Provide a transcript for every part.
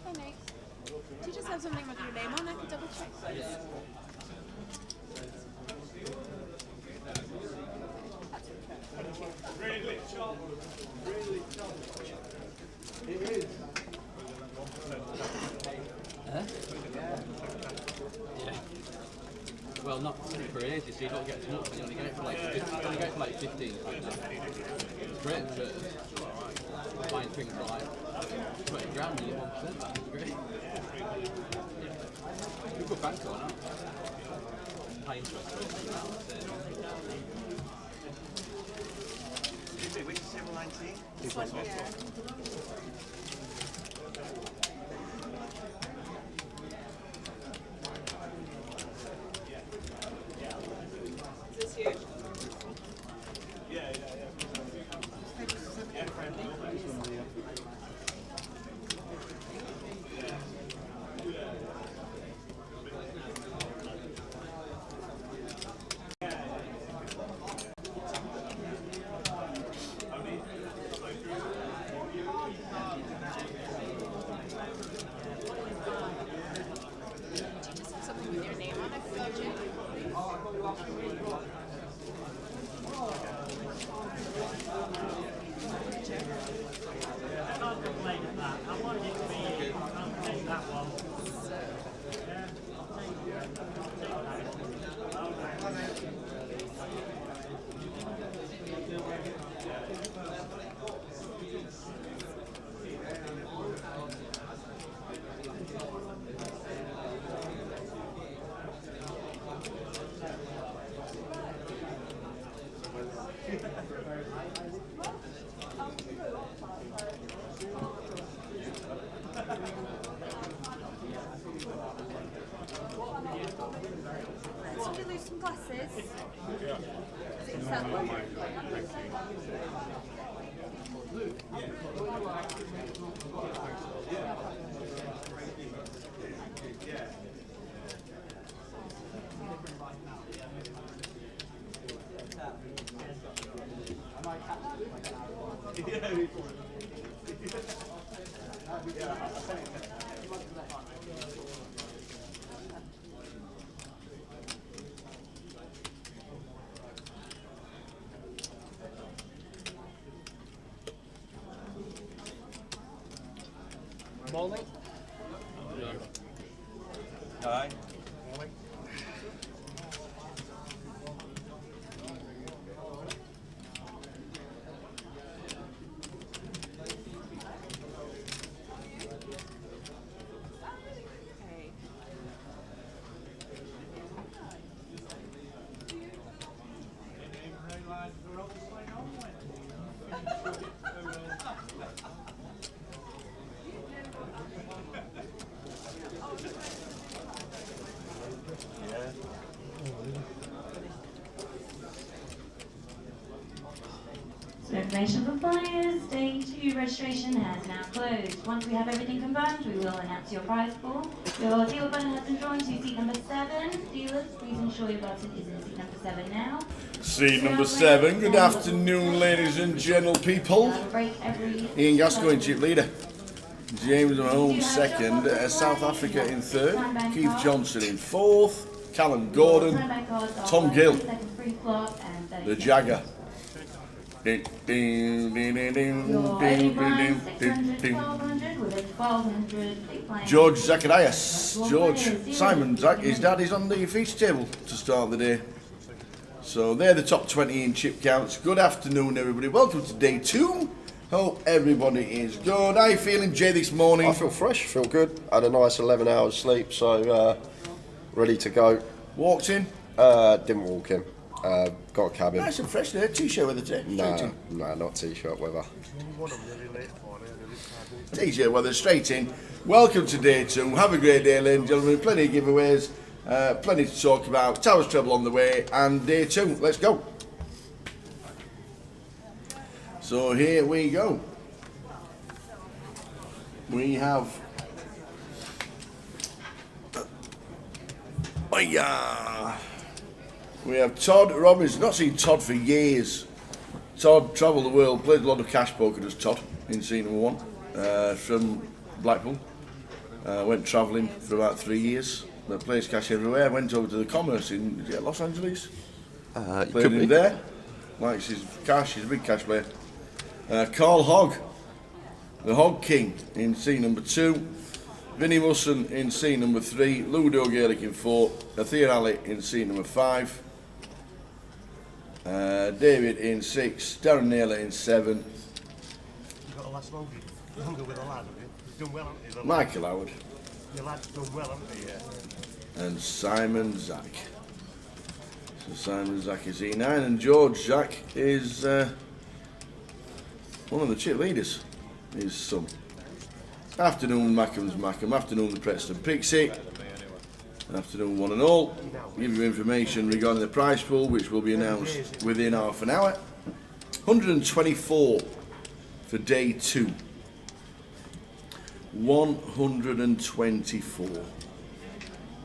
Hey Nick, do you just have something with your name on? I can double check. Really chop. Really chop. It is. Huh? Yeah. Well, not for ages, so you don't get as much. You only get it for like 15 quid now. It's great for buying things for like 20 grand, nearly 1%. That's great. You've got bank going up. High interest rates now. Which is 719? This one here. Is this you? Yeah. Do you just have something with your name on? I can double check. I can't complain at that. I wanted it to be you. I'll take that one. Yeah, I'll take that one. Did you lose some glasses? Yeah. Is it yourself? Morning. Hi. Morning. Okay. So information for buyers, day 2 registration has now closed. Once we have everything confirmed, we will announce your prize pool. Your dealer button has been drawn to seat number 7. Dealers, please ensure your button is in seat number 7 now. Seat number 7. Good afternoon, ladies and gentle people. Ian Gascoigne, chip leader. James Mahone second. South Africa in third. Keith Johnson in fourth. Callum Gordon. Tom Gill. The Jagger. Ding, ding, ding, ding, ding, ding, ding, ding, ding. George Zacharias. George Simon Zach. His dad is on the feature table to start the day. So they're the top 20 in chip counts. Good afternoon, everybody. Welcome to day 2. Hope everybody is good. How are you feeling, Jay, this morning? I feel fresh, feel good. Had a nice 11 hours sleep, so ready to go. Walked in? Didn't walk in. Got a cabin. Nice and fresh there. T-shirt weather today. No, not t-shirt weather. T-shirt weather, straight in. Welcome to day 2. Have a great day, ladies and gentlemen. Plenty of giveaways. Plenty to talk about. Towers Treble on the way. And day 2. Let's go. So here we go. We have... We have Todd Robbins. Not seen Todd for years. Todd travelled the world, played a lot of cash poker as Todd in scene number 1 from Blackpool. Went travelling for about 3 years. Plays cash everywhere. Went over to the Commerce in Los Angeles. Played in there. Likes his cash. He's a big cash player. Carl Hogg, the Hog King in scene number 2. Vinnie Musson in scene number 3. Ludo Gaelic in 4. Athea Ali in scene number 5. David in 6. Darren Naylor in 7. You've got a last longer with a lad, have you? He's done well, haven't he? Michael Howard. Your lad's done well, haven't he? Yeah. And Simon Zak. So Simon Zak is E9 and George Zak is one of the chip leaders, his son. Afternoon Mackham's Mackham, afternoon the Preston Pixie. Afternoon one and all. Give you information regarding the prize pool which will be announced within half an hour. 124 for day 2. 124.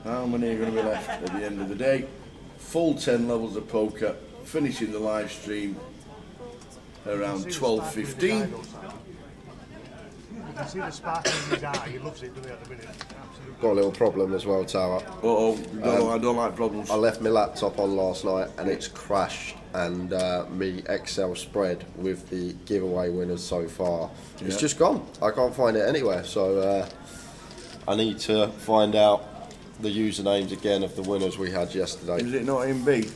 How many are going to be left at the end of the day? Full 10 levels of poker, finishing the live stream around 12:15. You can see the spark in his eye. He loves it, doesn't he, at the minute? Absolutely. Got a little problem as well, Tower. I don't like problems. I left my laptop on last night and it's crashed, and me Excel spread with the giveaway winners so far, it's just gone. I can't find it anywhere, so I need to find out the usernames again of the winners we had yesterday. Is it not in B?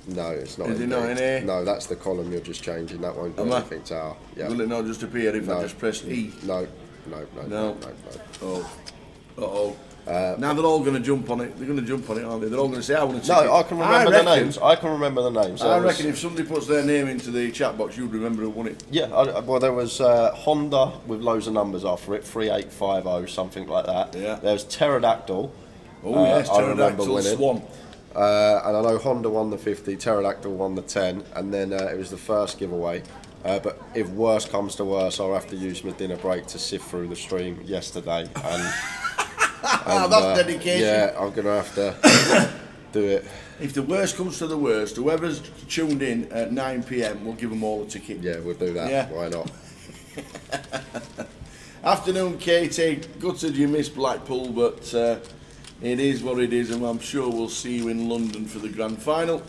No, it's not. Is in it not B. in A? No, that's the column you're just changing. That won't do anything, Tower. Yeah. Will it not just appear if I just press E? No. Oh. Uh-oh. Now they're all going to jump on it. They're going to jump on it, aren't they? They're all going to say, I want to ticket. No, I can remember the names. I can remember the names. I reckon if somebody puts their name into the chat box, you'd remember who won it. Yeah, well, there was Honda with loads of numbers after it, 3850, something like that. Yeah. There was Pterodactyl. Oh, yes, I remember Pterodactyl winning. Swan. And I know Honda won the 50, Pterodactyl won the 10, and then it was the first giveaway. But if worse comes to worse, I'll have to use my dinner break to sift through the stream yesterday. And that's dedication. Yeah, I'm going to have to do it. If the worst comes to the worst, whoever's tuned in at 9 PM, we'll give them all a ticket. Yeah, we'll do that. Yeah. Why not? Afternoon, Katie. Gutted you missed Blackpool, but it is what it is, and I'm sure we'll see you in London for the grand final.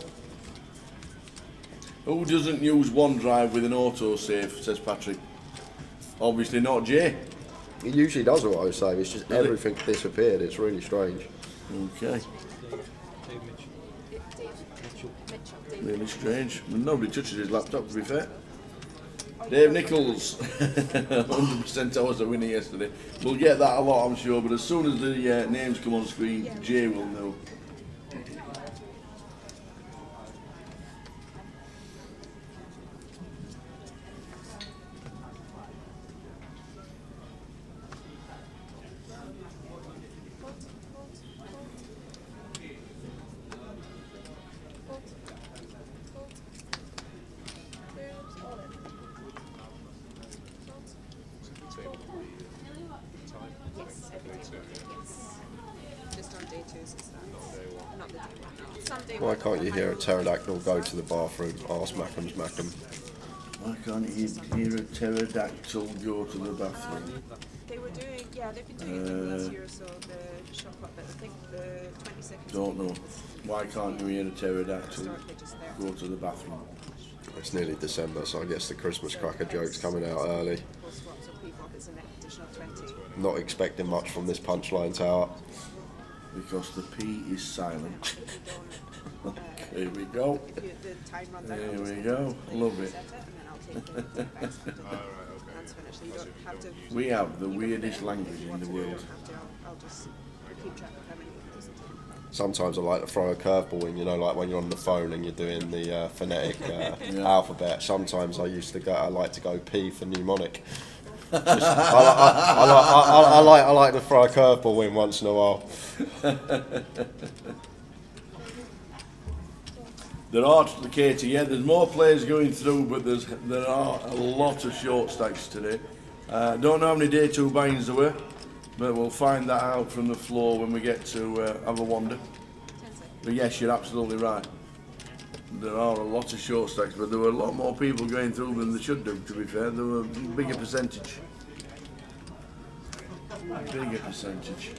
Who doesn't use OneDrive with an autosave, says Patrick? Obviously not Jay. It usually does autosave, it's just everything disappeared. It's really strange. Okay. Really strange. Nobody touches his laptop, to be fair. Dave Nichols, 100% I was a winner yesterday. We'll get that a lot, I'm sure, but as soon as the names come on screen, Jay will know. Why can't you hear a pterodactyl go to the bathroom? Ask Mackham's Mackham. Why can't you hear a pterodactyl go to the bathroom? They were doing, yeah, they've been doing it the last year or so, the shop clock, but I think the 22nd. Don't know. Why can't you hear a pterodactyl go to the bathroom? It's nearly December, so I guess the Christmas cracker joke's coming out early. Not expecting much from this punchline, Tower. Because the P is silent. Here we go. Here we go. Love it. We have the weirdest language in the world. Sometimes I like to throw a curveball in, you know, like when you're on the phone and you're doing the phonetic alphabet. Sometimes I like to go P for mnemonic. I like to throw a curveball in once in a while. There are, Katie, yeah, there's more players going through, but there are a lot of short stacks today. Don't know how many day 2 buy-ins there were, but we'll find that out from the floor when we get to have a wander. But yes, you're absolutely right. there are a lot of short stacks, but there were a lot more people going through than they should do, to be fair. There were a bigger percentage. Bigger percentage.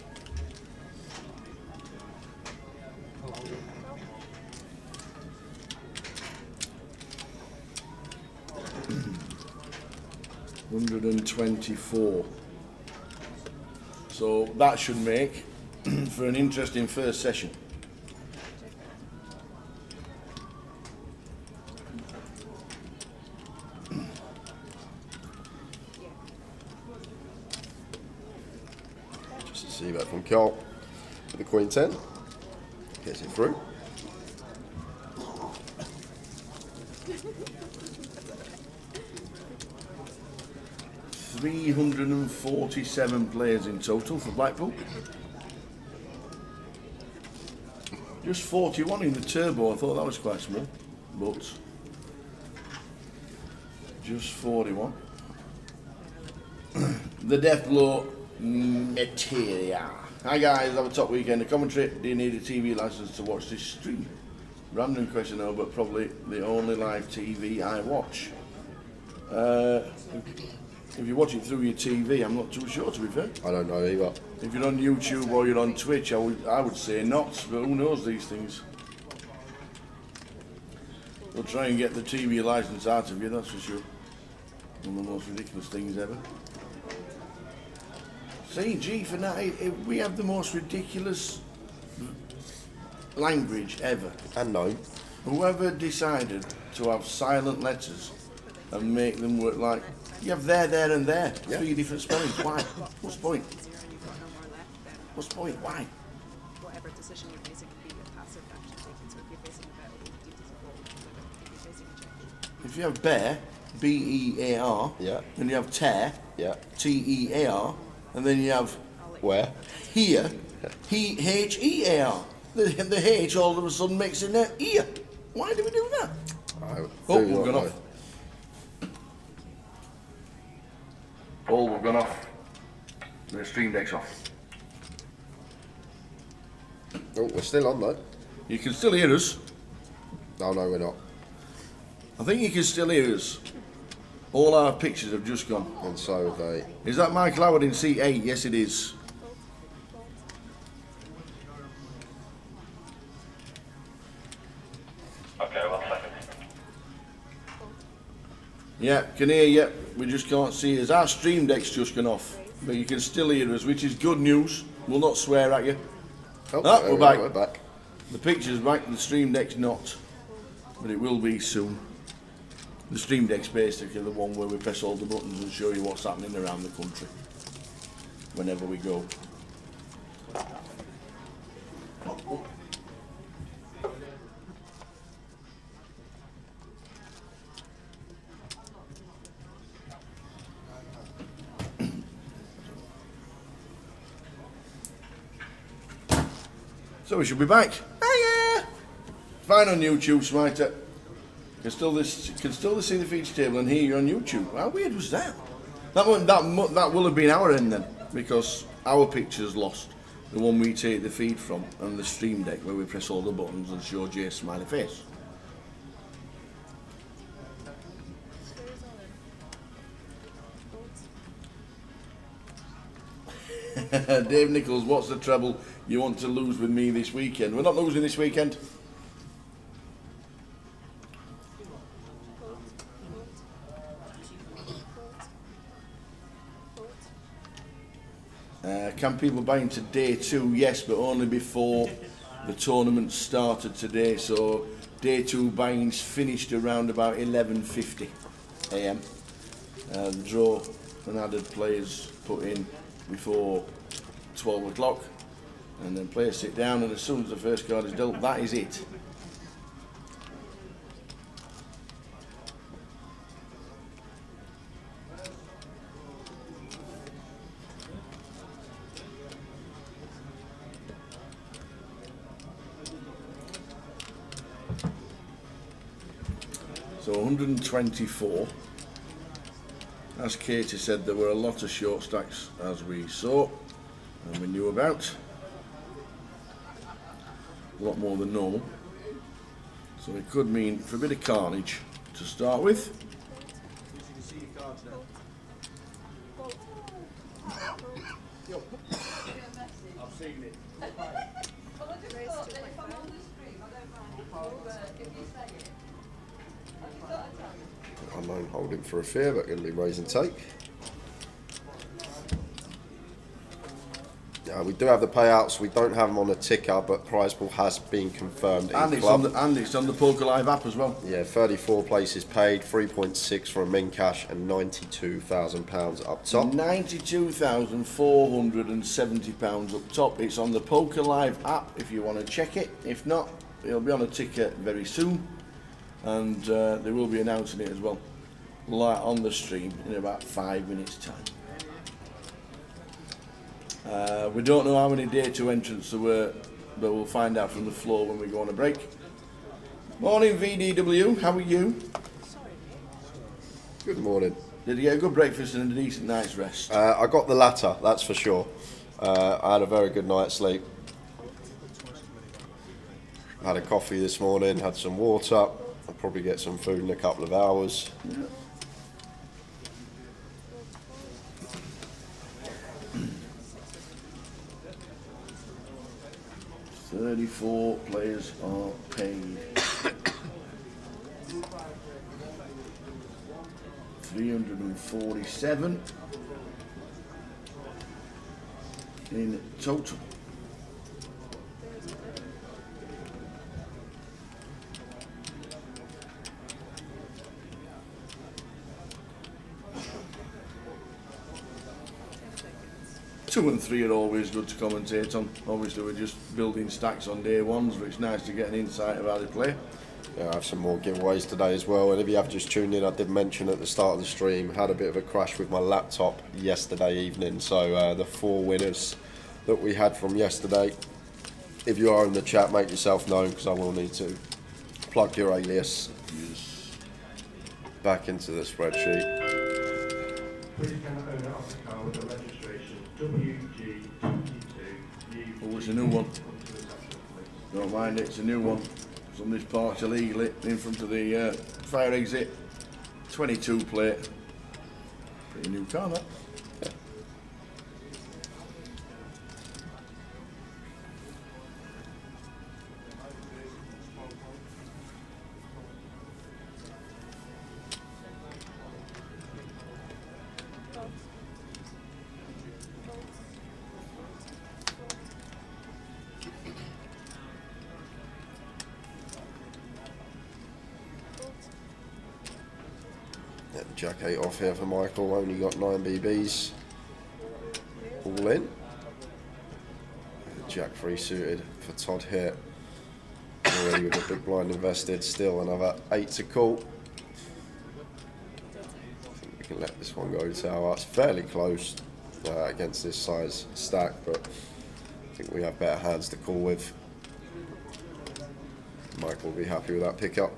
$124. So that should make for an interesting first session. Just to see that from Carl with the Queen 10. Gets it through. $347 players in total for Blackpool. Just 41 in the turbo. I thought that was quite small, but just 41. The Death Blow Materia. Hi guys, have a top weekend. A commentary. Do you need a TV license to watch this stream? Random question though, but probably the only live TV I watch. If you watch it through your TV, I'm not too sure, to be fair. I don't know either. If you're on YouTube or you're on Twitch, I would say not, but who knows these things. We'll try and get the TV license out of you, that's for sure. One of the most ridiculous things ever. CG for now, we have the most ridiculous language ever. And no. Whoever decided to have silent letters and make them work like, you have there, and there. Yeah. 3 different spellings. Why? What's the point? Zero and you've got no more left, then What's the point? Why? whatever decision you're facing can be a passive action taken. So if you're facing a bet, it will be deemed as a goal. If you're facing a check. If you have bear, B-E-A-R, Yeah. then you have tear, Yeah. T-E-A-R, and then you have Where? here, H-E-A-R. The H all of a sudden makes it there, ear. Why do we do that? Oh, we've gone off. Oh, we've gone off. The stream deck's off. Oh, we're still on though. You can still hear us. No, we're not. I think you can still hear us. All our pictures have just gone. And so they. Is that Michael Howard in seat 8? Yes, it is. Okay, 1 second. Yeah, can hear you. We just can't see us. Our stream deck's just gone off. But you can still hear us, which is good news. We'll not swear at you. Oh, Ah, there we're we back. are, we're back. The picture's back, the stream deck's not. But it will be soon. The stream deck's basically the one where we press all the buttons and show you what's happening around the country. Whenever we go. So we should be back. Hiya! Fine on YouTube, Smiter. Can still see the feature table and hear you on YouTube. How weird was that? That will have been our end then, because our picture's lost. The one we take the feed from, and the stream deck where we press all the buttons and show Jay's smiley face. Dave Nichols, what's the trouble you want to lose with me this weekend? We're not losing this weekend. Can people buy into day 2? Yes, but only before the tournament started today. So day 2 buying's finished around about 11:50 AM. The draw and added players put in before 12 o'clock, and then players sit down, and as soon as the first card is dealt, that is it. So 124. As Katie said, there were a lot of short stacks, as we saw and we knew about. A lot more than normal. So it could mean for a bit of carnage to start with. Unknown holding for a fear, but going to be raise and take. We do have the payouts. We don't have them on a ticker, but prize pool has been confirmed And in it's club. it's on the Poker Live app as well. Yeah, 34 places paid, 3.6 for a min cash, and £92,000 up top. £92,470 up top. It's on the Poker Live app if you want to check it. If not, it'll be on a ticker very soon, and they will be announcing it as well, live on the stream in about 5 minutes' time. We don't know how many day 2 entrants there were, but we'll find out from the floor when we go on a break. Morning VDW, how are you? Good morning. Did you get a good breakfast and a decent night's rest? I got the latter, that's for sure. I had a very good night's sleep. Had a coffee this morning, had some water. I'll probably get some food in a couple of hours. Yeah. 34 players are paid. 347 in total. Two and three are always good to commentate on. Obviously we're just building stacks on day ones, but it's nice to get an insight of how they play. Yeah, I have some more giveaways today as well, and if you have just tuned in, I did mention at the start of the stream, had a bit of a crash with my laptop yesterday evening, so the 4 winners that we had from yesterday, if you are in the chat, make yourself known, because I will need to plug your alias back into the spreadsheet. Please can the owner of the car with the registration WG22. Oh, it's a new one. Don't mind it, it's a new one. Somebody's parked illegally in front of the fire exit. 22 plate. Pretty new car, that. Jack 8 off here for Michael, only got 9 BBs. All in. Jack 3 suited for Todd here. Already with a big blind invested, still another 8 to call. I think we can let this one go tower. It's fairly close against this size stack, but I think we have better hands to call with. Michael will be happy with that pickup.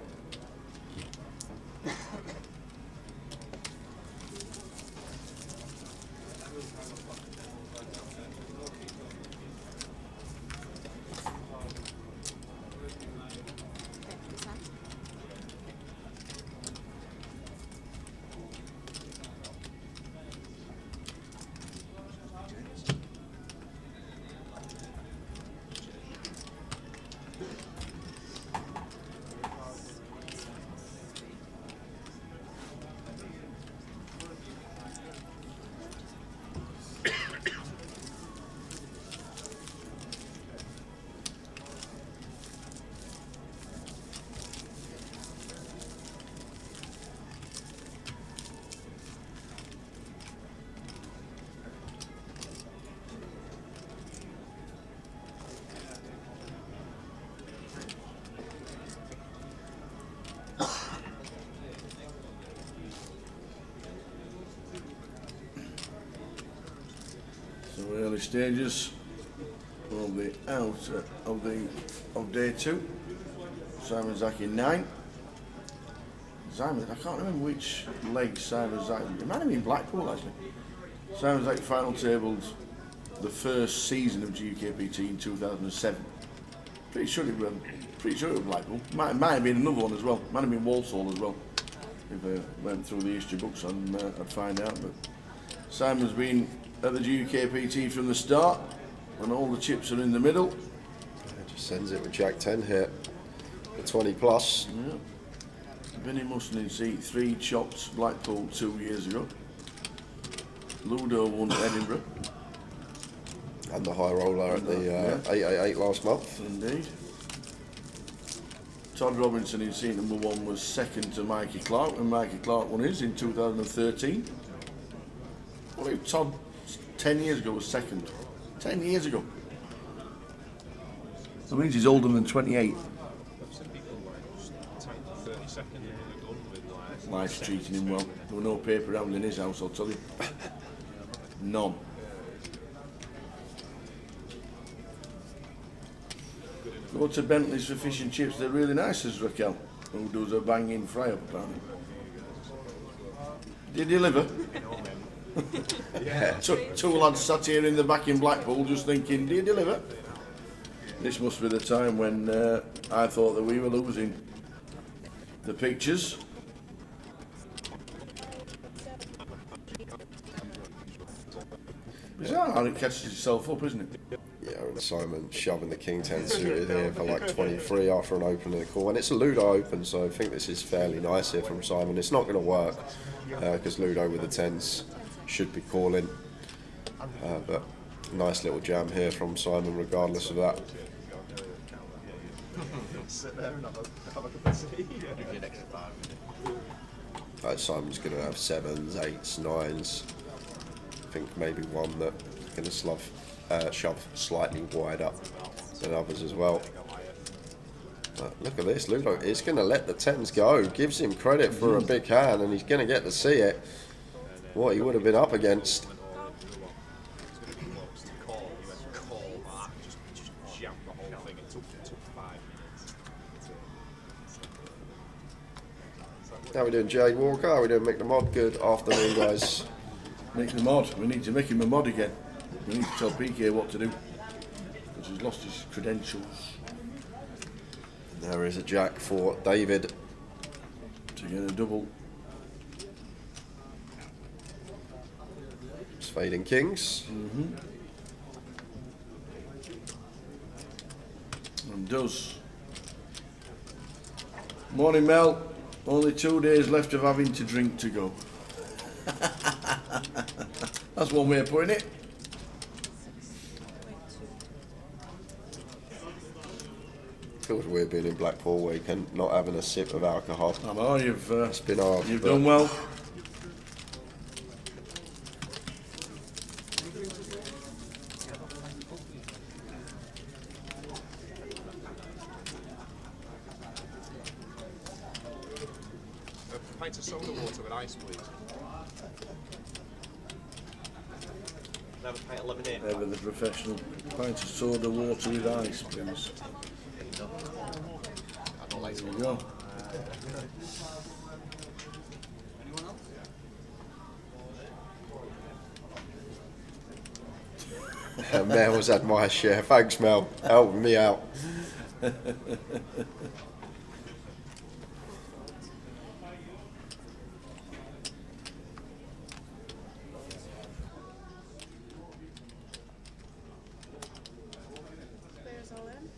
Early stages of the of day 2. Simon Zaki 9. Simon, I can't remember which leg Simon Zaki. It might have been Blackpool actually. Simon Zaki final tabled the first season of GUKPT in 2007. Pretty sure it was Blackpool. Might have been another one as well. Might have been Walsall as well. If I went through the history books, I'd find out. But Simon's been at the GUKPT from the start, and all the chips are in the middle. Just sends it with Jack 10 here. The 20 plus. Yeah. Vinnie Musson in seat 3 chopped Blackpool 2 years ago. Ludo won Edinburgh. And the high roller at the 888 last month. Indeed. Todd Robinson in seat number 1 was second to Mikey Clark, and Mikey Clark won his in 2013. Well, Todd 10 years ago was second. 10 years ago. That means he's older than 28. Life's treating him well. There were no paper round in his house, I'll tell you. None. Go to Bentley's for fish and chips. They're really nice, says Raquel, who does a banging fry up apparently. Did you deliver? Yeah. Two lads sat here in the back in Blackpool just thinking, do you deliver? This must be the time when I thought that we were losing. The pictures. It's hard, it catches itself up, isn't it? Yeah, and Simon shoving the King 10 suited here for like 23 after an open in the call. And it's a Ludo open, so I think this is fairly nice here from Simon. It's not going to work because Ludo with the 10s should be calling. But nice little jam here from Simon regardless of that. Sit there and have a cup of tea. Simon's going to have 7s, 8s, 9s. I think maybe one that's going to shove slightly wider than others as well. But look at this, Ludo is going to let the 10s go. Gives him credit for a big hand, and he's going to get to see it. What he would have been up against. How are we doing, Jade Walker? How are we doing, Mick the Mod? Good afternoon, guys. Make the mod. We need to make him a mod again. We need to tell PK what to do. Because he's lost his credentials. There is a jack for David. To get a double. It's fading kings. And does. Morning, Mel. Only 2 days left of having to drink to go. That's one way of putting it. Feels weird being in Blackpool weekend, not having a sip of alcohol. I know, It's been hard. you've done well. A pint of soda water with ice, please. Have a pint of lemonade. Ever the professional. Pint of soda water with ice, please. There you go. Mel's had my share. Thanks, Mel. Helping me out. Players all in.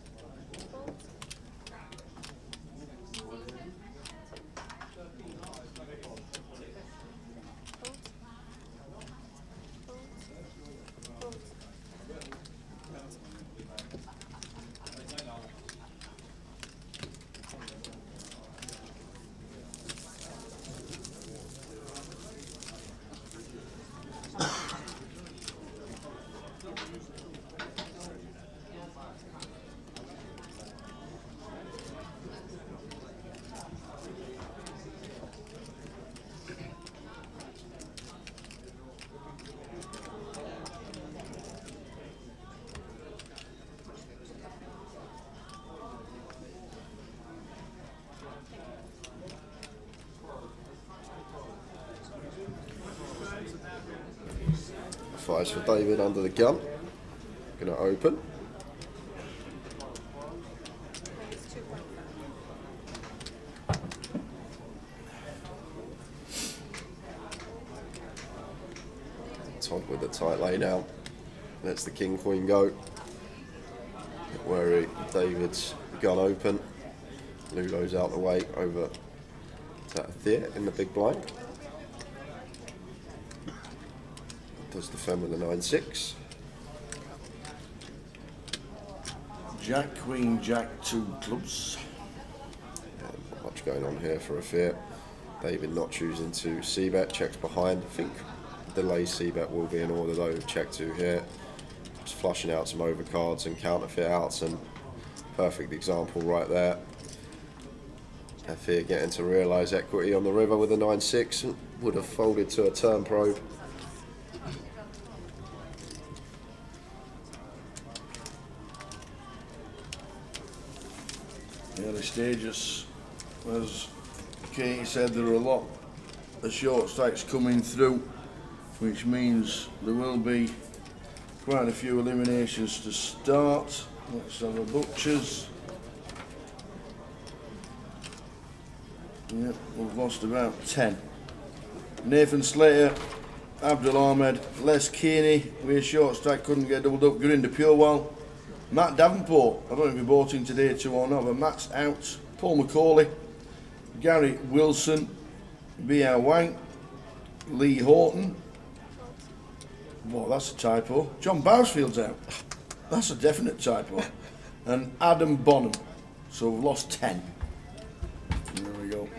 Fives for David under the gun. Gonna open. Todd with the tight lay now. Lets the king queen go. Where David's gun open. Ludo's out the way over to Thea in the big blind. Does defend with the 9-6. Jack, Queen, Jack, 2 clubs. Not much going on here for a Thea. David not choosing to c-bet, checks behind. I think delay c-bet will be in order though. Check 2 here. Just flushing out some overcards and counterfeit outs, and perfect example right there. Thea getting to realise equity on the river with a 9-6. Would have folded to a turn probe. Early stages, as Katie said, there are a lot of short strikes coming through, which means there will be quite a few eliminations to start. Let's have a butchers. Yep, we've lost about 10. Nathan Slater, Abdul Ahmed, Les Kearney, with a short strike, couldn't get doubled up. Gurinder Purewell. Matt Davenport, I don't know if he bought in today too or not, but Matt's out. Paul McCauley, Gary Wilson, B.R. Wang, Lee Horton. Well, that's a typo. John Bousfield's out. That's a definite typo. And Adam Bonham. So we've lost 10. There we go.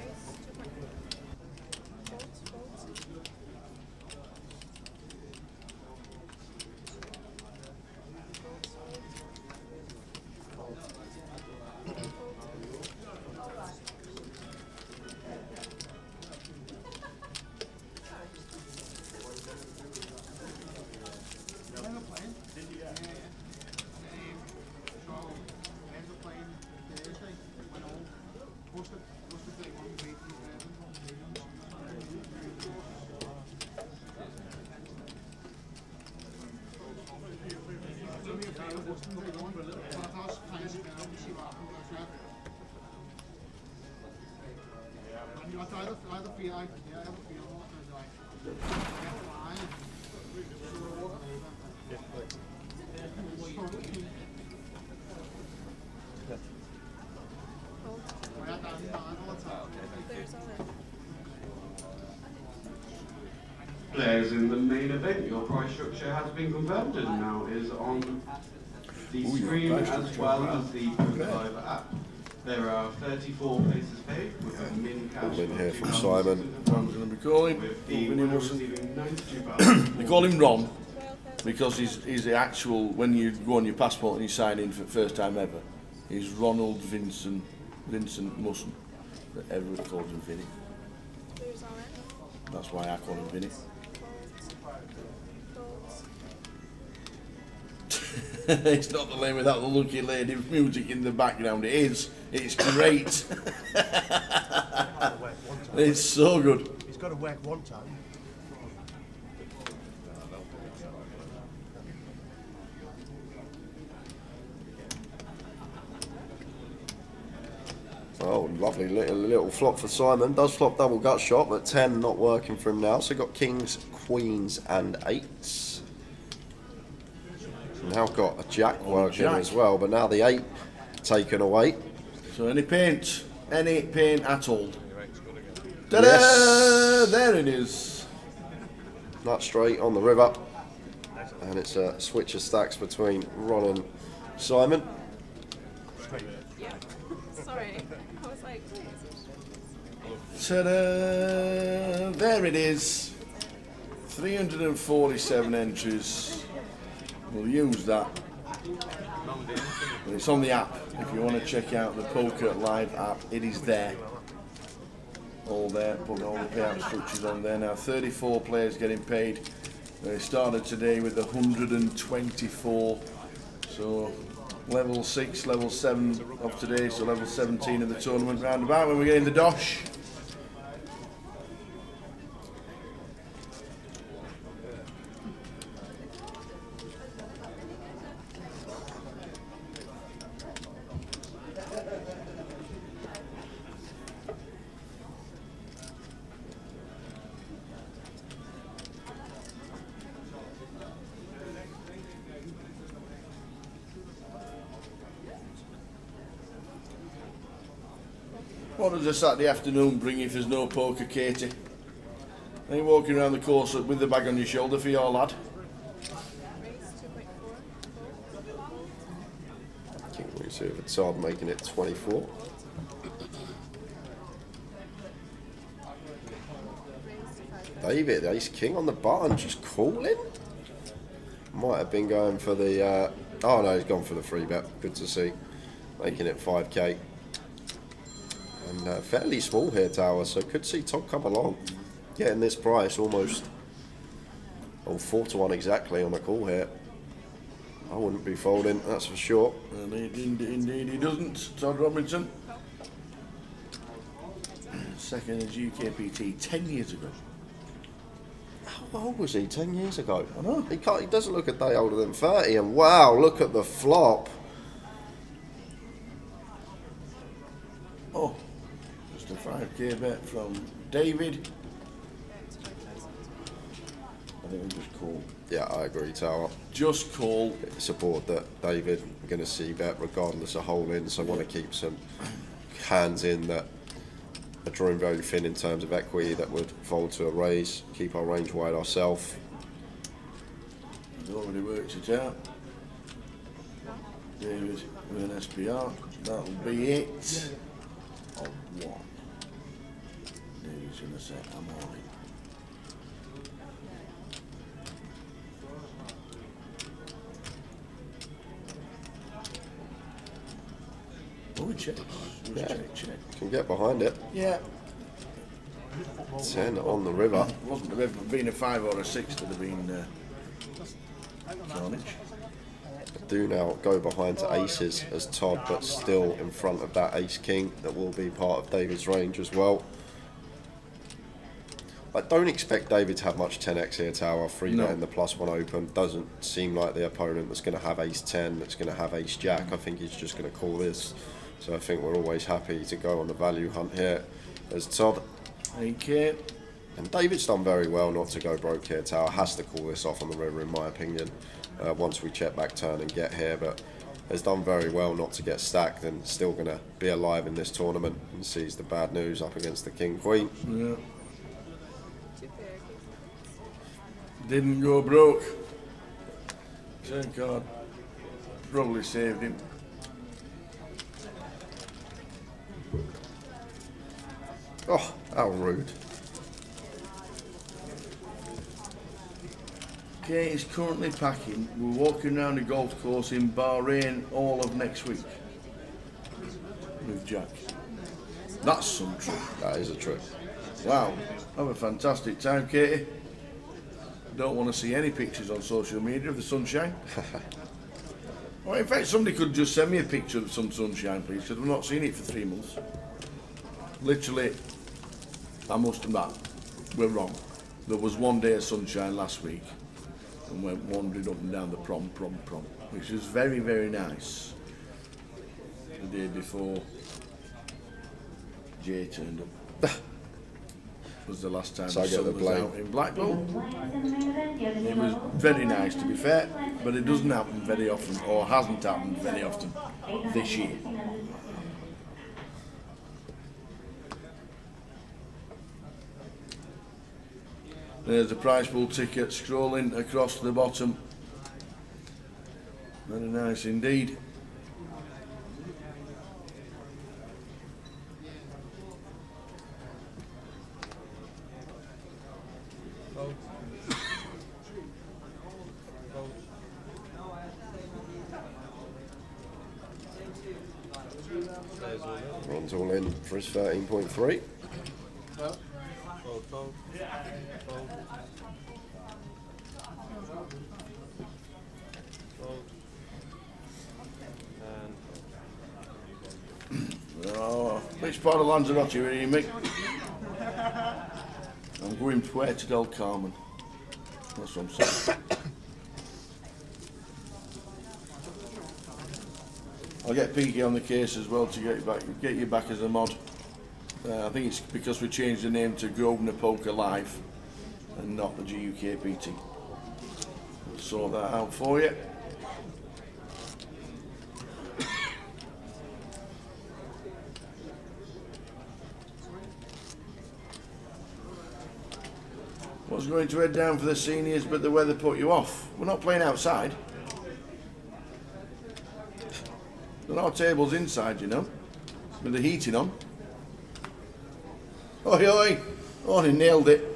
Players in the main event, your price structure has been confirmed and now is on the screen as well as the Live app. There are 34 places paid with a min cash in here from Simon. Ron's going to be calling. with the winner receiving £92. They call him Ron because he's the actual, when you go on your passport and you sign in for the first time ever, he's Ronald Vincent Musson, but everyone calls him Vinny. That's why I call him Vinny. It's not the lane without the lucky lady music in the background. It is. It's great. It's so good. He's got to work one time. Oh, lovely little flop for Simon. Does flop double gut shot, but 10 not working for him now. So got kings, queens, and 8s. Now got a jack working as well, but now the 8 taken away. So any paint at all. Ta-da! Yes. There it is. Nut straight on the river, and it's a switch of stacks between Ron and Simon. Yeah. Sorry. I was like, Ta-da! There it is. 347 entries. We'll use that. But it's on the app. If you want to check out the Poker Live app, it is there. All there. Put all the payout structures on there. Now 34 players getting paid. They started today with 124. So level 6, level 7 of today, so level 17 of the tournament roundabout when we're getting the dosh. What does a Saturday afternoon bring if there's no poker, Katie? Are you walking around the course with the bag on your shoulder for your lad? King reserve at Todd making it 24. David, ace king on the button, just calling. Might have been going for the. Oh no, he's gone for the free bet. Good to see. Making it 5k. And fairly small here, Tower, so could see Todd come along. Getting this price almost. Oh, 4 to 1 exactly on the call here. I wouldn't be folding, that's for sure. Indeed he doesn't, Todd Robinson. Second as GUKPT 10 years ago. How old was he 10 years ago? I know. He doesn't look a day older than 30, and wow, look at the flop. Oh, just a 5k bet from David. I think we just call. Yeah, I agree, Tower. Just call. Support that David. We're going to see bet regardless of hole in, so I want to keep some hands in that are drawing very thin in terms of equity that would fold to a raise, keep our range wide ourselves. He's already worked it out. David with an SPR. That'll be it. Oh, one. David's going to say, I'm all in. Oh, we check. Yeah. Check. Can get behind it. Yeah. 10 on the river. Wasn't the river been a 5 or a 6 to have been carnage. Do now go behind to aces as Todd, but still in front of that ace king that will be part of David's range as well. I don't expect David to have much 10x here, Tower. Free bet in the +1 open. Doesn't seem like the opponent that's going to have ace 10, that's going to have ace jack. I think he's just going to call this. So I think we're always happy to go on the value hunt here as Todd. Okay. And David's done very well not to go broke here, Tower. Has to call this off on the river, in my opinion, once we check back turn and get here. But has done very well not to get stacked and still going to be alive in this tournament and sees the bad news up against the king queen. Yeah. Didn't go broke. Turn card probably saved him. Oh, how rude. Kate is currently packing. We're walking around a golf course in Bahrain all of next week with Jack. That's some trip. That is a trip. Wow. Have a fantastic time, Katie. Don't want to see any pictures on social media of the sunshine. Well, in fact, somebody could just send me a picture of some sunshine, please, because we've not seen it for 3 months. Literally, I must admit, we're wrong. There was 1 day of sunshine last week and went wandering up and down the prom, which was very, very nice. The day before Jay turned up. Was the last time the sun was out in Blackpool. It was very nice, to be fair, but it doesn't happen very often, or hasn't happened very often this year. There's a prize pool ticket scrolling across the bottom. Very nice indeed. Ron's all in for his 13.3. Oh, which part of Lanzarote are you, Mick? I'm going Puerto del Carmen. That's what I'm saying. I'll get Peaky on the case as well to get you back as a mod. I think it's because we changed the name to Grosvenor Poker Live and not the GUKPT. We'll sort that out for you. was going to head down for the seniors, but the weather put you off. We're not playing outside. There are tables inside, you know, with the heating on. Oi, oi! Oh, he nailed it.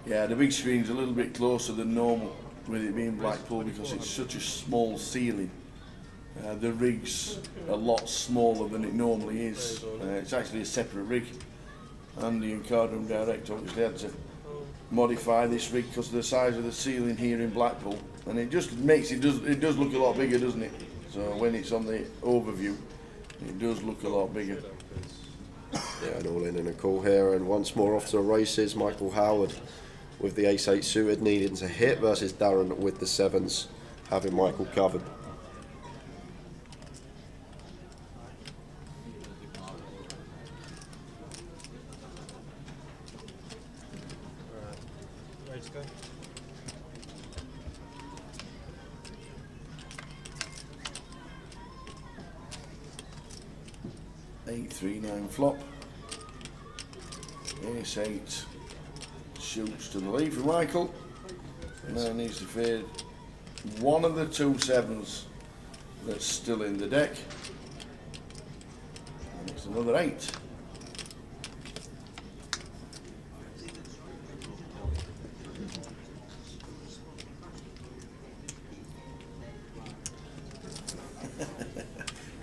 Yeah, the big screen's a little bit closer than normal with it being Blackpool because it's such a small ceiling. The rig's a lot smaller than it normally is. It's actually a separate rig. Andy and Cardroom Direct obviously had to modify this rig because of the size of the ceiling here in Blackpool, and it just makes it does look a lot bigger, doesn't it? So when it's on the overview, it does look a lot bigger. Yeah, and all in a call here, and once more off to the races. Michael Howard with the ace-8 suited, needing to hit, versus Darren with the 7s, having Michael covered. Ready to go? Eight, 3, 9 flop. Ace 8 shoots to the lead for Michael. And now needs to fade one of the 2 7s that's still in the deck. And it's another 8.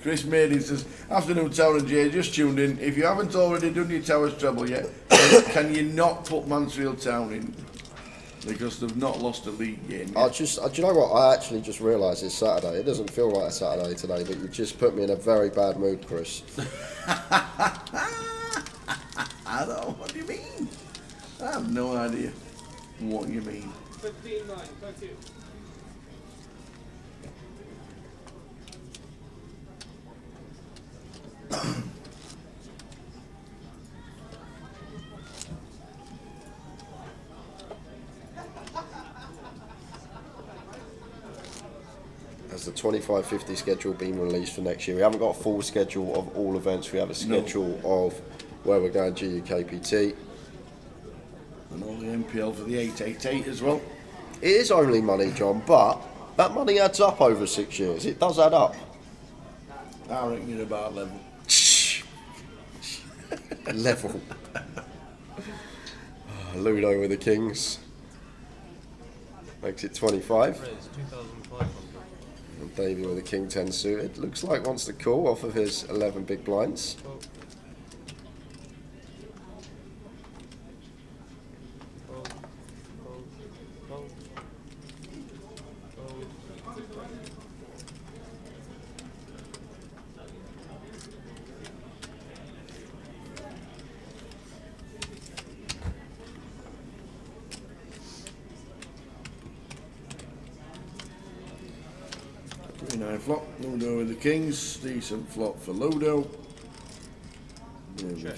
Chris Maiden says, afternoon Tower and Jay, just tuned in. If you haven't already done your Towers treble yet, can you not put Mansfield Town in? Because they've not lost a league game yet. Do you know what? I actually just realised it's Saturday. It doesn't feel like a Saturday today, but you just put me in a very bad mood, Chris. I don't know, what do you mean? I have no idea what you mean. 15-9, go to. Has the 25-50 schedule been released for next year? We haven't got a full schedule of all events. We have a schedule of where we're going GUKPT. And all the MPL for the 888 as well. It is only money, John, but that money adds up over 6 years. It does add up. I reckon you're about level. Level. Ludo with the Kings. Makes it 25. It's 2,500. And Davey with the King 10 suited. Looks like wants to call off of his 11 big blinds. Flop, Ludo with the Kings, decent flop for Ludo. Hasn't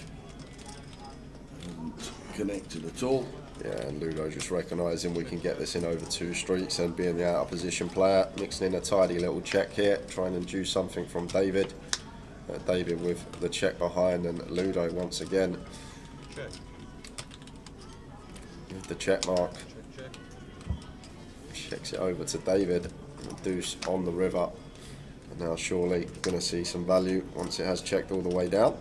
connected at all. Yeah, and Ludo just recognising we can get this in over 2 streets and being the out of position player, mixing in a tidy little check here, trying to induce something from David. David with the check behind, and Ludo once again with the check mark. Checks it over to David. Deuce on the river. And now surely going to see some value once it has checked all the way down.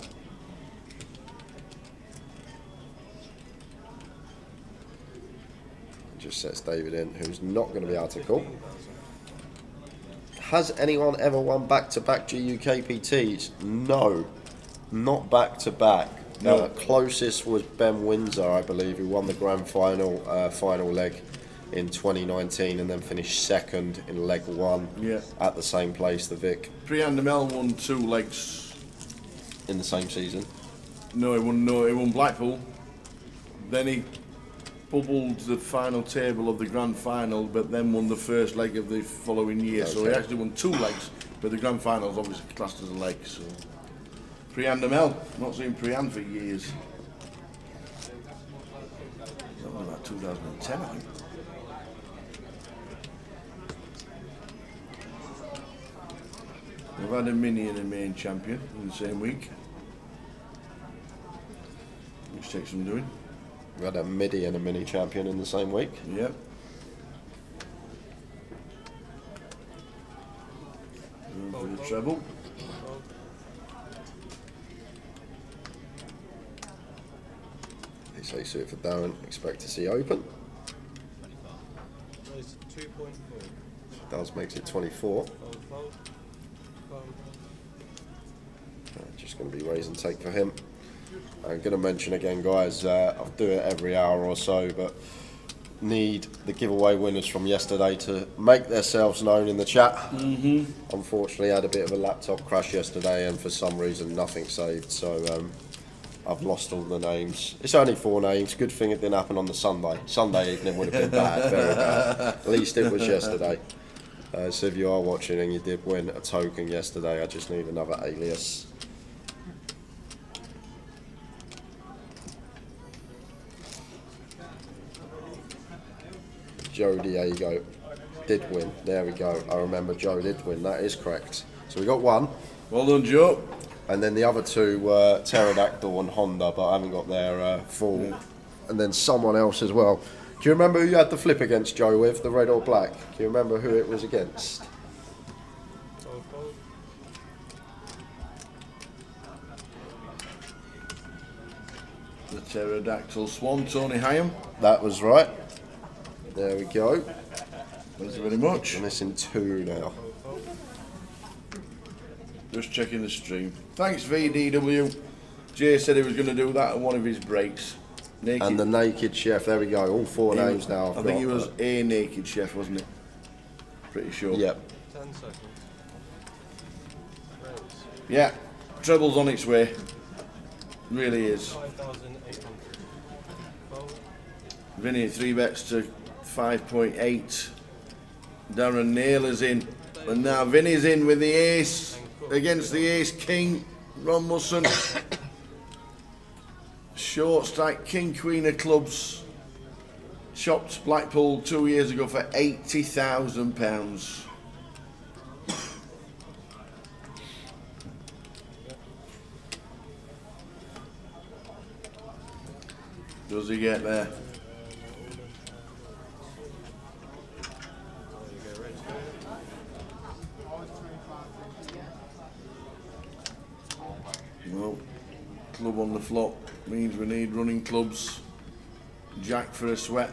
Just sets David in, who's not going to be able to call. Has anyone ever won back-to-back GUKPTs? No, not back-to-back. No. Closest was Ben Windsor, I believe, who won the grand final final leg in 2019 and then finished second in leg 1 at the same place, the Vic. Priandamel won 2 legs in the same season. No, he won Blackpool. Then he bubbled the final table of the grand final, but then won the first leg of the following year. So he actually won 2 legs But the grand final's obviously classed as a leg, so. Priyan Demel, not seen Priyan for years. That was about 2010, I think. We've had a mini and a main champion in the same week, which takes some doing. We had a midi and a mini champion in the same week. Yep. Going for the treble. They say suit for Darren, expect to see open. Raise 2.4. Does makes it 24. Fold. Just going to be raise and take for him. I'm going to mention again, guys, I'll do it every hour or so, but need the giveaway winners from yesterday to make themselves known in the chat. Unfortunately, I had a bit of a laptop crash yesterday, and for some reason, nothing saved. So I've lost all the names. It's only 4 names. Good thing it didn't happen on the Sunday. Sunday evening would have been bad, very bad. At least it was yesterday. So if you are watching and you did win a token yesterday, I just need another alias. Joe Diego did win. There we go. I remember Joe did win. That is correct. So we got 1. Well done, Joe. And then the other 2 were Pterodactyl and Honda, but I haven't got their full. And then someone else as well. Do you remember who you had the flip against, Joe, with the red or black? Do you remember who it was against? The Pterodactyl Swan, Tony Hyam. That was right. There we go. Thank you very much. We're missing 2 now. Just checking the stream. Thanks, VDW. Jay said he was going to do that at one of his breaks. Naked. And the Naked Chef, there we go. All 4 names now. I think he was a Naked Chef, wasn't it? Pretty sure. Yep. 10 seconds. Raise. Yeah, treble's on its way. Really is. 5,800. Fold. Vinny 3 bets to 5.8. Darren Naylor's in. And now Vinny's in with the ace against the ace king. Ron Musson. Short strike king queen of clubs. Chopped Blackpool 2 years ago for £80,000. Does he get there? Well, club on the flop means we need running clubs. Jack for a sweat.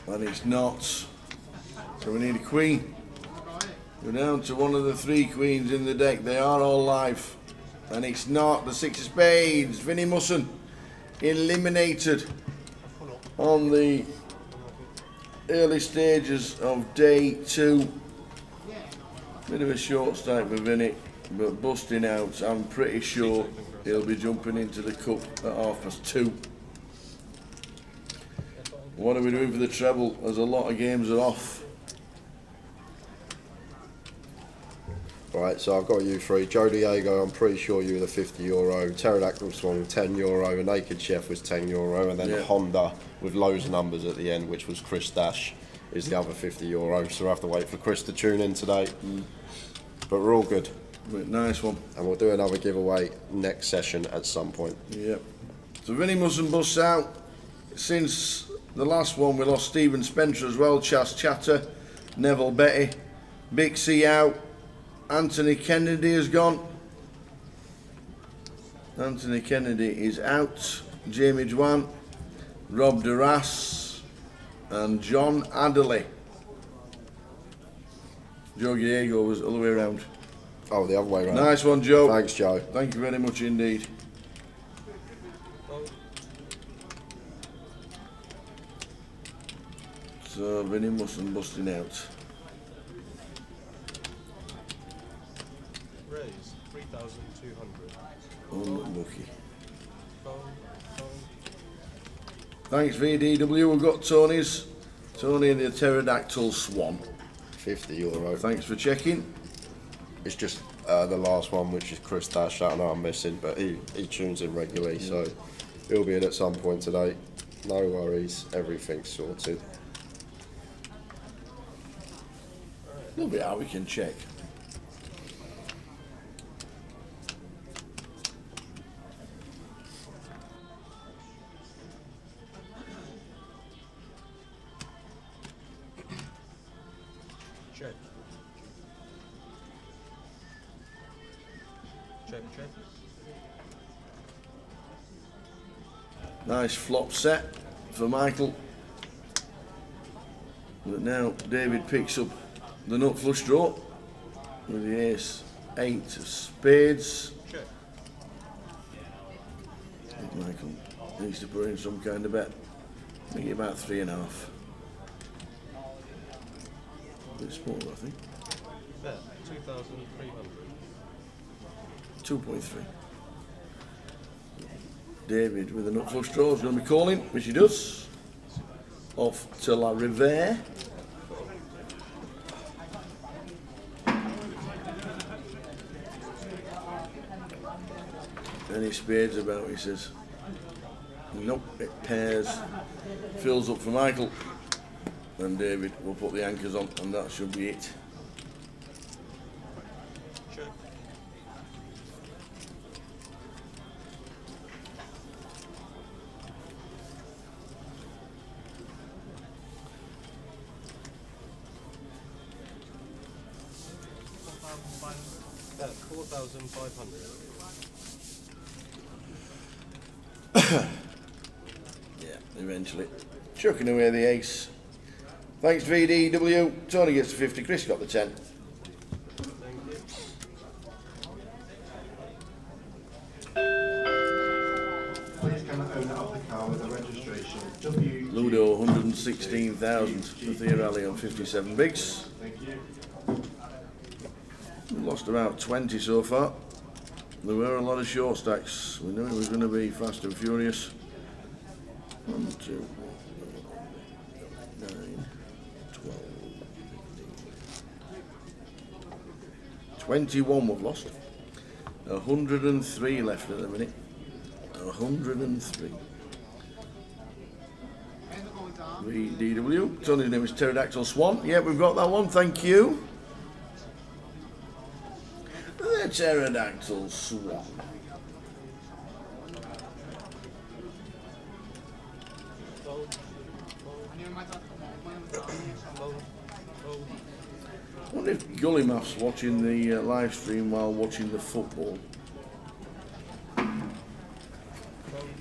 And it's not. So we need a queen. We're down to one of the 3 queens in the deck. They are all live. And it's not. The 6 of spades. Vinny Musson eliminated on the early stages of day 2. Bit of a short strike for Vinny, but busting out. I'm pretty sure he'll be jumping into the cup at 2:30. What are we doing for the treble? As a lot of games are off. Right, so I've got you 3. Joe Diego, I'm pretty sure you were the €50. Pterodactyl Swan, €10. Naked Chef was €10. And then Honda with loads of numbers at the end, which was Chris Dash, is the other €50. So we'll have to wait for Chris to tune in today. But we're all good. Nice one. And we'll do another giveaway next session at some point. Yep. So Vinny Musson busts out. Since the last one, we lost Stephen Spencer as well. Chas Chatter, Neville Betty, Big C out. Anthony Kennedy has gone. Anthony Kennedy is out. Jamie Dwan, Rob Duras, and John Adderley. Joe Diego was the other way around. Oh, the other way around. Nice one, Joe. Thanks, Joe. Thank you very much indeed. So Vinny Musson busting out. Raise 3,200. Unlucky. Fold. Thanks VDW. We've got Tony's. Tony and the Pterodactyl Swan. €50. Thanks for checking. It's just the last one, which is Chris Dash. I know I'm missing, but he tunes in regularly, so he'll be in at some point today. No worries, everything's sorted. We'll be how we can check. Check. Check. Nice flop set for Michael. But now David picks up the nut flush draw with the ace 8 of spades. Check. I think Michael needs to put in some kind of bet. Make it about 3.5. A bit smaller, I think. Bet 2,300. 2.3. David with a nut flush draw is going to be calling, which he does. Off to La Riviere. Any spades about, he says. Nope, it pairs. Fills up for Michael. And David will put the anchors on, and that should be it. Check. Bet 4,500. Yeah, eventually. Chucking away the ace. Thanks VDW. Tony gets the 50. Chris got the 10. Please can the owner of the car with the registration W. Ludo 116,000 for Theorelli on 57 bigs. Thank you. We lost about 20 so far. There were a lot of short stacks. We knew it was going to be fast and furious. 1, 2, 9, 12, 15. 21 we've lost. 103 left at the minute. 103. VDW. Tony's name is Pterodactyl Swan. Yeah, we've got that one. Thank you. The Pterodactyl Swan. I wonder if Gully Math's watching the live stream while watching the football.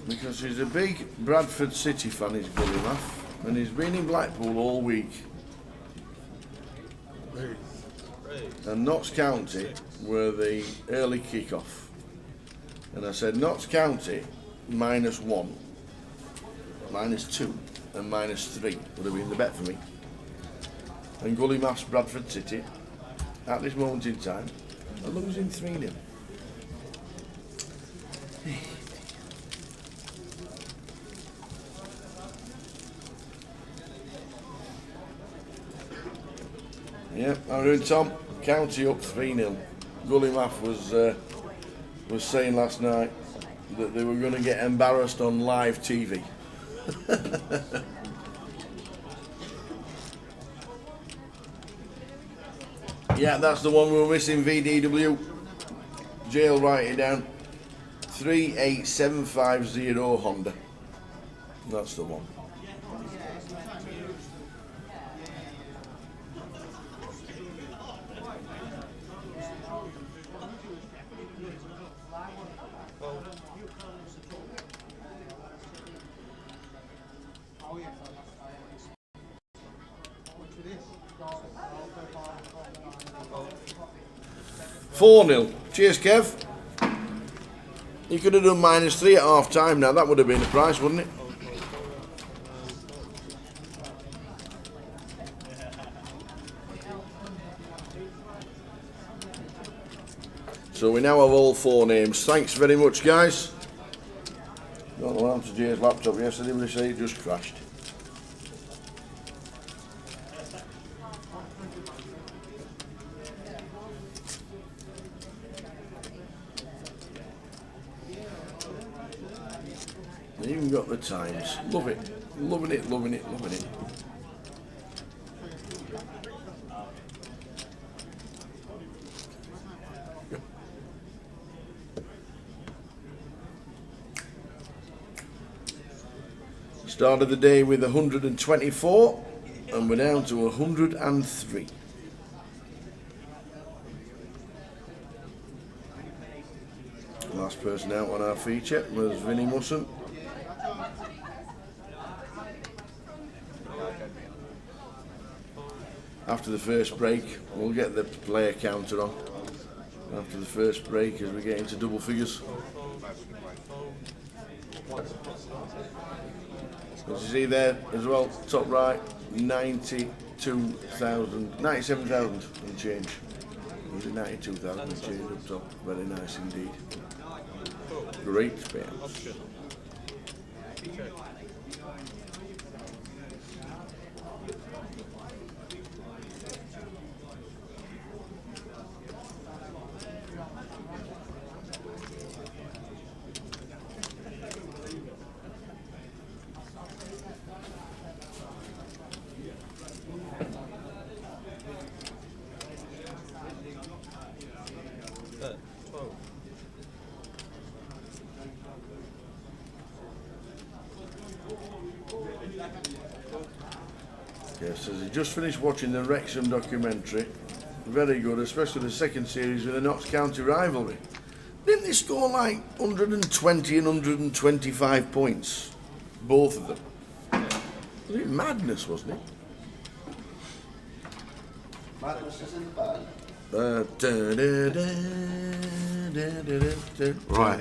Because he's a big Bradford City fan, is Gully Math, and he's been in Blackpool all week. And Notts County were the early kick-off. And I said Notts County -1, -2 and -3 would have been the bet for me. And Gully Math's Bradford City, at this moment in time, are losing 3-0. Yeah, how are you doing, Tom? County up 3-0. Gully Math was saying last night that they were going to get embarrassed on live TV. Yeah, that's the one we were missing, VDW. Jail, write it down. 38750 Honda. That's the one. $4-0. Cheers, Kev. You could have done -3 at half time now. That would have been the price, wouldn't it? So we now have all 4 names. Thanks very much, guys. Don't know what happened to Jay's laptop yesterday, but they say it just crashed. Haven't got the times. Love it. Loving it, loving it, loving it. Started the day with 124 and we're down to 103. Last person out on our feature was Vinnie Musson. After the first break, we'll get the player counter on. After the first break, as we get into double figures. As you see there as well, top right, 97,000 and change. Was it 92,000 and change up top? Very nice indeed. Great spin. Yes, as I just finished watching the Wrexham documentary, very good, especially the second series with the Notts County rivalry. Didn't they score like 120 and 125 points? Both of them. Was it madness, wasn't it? Madness is in the bag. Right.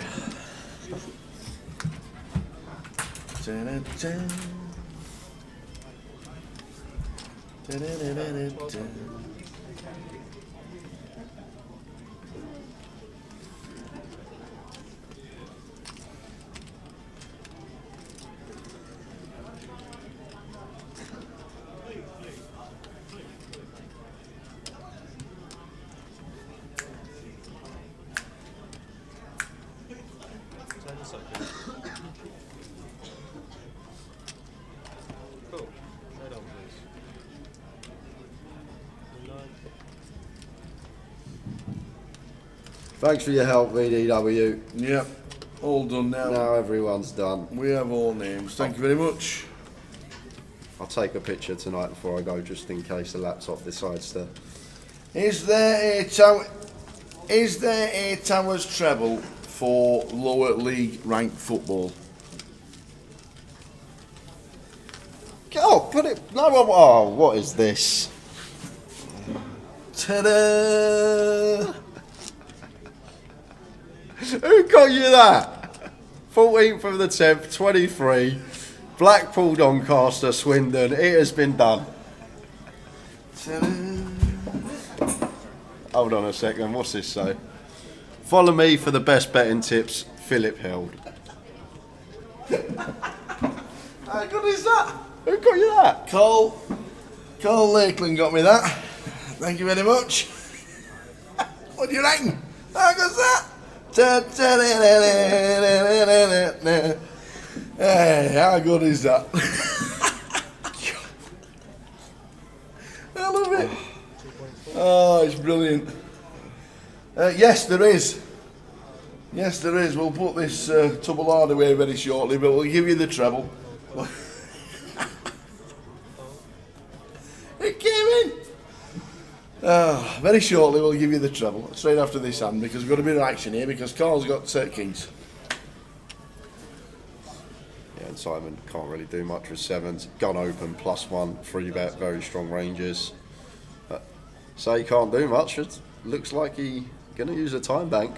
Cool. Right on, please. Thanks for your help, VDW. Yep, all done now. Now everyone's done. We have all names. Thank you very much. I'll take a picture tonight before I go, just in case the laptop decides to. Is there a Towers treble for lower league ranked football? Oh, put it. No one. Oh, what is this? Ta-da! Who got you that? 14th of the 10th, 23. Blackpool, Doncaster, Swindon. It has been done. Hold on a second. What's this say? Follow me for the best betting tips. Philip Held. How good is that? Who got you that? Cole Lakeland got me that. Thank you very much. What do you reckon? How good's that? Hey, how good is that? I love it. Oh, it's brilliant. Yes, there is. Yes, there is. We'll put this double hard away very shortly, but we'll give you the treble. It came in. Very shortly we'll give you the treble, straight after this hand, because we've got a bit of action here, because Carl's got keys. Yeah, and Simon can't really do much with sevens. Gun open, +1, free bet, very strong ranges. So he can't do much. It looks like he's going to use a time bank.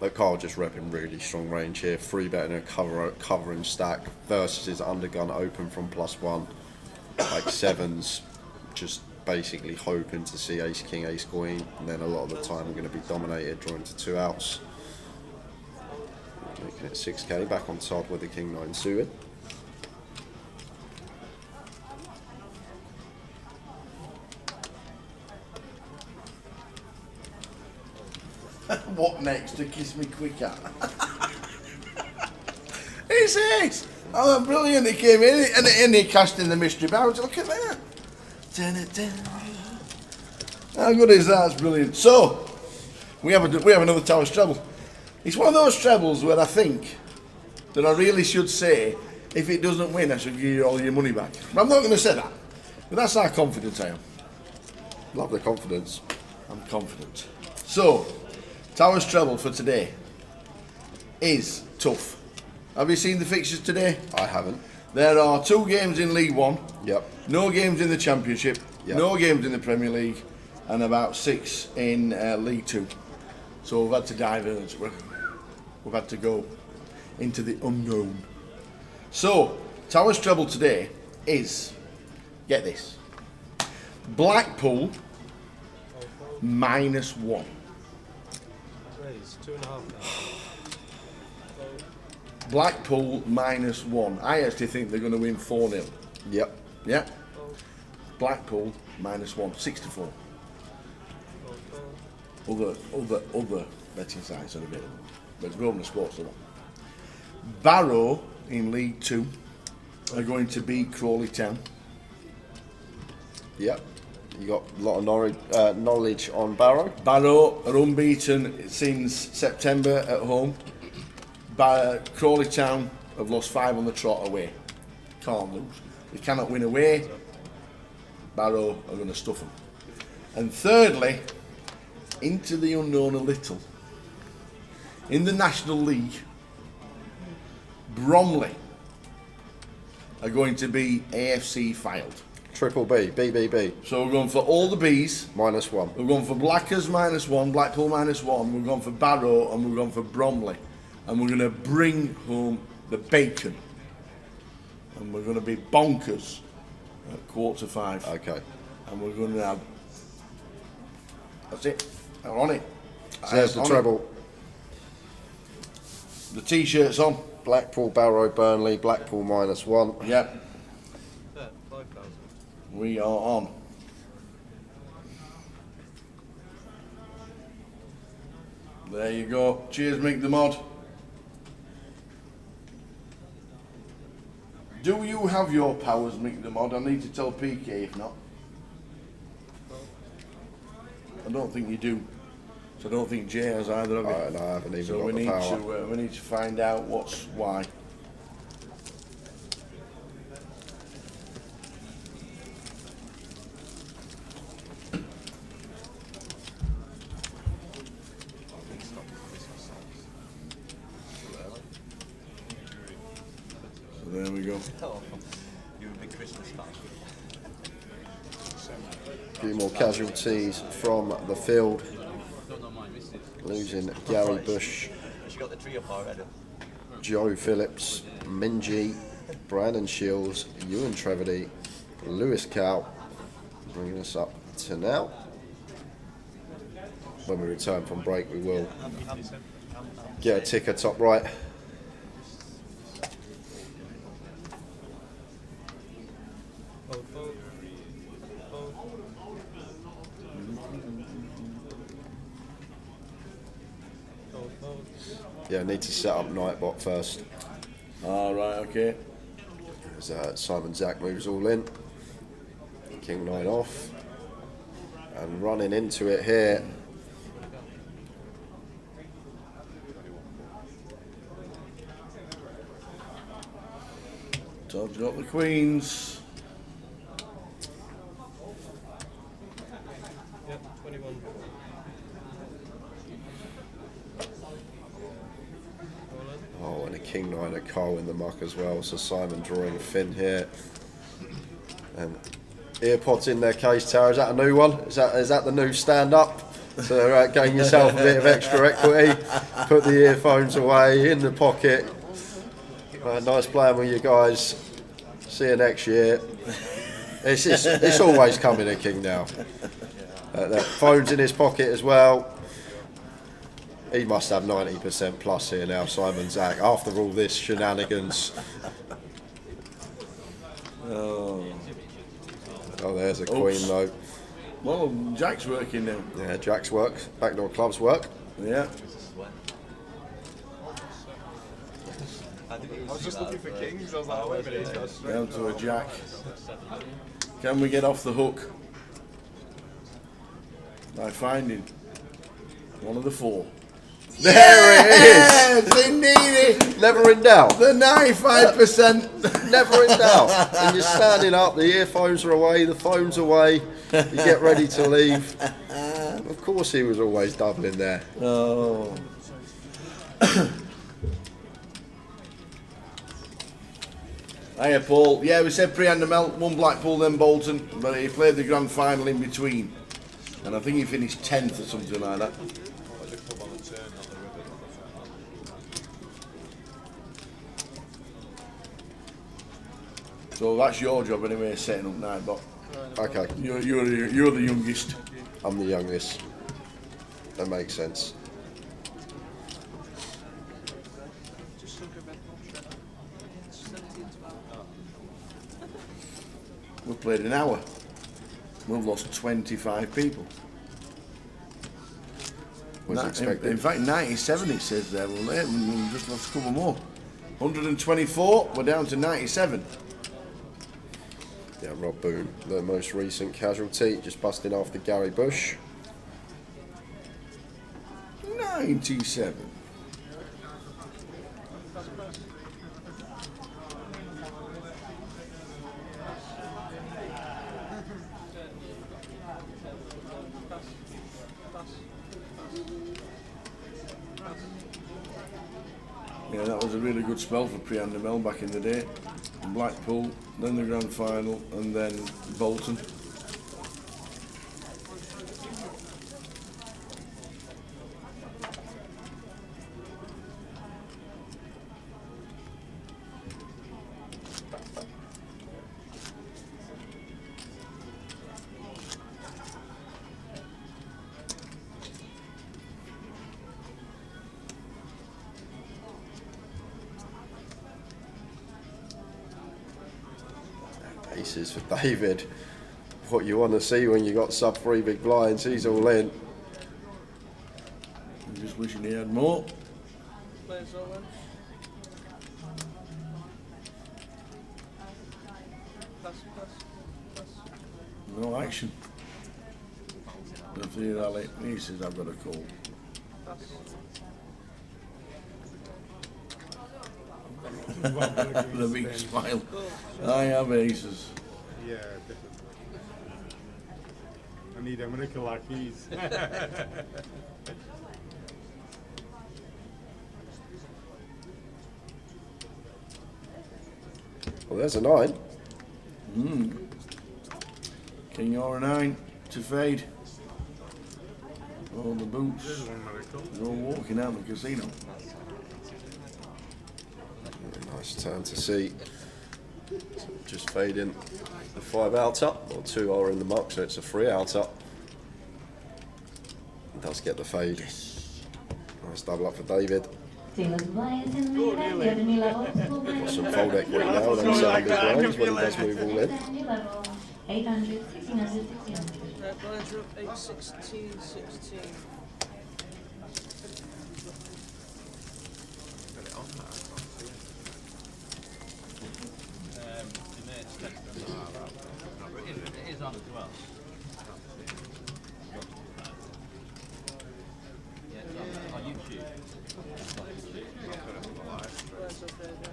But Carl just repping really strong range here. Free betting a covering stack versus his undergun open from +1. Like sevens, just basically hoping to see ace king, ace queen, and then a lot of the time we're going to be dominated, drawing to 2 outs. Making it 6k, back on top with the king 9 suited. What next to kiss me quicker? this ace. Oh, brilliant. He came in and he cashed in the mystery bounce. Look at that. How good is that? That's brilliant. So, we have another Tower's treble. It's one of those trebles where I think that I really should say, if it doesn't win, I should give you all your money back. But I'm not going to say that. But that's how confident I am. Love the confidence. I'm confident. So, Tower's treble for today is tough. Have you seen the fixtures today? I haven't. There are 2 games in League One. Yep. No games in the Championship. Yep. No games in the Premier League. And about 6 in League Two. So we've had to diverge. We've had to go into the unknown. So, Tower's treble today is, get this, Blackpool -1. Raise 2.5 now. Blackpool -1. I actually think they're going to win 4-0. Yep. Yeah? Blackpool -1. 6-4. Other betting sites are available. But it's Grosvenor Sports the one. Barrow in League Two are going to beat Crawley Town. Yep. You got a lot of knowledge on Barrow. Barrow are unbeaten since September at home. Crawley Town have lost 5 on the trot away. Can't lose. They cannot win away. Barrow are going to stuff them. And thirdly, into the unknown a little. In the National League, Bromley are going to be AFC filed. Triple B, BBB. So we're going for all the Bs. -1. We're going for Blackers -1, Blackpool -1. We're going for Barrow and we're going for Bromley. And we're going to bring home the bacon. And we're going to be bonkers at 4:45. Okay. And we're going to have... That's it. We're on it. So there's the treble. The T-shirt's on. Blackpool, Barrow, Burnley, Blackpool -1. Yep. 5,000. We are on. There you go. Cheers, Mick the Mod. Do you have your powers, Mick the Mod? I need to tell PK if not. I don't think you do. So I don't think Jay has either of you. No, I haven't even So got we the need power. we need to find out what's why. So there we go. You're a big Christmas fan. A few more casualties from the field. Don't know my missus. Losing Gary Bush, She got the tree up already. Joe Phillips, Minji, Brandon Shields, Ewan Treverdy, Lewis Cow, bringing us up to now. When we return from break, we will get a ticker top right. Yeah, I need to set up Nightbot first. All right, okay. As Simon Zak moves all in. King 9 off. And running into it here. Todd's got the queens. Yep, 21. Oh, and a King 9 at Cole in the muck as well. So Simon drawing Finn here. And earpods in their case, Tower. Is that a new one? Is that the new stand up? So gain yourself a bit of extra equity. Put the earphones away in the pocket. Nice playing with you guys. See you next year. It's always coming to King now. The phone's in his pocket as well. He must have 90% plus here now, Simon Zak, after all this shenanigans. Oh, there's a Oops. queen though. well, Jack's working now. Yeah, Jack's work, backdoor clubs work. Yeah. I was just looking for kings. I was like, oh, wait a minute, he's got a straight. Down to a jack. Can we get off the hook? By finding one of the four. There it is! Indeed! Never in doubt. The 95%. Never in doubt. And you're standing up, the earphones are away, the phone's away, you get ready to leave. Of course he was always doubling there. Oh. Hiya, Paul. Yeah, we said pre-hand Mel, won Blackpool, then Bolton, but he played the grand final in between. And I think he finished 10th or something like that. So that's your job anyway, setting up Nightbot. Okay. You're the youngest. I'm the youngest. That makes sense. We've played an hour. We've lost 25 people. In fact, 97 it says there. We've just lost a couple more. 124, we're down to 97. Yeah, Rob Boone, the most recent casualty, just busting after Gary Bush. 97. Yeah, that was a really good spell for Prianda Mel back in the day. Blackpool, then the grand final, and then Bolton. Aces for David. What you want to see when you got sub 3 big blinds, he's all in. I'm just wishing he had more. No action. He says I've got a call. The big smile. I have aces. Yeah, definitely. I need a miracle like these. Well, there's a 9. King or a 9 to fade. Oh, the boots. There's one miracle. They're all walking out the casino. Nice turn to see. Just fading the 5 outer, or 2 are in the muck, so it's a 3 outer. Does get the fade. Nice double up for David. Got some fold equity now, then 7 big blinds when he does move all in. 800, 1600, 1600. Blinds are up 8, 16, 16. It is on as well. Yeah, it's on YouTube. Blinds up there, yeah.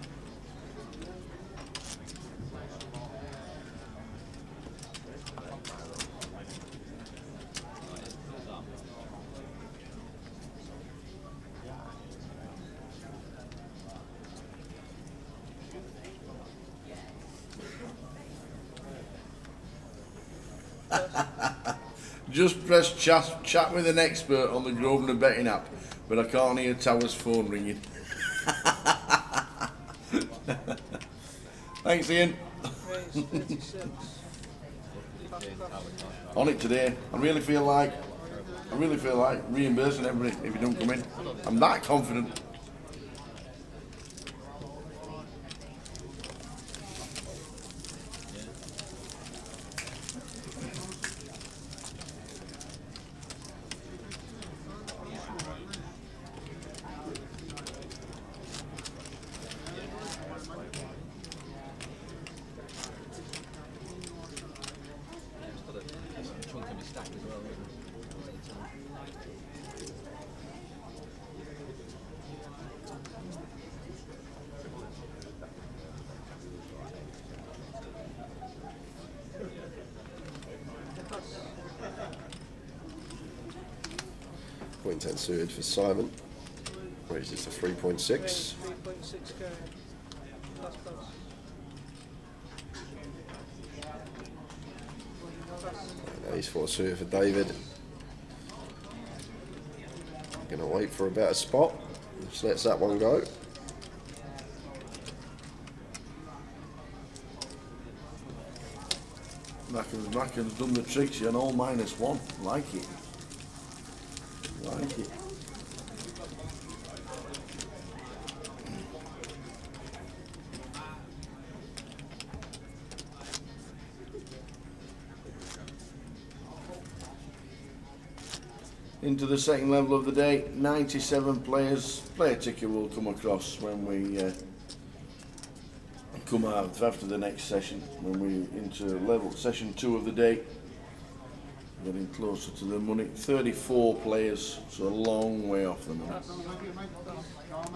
Just press chat with an expert on the Grosvenor betting app, but I can't hear Tower's phone ringing. Thanks, Ian. Raise 36. On it today. I really feel like reimbursing everybody if you don't come in. I'm that confident. .10 suited for Simon. Raises to 3.6. 3.6 go. Pass. Ace 4 suited for David. Gonna wait for a better spot. Just lets that one go. Macken's done the tricks. You're an all -1. Like it. Like it. Into the second level of the day, 97 players. Player ticket will come across when we come out after the next session, when we into level session 2 of the day. Getting closer to the money. 34 players, so a long way off the money.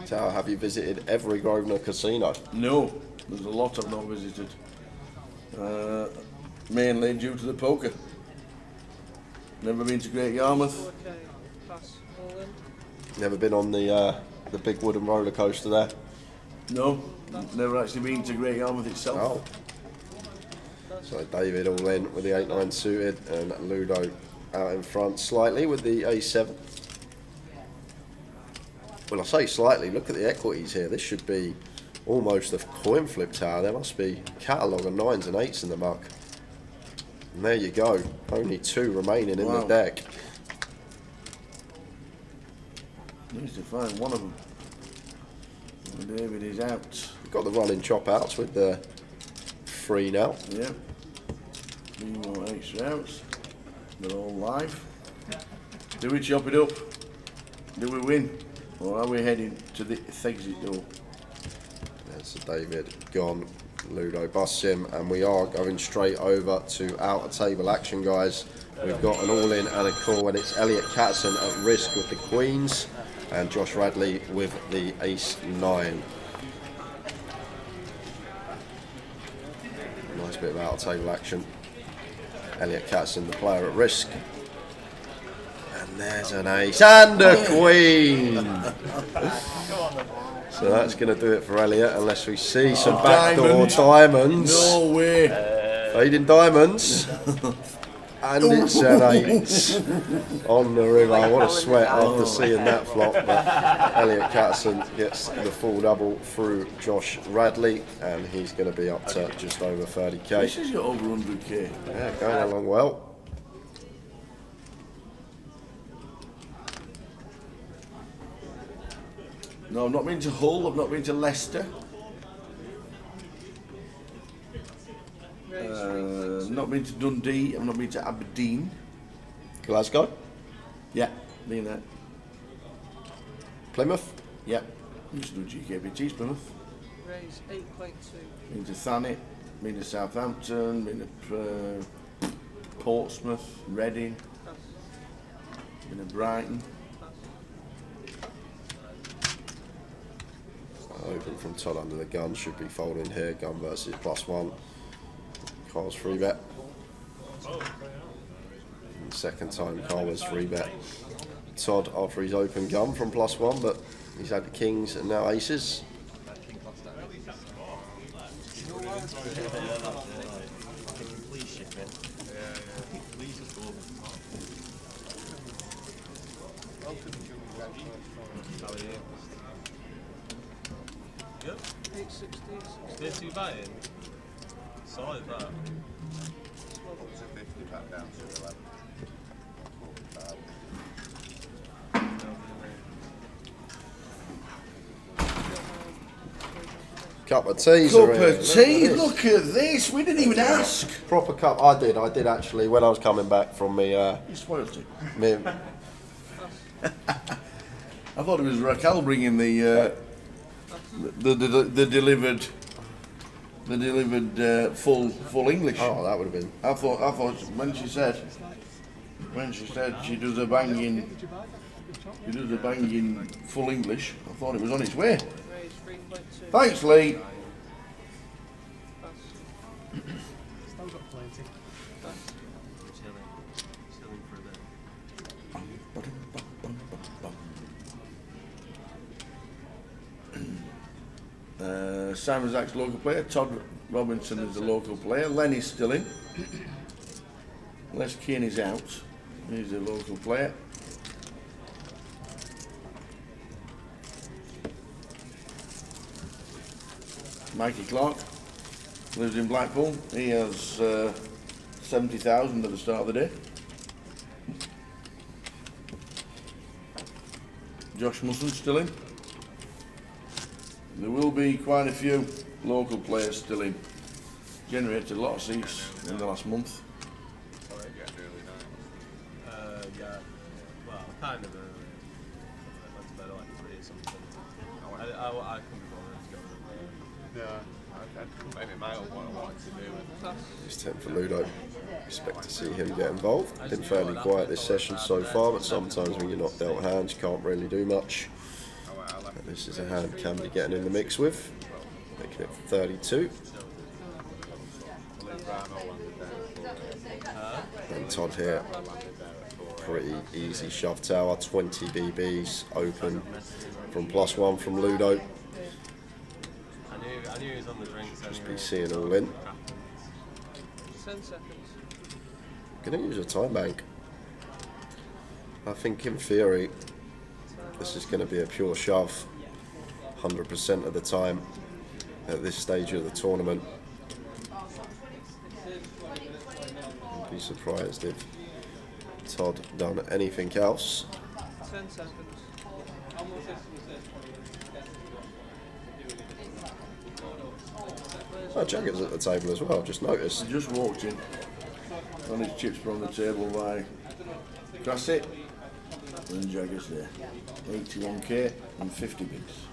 Tao, have you visited every Grosvenor casino? No, there's a lot I've not visited. Mainly due to the poker. Never been to Great Yarmouth. Okay, pass. All in. Never been on the big wooden roller coaster there? No, never actually been to Great Yarmouth itself. Oh. So David all in with the 8-9 suited and Ludo out in front slightly with the A7. Well, I say slightly, look at the equities here. This should be almost a coin flip tower. There must be a catalogue of 9s and 8s in the muck. And there you go, only 2 remaining in the deck. Needs to find one of them. And David is out. We've got the running chop outs with the 3 now. Yep. 3 more extra outs. They're all live. Do we chop it up? Do we win? Or are we heading to the exit door? There's David gone. Ludo busts him, and we are going straight over to outer table action, guys. We've got an all-in and a call, and it's Elliot Catson at risk with the queens, and Josh Radley with the ace-9. Nice bit of outer table action. Elliot Catson, the player at risk. And there's an ace and a queen. So that's going to do it for Elliot, unless we see some backdoor diamonds. No way. Fading diamonds. And it's an 8 on the river. What a sweat after seeing that flop. But Elliot Catson gets the full double through Josh Radley, and he's going to be up to just over 30k. This is your over 100k. Yeah, going along well. No, I've not been to Hull, I've not been to Leicester. Not been to Dundee, I've not been to Aberdeen. Glasgow? Yeah, been there. Plymouth? Yeah, used to do GUKPT's Plymouth. Raise 8.2. Been to Thanet, been to Southampton, been to Portsmouth, Reading, been to Brighton. Open from Todd under the gun, should be folding here. Gun versus +1. Carl's free bet. And second time Carl was free bet. Todd after his open gun from +1, but he's had the kings and now aces. Yep. 860s. They're too buying. Solid that. It's a 50 back down to 11. Cup of teas. Cup of tea, look at this, we didn't even ask. Proper cup, I did actually when I was coming back from me. You spoiled it. Me, I thought it was Raquel bringing the delivered full English. oh, that would have been. I thought when she said she does a banging full English, I thought it was on its way. Raise 3.2. Thanks, Lee. Still got plenty. Chilling for a bit. Simon Zach's local player. Todd Robinson is the local player. Lenny's still in. Les Keane is out. He's a local player. Mikey Clark lives in Blackpool. He has 70,000 at the start of the day. Josh Musson's still in. There will be quite a few local players still in. Generated a lot of seats in the last month. Yeah. Well, kind of early. I went to bed at like 3 or something. I couldn't be bothered to go to bed. Yeah, maybe my own what I wanted to do. It's 10 for Ludo. Expect to see him get involved. Been fairly quiet this session so far, but sometimes when you're not dealt hands, you can't really do much. And this is a hand can be getting in the mix with, making it 32. And Todd here, pretty easy shove tower, 20 BBs open from +1 from Ludo. I knew he was on the drinks anyway. Just be seeing all in. 10 seconds. Gonna use a time bank. I think in theory this is going to be a pure shove 100% of the time at this stage of the tournament. I'd be surprised if Todd done anything else. 10 seconds. Oh, Jagger's at the table as well, just noticed. He just walked in. On his chips were on the table by Crasset and Jagger's there. 81k and 50 bids.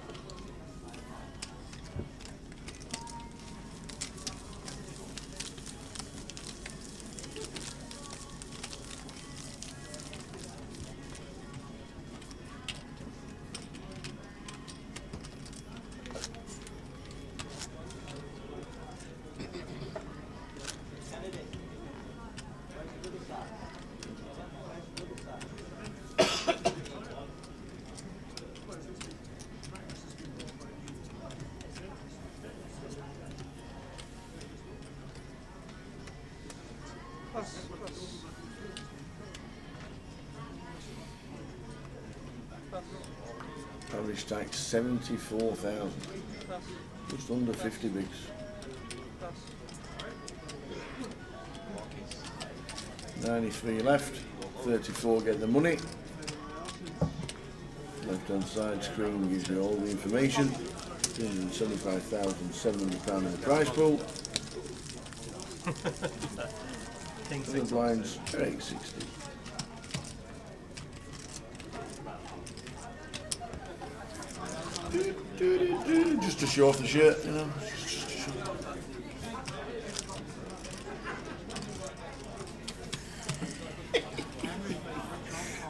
Average stack 74,000. Just under 50 bigs. 93 left. 34 get the money. Left hand side screen gives you all the information. £275,700 in the prize pool. The blinds are 860. Just to show off the shirt, you know.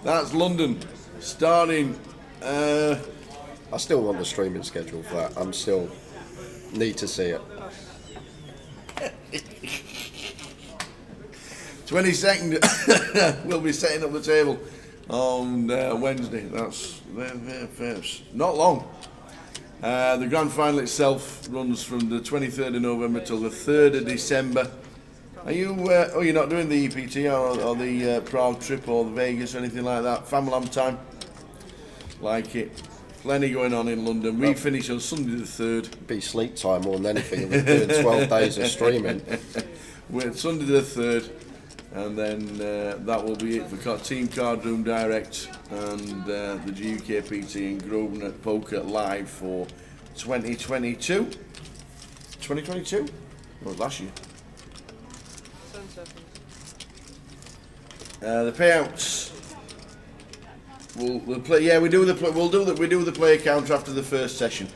That's London starting. I still want the streaming schedule for that. I'm still need to see it. 22nd, we'll be setting up the table on Wednesday. That's not long. The grand final itself runs from the 23rd of November till the 3rd of December. Are you? You're not doing the EPT or the Prague trip or the Vegas or anything like that? Famlam time. Like it. Plenty going on in London. We finish on Sunday the 3rd. Be sleep time more than anything. We're doing 12 days of streaming. We're Sunday the 3rd. And then that will be it for Team Card Room Direct and the GUKPT and Grosvenor Poker Live for 2022. 2022? Well, last year. 10 seconds. The payouts. We'll play. Yeah, we do the player counter after the first session.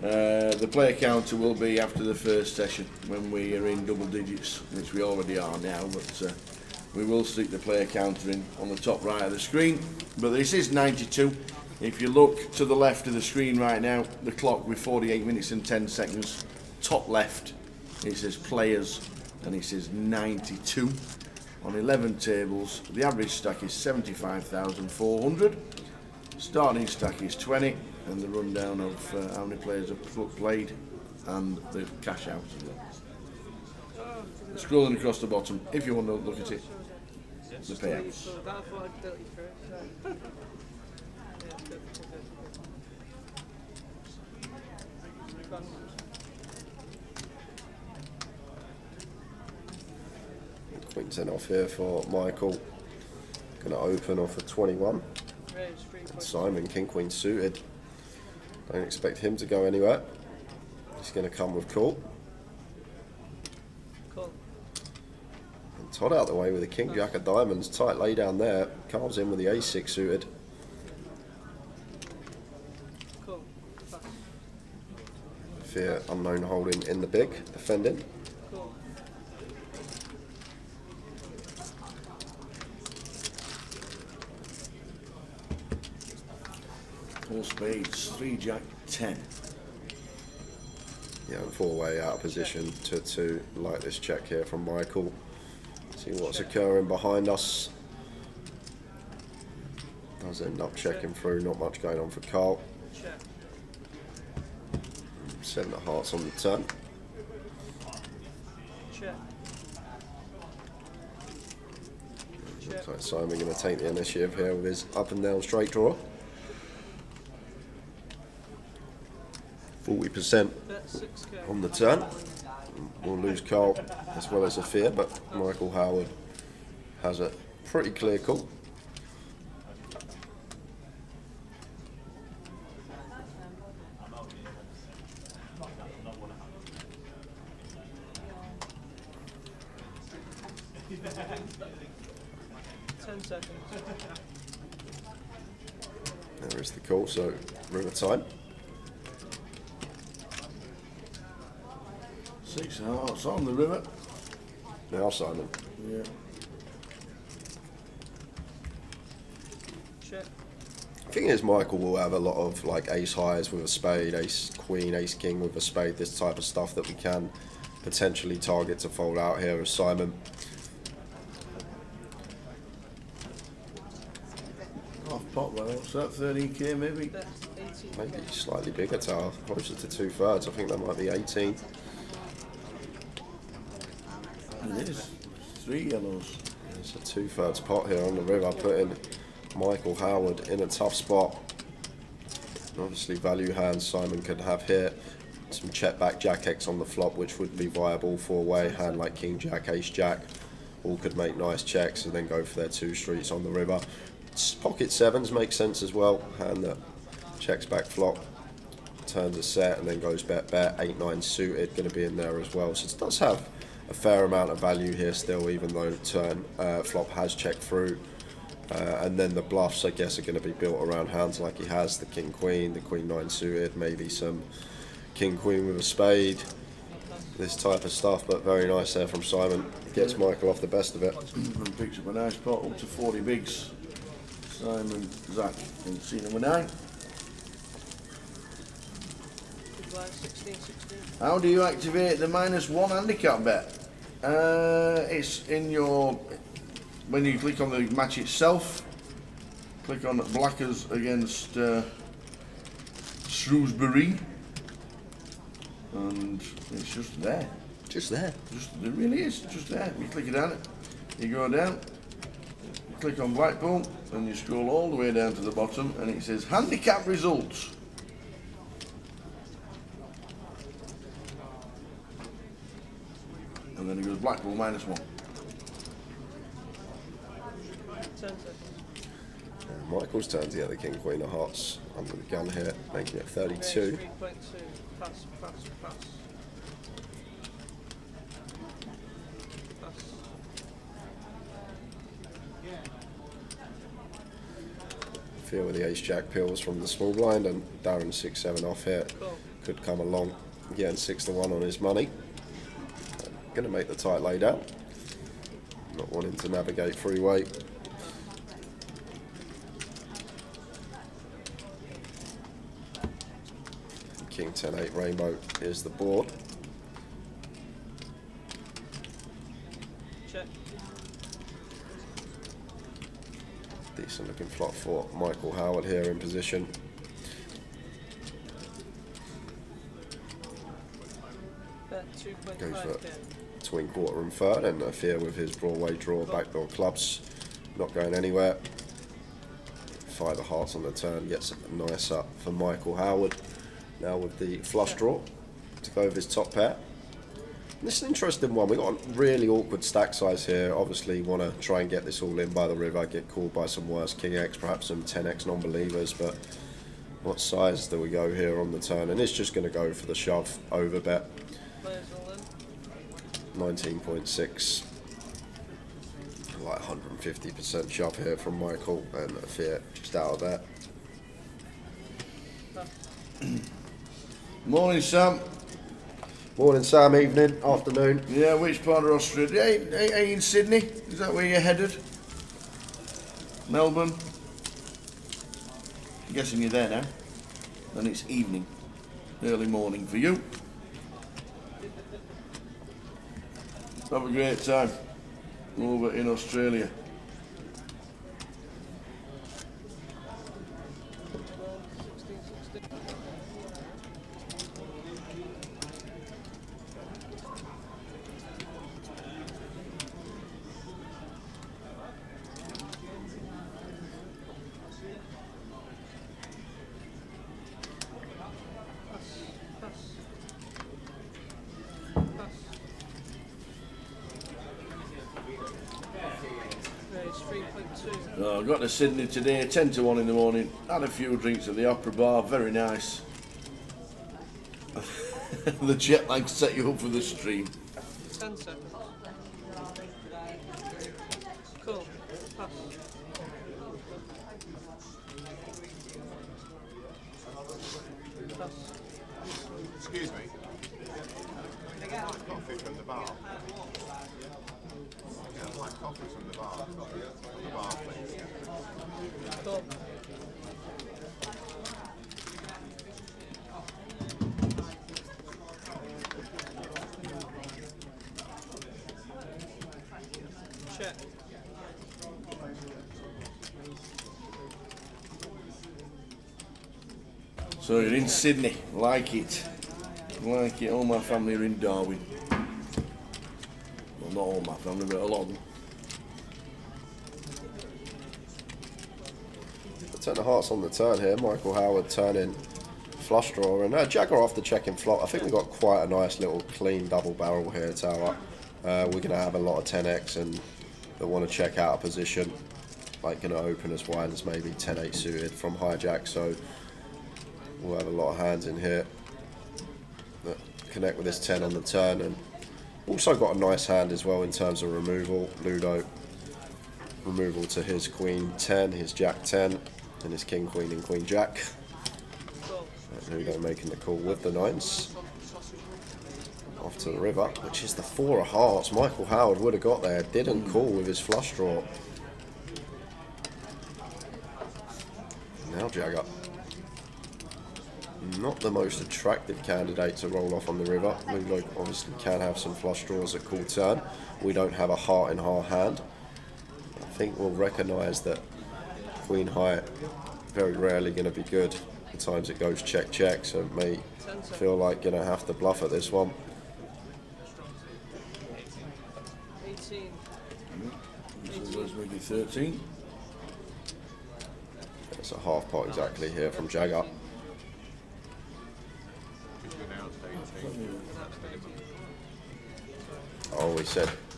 The player counter will be after the first session when we are in double digits, which we already are now, but we will stick the player counter in on the top right of the screen. But this is 92. If you look to the left of the screen right now, the clock with 48 minutes and 10 seconds, top left, it says players and it says 92. On 11 tables, the average stack is 75,400. Starting stack is 20. And the rundown of how many players have played and the cash out as well. Scrolling across the bottom, if you want to look at it, the payouts. So that's what I'd delete first. Queen 10 off here for Michael. Going to open off a 21. And Simon, King Queen suited. Don't expect him to go anywhere. He's going to come with call. And Todd out the way with the King Jack of diamonds. Tight lay down there. Carves in with the A6 suited. Fear unknown holding in the big, defending. Four spades, 3 jack, 10. Yeah, and 4-way out of position to like this check here from Michael. See what's occurring behind us. Does end up checking through, not much going on for Carl. 7 of hearts on the turn. Looks like Simon going to take the initiative here with his up and down straight draw. 40% on the turn. We'll lose Carl as well as a fear, but Michael Howard has a pretty clear call. There is the call, so river time. 6 hearts on the river. Now Simon. Yeah. Thing is, Michael will have a lot of like ace highs with a spade, ace queen, ace king with a spade, this type of stuff that we can potentially target to fold out here as Simon. Half pot, well, what's that, 13k maybe? Maybe slightly bigger tower, closer to 2/3. I think that might be 18. It is. 3 yellows. It's a 2/3 pot here on the river, putting Michael Howard in a tough spot. Obviously value hands Simon could have here. Some check back Jack X on the flop, which would be viable for a way hand like King Jack, Ace Jack. All could make nice checks and then go for their 2 streets on the river. Pocket 7s make sense as well. Hand that checks back flop, turns a set and then goes bet bet. 8-9 suited going to be in there as well. So it does have a fair amount of value here still, even though turn flop has checked through. And then the bluffs, I guess, are going to be built around hands like he has, the King Queen, the Queen 9 suited, maybe some King Queen with a spade, this type of stuff. But very nice there from Simon. Gets Michael off the best of it. And picks up a nice pot up to 40 bigs. Simon, Zach in scene number 9. How do you activate the -1 handicap bet? It's in your, when you click on the match itself, click on Blackers against Shrewsbury, and it's just there. Just there? It really is, just there. You click it down, you go down, you click on Blackpool, and you scroll all the way down to the bottom, and it says handicap results. And then it goes Blackpool -1. Michael's turn to get the King Queen of Hearts under the gun here, making it 32. Feel with the Ace Jack pills from the small blind, and Darren 6-7 off here could come along, getting 6-1 on his money. Going to make the tight lay down, not wanting to navigate freeway. King 10-8 rainbow is the board. Check. Decent looking flop for Michael Howard here in position. Goes for twin, quarter and third, and Afia with his Broadway draw, backdoor clubs, not going anywhere. 5 of hearts on the turn, gets a nice up for Michael Howard. Now with the flush draw to go with his top pair. This is an interesting one. We've got a really awkward stack size here. Obviously want to try and get this all in by the river, get called by some worse King X, perhaps some 10X non-believers, but what size do we go here on the turn? And it's just going to go for the shove over bet. 19.6. Like 150% shove here from Michael, and Fiat just out of that. Morning, Sam. Morning, Sam. Evening, afternoon. Yeah, which part of Australia? Are you in Sydney? Is that where you're headed? Melbourne? I'm guessing you're there now. Then it's evening. Early morning for you. Have a great time over in Australia. I got to Sydney today, 10 to 1 in the morning, had a few drinks at the Opera Bar, very nice. The jet lag set you up for the stream. 10 seconds. Cool. Pass. Pass. Excuse me. Coffee from the bar. Yeah, I'd like coffee from the bar. From the bar, please. Cool. Check. So you're in Sydney, like it. Like it, all my family are in Darwin. Well, not all my family, but a lot of them. 10 of hearts on the turn here. Michael Howard turning flush draw, and Jagger after checking flop. I think we've got quite a nice little clean double barrel here, Tower. We're going to have a lot of 10x and that want to check out a position, like going to open as wide as maybe 10-8 suited from hijack. So we'll have a lot of hands in here that connect with this 10 on the turn, and also got a nice hand as well in terms of removal. Ludo removal to his queen 10, his jack 10, and his king queen and queen jack. And Ludo making the call with the 9s off to the river, which is the 4 of hearts. Michael Howard would have got there, didn't call with his flush draw. Now Jagger, not the most attractive candidate to roll off on the river. Ludo obviously can have some flush draws at call turn. We don't have a heart in our hand. I think we'll recognise that queen high very rarely going to be good. At times it goes check check, so it may feel like going to have to bluff at this one. 18. So let's make it 13. It's a half pot exactly here from Jagger. Oh,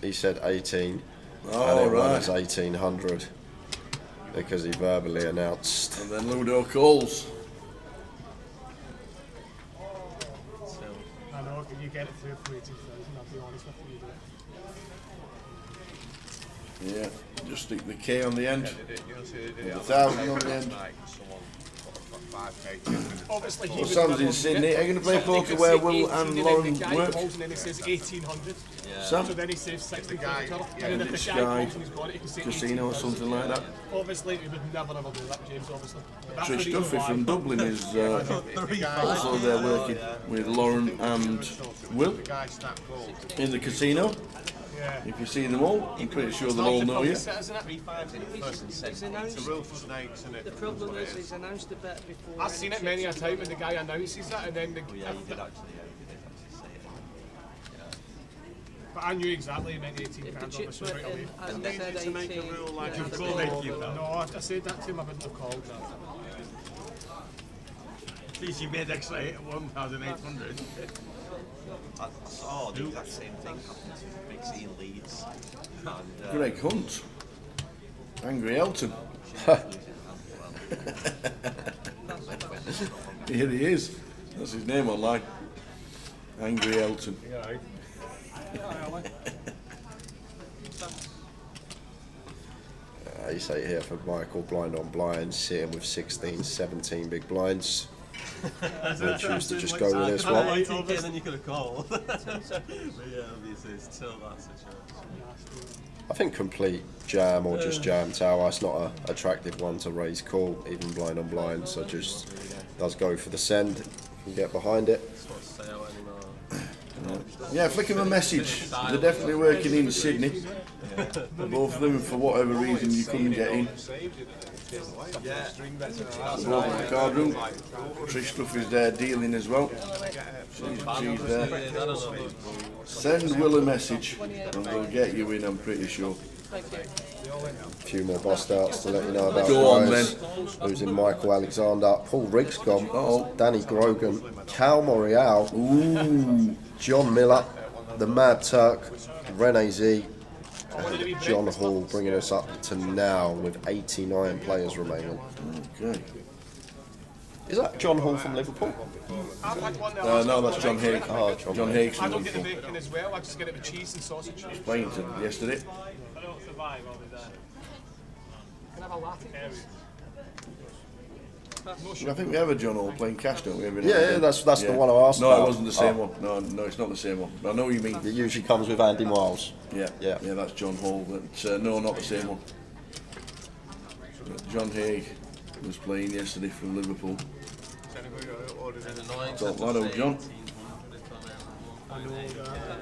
he said 18, and it was 1800 because he verbally announced. And then Ludo calls. I know, can you get it through for 18,000? I'll be honest with you. Yeah, just stick the K on the end. Yeah, 1,000 on the end. Obviously, he Well, would Sam's never in do Sydney. it. Are you going to play Somebody poker could where say Will 18 and then Lauren the guy work? calls and then he says 1,800. Sam? So then he says 60 guy, and then if the Sky guy calls and he's got it, he can say Casino or 18,000. something like that. Obviously, he would never ever do that, James, obviously. But that's Trish the reason Duffy why. from Dublin is also there working with Lauren and Will in the casino. Yeah. If you see them all, I'm pretty sure they'll all know you. He's announced, It's a rule for snakes, isn't it? the problem is he's announced the bet before. I've seen it many a time when the guy announces that and then the... Yeah, you did actually say it. But I knew exactly you meant 18 If the pounds chips obviously went right away. in and they said 18, Like yeah, you've the called ball. it, no, I said that to him, I wouldn't have called that. At least you made extra 1,800. I saw the exact same thing happen to Big C in Leeds. And, Greg Hunt. Angry Elton. Here he is. That's his name online. Angry Elton. You say here for Michael, blind on blind, sitting with 16, 17 big blinds. We'll choose to just go with this one. 18k then you could have called. But yeah, obviously it's still that situation. I think complete jam or just jam tower, it's not an attractive one to raise call, even blind on blind, so just does go for the send, can get behind it. Yeah, flick him a message. They're definitely working in Sydney. Both of them, for whatever reason, you couldn't get in. Both in the card room. Trish Stuff is there dealing as well. She's there. Send Will a message and we'll get you in, I'm pretty sure. A few more bust outs to let you know about Go on, guys. Losing Michael Alexander, Paul Riggs gone, Danny Grogan, Cal Morial, John Miller, the Mad Turk, Rene Z, and John Hall, bringing us up to now with 89 players remaining. Okay. Is that John Hall from Liverpool? No, that's John Haig. Oh, John Haig I from don't get the Liverpool. bacon as well, I just get it with cheese and sausage. Playing to yesterday. I don't survive, I'll be there. Can I have a latte? I think we have a John Hall playing cash, don't we? Yeah, that's the one I asked No, about. it wasn't the same one. No, it's not the same one. I know what you mean. It usually comes with Andy Miles. Yeah, that's John Hall, but no, not the same one. But John Haig was playing yesterday from Liverpool. Top lad, old John.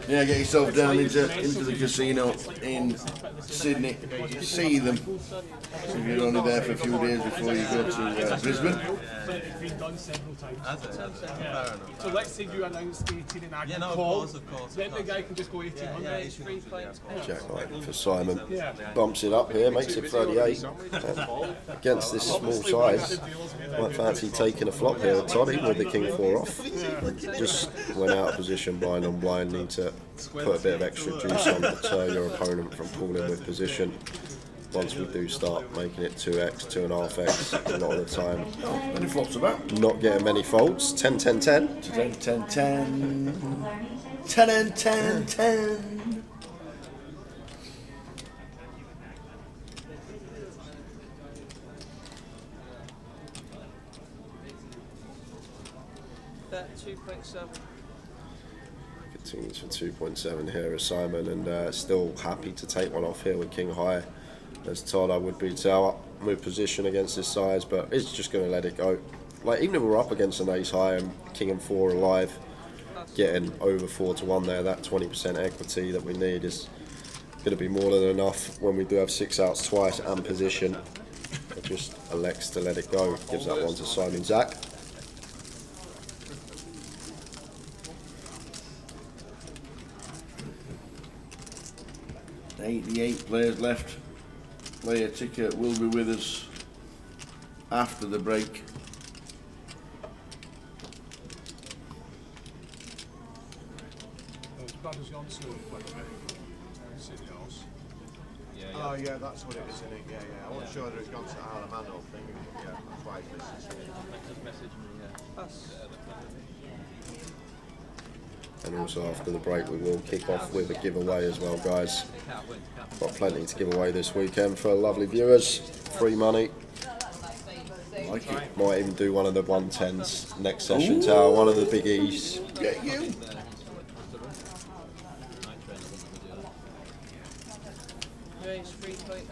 Yeah, get yourself down into the casino in Sydney. See them. If you're only there for a few days before you go to Brisbane. It's been done several times. Fair enough. So let's say you announced 18 and I Yeah, can no, of call. course. Then the guy can just go 1800. Jack Knight for Simon. Bumps it up here, makes it 38. Against this small size, might fancy taking a flop here at Toddy with the King 4 off. Just went out of position, blind on blind, need to put a bit of extra juice on to deter your opponent from pulling with position. Once we do start making it 2x, 2.5x, a lot of the time. Many flops about. Not getting many folds. 10, 10, 10. 10, 10, 10. 10 and 10, 10. That 2.7. Continues for 2.7 here as Simon, and still happy to take one off here with King High. As Todd, I would be tower with position against this size, but it's just going to let it go. Like, even if we're up against an ace high and King and 4 alive, getting over 4 to 1 there, that 20% equity that we need is going to be more than enough when we do have 6 outs twice and position. It just elects to let it go. Gives that one to Simon Zach. $88 players left. Player ticket will be with us after the break. Oh yeah, that's what it is, isn't it? Yeah. I wasn't sure that it's gone to the Isle of Man or thing. Yeah, that's why it's messaged me. And also after the break we will kick off with a giveaway as well, guys. Got plenty to give away this weekend for lovely viewers. Free money. Like it. Might even do one of the 110s next session tower, one of the biggies. Get you. Raise 3.8.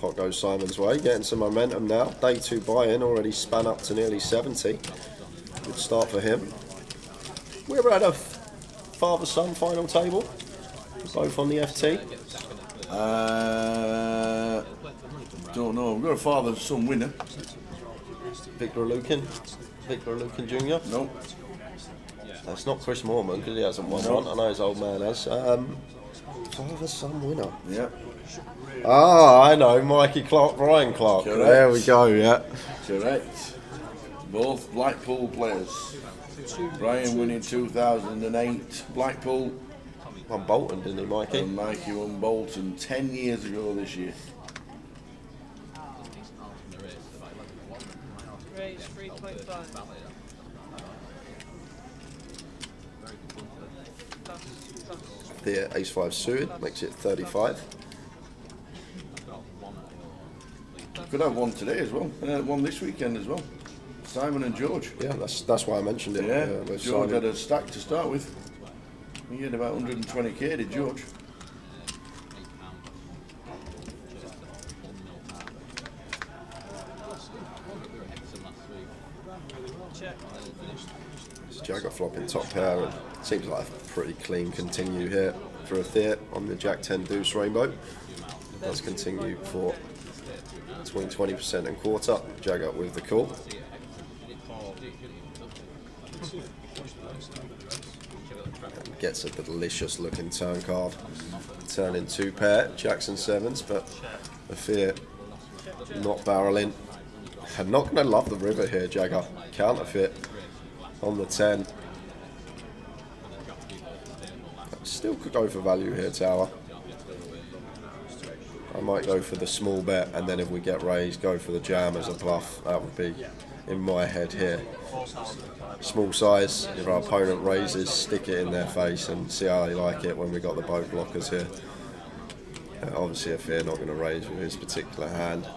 Pot goes Simon's way, getting some momentum now. Day 2 buy-in, already span up to nearly 70. Good start for him. We ever had a father-son final table? Both on the FT? Don't know. We've got a father-son winner. Victor Lukin? Victor Lucan Jr.? No. That's not Chris Moorman because he hasn't won one. I know his old man has. Father son winner. Yeah. Ah, I know. Mikey Clark, Brian Clark. Correct. There we go, yeah. Correct. Both Blackpool players. Brian winning 2008 Blackpool. Won Bolton, didn't he, Mikey? And Mikey won Bolton 10 years ago this year. Raise 3.5. The ace-5 suited makes it 35. Could have one today as well. One this weekend as well. Simon and George. Yeah, that's why I mentioned it. Yeah, with George Simon. had a stack to start with. He had about 120k, did George? It's Jagger flopping top pair, and seems like a pretty clean continue here for a Theat on the Jack 10 deuce rainbow. It does continue for between 20% and quarter. Jagger with the call. Gets a delicious looking turn card. Turning 2 pair, Jacks and 7s, but the Theat not barreling. I'm not going to love the river here, Jagger. Counterfeit on the 10. Still could go for value here, Tower. I might go for the small bet, and then if we get raised, go for the jam as a bluff. That would be in my head here. Small size, if our opponent raises, stick it in their face and see how they like it when we got the boat blockers here. Obviously, if they're not going to raise with his particular hand,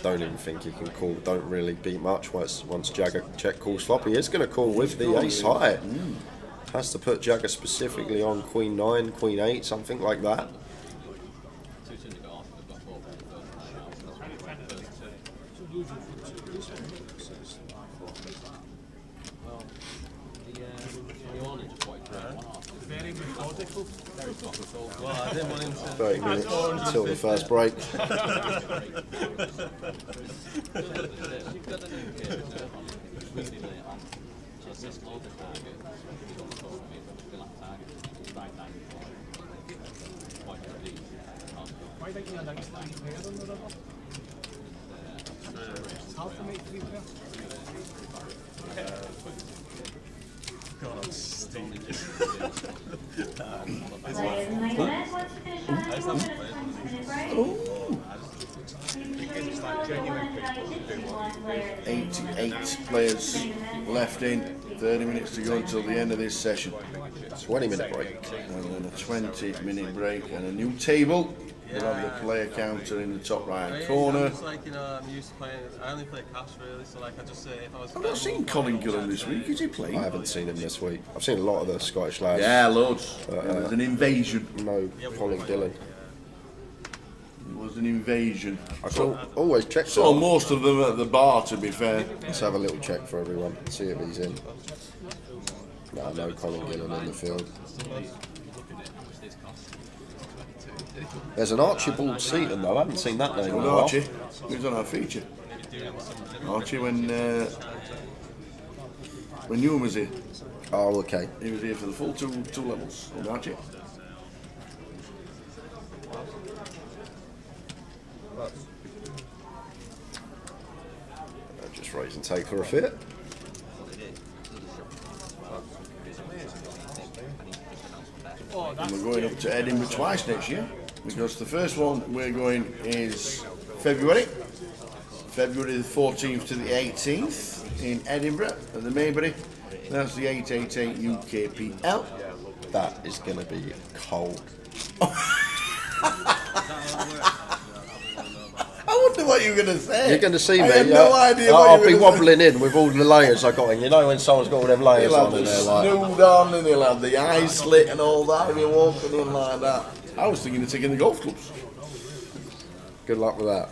don't even think he can call. Don't really beat much once Jagger check calls flop. He is going to call with the ace high. Has to put Jagger specifically on Queen 9, Queen 8, something like that. Very methodical. Very topical. Well, I didn't want him to... 30 minutes until the first break. Why don't you announce that he's playing on the river? Half the mate 3 pair. God, I'm stinking. Players and ladies, once you finish running, we'll put a 20-minute break. It's like genuine people. 88 players left in. 30 minutes to go until the end of this session. 20-minute break. And then a 20-minute break and a new table. We'll have the player counter in the top right corner. It's like, you know, I'm used to playing, I only play cash really, so like I just say if I was... I've not seen Colin Gillen this week, is he playing? I haven't seen him this week. I've seen a lot of the Scottish lads. Yeah, loads. There's an invasion. No, Colin Gillen. It was an invasion. I always check. So most of them at the bar, to be fair. Let's have a little check for everyone. See if he's in. No Colin Gillen in the field. There's an Archibald Seaton though. I haven't seen that name in a while. Archie, he was on our feature. Archie, when Ewan was here. Oh, okay. He was here for the full two levels. Archie. Just raise and take for a fit. And we're going up to Edinburgh twice next year, because the first one we're going is February the 14th to the 18th in Edinburgh at the Maybury. That's the 888 UKPL. That is going to be cold. I wonder what you're going to say. You're going to see me. I have no idea what I'll you're be gonna wobbling in with all the layers I got in. You know when someone's got all them layers He'll on have in the there, like. snood on and he'll have the eye slit and all that if you're walking in like that. I was thinking of taking the golf clubs. Good luck with that.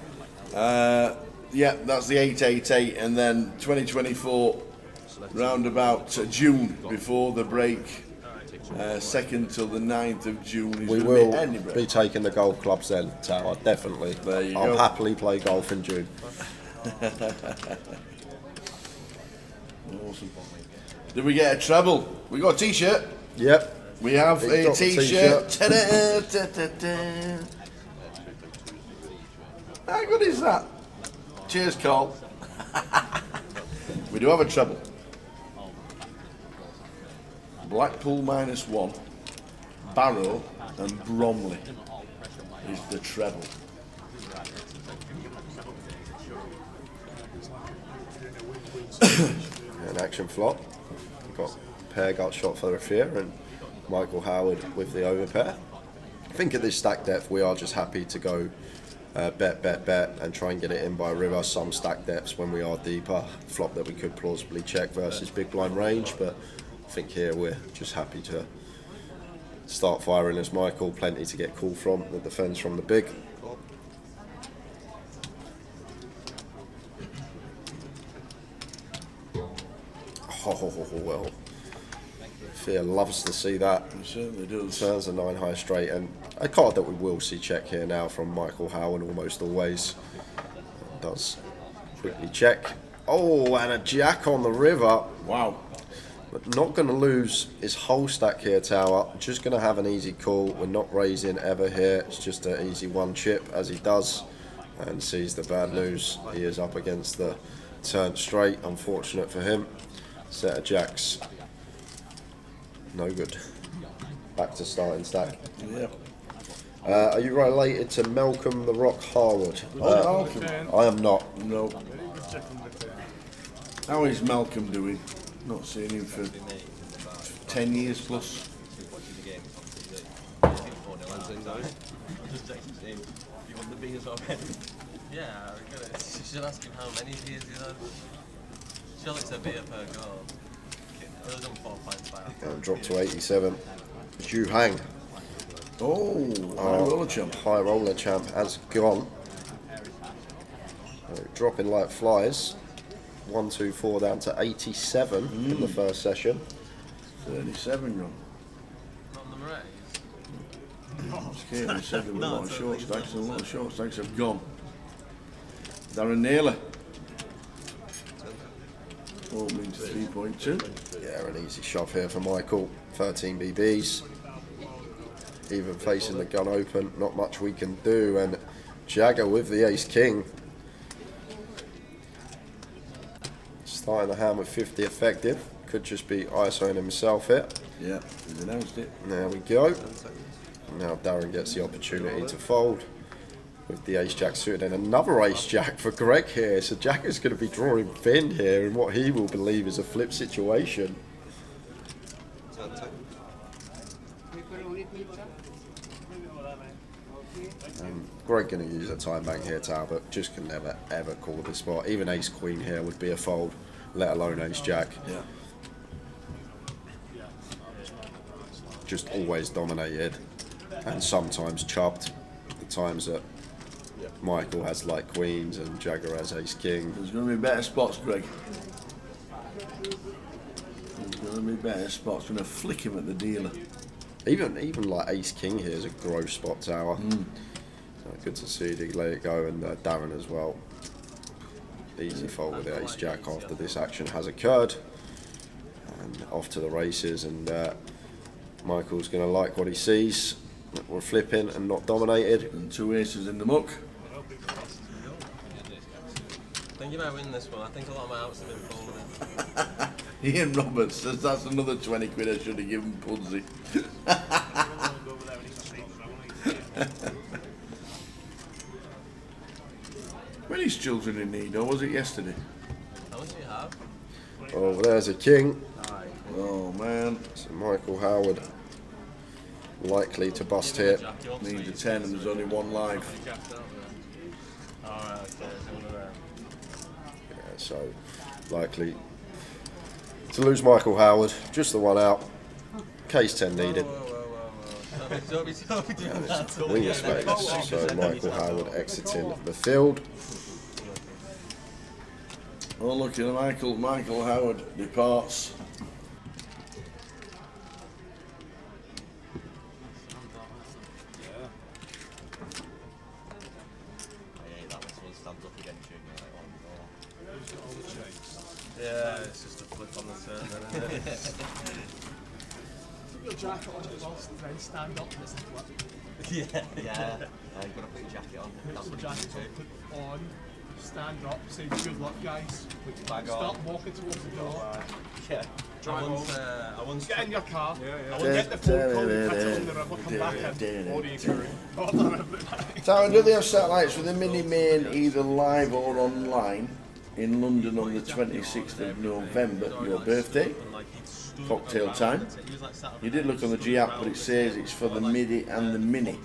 Yeah, that's the 888, and then 2024 round about June before the break. 2nd till the 9th of June is We gonna will be Edinburgh. be taking the golf clubs then, Tower, definitely. There you I'll go. happily play golf in June. Awesome. Did we get a treble? We got a t-shirt. Yep. We have Big a drop t-shirt. t-shirt. Ta-da, ta-ta-ta. How good is that? Cheers, Carl. We do have a treble. Blackpool -1, Barrow and Bromley is the treble. An action flop. We've got pair gut shot for the fear and Michael Howard with the overpair. I think at this stack depth we are just happy to go bet and try and get it in by river. Some stack depths when we are deeper, flop that we could plausibly check versus big blind range, but I think here we're just happy to start firing as Michael. Plenty to get call from, the defence from the big. Oh, well. Fear loves to see that. It certainly does. Turns a 9 high straight, and a card that we will see check here now from Michael Howard almost always. Does quickly check. Oh, and a jack on the river. Wow. But not going to lose his whole stack here, Tower. Just going to have an easy call. We're not raising ever here. It's just an easy one chip as he does. And sees the bad news. He is up against the turn straight. Unfortunate for him. Set of jacks. No good. Back to starting stack. Yeah. Are you related to Malcolm the Rock Harwood? Malcolm. I am not. No. How is Malcolm doing? Not seen him for 10 years plus. Yeah, you should ask him how many beers he had. Surely it's a beer per goal. Other than 4 pints by half. And drop to 87. Zhu Hang. Oh, high roller champ. High roller champ has gone. Dropping like flies. 1, 2, 4 down to 87 in the first session. 37 run. Not number 8. Caitlin said there were a lot of short stacks, and a lot of short stacks have gone. Darren Naylor. Opening to 3.2. Yeah, an easy shove here for Michael. 13 BBs. Even facing the gun open, not much we can do. And Jagger with the ace king. Starting the hand with 50 effective. Could just be ISOing himself here. Yeah, he's announced it. There we go. Now Darren gets the opportunity to fold with the ace jack suited, and another ace jack for Greg here. So Jack is going to be drawing thin here in what he will believe is a flip situation. Greg going to use a time bank here, Tower, but just can never ever call this spot. Even ace queen here would be a fold, let alone ace jack. Yeah. Just always dominated and sometimes chopped. The times that Michael has like queens and Jagger has ace king. There's going to be better spots, Greg. There's going to be better spots. Going to flick him at the dealer. Even like ace king here is a gross spot, Tower. Good to see he let it go, and Darren as well. Easy fold with the ace jack after this action has occurred. And off to the races, and Michael's going to like what he sees. We're flipping and not dominated. And 2 aces in the muck. I think you might win this one. I think a lot of my outs have been folded. Ian Roberts says that's another 20 quid I should have given Pudsey. When is children in need, or was it yesterday? How much do you have? Oh, there's a king. Oh man. So Michael Howard likely to bust here. Needs a 10 and there's only 1 live. Alright, okay, Yeah, so likely to lose Michael Howard. Just the one out. Case 10 needed. Don't be doing that. Wing space. So Michael Howard exiting the field. Oh look at Michael Howard departs. Yeah, it's just a flip on Your jacket on as well, then stand up and listen to it. Yeah. You've got to put your jacket on. That's Put what the you jacket do. on, put on, stand up, say good luck guys. Put your bag Start on. walking towards the door. Yeah. I once Get in your car. Yeah. I will get the phone call, catch it on the river, come back in. Or you can. So, do they have satellites for the mini main either live or online in London on the 26th of November, your birthday? Cocktail time. You did look on the G app, but it says it's for the MIDI and the mini.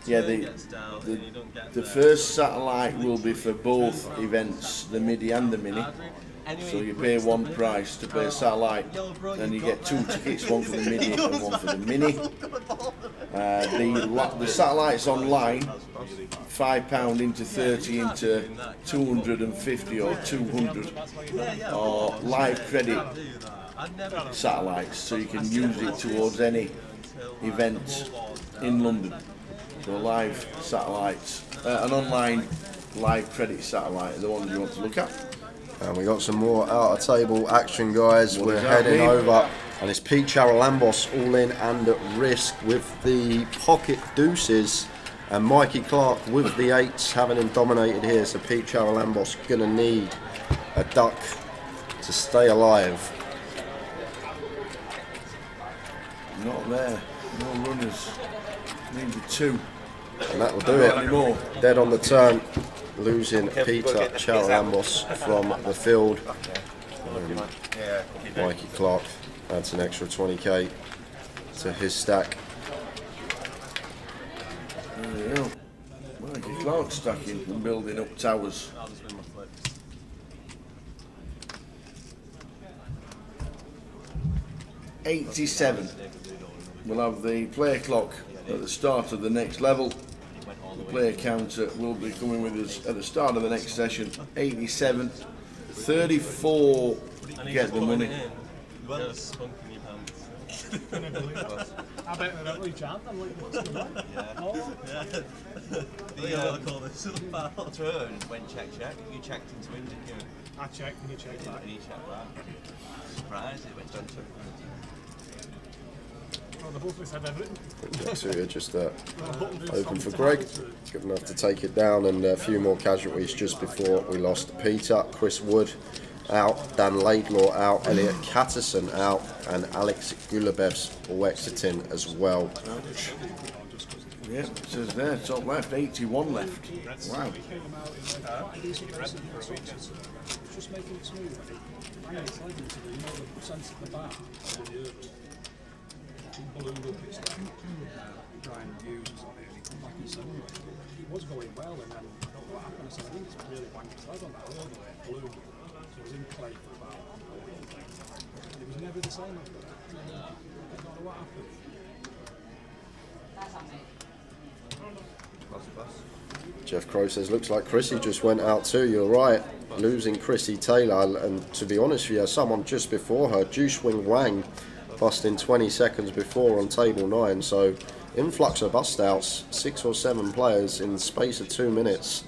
Yeah, the first satellite will be for both events, the MIDI and the mini. So you pay one price to play a satellite, and you get 2 tickets, one for the MIDI and one for the mini. The satellites online, £5 into 30 into 250 or 200, are live credit satellites, so you can use it towards any event in London. So live satellites, an online live credit satellite are the ones you want to look at. And we got some more out of table action, guys. We're heading over, and it's Pete Charalambos all in and at risk with the pocket deuces, and Mikey Clark with the 8s, having him dominated here. So Pete Charalambos gonna need a duck to stay alive. Not there, no runners, maybe 2. And that will do it. Dead on the turn, losing Peter Charalambos from the field. Mikey Clark adds an extra 20k to his stack. There you go. Mikey Clark stacking and building up towers. 87. We'll have the player clock at the start of the next level. The player counter will be coming with us at the start of the next session. 87. 34 get the money. I bet they're really jammed. I'm like, what's going on? The turn went check. You checked into him, didn't you? I checked and you checked that. And he checked that. Surprised it went down to. Oh, the whole place had everything. Next here, just open for Greg. Good enough to take it down, and a few more casualties just before we lost Peter. Chris Wood out, Dan Laidlaw out, Elliot Catterson out, and Alex Gulabev's all exiting as well. Ouch. Yep, it says there, top left, 81 left. Wow. Just making it smooth. It's like into the, the sense of the back of the earth. Ballooned up its Brian Hughes was on there and he come back and said, it was going well, and then I don't know what happened. I said, I think it's really wanky leg on that early where it blew. So it was in play for about a week. And it was never the same after that. I don't know what happened. Jeff Crow says, looks like Chrissy just went out too. You're right, losing Chrissy Taylor, and to be honest with you, someone just before her, Juice Wing Wang, busting 20 seconds before on table 9. So influx of bust outs, 6 or 7 players in the space of 2 minutes.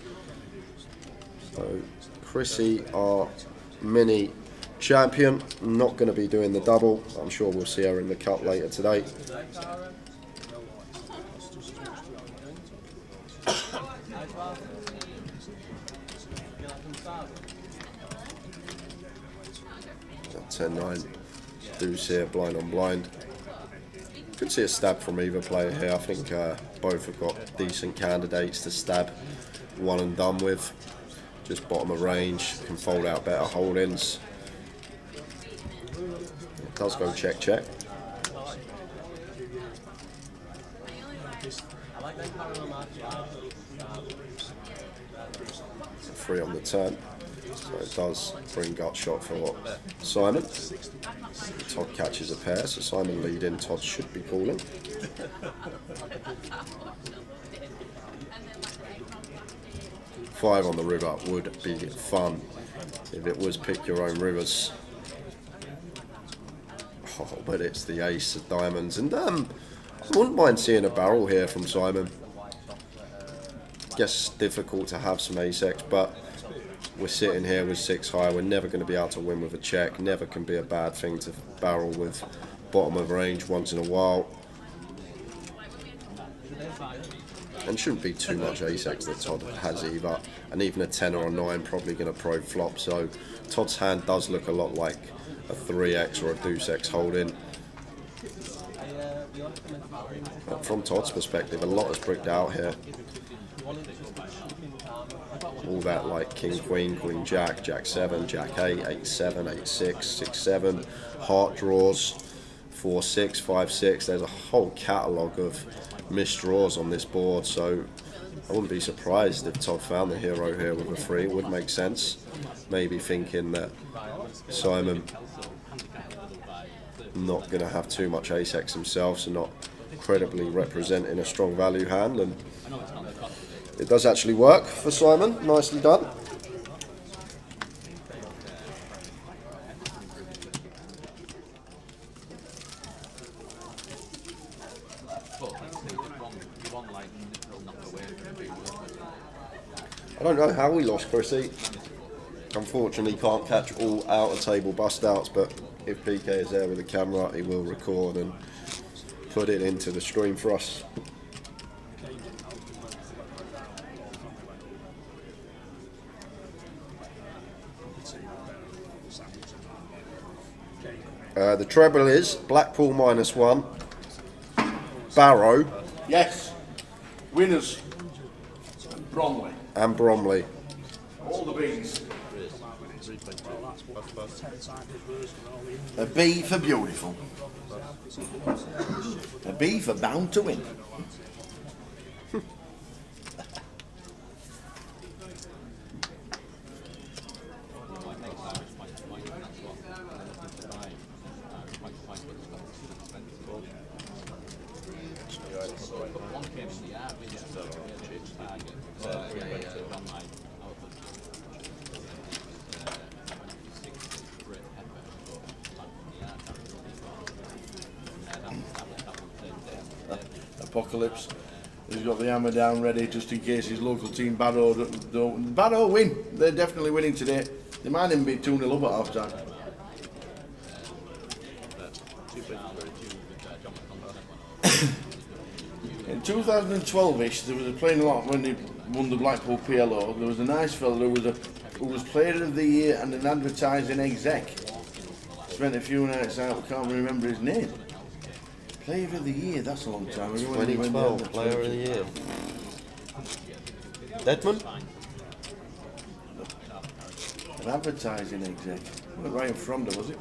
So Chrissy, our mini champion, not going to be doing the double. I'm sure we'll see her in the cup later today. That's 10-9. Deuce here, blind on blind. Could see a stab from either player here. I think both have got decent candidates to stab one and done with. Just bottom of range, can fold out better holdings. It does go check. 3 on the turn. So it does bring gut shot for Simon. Todd catches a pair, so Simon lead in, Todd should be calling. Five on the river would be fun if it was pick your own rivers. Oh, but it's the ace of diamonds, and I wouldn't mind seeing a barrel here from Simon. Guess difficult to have some ace-x, but we're sitting here with 6 high. We're never going to be able to win with a check. Never can be a bad thing to barrel with bottom of range once in a while. And shouldn't be too much ace-x that Todd has either. And even a 10 or a 9 probably going to pro flop. So Todd's hand does look a lot like a 3x or a deuce-x holding. But from Todd's perspective, a lot is bricked out here. All that like king, queen, queen, jack, jack 7, jack 8, 8 7, 8 6, 6 7, heart draws, 4 6, 5 6. There's a whole catalogue of missed draws on this board, so I wouldn't be surprised if Todd found the hero here with a 3. It would make sense. Maybe thinking that Simon not going to have too much ace-x himself, so not credibly representing a strong value hand, and it does actually work for Simon. Nicely done. I don't know how we lost Chrissy. Unfortunately can't catch all out of table bust outs, but if PK is there with the camera, he will record and put it into the stream for us. The treble is Blackpool -1, Barrow. Yes. Winners. Bromley. And Bromley. All the B's. A B for beautiful. A B for bound to win. Apocalypse. He's got the hammer down ready just in case his local team Barrow don't. Barrow win. They're definitely winning today. They might even be 2-0 up at half time. In 2012ish, there was a playing a lot when they won the Blackpool PLO. There was a nice fella who was Player of the Year and an advertising exec. Spent a few nights out. Can't remember his name. Player of the Year, that's a long time ago. 2012 Player of the Year. Deadman? An advertising exec. Not Ryan Fronda, was it?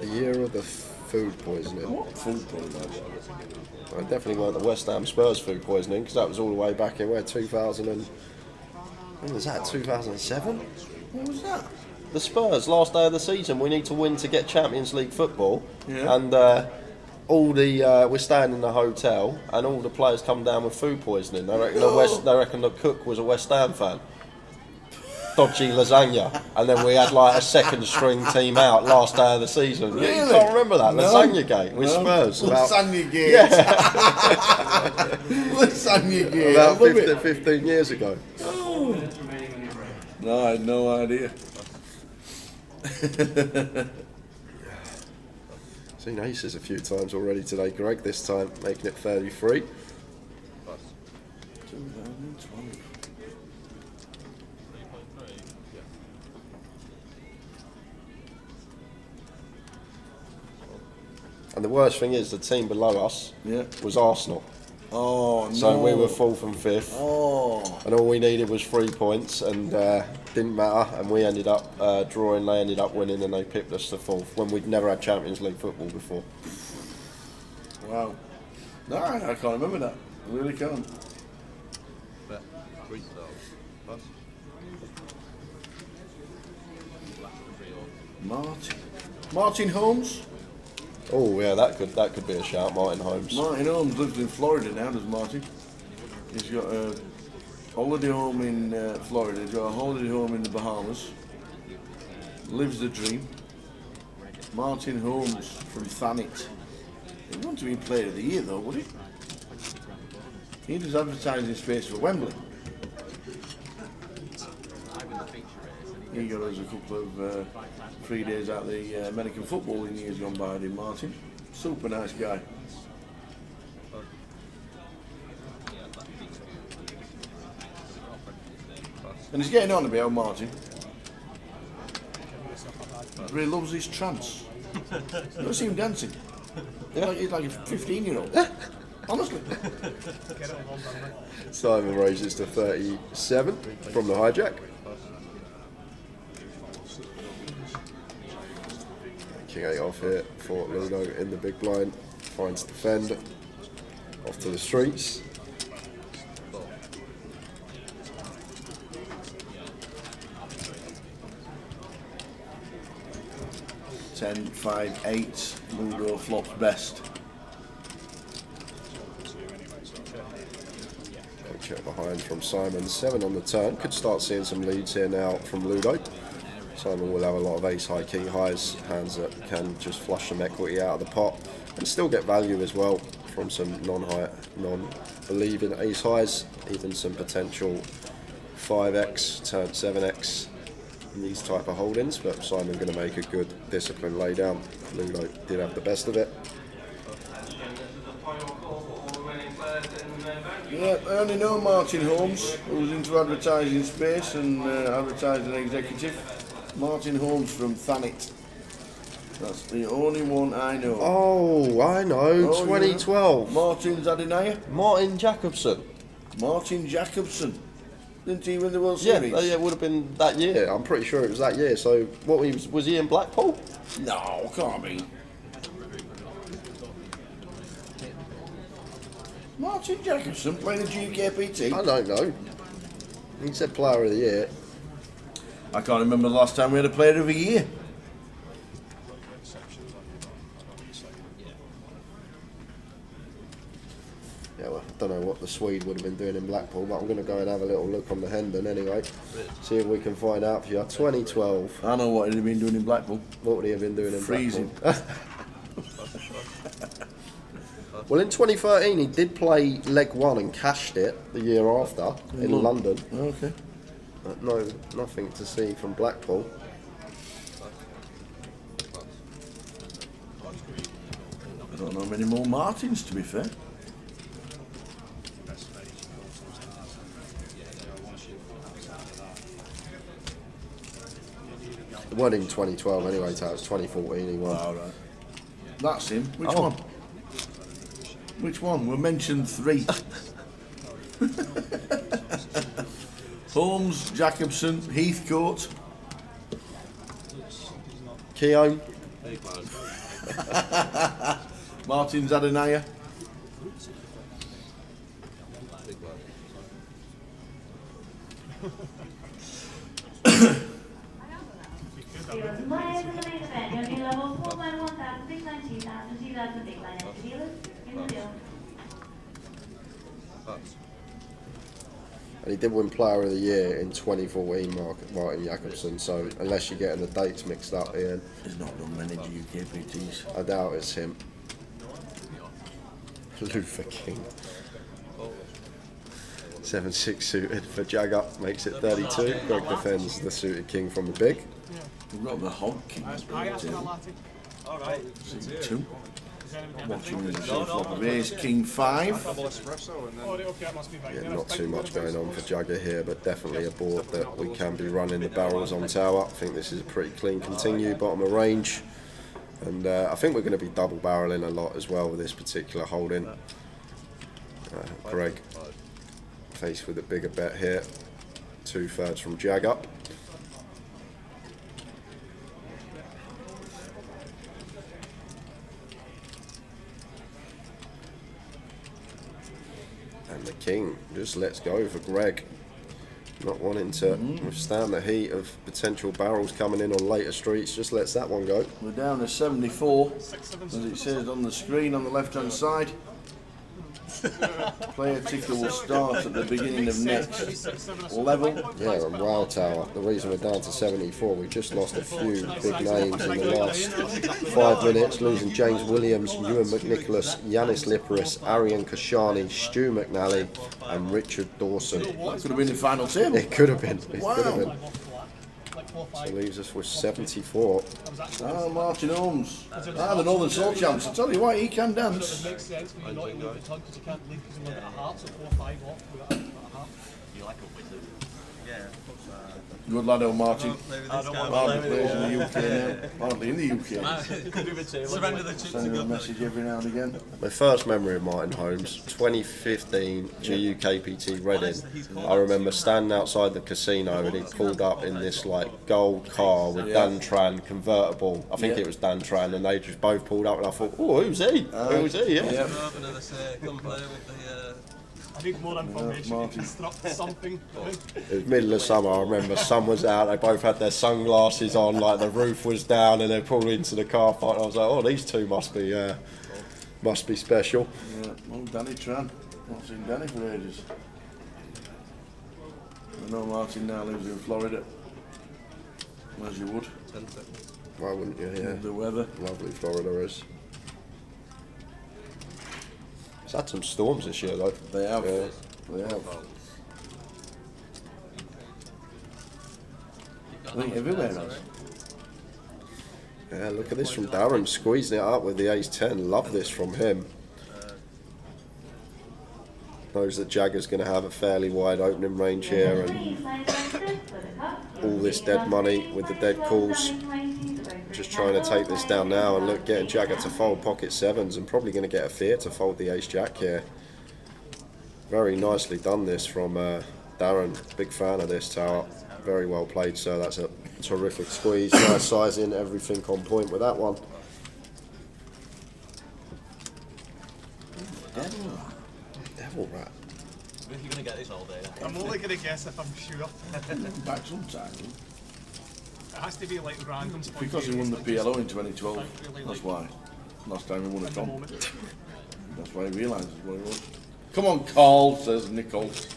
The year of the food poisoning. What food poisoning? I definitely weren't the West Ham Spurs food poisoning, because that was all the way back in where 2000 and... When was that? 2007? What was that? The Spurs, last day of the season, we need to win to get Champions League football. Yeah. And we're staying in the hotel, and all the players come down with food poisoning. They reckon, they reckon the cook was a West Ham fan. Dodgy lasagna. And then we had like a second string team out last day of the season. Really? You can't remember that? No. Lasagna gate with Spurs. Lasagna gate. Yeah. Lasagna gate. About 15 years ago. Oh. No, I had no idea. Seen aces a few times already today, Greg, this time making it 33. 2012. And the worst thing is the team below us was Arsenal. Oh, no. So we were 4th and 5th. Oh. And all we needed was 3 points, and didn't matter. And we ended up drawing, they ended up winning, and they pipped us to 4th when we'd never had Champions League football before. Wow. No, I can't remember that. I really can't. Martin Holmes? Oh yeah, that could be a shout, Martin Holmes. Martin Holmes lives in Florida now, does Martin? He's got a holiday home in Florida, he's got a holiday home in the Bahamas. Lives the dream. Martin Holmes from Thanet. He wouldn't to be Player of the Year though, would he? He does advertising space for Wembley. He got us a couple of free days out of the American football in years gone by, did Martin. Super nice guy. And he's getting on a bit, old Martin. He really loves his trance. You ever see him dancing? He's like a 15-year-old. Honestly. Simon raises to 37 from the hijack. King 8 off here for Ludo in the big blind. Finds defend. Off to the streets. Ten, 5, 8. Ludo flops best. Check behind from Simon. 7 on the turn. Could start seeing some leads here now from Ludo. Simon will have a lot of ace high, king highs, hands that can just flush some equity out of the pot and still get value as well from some non-believing ace highs, even some potential 5x, turn 7x in these type of holdings. But Simon going to make a good discipline lay down. Ludo did have the best of it. Yeah, I only know Martin Holmes, who's into advertising space and advertising executive. Martin Holmes from Thanet. That's the only one I know. Oh, I know. 2012. Martin Zadinaya? Martin Jacobson. Martin Jacobson. Didn't he win the World Series? Yeah, it would have been that year. I'm pretty sure it was that year. So, what was he in Blackpool? No, can't be. Martin Jacobson playing the GUKPT? I don't know. He said player of the year. I can't remember the last time we had a player of the year. Yeah, well, I don't know what the Swede would have been doing in Blackpool, but I'm going to go and have a little look on the Hendon anyway. See if we can find out for you. 2012. I know what he'd have been doing in Blackpool. What would he have been doing in Freezing. Blackpool? Well, in 2013, he did play leg 1 and cashed it the year after in London. Okay. But no, nothing to see from Blackpool. I don't know many more Martins, to be fair. It wasn't in 2012 anyway, so it was 2014 he won. Oh, right. That's him. Which one? Which one? We mentioned 3. Holmes, Jacobson, Heathcote. Keown. Martin Zadinaya. And he did win Player of the Year in 2014, Martin Jacobson, so unless you're getting the dates mixed up, Ian. He's not done many GUKPTs. I doubt it's him. Luther King. 7-6 suited for Jagger, makes it 32. Greg defends the suited king from the big. We've got the Hog King. Alright. 2. Watching the flop of ace, king 5. Yeah, not too much going on for Jagger here, but definitely a board that we can be running the barrels on tower. I think this is a pretty clean continue, bottom of range. And I think we're going to be double barreling a lot as well with this particular holding. Greg faced with a bigger bet here. 2/3 from Jagger. And the king just lets go for Greg. Not wanting to withstand the heat of potential barrels coming in on later streets, just lets that one go. We're down to 74, as it says on the screen on the left hand side. Player ticker will start at the beginning of next level. Yeah, and Wow Tower. The reason we're down to 74, we just lost a few big names in the last 5 minutes, losing James Williams, Ewan McNicholas, Yanis Liparis, Arian Kashani, Stu McNally, and Richard Dawson. That could have been the final table. It could have been. It could have been. 4-5. So leaves us with 74. That was actually Ah, Martin Holmes. The Northern Soul champs. I tell you what, he can so it dance. makes sense for you not to leave it on because you can't leave because you want to get a heart, so 4-5 off without a heart. You're like a wizard. Yeah. Good lad, old Martin. I don't want Hardly to plays in the UK now. Hardly in the UK. surrender the chips Sending a message every now and again. My first memory of Martin Holmes, 2015 GUKPT Reading. I remember standing outside the casino and he pulled up in this like gold car with Dan Tran convertible. I think it was Dan Tran, and they just both pulled up and I thought, oh, who's he? Who's he? Yeah. come play with the I need more information to construct something. It was middle of summer, I remember sun was out, they both had their sunglasses on, like the roof was down and they pulled into the car park and I was like, oh, these two must be special. Yeah, well, Danny Tran. Not seen Danny for ages. I know Martin now lives in Florida. As you would. Why wouldn't you? Yeah. The weather. Lovely Florida is. It's had some storms this year though. They have. Yeah. They have. I think everywhere has. Yeah, look at this from Darren, squeezing it up with the ace-10. Love this from him. Knows that Jagger's going to have a fairly wide opening range here, and all this dead money with the dead calls. Just trying to take this down now, and look, getting Jagger to fold pocket sevens, and probably going to get a fear to fold the ace-jack here. Very nicely done this from Darren. Big fan of this tower. Very well played, sir. That's a terrific squeeze. Nice sizing, everything on point with that one. Devil rat. You're going to get this all day. I'm only going to guess if I'm sure. Back sometime. It has to be like random. Because he won the PLO in 2012. That's why. Last time he won a comp. That's why he realises what he was. Come on, Carl, says Nichols.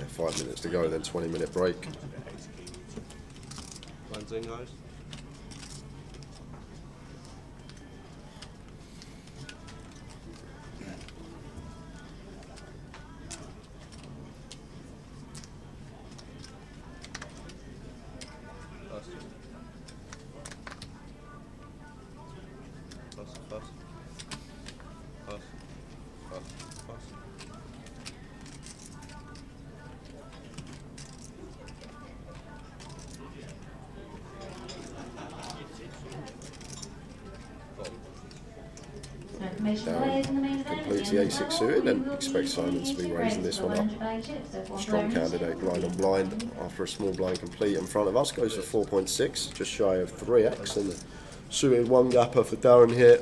5 minutes to go, then 20-minute break. Lines in, guys. Completes the A6 suited and expect Simon to be raising this one up. Strong candidate, blind on blind. After a small blind complete in front of us, goes for 4.6, just shy of 3x. And the suited one gapper for Darren here.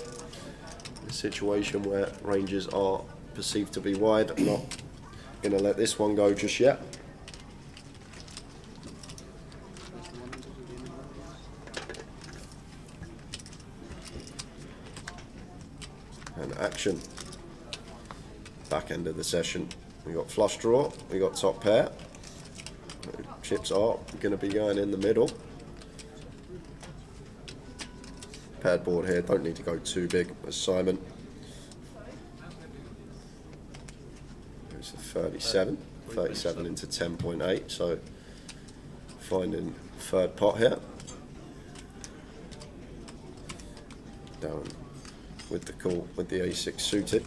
A situation where ranges are perceived to be wide. I'm not going to let this one go just yet. And action. Back end of the session. We got flush draw, we got top pair. Chips are going to be going in the middle. Paired board here, don't need to go too big as Simon. There's a 37. 37 into 10.8, so finding third pot here. Down with the call with the A6 suited.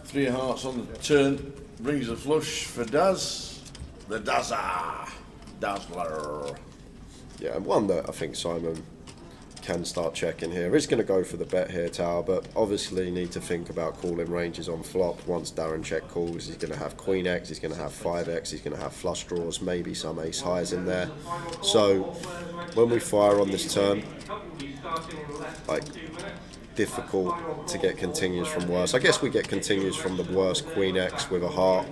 Three of hearts on the turn, brings a flush for Daz. The Dazza. Dazzler. Yeah, and one that I think Simon can start checking here. He's going to go for the bet here, Tower, but obviously need to think about calling ranges on flop. Once Darren check calls, he's going to have Queen X, he's going to have 5X, he's going to have flush draws, maybe some ace highs in there. So when we fire on this turn, like, difficult to get continues from worse. I guess we get continues from the worst Queen X with a heart.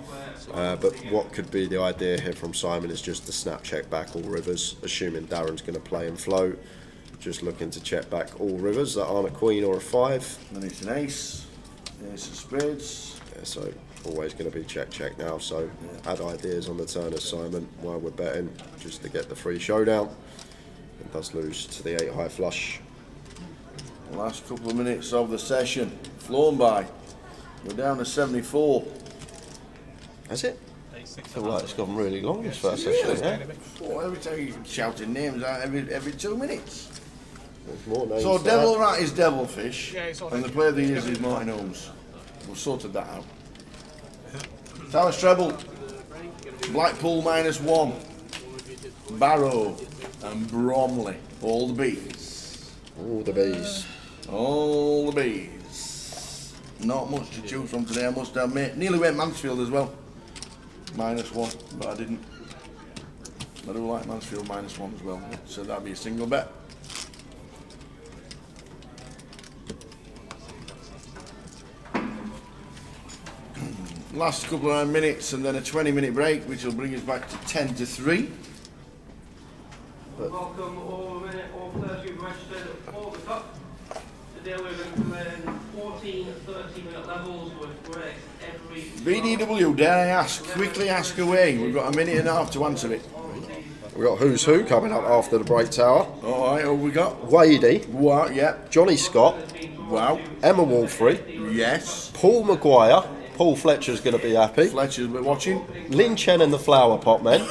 But what could be the idea here from Simon is just to snap check back all rivers, assuming Darren's going to play and float. Just looking to check back all rivers that aren't a queen or a 5. Then it's an ace, ace of spades. Yeah, so always going to be check now. So add ideas on the turn assignment while we're betting, just to get the free showdown. It does lose to the 8 high flush. Last couple of minutes of the session, flown by. We're down to 74. Has it? I feel like it's gone really long this first session. Yeah. Oh, every time you're shouting names out every 2 minutes. There's more names. So Devil Rat is Devilfish, Yeah, and the player of the year is Martin Holmes. We've sorted that out. Tower's treble. Blackpool -1. Barrow and Bromley. All the bees. All the bees. All the bees. Not much to choose from today, I must admit. Nearly went Mansfield as well. -1, but I didn't. I do like Mansfield -1 as well, so that'd be a single bet. Last couple of minutes and then a 20-minute break, which will bring us back to 10 to 3. Welcome all players who've registered for the cup. Today we're going to learn 14 30-minute levels with breaks every... BDW, dare I ask? Quickly ask away. We've got a minute and a half to answer it. We've got Who's Who coming up after the break tower. Alright, who we got? Wadey. Wow, yeah. Johnny Scott. Wow. Emma Wolfrey. Yes. Paul Maguire. Paul Fletcher's going to be happy. Fletcher's been watching. Lin Chen and the Flower Pot Men.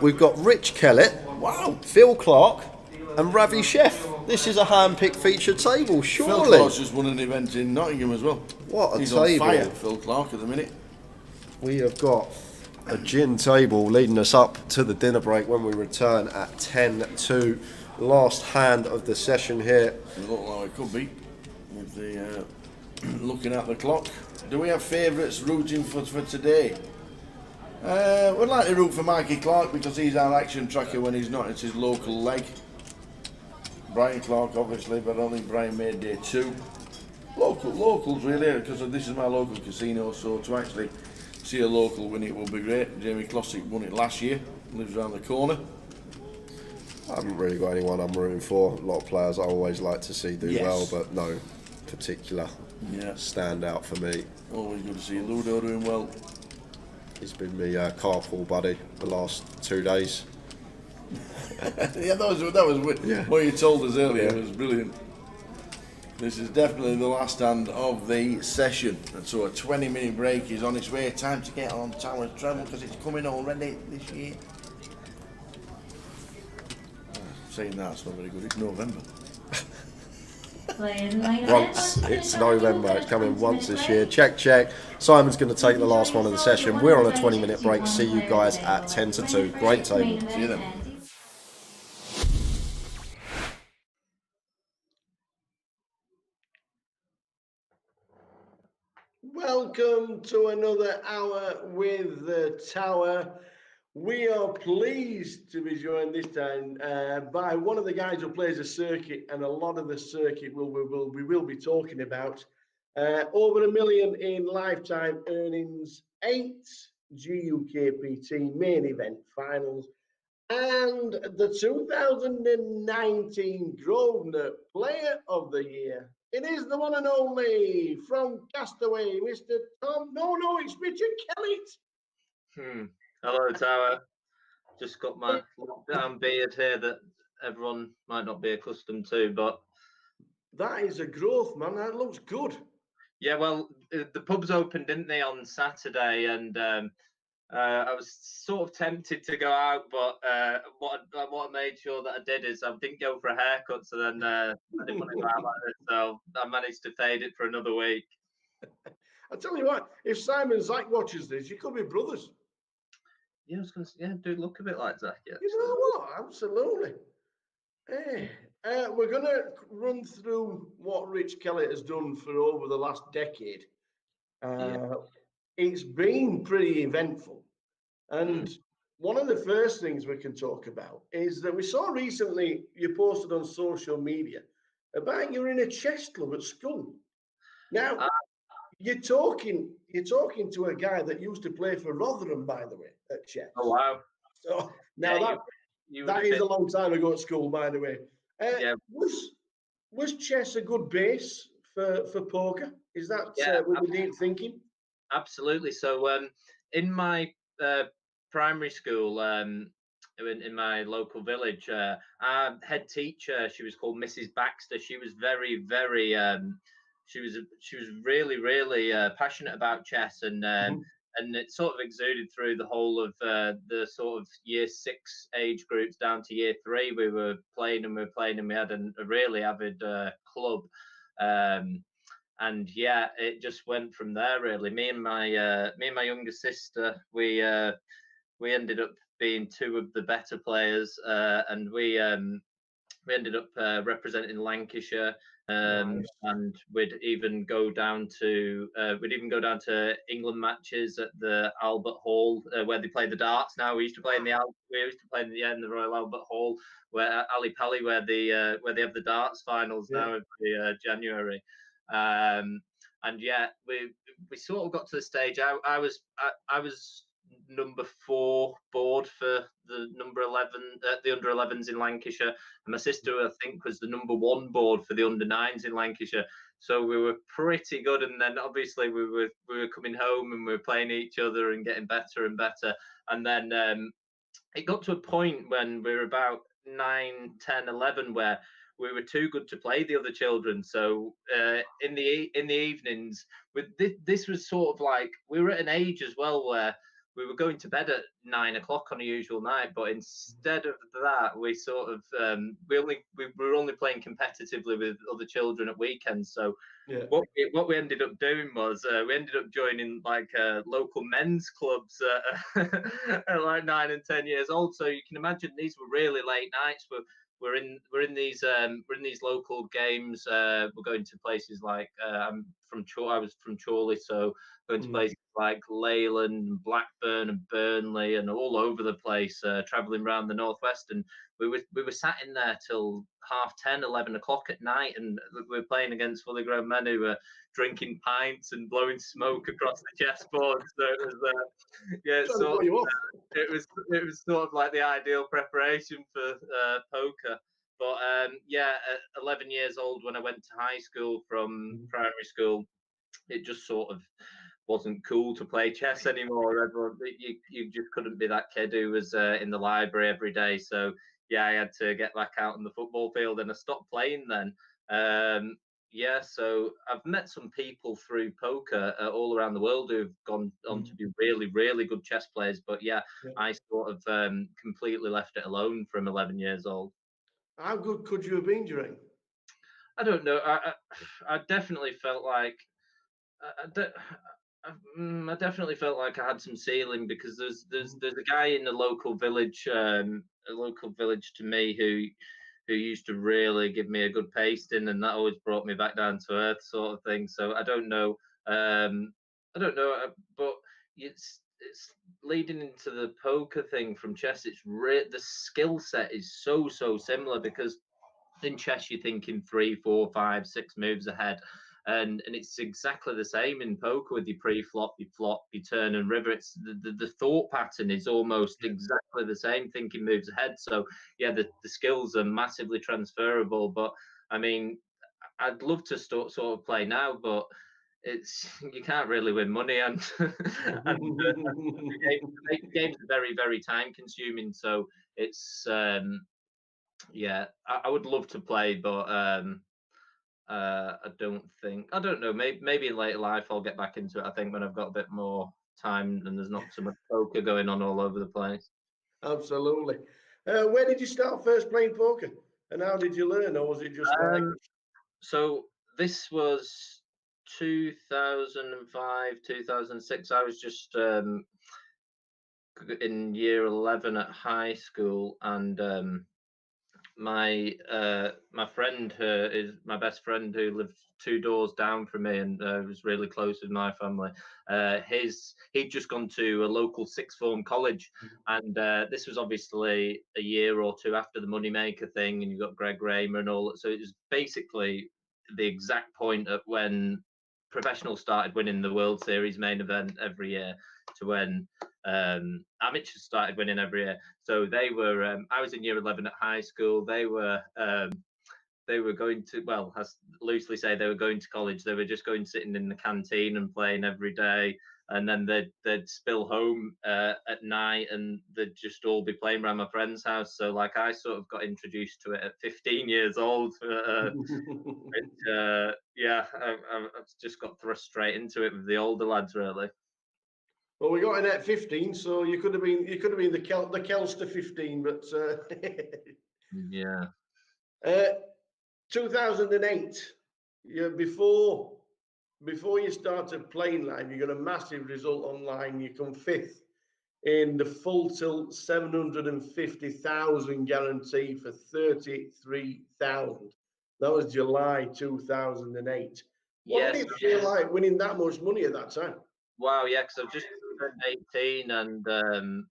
We've got Rich Kellet. Wow. Phil Clark. And Ravi Chef. This is a hand-picked featured table, surely. Phil Clark's just won an event in Nottingham as well. What a He's table. on fire, Phil Clark, at the minute. We have got a gin table leading us up to the dinner break when we return at 10-2. Last hand of the session here. It look like it could be. With the looking at the clock. Do we have favourites rooting for today? We'd like to root for Mikey Clark because he's our action tracker when he's not. It's his local leg. Brian Clark, obviously, but I don't think Brian made day 2. Locals really, because this is my local casino, so to actually see a local win it will be great. Jamie Classic won it last year, lives around the corner. I haven't really got anyone I'm rooting for. A lot of players I always like to see do well, but no particular standout for me. Always good to see Ludo doing well. He's been my carpool buddy the last 2 days. Yeah, that was what you told us earlier. It was brilliant. This is definitely the last hand of the session, and so a 20-minute break is on its way. Time to get on Tower's treble because it's coming already this year. Saying that's not very good. It's November. Once it's November, it's coming once this year. Check. Simon's going to take the last one of the session. We're on a 20-minute break. See you guys at 10-2. Great table. See you then. Welcome to another hour with the Tower. We are pleased to be joined this time by one of the guys who plays a circuit, and a lot of the circuit we will be talking about. Over $1 million in lifetime earnings, 8 GUKPT main event finals, and the 2019 Grosvenor Player of the Year. It is the one and only from Castaway, Mr. Tom. No, it's Richard Kellet. Hello, Tower. Just got my lockdown beard here that everyone might not be accustomed to, but that is a growth, man. That looks good. Yeah, well, the pubs opened, didn't they, on Saturday, and I was sort of tempted to go out, but what I made sure that I did is I didn't go for a haircut, so then I didn't want to go out like this, so I managed to fade it for another week. I tell you what, if Simon Zaki watches this, you could be brothers. Yeah, I was going to do look a bit like Zaki. You know what? Absolutely. Hey, we're going to run through what Rich Kellet has done for over the last decade. It's been pretty eventful. And one of the first things we can talk about is that we saw recently you posted on social media about you're in a chess club at school. Now, you're talking to a guy that used to play for Rotherham, by the way, at chess. Oh, wow. So now that is a long time ago at school, by the way. Was chess a good base for poker? Is that Yeah, with the deep thinking? absolutely. So in my primary school, in my local village, our head teacher, she was called Mrs. Baxter. She was very she was really passionate about chess, and it sort of exuded through the whole of the sort of year 6 age groups down to year 3. We were playing and we were playing, and we had a really avid club. And yeah, it just went from there. Really, me and my younger sister, we ended up being two of the better players, and we ended up representing Lancashire, and we'd even go down to England matches at the Albert Hall, where they play the darts. Now we used to play in the Royal Albert Hall, where Ali Pali, where they have the darts finals now every January. And yeah, we sort of got to the stage. I was number 4 board for the number 11, the under 11s in Lancashire, and my sister, I think, was the number 1 board for the under 9s in Lancashire. So we were pretty good, and then obviously we were coming home and we were playing each other and getting better and better. And then it got to a point when we were about 9, 10, 11, where we were too good to play the other children. So in the evenings, this was sort of like, we were at an age as well where we were going to bed at 9 o'clock on a usual night, but instead of that, we sort of we were only playing competitively with other children at weekends. So what we ended up doing was we ended up joining like local men's clubs at like 9 and 10 years old. So you can imagine these were really late nights. We're in these local games. We're going to places like I was from Chorley, so going to places like Leyland, Blackburn, and Burnley, and all over the place, travelling around the northwest. And we were sat in there till 10:30, 11 o'clock at night, and we were playing against fully grown men who were drinking pints and blowing smoke across the chessboard. So it was it was sort of like the ideal preparation for poker. But at 11 years old, when I went to high school from primary school, it just sort of wasn't cool to play chess anymore. Everyone, you just couldn't be that kid who was in the library every day. So yeah, I had to get back out on the football field, and I stopped playing then. So I've met some people through poker all around the world who've gone on to be really, really good chess players. But I sort of completely left it alone from 11 years old. How good could you have been, During? I don't know. I definitely felt like I definitely felt like I had some ceiling, because there's a guy in the local village to me who used to really give me a good pasting, and that always brought me back down to earth, sort of thing. So I don't know, but it's leading into the poker thing from chess. It's the skill set is so similar, because in chess you're thinking 3, 4, 5, 6 moves ahead, and it's exactly the same in poker with your pre-flop, your flop, your turn and river. It's the thought pattern is almost exactly the same, thinking moves ahead. So yeah, the skills are massively transferable. But I mean, I'd love to sort of play now, but you can't really win money, and the games are very time consuming. So it's I would love to play, but I don't know. Maybe in later life I'll get back into it. I think when I've got a bit more time and there's not so much poker going on all over the place. Absolutely. Where did you start first playing poker, and how did you learn, or was it just like? So this was 2005, 2006. I was just in year 11 at high school, and my friend is my best friend, who lived 2 doors down from me and was really close with my family. He'd just gone to a local 6th form college, and this was obviously a year or 2 after the Moneymaker thing, and you've got Greg Raymer and all that. So it was basically the exact point at when professionals started winning the World Series main event every year, to when amateurs started winning every year. So they were I was in year 11 at high school. They were they were going to, well, as loosely say they were going to college. They were just going sitting in the canteen and playing every day, and then they'd spill home at night, and they'd just all be playing around my friend's house. So like I sort of got introduced to it at 15 years old. Yeah, I've just got thrust straight into it with the older lads, really. Well, we got in at 15, so you could have been the Kelster 15, but yeah. 2008, before you started playing live, you got a massive result online. You come 5th in the full tilt 750,000 guarantee for 33,000. That was July 2008. What did it feel like winning that much money at that time? Wow, yeah, because I've just turned 18, and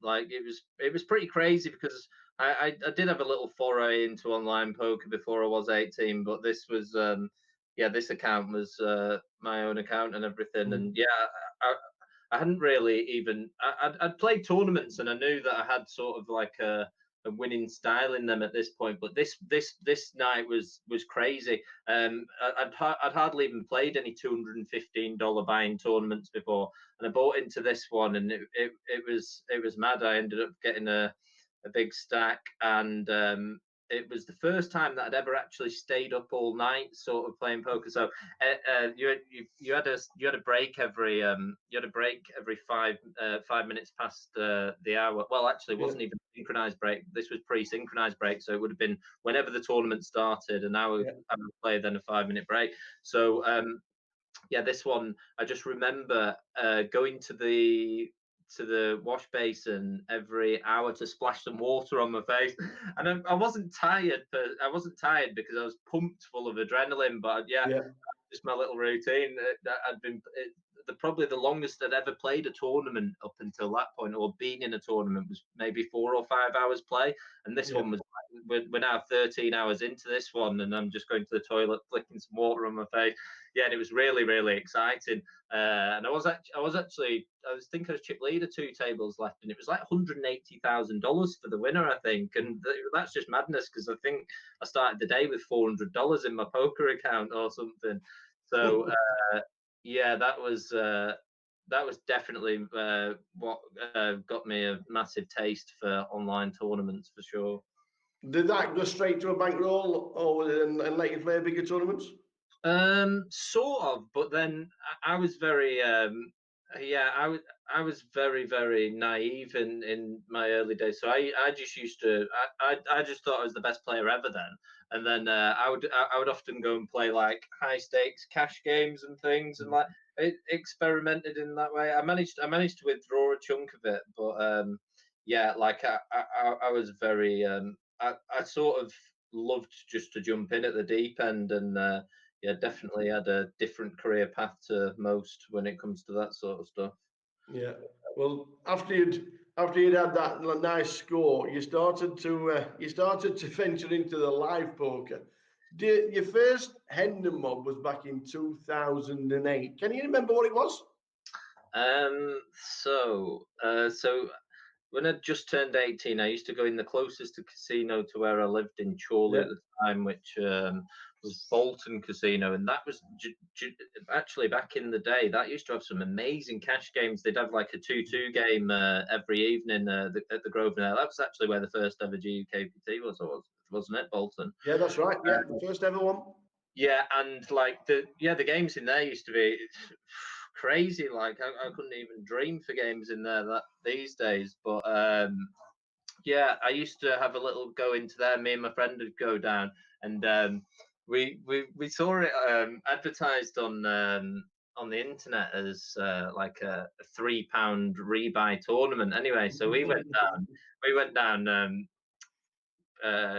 like it was pretty crazy because I did have a little foray into online poker before I was 18, but this was yeah, this account was my own account and everything, and yeah, I hadn't really even I'd played tournaments and I knew that I had sort of like a winning style in them at this point, but this night was crazy. I'd hardly even played any $215 buying tournaments before, and I bought into this one, and it was mad. I ended up getting a big stack, and it was the first time that I'd ever actually stayed up all night, sort of playing poker. So you had a break every 5 minutes past the hour. Well, actually, it wasn't even a synchronized break. This was pre-synchronized break, so it would have been whenever the tournament started, an hour play, then a 5-minute break. So yeah, this one I just remember going to the wash basin every hour to splash some water on my face, and I wasn't tired, but I wasn't tired because I was pumped full of adrenaline. But yeah. Just my little routine. I'd been probably the longest I'd ever played a tournament up until that point, or been in a tournament, was maybe 4 or 5 hours play, and this one was we're now 13 hours into this one, and I'm just going to the toilet, flicking some water on my face. Yeah, and it was really, really exciting. And I was thinking I was chip leader 2 tables left, and it was like $180,000 for the winner, I think, and that's just madness because I think I started the day with $400 in my poker account or something. So yeah, that was definitely what got me a massive taste for online tournaments, for sure. Did that go straight to a bankroll, or and let you play bigger tournaments? Sort of, but then I was very yeah, I was very, very naive in my early days. So I just used to I just thought I was the best player ever then, and then I would often go and play like high stakes cash games and things, and like experimented in that way. I managed to withdraw a chunk of it, but yeah, like I was very I sort of loved just to jump in at the deep end, and yeah, definitely had a different career path to most when it comes to that sort of stuff. Yeah. Well, after you'd had that nice score, you started to venture into the live poker. Your first Hendon mob was back in 2008. Can you remember what it was? So when I just turned 18, I used to go in the closest to casino to where I lived in Chorley at the time, which was Bolton Casino, and that was actually back in the day. That used to have some amazing cash games. They'd have like a 2-2 game every evening at the Grosvenor. That was actually where the first ever GUKPT was, wasn't it, Bolton? Yeah, that's right. Yeah, the first ever one. Yeah, and like the games in there used to be crazy. Like I couldn't even dream for games in there these days. But yeah, I used to have a little go into there. Me and my friend would go down, and we saw it advertised on the internet as like a £3 rebuy tournament. Anyway, so we went down.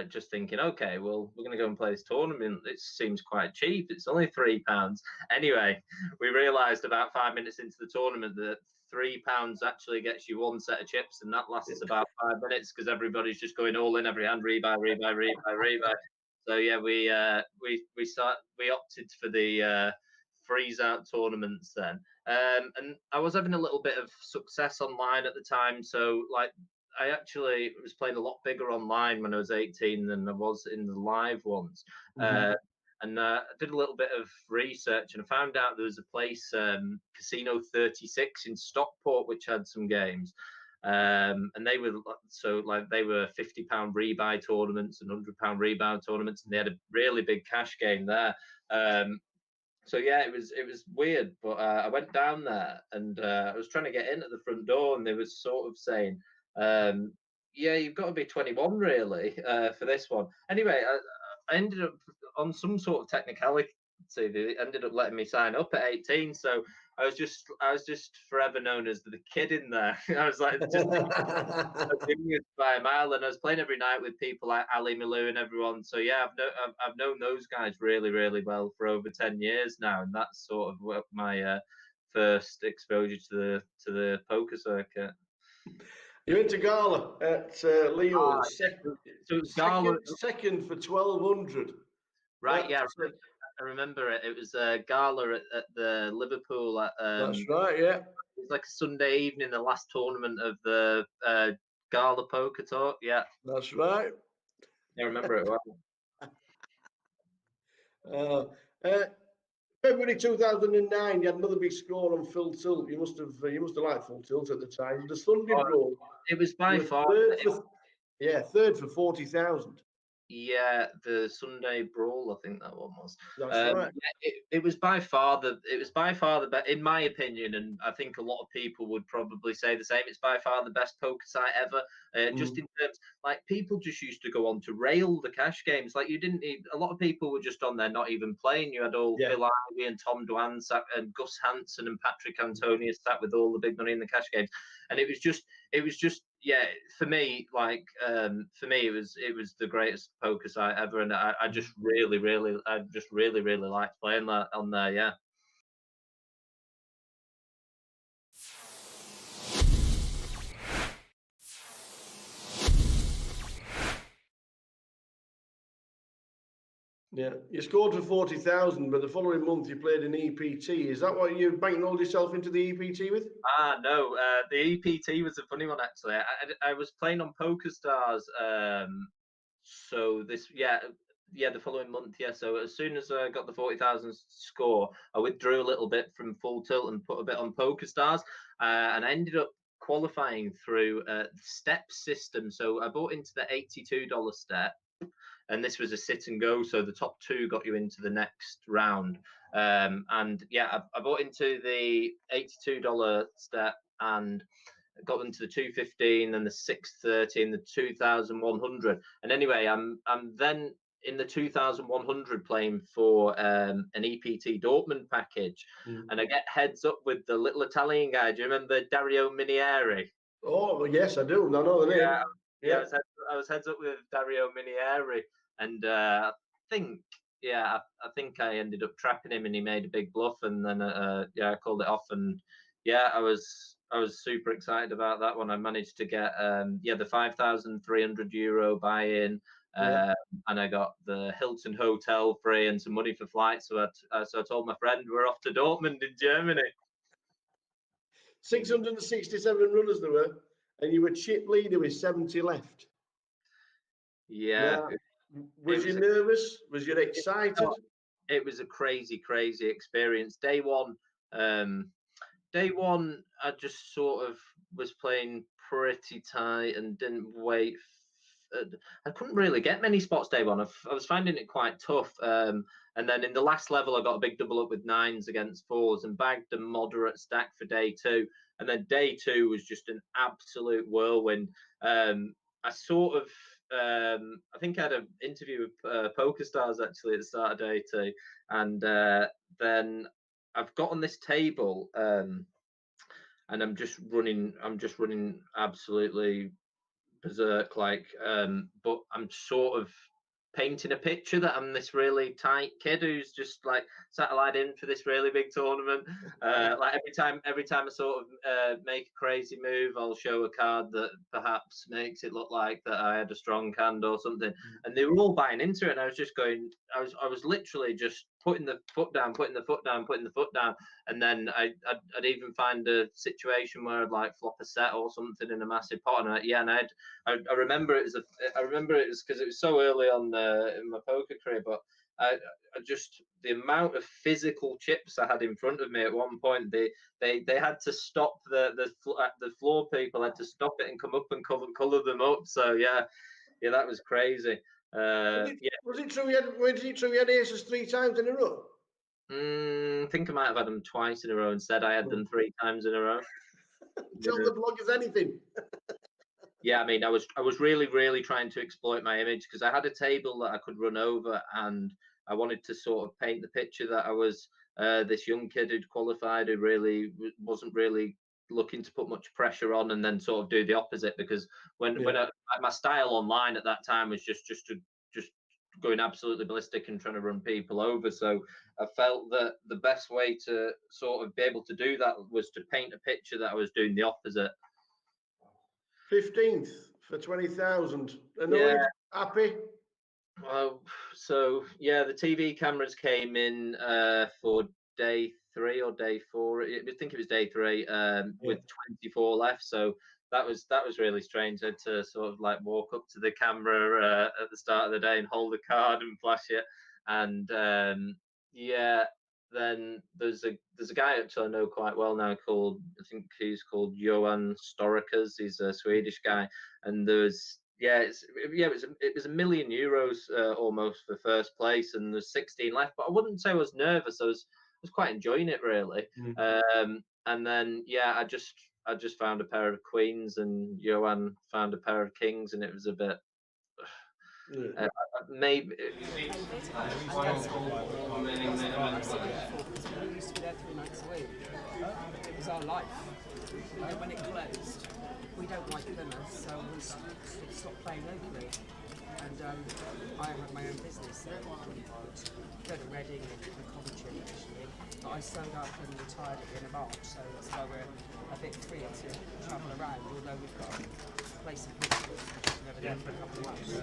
Just thinking, okay, well, we're going to go and play this tournament. It seems quite cheap. It's only £3. Anyway, we realised about 5 minutes into the tournament that £3 actually gets you 1 set of chips, and that lasts about 5 minutes because everybody's just going all in, every hand, rebuy. So yeah, we opted for the freeze out tournaments then, and I was having a little bit of success online at the time. So like I actually was playing a lot bigger online when I was 18 than I was in the live ones. And I did a little bit of research and I found out there was a place, Casino 36 in Stockport, which had some games. And they were they were £50 rebuy tournaments and £100 rebound tournaments, and they had a really big cash game there. So yeah, it was weird, but I went down there and I was trying to get in at the front door, and they were sort of saying, "Yeah, you've got to be 21 really for this one." Anyway, I ended up on some sort of technicality. They ended up letting me sign up at 18, so I was just forever known as the kid in there. I was like just by a mile, and I was playing every night with people like Ali Milou and everyone. So yeah, I've known those guys really, really well for over 10 years now, and that's sort of what my first exposure to the poker circuit. You went to Gala at Leo's. So Gala second for 1200. Right, yeah, I remember it. It was a gala at the Liverpool. That's right, yeah. It was like a Sunday evening, the last tournament of the Gala Poker Talk. Yeah, that's right. I remember it well. February 2009, you had another big score on Full Tilt. You must have liked Full Tilt at the time. The Sunday Brawl. It was by far third for 40,000. Yeah, the Sunday Brawl, I think that one was. That's right. Yeah, it was by far the best, in my opinion, and I think a lot of people would probably say the same. It's by far the best poker site ever. Just in terms, like, people just used to go on to rail the cash games. Like, you didn't need, a lot of people were just on there not even playing. You had all Phil Ivey and Tom Dwan sat, and Gus Hansen and Patrick Antonius sat with all the big money in the cash games, and it was just yeah, for me, like it was the greatest poker site ever, and I just really liked playing that on there. Yeah. Yeah, you scored for 40,000, but the following month you played an EPT. Is that what you bankrolled yourself into the EPT with? No, the EPT was a funny one actually. I was playing on PokerStars, so this the following month, yeah. So as soon as I got the 40,000 score, I withdrew a little bit from Full Tilt and put a bit on PokerStars, and I ended up qualifying through the step system. So I bought into the $82 step. And this was a sit and go, so the top two got you into the next round. And yeah, I bought into the $82 step and got into the 215 and the 630 and the 2,100. And anyway, I'm then in the 2,100 playing for an EPT Dortmund package, and I get heads up with the little Italian guy. Do you remember Dario Minieri? Oh well, yes, I do. I know the name. Yeah. I was heads up with Dario Minieri, and I think I ended up trapping him, and he made a big bluff, and then I called it off, and yeah, I was super excited about that one. I managed to get the €5,300 buy-in, and I got the Hilton hotel free and some money for flights. So I told my friend we're off to Dortmund in Germany. 667 runners there were, and you were chip leader with 70 left. Yeah. Was you nervous? Was you excited? It was a crazy experience. Day one, I just sort of was playing pretty tight and didn't wait. I couldn't really get many spots day one. I was finding it quite tough. And then in the last level, I got a big double up with 9s against 4s and bagged a moderate stack for day two. And then day two was just an absolute whirlwind. I sort of, I think I had an interview with PokerStars actually at the start of day two, and then I've got on this table, and I'm just running absolutely berserk, like, but I'm sort of painting a picture that I'm this really tight kid who's just like satellite in for this really big tournament. Like every time I sort of make a crazy move, I'll show a card that perhaps makes it look like that I had a strong hand or something. And they were all buying into it, and I was just going, I was literally just putting the foot down, putting the foot down, putting the foot down, and then I'd even find a situation where I'd like flop a set or something in a massive pot, and I remember it was because it was so early on in my poker career, but I just the amount of physical chips I had in front of me at one point, they had to stop the floor people had to stop it and come up and color them up. So yeah, that was crazy. Was it true you had aces 3 times in a row? I think I might have had them twice in a row. Instead, I had them 3 times in a row. Tell the bloggers anything. Yeah, I mean, I was really, really trying to exploit my image because I had a table that I could run over, and I wanted to sort of paint the picture that I was this young kid who'd qualified, who really wasn't really looking to put much pressure on, and then sort of do the opposite. Because when my style online at that time was just going absolutely ballistic and trying to run people over. So I felt that the best way to sort of be able to do that was to paint a picture that I was doing the opposite. 15th for 20,000. Yeah. Happy? So yeah, the TV cameras came in for day 3 or day 4. I think it was day 3 with 24 left. So that was really strange. I had to sort of like walk up to the camera at the start of the day and hold the card and flash it. And then there's a guy actually I know quite well now called, I think he's called Johan Storikers. He's a Swedish guy, and there's it was €1 million almost for first place, and there's 16 left. But I wouldn't say I was nervous. I was quite enjoying it really. And then I just found a pair of queens, and Johan found a pair of kings, and it was a bit. Maybe. It was our life. When it closed, we don't like Plymouth, so we stopped playing locally. And I had my own business. Go to Reading and Coventry actually, but I sewed up and retired at the end of March, so that's why we're a bit freer to travel around. Although we've got a place in Bristol, we've never done for a couple of months.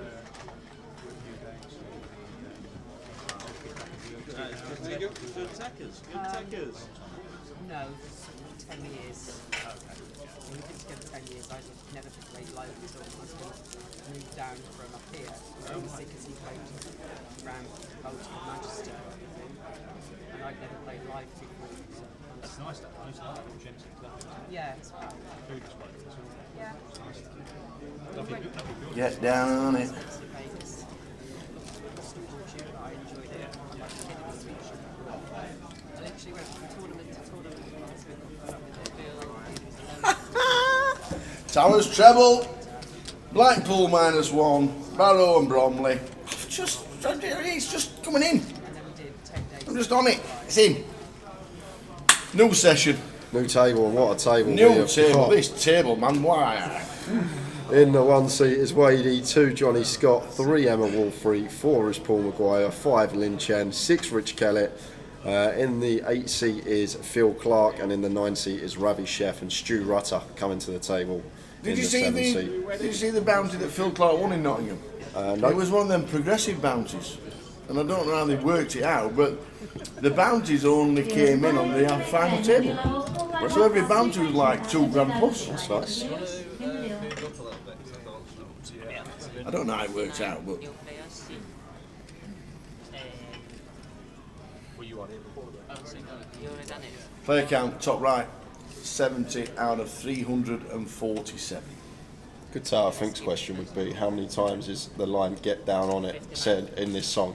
Good techers. No, 10 years. We've been together 10 years. I've never played live until my husband moved down from up here. Obviously, because he played around Bolton and Manchester, and I'd never played live before. So it's nice that one, isn't it? Yeah, it's fun. Food is quite good as well. Yeah. Get down on it. I enjoyed it. I'm like a kid in the sweet shop. I literally went from tournament to tournament. Towers treble, Blackpool -1, Barrow and Bromley. It's just coming in. I'm just on it. It's in. New session. New table, and what a table. New table. This table, man. Why? In the 1 seat is Wadey, 2 Johnny Scott, 3 Emma Wolfrey, 4 is Paul Maguire, 5 Lin Chen, 6 Rich Kellet. In the 8 seat is Phil Clark, and in the 9 seat is Ravi Chef and Stu Rutter coming to the table. Did you see the bounty that Phil Clark won in Nottingham? No. It was one of them progressive bounties, and I don't know how they worked it out, but the bounties only came in on the final table. So every bounty was like £2 plus. That's nice. I don't know how it works out, but player count top right, 70 out of 347. Good Tower Thinks question would be, how many times is the line "get down on it" said in this song?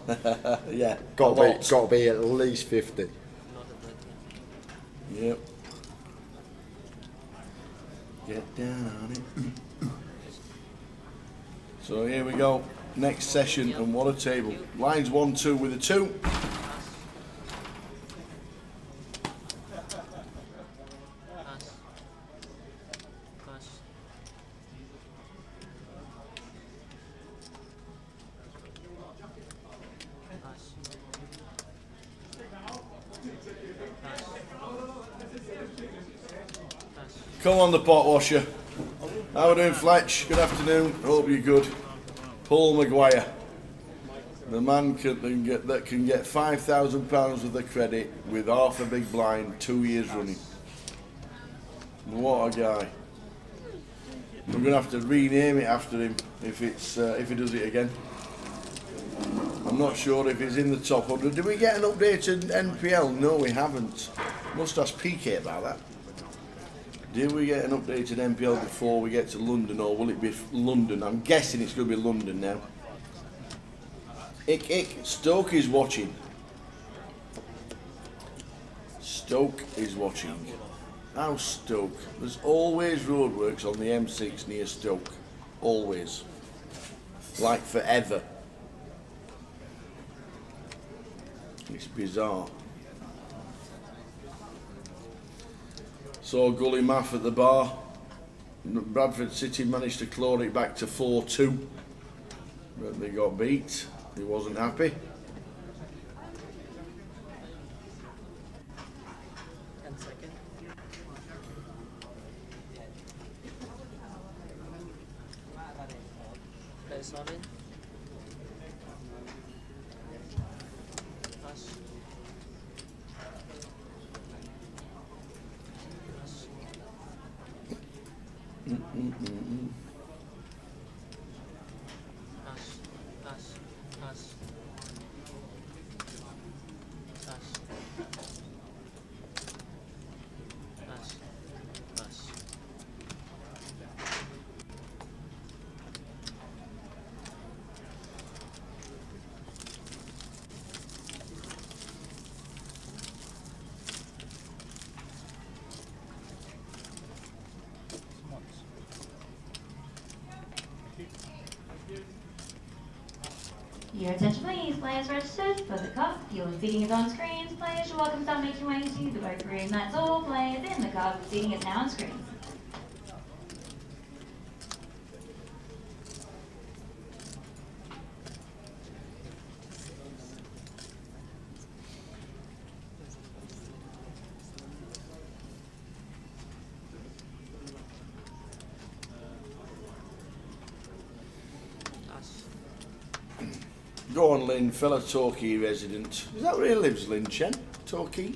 Yeah, got to be at least 50. Yep. Get down on it. So here we go, next session, and what a table. Lines 1-2 with a 2. Come on, the pot washer. How are we doing, Fletch? Good afternoon. Hope you're good. Paul Maguire. The man that can get £5,000 worth of credit with half a big blind 2 years running. What a guy. We're going to have to rename it after him if he does it again. I'm not sure if he's in the top 100. Did we get an updated NPL? No, we haven't. Must ask PK about that. Did we get an updated NPL before we get to London, or will it be London? I'm guessing it's going to be London now. Stoke is watching. Stoke is watching. How's Stoke? There's always roadworks on the M6 near Stoke. Always. Like forever. It's bizarre. Saw Gully Maff at the bar. Bradford City managed to claw it back to 4-2. But they got beat. He wasn't happy. 10 seconds. Place on in. Pass. Pass. Pass. Pass. Pass. Pass. Pass. Your attention please, players registered for the cup. Your seating is on screens. Players, you're welcome to start making your way to the vote room. That's all. Players in the cup. Seating is now on screens. Go on, Lynn, fellow Torquay resident. Is that where he lives, Lynn Chen? Torquay?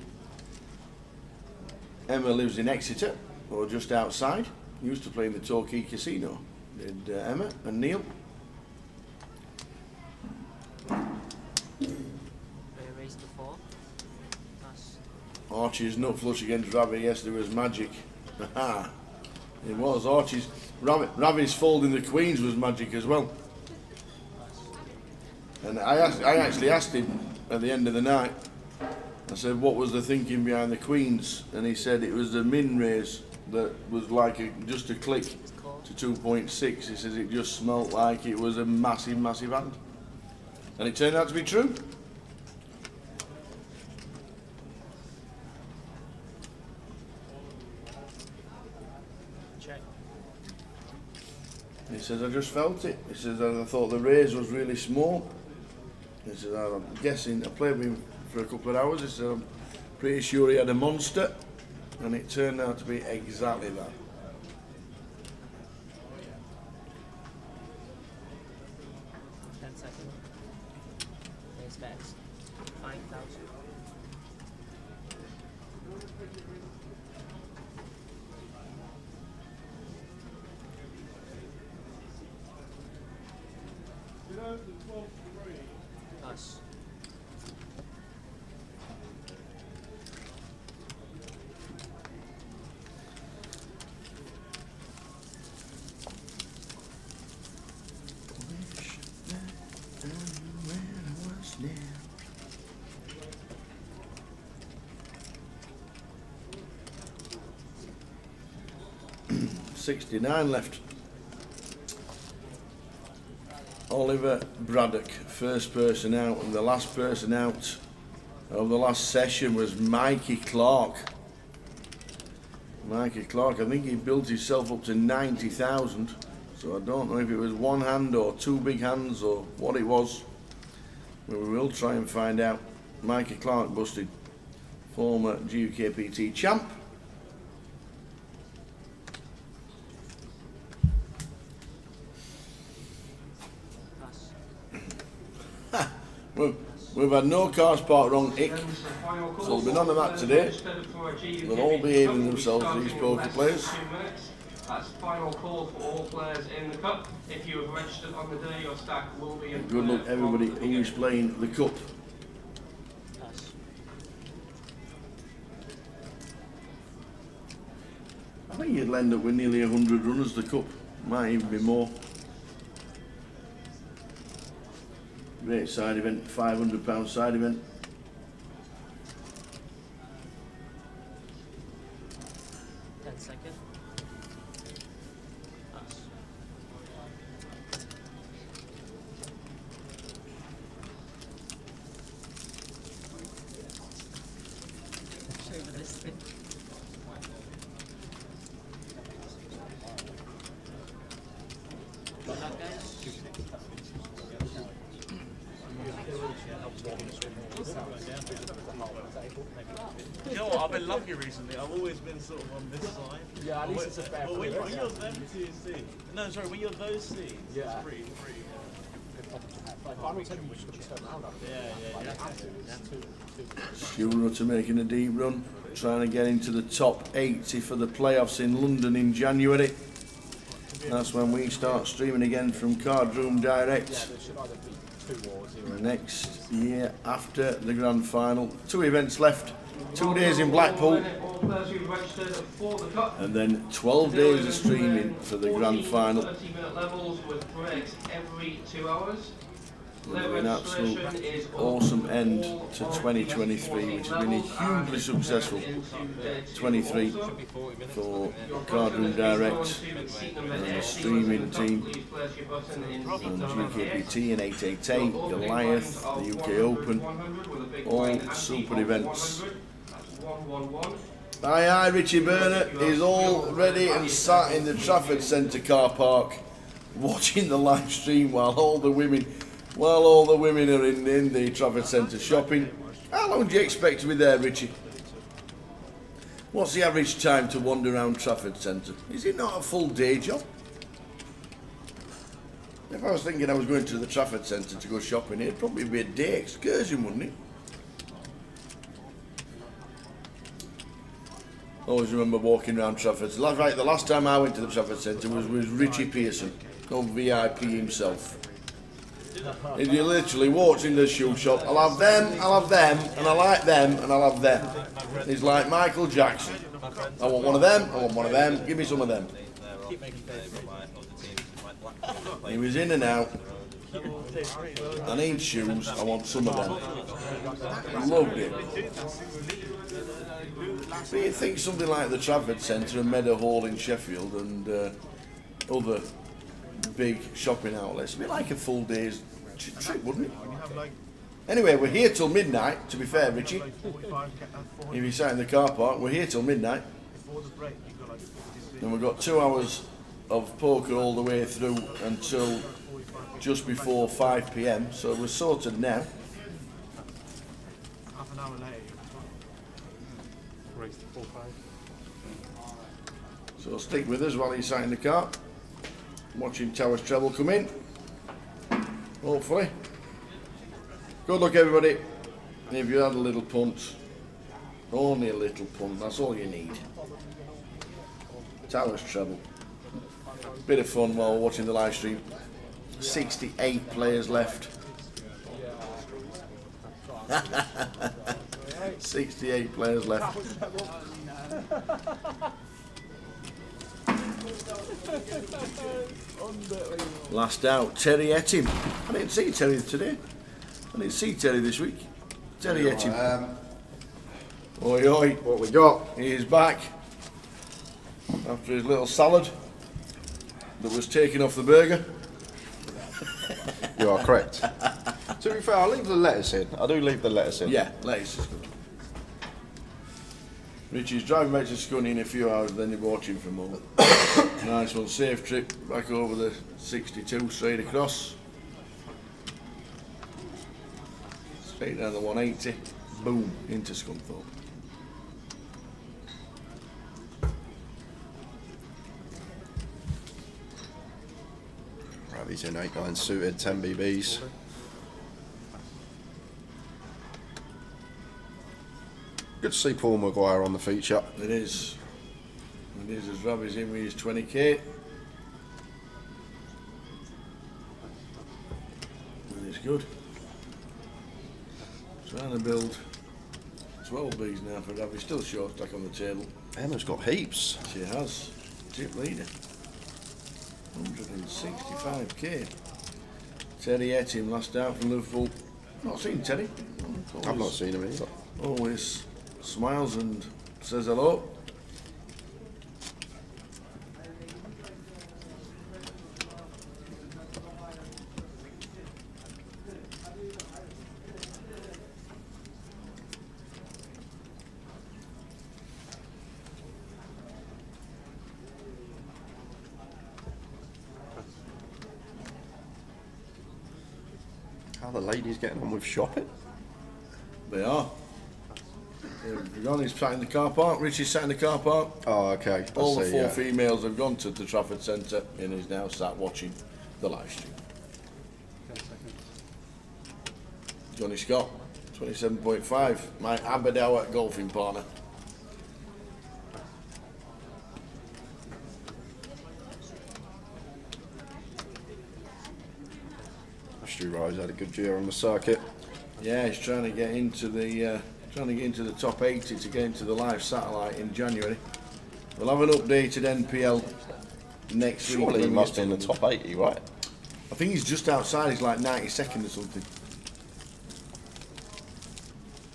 Emma lives in Exeter, or just outside. Used to play in the Torquay Casino. Did Emma and Neil. Raise to 4. Pass. Archie's nut flush against Ravi yesterday was magic. It was. Archie's. Ravi's folding the Queens was magic as well. And I actually asked him at the end of the night, I said, what was the thinking behind the Queens? And he said it was the min raise that was like just a click to 2.6. He says it just smelt like it was a massive, massive hand. And it turned out to be true. Check. He says, I just felt it. He says, I thought the raise was really small. He said, I'm guessing, I played with him for a couple of hours. He said, I'm pretty sure he had a monster. And it turned out to be exactly that. Place bets. 5,000. Pass. $69 left. Oliver Braddock, first person out, and the last person out of the last session was Mikey Clark. Mikey Clark, I think he built himself up to 90,000, so I don't know if it was one hand or two big hands or what it was, but we will try and find out. Mikey Clark busted, former GUKPT champ. We've had no cars parked wrong, Ick. So there'll be none of that today. They'll all behaving themselves, these poker players. That's final call for all players in the cup. If you have registered on the day, your stack will be in. Good luck everybody who is playing the cup. I think you'd end up with nearly 100 runners the cup. Might even be more. Great side event, £500 side event. You know what, I've been lucky recently. I've always been sort of on this side. Yeah, at least it's a fair But when play, you're them two seeds. No, sorry, when you're those seeds, yeah. it's pretty. Stuart making a deep run, trying to get into the top 80 for the playoffs in London in January. That's when we start streaming again from Card Room Direct. Next year after the grand final. 2 events left, 2 days in Blackpool, and then 12 days of streaming for the grand final. 30-minute levels with breaks every 2 hours. An absolute awesome end to 2023, which has been a hugely successful 23 for Card Room Direct and the streaming team and GUKPT and 888, Goliath, the UK Open, all super events. Aye, Richie Burnett is all ready and sat in the Trafford Centre car park watching the live stream while all the women are in the Trafford Centre shopping. How long do you expect to be there, Richie? What's the average time to wander around Trafford Centre? Is it not a full day job? If I was thinking I was going to the Trafford Centre to go shopping, it'd probably be a day excursion, wouldn't it? Always remember walking around Trafford. The last time I went to the Trafford Centre was with Richie Pearson, old VIP himself. And you literally walked in the shoe shop, I'll have them, and I like them, and I'll have them. He's like Michael Jackson. I want one of them, give me some of them. He was in and out. I need shoes, I want some of them. Loved it. But you think something like the Trafford Centre and Meadow Hall in Sheffield and other big shopping outlets, it'd be like a full day's trip, wouldn't it? Anyway, we're here till midnight, to be fair, Richie. If you sat in the car park, we're here till midnight. And we've got 2 hours of poker all the way through until just before 5 PM, so we're sorted now. Half an hour later. So stick with us while you sat in the car, watching Towers Treble come in, hopefully. Good luck everybody. If you had a little punt, only a little punt, that's all you need. Towers Treble. Bit of fun while watching the live stream. 68 players left. 68 players left. Last out, Terry Ettim. I didn't see Terry today. I didn't see Terry this week. Terry Ettim. Oi oi. What we got? He is back after his little salad that was taken off the burger. You are correct. To be fair, I'll leave the lettuce in. I do leave the lettuce in. Yeah, lettuce is good. Richie's driving back to Scunny in a few hours, then you're watching from home. Nice one, safe trip back over the 62, straight across. Straight down the 180, boom, into Scunthorpe. Ravi's in 8-9 suited, 10 BBs. Good to see Paul Maguire on the feature. It is. It is, as Robbie's in with his 20k. And it's good. Trying to build 12 Bs now for Robbie. Still short stack on the table. Emma's got heaps. She has. Chip leader. 165k. Teddy ate him last out from Liverpool. Not seen Teddy. I've not seen him either. Always smiles and says hello. How are the ladies getting on with shopping? They are. Ronnie's sat in the car park, Richie's sat in the car park. Oh, okay. All the four females have gone to the Trafford Centre and is now sat watching the live stream. Johnny Scott, 27.5, my Aberdeen golfing partner. Stu Rose had a good year on the circuit. Yeah, he's trying to get into the top 80 to get into the live satellite in January. We'll have an updated NPL next week. Surely he must be in the top 80, right? I think he's just outside. He's like 92nd or something.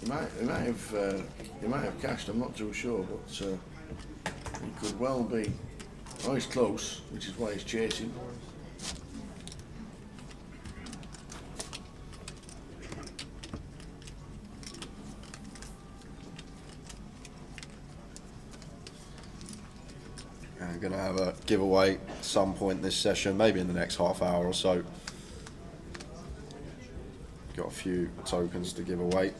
He might have cashed. I'm not too sure, but he could well be. Oh, he's close, which is why he's chasing. I'm going to have a giveaway at some point this session, maybe in the next half hour or so. Got a few tokens to give away.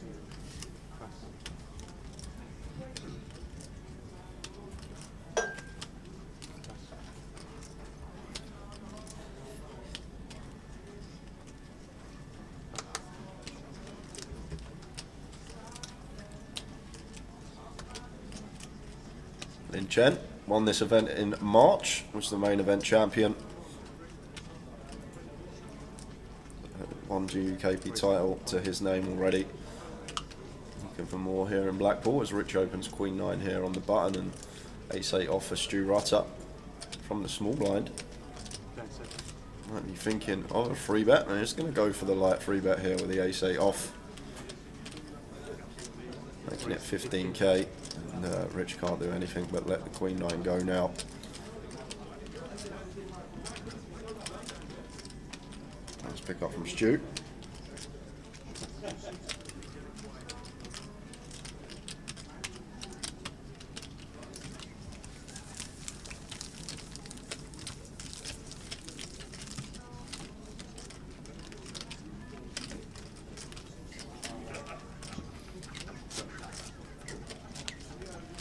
Lin Chen won this event in March, was the main event champion. Won GUKPT title to his name already. Looking for more here in Blackpool as Rich opens Queen 9 here on the button and Ace-8 off for Stu Rutter from the small blind. Might be thinking of a free bet, and just going to go for the light free bet here with the Ace-8 off. Making it 15k. And Rich can't do anything but let the Queen 9 go now. Let's pick up from Stu.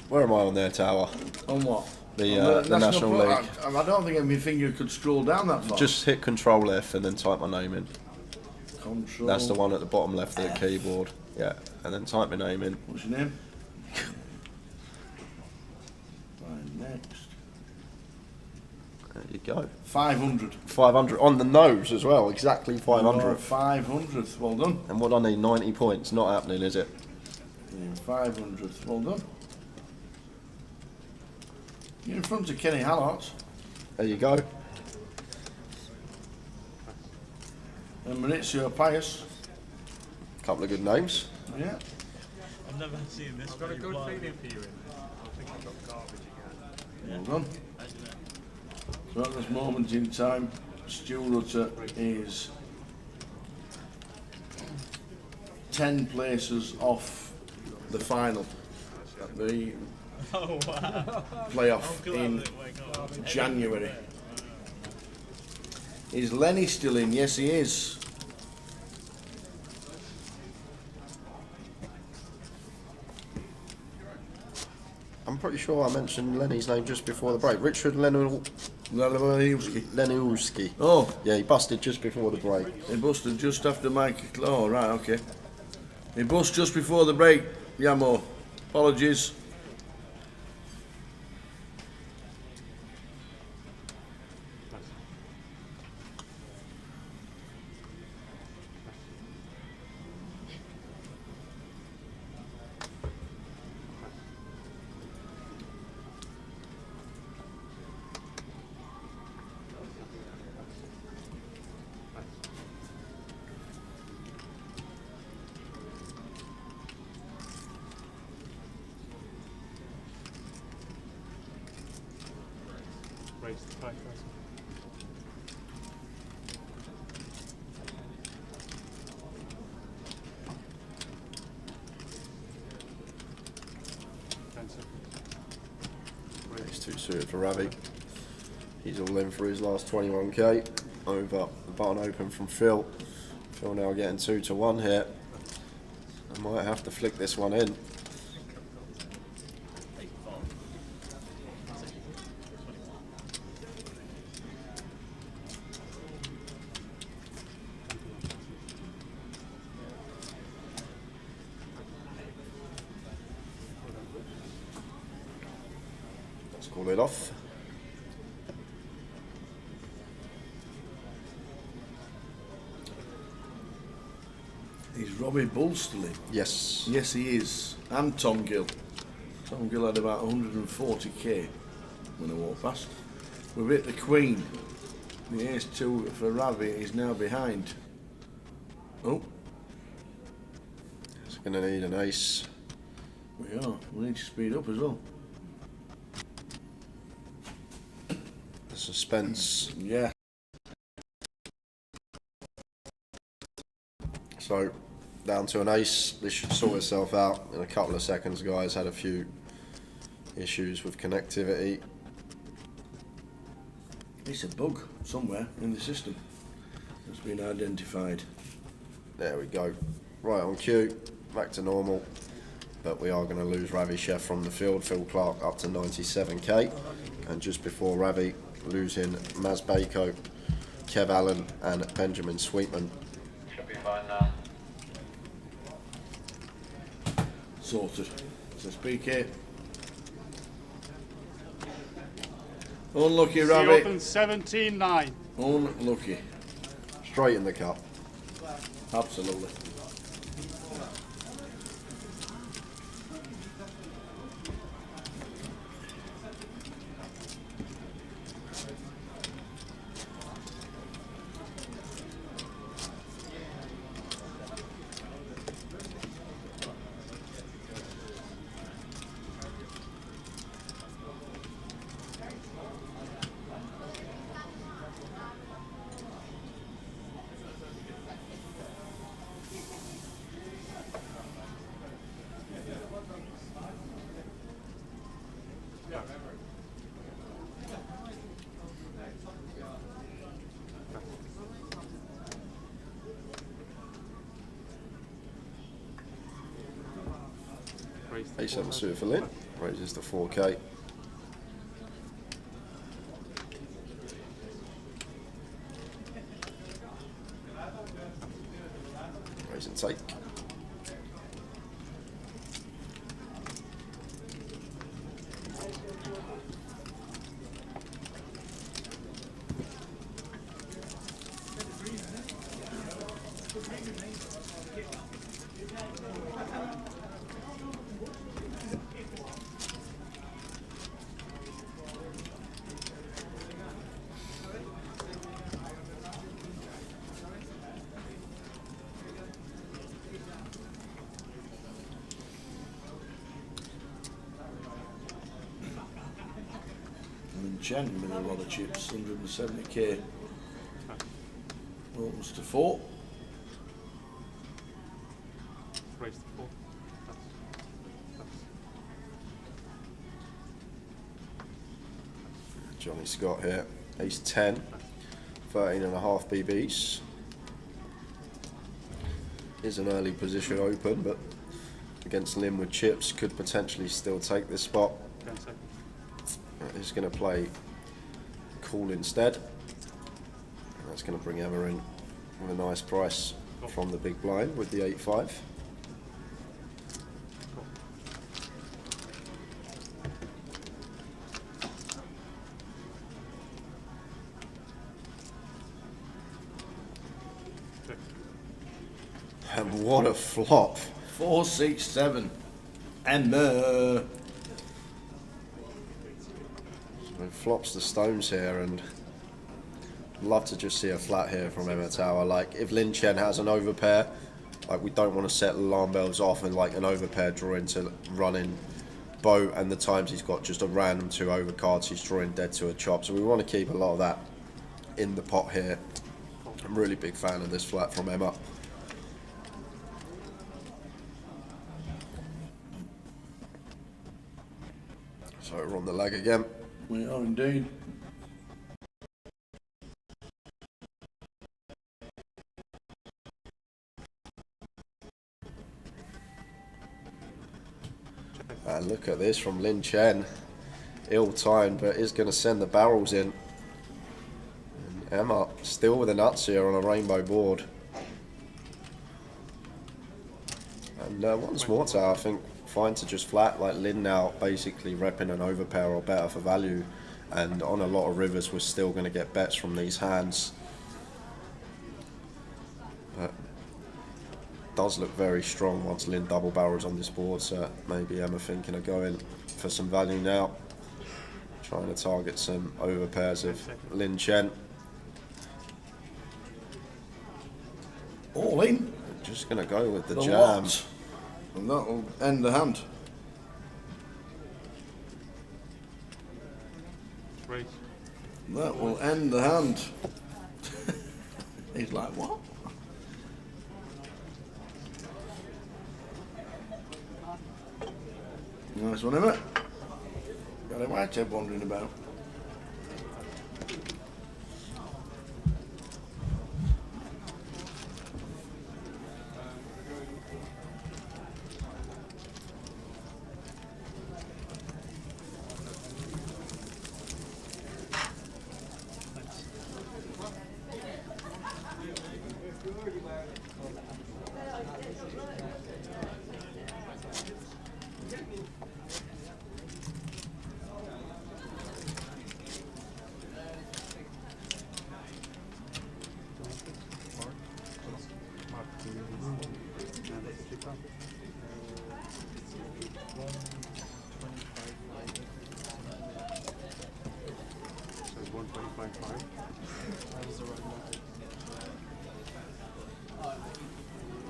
Where am I on their tower? On what? The National League. I don't think my finger could scroll down that far. Just hit Control F and then type my name in. Control. That's the one at the bottom left of the keyboard. Yeah, and then type my name in. What's your name? Right, next. There you go. 500. 500 on the nose as well. Exactly 500. 500th. Well done. And what I need, 90 points. Not happening, is it? 500th. Well done. You're in front of Kenny Hallart. There you go. And Maurizio Pius. Couple of good names. Yeah. I've never seen this. I've got a good feeling for you in there. I think I've got garbage again. Well done. So at this moment in time, Stu Rutter is 10 places off the final at the playoff in January. Is Lenny still in? Yes, he is. I'm pretty sure I mentioned Lenny's name just before the break. Richard Lenulski. Oh. Yeah, he busted just before the break. He busted just after Mike. Oh, right, okay. He busted just before the break, Yamo. Apologies. Raise the 5,000. He's too suited for Ravi. He's all in for his last 21k. Over the button open from Phil. Phil now getting 2 to 1 here. I might have to flick this one in. Let's call it off. He's Robbie Bull still in? Yes. Yes, he is. And Tom Gill. Tom Gill had about 140k when I walked past. We've hit the Queen. The ace-2 for Ravi is now behind. Oh. It's going to need an ace. We are. We need to speed up as well. The suspense. Yeah. So, down to an ace. This should sort itself out in a couple of seconds, guys. Had a few issues with connectivity. It's a bug somewhere in the system that's been identified. There we go. Right on cue. Back to normal. But we are going to lose Ravi Chef from the field. Phil Clark up to 97k. And just before Ravi, losing Maz Bako, Kev Allen and Benjamin Sweetman. Should be fine now. Sorted. So speak here. Unlucky, Ravi. Open 17-9. Unlucky. Straight in the cup. Absolutely. A7 suited for Lynn. Raises to 4k. Raise and take. Jen with a lot of chips, 170k. Opens to 4. Raise to 4. Johnny Scott here. Ace 10. 13.5 BBs. Is an early position open, but against Lynn with chips could potentially still take this spot. 10 seconds. He's going to play cool instead. And that's going to bring Emma in with a nice price from the big blind with the 8-5. What a flop. 4, 6, 7. Emma. So it flops the stones here, and I'd love to just see a flat here from Emma Tower. Like, if Lin Chen has an overpair, like, we don't want to set alarm bells off and like an overpair drawing to running boat, and the times he's got just a random 2 overcards he's drawing dead to a chop. So we want to keep a lot of that in the pot here. I'm a really big fan of this flat from Emma. So we're on the leg again. We are indeed. And look at this from Lin Chen. Ill timed, but is going to send the barrels in. And Emma still with the nuts here on a rainbow board. And once more, I think fine to just flat, like Lin now basically repping an overpair or better for value, and on a lot of rivers we're still going to get bets from these hands. But does look very strong once Lin double barrels on this board, so maybe Emma thinking of going for some value now, trying to target some overpairs of Lin Chen. All in. Just going to go with the jam. Lot. And that'll end the hand. Raise. That will end the hand. He's like, what? Nice one, Emma. Got a white head wandering about.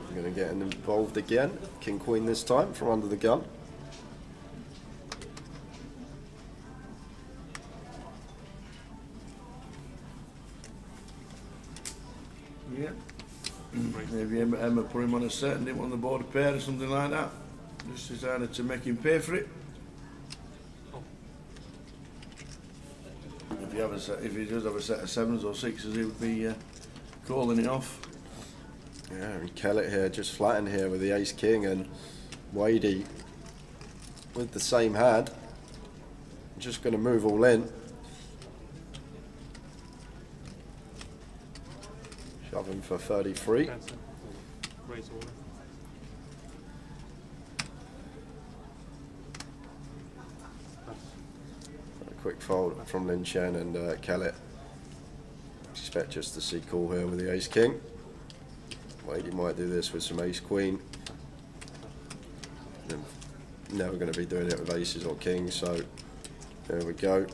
I'm going to get involved again. King Queen this time from under the gun. Yeah. Maybe Emma put him on a set and didn't want the board a pair or something like that. Just decided to make him pay for it. If he does have a set of 7s or 6s, he would be calling it off. Yeah, and Kellet here just flattened here with the Ace King, and Wadey with the same hand. Just going to move all in. Shove him for 33. Raise all in. Quick fold from Lin Chen and Kellet. Expect just to see call here with the Ace King. Wadey might do this with some Ace Queen. And never going to be doing it with aces or kings, so there we go.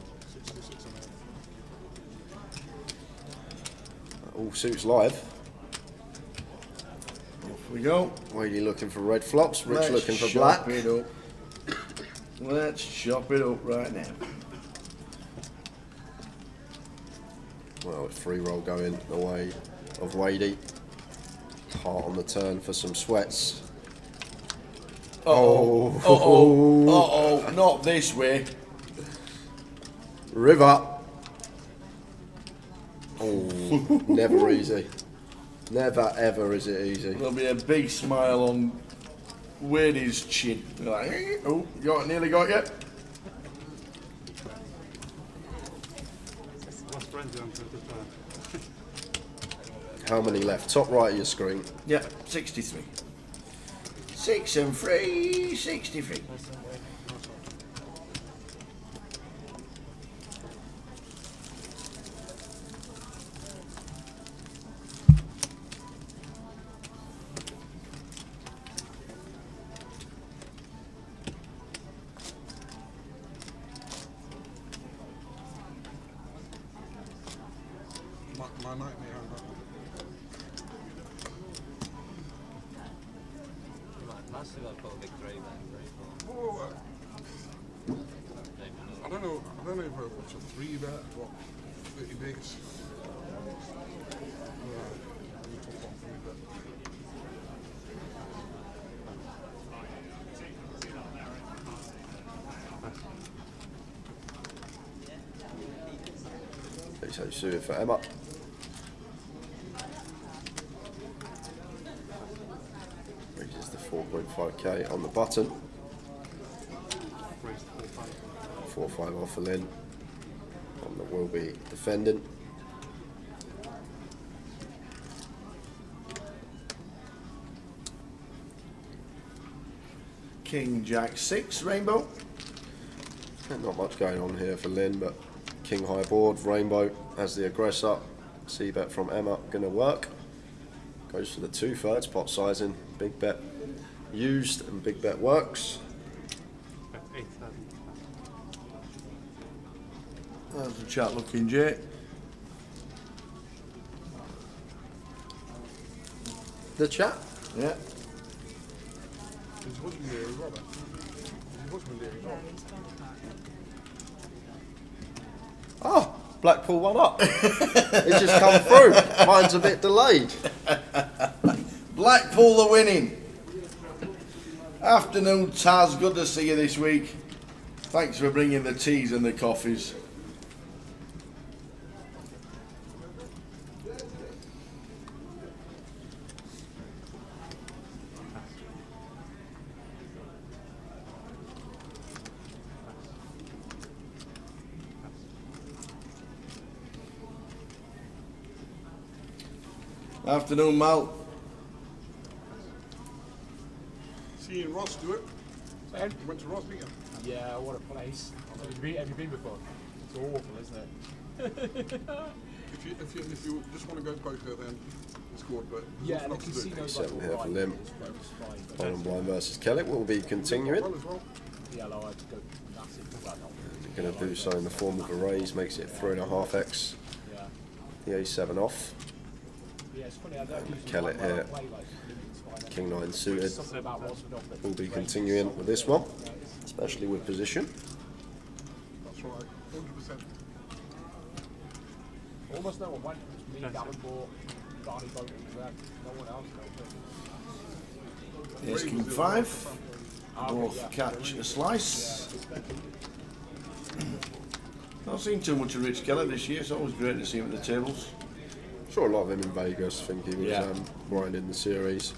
All suits live. Off we go. Wadey looking for red flops, Rich Let's looking for chop black. it up. Let's chop it up right now. Well, it's free roll going the way of Wadey. Heart on the turn for some sweats. Uh-oh. Uh-oh. Uh-oh. Not this way. River. Oh, never easy. Never ever is it easy. There'll be a big smile on Wadey's chin. Like, oh, nearly got you. How many left? Top right of your screen. Yeah, 63. 6 and 3, 63. That's the put a big 3 there. I don't know if it's a 3 bet, what 30 bigs. So suited for Emma. Raises the 4.5k on the button. 4-5 off for Lynn. One that will be defending. King Jack 6 rainbow. Not much going on here for Lynn, but King high board, rainbow as the aggressor. C-bet from Emma, gonna work. Goes for the 2/3 pot sizing. Big bet used and big bet works. 8,000. There's the chat looking, Jay. The chat? Yeah. His husband there as well, then. His husband there as well. Oh, Blackpool 1 up. It just come through. Mine's a bit delayed. Blackpool the winning. Afternoon, Taz. Good to see you this week. Thanks for bringing the teas and the coffees. Afternoon, Mal. Seeing Ross do it. You went to Ross, didn't you? Yeah, what a place. Have you been before? It's awful, isn't it? If you just want to go poker, then it's good, but yeah, not to do. 7 here for Lim. Bottom blind versus Kellet will be continuing. Yellow, I had to go massive. Going to do so in the form of a raise, makes it 3.5x. Yeah. The A7 off. Yeah, it's funny, I don't usually Kellet here. King 9 suited. Will be continuing with this one, especially with position. That's right, 100%. Almost no one went. Me, Davenport, Barney Boat, no one else. Here's King 5. Both catch a slice. Not seen too much of Rich Kellet this year. It's always great to see him at the tables. Saw a lot of him in Vegas. I think he was grinding the series.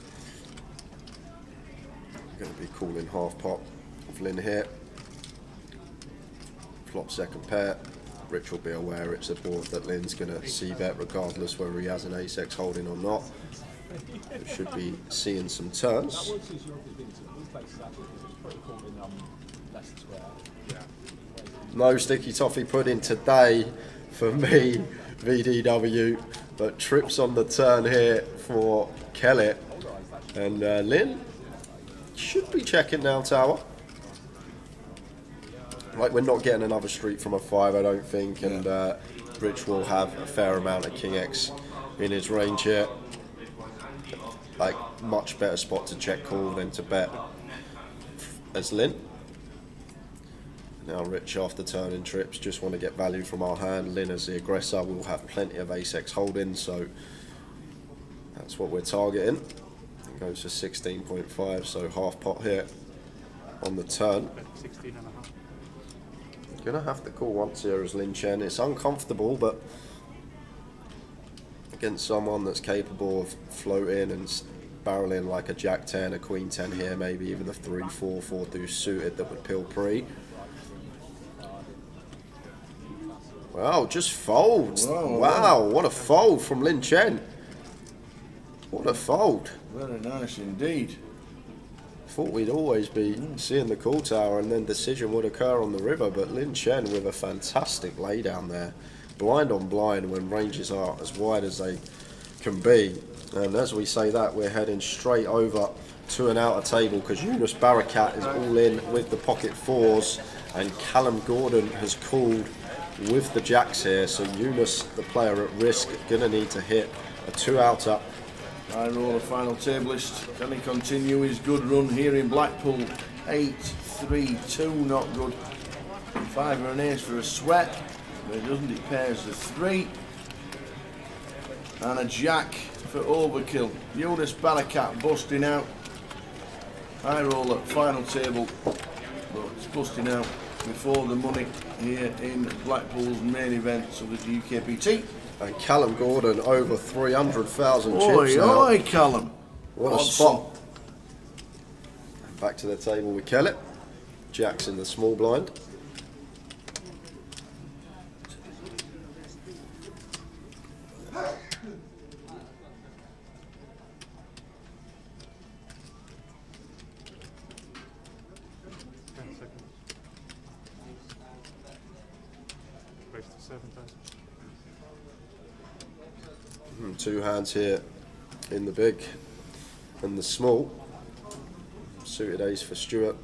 Going to be calling half pot of Lynn here. Flop second pair. Rich will be aware it's a board that Lynn's going to c-bet regardless whether he has an ace-x holding or not. We should be seeing some turns. No sticky toffee pudding today for me, VDW, but trips on the turn here for Kellet. And Lynn should be checking now tower. Like, we're not getting another street from a 5, I don't think, and Rich will have a fair amount of King X in his range here. Like, much better spot to check call than to bet as Lynn. Now Rich, after turning trips, just want to get value from our hand. Lynn as the aggressor will have plenty of ace-x holdings, so that's what we're targeting. It goes for 16.5, so half pot here on the turn. 16.5. Gonna have to call once here as Lin Chen. It's uncomfortable, but against someone that's capable of floating and barreling like a Jack 10, a Queen 10 here, maybe even a 3-4, 4 deuce suited that would pill pre. Wow, just folds. Wow, what a fold from Lin Chen. What a fold. Very nice indeed. Thought we'd always be seeing the call tower and then decision would occur on the river, but Lin Chen with a fantastic laydown there. Blind on blind when ranges are as wide as they can be. And as we say that, we're heading straight over to an outer table because Yunus Barakat is all in with the pocket 4s and Callum Gordon has called with the jacks here, so Eunice, the player at risk, gonna need to hit a 2-outer. I roll a final tablist. Can he continue his good run here in Blackpool? 8-3-2, not good. 5 or an ace for a sweat, but it doesn't. It pairs the 3 and a jack for overkill. Eunice Barakat busting out. I roll at final table, but it's busting out before the money here in Blackpool's main events of the GUKPT. And Callum Gordon over 300,000 chips Oi, now. oi, Callum. What a spot. Back to the table with Kellet. Jack's in the small blind. Two hands here in the big and the small. Suited ace for Stuart.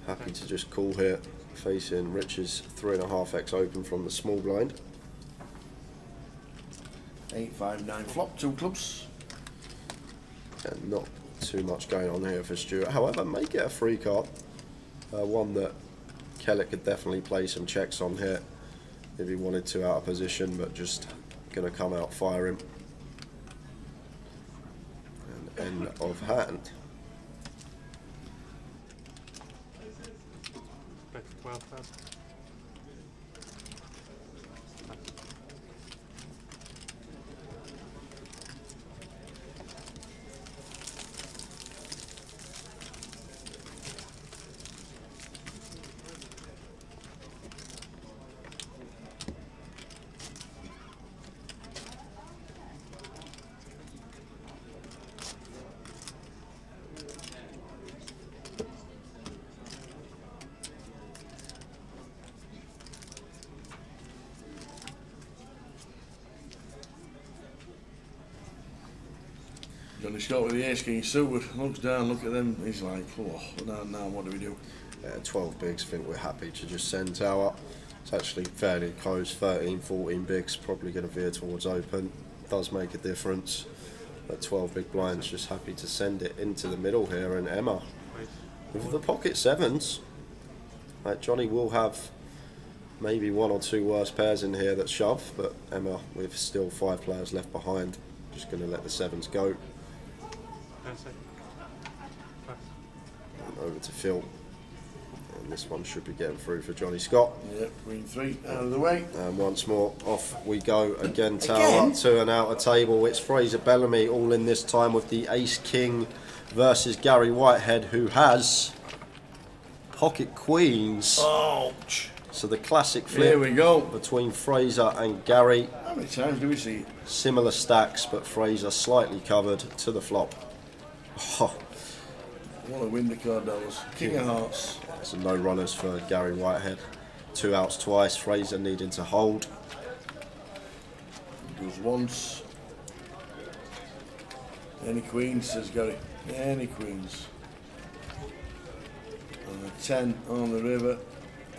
Happy to just call here, facing Rich's 3.5x open from the small blind. 8-5-9 flop, 2 clubs. And not too much going on here for Stuart. However, may get a free card. One that Kellet could definitely play some checks on here if he wanted to out of position, but just going to come out firing. And end of hand. Bet 12,000. Johnny Scott with the ace king suited, looks down, look at them, he's like, oh, now what do we do? 12 bigs, I think we're happy to just send tower. It's actually fairly close, 13, 14 bigs, probably going to veer towards open. Does make a difference, but 12 big blinds, just happy to send it into the middle here. And Emma with the pocket sevens. Johnny will have maybe 1 or 2 worse pairs in here that shove, but Emma with still 5 players left behind, just going to let the sevens go. And over to Phil, and this one should be getting through for Johnny Scott. Yep, green 3 out of the way. And once more off we go again. Tower to an outer table. It's Fraser Bellamy all in this time with the ace king versus Gary Whitehead, who has pocket queens. Ouch. So the classic flip Here we go between Fraser and Gary. How many times do we see it? Similar stacks, but Fraser slightly covered to the flop. Oh. What a win the card that was. King of hearts. Some no runners for Gary Whitehead. 2 outs twice. Fraser needing to hold. Goes once. Any queens, says Gary. Any queens. And a 10 on the river.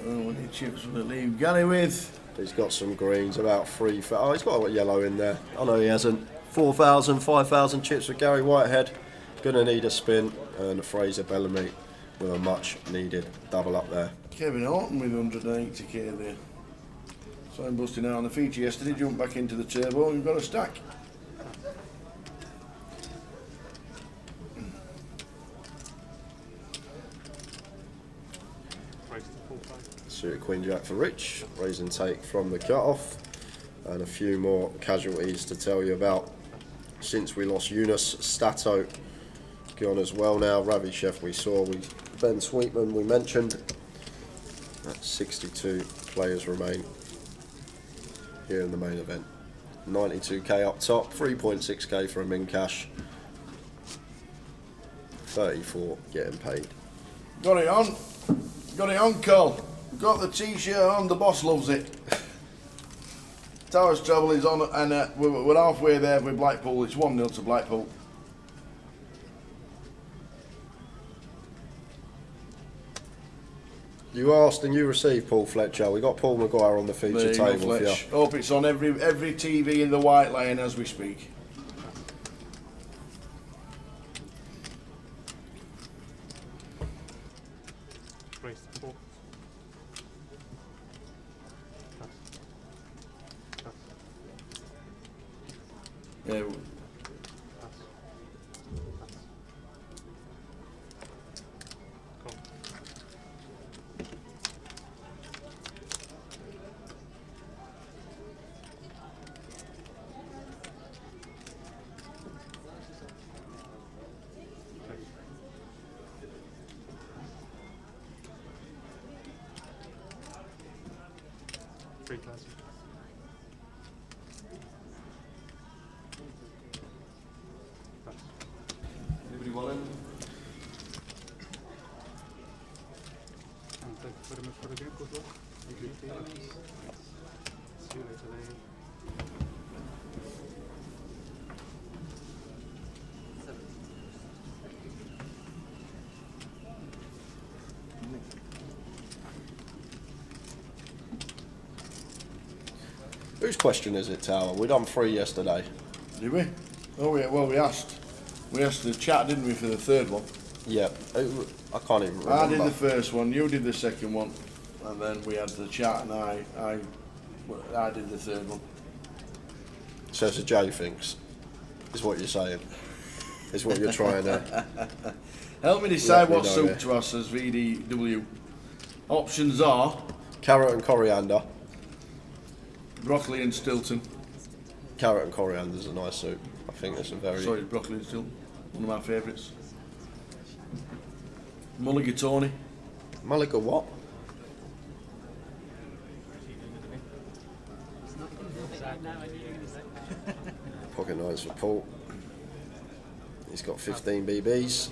Oh, what many chips will it leave Gary with? He's got some greens, about 3. Oh, he's got a yellow in there. I know he hasn't. 4,000, 5,000 chips for Gary Whitehead. Gonna need a spin, and Fraser Bellamy with a much needed double up there. Kevin Horton with 180k there. So I'm busting out on the feature yesterday, jumped back into the turbo and got a stack. Suited Queen Jack for Rich, raise and take from the cut-off, and a few more casualties to tell you about. Since we lost Eunice, Stato gone as well now. Ravi Chef we saw, Ben Sweetman we mentioned. That's 62 players remain here in the main event. 92k up top, 3.6k for a min cash, 34 getting paid. Got it on, Cole. Got the t-shirt on, the boss loves it. Towers Travel is on, and we're halfway there with Blackpool. It's 1-0 to Blackpool. You asked and you received, Paul Fletcher. We got Paul Maguire on the feature There you go, table for you. Fletch. Hope it's on every TV in the White Lane as we speak. Yeah. Anybody want in? Thank you very much for the game. Good luck. Thank you. See you later, lady. Whose question is it, Tower? We done 3 yesterday. Did we? Oh yeah. Well, we asked the chat, didn't we, for the third one? Yeah. I can't even remember. I did the first one. You did the second one, and then we had the chat, and I did the third one. So it's a Jay thinks, is what you're saying. Is what you're trying to. Help me decide what soup to us as VDW. Options are carrot and coriander. Broccoli and Stilton. Carrot and coriander is a nice soup. I think it's a very... Sorry, broccoli and Stilton. One of my favourites. Mulligatawny. Mulliga what? Pocket knives for Paul. He's got 15 BBs.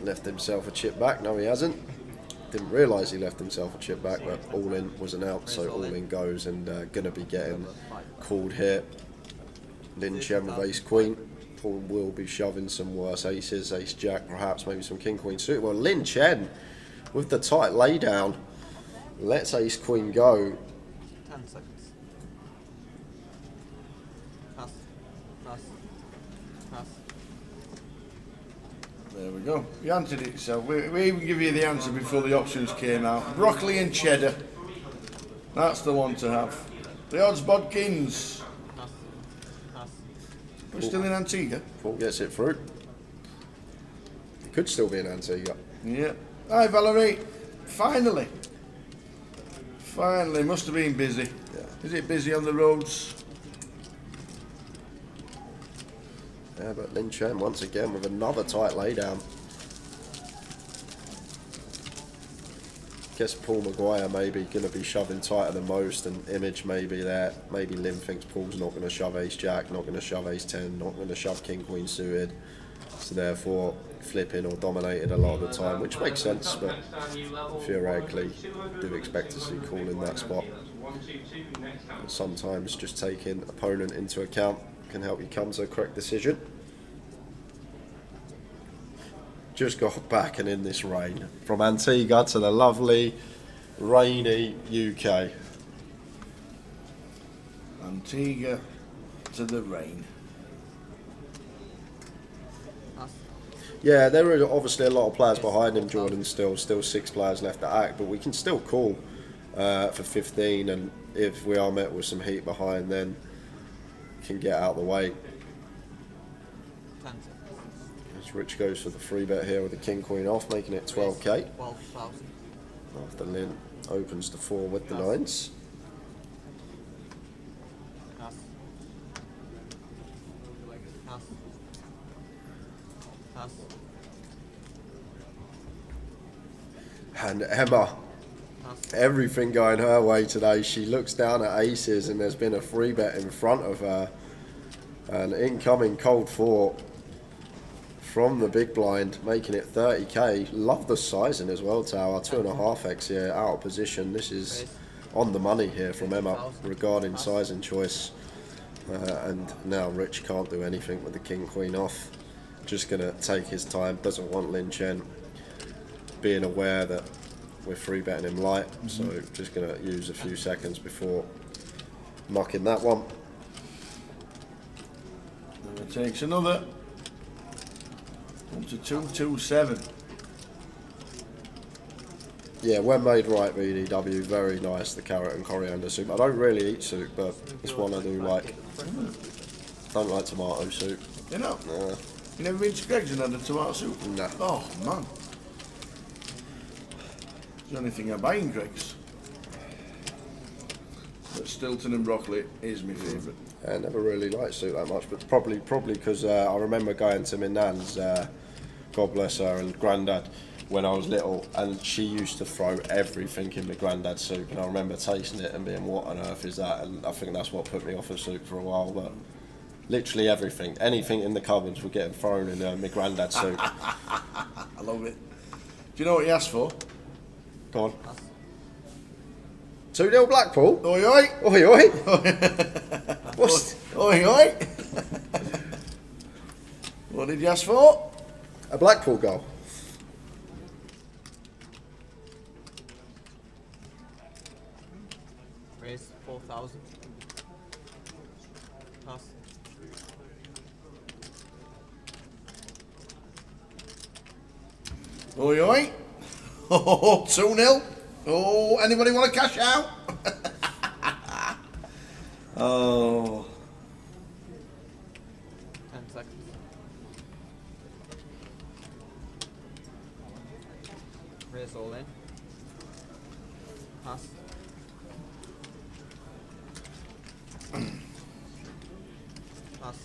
Left himself a chip back. No, he hasn't. Didn't realise he left himself a chip back, but all in was an out, so all in goes, and gonna be getting called here. Lin Chen with ace queen. Paul will be shoving some worse aces, ace jack, perhaps maybe some king queen suit. Well, Lin Chen with the tight lay down. Let's ace queen go. 10 seconds. Pass. Pass. Pass. There we go. You answered it yourself. We even give you the answer before the options came out. Broccoli and cheddar. That's the one to have. The odds bodkins. We're still in Antigua. Paul gets it through. It could still be in Antigua. Yeah. Hi Valerie. Finally. Finally. Must have been busy. Yeah. Is it busy on the roads? Yeah, but Lin Chen once again with another tight laydown. Guess Paul Maguire maybe going to be shoving tighter than most, and Image maybe there. Maybe Lin thinks Paul's not going to shove ace jack, not going to shove ace 10, not going to shove king queen suited. So therefore flipping or dominated a lot of the time, which makes sense, but theoretically do expect to see call in that spot. And sometimes just taking opponent into account can help you come to a correct decision. Just got back and in this rain from Antigua to the lovely rainy UK. Antigua to the rain. Yeah, there are obviously a lot of players behind him, Jordan, still 6 players left to act, but we can still call for 15, and if we are met with some heat behind, then can get out of the way. As Rich goes for the free bet here with the king queen off, making it 12k. 12,000. After Lin opens to 4 with the 9s. Pass. Pass. Pass. And Emma, everything going her way today. She looks down at aces and there's been a free bet in front of her. An incoming cold 4 from the big blind, making it 30k. Love the sizing as well, Tower. 2.5x here, out of position. This is on the money here from Emma regarding sizing choice. And now Rich can't do anything with the king queen off. Just going to take his time. Doesn't want Lin Chen being aware that we're free betting him light, so just going to use a few seconds before mucking that one. And it takes another up to 227. Yeah, when made right, BDW, very nice, the carrot and coriander soup. I don't really eat soup, but it's one I do like. Don't like tomato soup. You know? Nah. You never been to Greg's and had a tomato soup? Nah. Oh, man. It's the only thing I buy in Greg's. But Stilton and broccoli is my favourite. I never really liked soup that much, but probably because I remember going to my nan's, God bless her, and granddad, when I was little, and she used to throw everything in my granddad's soup, and I remember tasting it and being, what on earth is that? And I think that's what put me off of soup for a while. But literally everything, anything in the cupboards were getting thrown in my granddad's soup. I love it. Do you know what he asked for? Go on. 2-0 Blackpool? Oi oi! Oi oi! What's... Oi oi! What did you ask for? A Blackpool goal. Raise 4,000. Pass. Oi oi! Oh, 2-0. Oh, anybody want to cash out? Oh. 10 seconds. Raise all in. Pass. Pass.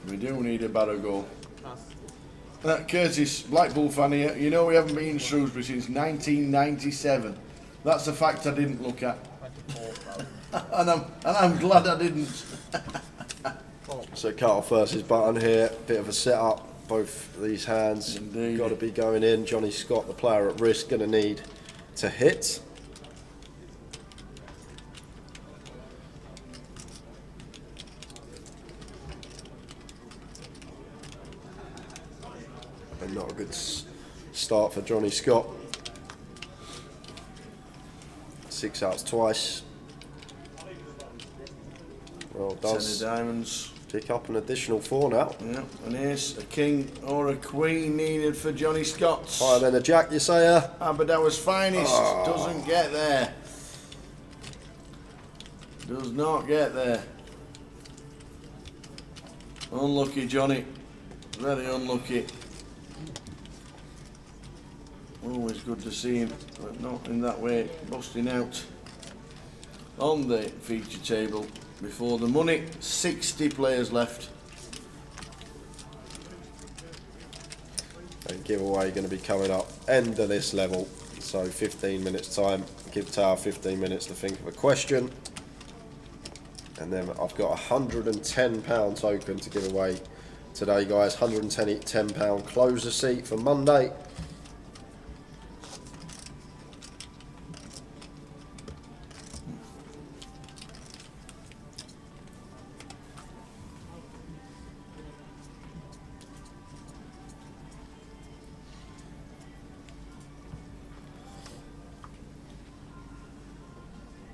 We do need a better goal. Pass. Curtis, Blackpool fan here, you know we haven't been in Shrewsbury since 1997. That's a fact I didn't look at. and I'm glad I didn't. So Carl versus Button here, bit of a setup, both these hands. Indeed. Got to be going in. Johnny Scott, the player at risk, going to need to hit. And not a good start for Johnny Scott. 6 outs twice. Well, does 10 of diamonds. Pick up an additional 4 now. Yeah, an ace, a king or a queen needed for Johnny Scott. Higher than a jack, you say? Aberdour's finest doesn't get there. Does not get there. Unlucky Johnny. Very unlucky. Always good to see him, but not in that way, busting out on the feature table before the money. 60 players left. And giveaway going to be coming up end of this level, so 15 minutes time. Give Tower 15 minutes to think of a question, and then I've got a £110 token to give away today, guys. £110 closer seat for Monday.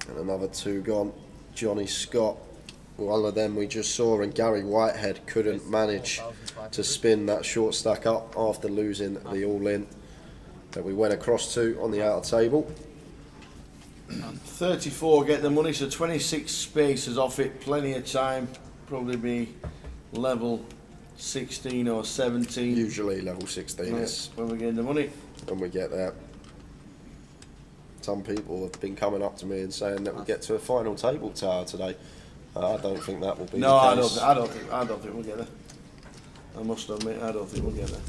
And another 2 gone. Johnny Scott, one of them we just saw, and Gary Whitehead couldn't manage to spin that short stack up after losing the all-in that we went across to on the outer table. 34 get the money, so 26 spaces off it, plenty of time. Probably be level 16 or 17. Usually level 16 is when we get the money. When we get there. Some people have been coming up to me and saying that we'll get to a final table tower today. I don't think that will be the case. I don't think we'll get there. I must admit, I don't think we'll get there.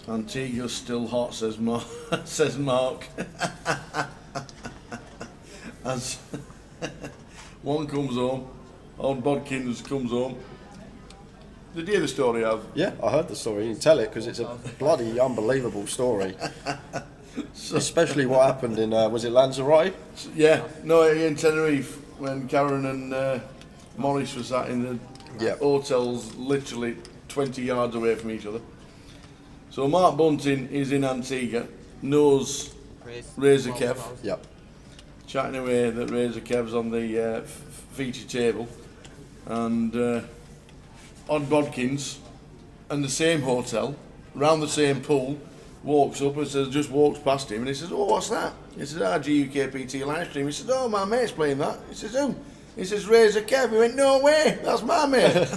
Antigua's still hot, says Mark. says Mark. As one comes home, old Bodkins comes home. Did you hear the story, Al? Yeah, I heard the story. You can tell it because it's a bloody unbelievable story. Especially what happened in, was it Lanzarote? Yeah, no, in Tenerife, when Karen and Maurice was sat in the hotels literally 20 yards away from each other. So Mark Bunting is in Antigua, knows Razor Kev. Yep. Chatting away that Razor Kev's on the feature table. And Odd Bodkins, and the same hotel, round the same pool, walks up and says, just walks past him, and he says, oh, what's that? He says, GUKPT live stream. He says, oh, my mate's playing that. He says, who? He says, Razor Kev. He went, no way, that's my mate.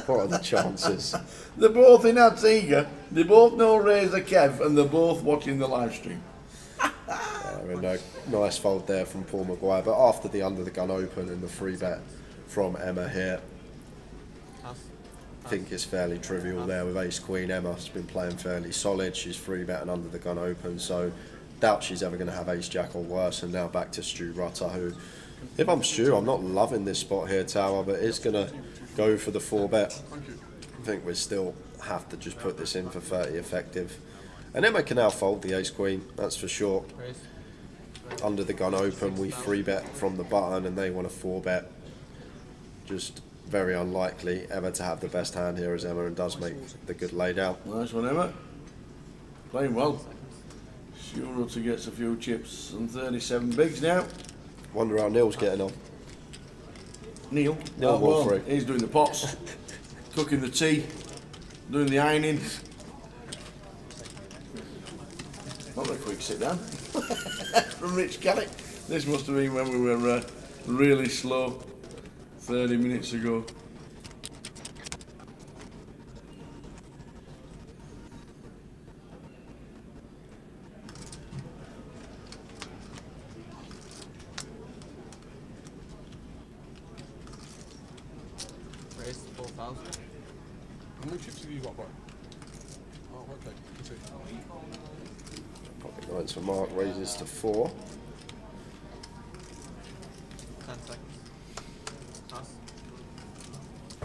What are the chances? They're both in Antigua, they both know Razor Kev, and they're both watching the live stream. And a nice fold there from Paul Maguire, but after the Under the Gun Open and the free bet from Emma here, I think it's fairly trivial there with Ace Queen. Emma's been playing fairly solid. She's free betting Under the Gun Open, so doubt she's ever going to have Ace Jack or worse. And now back to Stu Rutter, who, if I'm Stu, I'm not loving this spot here, Tower, but is going to go for the 4-bet. I think we still have to just put this in for 30 effective. And Emma can now fold the Ace Queen, that's for sure. Under the Gun Open, we free bet from the button, and they want a 4-bet. Just very unlikely ever to have the best hand here as Emma, and does make the good laid out. Nice one, Emma. Playing well. Stu Rutter gets a few chips and 37 bigs now. Wonder how Neil's getting on. Neil Wolfrey. He's doing the pots, cooking the tea, doing the ironing. Not a quick sit down. From Rich Kellet. This must have been when we were really slow 30 minutes ago. Raise 4,000. How many chips have you got, boy? Oh, okay. Let's see. Pocket nines for Mark, raises to 4. 10 seconds. Pass.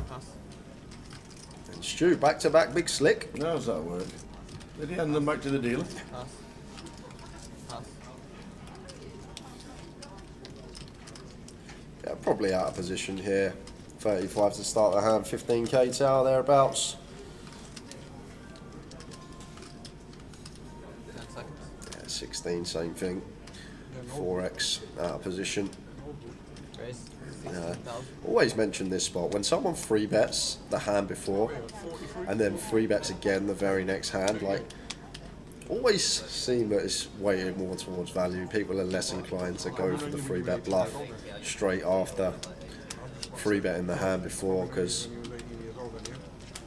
Pass. And Stu, back-to-back big slick. How's that work? Did he hand them back to the dealer? Pass. Pass. Yeah, probably out of position here. 35 to start the hand, 15k Tower thereabouts. 10 seconds. Yeah, 16, same thing. 4x out of position. Raise 16,000. Always mention this spot. When someone free bets the hand before and then free bets again the very next hand, like, always seem that it's weighted more towards value. People are less inclined to go for the free bet bluff straight after free betting the hand before, because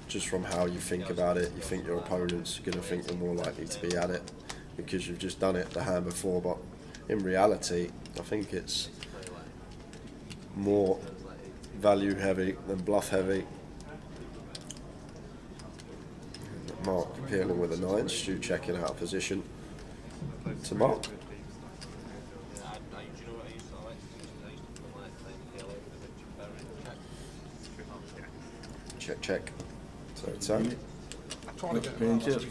just from how you think about it, you think your opponent's going to think you're more likely to be at it because you've just done it the hand before. But in reality, I think it's more value heavy than bluff heavy. Mark appealing with a 9, Stu checking out of position to Mark. Check. So it's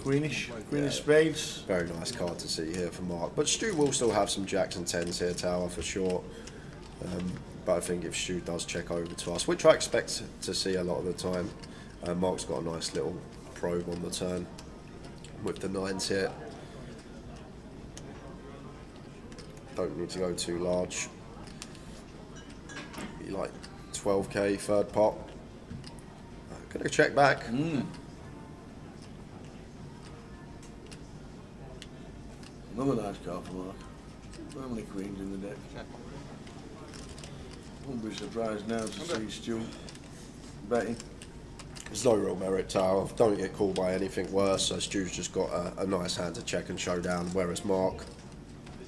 Queenish spades. Very nice card to see here for Mark. But Stu will still have some jacks and 10s here, Tower, for sure. But I think if Stu does check over to us, which I expect to see a lot of the time, Mark's got a nice little probe on the turn with the 9s here. Don't need to go too large. Be like 12k third pot. Gonna check back. Another nice card for Mark. How many queens in the deck? Wouldn't be surprised now to see Stu betting. There's no real merit, Tower. Don't get called by anything worse. So Stu's just got a nice hand to check and show down, whereas Mark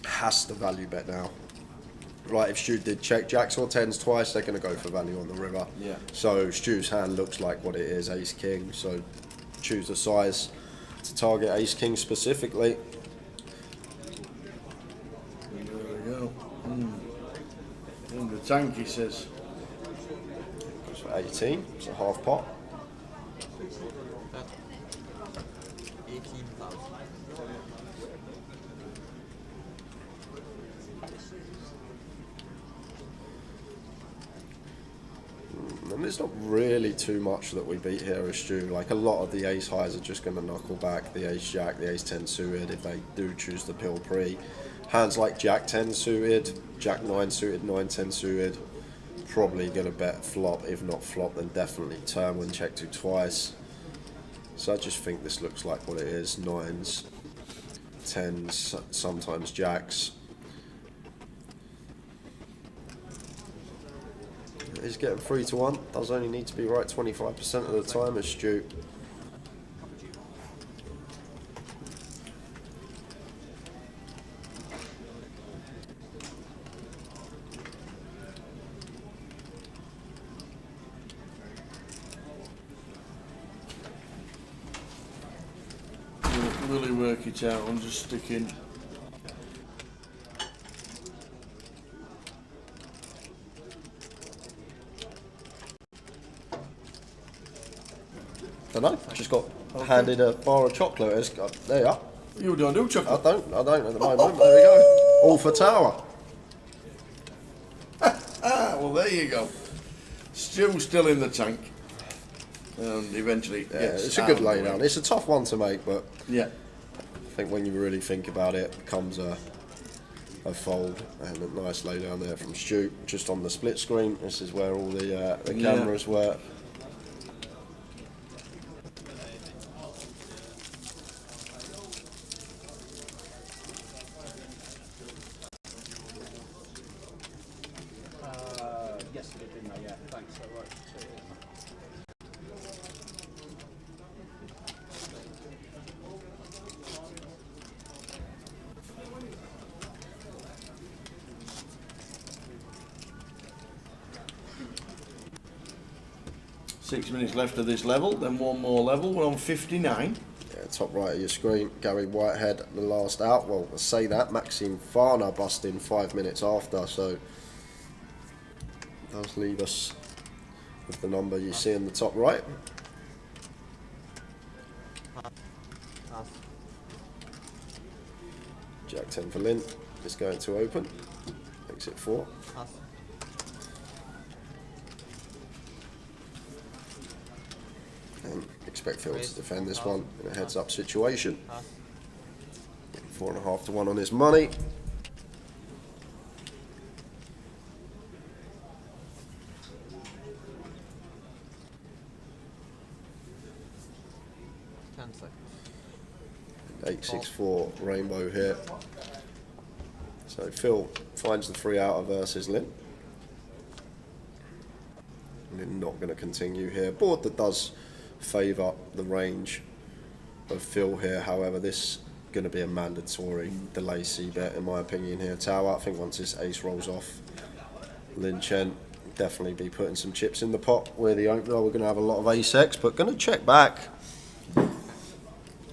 has to value bet now. Right, if Stu did check jacks or 10s twice, they're going to go for value on the river. Yeah. So Stu's hand looks like what it is, ace king. So choose the size to target Ace King specifically. There we go. In the tank, he says. Goes for 18, it's a half pot. 18,000. And there's not really too much that we beat here as Stu. Like, a lot of the ace highs are just going to knuckle back. The ace jack, the ace 10 suited, if they do choose the pill pre. Hands like jack 10 suited, jack 9 suited, 9 10 suited, probably going to bet flop. If not flop, then definitely turn when check to twice. So I just think this looks like what it is. 9s, 10s, sometimes jacks. He's getting 3 to 1. Does only need to be right 25% of the time as Stu. Will he work it out? I'm just sticking. Don't know, just got handed a bar of chocolate. There you are. You don't do chocolate? I don't at the moment. There we go. All for Tower. Well, there you go. Stu's still in the tank. And eventually gets it's a good laydown. It's a tough one to make, but yeah, I think when you really think about it, it becomes a fold, and a nice laydown there from Stu, just on the split screen. This is where all the cameras were. Yes, I did, didn't I? Yeah, thanks. So, right. 6 minutes left of this level, then one more level. We're on 59. Yeah, top right of your screen, Gary Whitehead, the last out. Well, I say that, Maxime Farner busting 5 minutes after, so does leave us with the number you see in the top right. Jack 10 for Lynn is going to open. Makes it 4. And expect Phil to defend this one in a heads-up situation. 4.5 to 1 on his money. And 8-6-4 rainbow here. So Phil finds the 3 outer versus Lynn. Lynn not going to continue here. Board that does favour the range of Phil here. However, this is going to be a mandatory delay c-bet in my opinion here. Tower, I think once this ace rolls off, Lin Chen definitely be putting some chips in the pot where the opener. We're going to have a lot of ace-x, but going to check back,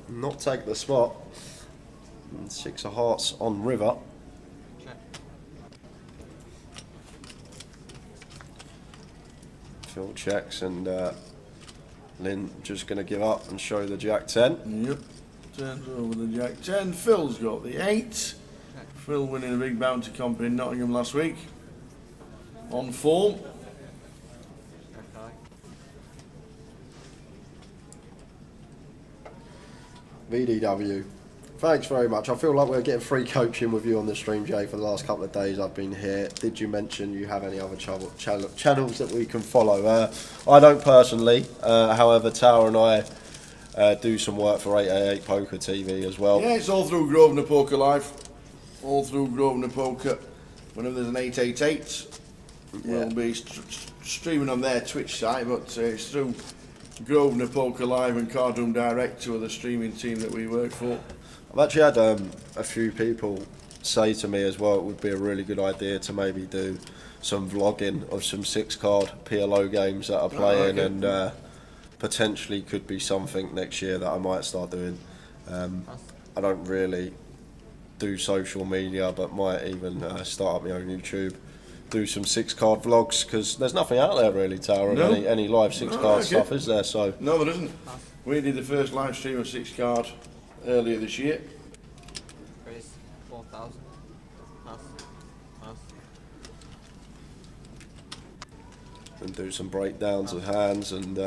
not take the spot. And 6 of hearts on river. Phil checks and Lynn just going to give up and show the Jack 10. Yep, turns over the Jack 10. Phil's got the 8. Phil winning a big bounty comp in Nottingham last week. On form. VDW. Thanks very much. I feel like we're getting free coaching with you on the stream, Jay, for the last couple of days I've been here. Did you mention you have any other channels that we can follow? I don't personally. However, Tower and I do some work for 888 Poker TV as well. Yeah, it's all through Grosvenor Poker Live. All through Grosvenor Poker. Whenever there's an 888, we'll be streaming on their Twitch site, but it's through Grosvenor Poker Live and Cardroom Direct, two of the streaming team that we work for. I've actually had a few people say to me as well it would be a really good idea to maybe do some vlogging of some 6-card PLO games that are playing, and potentially could be something next year that I might start doing. I don't really do social media, but might even start up my own YouTube, do some 6-card vlogs, because there's nothing out there really, Tara, No. any live 6-card stuff, is there? So no, there isn't. We did the first live stream of 6-card earlier this year. Raise 4,000. Pass. Pass. and do some breakdowns of hands and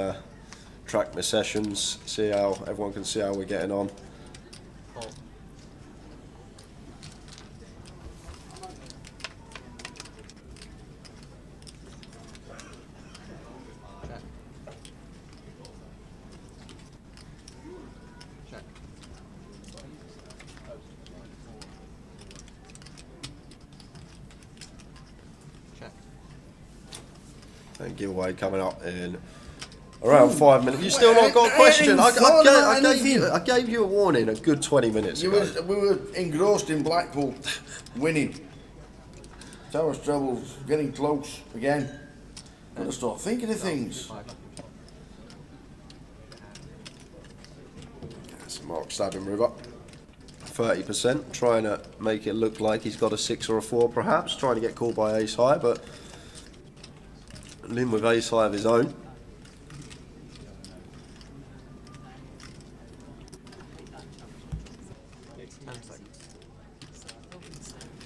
track my sessions, see how everyone can see how we're getting on. And giveaway coming up in around 5 minutes. You still not got a question? I gave you a warning a good 20 minutes ago. We were engrossed in Blackpool, winning. Tower's Trebles getting close again. Got to start thinking of things. That's Mark stabbing River. 30%, trying to make it look like he's got a 6 or a 4 perhaps, trying to get called by ace high, but Lynn with ace high of his own.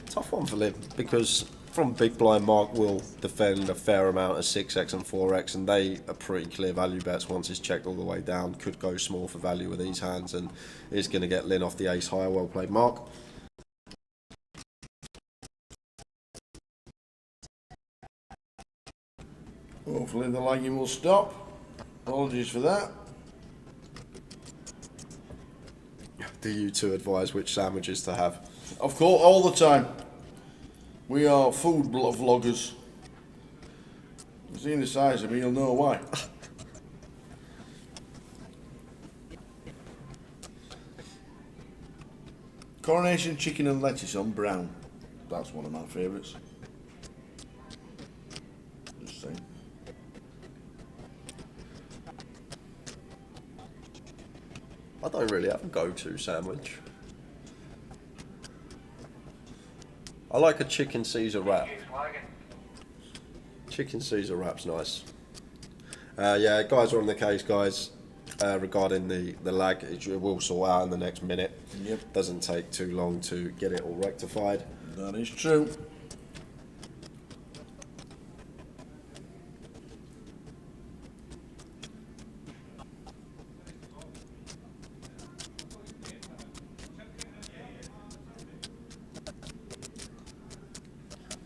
Tough one for Lynn, because from big blind Mark will defend a fair amount of 6x and 4x, and they are pretty clear value bets once it's checked all the way down. Could go small for value with these hands and is going to get Lynn off the ace high. Well played, Mark. Hopefully the lagging will stop. Apologies for that. Do you two advise which sandwiches to have? Of course, all the time. We are food vloggers. You've seen the size of me, you'll know why. Coronation chicken and lettuce on brown. That's one of my favourites. Just saying. I don't really have a go-to sandwich. I like a chicken Caesar wrap. Chicken Caesar wrap's nice. Yeah, guys are on the case, guys, regarding the lag. It will sort out in the next minute. Yep. Doesn't take too long to get it all rectified. That is true.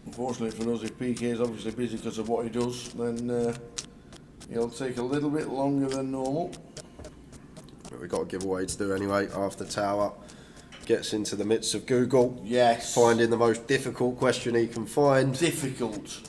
Unfortunately for us, if PK is obviously busy because of what he does, then he'll take a little bit longer than normal. But we've got a giveaway to do anyway after Tower gets into the midst of Google. Yes. Finding the most difficult question he can find. Difficult.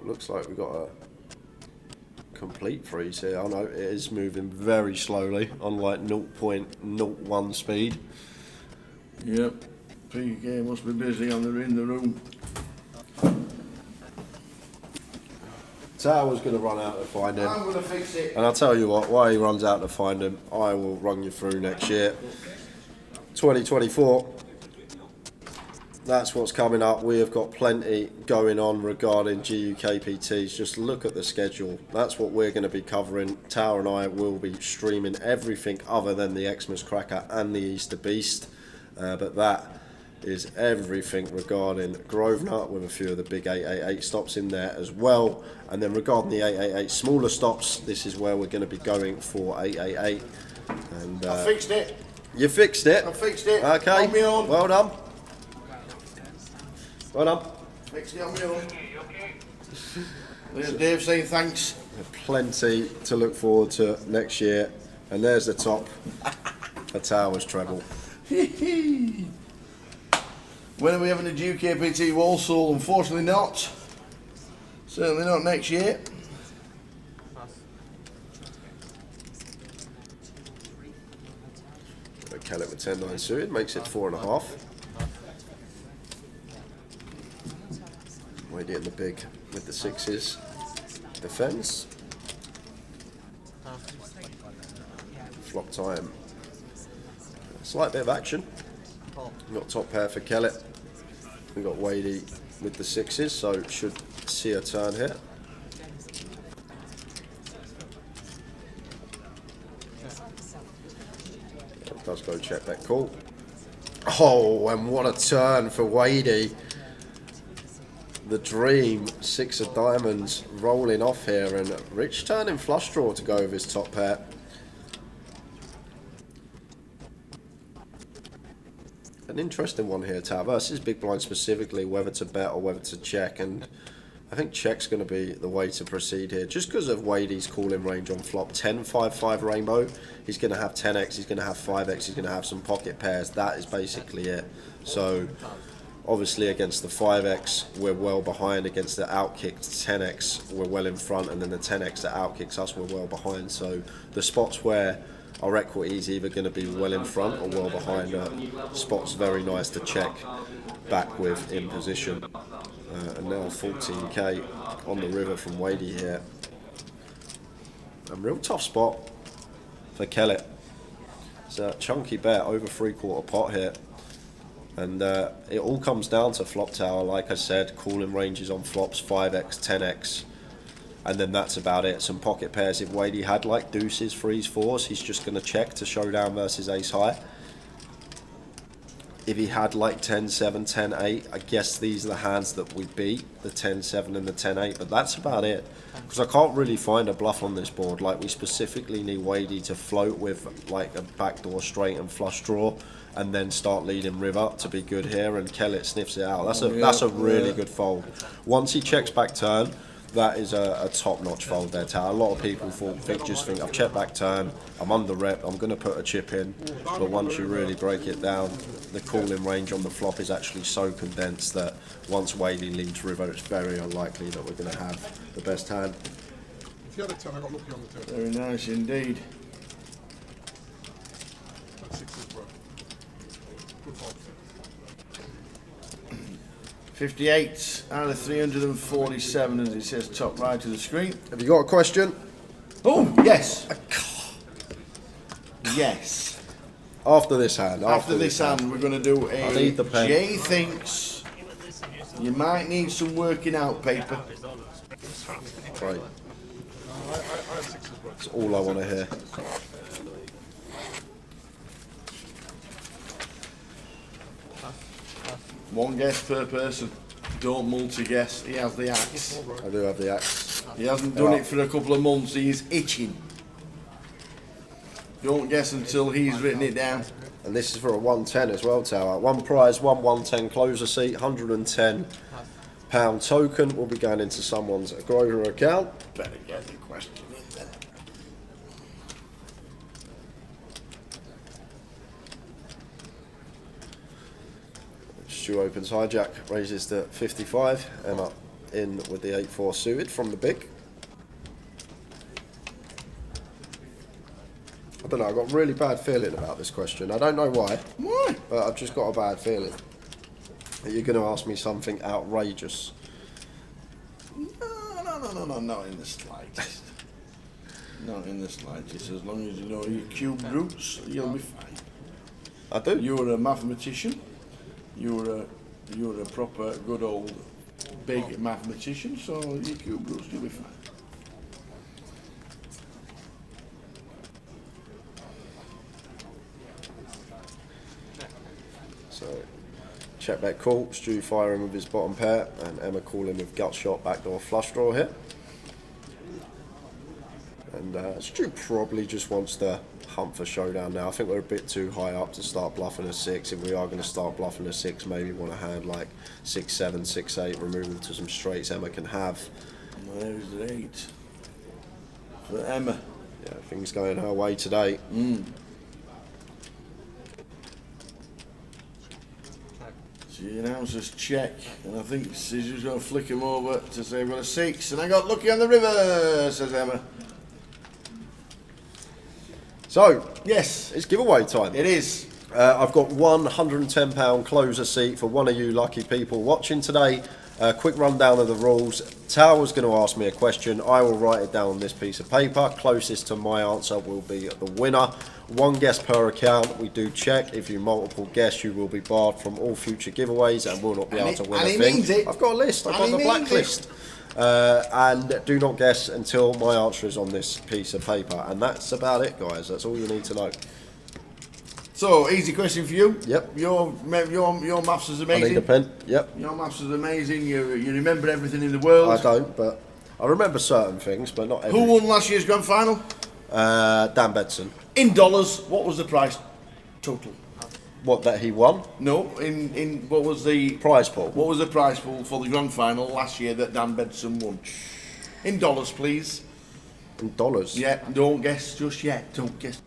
Looks like we've got a complete freeze here. I know it is moving very slowly on like 0.01 speed. Yep, PK must be busy in the room. Tower's going to run out to find him. I'm going to fix it. And I'll tell you what, while he runs out to find him, I will run you through next year. 2024. That's what's coming up. We have got plenty going on regarding GUKPTs. Just look at the schedule. That's what we're going to be covering. Tower and I will be streaming everything other than the Xmas Cracker and the Easter Beast. But that is everything regarding Grosvenor, with a few of the big 888 stops in there as well. And then regarding the 888 smaller stops, this is where we're going to be going for 888. And I fixed it. You fixed it? I fixed it. Okay. On my own. Well done. Well done. Fixed it on my own. There's Dave saying thanks. Plenty to look forward to next year. And there's the top. A Towers treble. When are we having a GUKPT Walsall? Unfortunately not. Certainly not next year. Kellet with 10-9 suited, makes it 4.5. Wadey in the big with the 6s. Defends. Flop time. Slight bit of action. We've got top pair for Kellet. We've got Wadey with the 6s, so should see a turn here. It does go check that call. Oh, and what a turn for Wadey. The dream, 6 of diamonds rolling off here, and Rich turning flush draw to go with his top pair. An interesting one here, Tab, versus big blind specifically, whether to bet or whether to check, and I think check's going to be the way to proceed here, just because of Wadey's calling range on flop. 10-5-5 rainbow, he's going to have 10x, he's going to have 5x, he's going to have some pocket pairs. That is basically it. So obviously against the 5x we're well behind, against the outkicked 10x we're well in front, and then the 10x that outkicks us we're well behind. So the spots where our equity is either going to be well in front or well behind, spots very nice to check back with in position. And now 14k on the river from Wadey here. A real tough spot for Kellet. It's a chunky bet, over 3/4 pot here. And it all comes down to flop tower, like I said, calling ranges on flops, 5x, 10x. And then that's about it. Some pocket pairs. If Wadey had like deuces, 3s, 4s, he's just going to check to showdown versus ace high. If he had like 10-7, 10-8, I guess these are the hands that we beat, the 10-7 and the 10-8, but that's about it. Because I can't really find a bluff on this board. Like, we specifically need Wadey to float with like a backdoor straight and flush draw, and then start leading river to be good here, and Kellet sniffs it out. That's a really good fold. Once he checks back turn, that is a top-notch fold there, Tal. A lot of people just think, I've checked back turn, I'm under rep, I'm going to put a chip in. But once you really break it down, the calling range on the flop is actually so condensed that once Wadey leads river, it's very unlikely that we're going to have the best hand. If you had a 10, I got lucky on the 10. Very nice indeed. That's 6s, bro. Good fold. 58 out of 347, as it says top right of the screen. Have you got a question? Oh, yes. Yes. After this hand. After this hand, we're going to do a I need the pen. Jay thinks you might need some working out paper. Right. I had 6s, bro. That's all I want to hear. One guess per person. Don't multi-guess. He has the axe. I do have the axe. He hasn't done it for a couple of months. He's itching. Don't guess until he's written it down. And this is for a 110 as well, Tower. One prize, 110 closer seat, £110 token will be going into someone's Grover account. Better get the question in there. Stu opens hijack, raises to 55. Emma in with the 8-4 suited from the big. I don't know, I've got a really bad feeling about this question. I don't know why. Why? But I've just got a bad feeling that you're going to ask me something outrageous. No, not in the slightest. Not in the slightest. As long as you know your cube roots, you'll be fine. I do. You're a mathematician. You're a proper good old big mathematician, so your cube roots, you'll be fine. So, check back call, Stu firing with his bottom pair, and Emma calling with gut shot backdoor flush draw here. And Stu probably just wants to hunt for showdown now. I think we're a bit too high up to start bluffing a 6. If we are going to start bluffing a 6, maybe want a hand like 6-7, 6-8, removal to some straights Emma can have. There's the 8 for Emma. Yeah, things going her way today. She announces check, and I think she's just going to flick him over to say, well, a 6, and I got lucky on the river, says Emma. So, yes, it's giveaway time. It is. I've got £110 closer seat for one of you lucky people watching today. Quick rundown of the rules. Tower's going to ask me a question. I will write it down on this piece of paper. Closest to my answer will be the winner. One guess per account. We do check. If you multiple guess, you will be barred from all future giveaways and will not be able to win a thing. I've got a list. I've got the blacklist. And do not guess until my answer is on this piece of paper. And that's about it, guys. That's all you need to know. So, easy question for you. Yep. Your maths is amazing. I need a pen. Yep. Your maths is amazing. You remember everything in the world. I don't, but I remember certain things, but not everything. Who won last year's grand final? Dan Bedson. In dollars, what was the price total? What, that he won? No, in what was the prize pool? What was the prize pool for the grand final last year that Dan Bedson won? In dollars, please. In dollars? Yeah, don't guess just yet. Don't guess.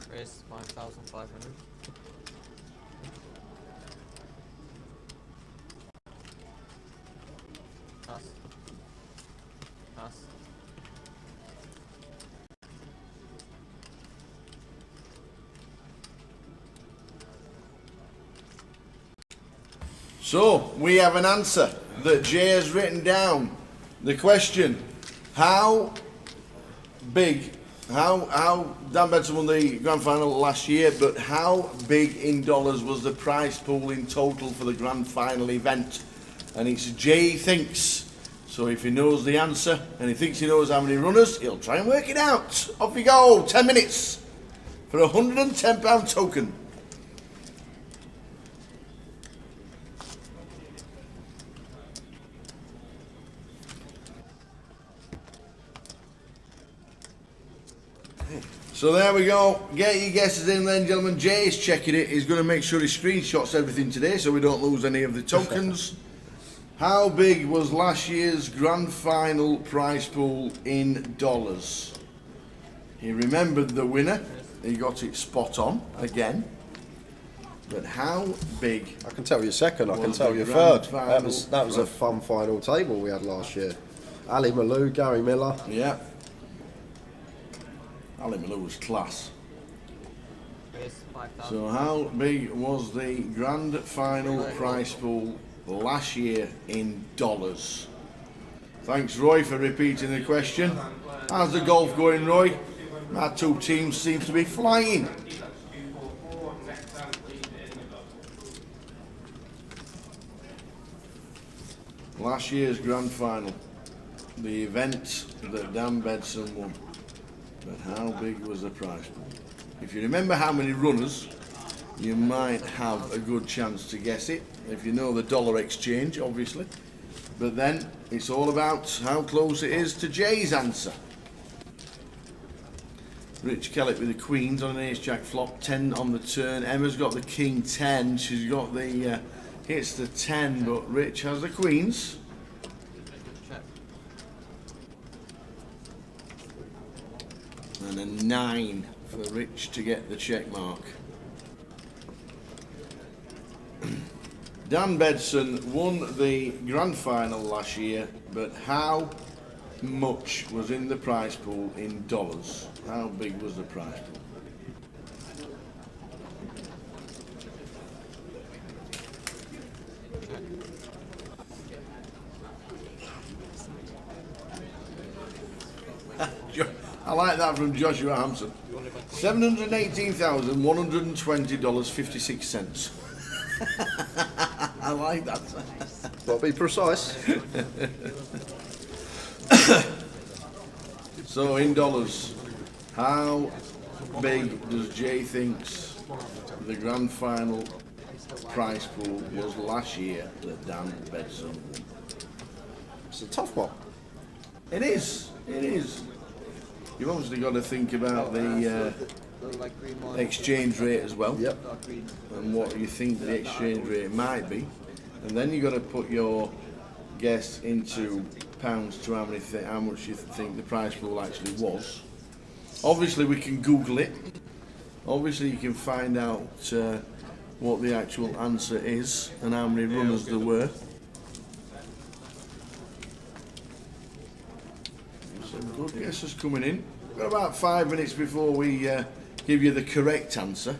Chris, 5,500. Pass. Pass. So, we have an answer that Jay has written down. The question, how big, how Dan Bedson won the grand final last year, but how big in dollars was the prize pool in total for the grand final event? And it's Jay thinks. So if he knows the answer and he thinks he knows how many runners, he'll try and work it out. Off we go, 10 minutes for a £110 token. So there we go. Get your guesses in, ladies and gentlemen. Jay is checking it. He's going to make sure he screenshots everything today so we don't lose any of the tokens. How big was last year's grand final prize pool in dollars? He remembered the winner. He got it spot on again. But how big? I can tell you second. I can tell you third. That was a fun final table we had last year. Ali Malou, Gary Miller. Yeah. Ali Malou was class. So how big was the grand final prize pool last year in dollars? Thanks, Roy, for repeating the question. How's the golf going, Roy? Our two teams seem to be flying. Last year's grand final, the event that Dan Bedson won. But how big was the prize pool? If you remember how many runners, you might have a good chance to guess it. If you know the dollar exchange, obviously. But then it's all about how close it is to Jay's answer. Rich Kellet with the queens on an ace-jack flop, 10 on the turn. Emma's got the king 10. She's got the hits the 10, but Rich has the queens. And a 9 for Rich to get the check mark. Dan Bedson won the grand final last year, but how much was in the prize pool in dollars? How big was the prize pool? I like that from Joshua Hampson. $718,120.56. I like that. Got to be precise. So in dollars, how big does Jay thinks the grand final prize pool was last year that Dan Bedson won? It's a tough one. It is. It is. You've obviously got to think about the exchange rate as well. Yep. And what you think the exchange rate might be. And then you've got to put your guess into pounds to how much you think the prize pool actually was. Obviously we can Google it. Obviously you can find out what the actual answer is and how many runners there were. Good guesses coming in. We've got about 5 minutes before we give you the correct answer.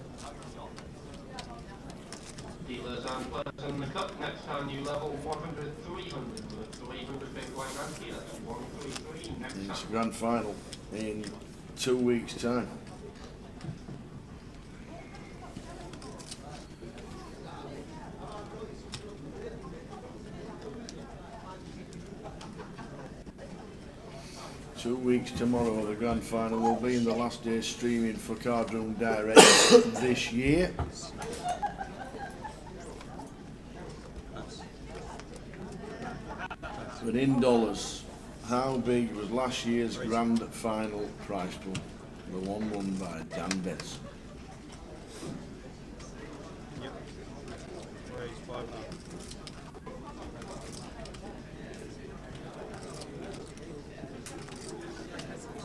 Dealers and players in the cup. Next time you level 100, 300 with 300 big white ranky. That's 133 next time. It's the grand final in 2 weeks' time. Two weeks tomorrow, the grand final will be in the last day streaming for Card Room Direct this year. But in dollars, how big was last year's grand final prize pool? The one won by Dan Betts.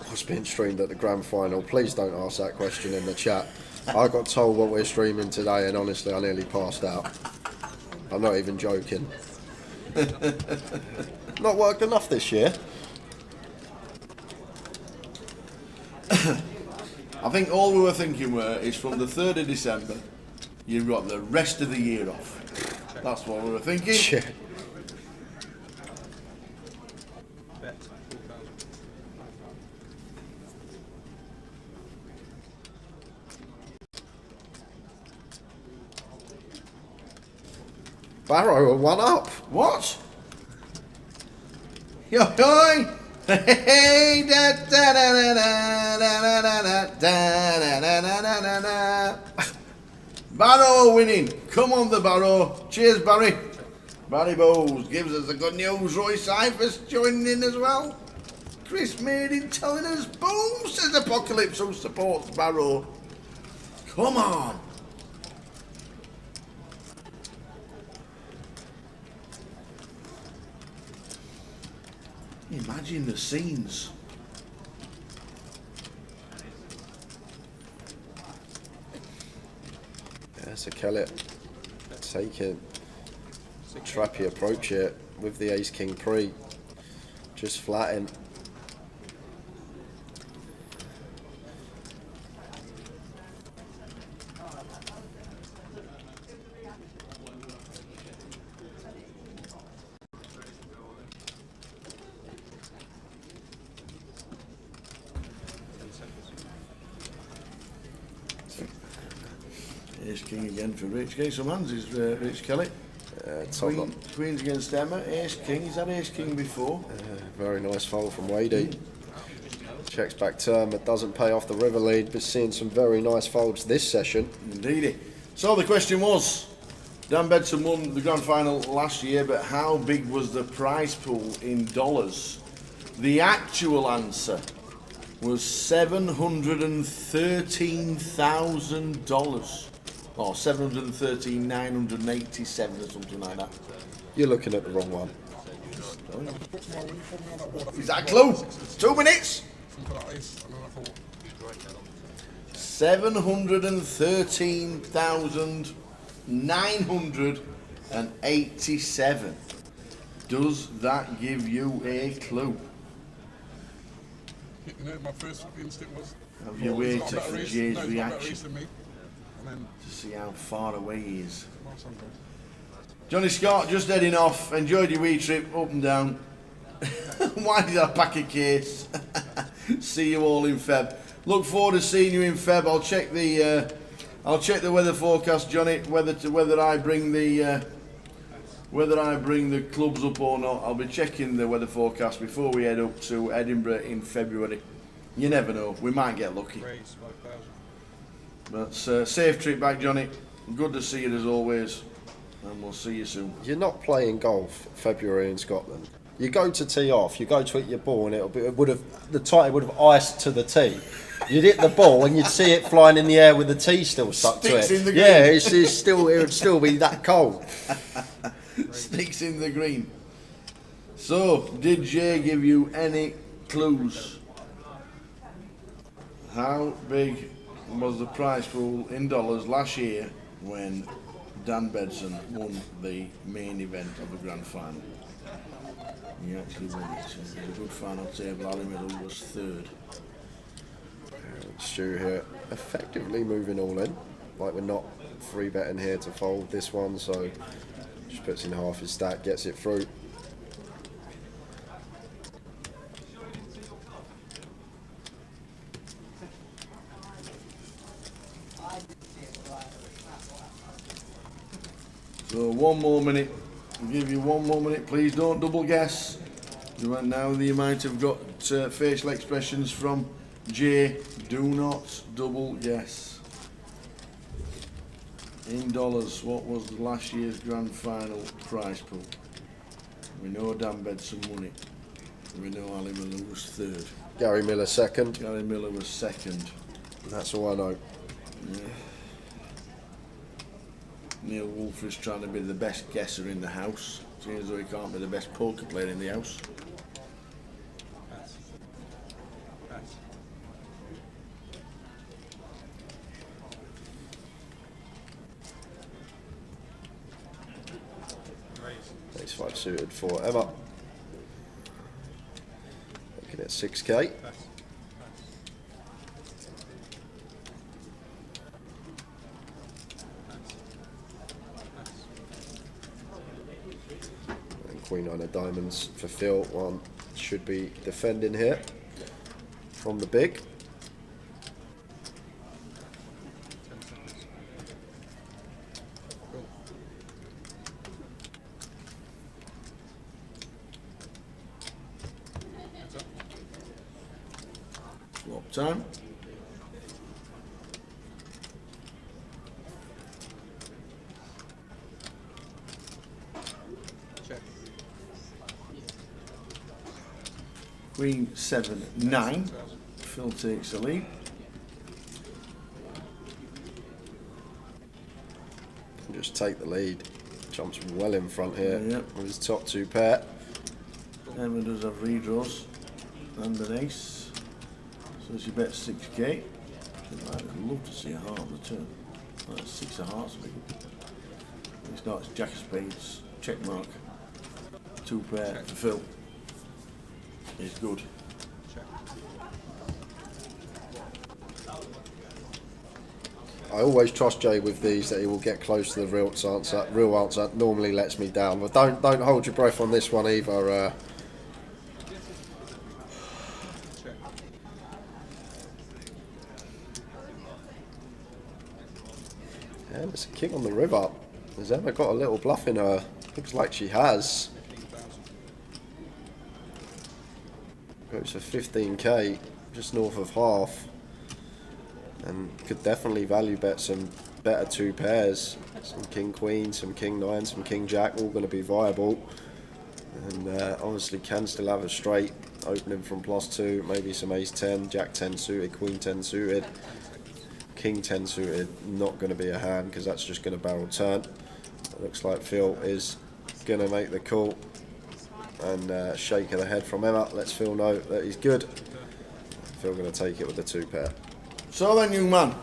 What's being streamed at the grand final? Please don't ask that question in the chat. I got told what we're streaming today, and honestly, I nearly passed out. I'm not even joking. Not worked enough this year. I think all we were thinking is from the 3rd of December, you've got the rest of the year off. That's what we were thinking. Yeah. Barrow are 1 up. What? Yo, yo! Hey, da da da da da da da da da da da da. Barrow winning. Come on, the Barrow. Cheers, Barry. Barry Bowes gives us the good news. Roy Cyphers joining in as well. Chris Maiden telling us, boom, says Apocalypse, who supports Barrow. Come on. Imagine the scenes. Yeah, so Kellet take it. Trappy approach it with the Ace King pre. Just flatten. Ace King again for Rich. Getting some hands is Rich Kelly. Queens against Emma. Ace King. He's had Ace King before. Very nice fold from Wadey. Checks back turn but doesn't pay off the river lead, but seeing some very nice folds this session. Indeedy. So the question was, Dan Bedson won the grand final last year, but how big was the prize pool in dollars? The actual answer was $713,000. Or $713,987 or something like that. You're looking at the wrong one. Is that a clue? 2 minutes. $713,987. Does that give you a clue? You know, my first instinct was... Have you waited for Jay's reaction to see how far away he is? Johnny Scott, just heading off. Enjoyed your wee trip up and down. Why did I pack a case? See you all in Feb. Look forward to seeing you in Feb. I'll check the weather forecast, Johnny. Whether I bring the clubs up or not. I'll be checking the weather forecast before we head up to Edinburgh in February. You never know. We might get lucky. But safe trip back, Johnny. Good to see you as always, and we'll see you soon. You're not playing golf February in Scotland. You go to tee off, you go to hit your ball, and the tide would have iced to the tee. You'd hit the ball, and you'd see it flying in the air with the tee still stuck to it. In the green. Yeah, it would still be that cold. Sticks in the green. So, did Jay give you any clues? How big was the prize pool in dollars last year when Dan Bedson won the main event of the grand final. He actually won it. It was a good final table. Ali Miller was third. Stu here, effectively moving all in. Like we're not free betting here to fold this one, so just puts in half his stack, gets it through. So 1 more minute. I'll give you 1 more minute. Please don't double guess. Now you might have got facial expressions from Jay. Do not double guess. In dollars, what was the last year's grand final prize pool? We know Dan Bedson won it. We know Ali Miller was third. Gary Miller second. Gary Miller was second. That's all I know. Yeah. Neil Wolfe is trying to be the best guesser in the house. Seems as though he can't be the best poker player in the house. Ace 5 suited for Emma. Looking at 6k. And Queen 9 of diamonds for Phil. One should be defending here from the big. Flop time. Check. Queen 7 9. Phil takes the lead. Just take the lead. Jumps well in front here Yep. with his top 2 pair. Emma does have redraws and an ace. So she bets 6k. I'd love to see a heart on the turn. That's 6 of hearts. It's not, it's Jack of spades, check mark. 2 pair for Phil. It's good. I always trust Jay with these that he will get close to the real answer. Real answer normally lets me down, but don't hold your breath on this one either. And it's a king on the river. Has Emma got a little bluff in her? Looks like she has. Goes for 15k, just north of half. And could definitely value bet some better 2 pairs. Some king queen, some king 9, some king jack, all going to be viable. And obviously can still have a straight opening from +2, maybe some ace 10, jack 10 suited, queen 10 suited. King 10 suited, not going to be a hand because that's just going to barrel turn. It looks like Phil is going to make the call. And shake of the head from Emma lets Phil know that he's good. Phil going to take it with the 2 pair. So then, young man,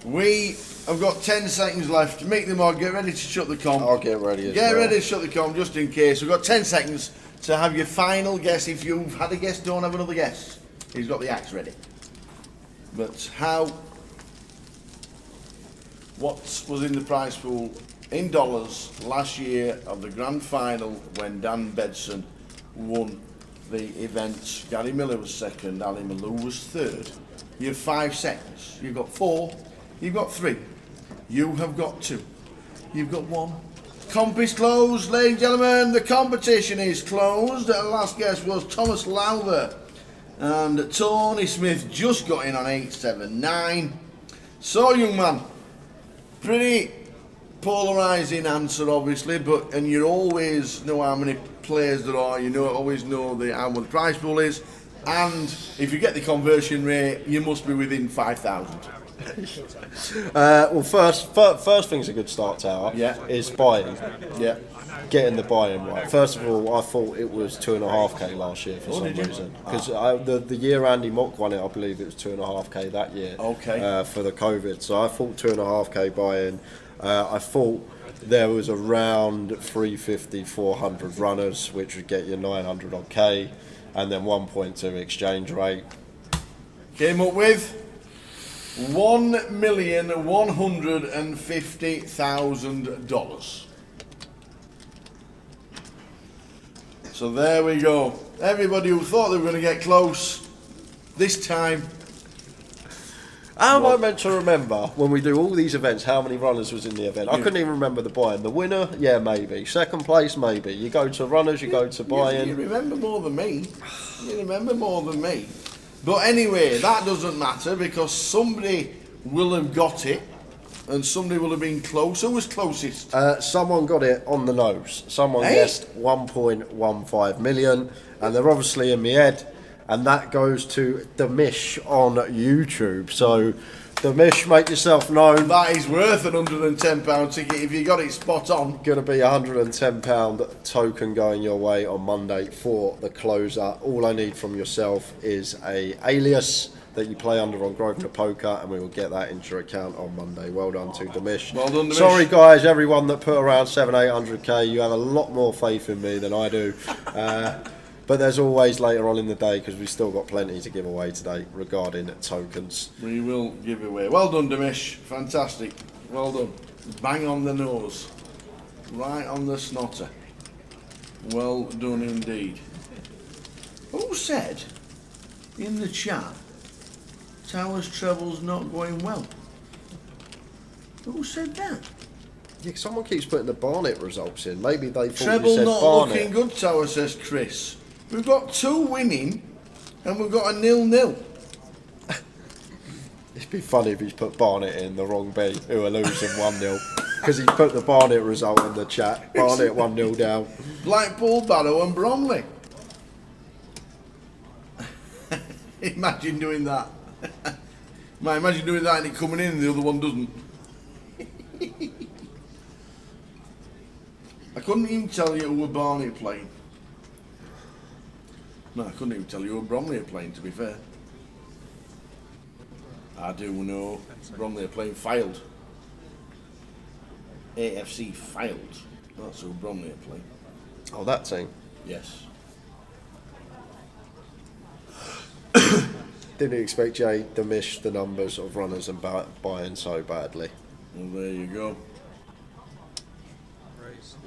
we have got 10 seconds left. Make them all get ready to shut the comp. I'll get ready as Get well. ready to shut the comp just in case. We've got 10 seconds to have your final guess. If you've had a guess, don't have another guess. He's got the axe ready. But what was in the prize pool in dollars last year of the grand final when Dan Bedson won the event? Gary Miller was second, Ali Malou was third. You have 5 seconds. You've got 4, you've got 3, you have got 2, you've got 1. Comp is closed, ladies and gentlemen. The competition is closed. The last guess was Thomas Lowther, and Tony Smith just got in on 879. So, young man, pretty polarising answer, obviously, and you always know how many players there are. You always know how much the prize pool is, and if you get the conversion rate, you must be within 5,000. Well, first thing's a good start, Tower. Yeah. Is buying. Yeah. Getting the buy-in right. First of all, I thought it was 2.5k last year for some reason, because the year Andy Mock won it, I believe it was 2.5k that year. Okay. For the COVID, so I thought 2.5k buy-in. I thought there was around 350, 400 runners, which would get you 900 odd K, and then 1.2 exchange rate. Came up with $1,150,000. So there we go. Everybody who thought they were going to get close, this time. How am I meant to remember when we do all these events how many runners was in the event? I couldn't even remember the buy-in. The winner, yeah, maybe. Second place, maybe. You go to runners, you go to buy-in. You remember more than me. You remember more than me. But anyway, that doesn't matter because somebody will have got it and somebody will have been close. Who was closest? Someone got it on the nose. Someone guessed 1.15 million, and they're obviously in my head. And that goes to Demish on YouTube. So, Demish, make yourself known. That is worth an £110 ticket if you got it spot on. Going to be a £110 token going your way on Monday for the closer. All I need from yourself is a alias that you play under on Grosvenor Poker, and we will get that into your account on Monday. Well done to Demish. Well done, Demish. Sorry, guys, everyone that put around 700-800k. You have a lot more faith in me than I do. But there's always later on in the day because we've still got plenty to give away today regarding tokens. We will give away. Well done, Demish. Fantastic. Well done. Bang on the nose. Right on the snotter. Well done indeed. Who said in the chat Towers Treble's not going well? Who said that? Yeah, someone keeps putting the Barnet results in. Maybe they thought Treble you said not Barnet. looking good, Tower, says Chris. We've got 2 winning and we've got a 0-0. It'd be funny if he's put Barnet in the wrong B, who are losing 1-0. Because he put the Barnet result in the chat. Barnet 1-0 down. Blackpool, Barrow and Bromley. Imagine doing that. Imagine doing that and it coming in and the other one doesn't. I couldn't even tell you who were Barney playing. No, I couldn't even tell you who Bromley are playing, to be fair. I do know Bromley are playing Failed. AFC Failed. That's who Bromley are playing. Oh, that team? Yes. Didn't expect Jay to miss the numbers of runners and buy-in so badly. Well, there you go.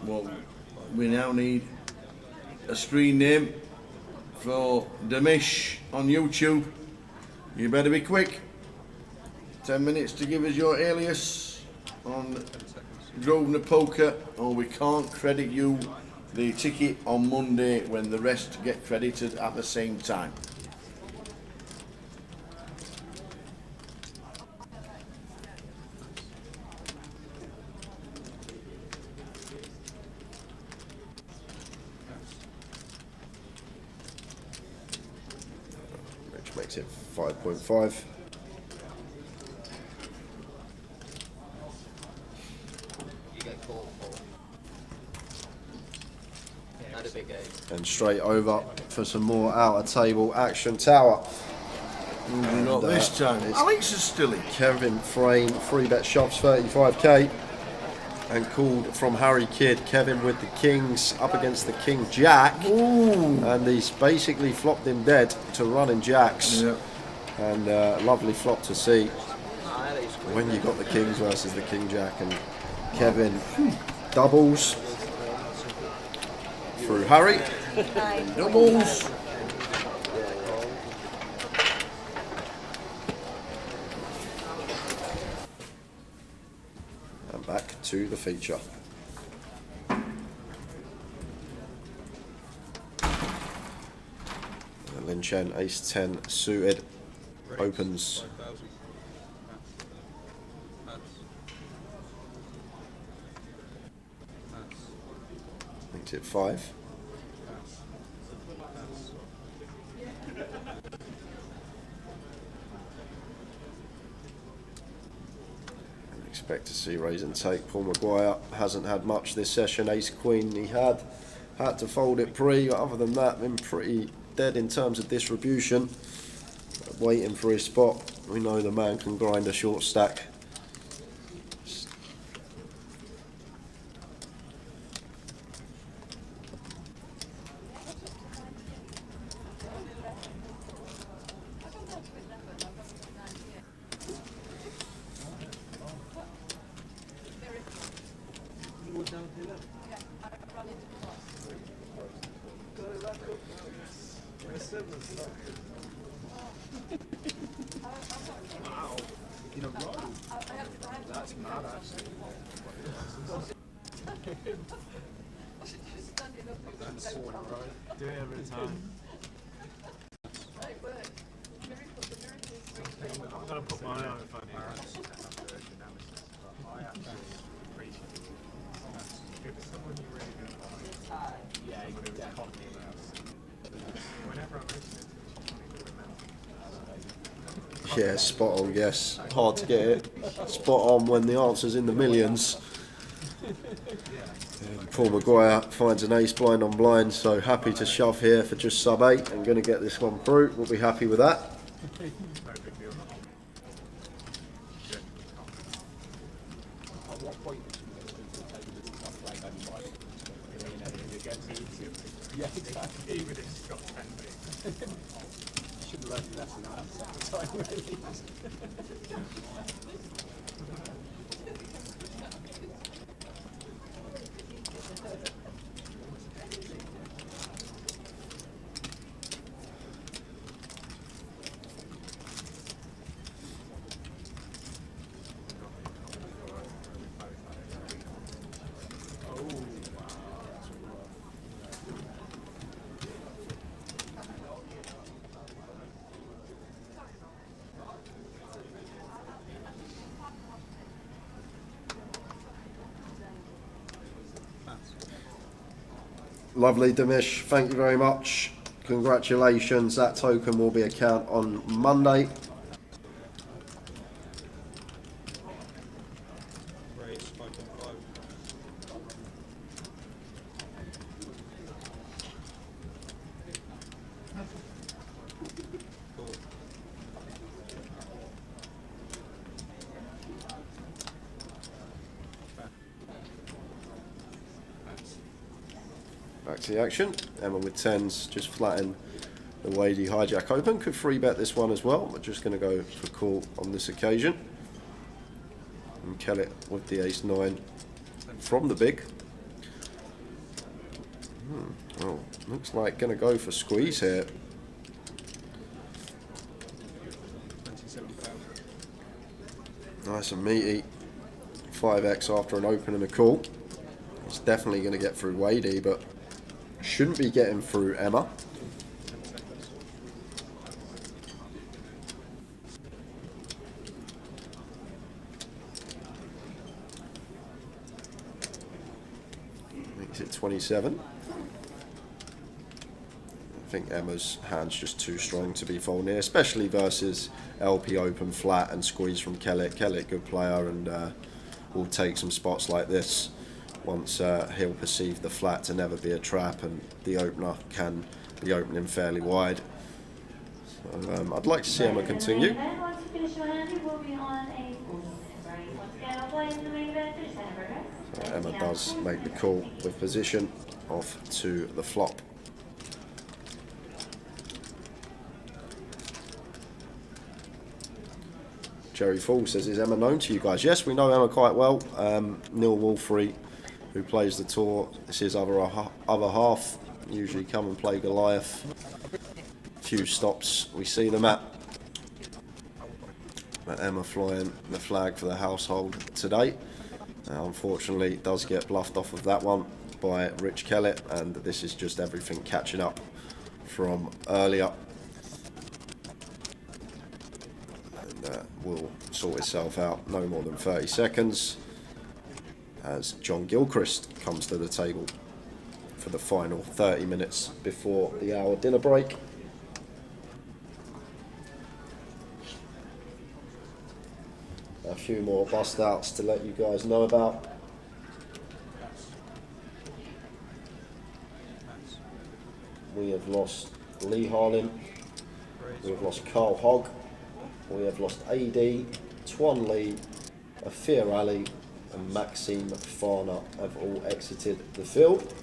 Well, we now need a screen name for Demish on YouTube. You better be quick. 10 minutes to give us your alias on Grosvenor Poker, or we can't credit you the ticket on Monday when the rest get credited at the same time. Makes it 5.5. And straight over for some more outer table action. Tower. Not this time. Alex is still in. Kevin Frame, 3-bet shops, 35k. And called from Harry Kidd, Kevin with the Kings up against the King Jack. Ooh. And he's basically flopped him dead to running Jacks. Yeah. And lovely flop to see when you got the Kings versus the King Jack. And Kevin doubles through Harry. Doubles. And back to the feature. Lin Chen, ace 10 suited, opens. Makes it 5. Expect to see raise and take. Paul Maguire hasn't had much this session. Ace Queen he had to fold it pre. Other than that, been pretty dead in terms of distribution. Waiting for his spot. We know the man can grind a short stack. Wow. In a row. That's mad, actually. That's so in a row. Do it every time. I'm going to put mine on if I embarrass. I actually appreciate it. If it's someone you really don't like, yeah, you would have caught me whenever I mention it, she's trying to remember. Yeah, spot on, yes. Hard to get it. Spot on when the answer's in the millions. Paul Maguire finds an ace blind on blind, so happy to shove here for just sub 8 and going to get this one through. We'll be happy with that. At what point yeah, exactly. Even if it's got 10 big. Should have learned a lesson out of that second time, really. Lovely, Demish. Thank you very much. Congratulations. That token will be a count on Monday. Raise 5.5. Back to the action. Emma with 10s, just flatten the Wadey hijack open. Could 3-bet this one as well. We're just going to go for call on this occasion. And Kellet with the ace-9 from the big. Oh, looks like going to go for squeeze here. Nice and meaty. 5x after an open and a call. It's definitely going to get through Wadey, but shouldn't be getting through Emma. Makes it 27. I think Emma's hand's just too strong to be folding here, especially versus LP open flat and squeeze from Kellet. Kellet, good player, and will take some spots like this once he'll perceive the flat to never be a trap, and the opener can be opening fairly wide. So I'd like to see Emma continue. Once you finish your hand, you will be on a once again, I'll play in the main event. So Emma does make the call with position off to the flop. Jerry Fall says, is Emma known to you guys? Yes, we know Emma quite well. Neil Wolfrey, who plays the tour, this is other half, usually come and play Goliath. Few stops we see them at. But Emma flying the flag for the household today. Unfortunately, it does get bluffed off of that one by Rich Kellet, and this is just everything catching up from earlier. And will sort itself out no more than 30 seconds as John Gilchrist comes to the table for the final 30 minutes before the hour dinner break. A few more bust outs to let you guys know about. We have lost Lee Harlan, we have lost Carl Hogg, we have lost AD, Twan Lee, Afir Ali and Maxime Farner have all exited the field.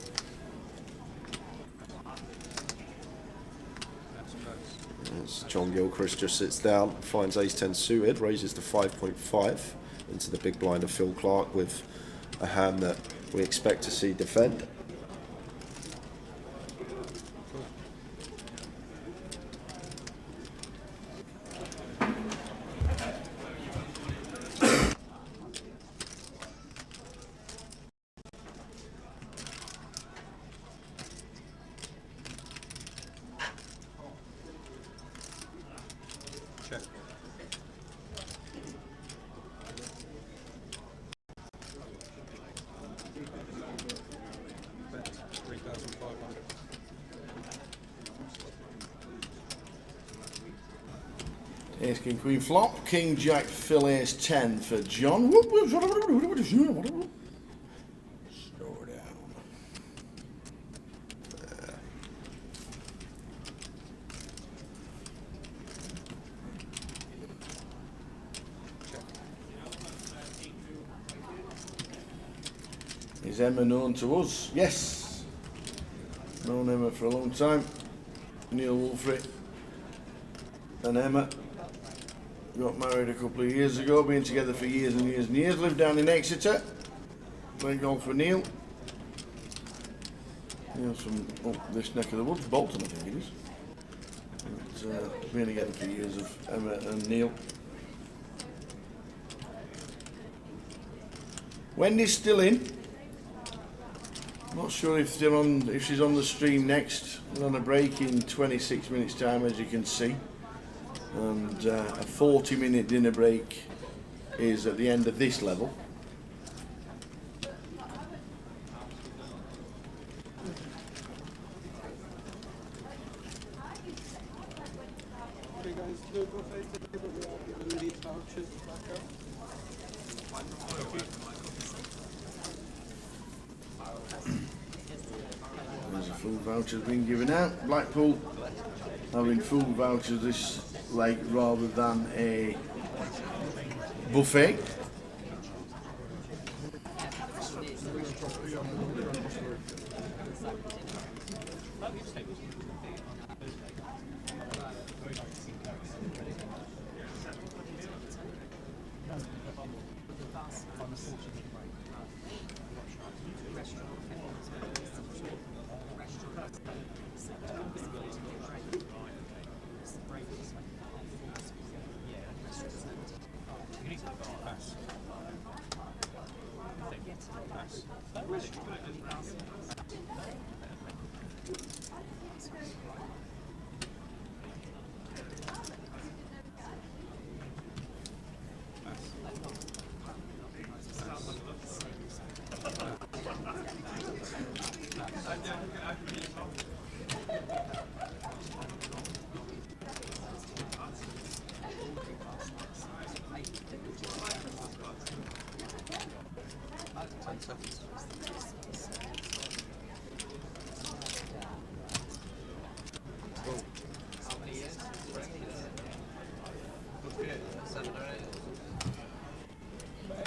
As John Gilchrist just sits down, finds ace-10 suited, raises to 5.5 into the big blind of Phil Clark with a hand that we expect to see defend. Ace, King, Queen, flop. King, Jack, Phil, Ace, 10 for John. Slow down. Is Emma known to us? Yes. Known Emma for a long time. Neil Wolfrey and Emma got married a couple of years ago, been together for years and years and years, lived down in Exeter, playing golf for Neil. Neil's from up this neck of the woods, Bolton I think it is. But, been together for years of Emma and Neil. Wendy's still in. Not sure if she's on the stream next. We're on a break in 26 minutes time, as you can see, and a 40-minute dinner break is at the end of this level. There's a full voucher being given out. Blackpool having full vouchers this leg rather than a buffet.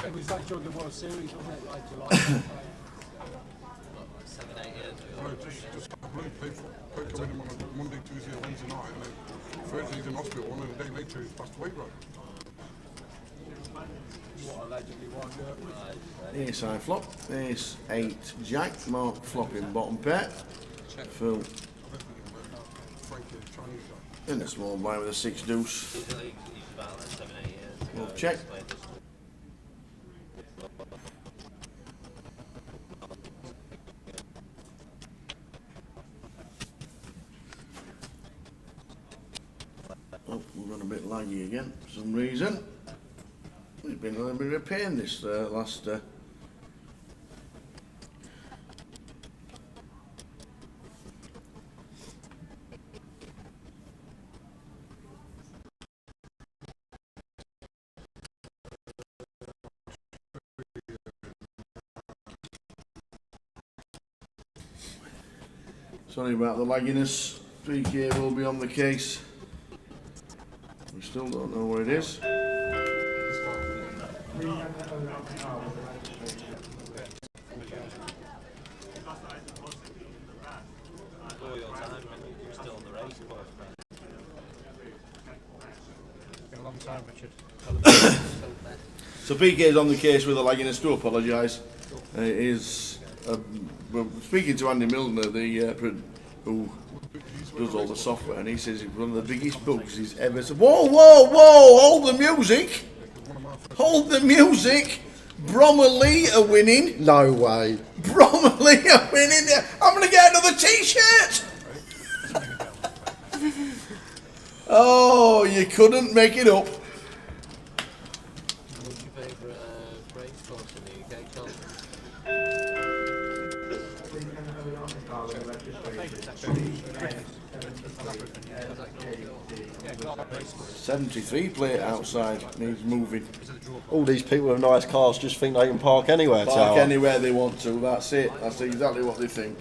It was like during the World Series, wasn't it? Like July. 7-8 years ago. Just played to win him on a Monday, Tuesday, or Wednesday night, and then Thursday he's in hospital, and then a day later he's passed away, right? What allegedly was, yeah. Ace high flop, ace 8 jack, Mark flopping bottom pair. Phil in a small blind with a 6 deuce. We'll check. Oh, we've gone a bit laggy again for some reason. It's been a little bit of a pain this last. Sorry about the lagginess. 3K will be on the case. We still don't know where it is. Been a long time, Richard. So PK is on the case with a lagginess. Do apologise. It is. We're speaking to Andy Milner, who does all the software, and he says it's one of the biggest bugs he's ever seen. Whoa, whoa, whoa! Hold the music! Hold the music! Bromley are winning. No way. Bromley are winning. I'm going to get another T-shirt. Oh, you couldn't make it up. What's your favourite break course in the UK, Tom? favourites actually. 73 plate outside needs moving. All these people with nice cars just think they can park anywhere. Park anywhere they want to. That's it. That's exactly what they think.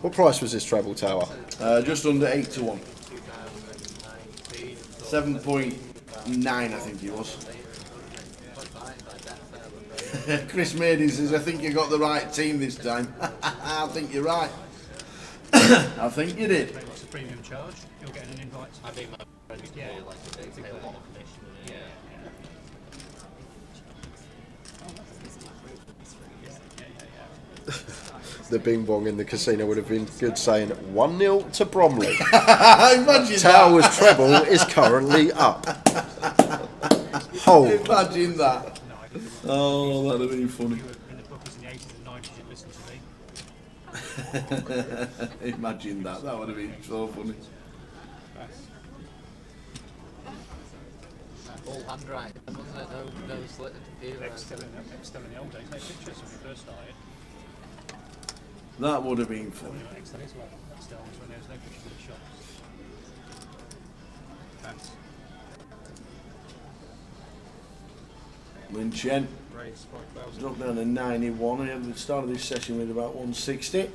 What price was this treble tower? Just under 8 to 1. 7.9, I think it was. Chris Maiden says, I think you got the right team this time. I think you're right. I think you did. What's the premium charge? You're getting an invite. I think my friends pay a lot of commission. The bing bong in the casino would have been good saying 1-0 to Bromley. Imagine Tower's that. treble is currently up. Hold. Imagine that. Oh, that'd have been funny. In the bookies in the 80s and 90s, you'd listen to me. Imagine that. That would have been so funny. All handwriting, wasn't it? No slit of paper. Still in the old days. No pictures when we first started. That would have been funny. Still is well. Still was when there was no pictures in the shops. Thanks. Lin Chen dropped down to 91. He had the start of this session with about 160.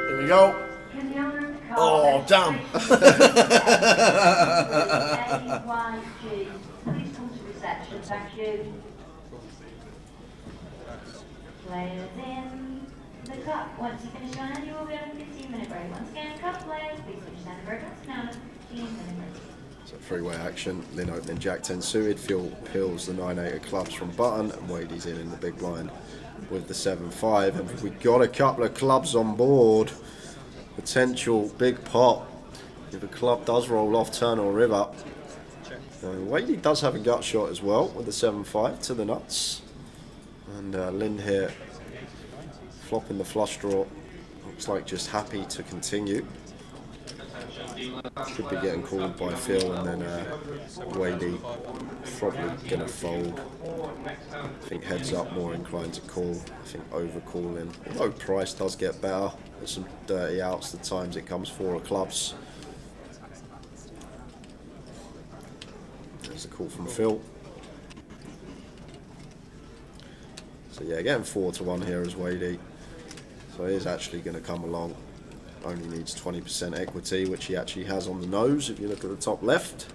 Here we go. Oh, damn. Please come to reception, thank you. Players in the cup. Once you finish your hand, you will be on a 15-minute break. Once again, cup players, please finish your hand break. That's now a 15-minute break. So three-way action. Lynn opening Jack 10 suited. Phil peels the 9-8 of clubs from button, and Wadey's in the big blind with the 7-5. And we got a couple of clubs on board. Potential big pot if a club does roll off turn or river. Wadey does have a gut shot as well with the 7-5 to the nuts. And Lynn here flopping the flush draw. Looks like just happy to continue. Could be getting called by Phil, and then Wadey probably going to fold. I think heads up more inclined to call. I think over calling. Although price does get better. There's some dirty outs the times it comes 4 of clubs. There's a call from Phil. So yeah, getting 4 to 1 here is Wadey. So he is actually going to come along. Only needs 20% equity, which he actually has on the nose if you look at the top left.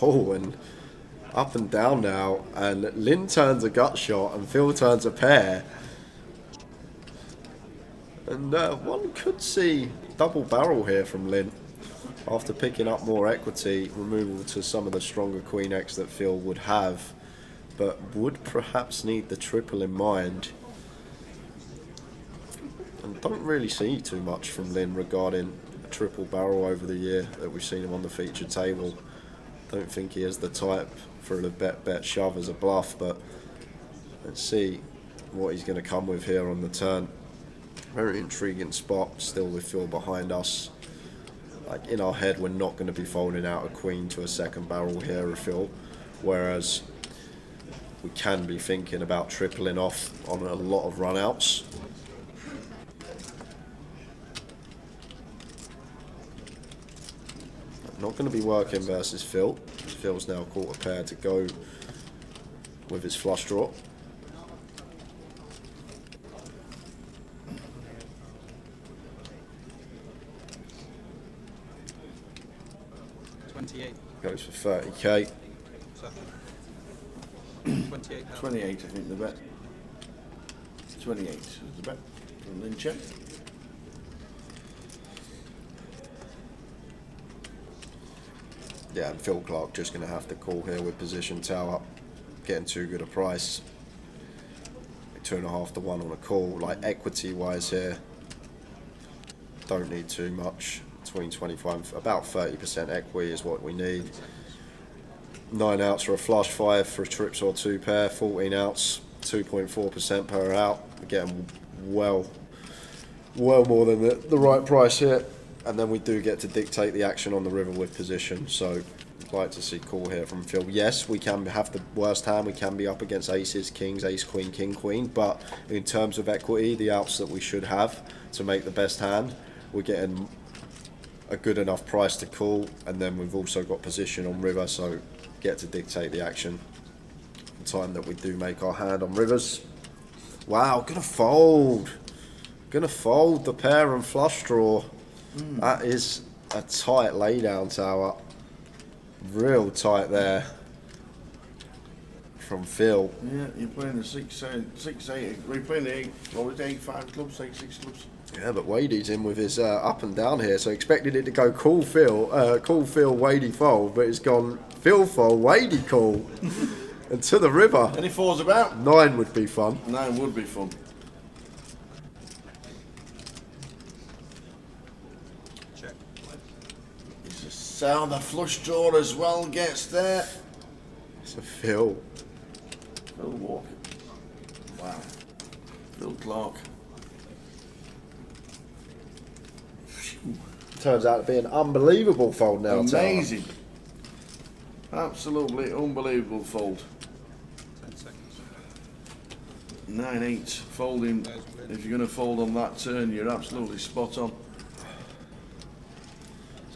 Oh, and up and down now, and Lynn turns a gut shot and Phil turns a pair. And one could see double barrel here from Lynn. After picking up more equity, removal to some of the stronger Queen X that Phil would have, but would perhaps need the triple in mind. And don't really see too much from Lynn regarding a triple barrel over the year that we've seen him on the featured table. Don't think he is the type for a bet shove as a bluff, but let's see what he's going to come with here on the turn. Very intriguing spot, still with Phil behind us. Like in our head, we're not going to be folding out a queen to a second barrel here, Phil, whereas we can be thinking about tripling off on a lot of run-outs. Not going to be working versus Phil. Phil's now caught a pair to go with his flush draw. Goes for 30k. 28, I think the bet. 28 is the bet from Lynn Chen. Yeah, and Phil Clark just going to have to call here with position tower. Getting too good a price. 2.5 to 1 on a call. Like equity wise here, don't need too much. between 25 and about 30% equity is what we need. 9 outs for a flush, 5 for a trips or 2 pair, 14 outs, 2.4% per out. We're getting well more than the right price here. And then we do get to dictate the action on the river with position. So I'd like to see call here from Phil. Yes, we can have the worst hand. We can be up against aces, kings, ace, queen, king, queen. But in terms of equity, the outs that we should have to make the best hand, we're getting a good enough price to call. And then we've also got position on river, so get to dictate the action the time that we do make our hand on rivers. Wow, gonna fold the pair and flush draw. That is a tight laydown tower, real tight there from Phil. Yeah, you're playing the 6-8. We're playing the 8-5 clubs, 8-6 clubs. Yeah, but Wadey's in with his up and down here, so expected it to go call Phil, Wadey fold, but it's gone Phil fold, Wadey call, and to the river. Any fours about? 9 would be fun. 9 would be fun. Check. It's a sound, the flush draw as well gets there. It's a Phil. Phil Walker. Wow. Phil Clark. Turns out to be an unbelievable fold now. Amazing. Absolutely unbelievable fold. 10 seconds. 9-8 folding. If you're going to fold on that turn, you're absolutely spot on.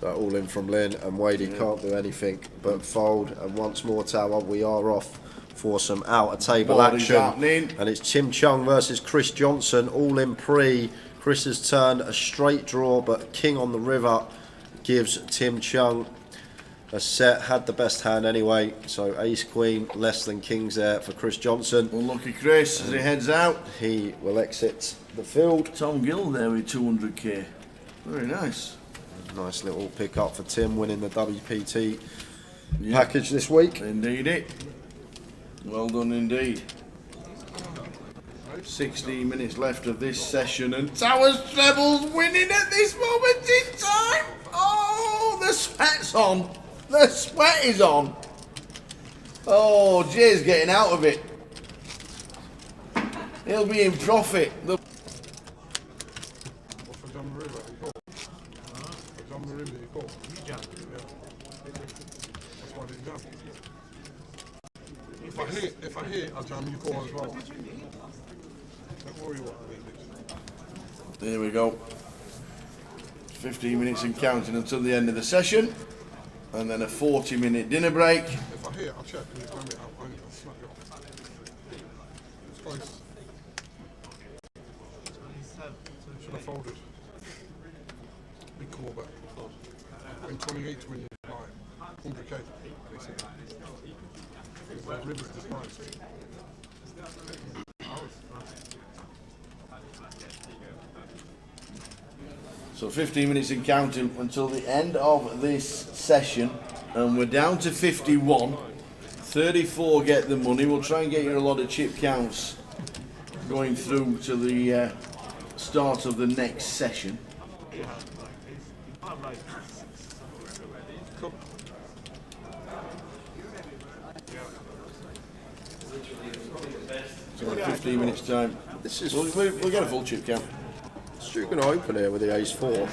So all in from Lynn, and Wadey can't do anything but fold. And once more, Tower, we are off for some out-of-table Board is action. happening. And it's Tim Chung versus Chris Johnson, all in pre. Chris has turned a straight draw, but king on the river gives Tim Chung a set. Had the best hand anyway, so ace queen, less than kings there for Chris Johnson. Unlucky Chris as he heads out. He will exit the field. Tom Gill there with 200k. Very nice. Nice little pick up for Tim, winning the WPT package this week. Indeed it. Well done indeed. 16 minutes left of this session, and Towers Trebles winning at this moment in time. Oh, the sweat's on. The sweat is on. Oh, Jay's getting out of it. He'll be in profit. What's for John River? John River, you call? Yeah. That's what he's done. If I hit, I'll jam you call as well. Don't worry what I There we go. 15 minutes and counting until the end of the session, and then a 40-minute dinner break. If I hit, I'll check. And jam it out. I'll smack it off. It's close. Should have folded. Big call back. In 28 to win you buy 100k. Basically. That river's despised. So 15 minutes and counting until the end of this session, and we're down to 51. 34 get the money. We'll try and get you a lot of chip counts going through to the start of the next session. So in 15 minutes time, we'll get a full chip count. Stu going to open here with the ace 4. So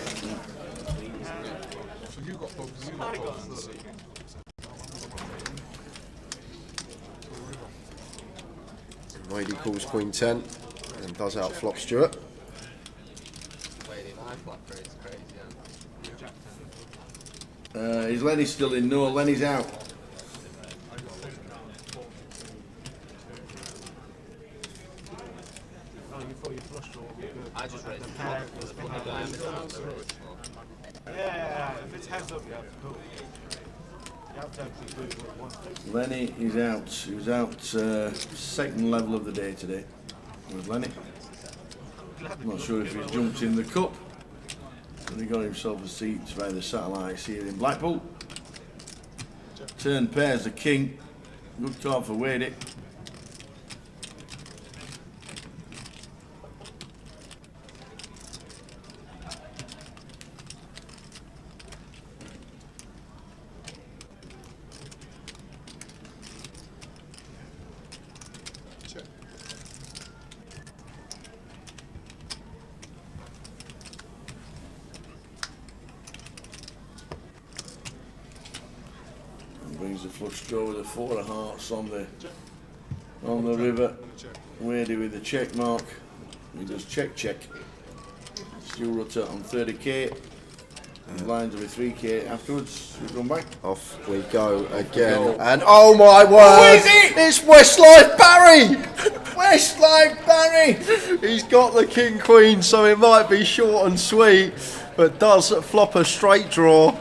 you got both. Wadey calls queen 10 and does out flop Stuart. Wadey, my flopper is crazy. Is Lenny still in? No, Lenny's out. I just raised the flop with a diamond. Yeah, if it's heads up, you have to go. You have to actually do it once. Lenny is out. He was out second level of the day today. With Lenny. I'm not sure if he's jumped in the cup, but he got himself a seat by the satellites here in Blackpool. Turn pairs the king. Good card for Wadey. brings the flush draw with the 4 of hearts on the river. Wadey with the check mark. He does check. Still rutter on 30k. Lines with 3k afterwards. We come back. Off we go again. And oh my word! Who is it? It's Westlife Barry! Westlife Barry! He's got the King Queen, so it might be short and sweet, but does flop a straight draw.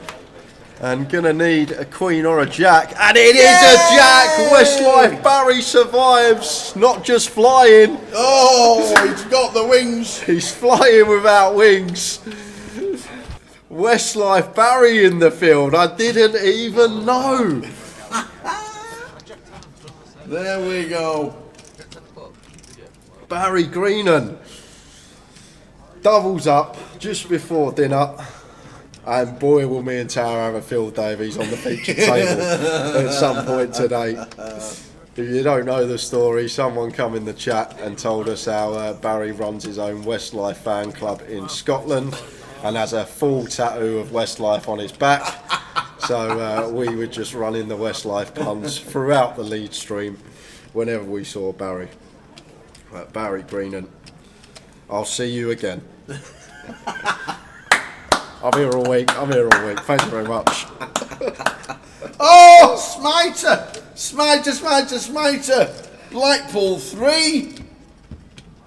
And gonna need a Queen or a Jack. And it is a Jack! Westlife Barry survives, not just flying. Oh, he's got the wings. He's flying without wings. Westlife Barry in the field. I didn't even know. There we go. Barry Greenan doubles up just before dinner. And boy, will me and Tower have a field day if he's on the feature table at some point today. If you don't know the story, someone come in the chat and told us how Barry runs his own Westlife fan club in Scotland and has a full tattoo of Westlife on his back. So we were just running the Westlife puns throughout the lead stream whenever we saw Barry. Barry Greenan, I'll see you again. I'm here all week. Thank you very much. Oh, Smiter. Blackpool 3.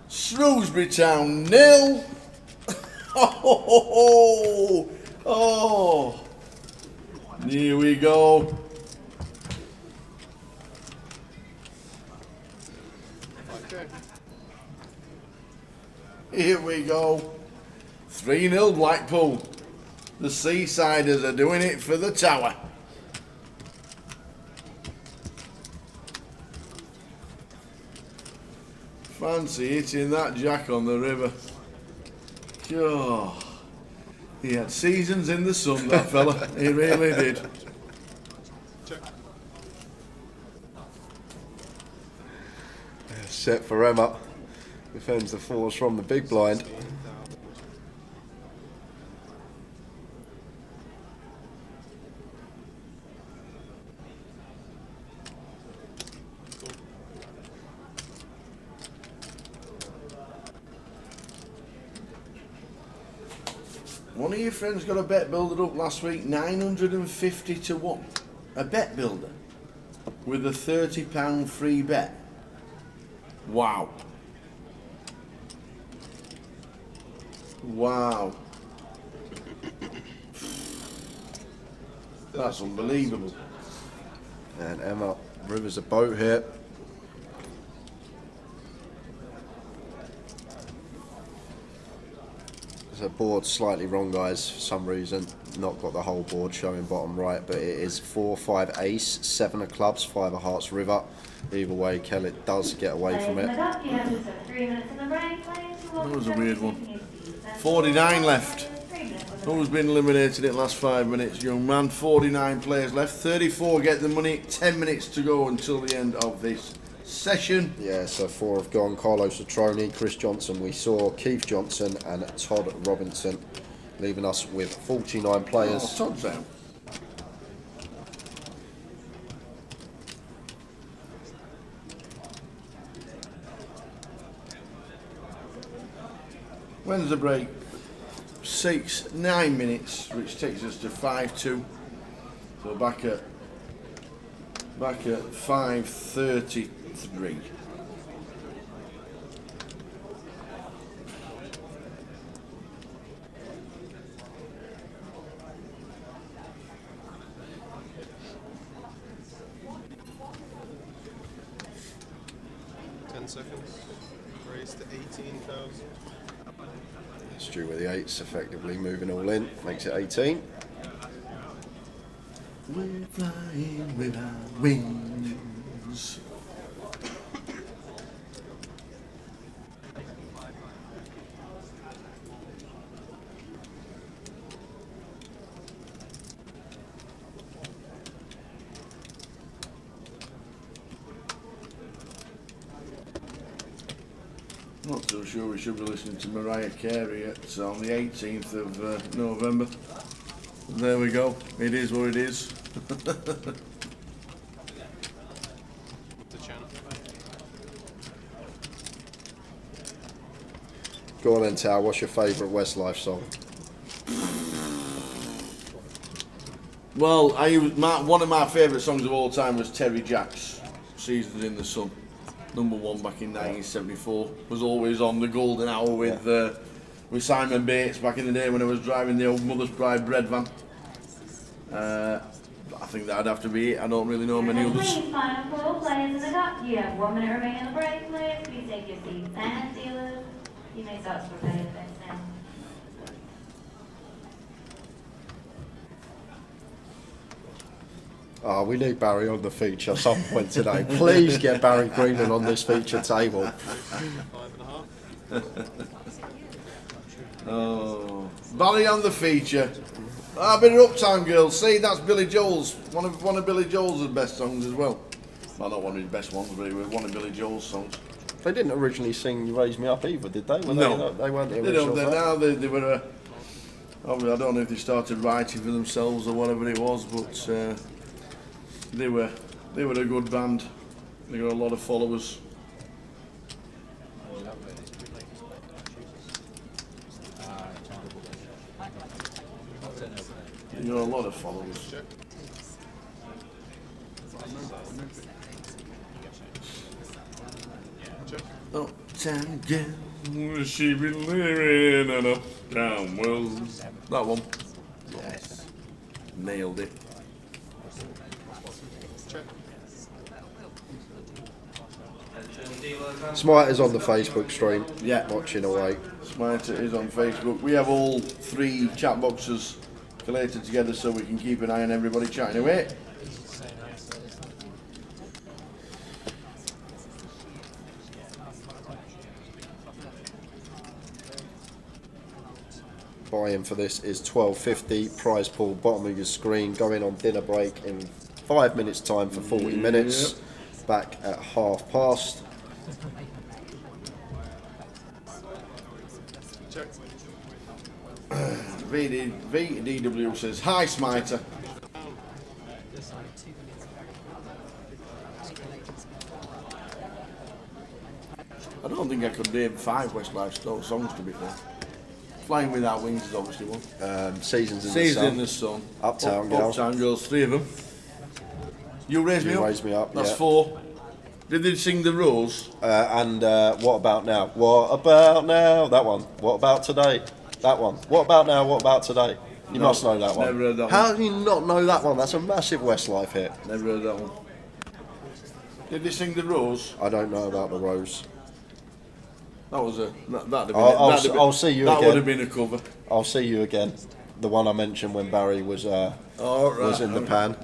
Shrewsbury Town 0. Oh. Here we go. Here we go. 3-0 Blackpool. The Seasiders are doing it for the Tower. Fancy hitting that Jack on the river. Oh, he had seasons in the sun, that fella. He really did. Set for Emma. Defends the 4s from the big blind. One of your friends got a bet builder up last week, 950 to 1. A bet builder with a £30 free bet. Wow. Wow. That's unbelievable. And Emma Rivers a boat here. The board's slightly wrong, guys, for some reason. Not got the whole board showing bottom right, but it is 4, 5 ace, 7 of clubs, 5 of hearts river. Either way, Kellet does get away from it. That was a weird one. 49 left. Who's been eliminated in the last 5 minutes? Young man, 49 players left. 34 get the money. 10 minutes to go until the end of this session. Yeah, so 4 have gone. Carlos Atroni, Chris Johnson we saw, Keith Johnson and Todd Robinson, leaving us with 49 players. Oh, Todd's out. When's the break? 9 minutes, which takes us to 5-2. So back at 5:33. Raise to 18,000. Stu with the 8s, effectively moving all in, makes it 18. We're flying with our wings. Not so sure we should be listening to Mariah Carey on the 18th of November. There we go. It is what it is. Go on then, Tao. What's your favourite Westlife song? Well, one of my favourite songs of all time was Terry Jack's "Seasons in the Sun." #1 back in 1974. Was always on the golden hour with Simon Bates back in the day when I was driving the old Mother's Bride bread van. I think that'd have to be it. I don't really know many others. Please, final call, players in the cup. You have 1 minute remaining on the break, players. Please take your seats. And dealers, you may start to prepare your bets now. Oh, we need Barry on the feature at some point today. Please get Barry Greenan on this feature table. 5.5. Oh, Barry on the feature. A bit of Uptown Girls. See, that's Billy Joel's one of Billy Joel's best songs as well. Well, not one of his best ones, but it was one of Billy Joel's songs. They didn't originally sing "You Raise Me Up" either, did they? No, they weren't the they original. they were. I don't know if they started writing for themselves or whatever it was, but they were a good band. They got a lot of followers. They got a lot of followers. Uptown girl, she be living in an uptown world. That one. Yes. Nailed it. Smite is on the Facebook stream. Yeah. Watching away. Smite is on Facebook. We have all 3 chat boxes collated together so we can keep an eye on everybody chatting away. Buy-in for this is $12.50. Prize pool bottom of your screen. Going on dinner break in 5 minutes time for 40 minutes. Back at past. VDW says, "Hi Smiter." I don't think I could name 5 Westlife songs, to be fair. Flying Without Wings is obviously one. Seasons in the Sun. Uptown Girls. Uptown Girls, 3 of them. You Raise Me Up. Raise Me Up. That's yeah. 4. Did they sing The Rose? And What About Now? What About Now? That one. What About Today? That one. What About Now? What About Today? You must know that one. Never heard that one. How do you not know that one? That's a massive Westlife hit. Never heard that one. Did they sing The Rose? I don't know about The Rose. That was a. I'll see you again. That would have been a cover. I'll see you again. The one I mentioned when Barry was was in the pan.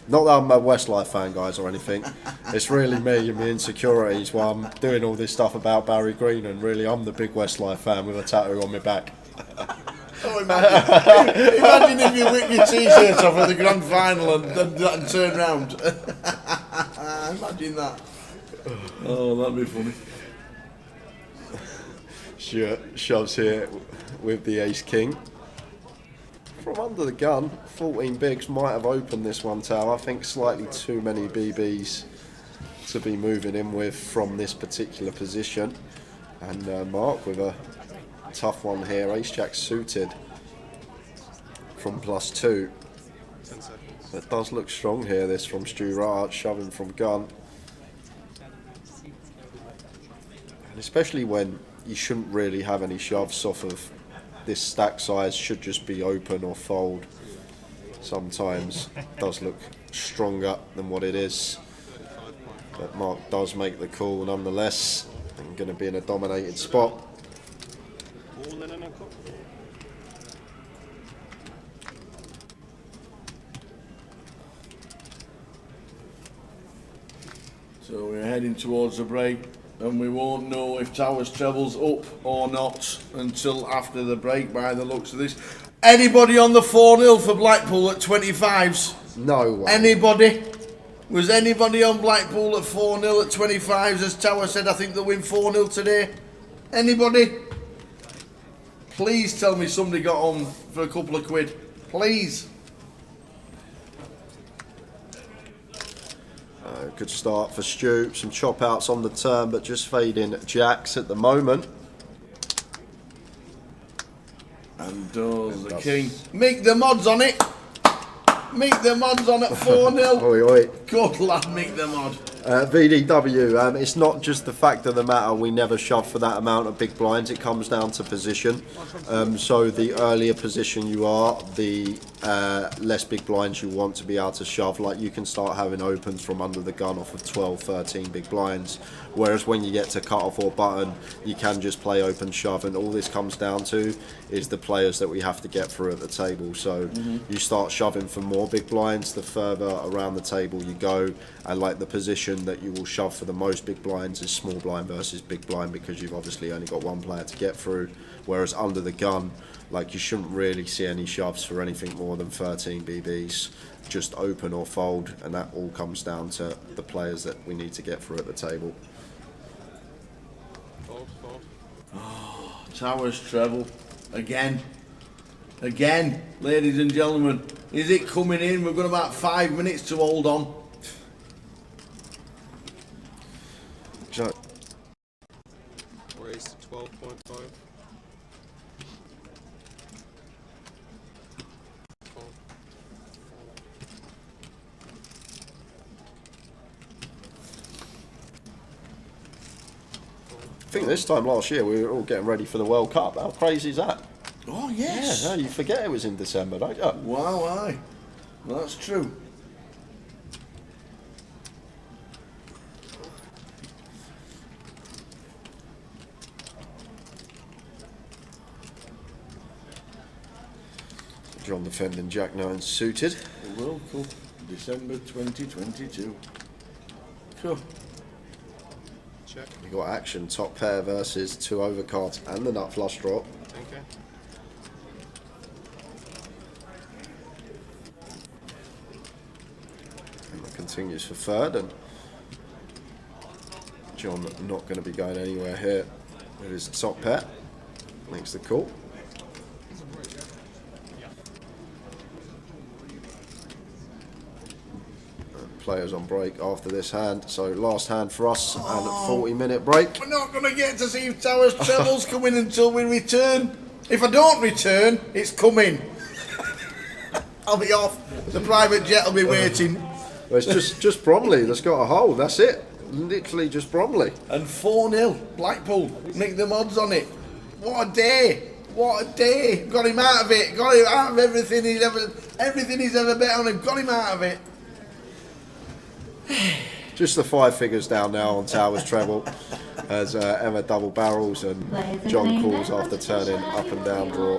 Not that I'm a Westlife fan, guys, or anything. It's really me and my insecurities while I'm doing all this stuff about Barry Green, and really I'm the big Westlife fan with a tattoo on my back. Oh, imagine if you whip your t-shirts off at the grand final and turn round. Imagine that. Oh, that'd be funny. Shoves here with the ace king. From under the gun, 14 bigs might have opened this one, Tao. I think slightly too many BBs to be moving in with from this particular position. And Mark with a tough one here. Ace Jack suited from +2. It does look strong here, this from Stu Rart, shoving from gun. And especially when you shouldn't really have any shoves off of this stack size, should just be open or fold. Sometimes does look stronger than what it is. But Mark does make the call nonetheless. And going to be in a dominated spot. So we're heading towards the break, and we won't know if Towers trebles up or not until after the break by the looks of this. Anybody on the 4-0 for Blackpool at 25s? No way. Anybody? Was anybody on Blackpool at 4-0 at 25s? As Tower said, I think they'll win 4-0 today. Anybody? Please tell me somebody got on for a couple of quid. Please. Good start for Stu. Some chop outs on the turn, but just fading jacks at the moment. And doors the king. Make the mods on it. Make the mods on at 4-0. Oi, oi. Good lad, make the mod. VDW, it's not just the fact of the matter we never shove for that amount of big blinds, it comes down to position. So the earlier position you are, the less big blinds you want to be able to shove. Like you can start having opens from under the gun off of 12, 13 big blinds. Whereas when you get to cut off or button, you can just play open shove, and all this comes down to is the players that we have to get through at the table. So you start shoving for more big blinds, the further around the table you go, and like the position that you will shove for the most big blinds is small blind versus big blind, because you've obviously only got one player to get through. Whereas under the gun, like you shouldn't really see any shoves for anything more than 13 BBs, just open or fold, and that all comes down to the players that we need to get through at the table. Oh, Towers treble again, ladies and gentlemen. Is it coming in? We've got about 5 minutes to hold on. Raise to 12.5. I think this time last year we were all getting ready for the World Cup. How crazy is that? Oh yes. Yeah, you forget it was in December, don't you? Wow, aye. Well, that's true. John defending Jack 9 suited. The World Cup, December 2022. Cool. Check. We got action, top pair versus 2 overcards and the nut flush draw. Okay. And that continues for third, and John not going to be going anywhere here with his top pair. Makes the call. Players on break after this hand, so last hand for us and 40-minute break. We're not going to get to see if Towers trebles coming until we return. If I don't return, it's coming. I'll be off. The private jet will be waiting. Well, it's just Bromley that's got a hold. That's it. Literally just Bromley. And 4-0 Blackpool. Make the mods on it. What a day! What a day! Got him out of it. Got him out of everything he's ever bet on, and got him out of it. Just the 5 figures down now on Towers treble as Emma double barrels and John calls after turning up and down draw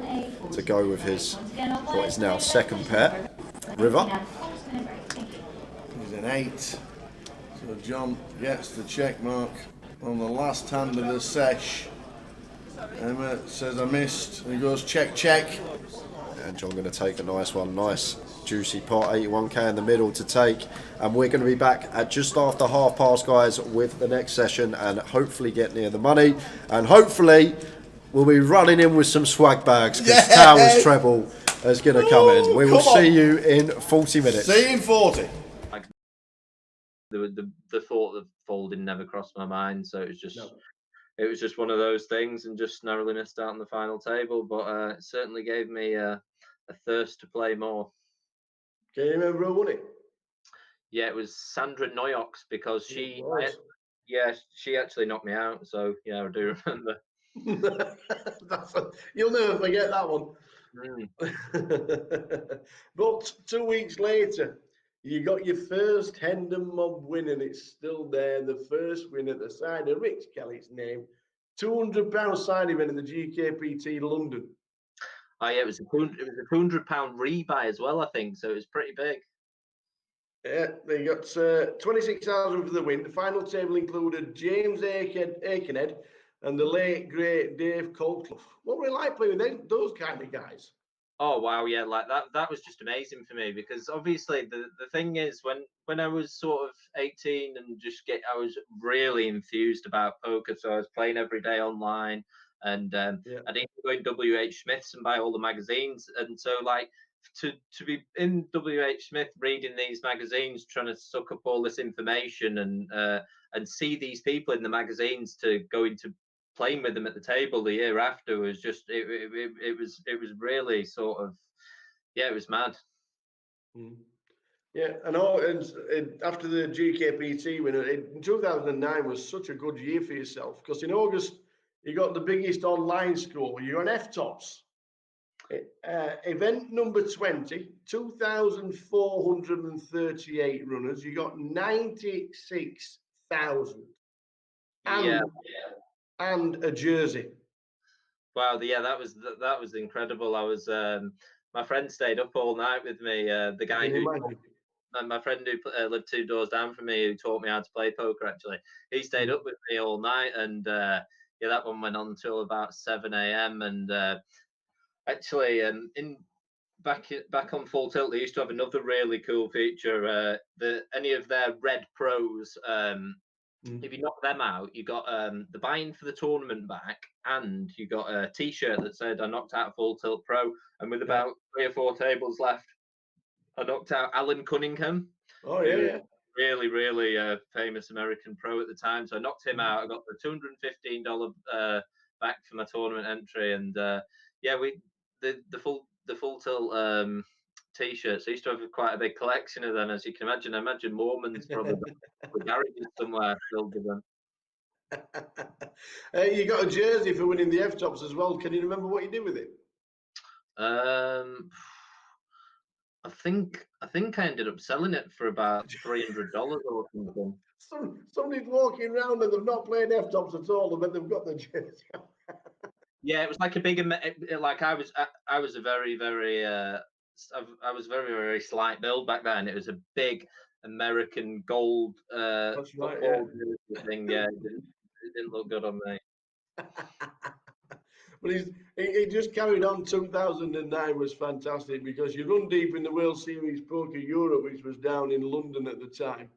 to go with his what is now second pair. River. He's an 8. So John gets the check mark on the last hand of the sesh. Emma says I missed, and he goes check, check. And John going to take a nice one, nice juicy pot, 81k in the middle to take. And we're going to be back at just after 1/2 guys, with the next session, and hopefully get near the money. And hopefully we'll be running in with some swag bags, because Towers treble is going to come in. We will see you in 40 minutes. See you in 40. The thought of folding never crossed my mind, so it was just one of those things, and just narrowly missed out on the final table. But it certainly gave me a thirst to play more. Can you remember who won it? Yeah, it was Sandra Noyox, because she actually knocked me out. So yeah, I do remember. You'll never forget that one. But 2 weeks later, you got your first Hendon Mob win, and it's still there. The first win at the side of Rich Kellet's name. £200 side event in the GUKPT London. Oh yeah, it was a £200 rebuy as well, I think. So it was pretty big. Yeah, they got 26,000 for the win. The final table included James Aikenhead and the late great Dave Colclough. What were it like playing with those kind of guys? Oh wow, yeah, like that was just amazing for me, because obviously the thing is, when I was sort of 18 and I was really enthused about poker, so I was playing every day online, and I didn't go in WH Smith's and buy all the magazines, and so like to be in WH Smith reading these magazines, trying to suck up all this information, and see these people in the magazines to go into playing with them at the table the year after was just it was really sort of, yeah, it was mad. Yeah, I know. And after the GUKPT win in 2009 was such a good year for yourself, because in August you got the biggest online score. You're on F-tops. Event number 20, 2,438 runners. You got 96,000. And a jersey. Wow, yeah, that was incredible. I was my friend stayed up all night with me. The guy who my friend who lived 2 doors down from me, who taught me how to play poker, actually, he stayed up with me all night, and yeah, that one went on till about 7 a.m. And actually, back on Full Tilt, they used to have another really cool feature. Any of their red pros, if you knock them out, you got the buy-in for the tournament back, and you got a T-shirt that said "I knocked out Full Tilt Pro." And with about 3 or 4 tables left, I knocked out Alan Cunningham. Oh yeah. Really, really famous American pro at the time. So I knocked him out. I got the $215 back for my tournament entry, and yeah, the Full Tilt T-shirts. I used to have quite a big collection of them, as you can imagine. I imagine Mormons probably with garages somewhere filled with them. You got a jersey for winning the F-tops as well. Can you remember what you did with it? I think I ended up selling it for about $300 or something. Somebody's walking around and they've not played F-tops at all, but they've got the jersey. Yeah, it was like a big, like I was a very, very, I was very, very slight build back then. It was a big American gold football thing. Yeah, it didn't look good on me. But he just carried on. 2009 was fantastic because you run deep in the World Series Poker Europe, which was down in London at the time.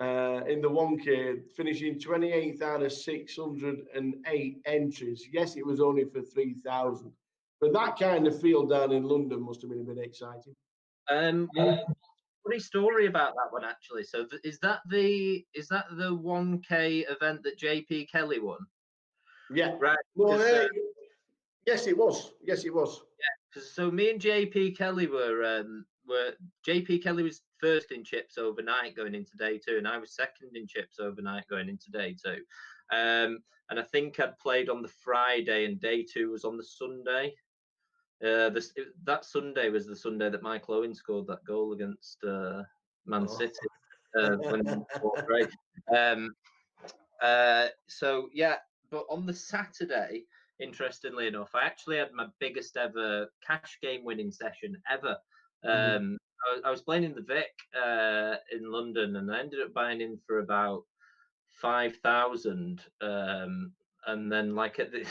In the 1K, finishing 28th out of 608 entries. Yes, it was only for 3,000, but that kind of field down in London must have been a bit exciting. Funny story about that one, actually. So is that the 1K event that JP Kelly won? Yeah. Right. Well, yes, it was. Yes, it was. Yeah. So me and JP Kelly were JP Kelly was first in chips overnight going into day 2, and I was second in chips overnight going into day 2. And I think I'd played on the Friday, and day 2 was on the Sunday. That Sunday was the Sunday that Michael Owen scored that goal against Man City. So yeah, but on the Saturday, interestingly enough, I actually had my biggest ever cash game winning session ever. I was playing in the Vic in London, and I ended up buying in for about 5,000. And then, like at the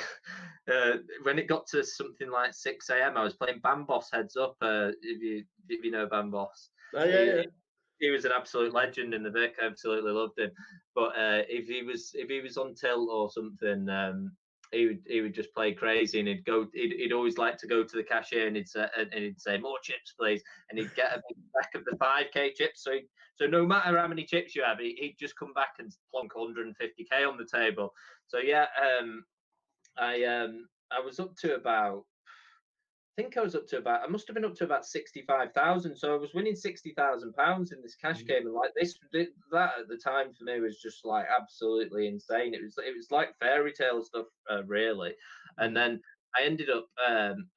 when it got to something like 6 a.m., I was playing Bamboss heads up. If you know Bamboss, he was an absolute legend in the Vic. I absolutely loved him. But if he was on tilt or something, he would just play crazy, and he'd always like to go to the cashier, and he'd say more chips, please, and he'd get a big stack of the 5K chips. So no matter how many chips you have, he'd just come back and plonk 150K on the table. So yeah, I was up to about, I must have been up to about 65,000. So I was winning £60,000 in this cash game, and like that at the time for me was just like absolutely insane. It was like fairy tale stuff, really. And then I ended up and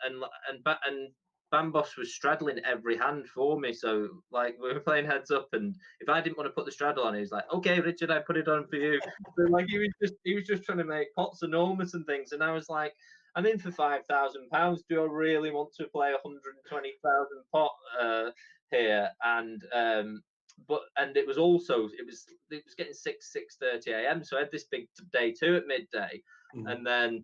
Bamboss was straddling every hand for me. So like we were playing heads up, and if I didn't want to put the straddle on, he was like, "Okay, Richard, I put it on for you." So like he was just trying to make pots enormous and things, and I was like, I'm in for £5,000. Do I really want to play 120,000 pot here? And it was getting 6:30 a.m. So I had this big day 2 at midday, and then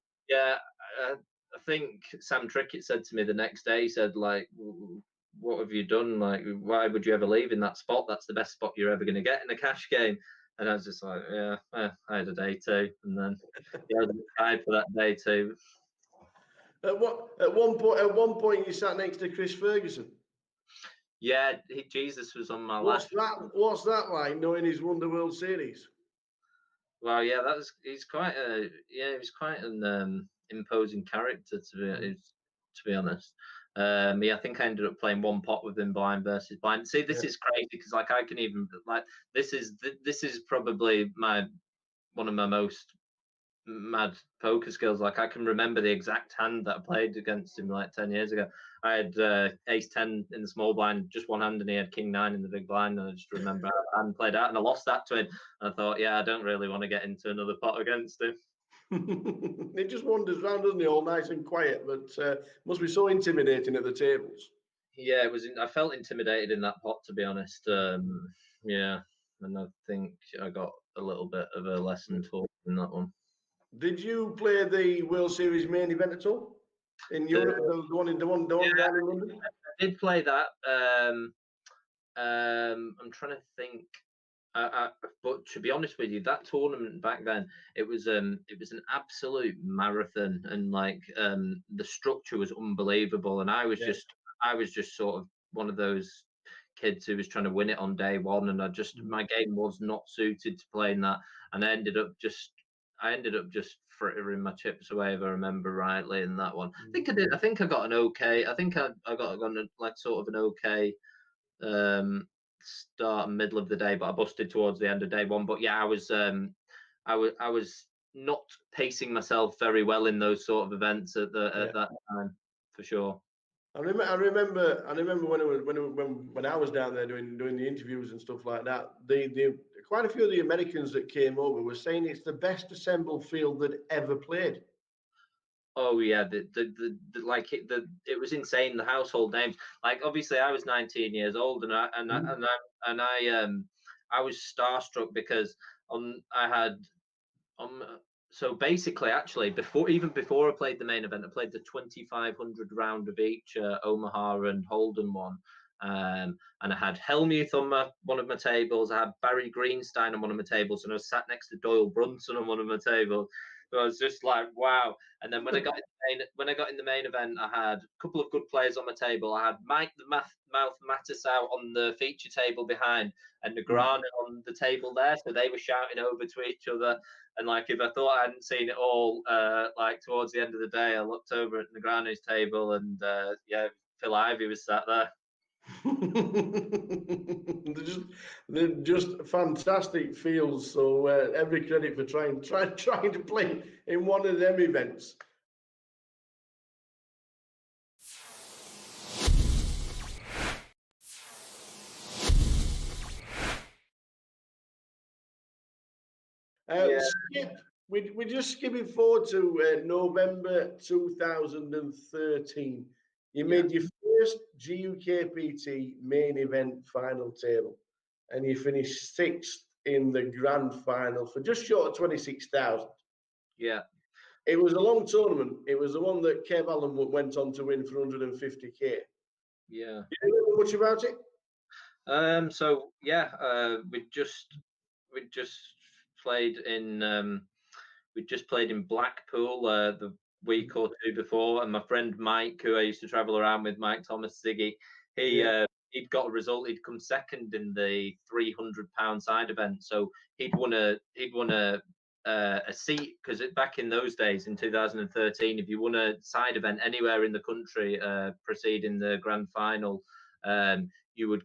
I think Sam Trickett said to me the next day, he said, like, what have you done? Like, why would you ever leave in that spot? That's the best spot you're ever going to get in a cash game. And I was just like, yeah, I had a day 2, and then I was excited for that day 2. At one point, you sat next to Chris Ferguson. Yeah, Jesus was on my left. What's that like, knowing he's won the World Series? Well, yeah, he's quite an imposing character to be honest. Yeah, I think I ended up playing one pot with him blind versus blind. See, this is crazy because like I can even like this is probably one of my most mad poker skills. Like I can remember the exact hand that I played against him like 10 years ago. I had ace 10 in the small blind, just one hand, and he had king 9 in the big blind. And I just remember I hadn't played out and I lost that to him. And I thought, yeah, I don't really want to get into another pot against him. He just wanders around, doesn't he, all nice and quiet, but must be so intimidating at the tables. Yeah, I felt intimidated in that pot, to be honest. Yeah, and I think I got a little bit of a lesson taught in that one. Did you play the World Series main event at all in Europe? The one down in London. I did play that. I'm trying to think. But to be honest with you, that tournament back then, it was an absolute marathon, and like the structure was unbelievable, and I was just sort of one of those kids who was trying to win it on day one, and my game was not suited to playing that, and I ended up just frittering my chips away, if I remember rightly, in that one. I think I did. I think I got an okay. I think I got like sort of an okay start and middle of the day, but I busted towards the end of day one. But yeah, I was not pacing myself very well in those sort of events at that time, for sure. I remember when I was down there doing the interviews and stuff like that. The quite a few of the Americans that came over were saying it's the best assembled field that ever played. Oh yeah, it was insane. The household names, like obviously I was 19 years old, and I was starstruck because so basically actually before I played the main event, I played the 2500 round of each Omaha and Holden one. And I had Helmuth on one of my tables. I had Barry Greenstein on one of my tables, and I was sat next to Doyle Brunson on one of my tables. So I was just like, wow. And then when I got in the main event, I had a couple of good players on my table. I had Mike the Mouth Mattis out on the feature table behind, and Negrano on the table there. So they were shouting over to each other. And like, if I thought I hadn't seen it all, like towards the end of the day, I looked over at Negrano's table, and yeah, Phil Ivey was sat there. they're just fantastic fields. So every credit for trying to play in one of them events. We're just skipping forward to November 2013. You made your first GUKPT main event final table, and you finished 6th in the grand final for just short of 26,000. Yeah. It was a long tournament. It was the one that Kev Allen went on to win for 150k. Yeah. Do you know much about it? So yeah, we just played in Blackpool the week or two before, and my friend Mike, who I used to travel around with, Mike Thomas Ziggy, he'd got a result. He'd come second in the £300 side event, so he'd won a seat, because back in those days in 2013, if you won a side event anywhere in the country preceding the grand final, you would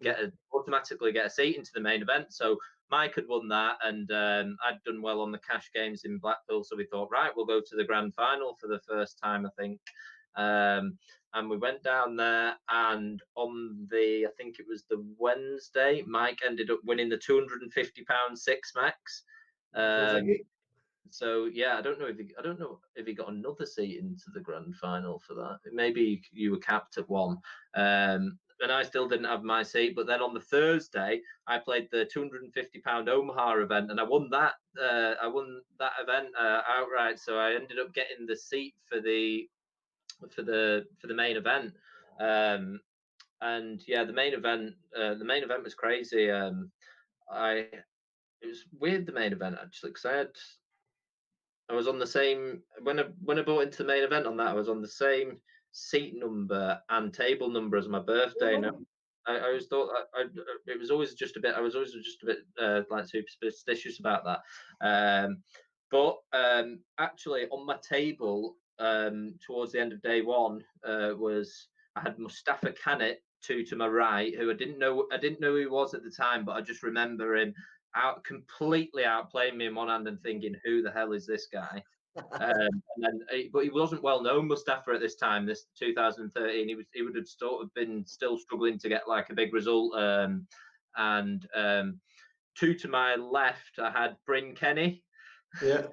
automatically get a seat into the main event. So Mike had won that, and I'd done well on the cash games in Blackpool, so we thought, right, we'll go to the grand final for the first time, I think. And we went down there, and on I think it was the Wednesday, Mike ended up winning the £250 six max. So yeah, I don't know if he got another seat into the grand final for that. Maybe you were capped at one. And I still didn't have my seat. But then on the Thursday, I played the £250 Omaha event, and I won that. Event outright. So I ended up getting the seat for the main event. And yeah, the main event was crazy. It was weird, the main event, actually, because I was on the same when I bought into the main event on that. I was on the same seat number and table number as my birthday. I always thought it was always just a bit. I was always just a bit like superstitious about that. But actually, on my table towards the end of day one was I had Mustafa Kanat 2 to my right, who I didn't know who he was at the time, but I just remember him completely outplaying me in one hand and thinking, who the hell is this guy? But he wasn't well known, Mustafa, at this time. This 2013, he would have sort of been still struggling to get like a big result. And 2 to my left, I had Bryn Kenny. Yeah,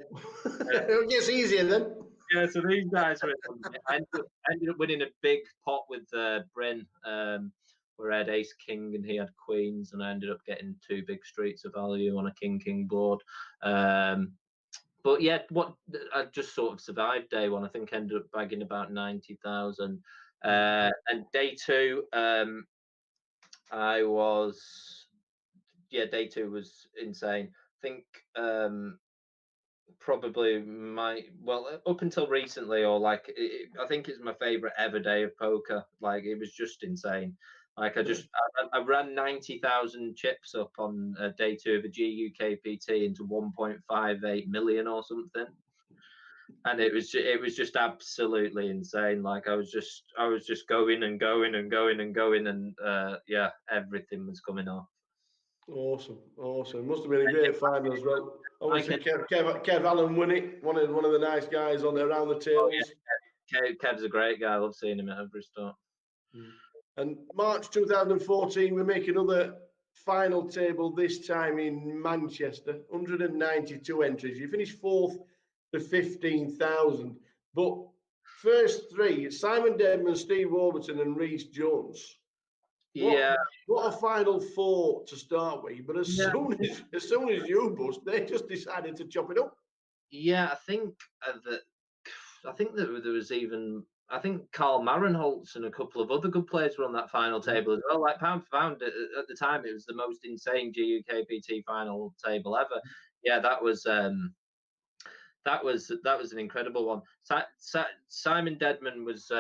it gets easier then. Yeah, so these guys were. I ended up winning a big pot with Bryn, where I had Ace King and he had Queens, and I ended up getting 2 big streets of value on a King board. But yeah, I just sort of survived day one. I think I ended up bagging about 90,000. And day 2, day 2 was insane. I think probably up until recently, or like I think it's my favorite ever day of poker. Like it was just insane. Like I ran 90,000 chips up on day 2 of a GUKPT into 1.58 million or something, and it was just absolutely insane. Like I was just going and going and going and going, and yeah, everything was coming off. Awesome. Must have been a great final as well. Obviously, Kev Allen won it. One of the nice guys on there around the tables. Oh, yeah. Kev's a great guy. I love seeing him at every start. And March 2014, we make another final table, this time in Manchester. 192 entries. You finished 4th to 15,000. But first 3, Simon Dedman, Steve Warburton and Rhys Jones. What a final 4 to start with. But as soon as you bust, they just decided to chop it up. Yeah, I think that there was even. I think Carl Marenholtz and a couple of other good players were on that final table as well. Like pound for pound, at the time, it was the most insane GUKPT final table ever. Yeah, that was an incredible one. Simon Dedman was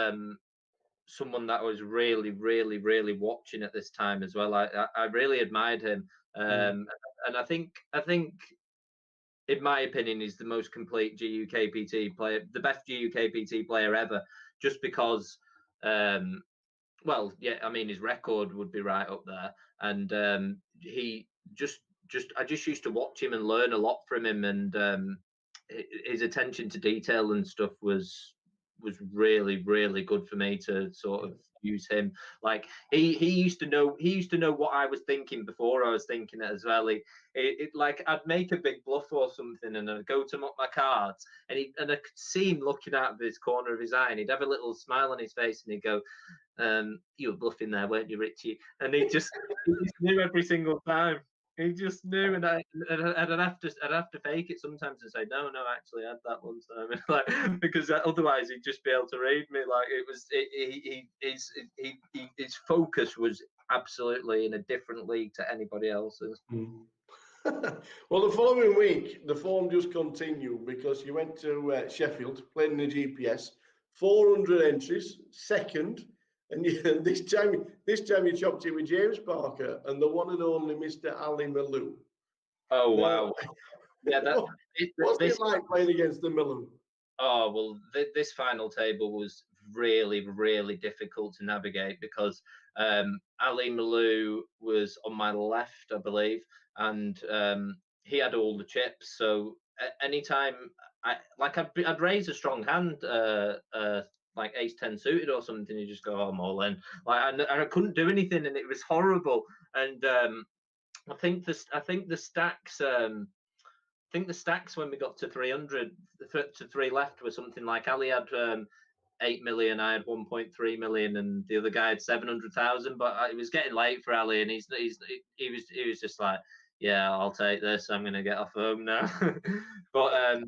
someone that I was really, really, really watching at this time as well. I really admired him, and I think. In my opinion, he's the most complete GUKPT player, the best GUKPT player ever, just because, I mean, his record would be right up there. And I just used to watch him and learn a lot from him. And his attention to detail and stuff was really, really good for me to sort of use him. Like he used to know what I was thinking before I was thinking it as well. Like I'd make a big bluff or something and I'd go to mock my cards and I could see him looking out of his corner of his eye and he'd have a little smile on his face and he'd go, you were bluffing there, weren't you, Richie? And he just knew every single time. He just knew, and I'd have to fake it sometimes and say, no, actually, I had that one time, like, because otherwise he'd just be able to read me. Like his focus was absolutely in a different league to anybody else's. Well, the following week, the form just continued because you went to Sheffield, played in the GPS, 400 entries, second. And this time you chopped it with James Parker and the one and only Mr. Ali Malou. Oh, wow. Yeah, what's it like playing against the Malou? Oh, well, this final table was really, really difficult to navigate because Ali Malou was on my left, I believe, and he had all the chips. So anytime I'd raise a strong hand, like ace 10 suited or something, you just go, oh, I'm all in. Like I couldn't do anything, and it was horrible. And I think the stacks. I think the stacks when we got to 300 to 3 left were something like Ali had 8 million, I had 1.3 million, and the other guy had 700,000. But it was getting late for Ali, and he was just like, yeah, I'll take this. I'm gonna get off home now. But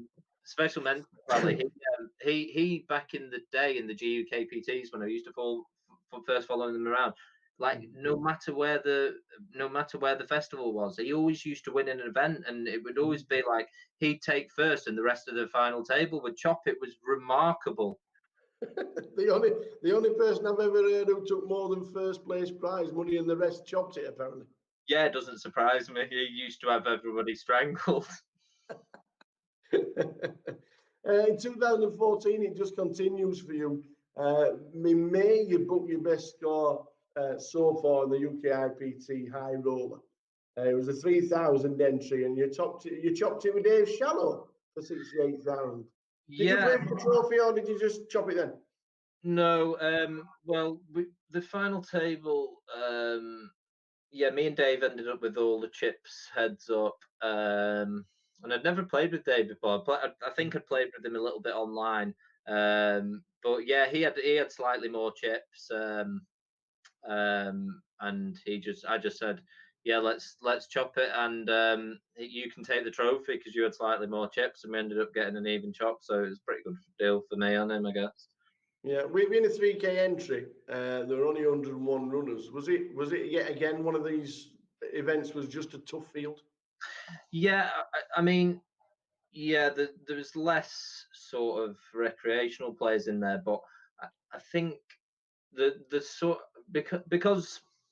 special mention, Ali. He back in the day in the GUKPTs when I used to first following them around, like no matter where the festival was, he always used to win an event, and it would always be like he'd take first and the rest of the final table would chop. It was remarkable. The only person I've ever heard who took more than first place prize money and the rest chopped it apparently. Yeah, it doesn't surprise me. He used to have everybody strangled. In 2014, it just continues for you. In May, you booked your best score so far in the UKIPT High Roller. It was a 3,000 entry, and you chopped it with Dave Shallow for 68,000. Did you play for the trophy, or did you just chop it then? No, well, the final table, yeah, me and Dave ended up with all the chips heads up. And I'd never played with Dave before. I think I'd played with him a little bit online. But yeah, he had slightly more chips. And I just said, yeah, let's chop it, and you can take the trophy because you had slightly more chips, and we ended up getting an even chop. So it was a pretty good deal for me on him, I guess. Yeah, we've been a 3K entry. There were only 101 runners. Was it yet again one of these events was just a tough field? Yeah, I mean, yeah, there was less sort of recreational players in there, but I think the sort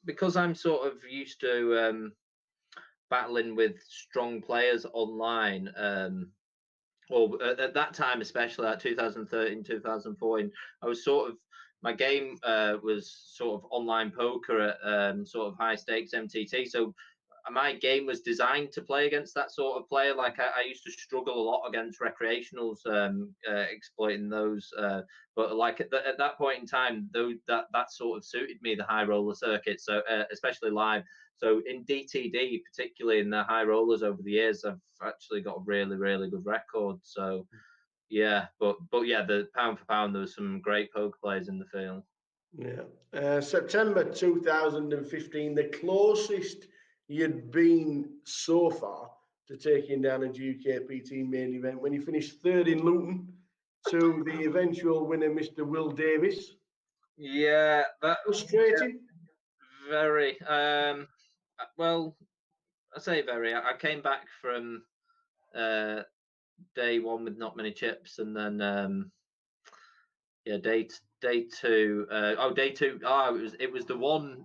because I'm sort of used to battling with strong players online. Or at that time, especially like 2013, 2014, I was sort of my game was sort of online poker at sort of high stakes MTT. So my game was designed to play against that sort of player. Like I used to struggle a lot against recreationals, exploiting those. But like at that point in time, though, that sort of suited me, the high roller circuit. So especially live. So in DTD, particularly in the high rollers over the years, I've actually got a really, really good record. So yeah, but yeah, the pound for pound, there was some great poker players in the field. Yeah, September 2015, the closest you'd been so far to taking down a GUKPT main event when you finished third in Luton to the eventual winner, Mr. Will Davis. Yeah, that frustrating. Yeah, very. Well, I say very. I came back from day one with not many chips, and then yeah, day two. Day two. Oh, it was the one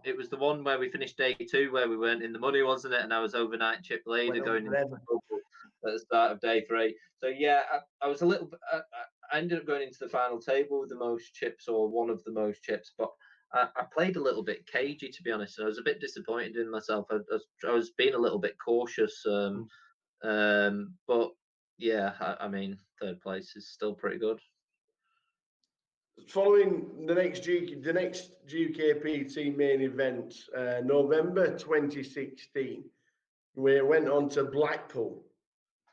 where we finished day two where we weren't in the money, wasn't it? And I was overnight chip leader going into the bubble at the start of day three. So yeah, I was a little bit. I ended up going into the final table with the most chips, or one of the most chips, but I played a little bit cagey, to be honest. I was a bit disappointed in myself. I was being a little bit cautious, but yeah, I mean, third place is still pretty good. Following the next GUKPT main event, November 2016, we went on to Blackpool,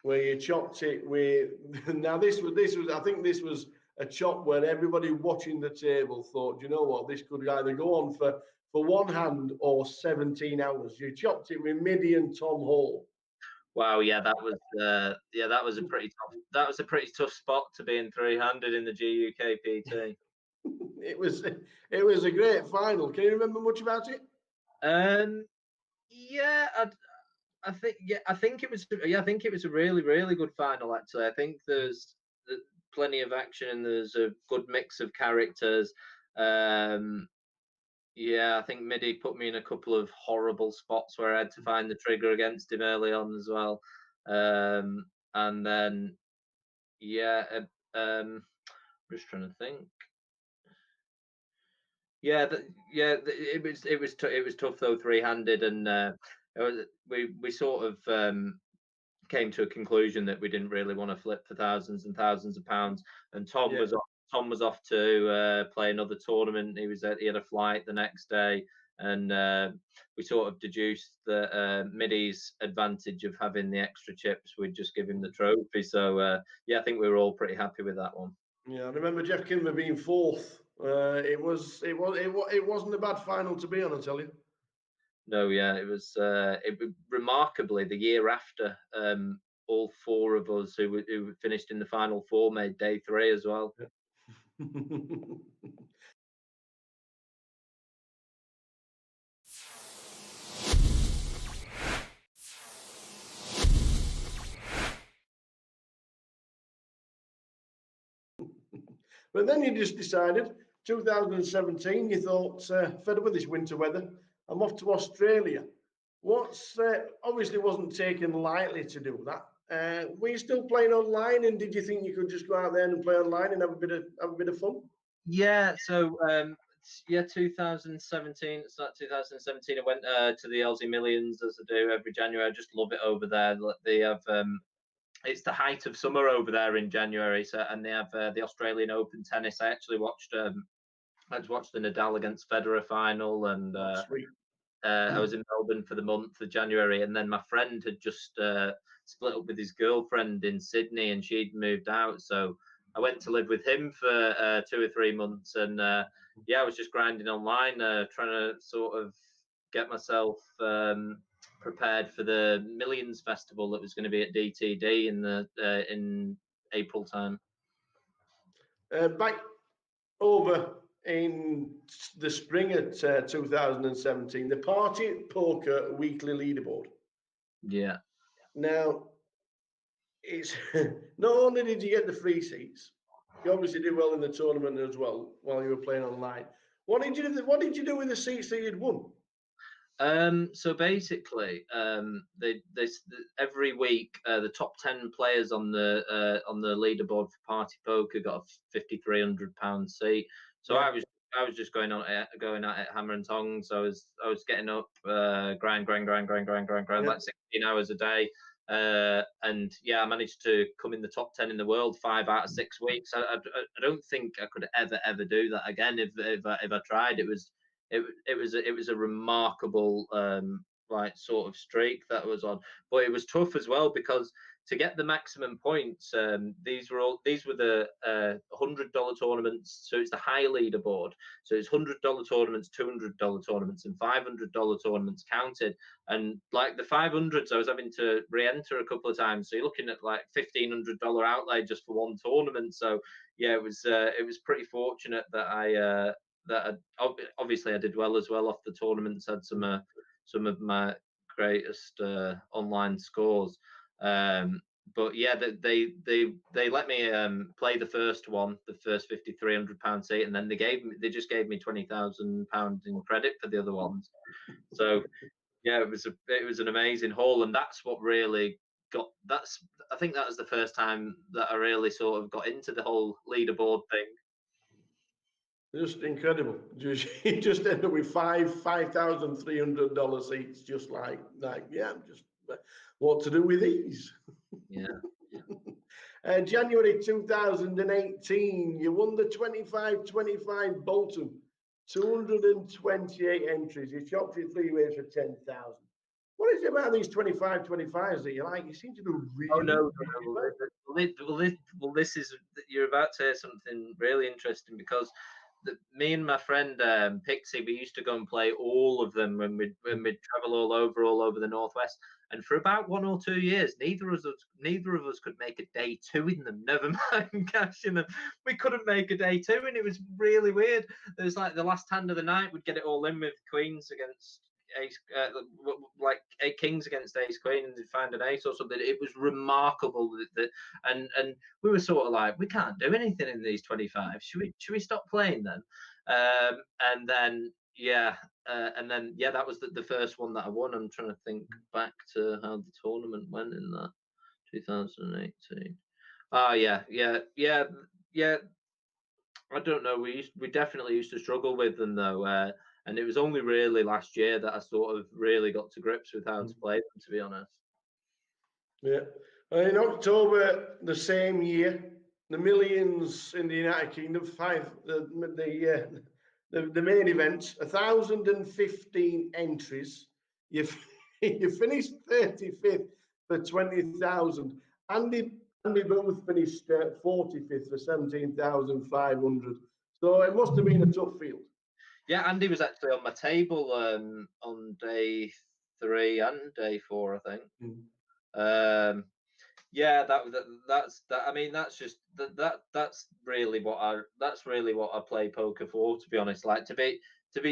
where you chopped it with. Now this was I think this was a chop where everybody watching the table thought, you know what, this could either go on for one hand or 17 hours. You chopped it with Midi and Tom Hall. Wow, yeah, that was a pretty tough spot to be in three-handed in the GUKPT. It was a great final. Can you remember much about it? Yeah, I think it was a really, really good final, actually. I think there's plenty of action and there's a good mix of characters. Yeah, I think Midi put me in a couple of horrible spots where I had to find the trigger against him early on as well. And then yeah, I'm just trying to think. Yeah, it was tough though, three-handed, and we sort of came to a conclusion that we didn't really want to flip for thousands and thousands of pounds. And Tom was off to play another tournament. He had a flight the next day, and we sort of deduced that Midi's advantage of having the extra chips, we'd just give him the trophy. So yeah, I think we were all pretty happy with that one. Yeah, I remember Jeff Kimber being fourth. It wasn't a bad final to be on, I tell you. No, yeah, it was remarkably the year after. All four of us who finished in the final four made day three as well. But then you just decided, 2017, you thought, fed up with this winter weather, I'm off to Australia. What's obviously wasn't taken lightly to do that. Were you still playing online, and did you think you could just go out there and play online and have a bit of fun? Yeah, so 2017. It's like 2017. I went to the Aussie Millions as I do every January. I just love it over there. They have it's the height of summer over there in January. So and they have the Australian Open tennis. I actually watched the Nadal against Federer final, and I was in Melbourne for the month of January, and then my friend had just split up with his girlfriend in Sydney, and she'd moved out. So I went to live with him for 2 or 3 months, and yeah, I was just grinding online, trying to sort of get myself prepared for the Millions Festival that was going to be at DTD in April time. Back over in the spring of 2017, the Party Poker Weekly Leaderboard. Yeah. Now, it's not only did you get the free seats, you obviously did well in the tournament as well while you were playing online. What did you do? What did you do with the seats that you'd won? So basically, every week the top 10 players on the leaderboard for Party Poker got a £5,300 seat. So Yeah. I was just going at it hammer and tongs. I was getting up, grind, like 16 hours a day. And yeah, I managed to come in the top 10 in the world 5 out of 6 weeks. I don't think I could ever do that again if I tried. It was a remarkable like sort of streak that was on, but it was tough as well because to get the maximum points, these were the $100 tournaments, so it's the high leaderboard. So it's $100 tournaments, $200 tournaments, and $500 tournaments counted. And like the 500s, I was having to re-enter a couple of times. So you're looking at like $1,500 outlay just for one tournament. So yeah, it was pretty fortunate that obviously I did well as well off the tournaments. Had some of my greatest online scores. But yeah, they let me play the first one, the first £5,300 seat, and then they just gave me £20,000 in credit for the other ones. So yeah, it was an amazing haul, and that's what really I think that was the first time that I really sort of got into the whole leaderboard thing. Just incredible. You just end up with $5,300 seats, just like yeah, just what to do with these? Yeah. January 2018, you won the 25-25 Bolton, 228 entries. You chopped your 3 ways for 10,000. What is it about these 25-25s that you like? You seem to do really. Oh no! Well, this is you're about to say something really interesting because me and my friend Pixie, we used to go and play all of them when we'd travel all over the Northwest. And for about 1 or 2 years, neither of us could make a day 2 in them. Never mind cashing them. We couldn't make a day 2, and it was really weird. It was like the last hand of the night, we'd get it all in with queens against ace, like 8 kings against ace queen, and they'd find an ace or something. It was remarkable and we were sort of like, we can't do anything in these 25. Should we stop playing then? And then yeah, that was the first one that I won. I'm trying to think back to how the tournament went in that 2018. Oh yeah. I don't know. We definitely used to struggle with them though. And it was only really last year that I sort of really got to grips with how to play them, to be honest. Yeah. In October the same year, the Millions in the United Kingdom, the main event, 1,015 entries. You finished 35th for 20,000. Andy both finished 45th for 17,500. So it must have been a tough field. Yeah, Andy was actually on my table on day 3 and day 4, I think. Yeah, that's I mean, that's just that's really what I play poker for, to be honest. Like to be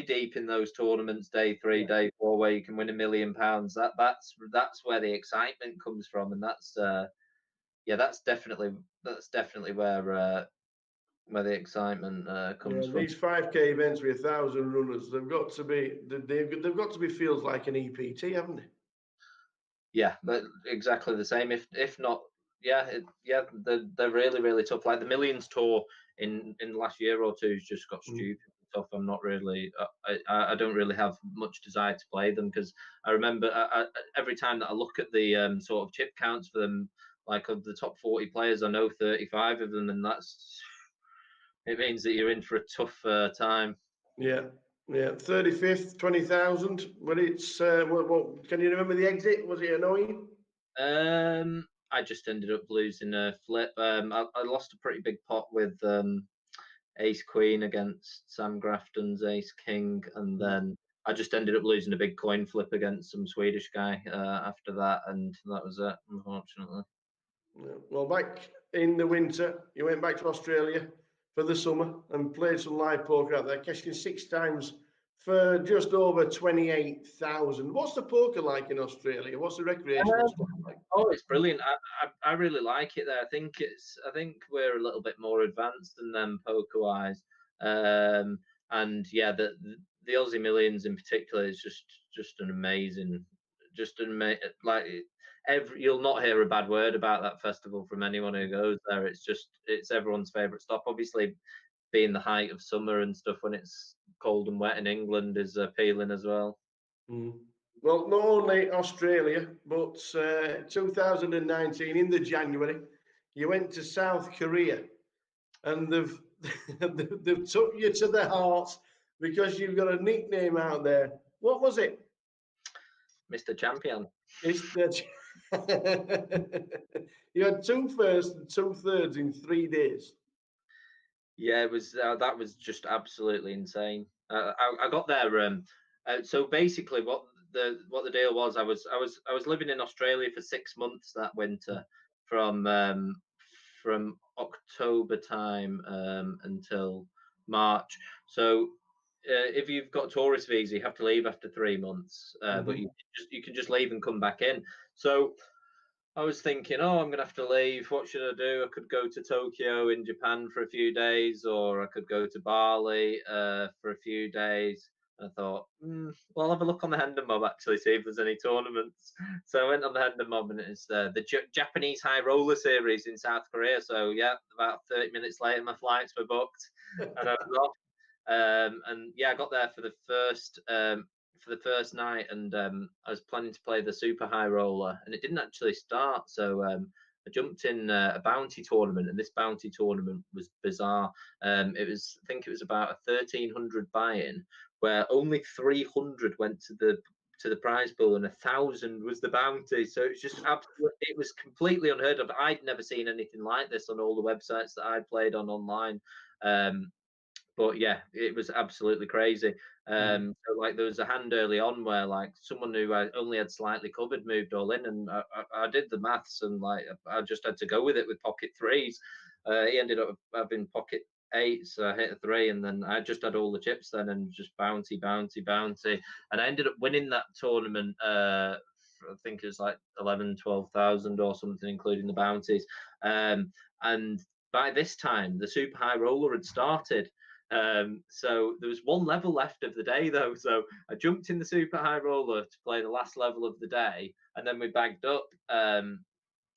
deep in those tournaments, day 3, day 4, where you can win £1 million. That's where the excitement comes from, and that's definitely where where the excitement comes from. These 5K events with 1,000 runners, they've got to be feels like an EPT, haven't they? Yeah, but exactly the same. If not, they're really tough. Like the Millions tour in the last year or two has just got stupid tough. I'm not really, I don't really have much desire to play them because I remember every time that I look at the sort of chip counts for them, like of the top 40 players, I know 35 of them, and it means that you're in for a tough time. Yeah. 35th, 20,000. But it's what can you remember the exit? Was it annoying? I just ended up losing a flip. I lost a pretty big pot with Ace Queen against Sam Grafton's Ace King, and then I just ended up losing a big coin flip against some Swedish guy after that, and that was it, unfortunately. Yeah. Well, back in the winter, you went back to Australia for the summer and played some live poker out there, cashing 6 times for just over 28,000. What's the poker like in Australia? What's the recreational stuff like? Oh, it's brilliant. I really like it there. I think we're a little bit more advanced than them poker wise. And yeah, the Aussie Millions in particular is just an amazing, like you'll not hear a bad word about that festival from anyone who goes there. It's everyone's favourite stop. Obviously, being the height of summer and stuff when it's cold and wet in England is appealing as well. Well, not only Australia, but 2019 in the January, you went to South Korea, and they've took you to the heart because you've got a nickname out there. What was it? Mr. Champion. You had 2 firsts and 2 thirds in 3 days. Yeah, it was that was just absolutely insane. I got there. So basically, what the deal was, I was living in Australia for 6 months that winter, from October time until March. So if you've got a tourist visa, you have to leave after 3 months, but you can just leave and come back in. So I was thinking, oh, I'm gonna have to leave. What should I do? I could go to Tokyo in Japan for a few days, or I could go to Bali for a few days. I thought, well, I'll have a look on the Hendon Mob actually, see if there's any tournaments. So I went on the Hendon Mob, and it's the Japanese High Roller Series in South Korea. So yeah, about 30 minutes later, my flights were booked, and I was off. And yeah, I got there for the first night, and I was planning to play the Super High Roller, and it didn't actually start. So I jumped in a bounty tournament, and this bounty tournament was bizarre. I think it was about a 1,300 buy-in, where only 300 went to the prize pool, and 1,000 was the bounty. So it's just absolutely, it was completely unheard of. I'd never seen anything like this on all the websites that I'd played on online. But yeah, it was absolutely crazy. So like there was a hand early on where like someone who I only had slightly covered moved all in, and I did the maths, and like I just had to go with it with pocket 3s. He ended up having pocket 8s, so I hit a 3, and then I just had all the chips then, and just bounty, and I ended up winning that tournament. I think it was like 12,000 or something, including the bounties. And by this time, the Super High Roller had started. So there was 1 level left of the day though, so I jumped in the Super High Roller to play the last level of the day, and then we bagged up, and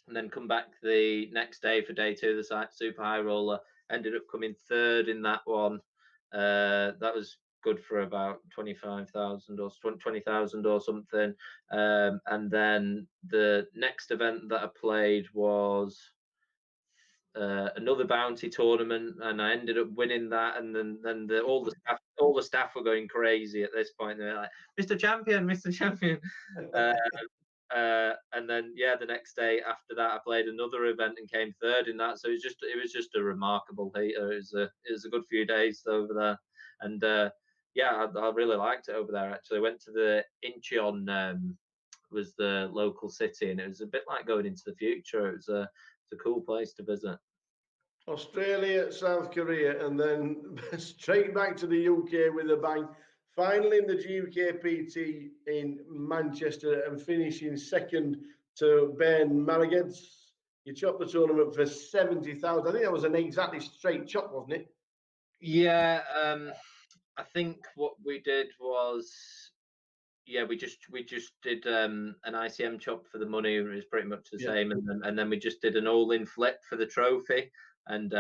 then come back the next day for day 2 of the Super High Roller. Ended up coming 3rd in that one. That was good for about 25,000 or 20,000 or something. And then the next event that I played was another bounty tournament, and I ended up winning that. And then all the staff were going crazy at this point. They were like, "Mr. Champion, Mr. Champion." And then yeah, the next day after that, I played another event and came 3rd in that. So it was just a remarkable heater. It was a good few days over there, and yeah, I really liked it over there. Actually, I went to the Incheon. Was the local city, and it was a bit like going into the future. It's a cool place to visit. Australia, South Korea, and then straight back to the UK with a bang. Finally in the GUKPT in Manchester and finishing 2nd to Ben Maraged's You chopped the tournament for 70,000. I think that was an exactly straight chop, wasn't it? Yeah, I think what we did was, yeah, we just did an ICM chop for the money. It was pretty much the same, and then we just did an all-in flip for the trophy, and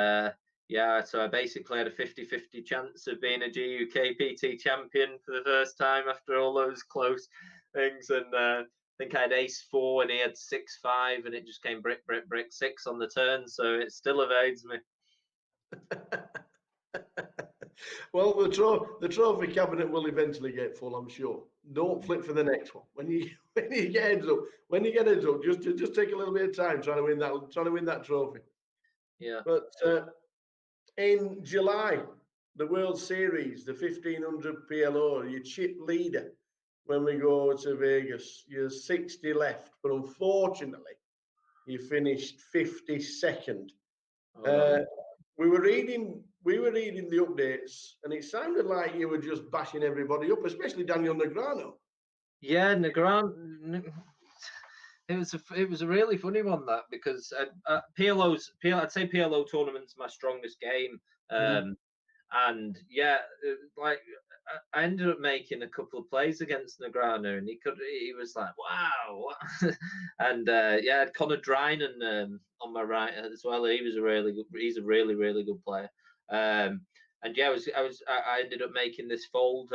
yeah, so I basically had a 50-50 chance of being a GUKPT champion for the first time after all those close things, and I think I had ace-4 and he had 6-5, and it just came brick, brick, brick 6 on the turn, so it still evades me. Well, the trophy cabinet will eventually get full, I'm sure. Don't flip for the next one. When you get heads up, just take a little bit of time trying to win that trophy. Yeah. But in July, the World Series, the 1500 PLO, your chip leader. When we go to Vegas, you're 60 left, but unfortunately, you finished 52nd. We were reading the updates, and it sounded like you were just bashing everybody up, especially Daniel Negreanu. Yeah, Negreanu. It was a really funny one, that, because I'd say PLO tournament's my strongest game, and yeah, like I ended up making a couple of plays against Negreanu, and he was like, wow, and yeah, I had Connor Drynan on my right as well. He's a really really good player, and yeah, I ended up making this fold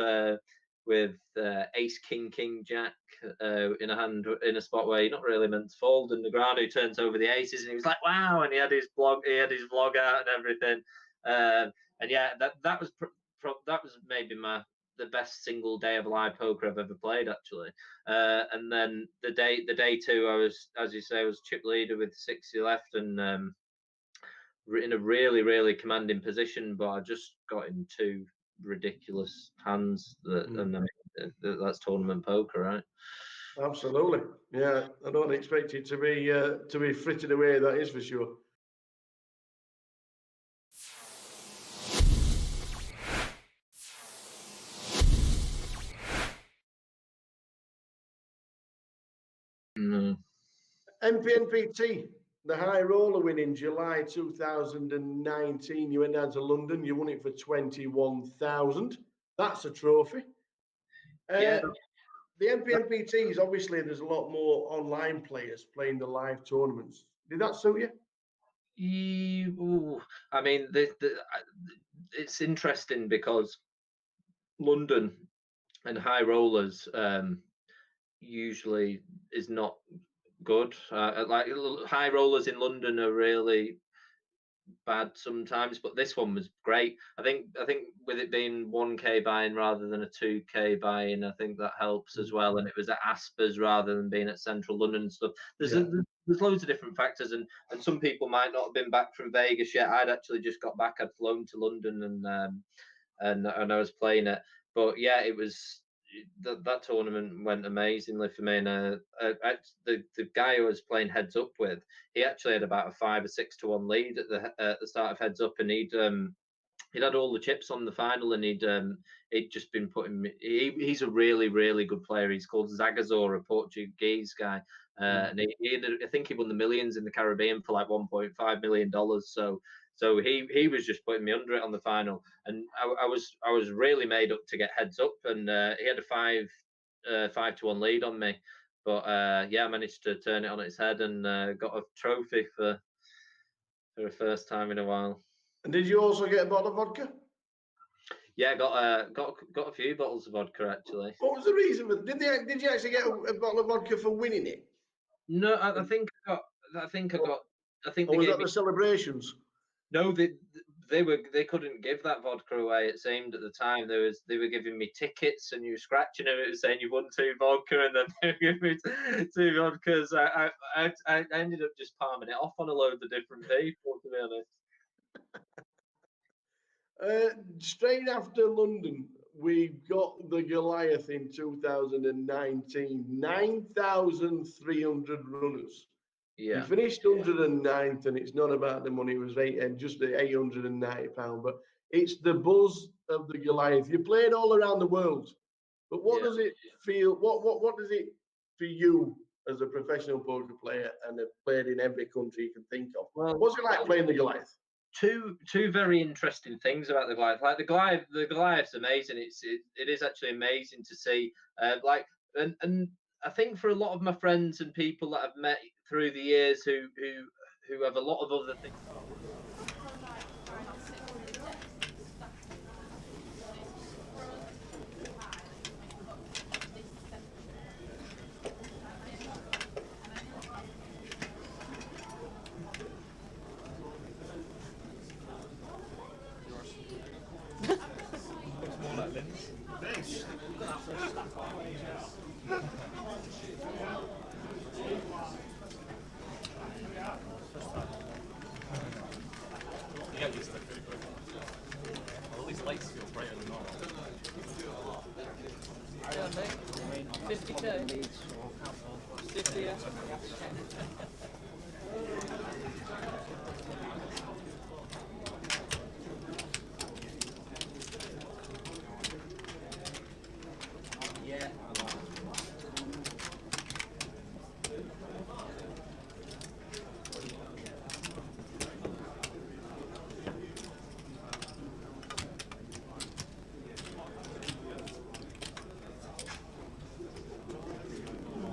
with ace king king jack in a hand, in a spot where you're not really meant to fold, and Negreanu turns over the aces, and he was like, wow, and he had his vlog out and everything, and yeah, that was maybe the best single day of live poker I've ever played, actually. And then the day two, I was, as you say, I was chip leader with 60 left, and in a really really commanding position, but I just got in two ridiculous hands and I mean, that's tournament poker, right? Absolutely, yeah. I don't expect it to be frittered away. That is for sure. MPNPT, the high roller win in July 2019. You went down to London. You won it for 21,000. That's a trophy. Yeah. The MPNPTs, obviously, there's a lot more online players playing the live tournaments. Did that suit you? I mean, it's interesting because London and high rollers usually is not good. Like high rollers in London are really bad sometimes, but this one was great. I think with it being 1K buy-in rather than a 2K buy-in, I think that helps as well. And it was at Aspers rather than being at Central London and stuff. There's loads of different factors, and some people might not have been back from Vegas yet. I'd actually just got back. I'd flown to London and I was playing it. But yeah, it was that tournament went amazingly for me. And the guy I was playing heads up with, he actually had about a 5 or 6 to 1 lead at the start of heads up, and he'd had all the chips on the final, and he'd just been putting me. He's a really really good player. He's called Zagazor, a Portuguese guy, and I think he won the Millions in the Caribbean for like $1.5 million. So he was just putting me under it on the final, and I was really made up to get heads up, and he had a 5 to 1 lead on me, but yeah, I managed to turn it on its head and got a trophy for the first time in a while. And did you also get a bottle of vodka? Yeah, got a few bottles of vodka actually. What was the reason for? Did you actually get a bottle of vodka for winning it? No, I think I got. Or was that the celebrations? No, they couldn't give that vodka away. It seemed at the time they were giving me tickets, and you were scratching them. It was saying you won 2 vodka, and then they were giving me 2 vodkas. I ended up just palming it off on a load of different people, to be honest. Straight after London, we got the Goliath in 2019. 9,300 runners. Yeah. You finished 109th, and it's not about the money. It was just the £890, but it's the buzz of the Goliath. You played all around the world, but what does it feel? What does it for you as a professional poker player and have played in every country you can think of. Well, what's it like playing the Goliath? Two very interesting things about the Goliath. Like the Goliath's amazing. It is actually amazing to see. And I think for a lot of my friends and people that I've met through the years who have a lot of other things. At least lights feel brighter than normal. 50k. 50, yeah.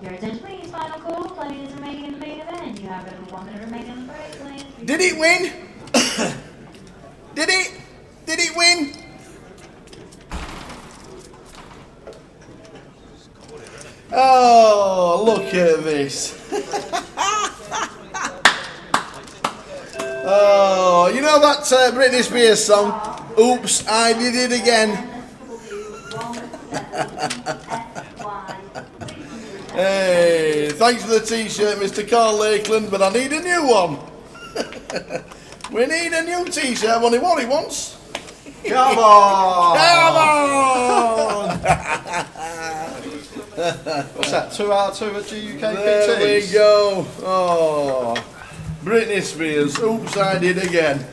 Your attention please, final call. Players remaining in the main event. You have over 1 minute remaining on the break. Players. Did it win? Did it? Did it win? Oh, look at this. Oh, you know that Britney Spears song? Oops, I did it again. Hey, thanks for the t-shirt, Mr. Carl Lakeland, but I need a new one. We need a new t-shirt. I've only one he wants. Come on! Come on! What's that, 2 out of 2 at GUKPT? There we go. Oh, Britney Spears. Oops, I did again.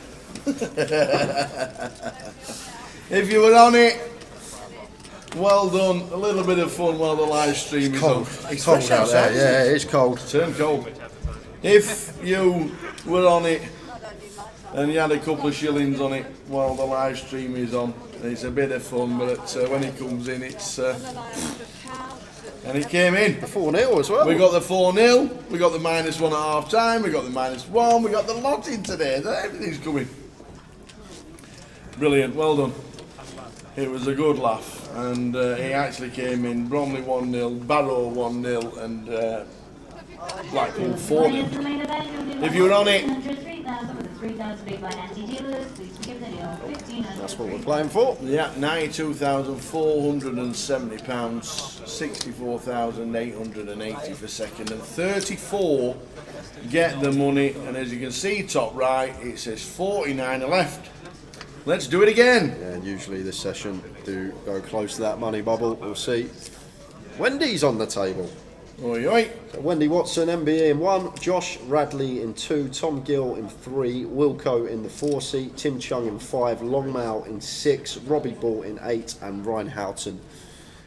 If you were on it, well done. A little bit of fun while the live stream is on. It's cold out there. Yeah, it's cold. Turn cold. If you were on it and you had a couple of shillings on it while the live stream is on, it's a bit of fun, but when it comes in, it's... and it came in. The 4-0 as well. We got the 4-0, we got the -1 at half time, we got the -1, we got the lot in today. Everything's coming. Brilliant, well done. It was a good laugh, and he actually came in. Bromley 1-0, Barrow 1-0, and Blackpool 4-0. If you were on it, that's what we're playing for. Yeah, £92,470, 64,880 for second, and 34 get the money. And as you can see, top right, it says 49 left. Let's do it again. Yeah, and usually this session do go close to that money bubble. We'll see. Wendy's on the table. Oi, oi. So Wendy Watson, MBE in 1, Josh Radley in 2, Tom Gill in 3, Wilco in the 4 seat, Tim Chung in 5, Longmau in 6, Robbie Ball in 8, and Ryan Houghton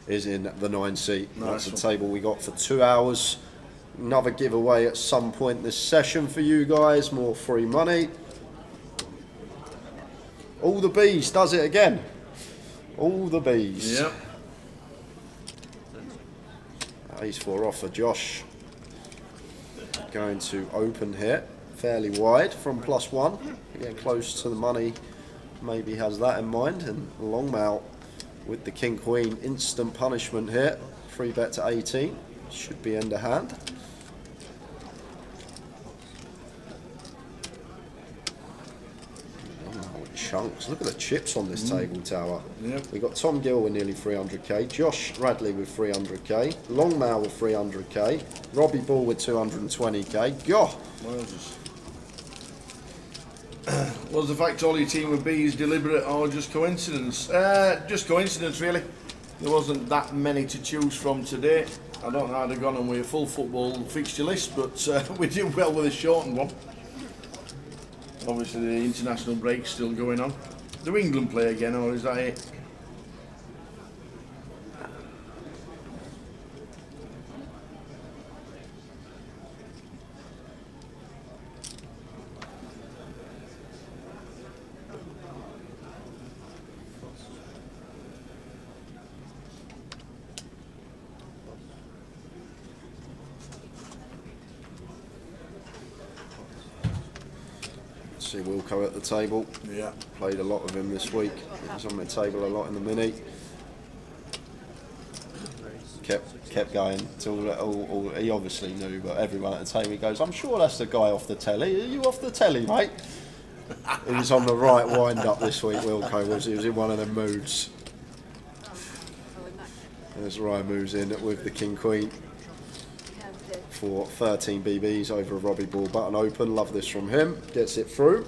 is in the 9 seat. That's the table we got for 2 hours. Another giveaway at some point this session for you guys, more free money. All the bees does it again. All the bees. Yep. Ace 4 off for Josh. Going to open here, fairly wide from +1. Get close to the money, maybe has that in mind. And Longmau with the King Queen, instant punishment here. Free bet to 18, should be end of hand. Chunks. Look at the chips on this table tower. Yep. We got Tom Gill with nearly 300k, Josh Radley with 300k, Longmau with 300k, Robbie Ball with 220k. Goh! Was the fact all your team were bees deliberate or just coincidence? Just coincidence, really. There wasn't that many to choose from today. I don't know how they'd gone on with a full football fixture list, but we did well with a shortened one. Obviously, the international break's still going on. Do England play again, or is that it? See Wilco at the table. Yeah. Played a lot of him this week. He was on my table a lot in the mini. Kept going till he obviously knew, but everyone at the table he goes, I'm sure that's the guy off the telly. Are you off the telly, mate? He was on the right wind up this week, Wilco was. He was in one of them moods. As Ryan moves in with the King Queen for 13 BBs over a Robbie ball button open. Love this from him. Gets it through.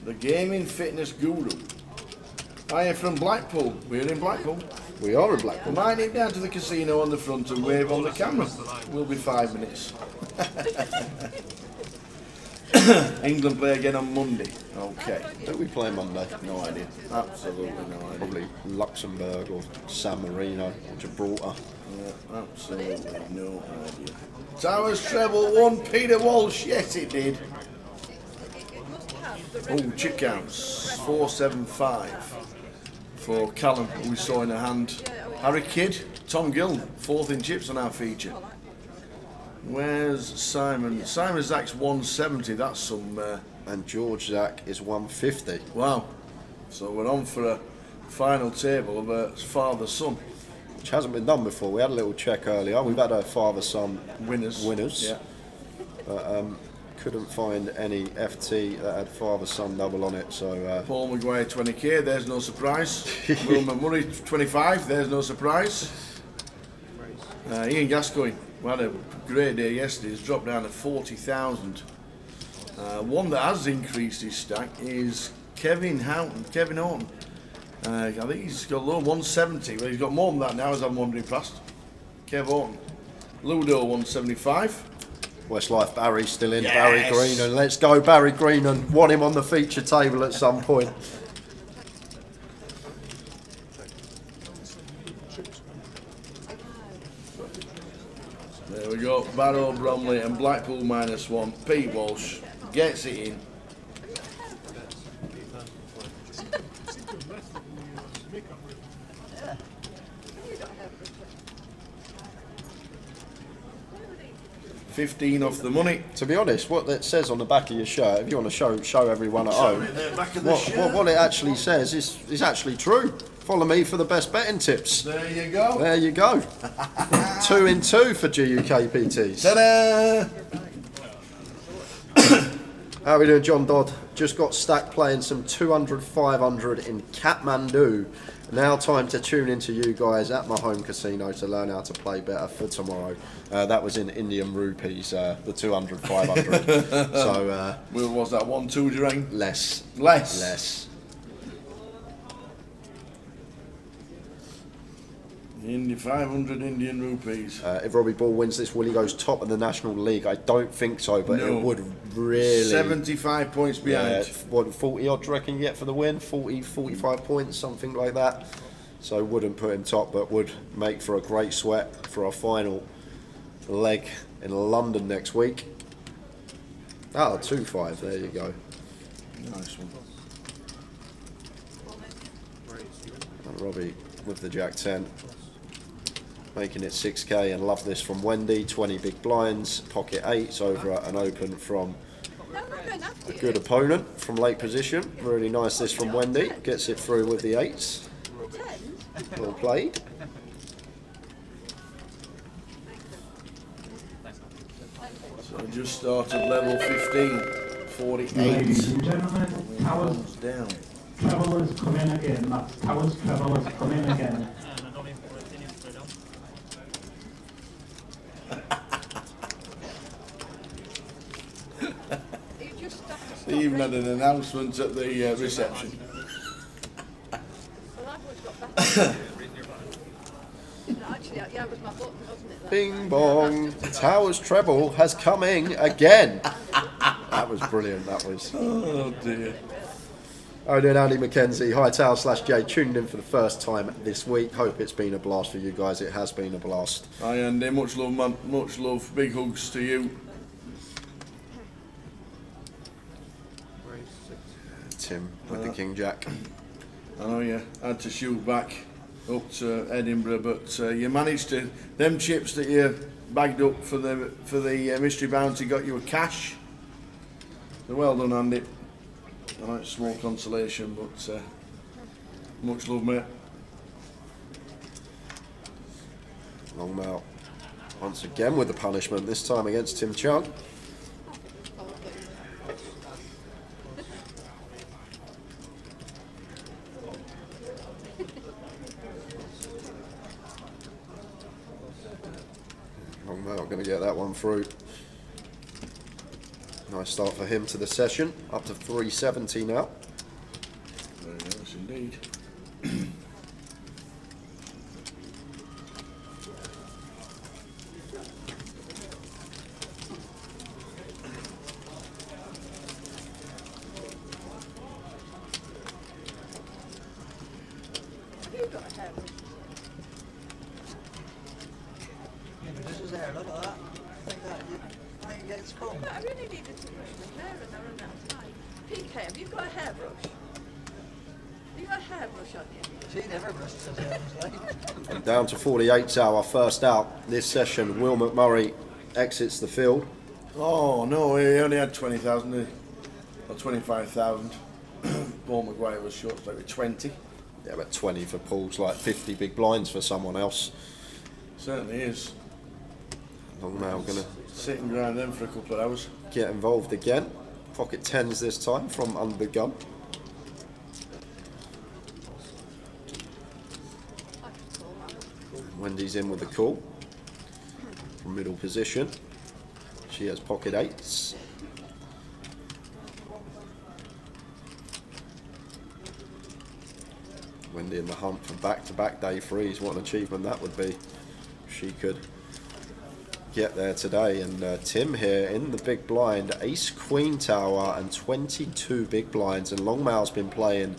The gaming fitness guru. I am from Blackpool. We're in Blackpool. We are in Blackpool. Might nip down to the casino on the front and wave on the camera. We'll be 5 minutes. England play again on Monday. Okay. Don't we play Monday? No idea. Absolutely no idea. Probably Luxembourg or San Marino or Gibraltar. Yeah, absolutely no idea. Towers treble 1, Peter Walsh. Yes, it did. Oh, chip counts 475 for Callum, who we saw in the hand. Harry Kidd, Tom Gill, 4th in chips on our feature. Where's Simon? Simon Zach's 170. That's some. And George Zach is 150. Wow. So we're on for a final table of a father-son, which hasn't been done before. We had a little check earlier. We've had a father-son winners. Yeah. But couldn't find any FT that had father-son double on it. So Paul Maguire 20k. There's no surprise. Will McMurray 25. There's no surprise. Ian Gascoigne. We had a great day yesterday. He's dropped down to 40,000. One that has increased his stack is Kevin Houghton. I think he's got low 170. Well, he's got more than that now as I'm wandering past. Kev Houghton. Ludo 175. Westlife Barry still in. Yes. Barry Greenan. Let's go Barry Greenan. Want him on the feature table at some point. There we go. Barrow, Bromley and Blackpool -1. Pete Walsh gets it in. $15 off the money. To be honest, what it says on the back of your shirt, if you want to show everyone at home, what it actually says is actually true. Follow me for the best betting tips. There you go. There you go. 2 in 2 for GUKPTs. Ta-da! How are we doing, John Dodd? Just got stacked playing some 200, 500 in Kathmandu. Now time to tune into you guys at my home casino to learn how to play better for tomorrow. That was in Indian rupees, the 200, 500. So, what was that, 1, 2, Durang? Less. In 500 Indian rupees. If Robbie Ball wins this, will he goes top of the National League? I don't think so, but No. it would really... 75 points behind. Yeah, what, 40 odd do you reckon you get for the win? 40, 45 points, something like that. So wouldn't put him top, but would make for a great sweat for our final leg in London next week. 2-5, there you go. Nice one. And Robbie with the Jack 10. Making it 6k, and love this from Wendy. 20 big blinds, pocket 8s over an open from a good opponent from late position. Really nice this from Wendy. Gets it through with the 8s. Well played. So I just started level 15, 48. Ladies and gentlemen, Towers down. Travellers come in again. That's Towers Travellers come in again. They even had an announcement at the reception. Bing bong. Towers treble has coming again. That was brilliant, that was. Oh dear. Oh, then Andy McKenzie, Hightail/J, tuned in for the first time this week. Hope it's been a blast for you guys. It has been a blast. Hi Andy, much love man, much love. Big hugs to you. Tim with the King Jack. I know you had to shoot back up to Edinburgh, but you managed to. Them chips that you bagged up for the mystery bounty got you a cash. So well done, Andy. I know it's small consolation, but much love, mate. Longmouth once again with the punishment, this time against Tim Chung. Longmouth going to get that one through. Nice start for him to the session, up to 370 now. Very nice indeed. This is there, look at that. I think it gets cold. I really needed to brush my hair and I ran out of time. PK, have you got a hairbrush? Have you got a hairbrush on you? She never brushes her hair. Down to 48 hour first out this session. Will McMurray exits the field. Oh no, he only had 20,000, didn't he? Or 25,000. Paul Maguire was short, so like 20. Yeah, but 20 for Paul's like 50 big blinds for someone else. Certainly is. Longmouth going to sit and grind them for a couple of hours. Get involved again. Pocket 10s this time from under the gun. Wendy's in with the call from middle position. She has pocket 8s. Wendy in the hunt for back-to-back day 3s. What an achievement that would be if she could get there today. And Tim here in the big blind, ace queen tower and 22 big blinds, and Longmouth's been playing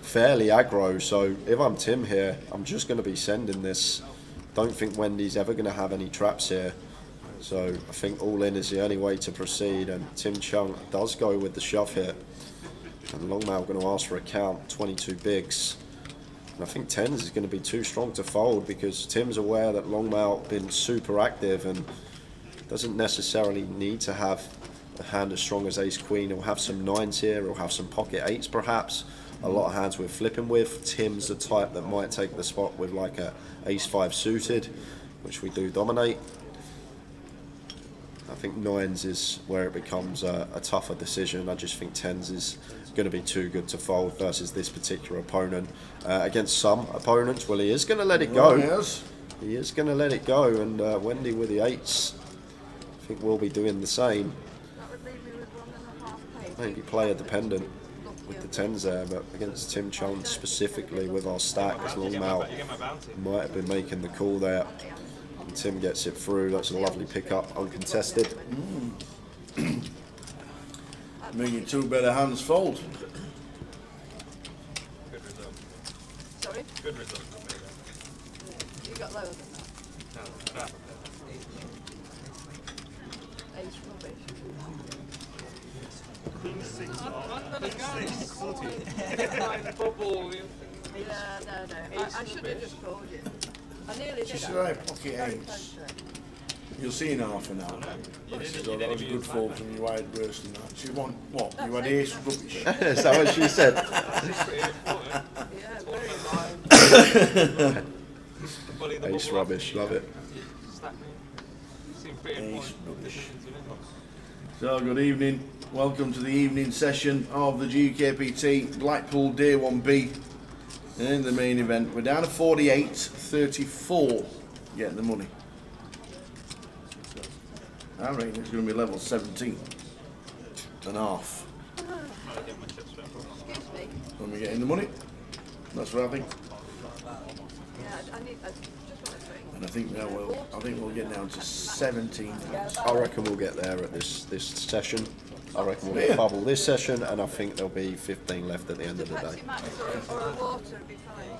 fairly aggro, so if I'm Tim here, I'm just going to be sending this. Don't think Wendy's ever going to have any traps here, so I think all in is the only way to proceed, and Tim Chung does go with the shove here, and Longmouth going to ask for a count, 22 bigs. And I think 10s is going to be too strong to fold because Tim's aware that Longmouth been super active and doesn't necessarily need to have a hand as strong as ace queen. He'll have some 9s here, he'll have some pocket 8s perhaps. A lot of hands we're flipping with. Tim's the type that might take the spot with like a ace 5 suited, which we do dominate. I think 9s is where it becomes a tougher decision. I just think 10s is going to be too good to fold versus this particular opponent. Against some opponents, well, he is going to let it go. He is going to let it go, and Wendy with the 8s, I think we'll be doing the same. Maybe player dependent with the 10s there, but against Tim Chung specifically with our stack as Longmouth might have been making the call there. And Tim gets it through. That's a lovely pickup, uncontested. Making 2 better hands fold. Good result. Sorry? Good result. You got lower than that? No, Ace rubbish. Yeah, no. I should have just called you. I nearly did. She's right, pocket 8s. You'll see in half an hour. This is a good fold from your wide burst and that. She won what? You had ace rubbish. Is that what she said? Ace rubbish, love it. Ace rubbish. So good evening. Welcome to the evening session of the GUKPT Blackpool Day 1B. And in the main event, we're down to 48-34 getting the money. I reckon it's going to be level 17 and half. When we get in the money, that's what I think. And I think now we'll get down to 17. I reckon we'll get there at this session. I reckon we'll get a bubble this session, and I think there'll be 15 left at the end of the day. Or a water would be fine.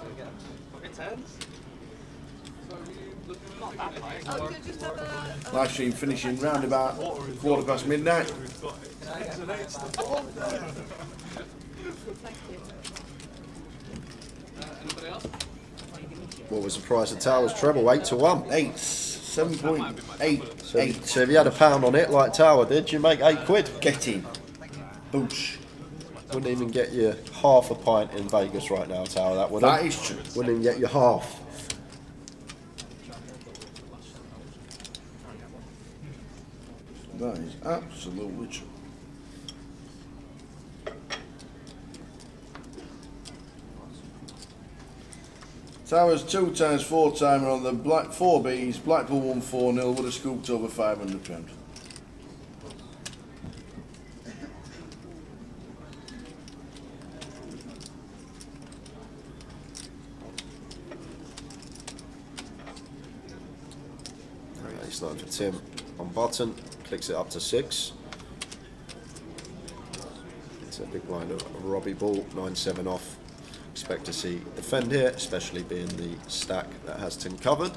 Live stream finishing round about 1:15 midnight. What was the price of Tower's treble? 8-1. 7.8. So if you had £1 on it, like Tower did, you make £8. Get in. Boosh. Wouldn't even get you half a pint in Vegas right now, Tower. That wouldn't. That is true. Wouldn't even get you half. That is absolutely true. Towers 2 times 4 timer on the 4Bs. Blackpool won 4-0. Would have scooped over £500. It's starting for Tim on button. Clicks it up to 6. It's a big blind of Robbie Ball. 9-7 off. Expect to see defend here, especially being the stack that has Tim covered.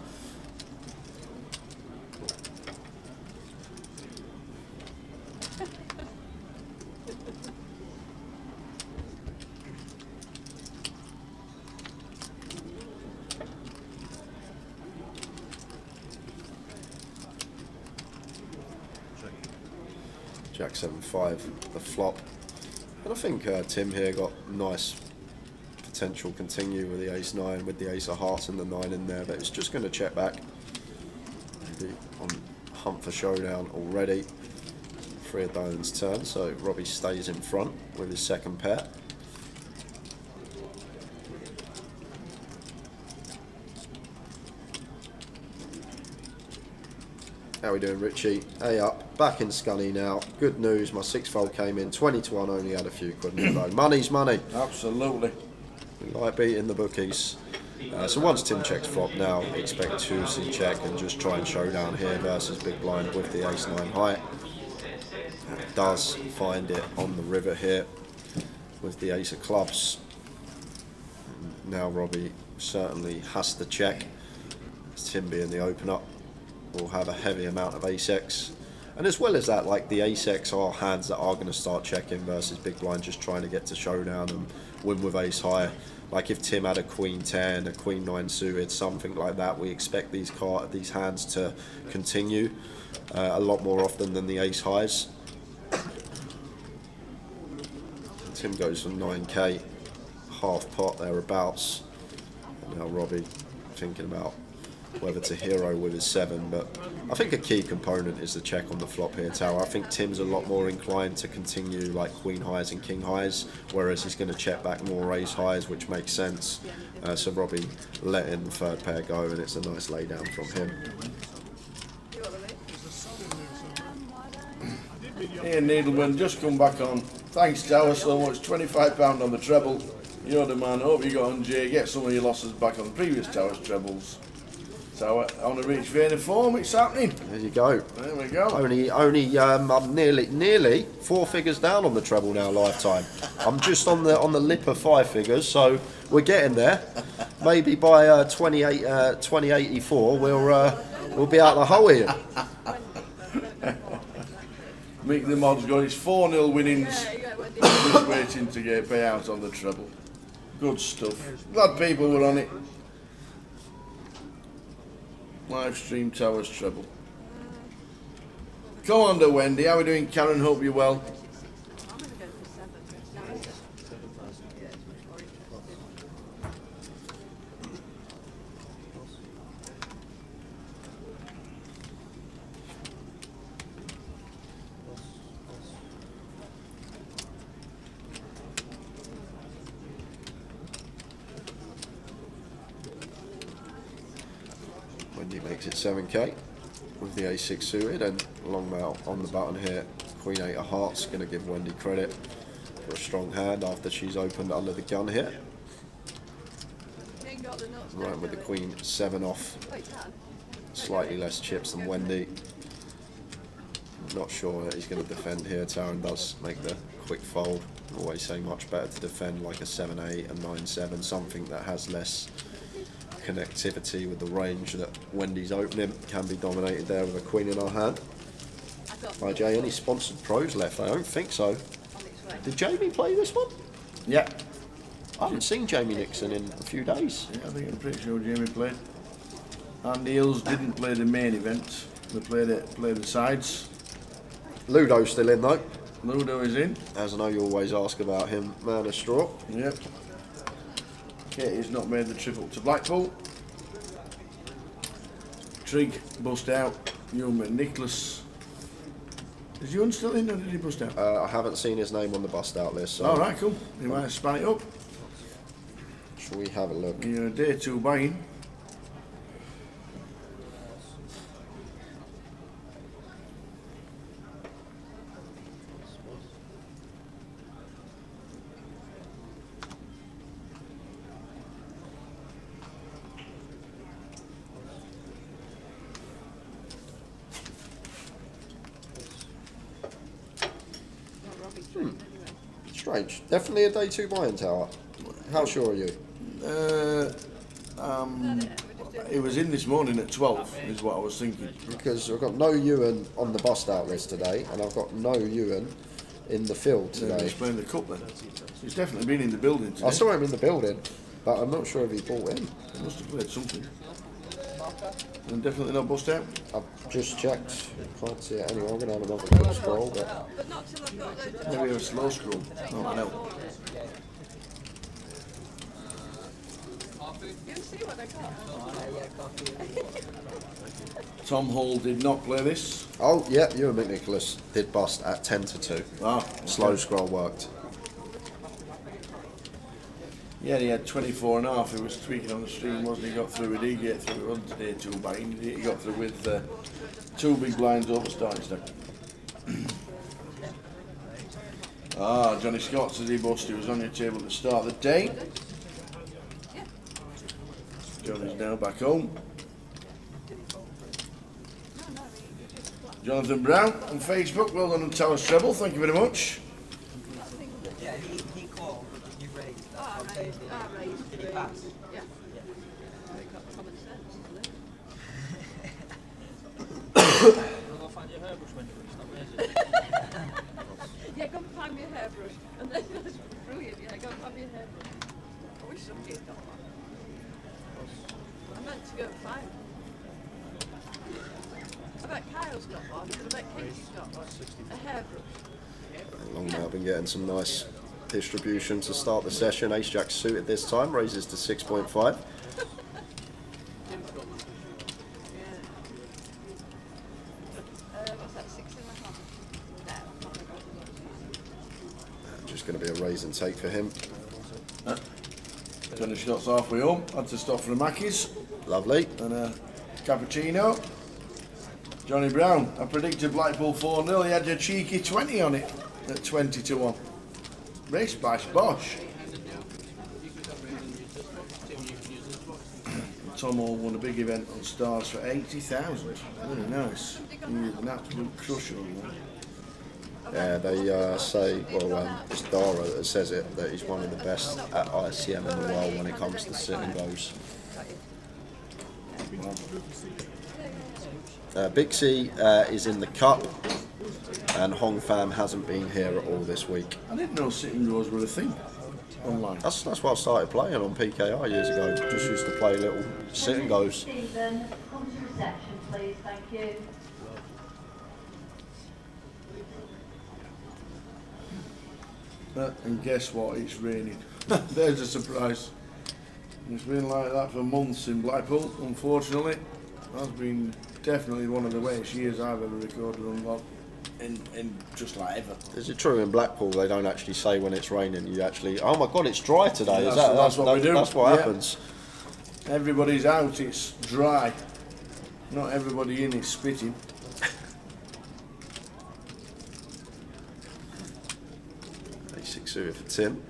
Jack 7-5, the flop. And I think Tim here got nice potential continue with the ace-9, with the ace of hearts and the 9 in there, but it's just going to check back. Maybe on hunt for showdown already. 3 of diamonds turn, so Robbie stays in front with his second pair. How we doing, Richie? Hey up, back in Scunny now. Good news, my 6-fold came in 20-1, only had a few quid in it though. Money's money. Absolutely. We like beating the bookies. So once Tim checks flop now, expect to see check and just try and showdown here versus big blind with the ace-9 high. Does find it on the river here with the ace of clubs. Now Robbie certainly has to check. Tim being the opener will have a heavy amount of ace-x. And as well as that, like the ace-x are hands that are going to start checking versus big blind just trying to get to showdown and win with ace high. Like if Tim had a queen 10, a queen 9 suited, something like that, we expect these hands to continue a lot more often than the ace highs. Tim goes for 9k, half pot thereabouts. And now Robbie thinking about whether to hero with his 7, but I think a key component is the check on the flop here, Tower. I think Tim's a lot more inclined to continue like queen highs and king highs, whereas he's going to check back more ace highs, which makes sense. So Robbie letting the third pair go, and it's a nice lay down from him. Ian Needleman, just come back on. Thanks, Tower, so much. £25 on the treble. You're the man. Hope you got on, Jay. Get some of your losses back on the previous Tower's trebles. So on a reach vein of form, it's happening. There you go. There we go. I'm nearly 4 figures down on the treble now, lifetime. I'm just on the lip of 5 figures, so we're getting there. Maybe by 2084, we'll be out the hole here. Meet the mods go. It's 4-0 winnings. Just waiting to get payouts on the treble. Good stuff. Glad people were on it. Live stream Towers treble. Come on to Wendy. How are we doing, Karen? Hope you're well. Wendy makes it 7k with the a6 suited, and long mail on the button here. Queen 8 of hearts, going to give Wendy credit for a strong hand after she's opened under the gun here. Right with the queen 7 off. Slightly less chips than Wendy. Not sure that he's going to defend here. Taran does make the quick fold. Always say much better to defend like a 7-8, a 9-7, something that has less connectivity with the range that Wendy's opening. Can be dominated there with a queen in our hand. Right, Jay, any sponsored pros left? I don't think so. Did Jamie play this one? Yeah. I haven't seen Jamie Nixon in a few days. Yeah, I think I'm pretty sure Jamie played. Andy Hills didn't play the main event. They played the sides. Ludo's still in though. Ludo is in. As I know you always ask about him, man of straw. Yep. Katie's not made the trip up to Blackpool. Trig bust out. Young Nicholas. Is Ewan still in or did he bust out? I haven't seen his name on the bust out list. So. Alright, cool. He might have span it up. Shall we have a look? You're day 2 buying. Strange. Definitely a day 2 buying tower. How sure are you? It was in this morning at 12, is what I was thinking. Because I've got no Ewan on the bust out list today, and I've got no Ewan in the field today. He's playing the cup then. He's definitely been in the building today. I saw him in the building, but I'm not sure if he bought in. He must have played something. And definitely not bust out. I've just checked. Can't see it anywhere. I'm going to have another quick scroll, but... Maybe a slow scroll. Oh, I know. Tom Hall did not play this. Oh, yeah, Ewan McNicholas did bust at 10 to 2. Ah, slow scroll worked. Yeah, he had 24 and a half. He was tweaking on the stream, wasn't he? Got through with he get through on today 2 buying. He got through with 2 big blinds over starting stack. Johnny Scott says he busted. He was on your table to start the day. Johnny's now back home. Jonathan Brown on Facebook. Well done on Towers Treble. Thank you very much. Yeah, he called. You raised. Did he pass? Yeah. Go find your hairbrush when you're Yeah, go and find me a hairbrush. And then that's brilliant. Yeah, go and find me a hairbrush. I wish somebody had got one. I meant to go and find one. I bet Kyle's got one. I bet Katie's got one. A hairbrush. Long now, been getting some nice distribution to start the session. Ace Jack suited this time, raises to 6.5. What's that, 6.5? Just going to be a raise and take for him. Johnny Scott's halfway home. Had to stop for the Mackies. Lovely. And a cappuccino. Johnny Brown, I predicted Blackpool 4-0. He had your cheeky 20 on it at 20 to 1. Race by Bosch. Tom Hall won a big event on Stars for 80,000. Really nice. He was an absolute crusher on that. Yeah, they say, well, it's Dara that says it, that he's one of the best at ICM in the world when it comes to sit and goes. Big C is in the cup, and Hong Fam hasn't been here at all this week. I didn't know sitting goes were a thing online. That's why I started playing on PKI years ago. Just used to play little sit and goes. Stephen, come to reception, please. Thank you. And guess what? It's raining. There's a surprise. It's been like that for months in Blackpool, unfortunately. That's been definitely one of the worst years I've ever recorded on lot in just like ever. Is it true in Blackpool they don't actually say when it's raining? You actually, oh my God, it's dry today. Yeah, that's what we do. That's what happens. Everybody's out, it's dry. Not everybody in is spitting. A6 suited for Tim.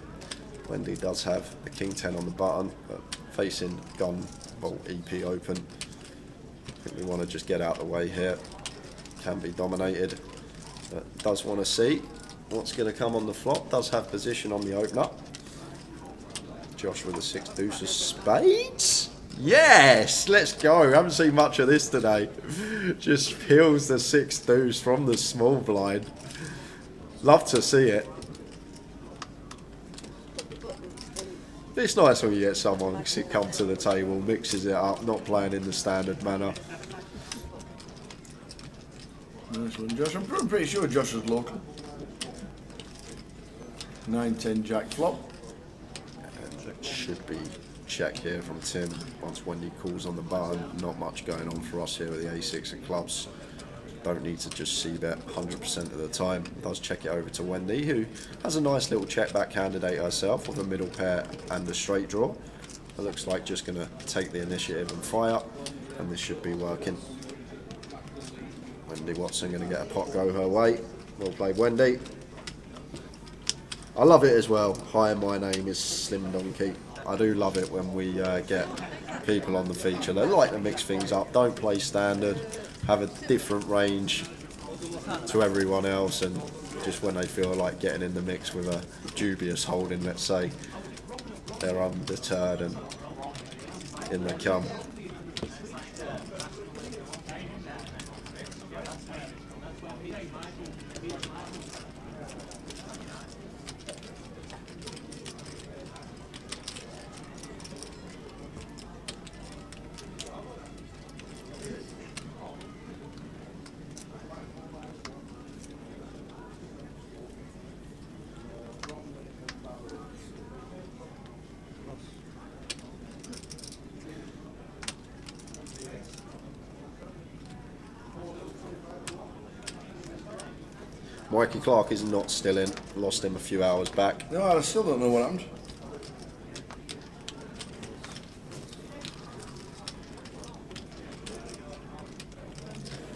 Wendy does have a King 10 on the button, but facing gun bolt EP open. I think we want to just get out of the way here. Can be dominated, but does want to see what's going to come on the flop. Does have position on the opener. Josh with a 6 deuce of spades. Yes, let's go. Haven't seen much of this today. Just peels the 6 deuce from the small blind. Love to see it. It's nice when you get someone who come to the table, mixes it up, not playing in the standard manner. Nice one, Josh. I'm pretty sure Josh is local. 9-10 jack flop. And it should be check here from Tim once Wendy calls on the button. Not much going on for us here with the A6 of clubs. Don't need to just see bet 100% of the time. Does check it over to Wendy, who has a nice little check back candidate herself with a middle pair and a straight draw. It looks like just going to take the initiative and fire, and this should be working. Wendy Watson going to get a pot go her way. Well played, Wendy. I love it as well. Hi, my name is Slim Donkey. I do love it when we get people on the feature. They like to mix things up, don't play standard, have a different range to everyone else, and just when they feel like getting in the mix with a dubious holding, let's say, they're undeterred and in they come. Mikey Clark is not still in. Lost him a few hours back. No, I still don't know what happened.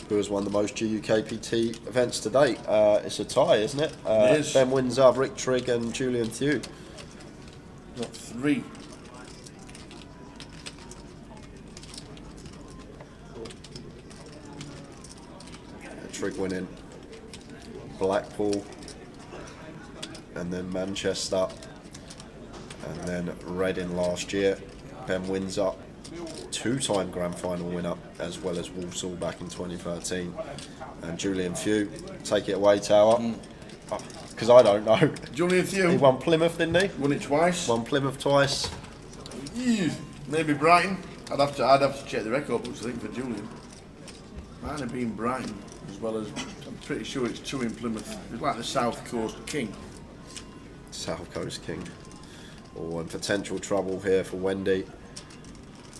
Who has won the most GUKPT events to date? It's a tie, isn't it? It is. Ben Windsor, Rick Trigg and Julian Thew. Got 3. Trigg winning Blackpool, and then Manchester, and then Reading last year. Ben Windsor, 2-time grand final winner, as well as Walsall back in 2013. And Julian Thew, take it away, Tower. Because I don't know. Julian Thew. He won Plymouth, didn't he? Won it twice. Won Plymouth twice. Maybe Brighton. I'd have to check the record books, I think, for Julian. Might have been Brighton, as well as, I'm pretty sure it's 2 in Plymouth. It's like the South Coast King. South Coast King. Oh, and potential trouble here for Wendy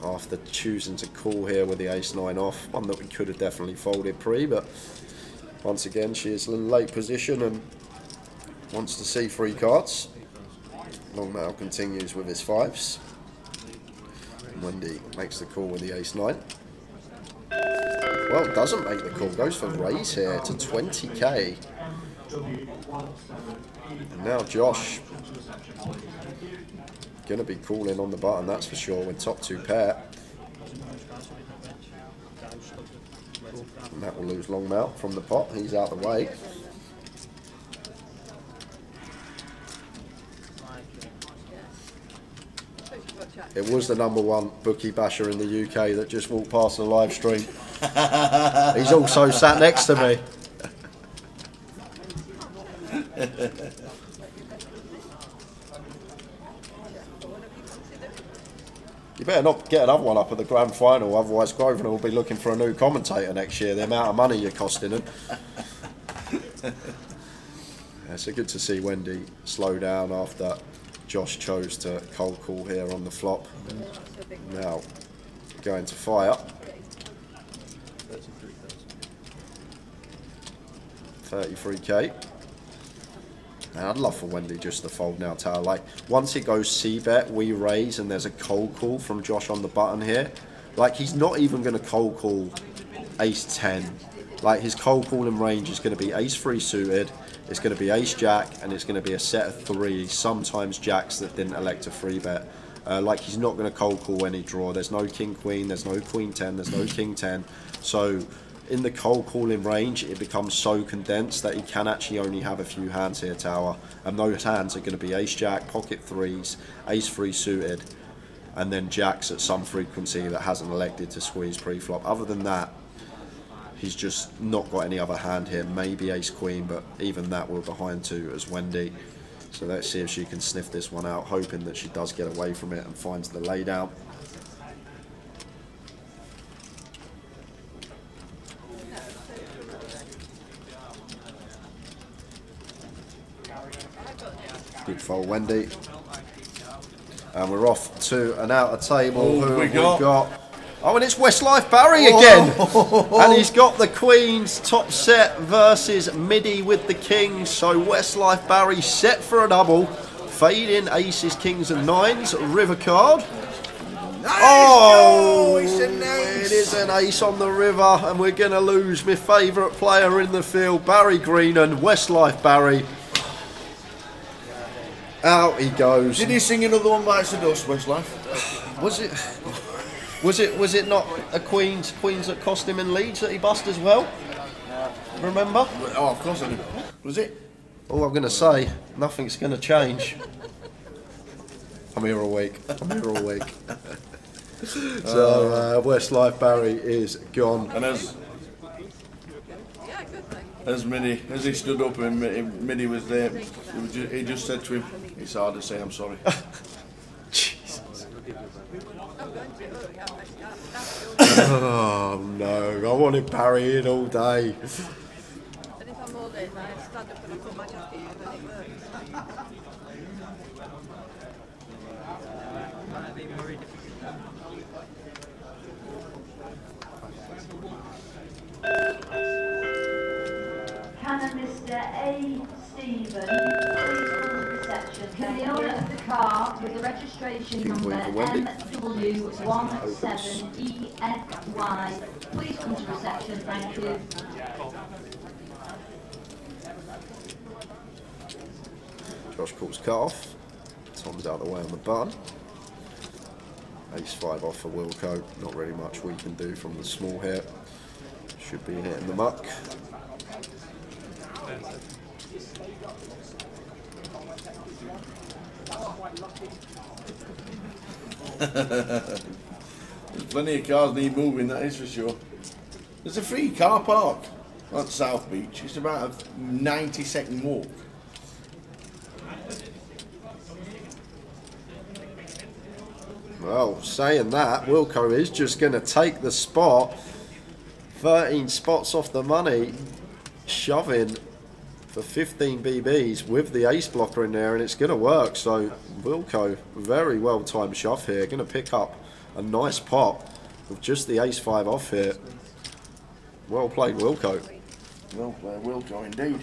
after choosing to call here with the ace-9 off. One that we could have definitely folded pre, but once again she is in late position and wants to see 3 cards. Longmail continues with his 5s. And Wendy makes the call with the ace-9. Well, doesn't make the call, goes for raise here to 20k. And now Josh going to be calling on the button, that's for sure, with top 2 pair. And that will lose Longmouth from the pot, he's out the way. It was the #1 bookie basher in the UK that just walked past the live stream. He's also sat next to me. You better not get another one up at the grand final, otherwise Grosvenor will be looking for a new commentator next year, the amount of money you're costing them. Yeah, so good to see Wendy slow down after Josh chose to cold call here on the flop. Now going to fire. 33k. And I'd love for Wendy just to fold now, Tower. Like, once it goes C-bet, we raise, and there's a cold call from Josh on the button here. Like, he's not even going to cold call ace-10. Like, his cold calling range is going to be ace-3 suited, it's going to be ace-jack, and it's going to be a set of 3, sometimes jacks that didn't elect a 3-bet. Like, he's not going to cold call any draw. There's no king-queen, there's no queen-10, there's no king-10. So in the cold calling range, it becomes so condensed that he can actually only have a few hands here, Tower. And those hands are going to be ace-jack, pocket 3s, ace-3 suited, and then jacks at some frequency that hasn't elected to squeeze pre-flop. Other than that, he's just not got any other hand here. Maybe ace-queen, but even that we're behind 2 as Wendy. So let's see if she can sniff this one out, hoping that she does get away from it and finds the laydown. Good fold, Wendy. And we're off to an outer table. Oh, Who we have got? Oh, and it's Westlife Barry again. And he's got the Queen's top set versus Midi with the Kings. So Westlife Barry set for a double. Fade in aces, kings and nines. River card. Oh, it's an ace. It is an ace on the river. And we're going to lose my favourite player in the field, Barry Green and Westlife Barry. Out he goes. Did he sing another one Bites the Dust, Westlife? Was it not a Queen's that cost him in Leeds that he bust as well? Remember? Oh, of course I do. Was it? All I'm going to say, nothing's going to change. I'm here all week. So Westlife Barry is gone. And as Minnie, as he stood up and Minnie was there, he just said to him, "It's hard to say I'm sorry." Jesus. Oh no, I wanted Barry in all day. And if I'm all day, I stand up and I put my jacket in and it works. Can Mr. A. Stephen please come to reception? Can the owner of the car with the registration number MW17EFY please come to reception? Thank you. Josh calls cut off. Tom's out of the way on the button. Ace 5 off for Wilco. Not really much we can do from the small hit. Should be hitting the muck. There's plenty of cars need moving, that is for sure. There's a free car park at South Beach. It's about a 90-second walk. Well, saying that, Wilco is just going to take the spot. 13 spots off the money. Shoving for 15 BBs with the ace blocker in there, and it's going to work. So Wilco, very well timed shove here, going to pick up a nice pot with just the ace 5 off here. Well played, Wilco. Well played, Wilco, indeed.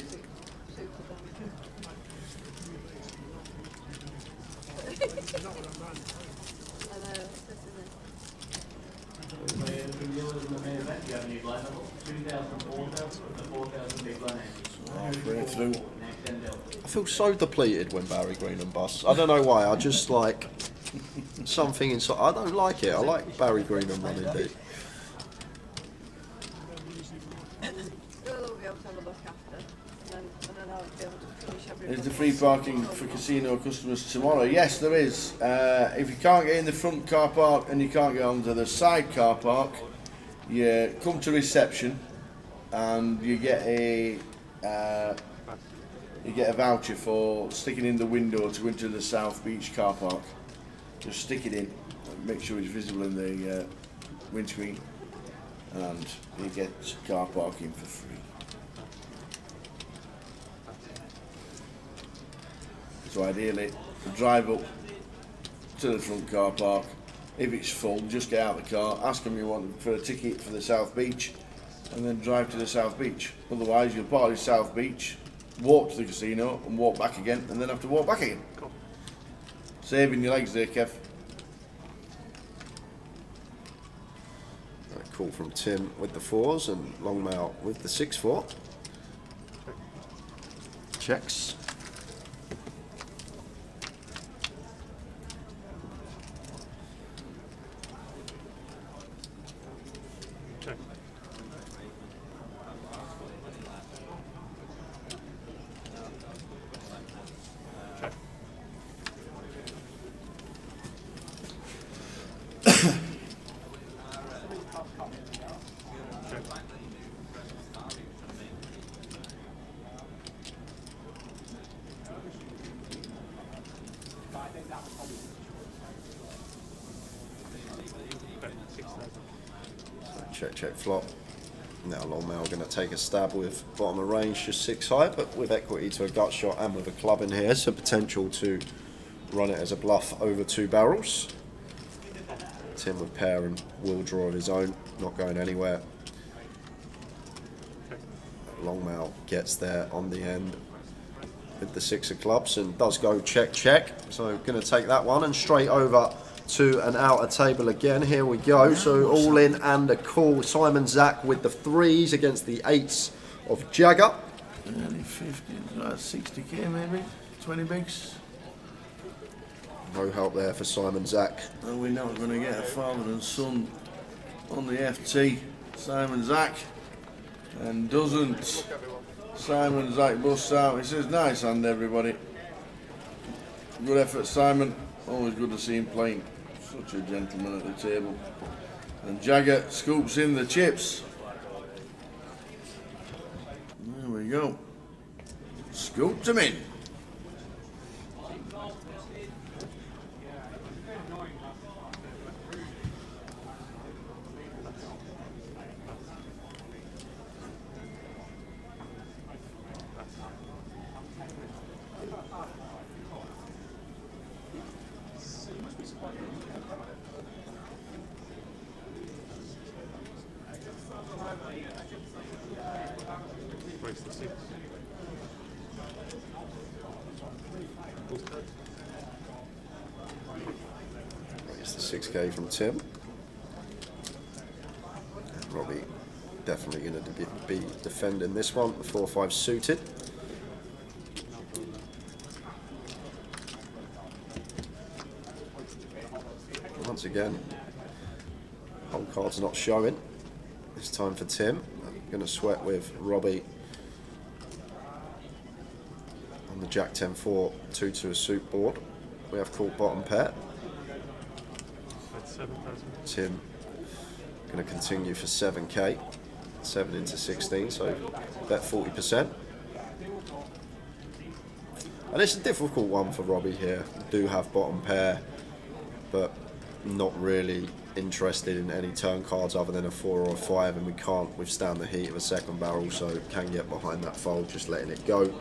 Through. I feel so depleted when Barry Green and busts. I don't know why. I just like something inside. I don't like it. I like Barry Green and running deep. Is the free parking for casino customers tomorrow? Yes, there is. If you can't get in the front car park and you can't get onto the side car park, you come to reception and you get a voucher for sticking in the window to go into the South Beach car park. Just stick it in, make sure it's visible in the windscreen, and you get car parking for free. So ideally, drive up to the front car park. If it's full, just get out of the car, ask them you want for a ticket for the South Beach, and then drive to the South Beach. Otherwise, you'll party South Beach, walk to the casino, and walk back again, and then have to walk back again. Cool. Saving your legs there, Kev. Right, call from Tim with the 4s and Longmail with the 6-4. Checks. Check, flop. Now Longmail going to take a stab with bottom of range, just 6 high, but with equity to a gut shot and with a club in here, so potential to run it as a bluff over 2 barrels. Tim with pair and will draw of his own, not going anywhere. Longmail gets there on the end with the 6 of clubs and does go check, check. So going to take that one and straight over to an outer table again. Here we go. So all in and a call. Simon Zak with the 3s against the 8s of Jagger. Nearly 50, 60k maybe, 20 bigs. No help there for Simon Zak. And we're not going to get a father and son on the FT. Simon Zak. And doesn't. Simon Zak busts out. He says, nice hand, everybody. Good effort, Simon. Always good to see him playing. Such a gentleman at the table. And Jagger scoops in the chips. There we go. Scooped them in. It's the 6k from Tim. And Robbie definitely going to be defending this one. 4-5 suited. Once again, whole card's not showing. It's time for Tim. Going to sweat with Robbie on the Jack 10-4, 2 a suit board. We have caught bottom pair. Tim going to continue for 7k, 7 into 16, so bet 40%. And it's a difficult one for Robbie here. Do have bottom pair, but not really interested in any turn cards other than a 4 or a 5, and we can't withstand the heat of a second barrel, so can get behind that fold, just letting it go.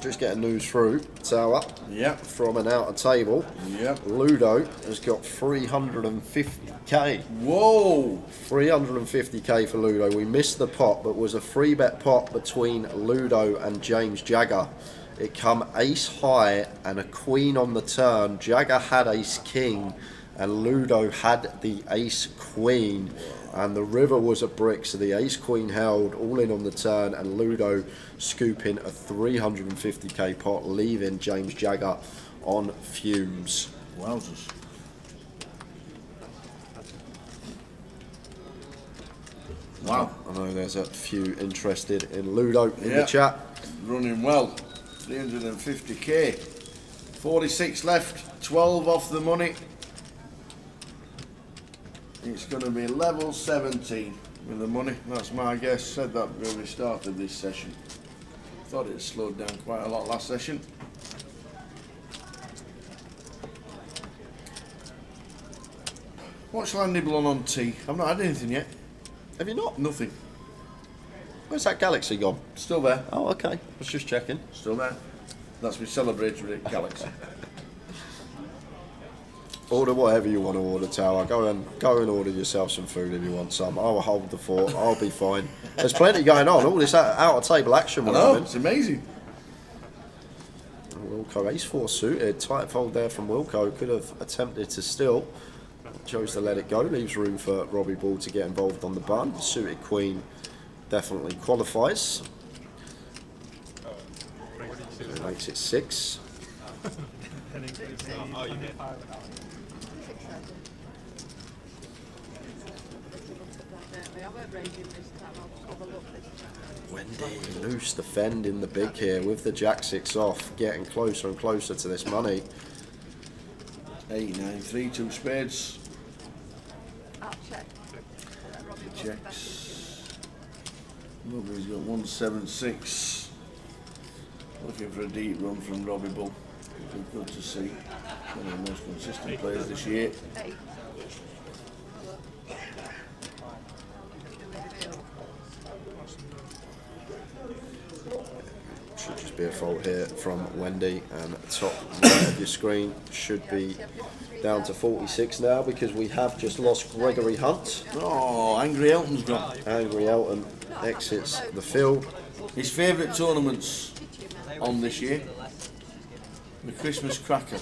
Just getting news through, Tower. Yep. From an outer table. Yep. Ludo has got 350k. Whoa! 350k for Ludo. We missed the pot, but was a 3-bet pot between Ludo and James Jagger. It come ace high and a queen on the turn. Jagger had ace king and Ludo had the ace queen. And the river was a brick, so the ace queen held all in on the turn, and Ludo scooping a 350k pot, leaving James Jagger on fumes. Wowzers. Wow. I know there's a few interested in Ludo in the chat. Running well. 350k. 46 left, 12 off the money. It's going to be level 17 with the money. That's my guess. Said that when we started this session. Thought it slowed down quite a lot last session. What's Landibulon on tea? I've not had anything yet. Have you not? Nothing. Where's that Galaxy gone? Still there. Oh, okay. I was just checking. Still there. That's my celebratory Galaxy. Order whatever you want to order, Tower. Go and order yourself some food if you want some. I'll hold the fort. I'll be fine. There's plenty going on. All this out of table action. I know, it's amazing. Wilco ace-4 suited. Tight fold there from Wilco. Could have attempted to steal. Chose to let it go. Leaves room for Robbie Ball to get involved on the bun. Suited queen definitely qualifies. It makes it 6. Wendy, loose defending the big here with the Jack-6 off, getting closer and closer to this money. 8, 9, 3, 2 spades. I'll check. Checks. Robbie's got 1, 7, 6. Looking for a deep run from Robbie Bull. Good to see. One of the most consistent players this year. Should just be a fault here from Wendy, and top right of your screen should be down to 46 now because we have just lost Gregory Hunt. Oh, Angry Elton's gone. Angry Elton exits the field. His favourite tournaments on this year, the Christmas Cracker.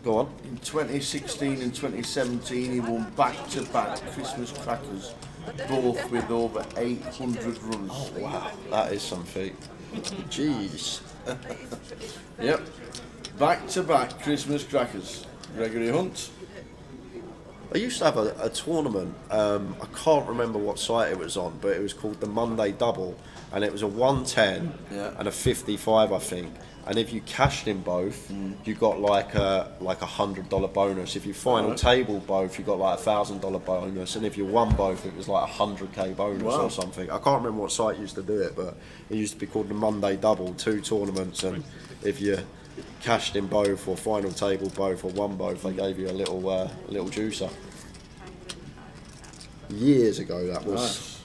Go on. In 2016 and 2017 he won back-to-back Christmas Crackers, both with over 800 runs. Oh wow, that is some feat. Jeez. Yep, back-to-back Christmas Crackers. Gregory Hunt. I used to have a tournament, I can't remember what site it was on, but it was called the Monday Double, and it was a 110 and a 55, I think. And if you cashed in both, you got like a $100 bonus. If you final table both, you got like $1,000 bonus. And if you won both, it was like a 100k bonus or something. I can't remember what site used to do it, but it used to be called the Monday Double, 2 tournaments. And if you cashed in both, or final table both, or won both, they gave you a little juicer. Years ago that was.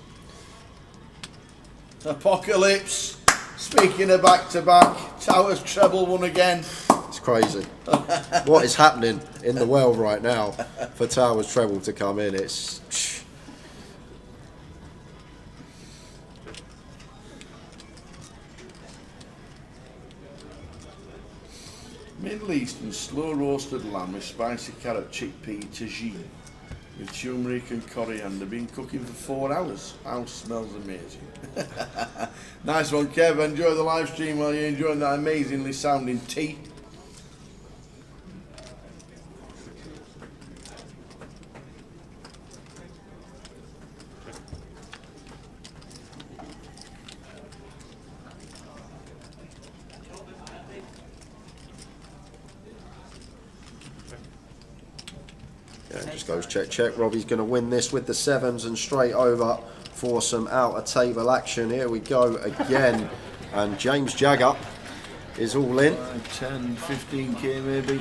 Nice. Apocalypse. Speaking of back-to-back, Towers treble won again. It's crazy. What is happening in the world right now for Towers treble to come in? It's Middle Eastern slow roasted lamb with spicy carrot chickpea tagine with turmeric and coriander, been cooking for 4 hours. House smells amazing. Nice one, Kev. Enjoy the live stream while you're enjoying that amazingly sounding tea. Yeah, it just goes check, check. Robbie's going to win this with the 7s and straight over for some out-of-table action. Here we go again. And James Jagger is all in. 10, 15k maybe.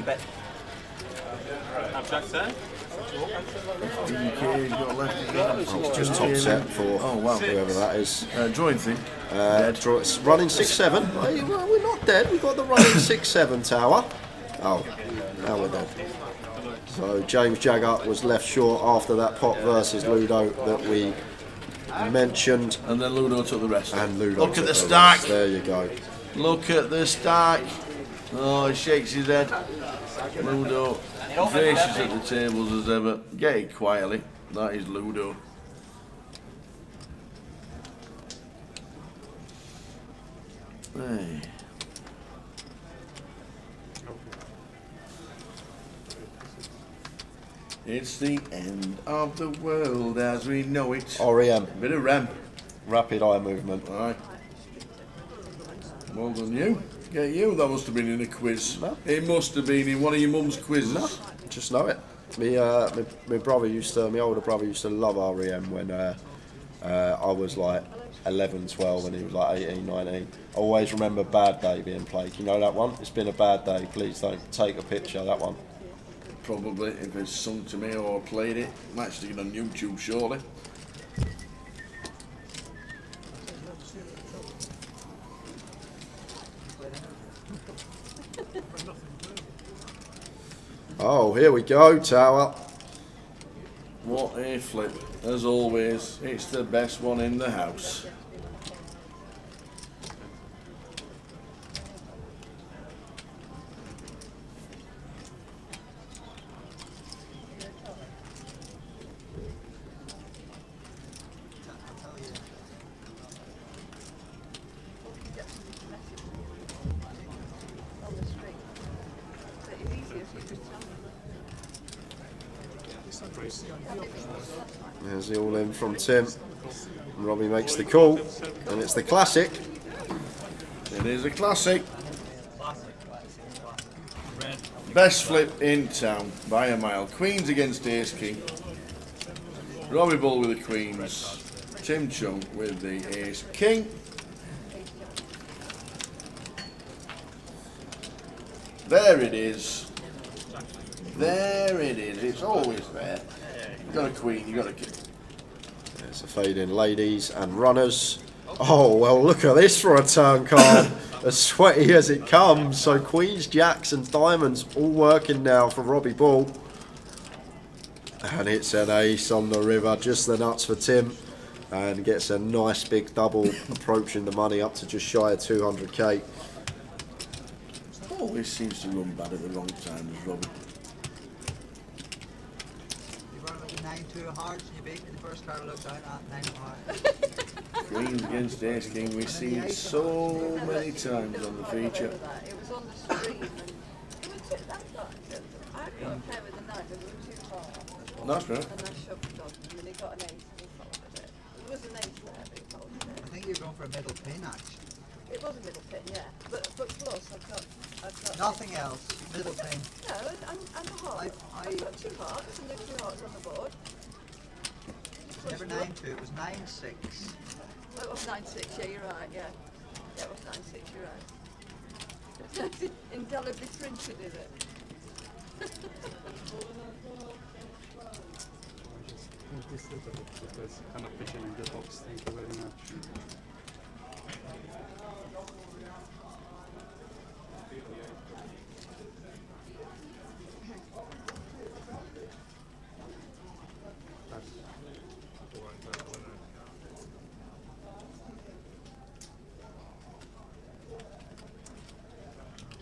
15k he's got left. Oh, it's just top set for whoever that is. Drawing thing. It's running 6-7. Hey, well, we're not dead. We've got the running 6-7 tower. Oh, now we're dead. So James Jagger was left short after that pot versus Ludo that we mentioned. And then Ludo took the rest. And Ludo Look at the stack. There you go. Look at the stack. Oh, he shakes his head. Ludo gracious at the tables as ever. Get it quietly. That is Ludo. Hey. It's the end of the world as we know it. REM. Bit of REM. Rapid eye movement. Alright. Well done you. Get you. That must have been in a quiz. No. It must have been in one of your mum's quizzes. No, just know it. My brother used to, my older brother used to love REM when I was like 11, 12 and he was like 18, 19. I always remember Bad Day being played. You know that one? It's been a bad day. Please don't take a picture. That one. Probably, if it's sung to me or played it. Might stick it on YouTube surely. Oh, here we go, Tower. What a flip. As always, it's the best one in the house. There's the all in from Tim. And Robbie makes the call, and it's the classic. It is a classic. Best flip in town by a mile. Queens against Ace King. Robbie Bull with the Queens. Tim Chung with the Ace King. There it is. There it is. It's always there. You've got a queen, you've got a king. There's a fade in ladies and runners. Oh, well, look at this for a turn card. As sweaty as it comes. So queens, jacks and diamonds all working now for Robbie Bull. And it's an ace on the river. Just the nuts for Tim. And gets a nice big double, approaching the money up to just shy of 200k. Always seems to run bad at the wrong time, as Robbie. You run with 9 too hard, and you beat me the first card I looked out at 9 hard. Queens against Ace King, we see it so many times on the feature. It was on the screen. It was too, that's not, I got a pair with a knife, it was too far. That's right. And I shoved it on him, and he got an ace, and he folded it. It was an ace there, but he folded it. I think you're going for a middle pin, actually. It was a middle pin, yeah. But plus, I've got Nothing else. Middle pin. No, and a heart. I've got 2 hearts, and there's 2 hearts on the board. Never 9-2, it was 9-6. Oh, it was 9-6, yeah, you're right, yeah. Yeah, it was 9-6, you're right. Indelibly printed, is it? This little bit because kind of fishing in the box. Thank you very much.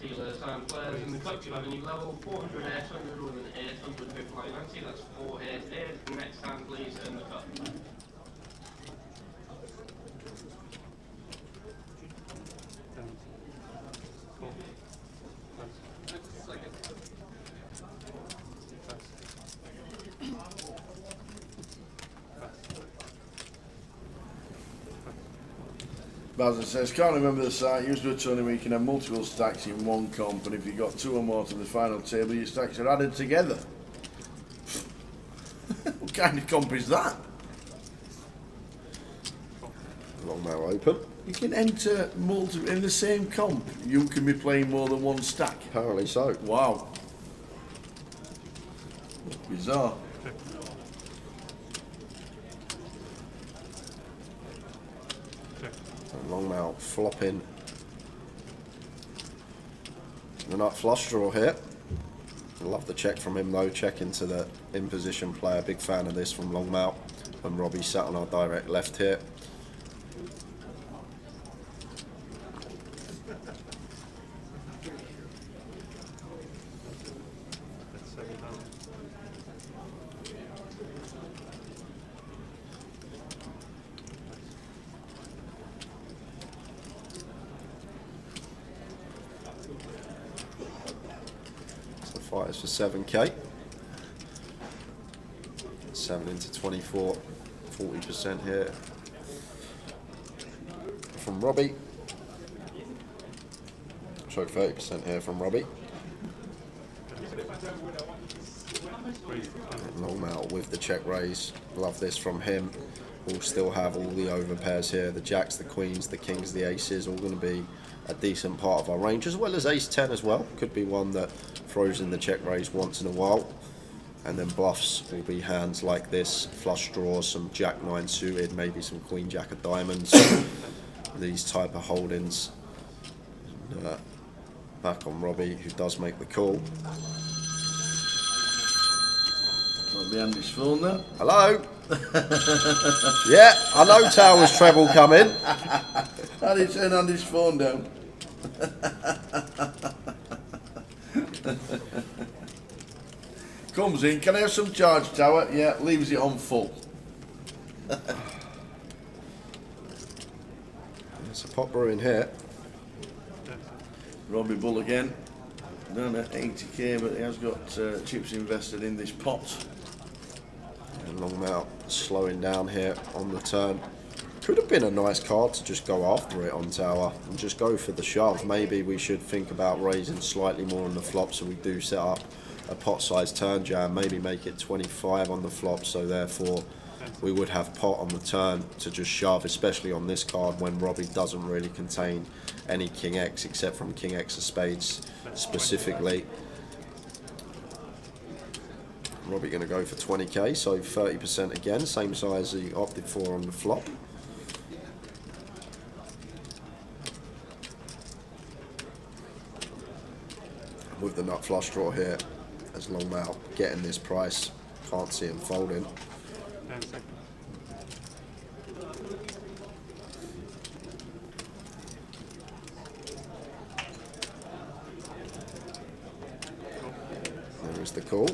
Dealers and players in the club, you have a new level 400, 800 with an 800 bit flight 90, that's 488. Next hand, please, in the cup. Bazza says, can't remember the site, used to a tournament where you can have multiple stacks in one comp, and if you got 2 or more to the final table, your stacks are added together. What kind of comp is that? Long now open. You can enter multiple in the same comp. You can be playing more than one stack. Apparently so. Wow. Bizarre. Long mount flopping. The nut flush draw here. Love the check from him though, check into the in position player. Big fan of this from Longmount. And Robbie sat on our direct left here. Fighters for 7k. 7 into 24, 40% here from Robbie. So 30% here from Robbie. Longmount with the check raise. Love this from him. We'll still have all the over pairs here. The jacks, the queens, the kings, the aces, all going to be a decent part of our range, as well as ace 10 as well. Could be one that throws in the check raise once in a while. And then bluffs will be hands like this, flush draws, some jack 9 suited, maybe some queen jack of diamonds. These type of holdings. And, back on Robbie, who does make the call. Might be Andy's phone then. Hello. Yeah, I know Tower's treble coming. How did he turn Andy's phone down? Comes in, can I have some charge, Tower? Yeah, leaves it on full. There's a pot brewing here. Robbie Bull again. Done at 80k, but he has got chips invested in this pot. And Longmount slowing down here on the turn. Could have been a nice card to just go after it on tower and just go for the shove. Maybe we should think about raising slightly more on the flop so we do set up a pot size turn jam. Maybe make it 25 on the flop, so therefore we would have pot on the turn to just shove, especially on this card when Robbie doesn't really contain any King X except from King X of spades specifically. Robbie going to go for 20k, so 30% again, same size he opted for on the flop. With the nut flush draw here, as Longmount getting this price, can't see him folding. There is the call.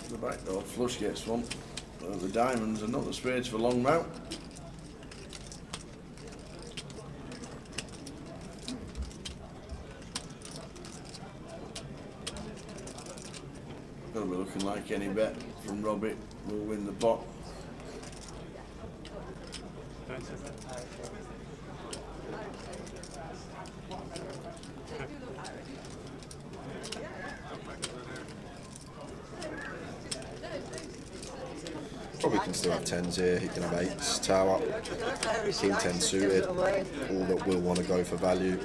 The backdoor flush gets one. The diamonds and not the spades for Longmount. Gonna be looking like any bet from Robbie will win the pot. Probably can still have 10s here, he can have 8s, tower, King 10 suited, all that will want to go for value.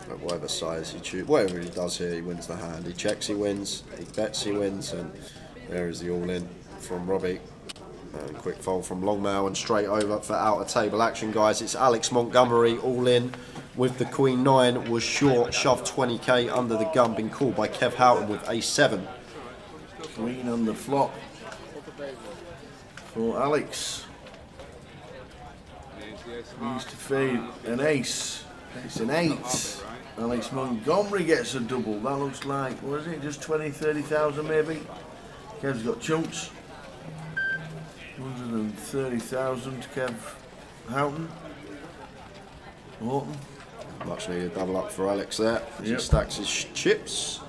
But whatever size he chooses, whatever he does here, he wins the hand. He checks, he wins, he bets, he wins, and there is the all-in from Robbie. And quick fold from Longmount and straight over for outer table action, guys. It's Alex Montgomery all in with the Queen 9, was short, shoved 20k under the gun, been called by Kev Houghton with A7. Queen on the flop for Alex. He used to fade an ace. It's an 8. Alex Montgomery gets a double. That looks like, what is it, just 20, 30,000 maybe? Kev's got chunks. 130,000 Kev Houghton. Horton. Much needed double up for Alex there. As he stacks his chips.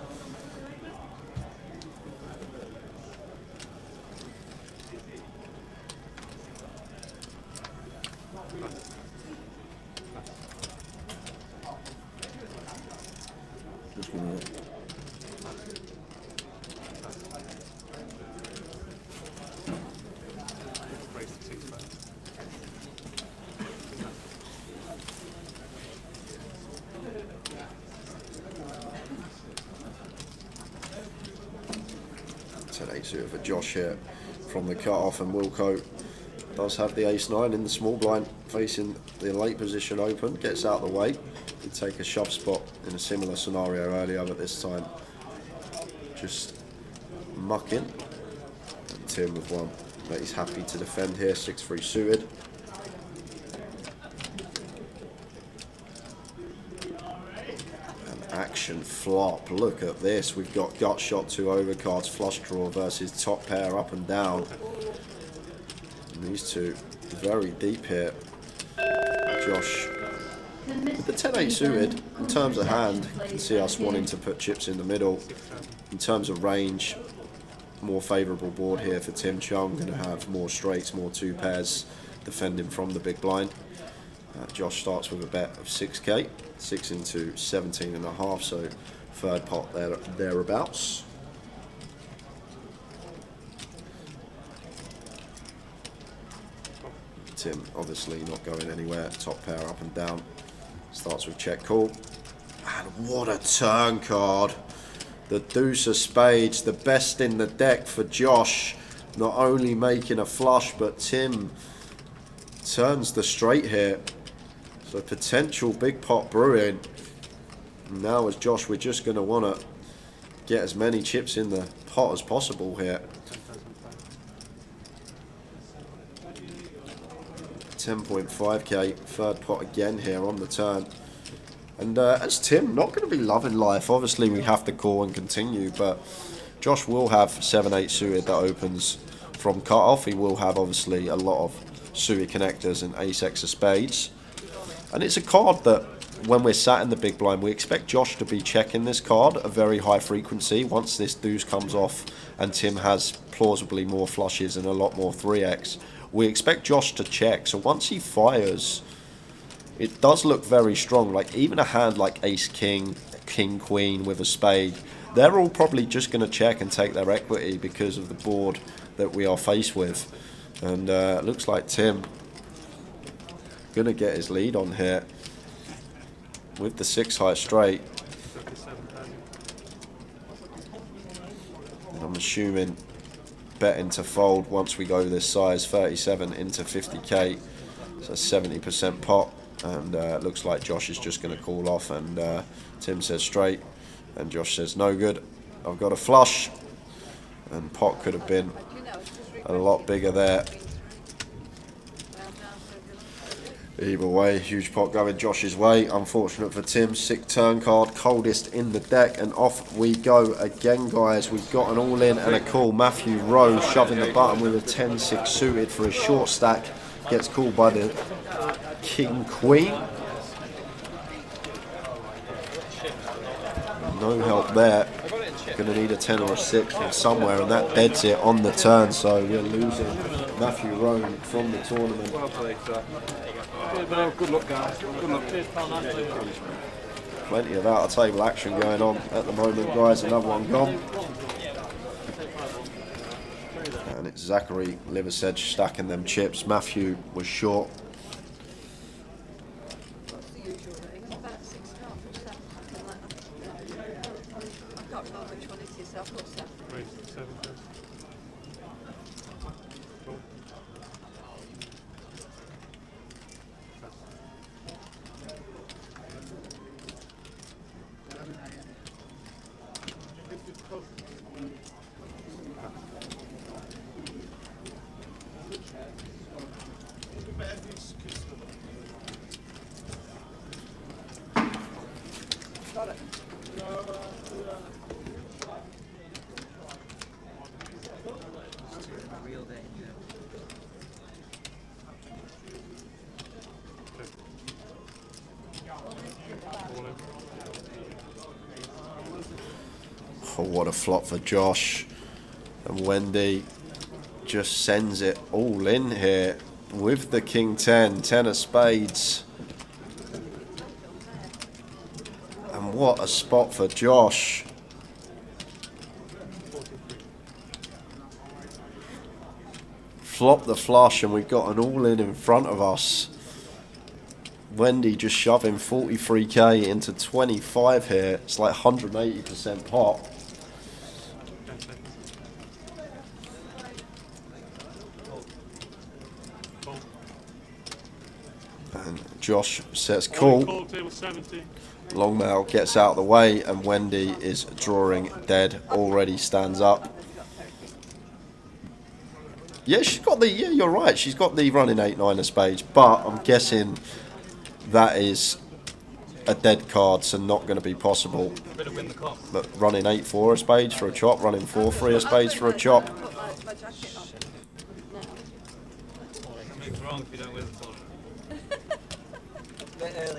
Just gonna suited for Josh here from the cut-off, and Wilco does have the ace-9 in the small blind facing the late position open, gets out of the way. He'd take a shove spot in a similar scenario earlier, but this time just mucking. And Tim with one that he's happy to defend here, 6-3 suited. Action flop, look at this, we've got gut shot, 2 overcards, flush draw versus top pair up and down. And these two very deep here. Josh with the 10-8 suited, in terms of hand, you can see us wanting to put chips in the middle. In terms of range, more favourable board here for Tim Chung, going to have more straights, more 2 pairs defending from the big blind. Josh starts with a bet of 6k, 6 into 17.5, so third pot thereabouts. Tim obviously not going anywhere, top pair up and down. Starts with check call. And what a turn card. The deuce of spades, the best in the deck for Josh. Not only making a flush, but Tim turns the straight here. So potential big pot brewing. Now as Josh, we're just going to want to get as many chips in the pot as possible here. 10.5k, third pot again here on the turn. And as Tim, not going to be loving life. Obviously we have to call and continue, but Josh will have 7-8 suited that opens from cut-off. He will have, obviously, a lot of suited connectors and ace-x of spades. And it's a card that, when we're sat in the big blind, we expect Josh to be checking this card at a very high frequency. Once this deuce comes off and Tim has plausibly more flushes and a lot more 3x, we expect Josh to check. So once he fires, it does look very strong. Like even a hand like ace-king, king-queen with a spade, they're all probably just going to check and take their equity because of the board that we are faced with. And it looks like Tim going to get his lead on here with the 6 high straight. And I'm assuming betting to fold once we go this size, 37 into 50k, so 70% pot. And it looks like Josh is just going to call off, and Tim says straight and Josh says no good, I've got a flush. And pot could have been a lot bigger there. Either way, huge pot going Josh's way. Unfortunate for Tim. Sick turn card, coldest in the deck, and off we go again, guys. We've got an all-in and a call. Matthew Rowe shoving the button with a 10-6 suited for a short stack. Gets called by the king-queen. No help there. Going to need a 10 or a 6 from somewhere, and that deads it on the turn. So we're losing Matthew Rowe from the tournament. Well played, sir. Good luck, guys. Good luck. Plenty of out-of-table action going on at the moment, guys. Another one gone. And it's Zachary Liversedge stacking them chips. Matthew was short. Oh, what a flop for Josh. And Wendy just sends it all in here with the king 10, 10 of spades. And what a spot for Josh. Flop the flush and we've got an all in front of us. Wendy just shoving 43k into 25 here. It's like 180% pot. And Josh says call. Longmail gets out of the way and Wendy is drawing dead. Already stands up. Yeah, she's got the, yeah, you're right. She's got the running 8-9 of spades, but I'm guessing that is a dead card, so not going to be possible. But running 8-4 of spades for a chop, running 4-3 of spades for a chop.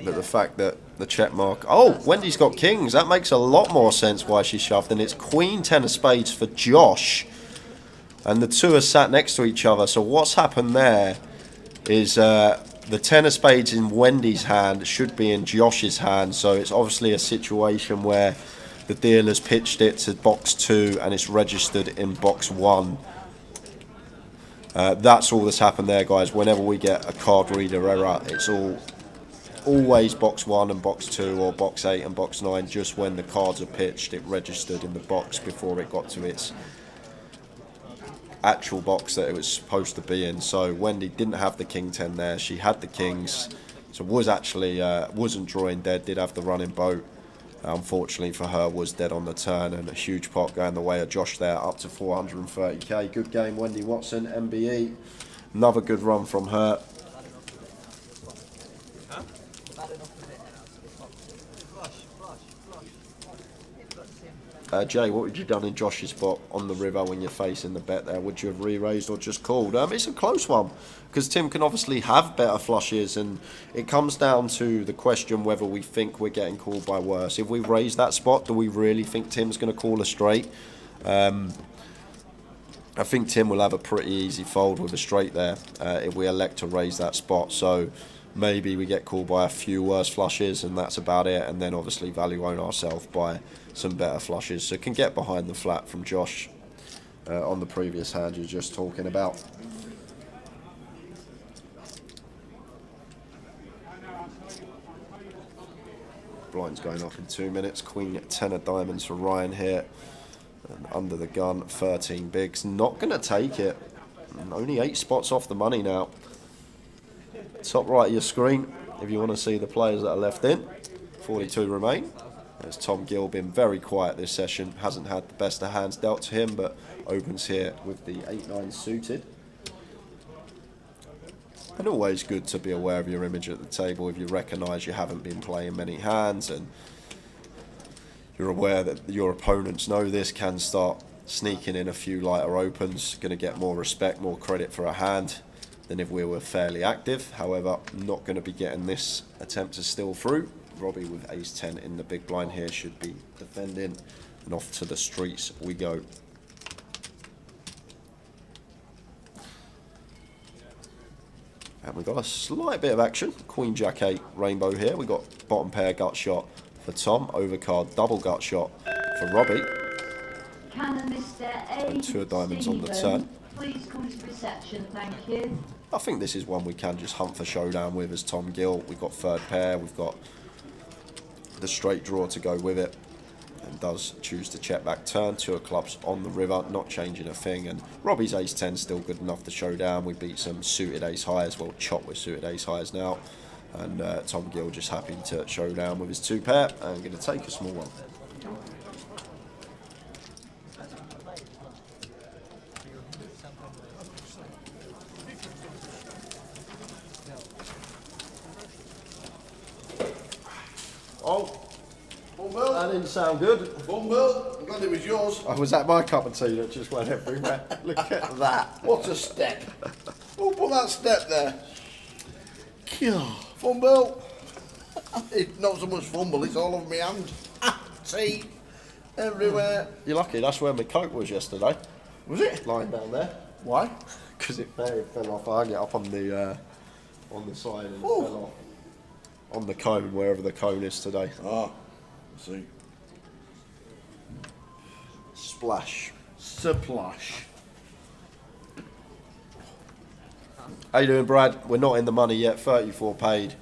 But the fact that the check mark, oh, Wendy's got kings, that makes a lot more sense why she shoved. And it's queen 10 of spades for Josh, and the two are sat next to each other. So what's happened there is the 10 of spades in Wendy's hand should be in Josh's hand. So it's obviously a situation where the dealer's pitched it to box 2 and it's registered in box 1. That's all that's happened there, guys. Whenever we get a card reader error, it's always box 1 and box 2, or box 8 and box 9. Just when the cards are pitched, it registered in the box before it got to its actual box that it was supposed to be in. So Wendy didn't have the king 10 there. She had the kings, so was actually wasn't drawing dead. Did have the running boat. Unfortunately for her, was dead on the turn, and a huge pot going the way of Josh there, up to 430k. Good game, Wendy Watson, MBE. Another good run from her. Jay, what would you have done in Josh's spot on the river when you're facing the bet there? Would you have re-raised or just called? It's a close one, because Tim can obviously have better flushes, and it comes down to the question whether we think we're getting called by worse. If we raise that spot, do we really think Tim's going to call a straight? I think Tim will have a pretty easy fold with a straight there if we elect to raise that spot. So maybe we get called by a few worse flushes, and that's about it. And then obviously value own ourselves by some better flushes. So can get behind the flat from Josh on the previous hand you're just talking about. Blind's going off in 2 minutes. Queen 10 of diamonds for Ryan here. And under the gun, 13 bigs. Not going to take it. And only 8 spots off the money now. Top right of your screen, if you want to see the players that are left in. 42 remain. There's Tom Gill, been very quiet this session. Hasn't had the best of hands dealt to him, but opens here with the 8-9 suited. And always good to be aware of your image at the table if you recognise you haven't been playing many hands and you're aware that your opponents know this, can start sneaking in a few lighter opens. Going to get more respect, more credit for a hand than if we were fairly active. However, not going to be getting this attempt to steal through. Robbie with ace-10 in the big blind here should be defending, and off to the streets we go. And we've got a slight bit of action. Queen Jack 8 rainbow here. We've got bottom pair gut shot for Tom, overcard double gut shot for Robbie. And 2 of diamonds on the turn. Please come to reception, thank you. I think this is one we can just hunt for showdown with as Tom Gill. We've got third pair, we've got the straight draw to go with it, and does choose to check back turn. 2 of clubs on the river, not changing a thing, and Robbie's ace-10 still good enough to show down. We beat some suited ace-highs, well, chop with suited ace-highs now, and Tom Gill just happy to show down with his 2 pair and going to take a small one. Oh, that didn't sound good. Bumble, I'm glad it was yours. Oh, was that my cup of tea that just went everywhere? Look at that. What a step. Who put that step there? Fumble. It's not so much fumble, it's all over my hand. Tea everywhere. You're lucky, that's where my coat was yesterday. Was it? Lying down there. Why? Because it fell off. I hung it up on the side and it fell off. On the cone, wherever the cone is today. Ah, I see. Splash. Splash. How you doing, Brad? We're not in the money yet. 34 paid.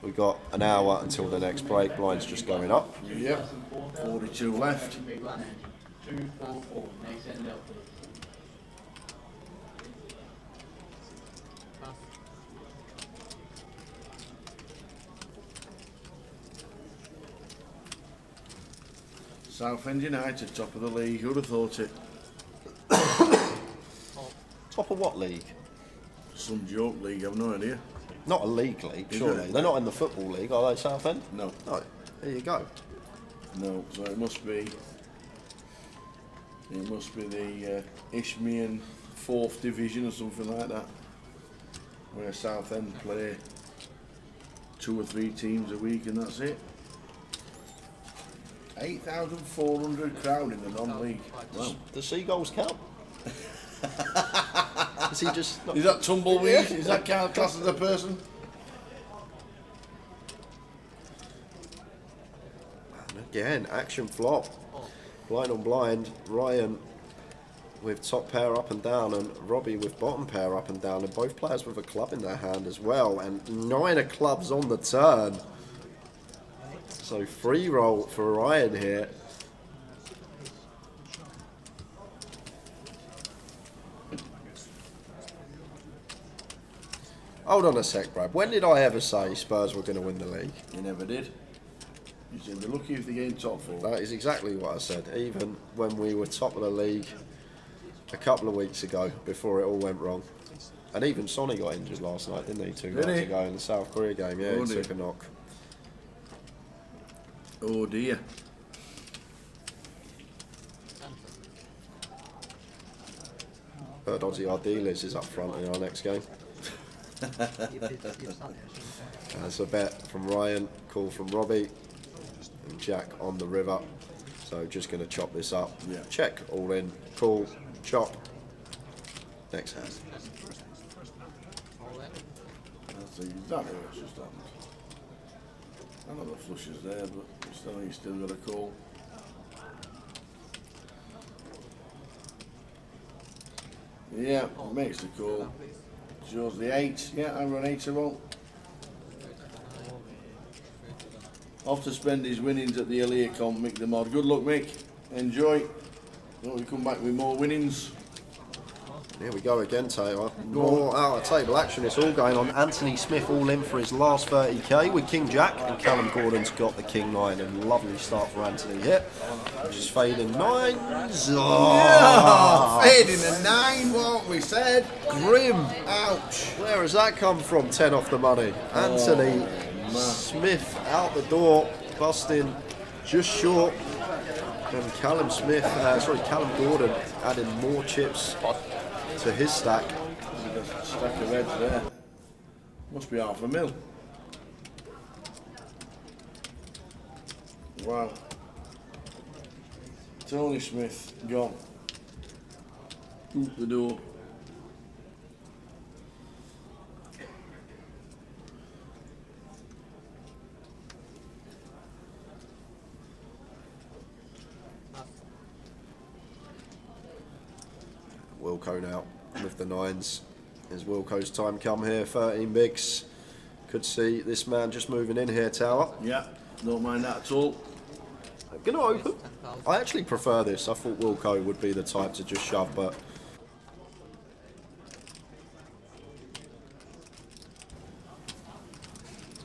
We've got an hour until the next break. Blind's just going up. Yep. 42 left. Southend United, top of the league. Who'd have thought it? Top of what league? Some joke league, I've no idea. Not a league, Is surely. it? They're not in the football league, are they, Southend? No. No. There you go. No, so it must be the Isthmian 4th division or something like that, where Southend play 2 or 3 teams a week and that's it. 8,400 crowd in the non-league. Wow. The Seagulls count? Is he just? Is that tumbleweed? Yeah. Is that classed as a person? Again, action flop. Blind on blind. Ryan with top pair up and down, and Robbie with bottom pair up and down, and both players with a club in their hand as well, and 9 of clubs on the turn. So free roll for Ryan here. Hold on a sec, Brad. When did I ever say Spurs were going to win the league? You never did. You said they're lucky if they get in top 4. That is exactly what I said. Even when we were top of the league a couple of weeks ago, before it all went wrong. And even Sonny got injured last night, didn't he? 2 nights ago in the South Korea game. Yeah, he took a knock. Oh dear. Heard Ozzy Ardiles is up front in our next game. That's a bet from Ryan, call from Robbie, and Jack on the river. So just going to chop this up. Yeah. Check, all in, call, chop. Next hand. That's exactly what's just happened. I know the flush is there, but you still got a call. Yeah, makes the call. Shows the 8. Yeah, I run 8 roll. Off to spend his winnings at the Elia comp, Mick the Mod. Good luck, Mick. Enjoy. Hope you come back with more winnings. Here we go again, Taylor. More out of table action. It's all going on. Anthony Smith all in for his last 30k with King Jack, and Callum Gordon's got the King 9. And lovely start for Anthony here. Just fading 9s. Oh, fading a 9, what we said. Grim. Ouch. Where has that come from? 10 off the money. Anthony Smith out the door, busting just short. And Callum Gordon adding more chips to his stack. A stack of heads there. Must be $500,000. Wow. Tony Smith gone. Out the door. Wilco now with the 9s. Is Wilco's time come here? 13 bigs. Could see this man just moving in here, Tower. Yeah, don't mind that at all. I'm going to open. I actually prefer this. I thought Wilco would be the type to just shove, but...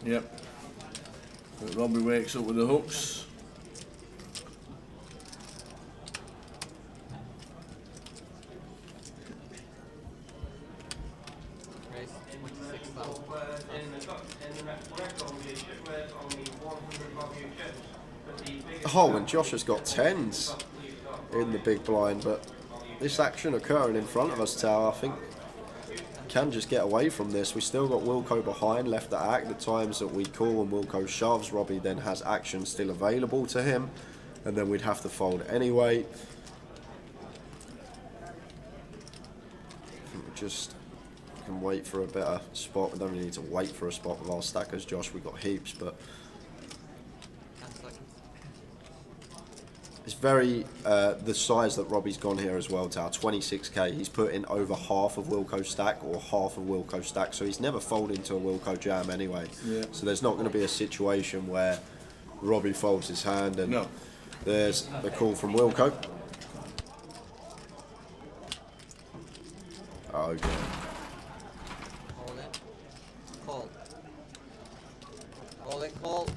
Yep. But Robbie wakes up with the hooks. Oh, and Josh has got 10s in the big blind, but this action occurring in front of us, Tower, I think can just get away from this. We still got Wilco behind, left to act. The times that we call and Wilco shoves, Robbie then has action still available to him, and then we'd have to fold anyway. I think we just can wait for a better spot. We don't really need to wait for a spot with our stackers, Josh. We've got heaps, but it's very, the size that Robbie's gone here as well, Tower, 26k. He's put in over half of Wilco's stack or half of Wilco's stack, so he's never folded into a Wilco jam anyway. Yeah. So there's not going to be a situation where Robbie folds his hand and there's the call from Wilco. Oh, okay. Hold it. Call. Hold it, call.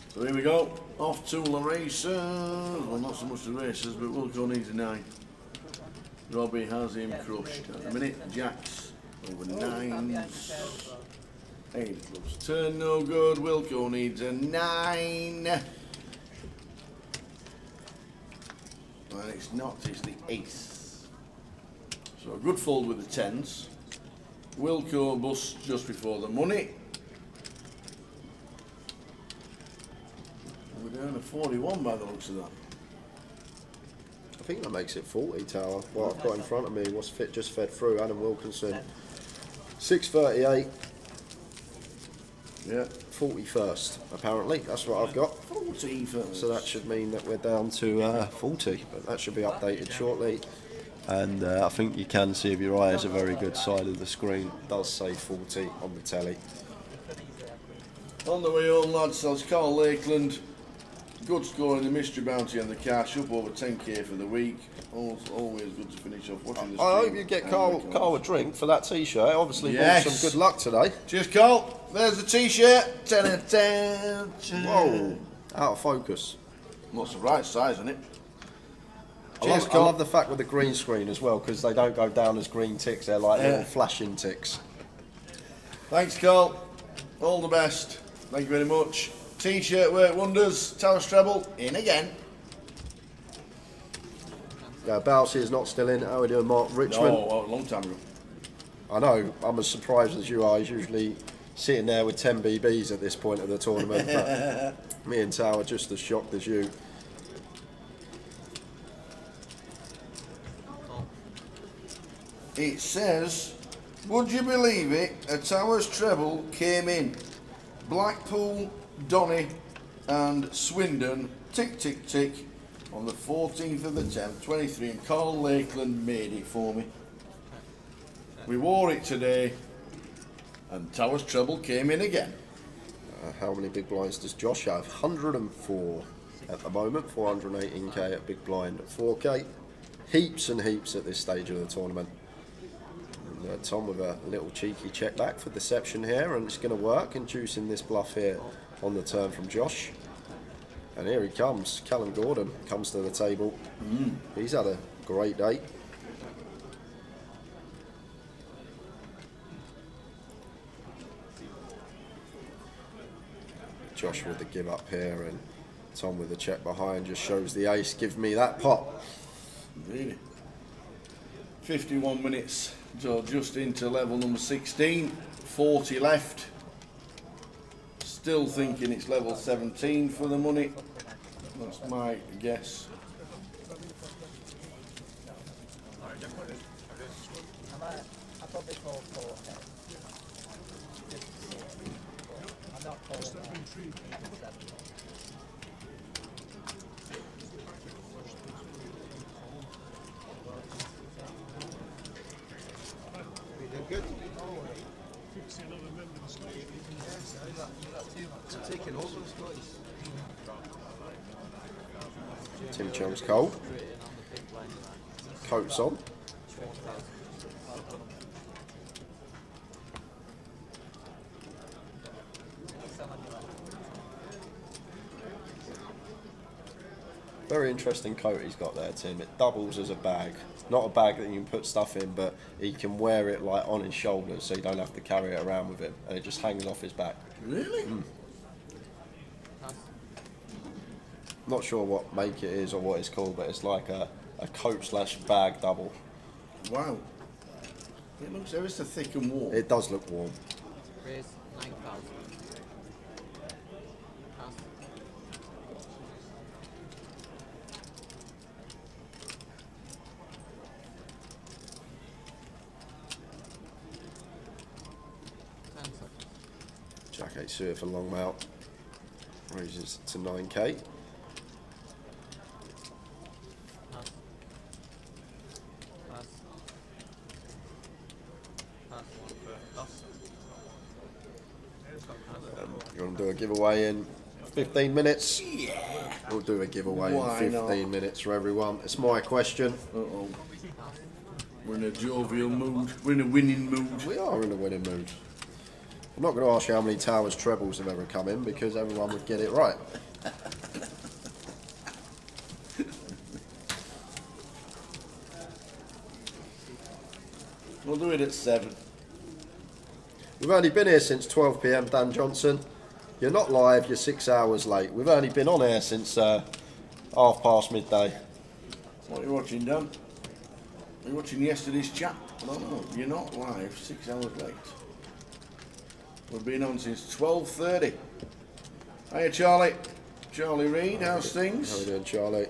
So here we go, off to the racers. Well, not so much the racers, but Wilco needs a 9. Robbie has him crushed. At the minute, Jack's over 9s. 8 clubs turn, no good. Wilco needs a 9. And it's not, it's the 8th. So a good fold with the 10s. Wilco busts just before the money. We're down to 41 by the looks of that. I think that makes it 40, Tower. What I've got in front of me was just fed through. Adam Wilkinson, 638. Yeah. 41st, apparently. That's what I've got. 41st. So that should mean that we're down to 40, but that should be updated shortly. And I think you can see if your eye is a very good side of the screen. It does say 40 on the telly. On the way home, lads, says Carl Lakeland. Good score in the mystery bounty and the cash, up over 10k for the week. Always good to finish off watching the I stream. hope you get Carl a drink for that t-shirt. Obviously Yes. brought some good luck today. Cheers, Carl. There's the t-shirt. 10 out of 10. Whoa, out of focus. What's the right size, isn't it? I Cheers, love, I Carl. love the fact with the green screen as well, because they don't go down as green ticks. They're like little flashing ticks. Thanks, Carl. All the best. Thank you very much. T-shirt work wonders. Towers treble in again. Bouncy is not still in. How are we doing, Mark Richmond? Oh, a long time ago. I know. I'm as surprised as you are. He's usually sitting there with 10 BBs at this point of the tournament. But me and Tower just as shocked as you. It says, would you believe it, a Towers treble came in. Blackpool, Donny and Swindon, tick, tick, tick, on the 14th of the 10th, 23, and Carl Lakeland made it for me. We wore it today, and Towers treble came in again. How many big blinds does Josh have? 104 at the moment, 418k at big blind, 4k. Heaps and heaps at this stage of the tournament. And, Tom with a little cheeky check back for deception here, and it's going to work, inducing this bluff here on the turn from Josh. And here he comes. Callum Gordon comes to the table. He's had a great day. Josh with the give up here, and Tom with the check behind just shows the ace. Give me that pot. Really? 51 minutes, so just into level number 16. 40 left. Still thinking it's level 17 for the money. That's my guess. Good. Tim Chung's cold. Coats on. Very interesting coat he's got there, Tim. It doubles as a bag. Not a bag that you can put stuff in, but he can wear it like on his shoulders, so you don't have to carry it around with him, and it just hangs off his back. Really? Not sure what make it is or what it's called, but it's like a coat / bag double. Wow. It looks ever so thick and warm. It does look warm. Raise 9,000. Jack 8 suited for long mount. Raises to 9k. You want to do a giveaway in 15 minutes? Yeah. We'll do a giveaway Why in 15 not? minutes for everyone. It's my question. Uh-oh. We're in a jovial mood. We're in a winning mood. We are in a winning mood. I'm not going to ask you how many Towers trebles have ever come in, because everyone would get it right. We'll do it at 7. We've only been here since 12 PM, Dan Johnson. You're not live, you're 6 hours late. We've only been on air since midday. What are you watching, Dan? Are you watching yesterday's chat? I don't know. You're not live, 6 hours late. We've been on since 12:30. Hiya, Charlie. Charlie Reid, how's things? How are you doing, Charlie?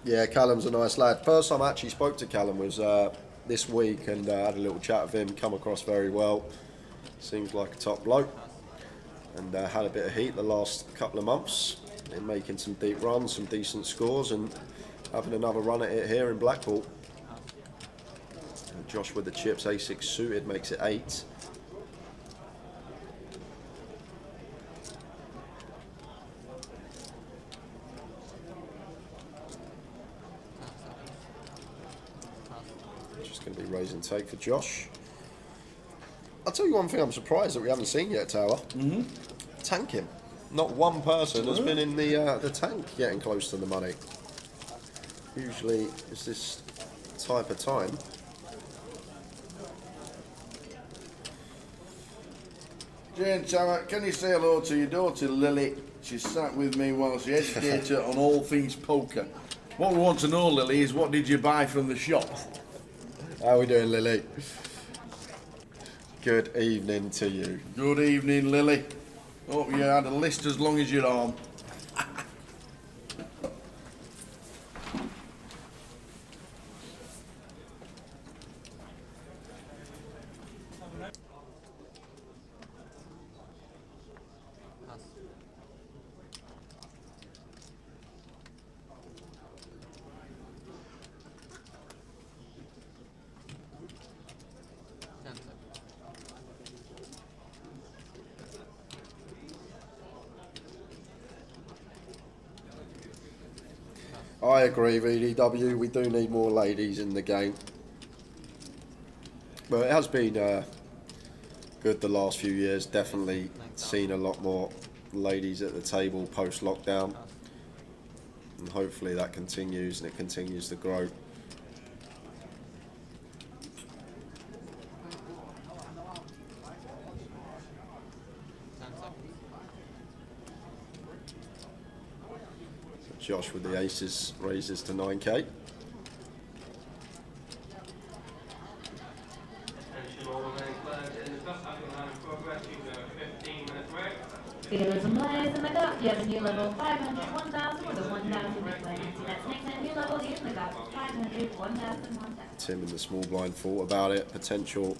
Yeah, Callum's a nice lad. First time I actually spoke to Callum was this week, and had a little chat with him, come across very well. Seems like a top bloke. And had a bit of heat the last couple of months in making some deep runs, some decent scores, and having another run at it here in Blackpool. And Josh with the chips, A6 suited, makes it 8. Just going to be raise and take for Josh. I'll tell you one thing I'm surprised that we haven't seen yet, Tower. Tanking. Not one person has been in the tank getting close to the money. Usually it's this type of time. Jane Tower, can you say hello to your daughter Lily? She sat with me while she educated her on all things poker. What we want to know, Lily, is what did you buy from the shop? How are we doing, Lily? Good evening to you. Good evening, Lily. Hope you had a list as long as your arm. I agree, VDW. We do need more ladies in the game. But it has been good the last few years. Definitely seen a lot more ladies at the table post-lockdown. And hopefully that continues and it continues to grow. Josh with the aces raises to 9k. Dealers and players in the cup, you have a new level 500, 1,000 with a 1,000 big win. That's next and new level in the cup, 500, 1,000, 1,000. Tim in the small blind thought about it. Potential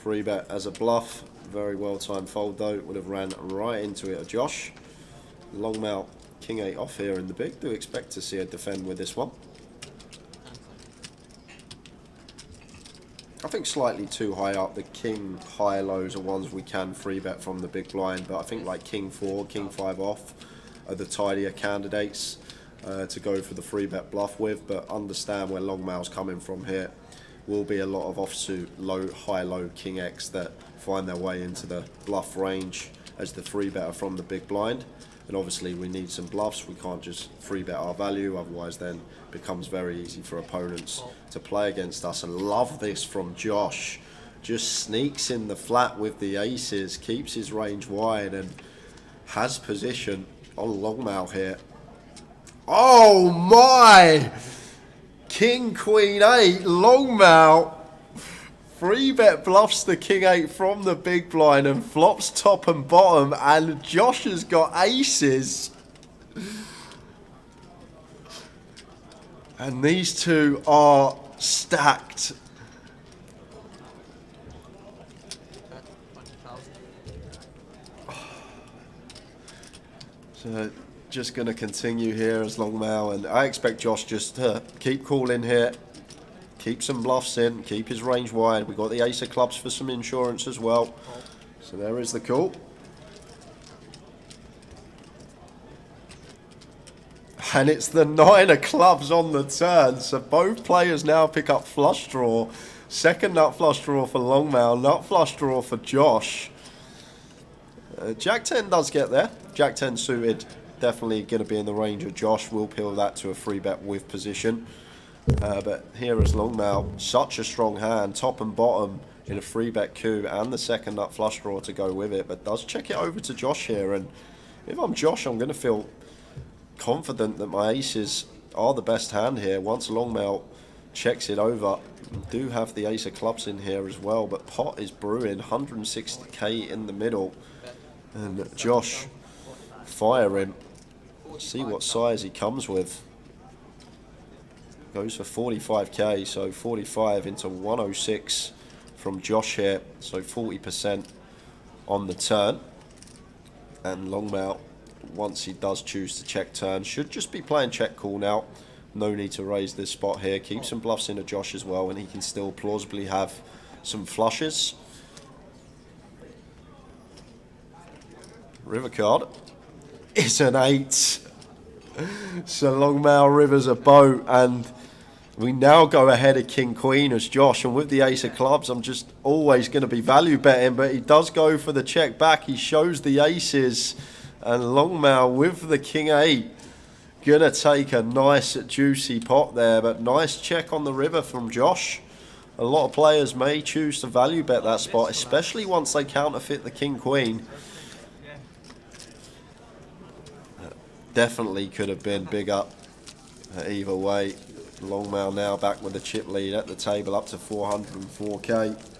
free bet as a bluff. Very well timed fold though. Would have ran right into it. Josh. Long mount. King 8 off here in the big. Do expect to see a defend with this one. I think slightly too high up. The king high lows are ones we can free bet from the big blind, but I think like king 4, king 5 off are the tidier candidates to go for the free bet bluff with. But understand where long mouth's coming from here. Will be a lot of offsuit low, high low king X that find their way into the bluff range as the free better from the big blind. And obviously we need some bluffs. We can't just free bet our value, otherwise then becomes very easy for opponents to play against us. And love this from Josh. Just sneaks in the flat with the aces, keeps his range wide and has position on longmouth here. Oh my! King, Queen 8, longmouth. Free bet bluffs the king 8 from the big blind and flops top and bottom, and Josh has got aces. And these two are stacked. So just going to continue here as longmouth, and I expect Josh just to keep calling here. Keep some bluffs in, keep his range wide. We've got the ace of clubs for some insurance as well. So there is the call. And it's the 9 of clubs on the turn. So both players now pick up flush draw. Second nut flush draw for longmouth, nut flush draw for Josh. Jack 10 does get there. Jack 10 suited, definitely going to be in the range of Josh. We'll peel that to a free bet with position. But here is longmouth, such a strong hand, top and bottom in a free bet coup and the second nut flush draw to go with it, but does check it over to Josh here. And if I'm Josh, I'm going to feel confident that my aces are the best hand here. Once longmouth checks it over, we do have the ace of clubs in here as well, but pot is brewing, 160k in the middle, and Josh firing. See what size he comes with. Goes for 45k, so 45 into 106 from Josh here, so 40% on the turn. And longmouth, once he does choose to check turn, should just be playing check call now. no need to raise this spot here. Keep some bluffs into Josh as well, and he can still plausibly have some flushes. River card is an 8. So Longmail River's a boat, and we now go ahead of King Queen as Josh, and with the ace of clubs I'm just always going to be value betting, but he does go for the check back. He shows the aces, and Longmail with the King 8 gonna take a nice juicy pot there, but nice check on the river from Josh. A lot of players may choose to value bet that spot, especially once they counterfeit the King Queen. Definitely could have been bigger either way. Longmail now back with the chip lead at the table, up to 404k.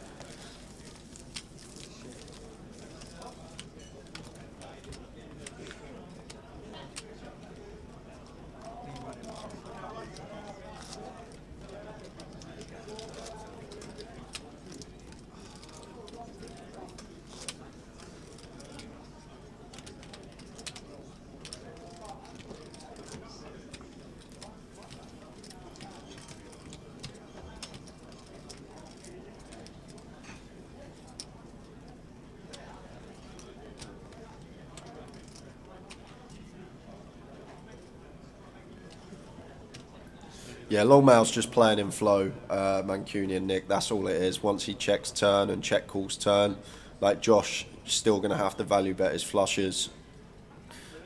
Yeah, Longmail's just playing in flow, Mancunian Nick. That's all it is. Once he checks turn and check calls turn, like Josh, still going to have to value bet his flushes.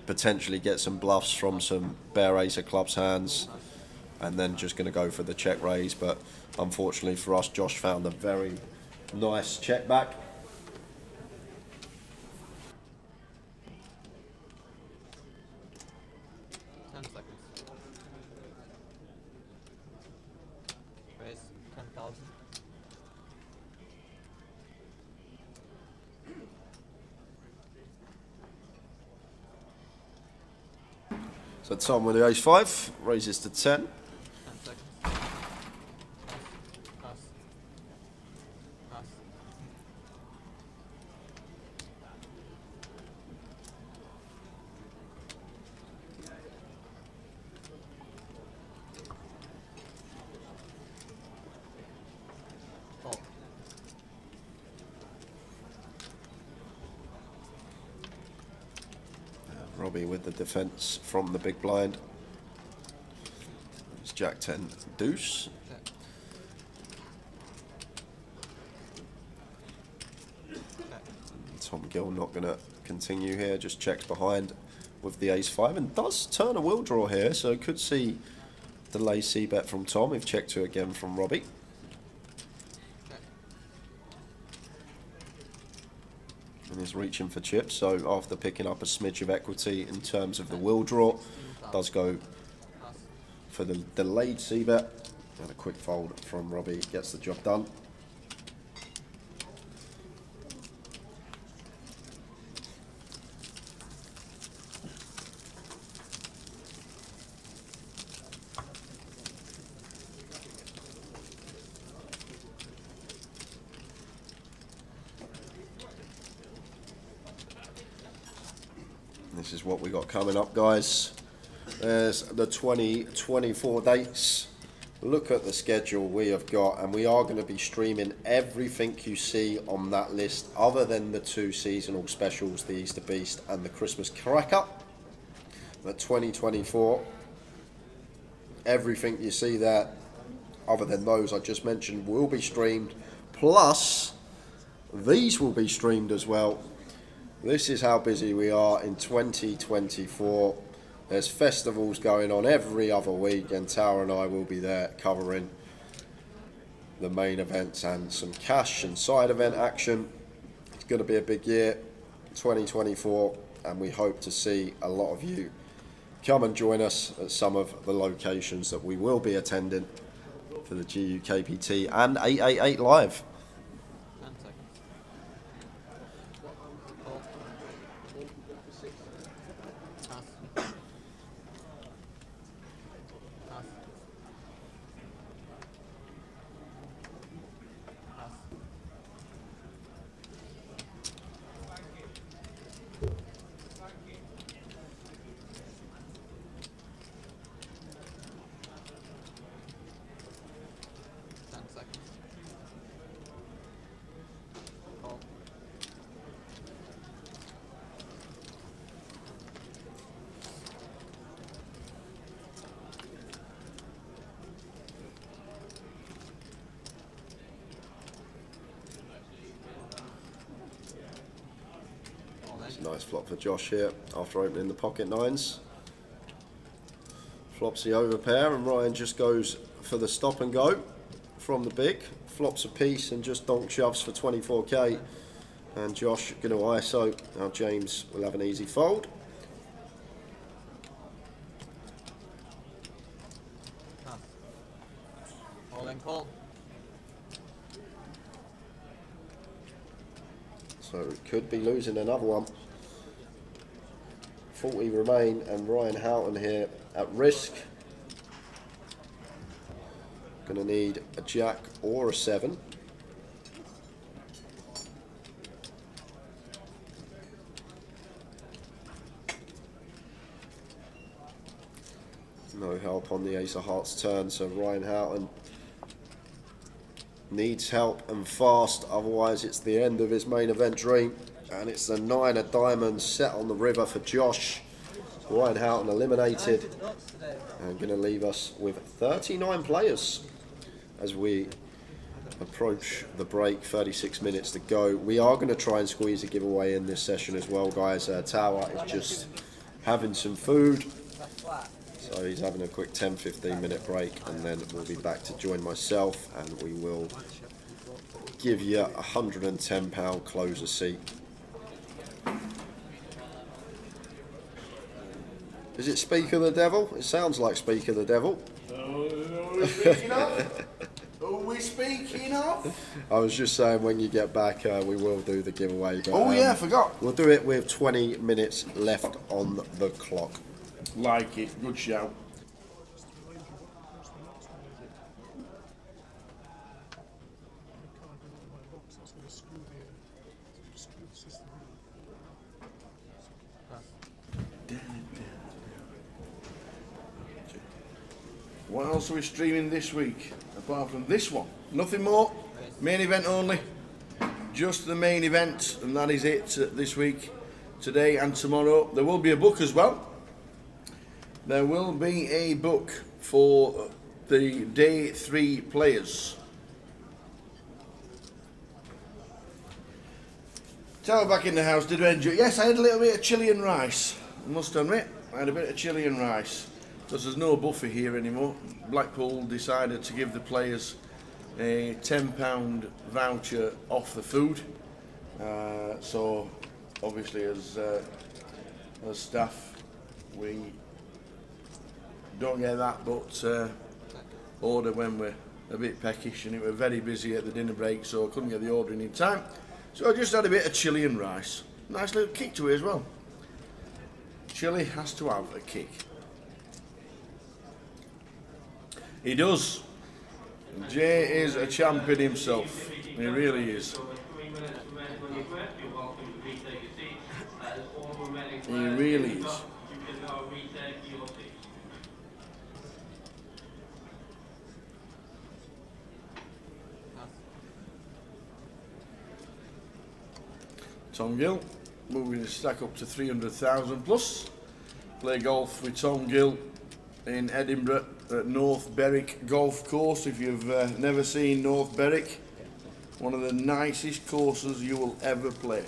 Potentially get some bluffs from some bare ace of clubs hands, and then just going to go for the check raise. But unfortunately for us, Josh found a very nice check back. So Tom with the ace 5 raises to 10. Robbie with the defence from the big blind. It's Jack 10 deuce. Tom Gill not going to continue here, just checks behind with the ace 5 and does turn a will draw here, so could see delay C bet from Tom if check 2 again from Robbie. And he's reaching for chips, so after picking up a smidge of equity in terms of the will draw, does go for the delayed C bet. And a quick fold from Robbie gets the job done. This is what we got coming up, guys. There's the 2024 dates. Look at the schedule we have got, and we are going to be streaming everything you see on that list other than the 2 seasonal specials, the Easter Beast and the Christmas Cracker. The 2024, everything you see there other than those I just mentioned will be streamed, plus these will be streamed as well. This is how busy we are in 2024. There's festivals going on every other week, and Tower and I will be there covering the main events and some cash and side event action. It's going to be a big year, 2024, and we hope to see a lot of you come and join us at some of the locations that we will be attending for the GUKPT and 888 Live. Nice flop for Josh here after opening the pocket nines. Flops the overpair and Ryan just goes for the stop and go from the big. Flops a piece and just donk shoves for 24k. And Josh going to ISO. Now James will have an easy fold. All in call. So it could be losing another one. 40 remain and Ryan Houghton here at risk. Going to need a jack or a 7. No help on the ace of hearts turn, so Ryan Houghton needs help and fast, otherwise it's the end of his main event dream. And it's the 9 of diamonds set on the river for Josh. Ryan Houghton eliminated and going to leave us with 39 players as we approach the break. 36 minutes to go. We are going to try and squeeze a giveaway in this session as well, guys. Tower is just having some food, so he's having a quick 10-15 minute break, and then we'll be back to join myself and we will give you a £110 closer seat. Is it Speak of the Devil? It sounds like Speak of the Devil. Who are we speaking of? I was just saying, when you get back, we will do the giveaway. But, yeah, I forgot. We'll do it with 20 minutes left on the clock. Like it, good shout. What else are we streaming this week apart from this one? Nothing more. Main event only. Just the main event, and that is it this week, today and tomorrow. There will be a book as well. There will be a book for the day 3 players. Tower back in the house. Did you enjoy? Yes, I had a little bit of chilli and rice. I must admit, I had a bit of chilli and rice. Because there's no buffet here anymore. Blackpool decided to give the players a £10 voucher off the food. So obviously as staff we don't get that, but order when we're a bit peckish, and it were very busy at the dinner break, so I couldn't get the ordering in time. So I just had a bit of chilli and rice. Nice little kick to it as well. Chilli has to have a kick. He does. Jay is a champion himself. He really is. He really is. Tom Gill moving his stack up to 300,000 plus. Play golf with Tom Gill in Edinburgh at North Berwick Golf Course. If you've never seen North Berwick, one of the nicest courses you will ever play.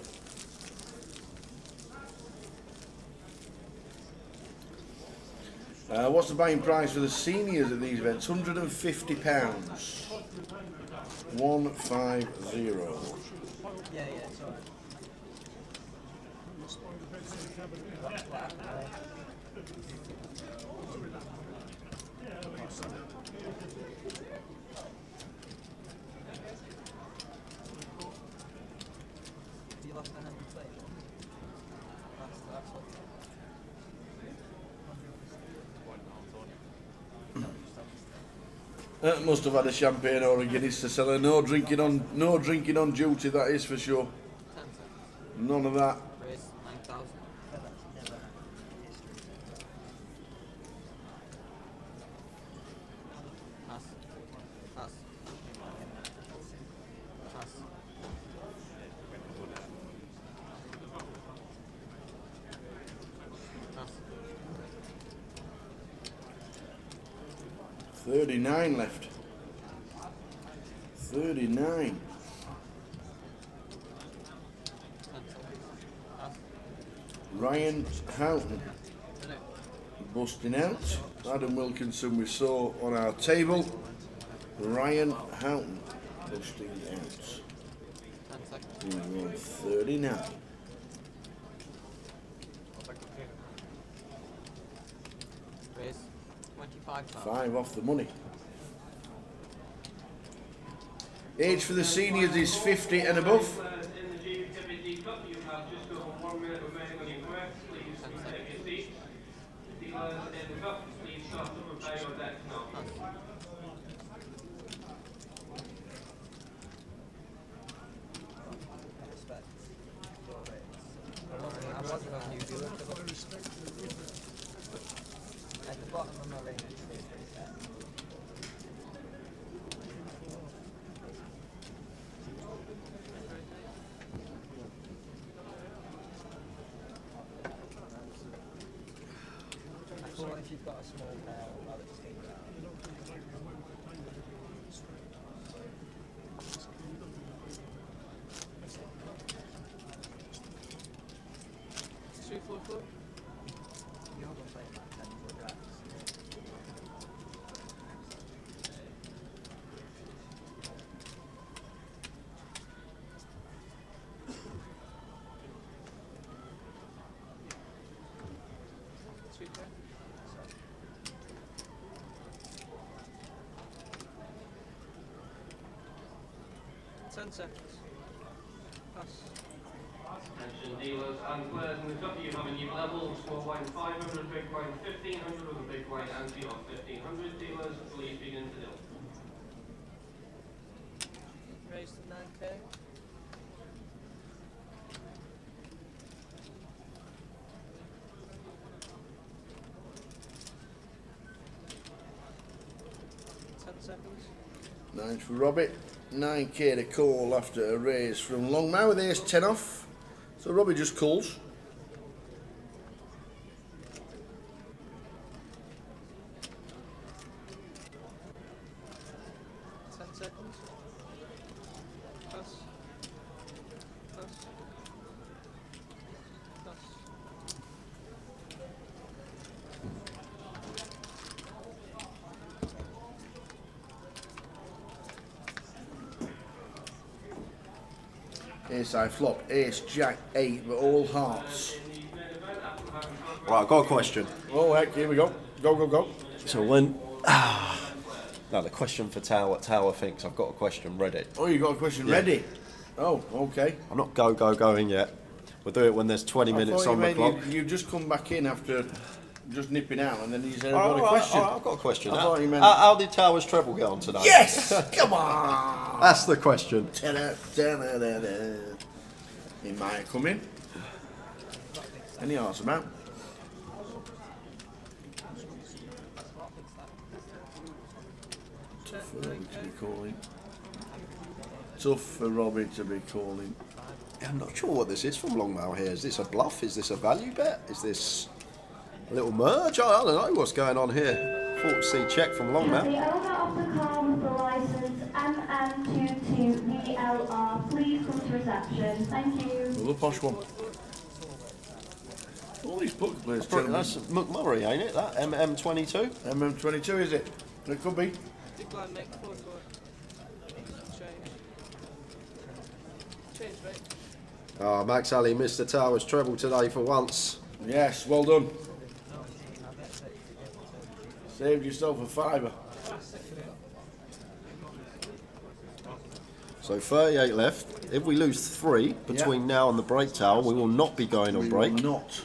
What's the buying price for the seniors at these events? £150. 150. Yeah, it's alright. You lost the hand and play. That's what. Must have had a champagne or a Guinness to sell her. No drinking on duty, that is for sure. None of that. Raise 9,000. Pass. Pass. Pass. 39 left. 39. Ryan Houghton busting out. Adam Wilkinson we saw on our table. Ryan Houghton busting out. He's on 39. Raise 25. 5 off the money. Age for the seniors is 50 and above. In the GUKPT Cup, you have just over 1 minute remaining on your quest. Please take your seats. Dealers in the cup, please start to prepare your decks now. I wasn't on New Zealand. At the bottom of my range. I thought if you've got a small pair, well, it's You're going to play about 10 foot racks. Attention dealers and players in the cup, you have a new level, small blind 500, big blind 1500 with a big blind ante of 1500. Dealers, please begin to deal. Raise to 9k. Seconds. 9 for Robbie. 9k to call after a raise from Longmire with ace 10 off. So Robbie just calls. Ace I flop, ace, jack, 8, but all hearts. Right, I've got a question. Oh heck, here we go. Go, go, go. So when... no, the question for Tower thinks I've got a question ready. Oh, you got a question ready? Oh, okay. I'm not going yet. We'll do it when there's 20 minutes on the clock. You just come back in after just nipping out and then you said, I've got a question. I've got a question. I thought you meant... How did Tower's treble get on today? Yes! Come on! That's the question. He might have come in. Any arse about? Tough for Robbie to be calling. Tough for Robbie to be calling. I'm not sure what this is from Longmire here. Is this a bluff? Is this a value bet? Is this a little merge? I don't know what's going on here. 40C check from Longmire. The owner of the car with the license MM22VLR, please come to reception. Thank you. Well, the posh one. All these poker players tell me. That's McMurray, ain't it? That MM22? MM22 is it? It could be. Oh, Max Alley missed the Towers treble today for once. Yes, well done. Saved yourself a fiver. So 38 left. If we lose 3 between now and the break tower, we will not be going on break. We will not.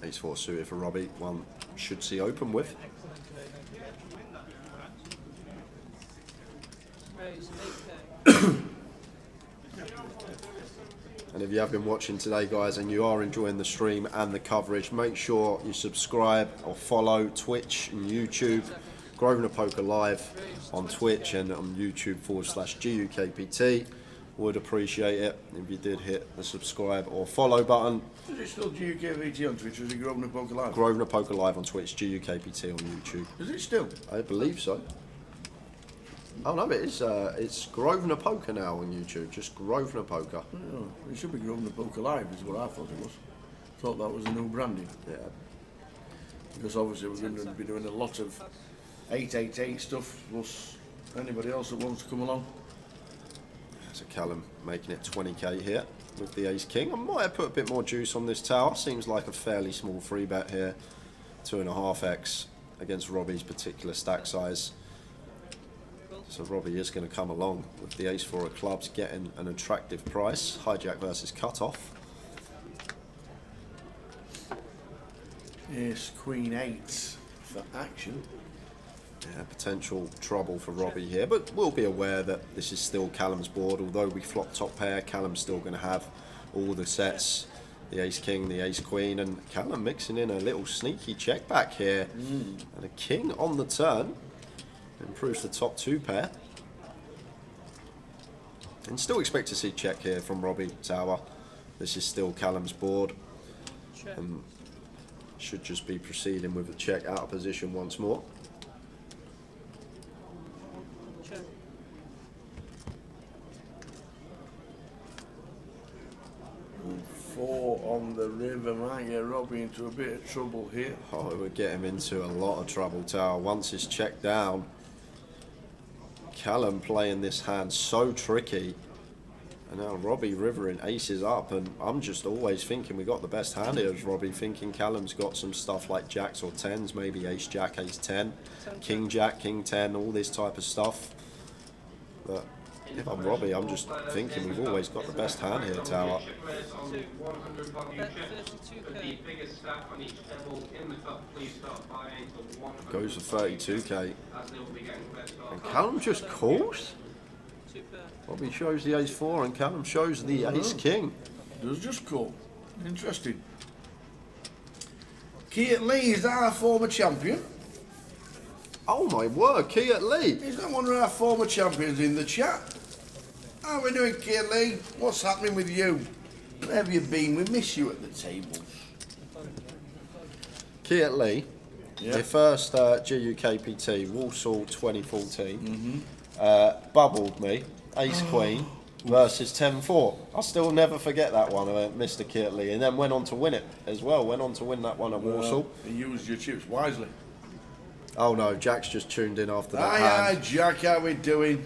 Ace 4 suited for Robbie. One should see open with. And if you have been watching today, guys, and you are enjoying the stream and the coverage, make sure you subscribe or follow Twitch and YouTube. Grosvenor Poker Live on Twitch and on YouTube /GUKPT. Would appreciate it if you did hit the subscribe or follow button. Is it still GUKPT on Twitch, or is it Grosvenor Poker Live? Grosvenor Poker Live on Twitch, GUKPT on YouTube. Is it still? I believe so. Oh no, it is. It's Grosvenor Poker now on YouTube. Just Grosvenor Poker. Oh, it should be Grosvenor Poker Live, is what I thought it was. Thought that was a new branding. Yeah. Because obviously we're going to be doing a lot of 888 stuff, plus anybody else that wants to come along. So Callum making it 20k here with the ace king. I might have put a bit more juice on this tower. Seems like a fairly small free bet here. 2.5x against Robbie's particular stack size. So Robbie is going to come along with the ace 4 of clubs, getting an attractive price. Hijack versus cutoff. Yes, Queen 8 for action. Yeah, potential trouble for Robbie here, but we'll be aware that this is still Callum's board. Although we flop top pair, Callum's still going to have all the sets. The ace king, the ace queen, and Callum mixing in a little sneaky check back here. And a king on the turn. Improves the top 2 pair. And still expect to see check here from Robbie Tower. This is still Callum's board. Should just be proceeding with the check out of position once more. Check. 4 on the river might get Robbie into a bit of trouble here. Oh, it would get him into a lot of trouble, Tower. Once it's checked down, Callum playing this hand so tricky. And now Robbie rivering aces up, and I'm just always thinking we got the best hand here as Robbie, thinking Callum's got some stuff like jacks or tens, maybe ace jack, ace 10, king jack, king 10, all this type of stuff. But if I'm Robbie, I'm just thinking we've always got the best hand here, Tower. Goes for 32k. And Callum just calls? Robbie shows the ace 4 and Callum shows the ace king. Does just call. Interesting. Kellet Lee is our former champion. Oh my word, Kellet Lee. He's not one of our former champions in the chat. How are we doing, Kellet Lee? What's happening with you? Where have you been? We miss you at the tables. Kellet Lee, your first GUKPT, Walsall 2014, bubbled me, ace queen versus 10-4. I'll still never forget that one, Mr. Kellet Lee, and then went on to win it as well. Went on to win that one at Walsall. You used your chips wisely. Oh no, Jack's just tuned in after that Aye, hand. Jack, how we doing?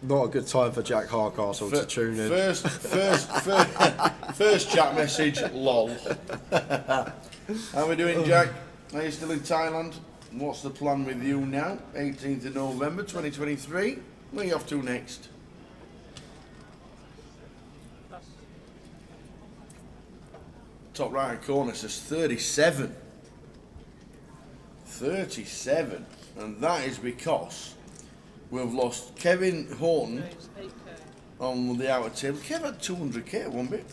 Not a good time for Jack Hardcastle to tune in. First chat message, lol. How we doing, Jack? Are you still in Thailand? What's the plan with you now? 18th of November 2023. Where are you off to next? Top right hand corner says 37. 37. And that is because we've lost Kevin Horton on the outer table. Kev had 200k at one bit.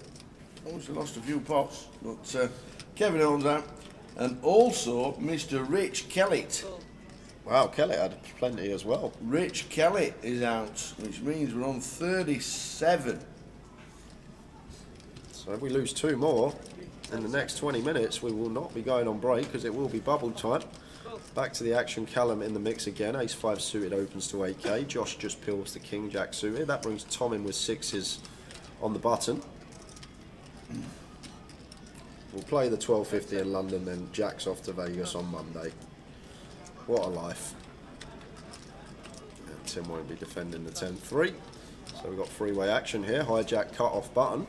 Obviously lost a few pots, but Kevin Horton's out. And also Mr. Rich Kellet. Wow, Kellet had plenty as well. Rich Kellet is out, which means we're on 37. So if we lose 2 more in the next 20 minutes, we will not be going on break because it will be bubble time. Back to the action, Callum in the mix again. Ace 5 suited opens to 8k. Josh just peels the king jack suited. That brings Tom in with 6s on the button. We'll play the 12.50 in London, then Jack's off to Vegas on Monday. What a life. And Tim won't be defending the 10-3. So we've got freeway action here. Hijack cut off button.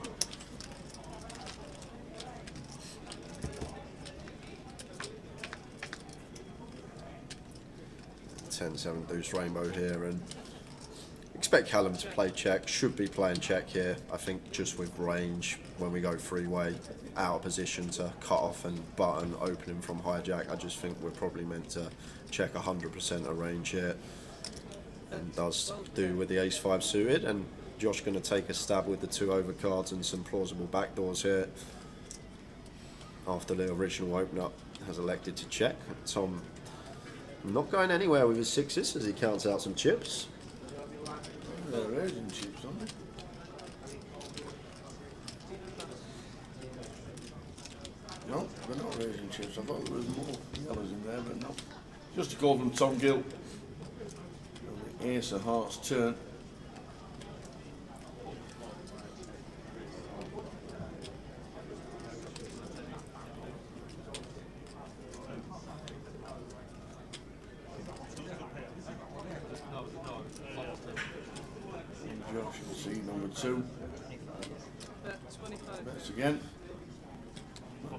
10-7 deuce rainbow here, and expect Callum to play check. Should be playing check here. I think just with range when we go freeway, out of position to cut off and button opening from hijack. I just think we're probably meant to check 100% of range here, and does do with the ace 5 suited. And Josh going to take a stab with the 2 overcards and some plausible backdoors here. After the original open up has elected to check. Tom not going anywhere with his 6s as he counts out some chips. There are some chips on there. They're not raisin chips. I thought there was more yellows in there, but no. Just to call them Tom Gill. And the Ace of Hearts turn. Josh will see number 2. Bets again.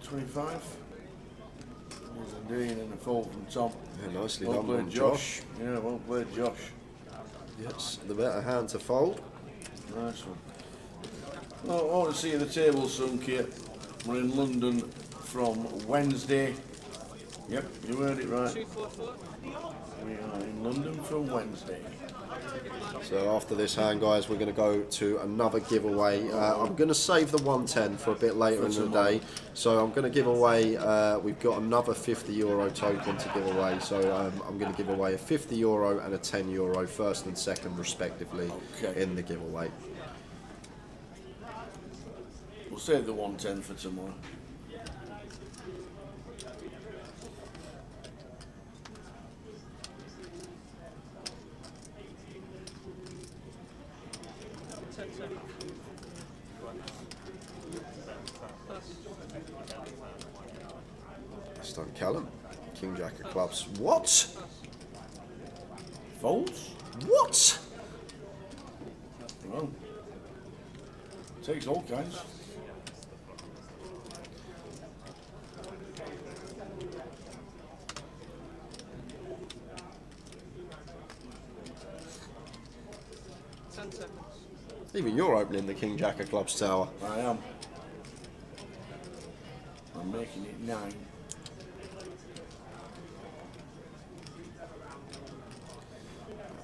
25. There's a Dean and a fold from Tom. Yeah, nicely well done, played, on Josh. Yeah, well played, Josh. Yes, the better hand to fold. Nice one. Well, I want to see you at the table soon, Kit. We're in London from Wednesday. Yep, you heard it right. We are in London from Wednesday. So after this hand, guys, we're going to go to another giveaway. I'm going to save the 110 for a bit later in the day. So I'm going to give away, we've got another €50 token to give away. So I'm going to give away a €50 and a €10 first and second respectively in the giveaway. We'll save the 110 for tomorrow. It's done, Callum. King Jack of clubs. What? Folds? What? Well, takes all kinds. Even you're opening the King Jack of clubs tower. I am. I'm making it 9.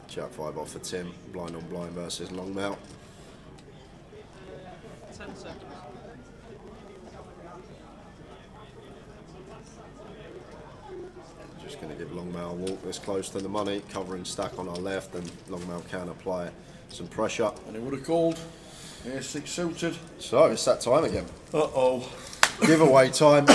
Jack 5 off for Tim. Blind on blind versus Longmount. 10 seconds. Just going to give Longmount a walk this close to the money, covering stack on our left, and Longmount can apply some pressure. And it would have called A6 suited. So it's that time again. Uh-oh. Giveaway time.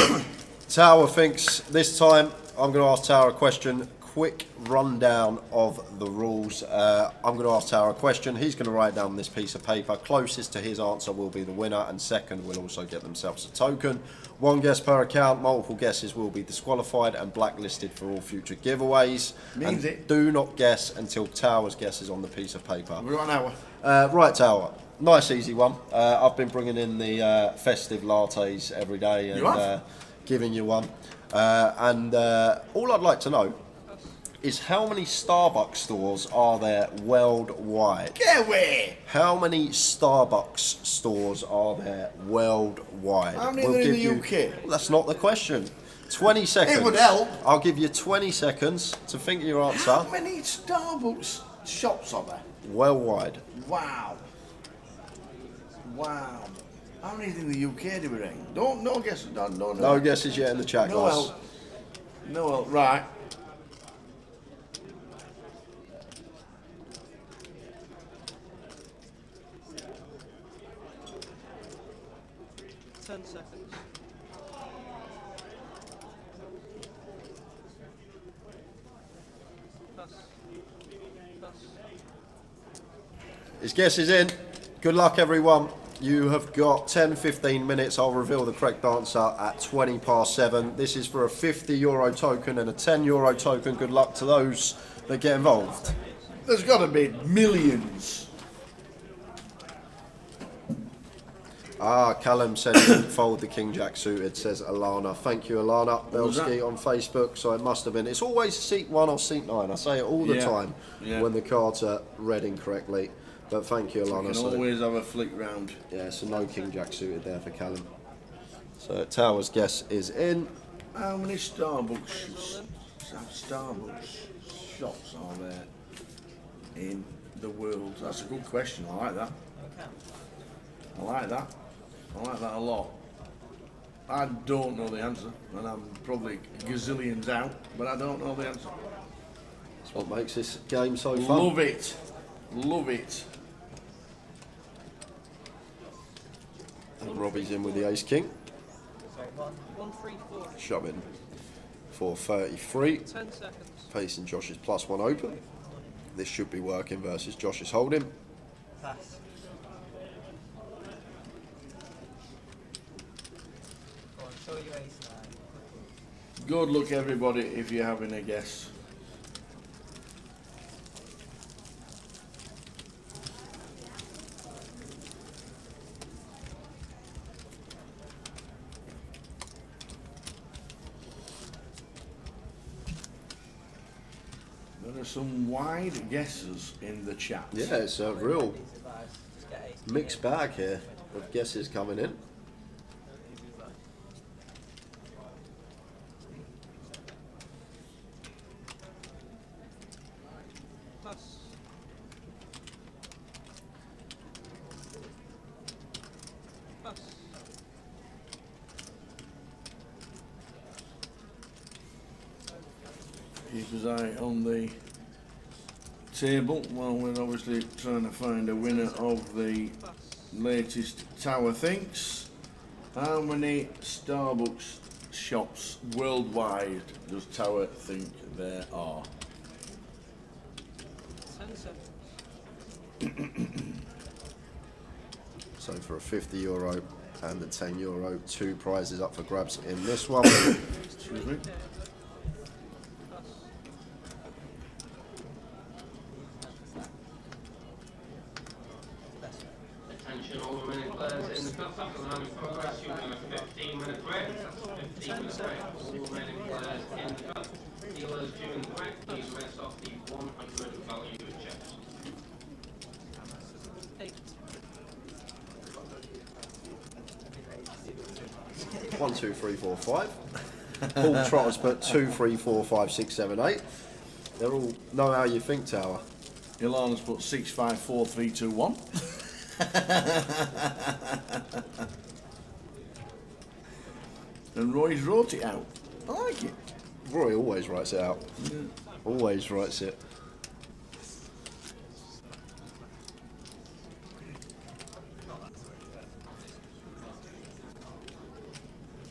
Tower thinks this time I'm going to ask Tower a question. Quick rundown of the rules. I'm going to ask Tower a question. He's going to write down this piece of paper. Closest to his answer will be the winner, and second will also get themselves a token. 1 guess per account. Multiple guesses will be disqualified and blacklisted for all future giveaways. Means and it. do not guess until Tower's guess is on the piece of paper. We've got an hour. Right, Tower. Nice easy one. I've been bringing in the festive lattes every day and giving you one. All I'd like to know is how many Starbucks stores are there worldwide? Get away! How many Starbucks stores are there worldwide? How many are there in the UK? Well, that's not the question. 20 seconds. It would help. I'll give you 20 seconds to think of your answer. How many Starbucks shops are there? Worldwide. Wow. Wow. How many in the UK do we reckon? No guesses done. No guesses yet in the chat, no guys. help. No help. Right. His guess is in. Good luck, everyone. You have got 10-15 minutes. I'll reveal the correct answer at 7:20. This is for a €50 token and a €10 token. Good luck to those that get involved. There's got to be millions. Callum said don't fold the King Jack suited, says Alana. Thank you, Alana. was Belsky that? on Facebook, so it must have been. It's always seat 1 or seat 9. I say it all the time when the cards are read incorrectly. But thank you, Alana. You can always have a flick round. Yeah, so no King Jack suited there for Callum. So Tower's guess is in. How many Starbucks shops are there in the world? That's a good question. I like that. I like that. I like that a lot. I don't know the answer, and I'm probably gazillions out, but I don't know the answer. That's what makes this game so fun. Love it. Love it. And Robbie's in with the ace king. 134. Shoving for 33. 10 seconds. Facing Josh's +1 open. This should be working versus Josh's holding. Pass. Go on, show your ace nine. Good luck, everybody, if you're having a guess. There are some wide guesses in the chat. Yeah, it's a real mixed bag here of guesses coming in. Keep his eye on the table while we're obviously trying to find a winner of the latest Tower Thinks. How many Starbucks shops worldwide does Tower think there are? 10 seconds. So for a €50 and a €10, 2 prizes up for grabs in this one. Excuse me. Attention all remaining players in the cup after the round of progress, you'll have a 15-minute break. That's a 15-minute break. All remaining players in the cup. Dealers during the break, please rest off the 100 value chips. 8. 1, 2, 3, 4, 5. Paul Trotter's put 2, 3, 4, 5, 6, 7, 8. They're all know how you think, Tower. Ilana's put 6, 5, 4, 3, 2, 1. And Roy's wrote it out. I like it. Roy always writes it out. Yeah. Always writes it.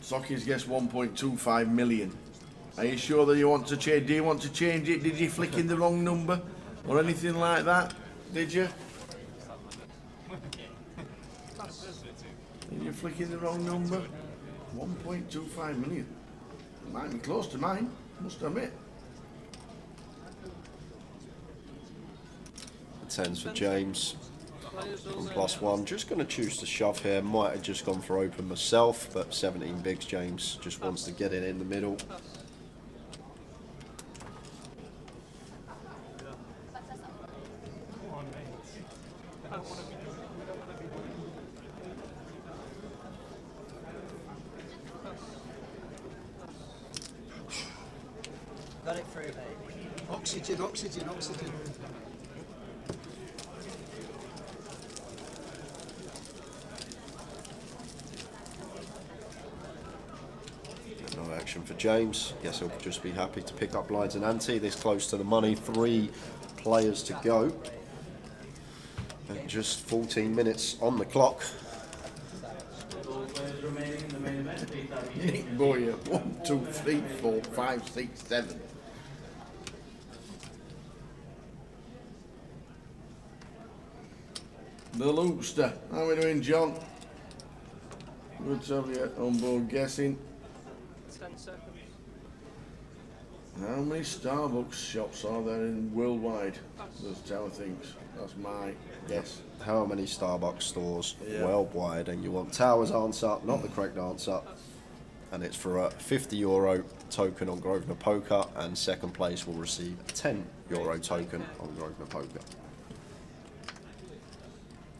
Zaki's guessed 1.25 million. Are you sure that you want to change? Do you want to change it? Did you flick in the wrong number or anything like that? Did you? Did you flick in the wrong number? 1.25 million. Might be close to mine, must admit. The 10s for James. And +1. Just going to choose to shove here. Might have just gone for open myself, but 17 bigs. James just wants to get it in the middle. Got it through, baby. Oxygen, oxygen, oxygen. No action for James. Guess he'll just be happy to pick up lines and ante. This close to the money. 3 players to go. And just 14 minutes on the clock. Nick Boyer, 1, 2, 3, 4, 5, 6, 7. The Loopster. How are we doing, John? Good to have you on board guessing. 10 seconds. How many Starbucks shops are there in worldwide? There's Tower Thinks. That's my guess. How many Starbucks stores worldwide? And you want Tower's answer, not the correct answer. And it's for a €50 token on Grosvenor Poker, and second place will receive a €10 token on Grosvenor Poker.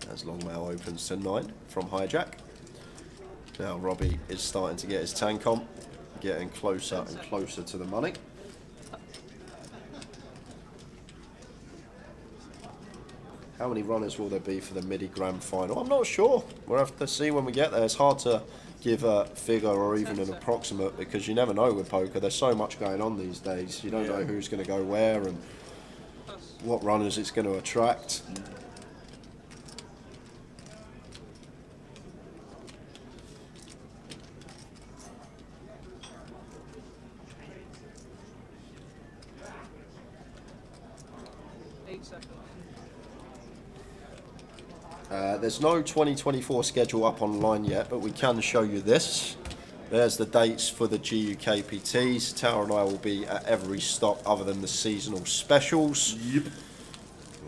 As Longmail opens to 9 from Hijack. Now Robbie is starting to get his tank on, getting closer and closer to the money. How many runners will there be for the Midi Grand Final? I'm not sure. We'll have to see when we get there. It's hard to give a figure or even an approximate because you never know with poker. There's so much going on these days. You don't know who's going to go where and what runners it's going to attract. 8 seconds. There's no 2024 schedule up online yet, but we can show you this. There's the dates for the GUKPTs. Tower and I will be at every stop other than the seasonal specials. Yep.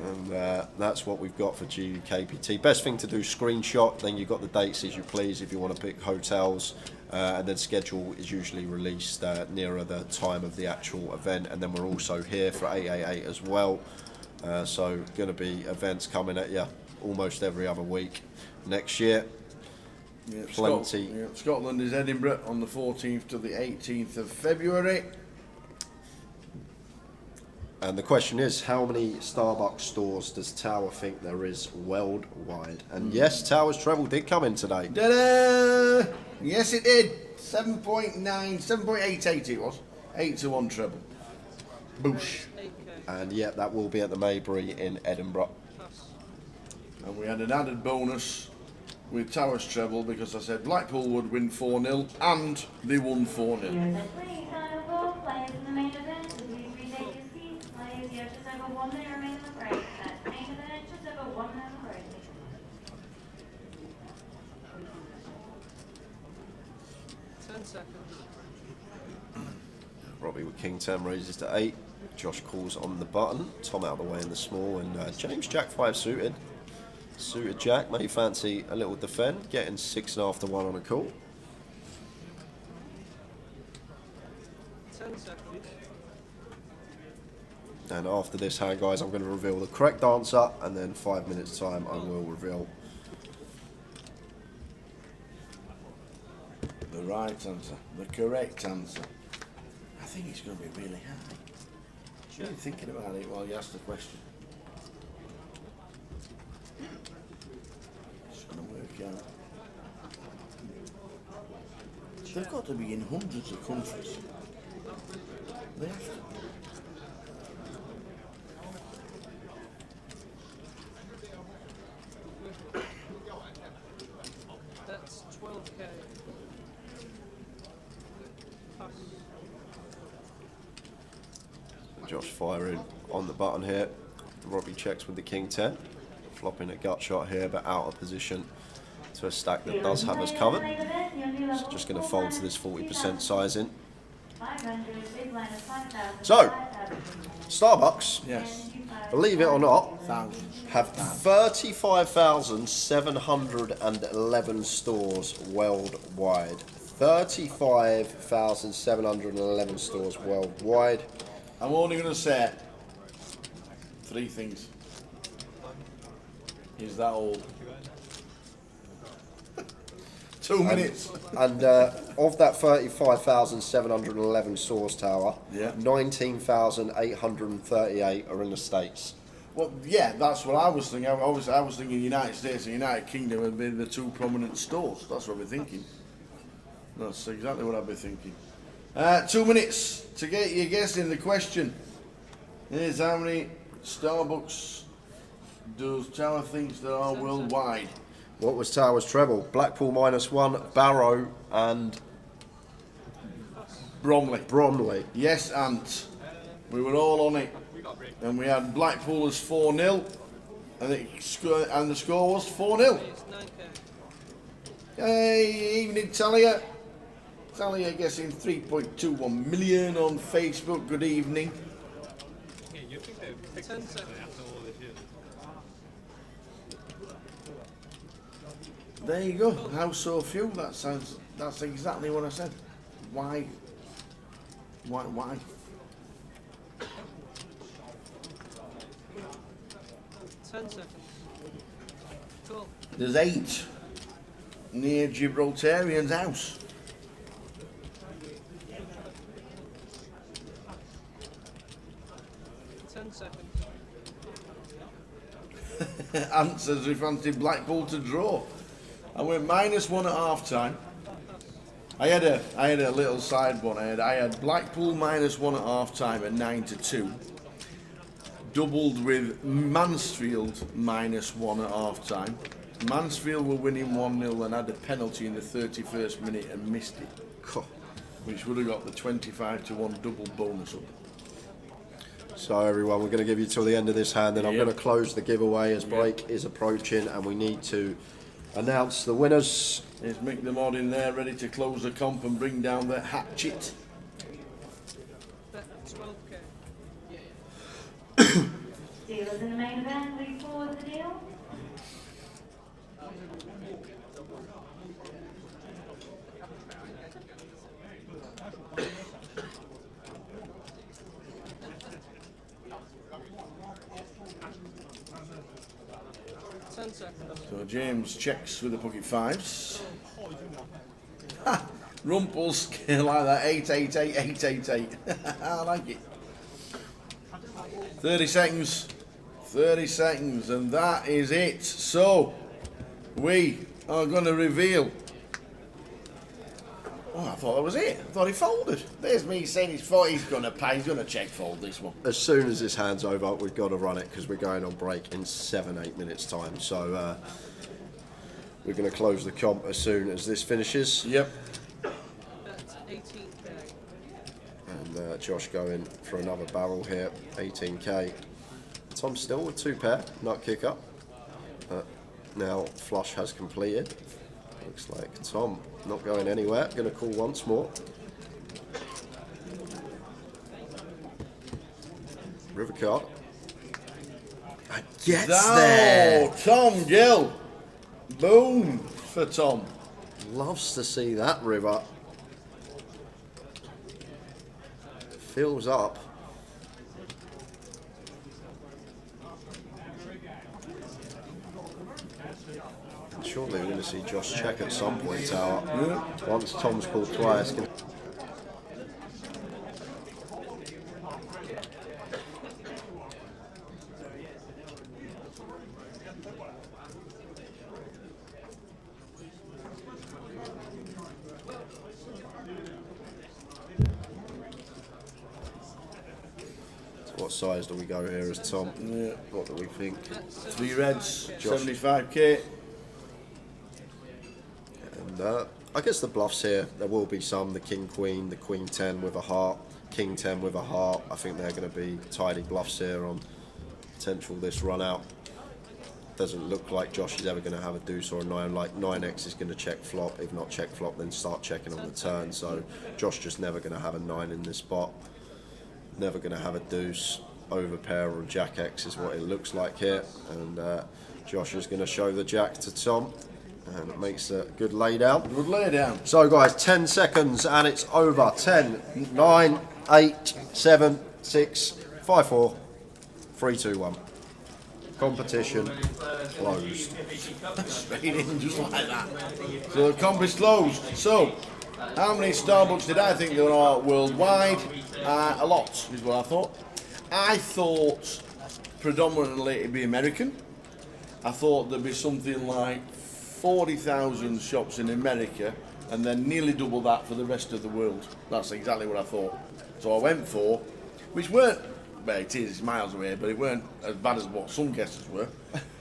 And that's what we've got for GUKPT. Best thing to do, screenshot, then you've got the dates as you please if you want to pick hotels. And then schedule is usually released nearer the time of the actual event. And then we're also here for 888 as well. So going to be events coming at you almost every other week next year. Yeah, Plenty. Scotland is Edinburgh on the 14th to the 18th of February. And the question is, how many Starbucks stores does Tower think there is worldwide? And yes, Tower's treble did come in today. Ta-da! Yes, it did. 7.9, 7.88 it was. 8-1 treble. Boosh. And yeah, that will be at the Maybury in Edinburgh. And we had an added bonus with Tower's treble because I said Blackpool would win 4-0 and they won 4-0. Players in the main event, please retake your seats. Players, you have just over 1 minute remaining in the break. That's main event, just over 1 minute in the break. Robbie with King 10 raises to 8. Josh calls on the button. Tom out of the way in the small. And James Jack 5 suited. Suited Jack. May fancy a little defend. Getting 6.5 to 1 on a call. 10 seconds. And after this hand, guys, I'm going to reveal the correct answer. And then 5 minutes time, I will reveal The right answer. The correct answer. I think it's going to be really high. Really thinking about it while you ask the question. It's going to work out. They've got to be in hundreds of countries. They have to. That's 12k. Pass. Josh firing on the button here. Robbie checks with the King 10. Flopping a gut shot here, but out of position to a stack that does have us covered. So just going to fold to this 40% sizing. So, Starbucks, yes, believe it or not, have 35,711 stores worldwide. 35,711 stores worldwide. I'm only going to say 3 things. Is that all? 2 minutes. And of that 35,711 stores, Tower, yeah, 19,838 are in the States. Well, yeah, that's what I was thinking. I was thinking United States and United Kingdom would be the 2 prominent stores. That's what we're thinking. That's exactly what I'd be thinking. 2 minutes to get you guessing the question. Here's how many Starbucks does Tower thinks there are worldwide? What was Tower's treble? Blackpool -1, Barrow and Bromley. Yes, Ant. We were all on it. And we had Blackpool as 4-0. And the score was 4-0. Hey, evening Talia. Talia guessing 3.21 million on Facebook. Good evening. Yeah, you think they've picked it after all this year? There you go. How so few? That's exactly what I said. Why? 10 seconds. Cool. There's 8 near Gibraltarian's house. Ant says we fancied Blackpool to draw. I went -1 at half time. I had a little side one. I had Blackpool -1 at half time at 9-2. Doubled with Mansfield -1 at half time. Mansfield were winning 1-0 and had a penalty in the 31st minute and missed it, which would have got the 25-1 double bonus up. So everyone, we're going to give you till the end of this hand, then I'm going to close the giveaway as break is approaching, and we need to announce the winners. There's Mick the Mod in there, ready to close the comp and bring down the hatchet. 12k. Dealers in the main event, move forward the deal. So James checks with the pocket fives. Ha! Rumples like that, 888, 888. I like it. 30 seconds. 30 seconds, and that is it. So, we are going to reveal. Oh, I thought that was it. I thought he folded. There's me saying he's going to pay. He's going to check fold this one. As soon as this hand's over, we've got to run it because we're going on break in 7-8 minutes time. So, we're going to close the comp as soon as this finishes. Yep. That's 18k. And Josh going for another barrel here, 18k. Tom still with 2 pair, nut kick up. Now flush has completed. Looks like Tom not going anywhere. Going to call once more. River card. Gets there. Tom Gill. Boom for Tom. Loves to see that river. Fills up. Surely we're going to see Josh check at some point, Tower. Once Tom's called twice. What size do we go here as Tom? Yeah. What do we think? 3 reds, Josh. 75k. And I guess the bluffs here, there will be some, the King Queen, the Queen 10 with a heart, King 10 with a heart. I think they're going to be tidy bluffs here on potential this run out. Doesn't look like Josh is ever going to have a deuce or a 9, like 9x is going to check flop. If not check flop, then start checking on the turn. So Josh just never going to have a 9 in this spot. Never going to have a deuce, overpair or Jack X is what it looks like here. And Josh is going to show the Jack to Tom. And it makes a good lay down. Good lay down. So guys, 10 seconds and it's over. 10, 9, 8, 7, 6, 5, 4, 3, 2, 1. Competition closed. Straight in just like that. So the comp is closed. So, how many Starbucks did I think there are worldwide? A lot is what I thought. I thought predominantly it'd be American. I thought there'd be something like 40,000 shops in America and then nearly double that for the rest of the world. That's exactly what I thought. So I went for, which weren't, well it is miles away, but it weren't as bad as what some guesses were.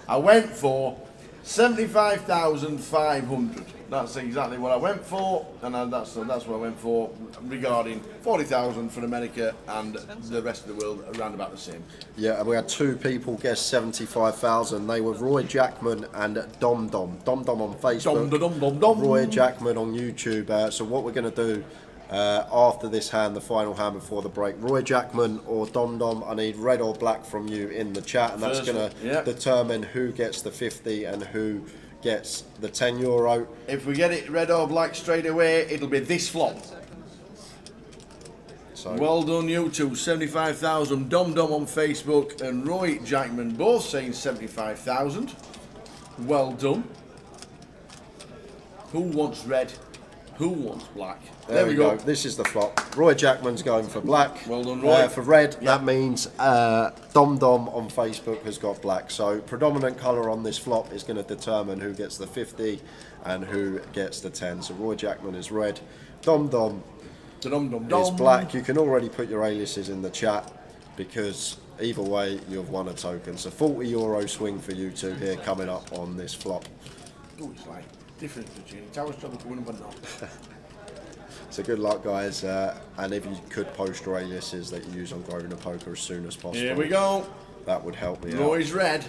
I went for 75,500. That's exactly what I went for, and that's what I went for regarding 40,000 for America and the rest of the world around about the same. Yeah, and we had 2 people guess 75,000. They were Roy Jackman and Dom Dom. Dom Dom on Facebook. Dom. Roy Jackman on YouTube. So what we're going to do after this hand, the final hand before the break, Roy Jackman or Dom Dom, I need red or black from you in the chat, and that's going to determine who gets the 50 and who gets the €10. If we get it red or black straight away, it'll be this flop. So well done, you two. 75,000. Dom Dom on Facebook and Roy Jackman both saying 75,000. Well done. Who wants red? Who wants black? There we go. This is the flop. Roy Jackman's going for black. Well done, Roy. For red, that means Dom Dom on Facebook has got black. So predominant colour on this flop is going to determine who gets the 50 and who gets the 10. So Roy Jackman is red. Dom Dom is black. You can already put your aliases in the chat because either way you've won a token. So €40 swing for you two here coming up on this flop. Oh, it's like difference between Tower's trouble to win but not. So good luck, guys. And if you could post your aliases that you use on Grosvenor Poker as soon as possible. Here we go. That would help me out. Roy's red.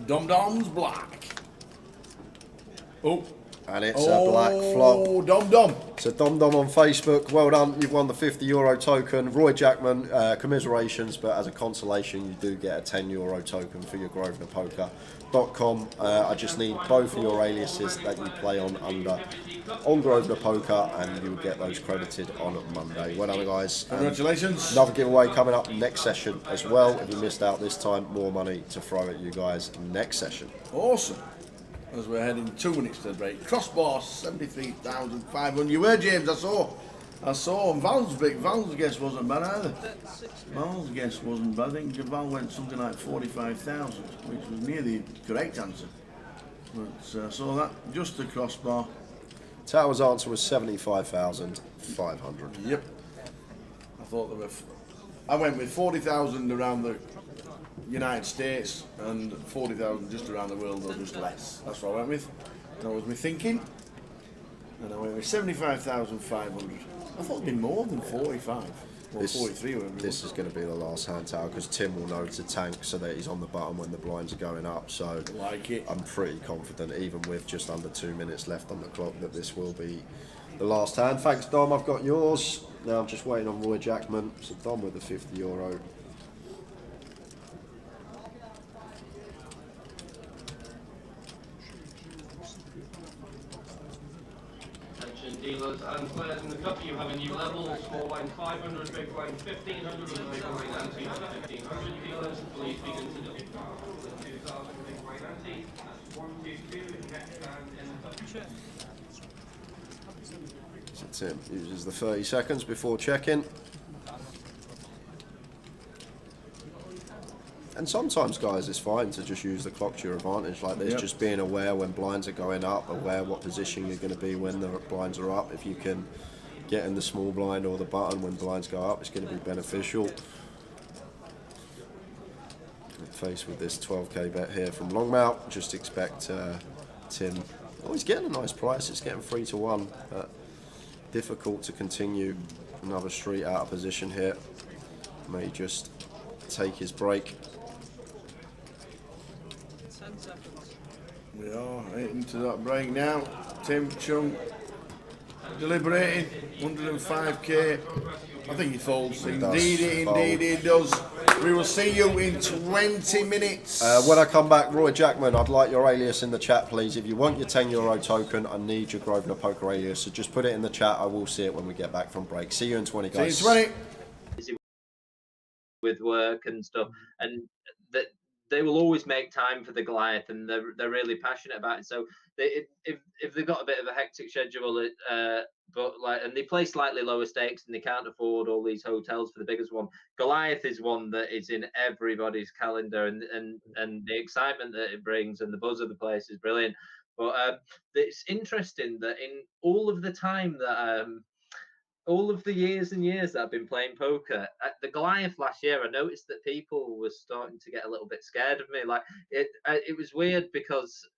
Dum Dum's black. Oh. And it's a black flop. Oh, Dum Dum. So Dum Dum on Facebook, well done. You've won the €50 token. Roy Jackman, commiserations, but as a consolation, you do get a €10 token for your GrosvenorPoker.com. I just need both of your aliases that you play on Grosvenor Poker, and you'll get those credited on Monday. Well done, guys. Congratulations. Another giveaway coming up next session as well. If you missed out this time, more money to throw at you guys next session. Awesome. As we're heading 2 minutes to the break. Crossbar 73,500. You were, James, I saw. And Val's guess wasn't bad either. Val's guess wasn't bad. I think Val went something like 45,000, which was near the correct answer. But saw that just the crossbar. Tower's answer was 75,500. Yep. I thought there were. I went with 40,000 around the United States and 40,000 just around the world, or just less. That's what I went with. That was my thinking. And I went with 75,500. I thought it'd be more than 45 or 43. This is going to be the last hand tower because Tim will know to tank so that he's on the button when the blinds are going up. So like it. I'm pretty confident, even with just under 2 minutes left on the clock, that this will be the last hand. Thanks, Dom. I've got yours. Now I'm just waiting on Roy Jackman. So Dom with the €50. Dealers and players in the cup, you have a new level, small line 500, big line 1500, and big line ante 1500 dealers. Please begin to do 2,000 big line ante. That's 1, 2, 2, next hand in the cup. So Tim uses the 30 seconds before checking. And sometimes, guys, it's fine to just use the clock to your advantage like this, just being aware when blinds are going up, aware what position you're going to be when the blinds are up. If you can get in the small blind or the button when blinds go up, it's going to be beneficial. Faced with this 12k bet here from Longmount, just expect Tim. Oh, he's getting a nice price. It's getting 3 to 1. Difficult to continue another street out of position here. May just take his break. 10 seconds. We are into that break now. Tim Chung deliberating. 105k. I think he folds. Indeed he does. We will see you in 20 minutes. When I come back, Roy Jackman, I'd like your alias in the chat, please. If you want your €10 token, I need your Grosvenor Poker alias. So just put it in the chat. I will see it when we get back from break. See you in 20, guys. See you in 20. With work and stuff, and that they will always make time for the Goliath, and they're really passionate about it. So if they've got a bit of a hectic schedule, but and they play slightly lower stakes and they can't afford all these hotels for the biggest one. Goliath is one that is in everybody's calendar, and the excitement that it brings and the buzz of the place is brilliant. But it's interesting that in all of the time that all of the years and years that I've been playing poker, at the Goliath last year, I noticed that people were starting to get a little bit scared of me. Like it was weird because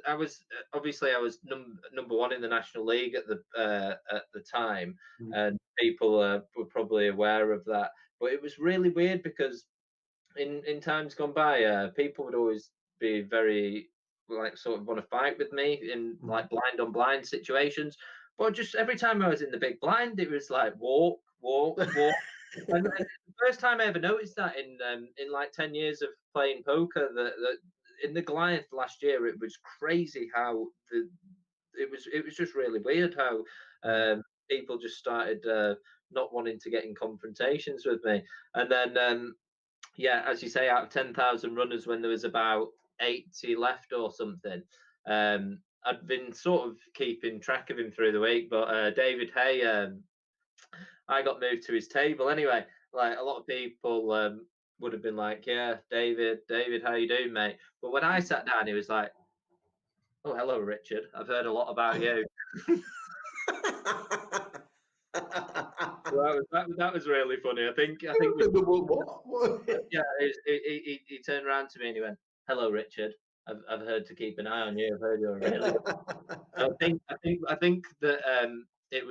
I was obviously number one in the National League at the time, and people were probably aware of that. But it was really weird because in times gone by, people would always be very sort of want to fight with me in like blind on blind situations. But just every time I was in the big blind, it was like walk. And the first time I ever noticed that in like 10 years of playing poker, that in the Goliath last year, it was crazy how it was just really weird how people just started not wanting to get in confrontations with me. And then yeah, as you say, out of 10,000 runners, when there was about 80 left or something, I'd been sort of keeping track of him through the week, but David Hay, I got moved to his table anyway. Like a lot of people would have been like, "Yeah, David, how you doing, mate?" But when I sat down, he was like, "Oh, hello, Richard. I've heard a lot about you." that was really funny. I think yeah, he turned around to me and he went, "Hello, Richard. I've heard to keep an eye on you. I've heard you're really." I think that it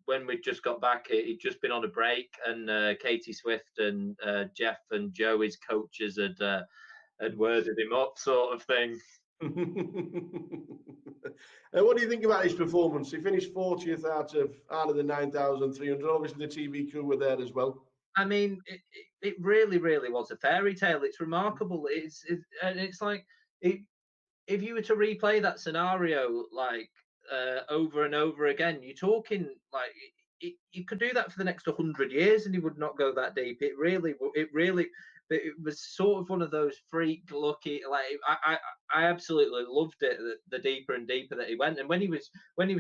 when we just got back, he'd just been on a break, and Katie Swift and Jeff and Joe, his coaches, had worded him up, sort of thing. What do you think about his performance? He finished 40th out of the 9,300. Obviously, the TV crew were there as well. I mean, it really, really was a fairy tale. It's remarkable. And it's like if you were to replay that scenario like over and over again, you're talking like you could do that for the next 100 years and he would not go that deep. It was sort of one of those freak lucky. Like I absolutely loved it. The deeper and deeper that he went, and when he was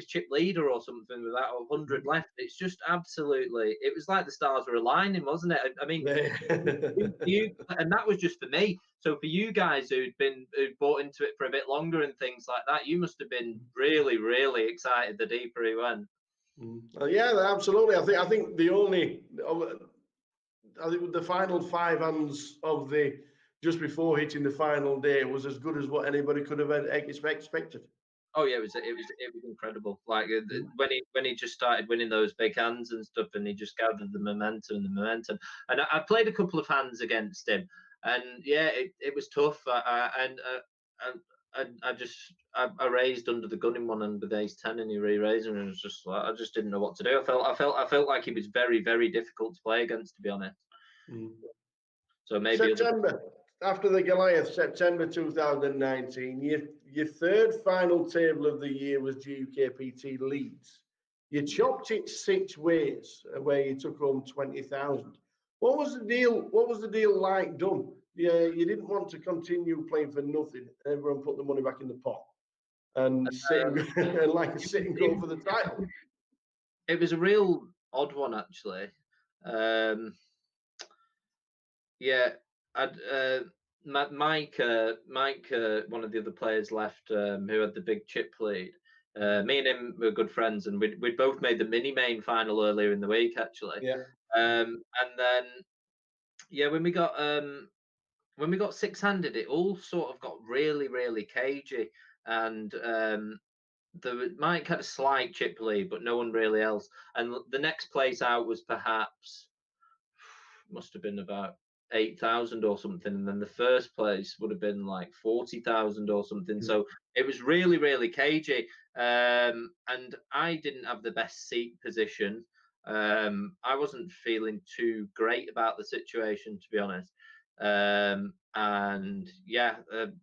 chip leader or something with that 100 left, it's just absolutely. It was like the stars were aligning, wasn't it? I mean, and that was just for me. So for you guys who'd bought into it for a bit longer and things like that, you must have been really, really excited the deeper he went. Yeah, absolutely. I think the final 5 hands of the just before hitting the final day was as good as what anybody could have expected. Oh yeah, it was incredible. Like when he just started winning those big hands and stuff, and he just gathered the momentum. And I played a couple of hands against him, and yeah, it was tough. I raised under the gun in one and with ace 10 and he re-raised and it was just like I just didn't know what to do. I felt like he was very, very difficult to play against, to be honest. So maybe September after the Goliath, September 2019, your third final table of the year was GUKPT Leeds. You chopped it 6 ways where you took home 20,000. What was the deal? What was the deal like done? Yeah, you didn't want to continue playing for nothing. Everyone put the money back in the pot and sit and go for the title. It was a real odd one, actually. Yeah, Mike, one of the other players left, who had the big chip lead. Me and him were good friends, and we'd both made the mini main final earlier in the week, actually. Yeah. And then, yeah, when we got 6-handed, it all sort of got really, really cagey, and Mike had a slight chip lead, but no one really else. And the next place out was perhaps must have been about 8,000 or something, and then the first place would have been like 40,000 or something. So it was really, really cagey, and I didn't have the best seat position. I wasn't feeling too great about the situation, to be honest. And yeah,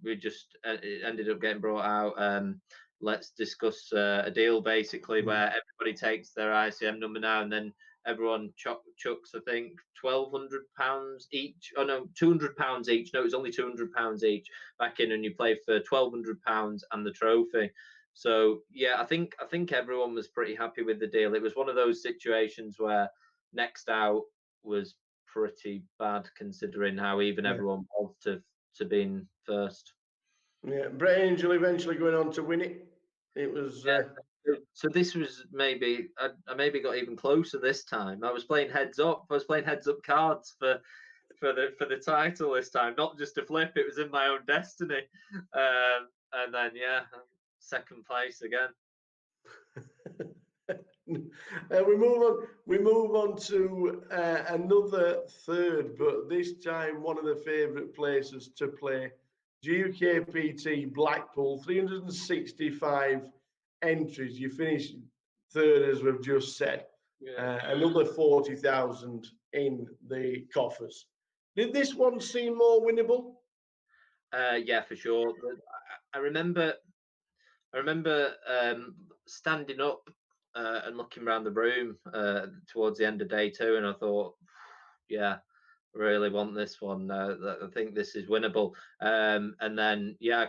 we just it ended up getting brought out. Let's discuss a deal, basically, where everybody takes their ICM number now, and then everyone chucks, I think, £1,200 each. Oh no, £200 each. No, it was only £200 each back in, and you play for £1,200 and the trophy. So yeah, I think everyone was pretty happy with the deal. It was one of those situations where next out was pretty bad, considering how even everyone was to being first. Yeah, Brett Angel eventually going on to win it. It was. So this was maybe I maybe got even closer this time. I was playing heads up. I was playing heads up cards for the title this time, not just a flip. It was in my own destiny. And then yeah, second place again. We move on to another third, but this time one of the favourite places to play. GUKPT Blackpool, 365 entries. You finished third, as we've just said. Another 40,000 in the coffers. Did this one seem more winnable? Yeah, for sure. I remember standing up and looking around the room towards the end of day 2, and I thought, yeah, really want this one. I think this is winnable. And then yeah,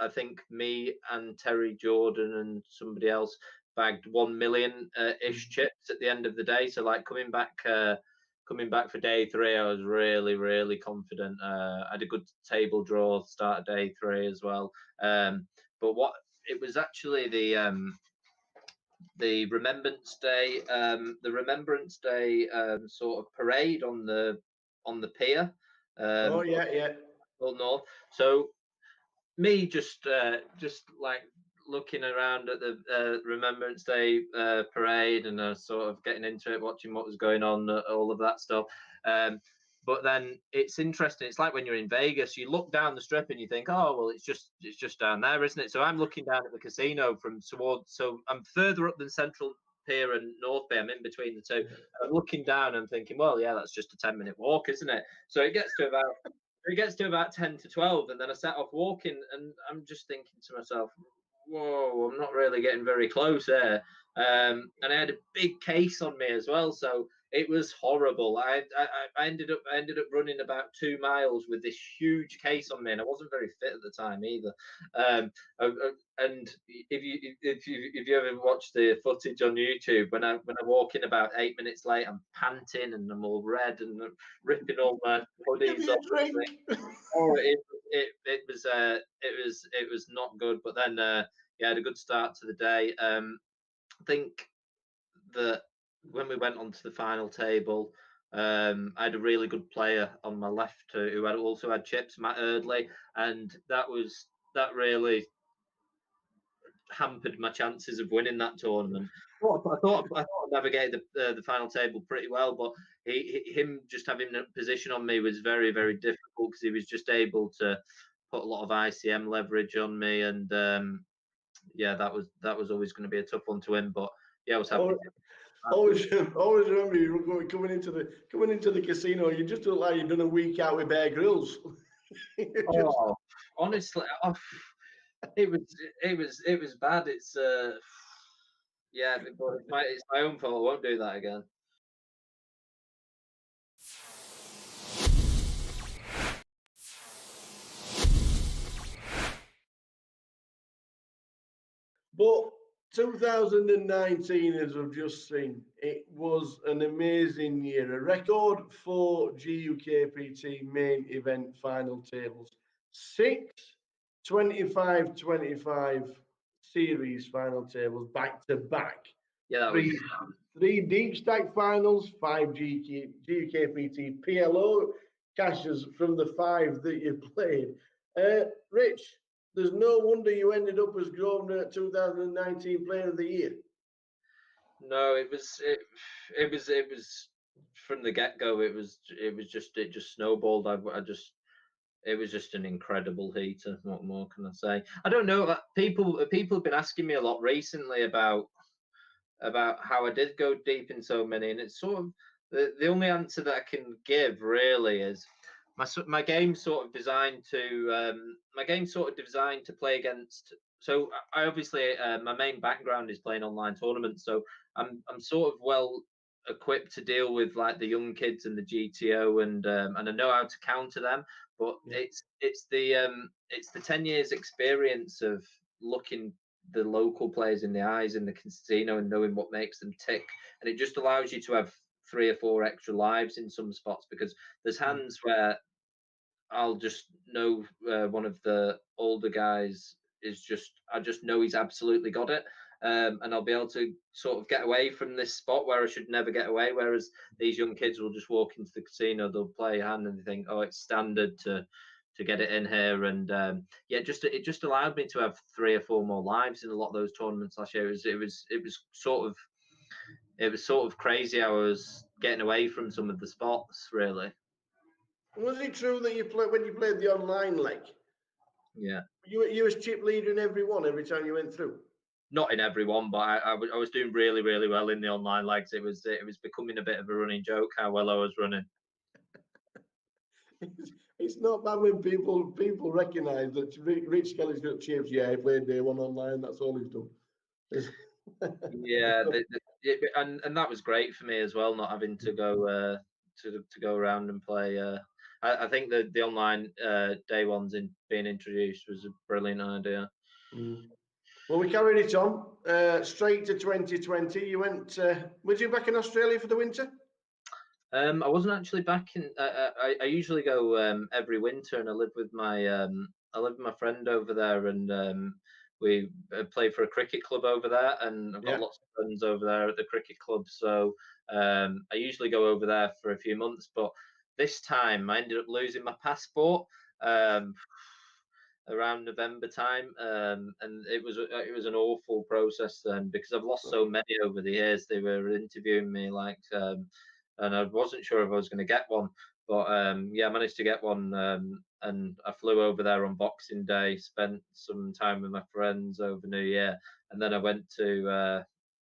I think me and Terry Jordan and somebody else bagged 1 million ish chips at the end of the day. So like coming back for day 3, I was really, really confident. I had a good table draw start of day 3 as well. But what it was actually the Remembrance Day, sort of parade on the pier. Oh yeah. North. So me just like looking around at the Remembrance Day parade, and sort of getting into it, watching what was going on, all of that stuff. But then it's interesting. It's like when you're in Vegas, you look down the strip and you think, oh well, it's just down there, isn't it? So I'm looking down at the casino from towards. So I'm further up than Central Pier and North Bay. I'm in between the two. I'm looking down and thinking, well, yeah, that's just a 10-minute walk, isn't it? So it gets to about 10 to 12, and then I set off walking, and I'm just thinking to myself, whoa, I'm not really getting very close there. And I had a big case on me as well, so it was horrible. I ended up running about 2 miles with this huge case on me, and I wasn't very fit at the time either. And if you ever watch the footage on YouTube, when I walk in about 8 minutes late, I'm panting and I'm all red and I'm ripping all my hoodies off. Oh, it was not good. But then yeah, had a good start to the day. I think that when we went onto the final table, I had a really good player on my left who had also had chips, Matt Erdley, and that really hampered my chances of winning that tournament. I thought I navigated the final table pretty well, but him just having a position on me was very, very difficult because he was just able to put a lot of ICM leverage on me, and yeah, that was always going to be a tough one to win. But yeah, I was happy. Always remember you coming into the casino. You just look like you've done a week out with Bear Grylls. Oh, honestly, it was bad. It's yeah, but it's my own fault. I won't do that again. But 2019, as we've just seen, it was an amazing year. A record 4 GUKPT main event final tables. 6 25-25 series final tables back to back. Yeah, three deep stack finals, 5 GUKPT PLO caches from the 5 that you played. Rich, there's no wonder you ended up as Grosvenor 2019 Player of the Year. No, it was from the get go. It just snowballed. It was just an incredible heater. What more can I say? I don't know. People have been asking me a lot recently about how I did go deep in so many, and it's sort of the only answer that I can give really is my game's sort of designed to play against. So I obviously my main background is playing online tournaments, so I'm sort of well equipped to deal with like the young kids and the GTO, and I know how to counter them. But it's the 10 years experience of looking the local players in the eyes in the casino and knowing what makes them tick, and it just allows you to have 3 or 4 extra lives in some spots, because there's hands where I'll just know one of the older guys I just know he's absolutely got it, and I'll be able to sort of get away from this spot where I should never get away, whereas these young kids will just walk into the casino, they'll play a hand and they think, oh, it's standard to get it in here. And yeah, it just allowed me to have 3 or 4 more lives in a lot of those tournaments last year. It was sort of crazy how I was getting away from some of the spots, really. Was it true that when you played the online leg? Yeah. You was chip leader in every time you went through? Not in every one, but I was doing really, really well in the online legs. It was becoming a bit of a running joke how well I was running. It's not bad when people recognise that Rich Kelly's got chips. Yeah, he played day 1 online. That's all he's done. Yeah, and that was great for me as well, not having to go to go around and play. I think the online day ones being introduced was a brilliant idea. Well, we carried it on straight to 2020. You went. Was you back in Australia for the winter? I wasn't actually back in. I usually go every winter, and I live with my friend over there, and we play for a cricket club over there, and I've got lots of friends over there at the cricket club. So I usually go over there for a few months, but this time I ended up losing my passport. around November time, and it was an awful process then because I've lost so many over the years. They were interviewing me like, and I wasn't sure if I was going to get one, but yeah, I managed to get one, and I flew over there on Boxing Day, spent some time with my friends over New Year, and then I went to,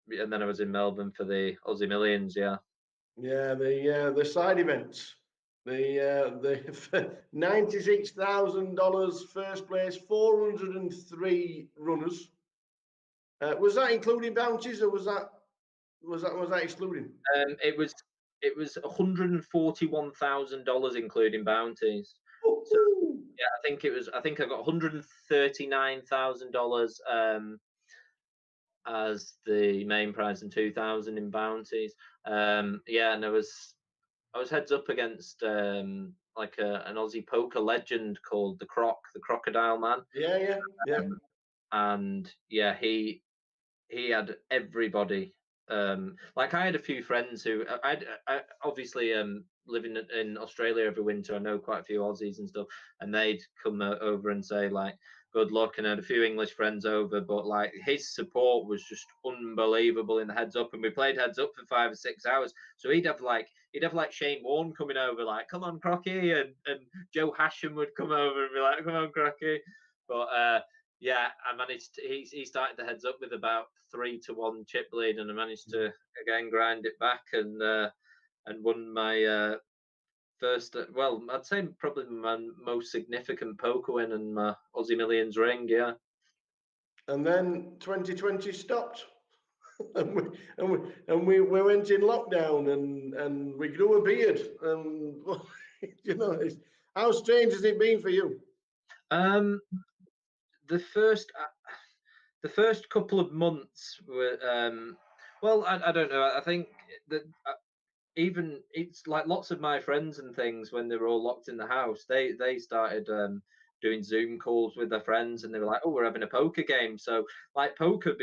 and then I was in Melbourne for the Aussie Millions. Yeah. Yeah, the side events. The $96,000 first place, 403 runners. Was that including bounties, or was that excluding? It was $141,000 including bounties. So yeah, I think I got $139,000 as the main prize and 2,000 in bounties. Yeah, and I was heads up against like an Aussie poker legend called the Crocodile Man. Yeah. And yeah, he had everybody. Like I had a few friends who I obviously living in Australia every winter. I know quite a few Aussies and stuff, and they'd come over and say like, "Good luck." And I had a few English friends over, but like his support was just unbelievable in the heads up, and we played heads up for 5 or 6 hours. So he'd have like Shane Warne coming over, like, "Come on, Crocky," and Joe Hasham would come over and be like, "Come on, Crocky," but. Yeah, I managed. He started the heads up with about 3-1 chip lead, and I managed to again grind it back and won my first. Well, I'd say probably my most significant poker win and my Aussie Millions ring. Yeah. And then 2020 stopped, and we went in lockdown, and we grew a beard, and you know, how strange has it been for you? The first couple of months were well, I don't know. I think that even it's like lots of my friends and things when they were all locked in the house, they started doing Zoom calls with their friends, and they were like, "Oh, we're having a poker game." So like poker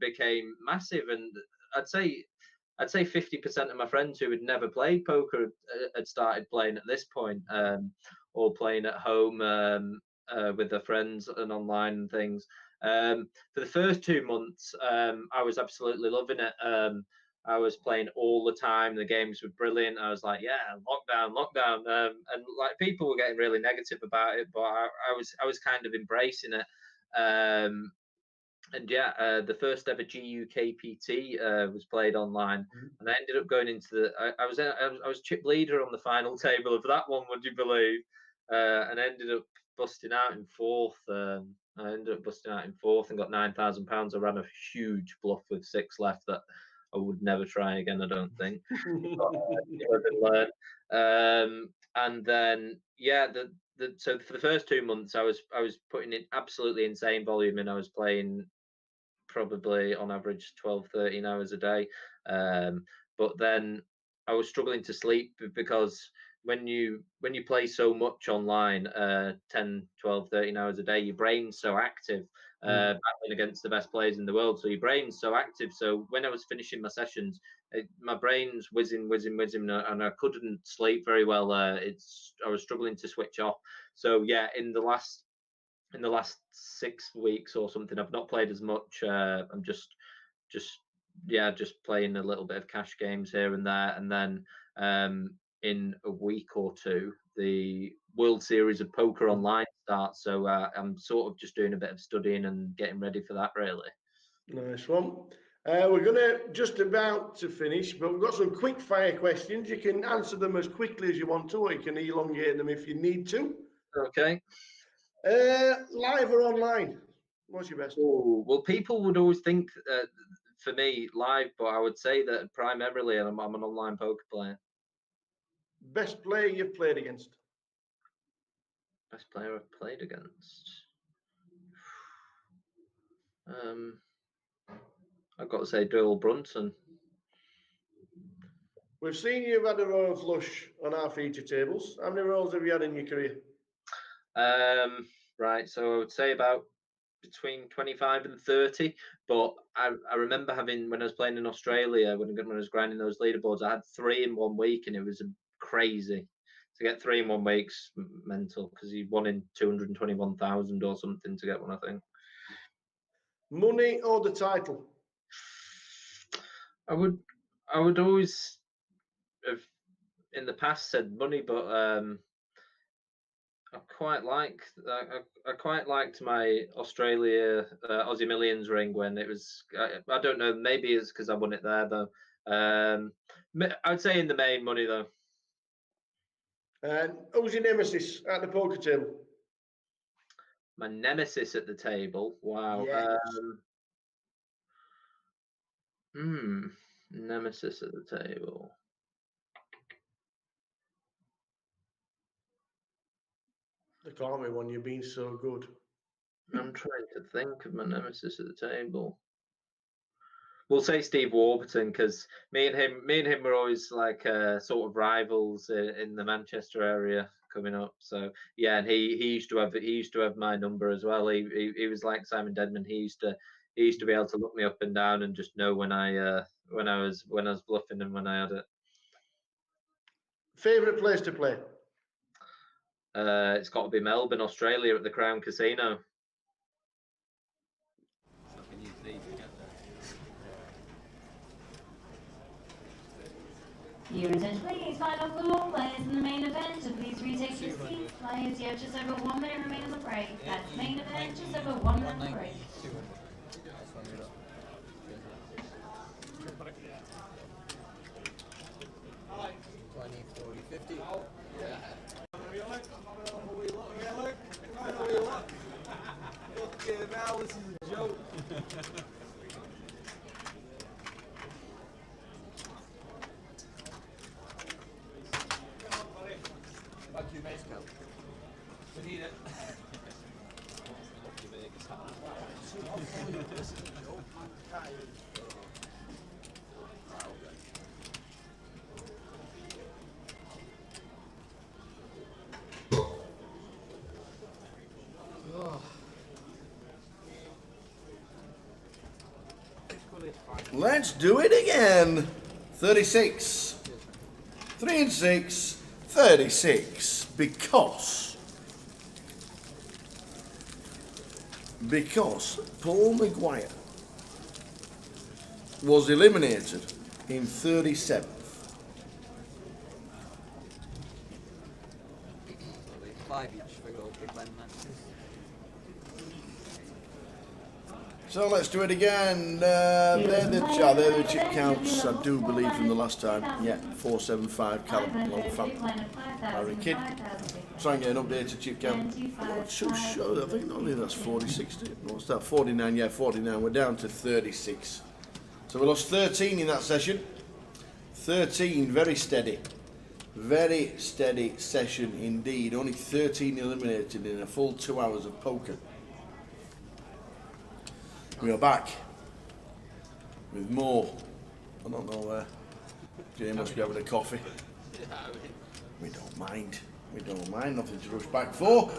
became massive, and I'd say 50% of my friends who had never played poker had started playing at this point, or playing at home with their friends and online and things. For the first 2 months, I was absolutely loving it. I was playing all the time. The games were brilliant. I was like, "Yeah, lockdown," and like people were getting really negative about it, but I was kind of embracing it. And yeah, the first ever GUKPT was played online, and I ended up going into the. I was chip leader on the final table of that one. Would you believe? And I ended up busting out in fourth. I ended up busting out in fourth and got £9,000. I ran a huge bluff with 6 left that I would never try again. I don't think. But, learn. And then yeah, so for the first 2 months, I was putting in absolutely insane volume, and I was playing probably on average 12-13 hours a day, but then I was struggling to sleep because when you play so much online, 10, 12, 13 hours a day, your brain's so active, battling against the best players in the world, so your brain's so active. So when I was finishing my sessions, my brain's whizzing, and I couldn't sleep very well. I was struggling to switch off. So yeah, in the last 6 weeks or something, I've not played as much. I'm just playing a little bit of cash games here and there, and then in a week or two, the World Series of Poker Online starts. So I'm sort of just doing a bit of studying and getting ready for that. Really. Nice one. We're gonna just about to finish, but we've got some quick fire questions. You can answer them as quickly as you want to, or you can elongate them if you need to. Okay. Live or online? What's your best? Ooh, well, people would always think for me live, but I would say that primarily I'm an online poker player. Best player you've played against? Best player I've played against. I've got to say Doyle Brunson. We've seen you've had a royal flush on our feature tables. How many rolls have you had in your career? Right, so I would say about between 25 and 30, but I remember having, when I was playing in Australia, when I was grinding those leaderboards, I had 3 in 1 week, and it was crazy. to get 3 in 1 week's mental because he won in 221,000 or something to get one, I think. Money or the title? I would always have in the past said money, but I quite liked my Australia Aussie Millions ring when it was. I don't know. Maybe it's because I won it there though. I'd say in the main money though. And who's your nemesis at the poker table? My nemesis at the table. Wow. Yes. Nemesis at the table. There can't be one. You've been so good. I'm trying to think of my nemesis at the table. We'll say Steve Warburton because me and him were always like sort of rivals in the Manchester area coming up. So yeah, and he used to have my number as well. He was like Simon Dedman. He used to be able to look me up and down and just know when I was bluffing and when I had it. Favorite place to play? It's got to be Melbourne, Australia, at the Crown Casino. Your attention please, final for all players in the main event, so please retake your seats. Players, you have just over 1 minute remaining on the break. That's main event, just over 1 minute on the break. Okay, now this is a joke. Back to your base camp. We need it. Let's do it again. 36. 3 and 6. 36. Because Paul Maguire was eliminated in 37th. So let's do it again. They're the chip counts, I do believe, from the last time. Yeah, 475, Kellet, long fan. Larry Kidd. Try and get an updated chip count. I think only that's 40, 60. What's that? 49, yeah, 49. We're down to 36. So we lost 13 in that session. 13, very steady. Very steady session indeed. Only 13 eliminated in a full 2 hours of poker. We are back with more. I don't know where. Jay must be having a coffee. We don't mind. We don't mind. Nothing to rush back for.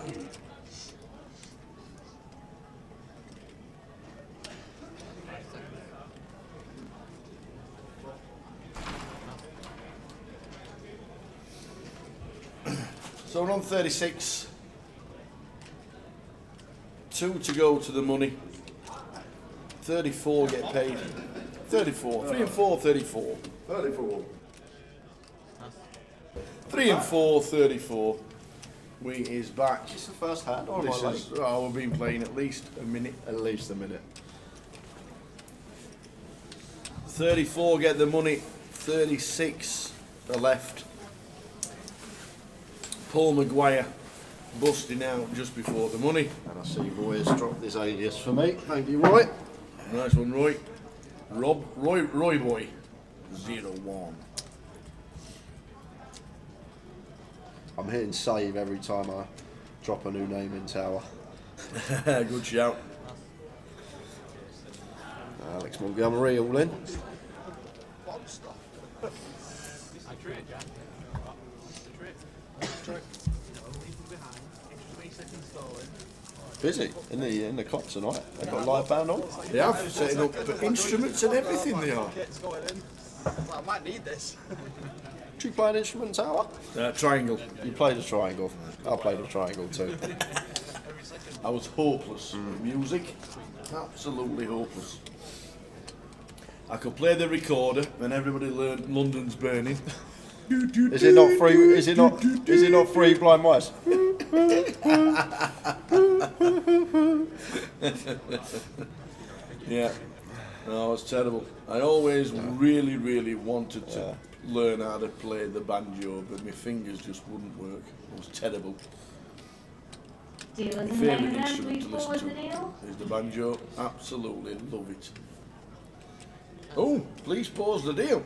So we're on 36. 2 to go to the money. 34 get paid. 34. 3 and 4, 34. 34. 3 and 4, 34. We is back. Is this the first hand or this is, we've been playing at least a minute. At least a minute. 34 get the money. 36 are left. Paul Maguire busting out just before the money. And I see Roy has dropped this alias for me. Thank you, Roy. Nice one, Roy. Roy boy. 0-1. I'm hitting save every time I drop a new name in tower. Good shout. Alex Montgomery all in. Busy in the club tonight. They've got a live band on. They have setting up instruments and everything. They are. I might need this. Do you play an instrument, Tower? Triangle. You played a triangle. I played a triangle too. I was hopeless with music. Absolutely hopeless. I could play the recorder and everybody learned London's Burning. Is it not free? Is it not? Is it not free? Blind mice. Yeah, no, it's terrible. I always really, really wanted to learn how to play the banjo, but my fingers just wouldn't work. It was terrible. My favourite instrument to listen to is the banjo. Absolutely love it. Oh, please pause the deal.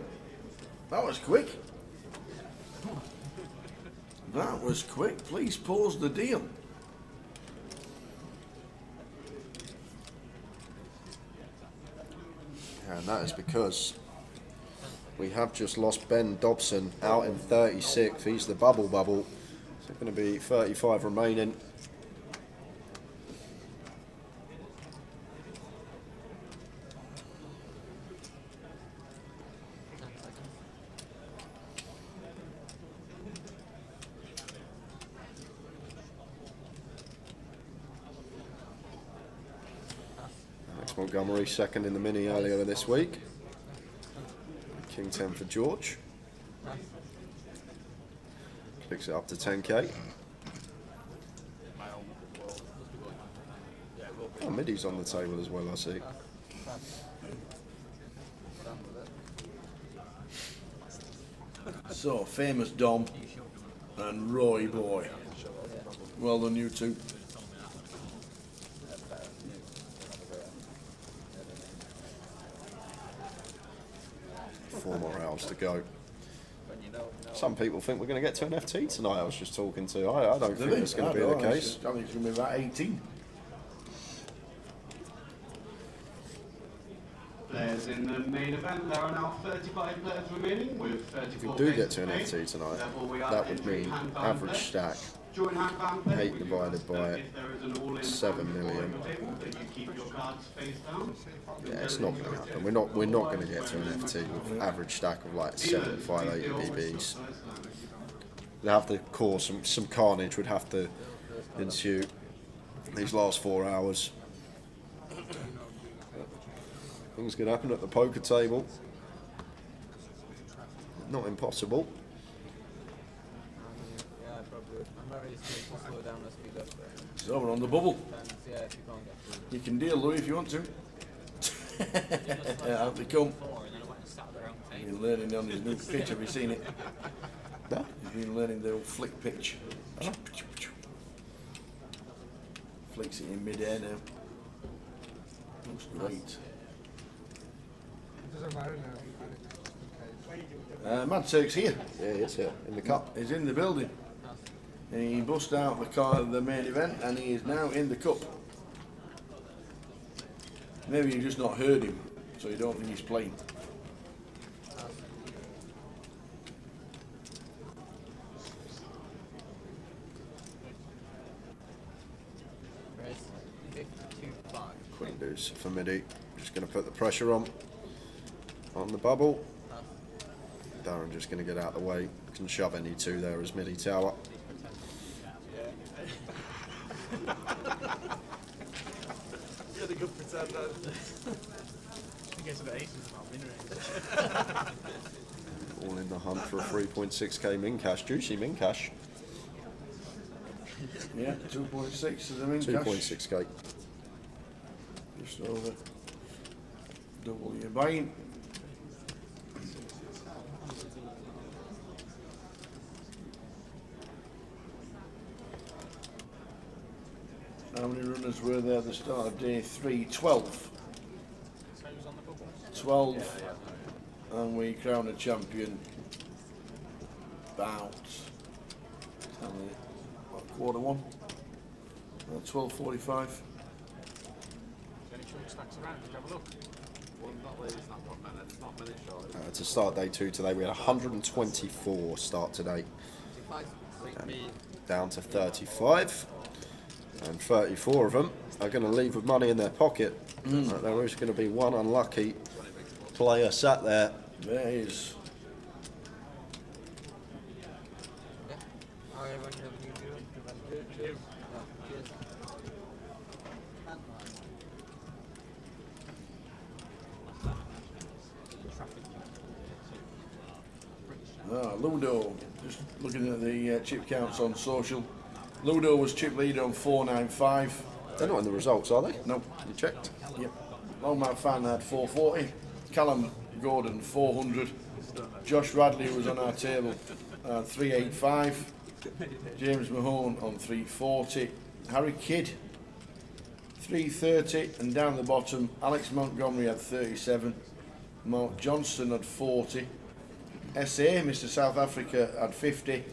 That was quick. That was quick. Please pause the deal. And that is because we have just lost Ben Dobson out in 36th. He's the bubble. So it's going to be 35 remaining. Montgomery second in the mini earlier this week. King 10 for George. Picks it up to 10k. Oh, Midi's on the table as well, I see. So, famous Dom and Roy Boy. Well done, you two. 4 more hours to go. Some people think we're going to get to an FT tonight. I was just talking to. I don't think it's going to be the case. I think it's going to be about 18. Players in the main event, there are now 35 players remaining with 34. If we do get to an FT tonight, that would mean average stack 8 divided by 7 million. Yeah, it's not going to happen. We're not going to get to an FT with average stack of like 7580 BBs. We'd have to cause some carnage. Would have to ensue these last 4 hours. Things could happen at the poker table. Not impossible. So we're on the bubble. You can deal, Louis, if you want to. Out they come. He's learning on his new pitch. Have you seen it? No. He's been learning the old flick pitch. Flicks it in mid-air now. Looks great. Mad Turk's here. Yeah, he is here in the cup. He's in the building. And he bust out the car of the main event, and he is now in the cup. Maybe you just not heard him, so you don't think he's playing. Queen deuce for Midi. Just going to put the pressure on the bubble. Darren just going to get out of the way. Can shove any two there as Midi tower. You're the good pretender. He gets an ace as well, All in the hunt for a 3.6k min cash. Juicy min cash. Yeah, 2.6 is the min cash. 2.6k. Just over double your buying. How many runners were there at the start of day 3? 12. 12. And we crowned a champion about quarter one. 12:45. To start day 2 today, we had 124 start today. And down to 35. And 34 of them are going to leave with money in their pocket. There is going to be one unlucky player sat there. There is. Ludo, just looking at the chip counts on social. Ludo was chip leader on 495. They're not in the results, are they? No. You checked? Yep. Longman Fan had 440. Callum Gordon 400. Josh Radley, who was on our table, 385. James Mahone on 340. Harry Kidd 330, and down the bottom Alex Montgomery had 37. Mark Johnston had 40. SA, Mr. South Africa, had 50,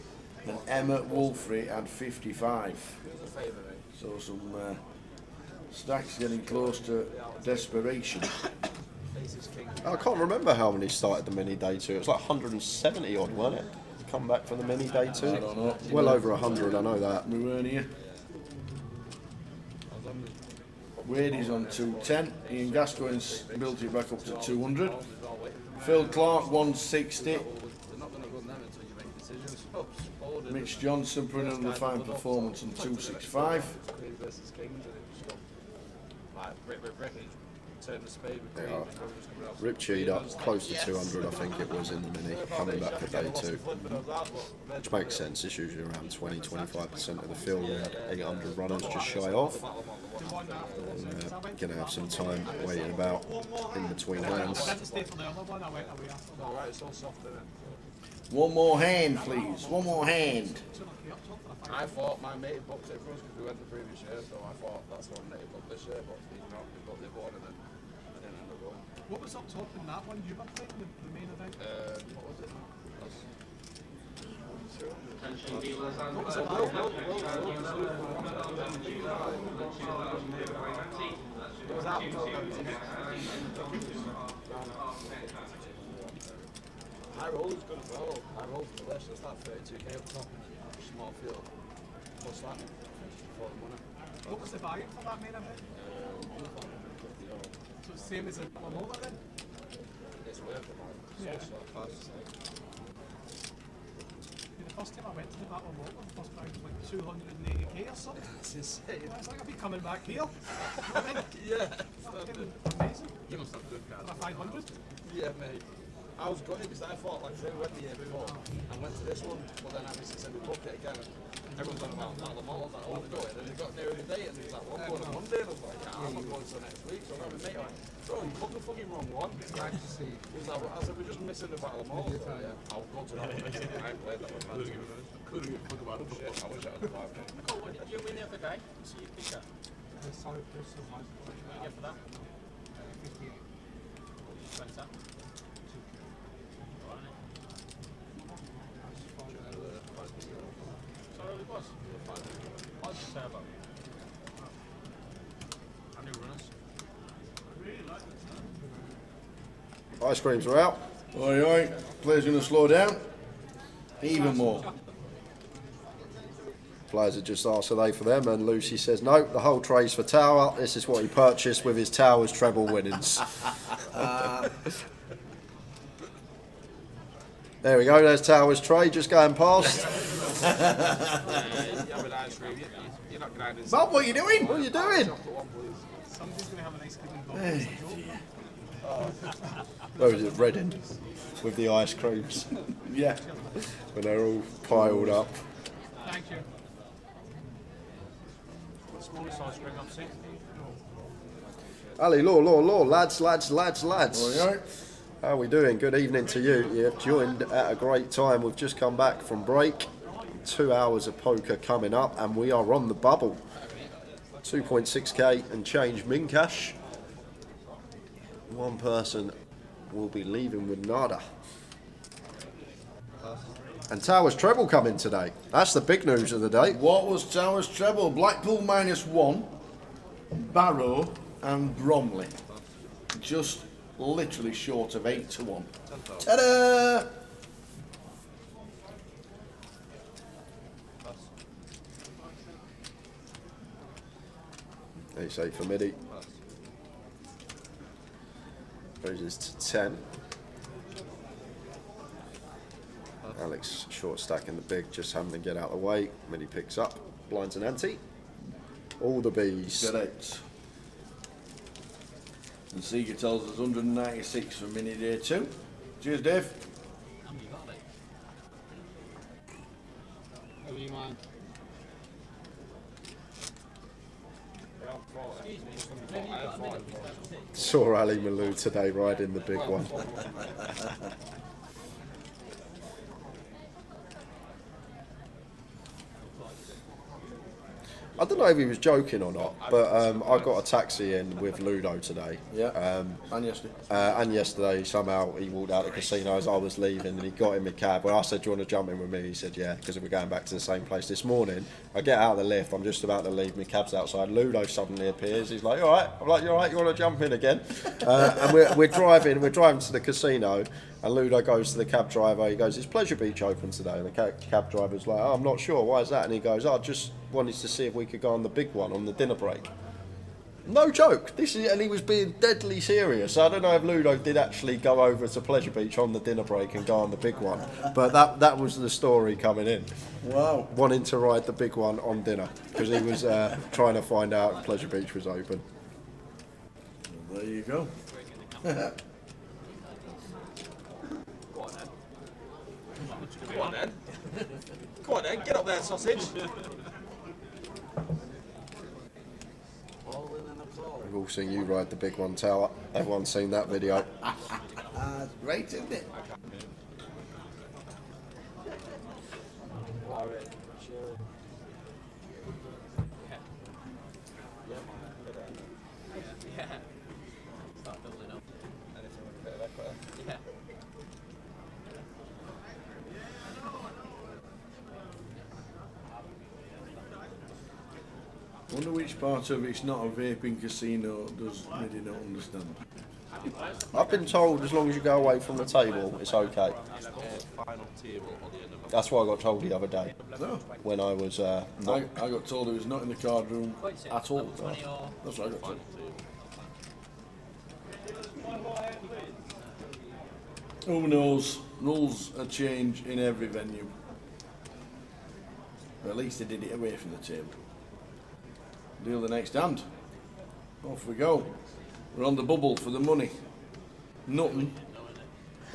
and Emma Wolfrey had 55. So some stacks getting close to desperation. I can't remember how many started the mini day 2. It was like 170 odd, wasn't it? Come back for the mini day 2. I don't know. Well over 100, I know that. We weren't here. Wade's on 210. Ian Gascoigne's built it back up to 200. Phil Clark 160. Mitch Johnson put another fine performance on 265. They are. Rip Cheed up close to 200, I think it was in the mini, coming back for day 2. Which makes sense, it's usually around 20-25% of the field. We had 800 runners just shy off. Going to have some time waiting about in between hands. One more hand, please. One more hand. I thought my mate booked it for us because we went the previous year, so I thought that's the one that he booked this year, but he's not. He booked the one and then I didn't end up going. What was up top in that one you were playing, the main event? What was it? Attention dealers and What was it? I rolled was good as well. I rolled delicious. That 32k up top. Small field. Plus that. For the money. What was the value for that main event? So it's the same as a Lamola then? It's worth it, man. Yeah. So fast. The first time I went to the Battle of Lamola, the first prize was like 280k or something. That's insane. I was like, I'll be coming back here. Yeah. Amazing. You must have good cards. A 500? Yeah, mate. I was gutted because I thought, like, they went the year before and went to this one, but then obviously said we booked it again. And everyone's on about the mall. I was like, I want to go in. And they got near the date and he was like, well, I'm going on Monday. And I was like, yeah, I'm not going until next week. So I got my mate like, bro, you booked the fucking wrong one. He was like, I said, we're just missing the Battle of Mall. So, yeah, I'll go to that one. I played that one. Couldn't give a fuck about it. Shit, I wish I had the vibe. Cool, what did you win the other day? So you pick up. Solid plus some What did you get for that? 58. When's that? So it was. Odds turbo. How many runners? Ice creams are out. Oi, oi. Players going to slow down. Even more. Players have just asked are they for them, and Lucy says no, the whole tray's for Tower. This is what he purchased with his Towers treble winnings. There we go, there's Towers tray just going past. Bob, what are you doing? What are you doing? Somebody's going to have an ice cream involved. Hey, Oh, is it Reading with the ice creams? Yeah. When they're all piled up. Thank you. Smallest ice cream I've seen. Ali, law, lads. Oi, oi. How are we doing? Good evening to you. You've joined at a great time. We've just come back from break. 2 hours of poker coming up, and we are on the bubble. 2.6k and change min cash. One person will be leaving with nada. And Towers treble coming today. That's the big news of the day. What was Towers treble? Blackpool -1, Barrow and Bromley. Just literally short of 8-1. Ta-da! Ace 8 for midi. Raises to 10. Alex next short stack in the big, just having to get out of the way. Mini picks up, blinds an ante. All the bees. Correct. And Zaki tells us 196 for mini day 2. Cheers, Dave. Over you, man. Saw Ali Malou today riding the big one. I don't know if he was joking or not, but I got a taxi in with Ludo today. Yeah. And yesterday. And yesterday, somehow he walked out of the casino as I was leaving, and he got in my cab. When I said, "Do you want to jump in with me?" He said, "Yeah," because we're going back to the same place this morning. I get out of the lift. I'm just about to leave. My cab's outside. Ludo suddenly appears. He's like, "All right." I'm like, "You all right? You want to jump in again?" And we're driving. We're driving to the casino. And Ludo goes to the cab driver. He goes, "Is Pleasure Beach open today?" And the cab driver's like, "Oh, I'm not sure. Why is that?" And he goes, "I just wanted to see if we could go on the big one on the dinner break." No joke. And he was being deadly serious. I don't know if Ludo did actually go over to Pleasure Beach on the dinner break and go on the big one, but that was the story coming in. Wow. Wanting to ride the big one on dinner because he was trying to find out if Pleasure Beach was open. Well, there you go. Go on then. Go on then, get up there, sausage. We've all seen you ride the big one, Tower. Everyone's seen that video. That's great, isn't it? Wonder which part of it's not a vaping casino does Midi not understand. I've been told as long as you go away from the table, it's okay. That's what I got told the other day. No. When I was I got told it was not in the card room at all. That's what I got told. Who knows? Rules are changed in every venue. Or at least they did it away from the table. Deal the next hand. Off we go. We're on the bubble for the money. Nothing.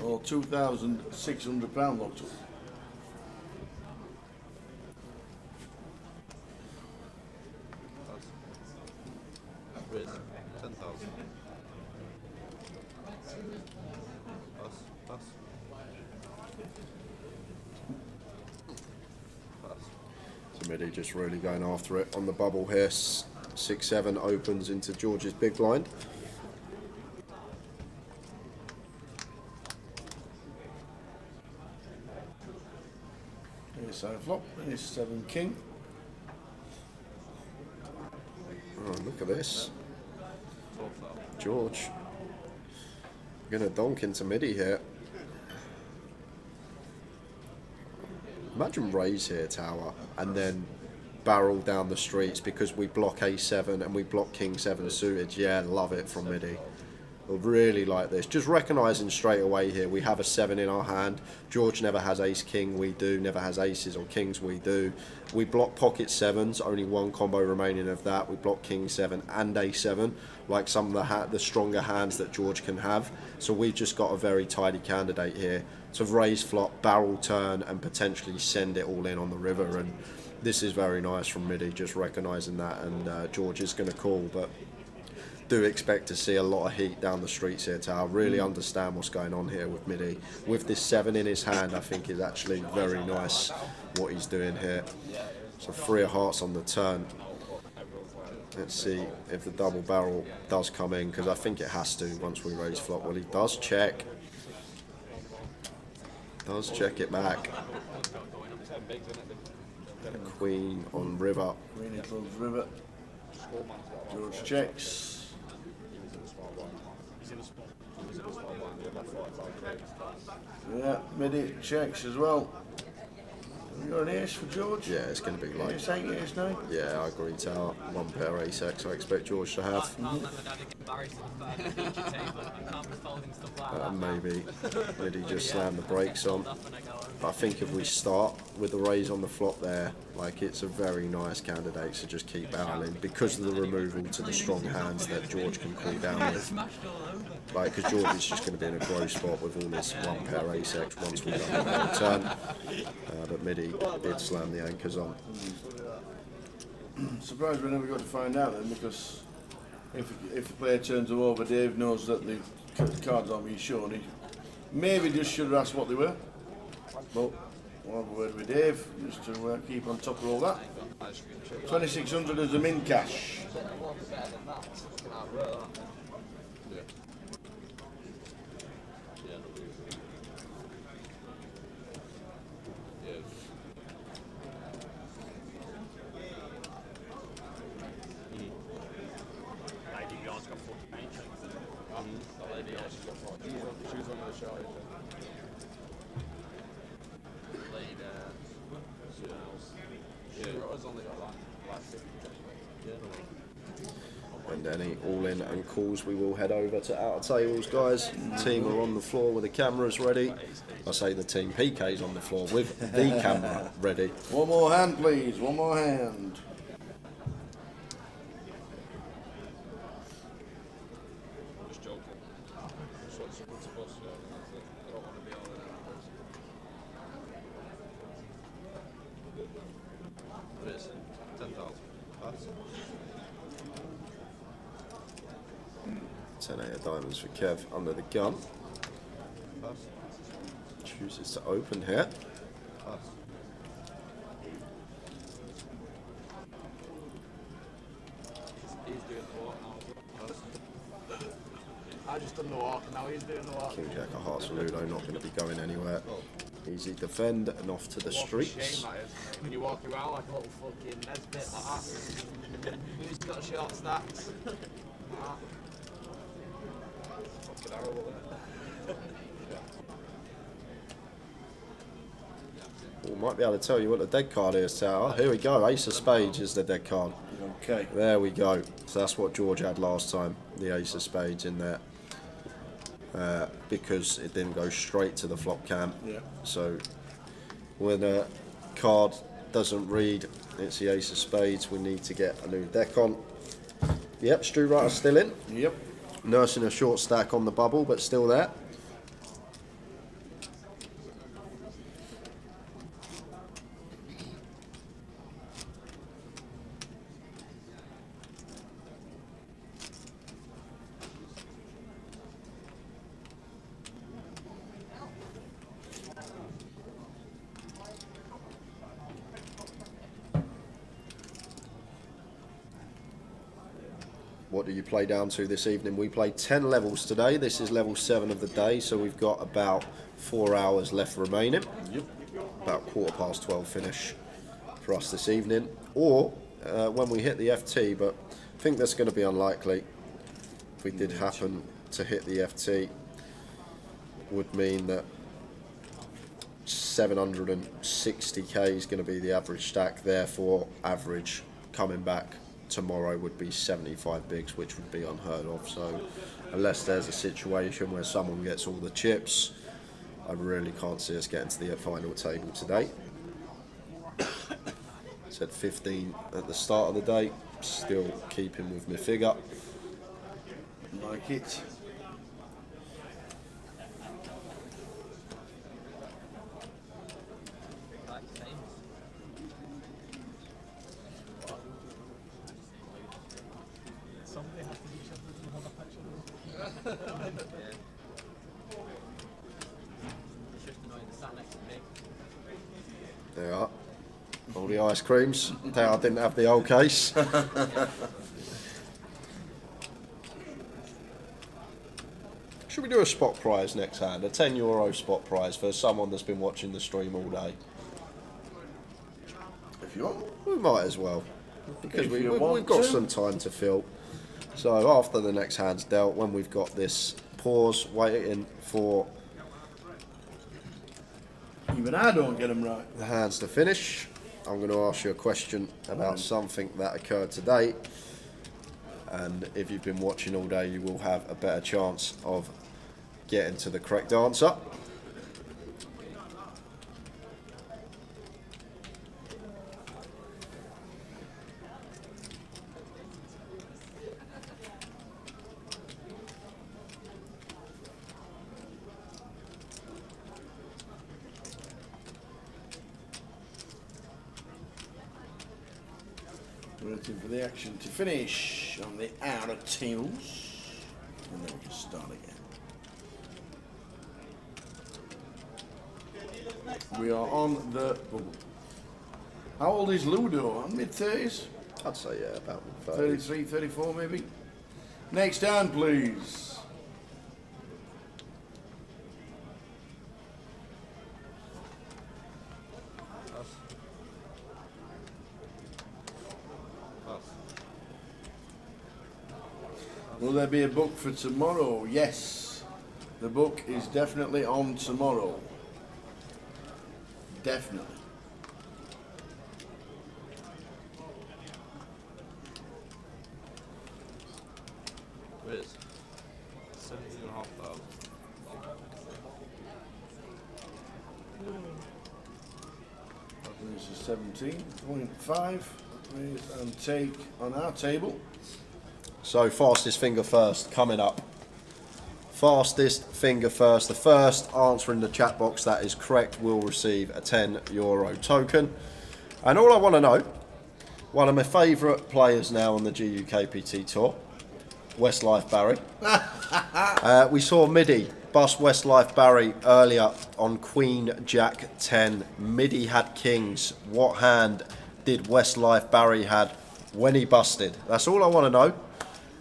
Or £2,600 locked up. Riz, 10,000. Pass. So Midi just really going after it on the bubble here. 6-7 opens into George's big blind. Here's 7 flop, here's 7 king. Oh, look at this. George. Gonna donk into Midi here. Imagine raise here, Tower, and then barrel down the streets because we block A7 and we block King 7 suited. Yeah, love it from Midi. I really like this. Just recognising straight away here, we have a 7 in our hand. George never has ace king, we do. Never has aces or kings, we do. We block pocket 7s, only one combo remaining of that. We block king 7 and a7, like some of the stronger hands that George can have. So we've just got a very tidy candidate here to raise flop, barrel turn, and potentially send it all in on the river. And this is very nice from Midi, just recognising that. And George is going to call, but do expect to see a lot of heat down the streets here, Tower. Really understand what's going on here with Midi. With this 7 in his hand, I think is actually very nice what he's doing here. So 3 of hearts on the turn. Let's see if the double barrel does come in, because I think it has to once we raise flop. Well, he does check. Does check it back. Queen on river. Queen in clubs, river. George checks. Yeah, Midi checks as well. You got an ace for George? Yeah, it's going to be like... Ace 8, ace 9? Yeah, I agree, Tower. One pair ace X I expect George to have. Maybe he just slammed the brakes on. But I think if we start with the raise on the flop there, like it's a very nice candidate to just keep barreling because of the removal to the strong hands that George can call down with. Like, because George is just going to be in a gross spot with all this one pair ace X once we've done the turn. But Midi did slam the anchors on. Surprised we never got to find out then, because if the player turns them over, Dave knows that the cards on me shown. He maybe just should have asked what they were. But we'll have a word with Dave just to keep on top of all that. 2,600 as a min cash. And any all-in and calls, we will head over to outer tables, guys. Team are on the floor with the cameras ready. I say the team PK's on the floor with the camera ready. One more hand, please. One more hand. Just joking. That's what someone's supposed to do. I don't want to be all in that. It is 10,000. 10-8 of diamonds for Kev under the gun. Chooses to open here. I just done the walk, now he's doing the walk. King Jack of Hearts for Ludo, not going to be going anywhere. Easy defend and off to the streets. When you walk around like a little fucking Nesbit like that. Who's got short stacks? Fucking horrible, isn't it? We might be able to tell you what the dead card is, Tower. Here we go, Ace of Spades is the dead card. Okay. There we go. So that's what George had last time, the Ace of Spades in there. Because it didn't go straight to the flop cam. Yeah. So when a card doesn't read, it's the Ace of Spades, we need to get a new deck on. Yep, Stu Writer's still in. Yep. Nursing a short stack on the bubble, but still there. What do you play down to this evening? We played 10 levels today. This is level 7 of the day, so we've got about 4 hours left remaining. Yep. About 12:15 finish for us this evening. Or when we hit the FT, but I think that's going to be unlikely. If we did happen to hit the FT, would mean that 760k is going to be the average stack, therefore average coming back tomorrow would be 75 bigs, which would be unheard of. So unless there's a situation where someone gets all the chips, I really can't see us getting to the final table today. Said 15 at the start of the day, still keeping with my figure. Like it. There are all the ice creams. I didn't have the old case. Should we do a spot prize next hand? A €10 spot prize for someone that's been watching the stream all day? If you want. We might as well. Because If we've you want got to. some time to fill. So after the next hand's dealt, when we've got this pause waiting for Even I don't get them right. The hands to finish. I'm going to ask you a question about something that occurred today. And if you've been watching all day, you will have a better chance of getting to the correct answer. Waiting for the action to finish on the outer tables. And then we can start again. We are on the bubble. How old is Ludo? Mid-30s? I'd say, yeah, about 33, 34 maybe. Next hand, please. Will there be a book for tomorrow? Yes. The book is definitely on tomorrow. Definitely. Riz. 17,500. This is 17.5. And take on our table. So fastest finger first coming up. Fastest finger first. The first answer in the chat box that is correct will receive a €10 token. And all I want to know, one of my favourite players now on the GUKPT tour, Westlife Barry. We saw Midi bust Westlife Barry earlier on Queen Jack 10. Midi had kings. What hand did Westlife Barry had when he busted? That's all I want to know.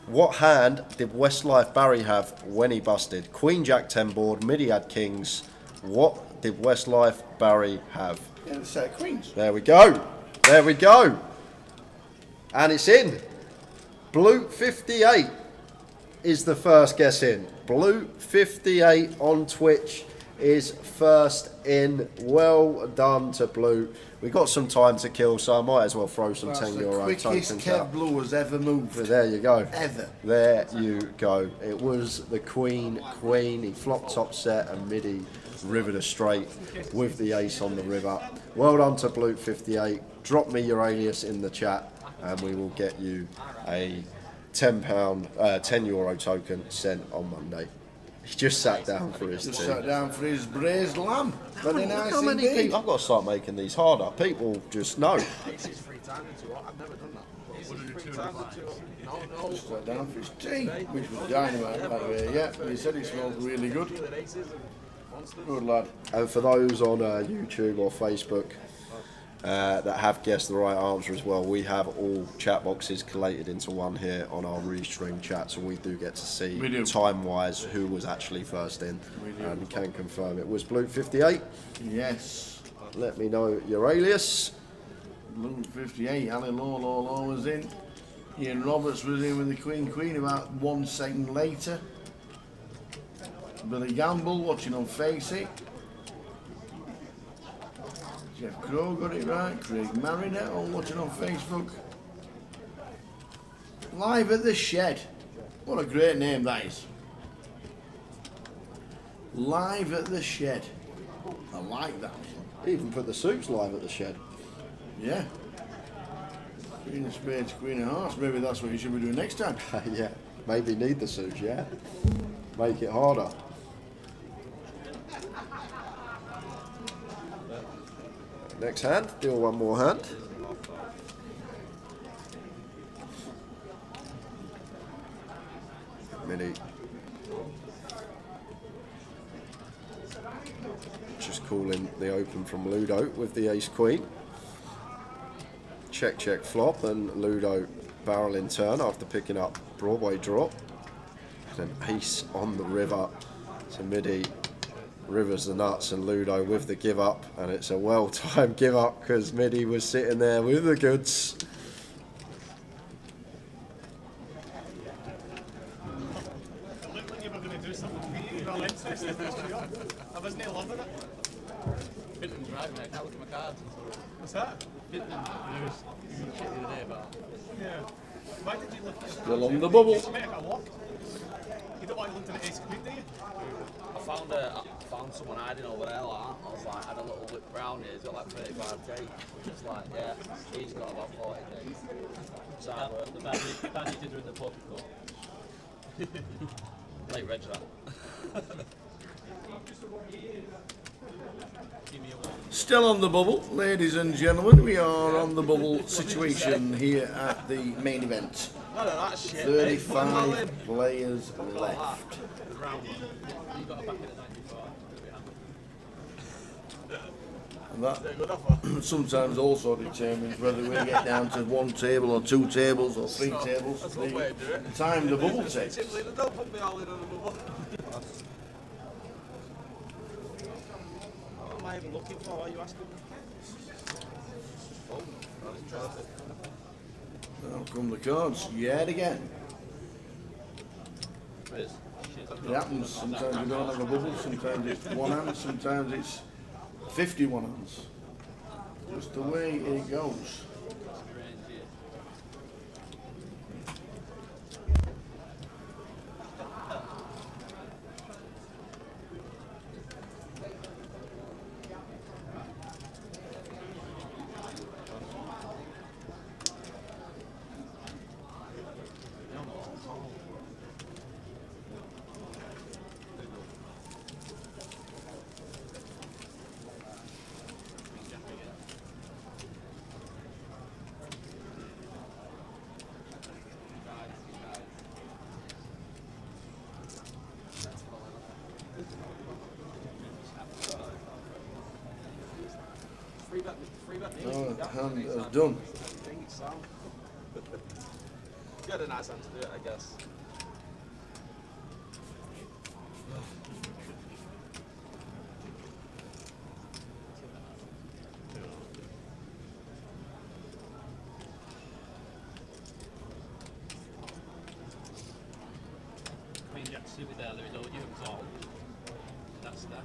What hand did Westlife Barry have when he busted? Queen Jack 10 board, Midi had kings. What did Westlife Barry have? Yeah, the set of queens. There we go. There we go. And it's in. Blue 58 is the first guess in. Blue 58 on Twitch is first in. Well done to Blue. We got some time to kill, so I might as well throw some €10 tokens quickest out. Kev Blue has ever moved. But there you go. Ever. There you go. It was the Queen. He flopped top set and Midi rivered a straight with the ace on the river. Well done to Blue 58. Drop me your alias in the chat and we will get you a €10 token sent on Monday. He just sat down for his Just tea. sat down for his braised lamb. Very nice How many indeed. people? I've got to start making these harder. People just know. It's his free time into what? I've never done that. It's his free time into what? No. Just sat down for his tea, which was dynamite, by the way. Yeah, he said it smelled really good. Good lad. And for those on YouTube or Facebook that have guessed the right answer as well, we have all chat boxes collated into one here on our restream chat, so we do get to see time-wise who was actually first in, and can confirm it was Blue 58. Yes. Let me know your alias. Blue 58, Ali Law was in. Ian Roberts was in with the Queen about 1 second later. Billy Gamble watching on Facey. Jeff Crow got it right. Craig Marinette all watching on Facebook. Live at the Shed. What a great name that is. Live at the Shed. I like that name. Even put the suits live at the Shed. Yeah. Queen of Spades, Queen of Hearts. Maybe that's what you should be doing next time. Yeah, maybe need the suits, yeah. Make it harder. Next hand, deal one more hand. Mini. Just calling the open from Ludo with the ace queen. Check, check, flop, and Ludo barrel in turn after picking up Broadway draw. And an ace on the river. So Midi rivers the nuts and Ludo with the give up, and it's a well-timed give up because Midi was sitting there with the goods. It looked like you were going to do something. I wasn't loving it. right, mate. Now look at my cards. What's that? Didn't there was shit the other day about. Yeah. Why did you look at your Still on the bubble. Just make a look. You don't want to look at the ace queen, do you? I found someone hiding over there. Like, I was like, had a little look round here. He's got like 35k. Just like, yeah, he's got about 40k. So the badges are in the poker court. Late reg that. Still on the bubble, ladies and gentlemen. We are on the bubble situation here at the main event. 35 players left. And that sometimes also determines whether we get down to one table or two tables or three tables. The time the bubble takes. Don't put me all in on the bubble. What am I even looking for? What are you asking me? Now come the cards yet again. It happens. Sometimes we don't have a bubble. Sometimes it's one hand. Sometimes it's 51 hands. Just the way it goes. Oh, the hand is done. You had a nice hand to do it, I guess. Queen Jack Suited there, there is all you call. That's that.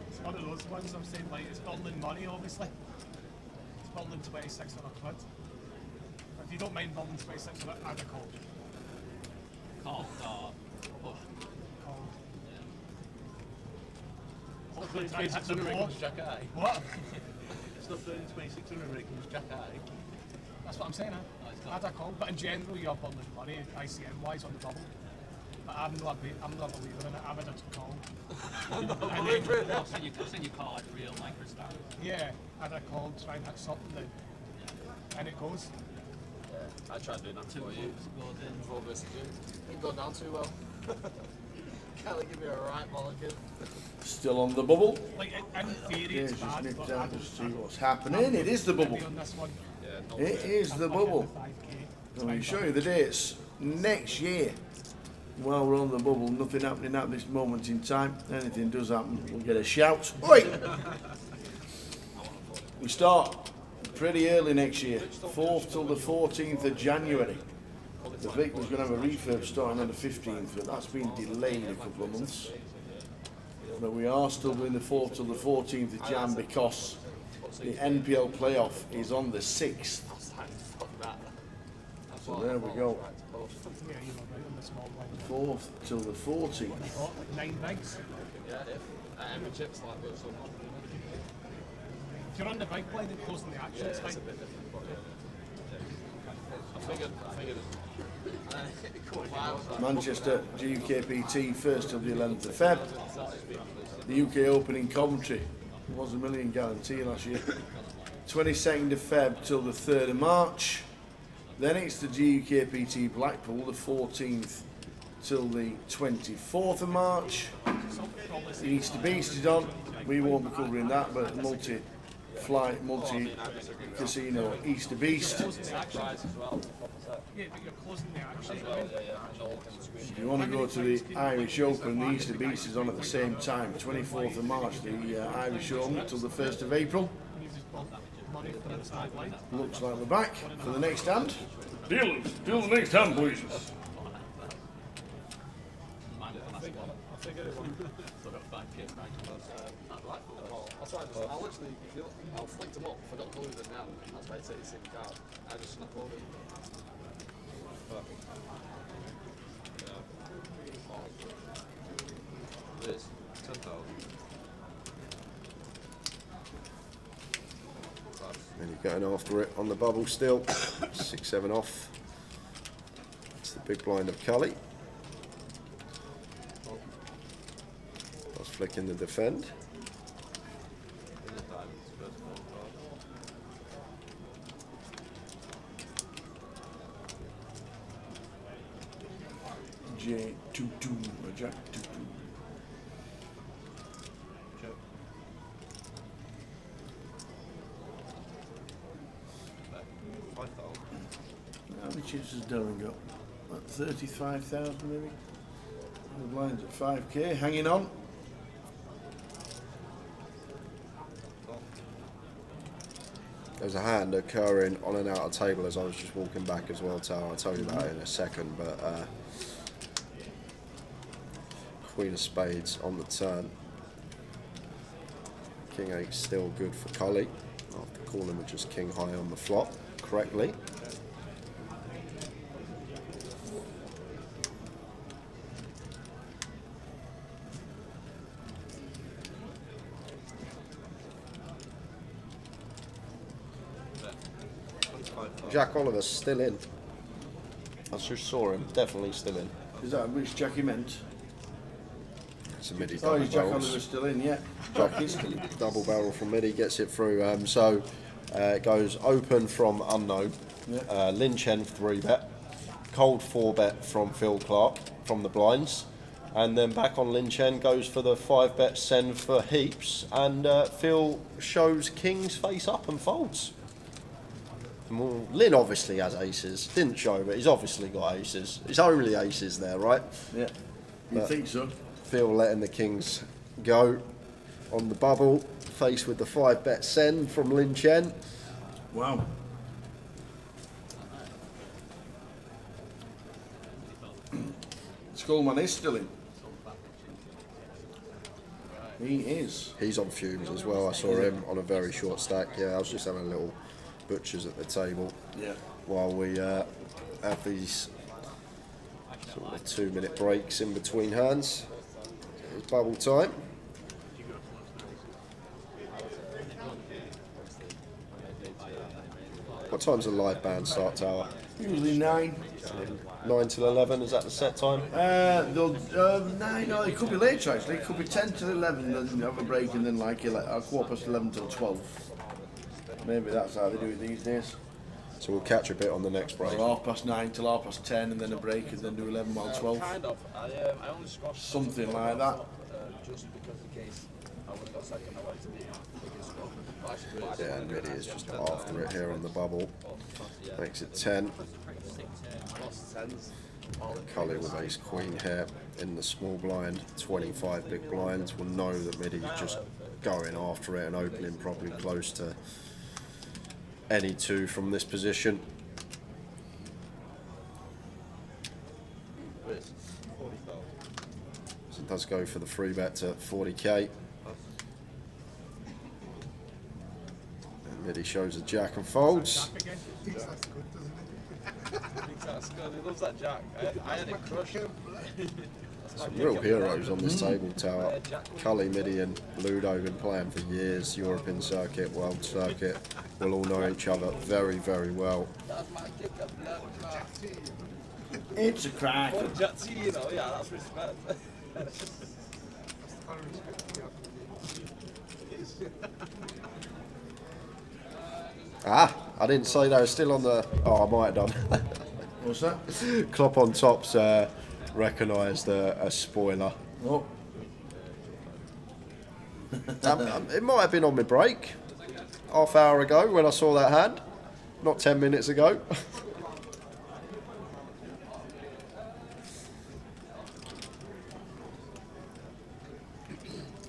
It's one of those ones I'm saying, like, it's bundling money, obviously. It's bundling 2600 quid. If you don't mind bundling 2600, add a call. Call, or push. Call. Hopefully it's Try and hit the 2600 when it ball. comes Jack Eye. What? It's not 2600 when it comes Jack Eye. That's what I'm saying, add a call. But in general, you're bundling money, ICM-wise, on the bubble. But I'm not a believer in it, I'm a just call. I've seen you call like a real microstat. Yeah, add a call, try and hit something then. And it goes. Yeah, I tried doing that for you. Before versus you. Didn't go down too well. Kellet give me a right mulligan. Still on the bubble. Like, in theory, it's bad, Just nip but down to see what's happening. It is the bubble. on this one. It is the bubble. Let me show you the dates. Next year, while we're on the bubble, nothing happening at this moment in time. Anything does happen, we'll get a shout. Oi! We start pretty early next year, 4th till the 14th of January. The Vic was going to have a refurb starting on the 15th, but that's been delayed a couple of months. But we are still doing the 4th till the 14th of Jan because the NPL playoff is on the 6th. So there we go. 4th till the 14th. 9 bigs. Yeah, every chip's like this. If you're on the big play, then closing the action, it's fine. It's a bit different, but yeah. I figured. Manchester GUKPT 1st till the 11th of Feb. The UK Open in Coventry was a million guarantee last year. 22nd of Feb till the 3rd of March. Then it's the GUKPT Blackpool, the 14th till the 24th of March. The Easter Beast is on. We won't be covering that, but multi-flight, multi-casino Easter Beast. Yeah, but you're closing the action. If you want to go to the Irish Open, the Easter Beast is on at the same time. 24th of March, the Irish Open till the 1st of April. Looks like we're back for the next hand. Deal the next hand, please. That's why I literally, I flicked them up, forgot to lose them now. That's why I take the SIM card. I just uploaded it. This 10,000. And you're going after it on the bubble still. 6-7 off. That's the big blind of Cully. That's flicking the defend. J 2-2, a Jack 2-2. How many chips has Darren got? About 35,000 maybe? The blind's at 5k, hanging on. There's a hand occurring on and out of table as I was just walking back as well, Tao. I'll tell you about it in a second, but Queen of Spades on the turn. King 8 still good for Cully, after calling with just King high on the flop correctly. Jack Oliver's still in. I just saw him, definitely still in. Is that which Jack he meant? It's a midi Oh, double Jack barrels. Oliver's still in, yeah. Jack is still in. Double barrel from midi, gets it through. It goes open from unknown. Yeah. Lynn Chen 3-bet. Cold 4-bet from Phil Clark from the blinds. And then back on Lynn Chen goes for the 5-bet send for heaps. And Phil shows King's face up and folds. Well, Lynn obviously has aces. Didn't show, but he's obviously got aces. It's only aces there, right? Yeah, you think so. Phil letting the Kings go on the bubble, faced with the 5-bet send from Lin Chen. Wow. Skullman is still in. He is. He's on fumes as well. I saw him on a very short stack. Yeah, I was just having a little butchers at the table. Yeah. While we have these sort of 2-minute breaks in between hands. It's bubble time. What time's the live band start, Tower? Usually 9. 9 till 11, is that the set time? They'll 9. No, it could be later actually. It could be 10 till 11. Then have a break and then like 11 till 12. Maybe that's how they do it these days. So we'll catch a bit on the next break. Or 9:30 till 10:30 and then a break and then do 11 while 12. Kind of. I only squashed something like that. Just because in case I would have got second, I wanted to be bigger score. Yeah, and Midi is just after it here on the bubble. Makes it 10. Cully with ace queen here in the small blind. 25 big blinds will know that Midi's just going after it and opening probably close to any two from this position. So it does go for the free bet to 40k. And Midi shows a jack and folds. That's good. He loves that jack. I had it crushed. Some real heroes on this table, Tower. Cully, Midi and Ludo been playing for years. European circuit, world circuit. We'll all know each other very, very well. It's a crack. You know, yeah, that's respect. Ah, I didn't say they were still on the... Oh, I might have done. What's that? Klopp on top's recognised a spoiler. Oh. It might have been on my break. Half hour ago when I saw that hand. Not 10 minutes ago.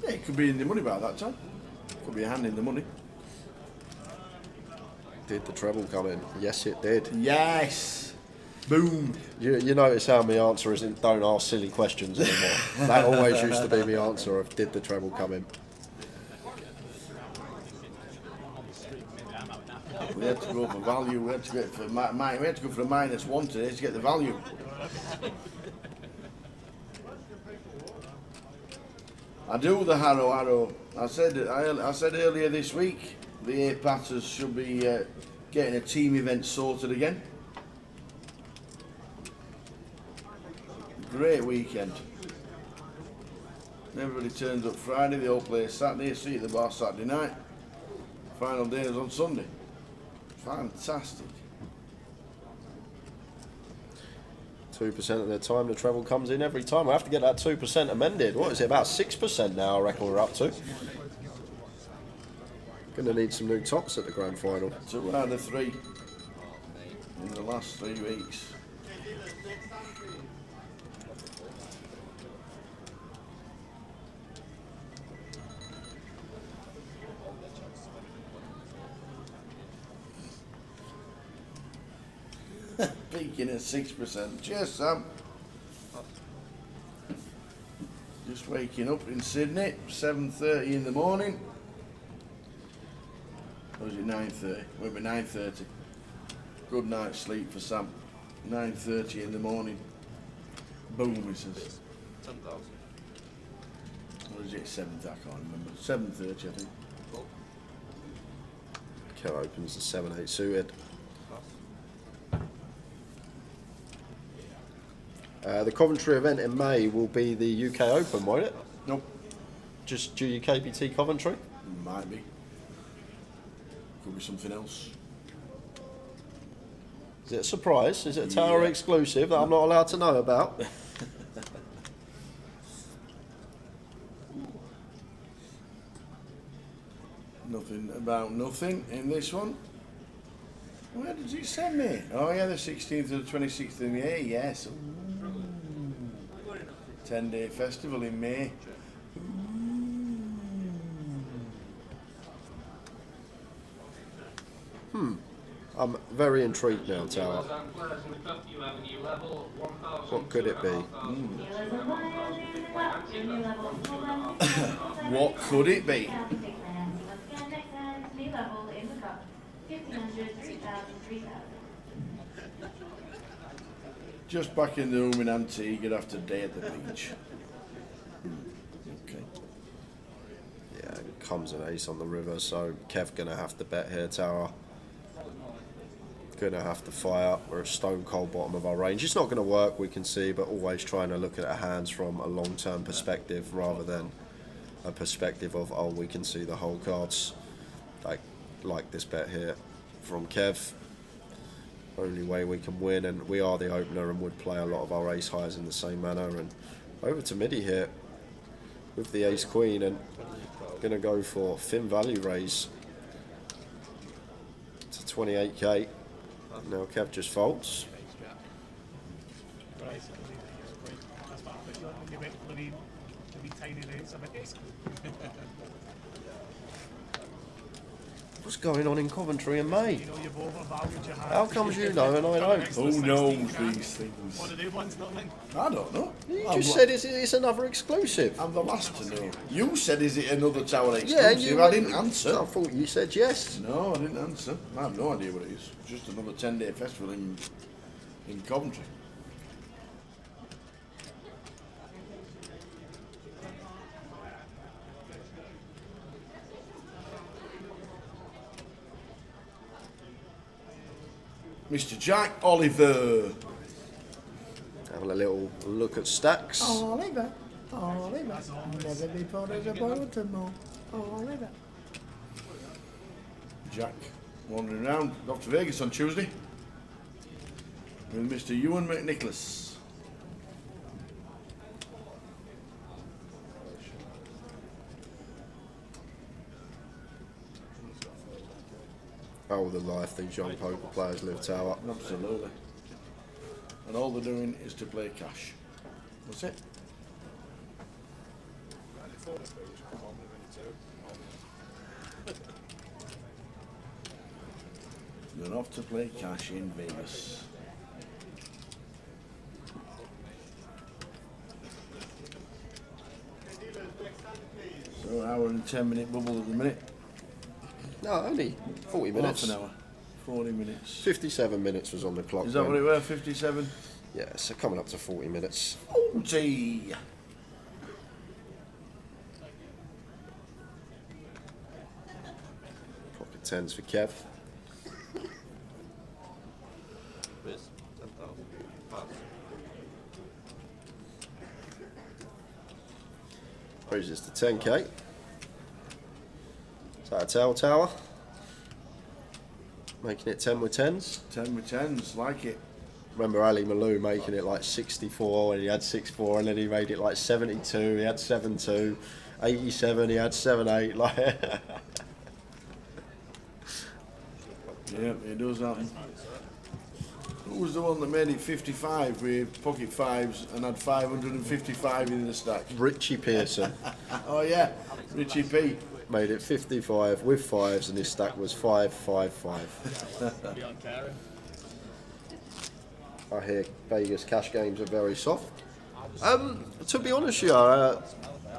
Yeah, it could be in the money by that time. Could be a hand in the money. Did the treble come in? Yes, it did. Yes. Boom. You notice how my answer isn't don't ask silly questions anymore. That always used to be my answer of did the treble come in. We had to go for value. We had to go for we had to go for a -1 today to get the value. I do the harrow. I said earlier this week the 8 batters should be getting a team event sorted again. Great weekend. Everybody turns up Friday. They all play Saturday. See at the bar Saturday night. Final day is on Sunday. Fantastic. 2% of their time the travel comes in every time. I have to get that 2% amended. What is it, about 6% now I reckon we're up to? Gonna need some new tops at the grand final. 2 out of 3 in the last 3 weeks. Peaking at 6%. Cheers, Sam. Just waking up in Sydney, 7:30 in the morning. Or was it 9:30? Wait, 9:30. Good night's sleep for Sam. 9:30 in the morning. Boom, he says. 10,000. Or is it 7? I can't remember. 7:30, I think. Kellet opens the 7-8 suited. The Coventry event in May will be the UK Open, won't it? Nope. Just GUKPT Coventry? Might be. Could be something else. Is it a surprise? Is it a Tower exclusive that I'm not allowed to know about? Nothing about nothing in this one. Where did you send me? Oh yeah, the 16th to the 26th of May, yes. 10-day festival in May. I'm very intrigued now, Tower. What could it be? What could it be? Just back in the room in Antigua after a day at the beach. Okay. Yeah, comes an ace on the river, so Kev gonna have to bet here, Tower. Gonna have to fire. We're a stone cold bottom of our range. It's not gonna work, we can see, but always trying to look at our hands from a long-term perspective rather than a perspective of, oh, we can see the whole cards. Like this bet here from Kev. Only way we can win, and we are the opener and would play a lot of our ace highs in the same manner. And over to midi here with the ace queen, and gonna go for thin value raise to 28k. Now Kev just folds. What's going on in Coventry in May? How comes you know and I don't? Who knows these things? I don't know. You just said it's another exclusive. I'm the last to know. You said, is it another Tower Yeah, exclusive? I didn't answer. I thought you said yes. No, I didn't answer. I have no idea what it is. Just another 10-day festival in Coventry. Mr. Jack Oliver. Having a little look at stacks. Oliver, never before there's a Baltimore. Oliver. Jack wandering around. Dr. Vegas on Tuesday with Mr. Ewan McNicholas. Oh, the life these young poker players live, Tower. Absolutely. And all they're doing is to play cash. That's it. They're off to play cash in Vegas. So, hour and 10-minute bubble at the minute. No, only 40 minutes. Half an hour. 40 minutes. 57 minutes was on the clock. Is that then. what it were, 57? Yeah, so coming up to 40 minutes. 40! Pocket 10s for Kev. Raises to 10k. Is that a tail tower? Making it 10 with 10s? 10 with 10s, like it. Remember Ali Malou making it like 64 and he had 6-4, and then he made it like 72, he had 7-2, 87, he had 7-8. Like yeah, it does happen. Who was the one that made it 55 with pocket 5s and had 555 in the stack? Richie Pearson. Oh yeah, Richie P. Made it 55 with 5s and his stack was 5-5-5. I hear Vegas cash games are very soft. To be honest, I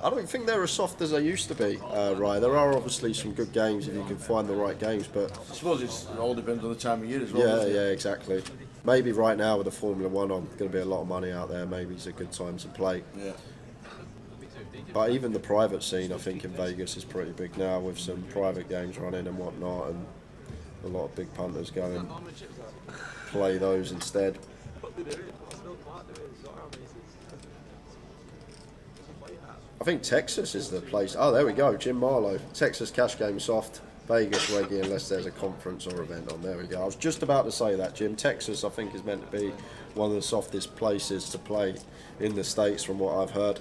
don't think they're as soft as they used to be, right? There are obviously some good games if you can find the right games, but I suppose it all depends on the time of year as well. yeah, doesn't it? yeah, exactly. Maybe right now with the Formula One on, going to be a lot of money out there. Maybe it's a good time to play. Yeah. But even the private scene, I think in Vegas is pretty big now, with some private games running and whatnot, and a lot of big punters go and play those instead. I think Texas is the place. Oh, there we go, Jim Marlowe. Texas cash game soft, Vegas reggae unless there's a conference or event on. There we go. I was just about to say that, Jim. Texas, I think, is meant to be one of the softest places to play in the States from what I've heard.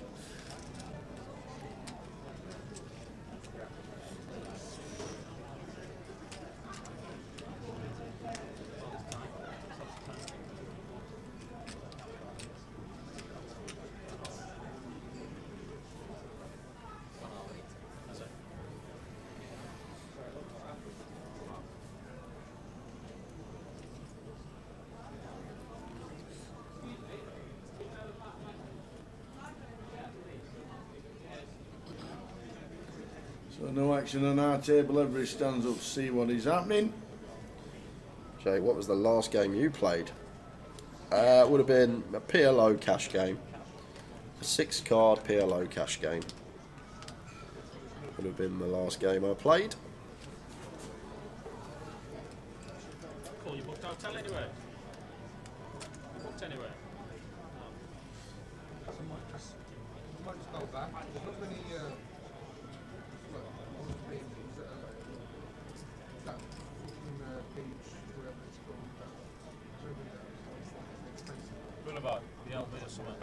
So no action on our table, everybody stands up to see what is happening. Jay, what was the last game you played? It would have been a PLO cash game. A 6-card PLO cash game. Would have been the last game I played. Cool, you booked hotel anyway? Booked anyway? Might just go back. There's not many Boulevard, the Albany or something.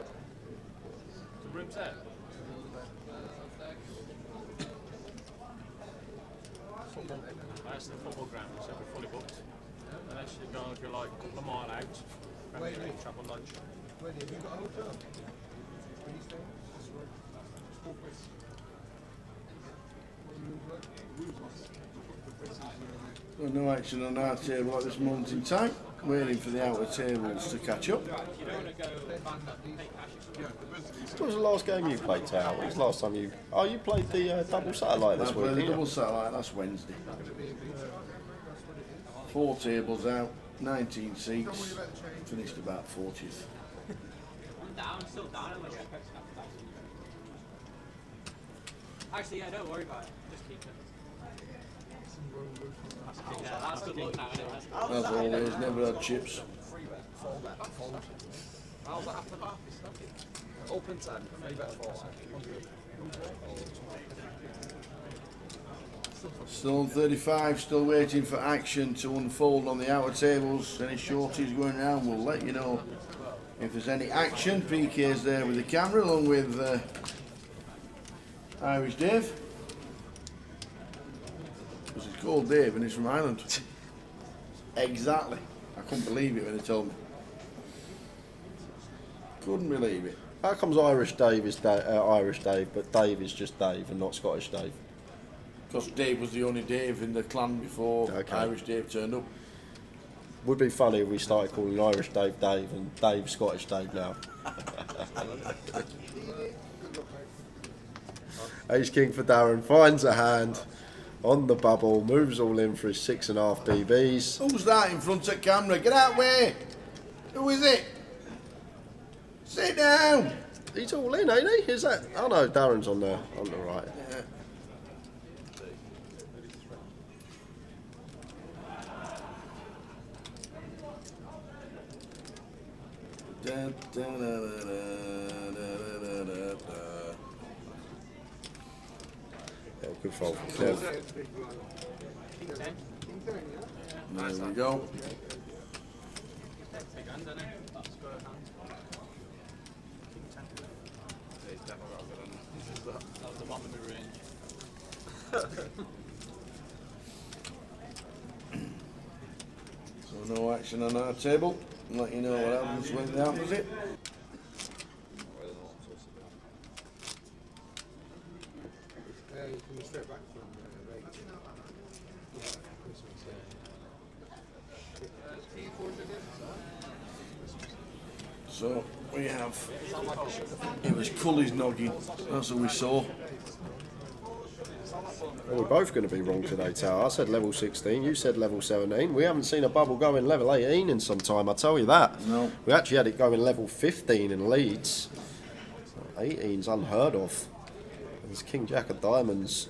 The room's there. Football. That's the football ground, so we're fully booked. And actually go if you're like a couple of mile out. Where do you travel lunch? Where have you got a hotel? Where are you staying? So no action on our table at this moment in time. Waiting for the outer tables to catch up. What was the last game you played, Tao? What was the last time you... Oh, you played the double satellite this I week, played the didn't you? double satellite last Wednesday. 4 tables out, 19 seats, finished about 40th. I'm still down. Actually, yeah, don't worry about it. Just keep it. Yeah, that's good luck now, isn't it? As always, never had chips. How's that after that? Open 10, 3 bet 4. Still on 35, still waiting for action to unfold on the outer tables. Any shorties going around, we'll let you know if there's any action. PK's there with the camera along with Irish Dave. Because he's called Dave and he's from Ireland. Exactly. I couldn't believe it when they told me. Couldn't believe it. How comes Irish Dave is Irish Dave, but Dave is just Dave and not Scottish Dave? Because Dave was the only Dave in the clan before Okay. Irish Dave turned up. Would be funny if we started calling Irish Dave Dave and Dave Scottish Dave now. Ace King for Darren finds a hand. on the bubble, moves all in for his 6.5 BBs. Who's that in front of camera? Get out way! Who is it? Sit down! He's all in, ain't he? Is that? Oh no, Darren's on the right. Yeah. Yeah, good fold for Kev. There we go. That was the bottom of my range. So no action on our table. Let you know what happens when the opposite. Coming straight back from Vegas. Yeah, Christmas, yeah. So we have, it was Cully's noggin, that's what we saw. Well, we're both going to be wrong today, Tower. I said level 16, you said level 17. We haven't seen a bubble go in level 18 in some time, I tell you that. No. We actually had it go in level 15 in Leeds. 18's unheard of. There's King Jack of Diamonds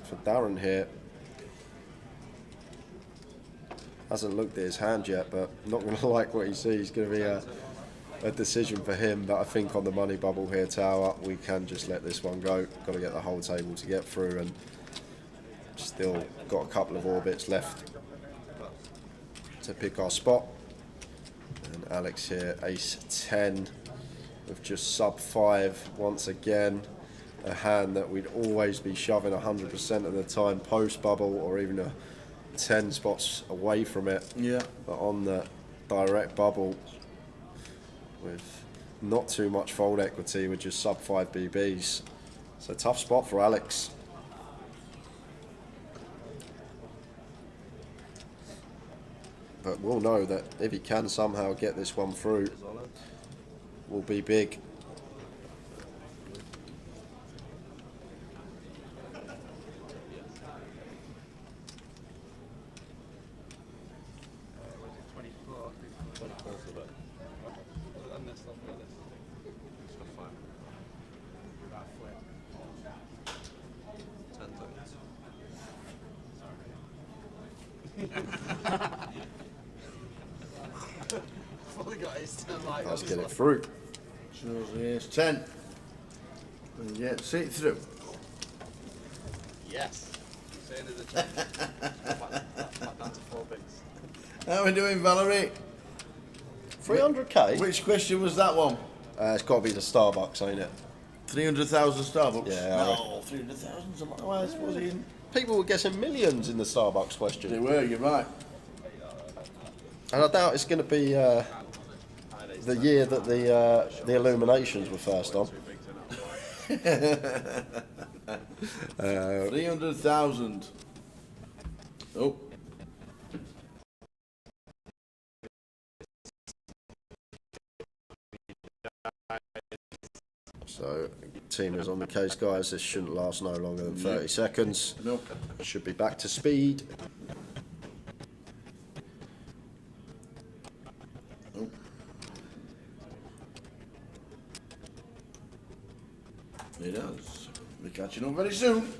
for Darren here. Hasn't looked at his hand yet, but not going to like what he sees. Going to be a decision for him, but I think on the money bubble here, Tower, we can just let this one go. Got to get the whole table to get through, and still got a couple of orbits left to pick our spot. And Alex here, ace 10 with just sub 5 once again. A hand that we'd always be shoving 100% of the time post bubble, or even a 10 spots away from it. Yeah. But on the direct bubble, with not too much fold equity, with just sub 5 BBs. It's a tough spot for Alex. But we'll know that if he can somehow get this one through, will be big. Let's get it through. Shows the ace 10. And gets it through. Yes. Saying as a chance. Back down to 4 bigs. How are we doing, Valerie? 300k? Which question was that one? It's got to be the Starbucks, ain't it? 300,000 Starbucks? Yeah. No, 300,000's a lot. Why, I suppose in. People were guessing millions in the Starbucks question. They were, you're right. And I doubt it's going to be the year that the Eliminations were first on. 300,000. Oh. So, team is on the case, guys. This shouldn't last no longer than 30 seconds. Nope. Should be back to speed. Oh. It does. We're catching up very soon.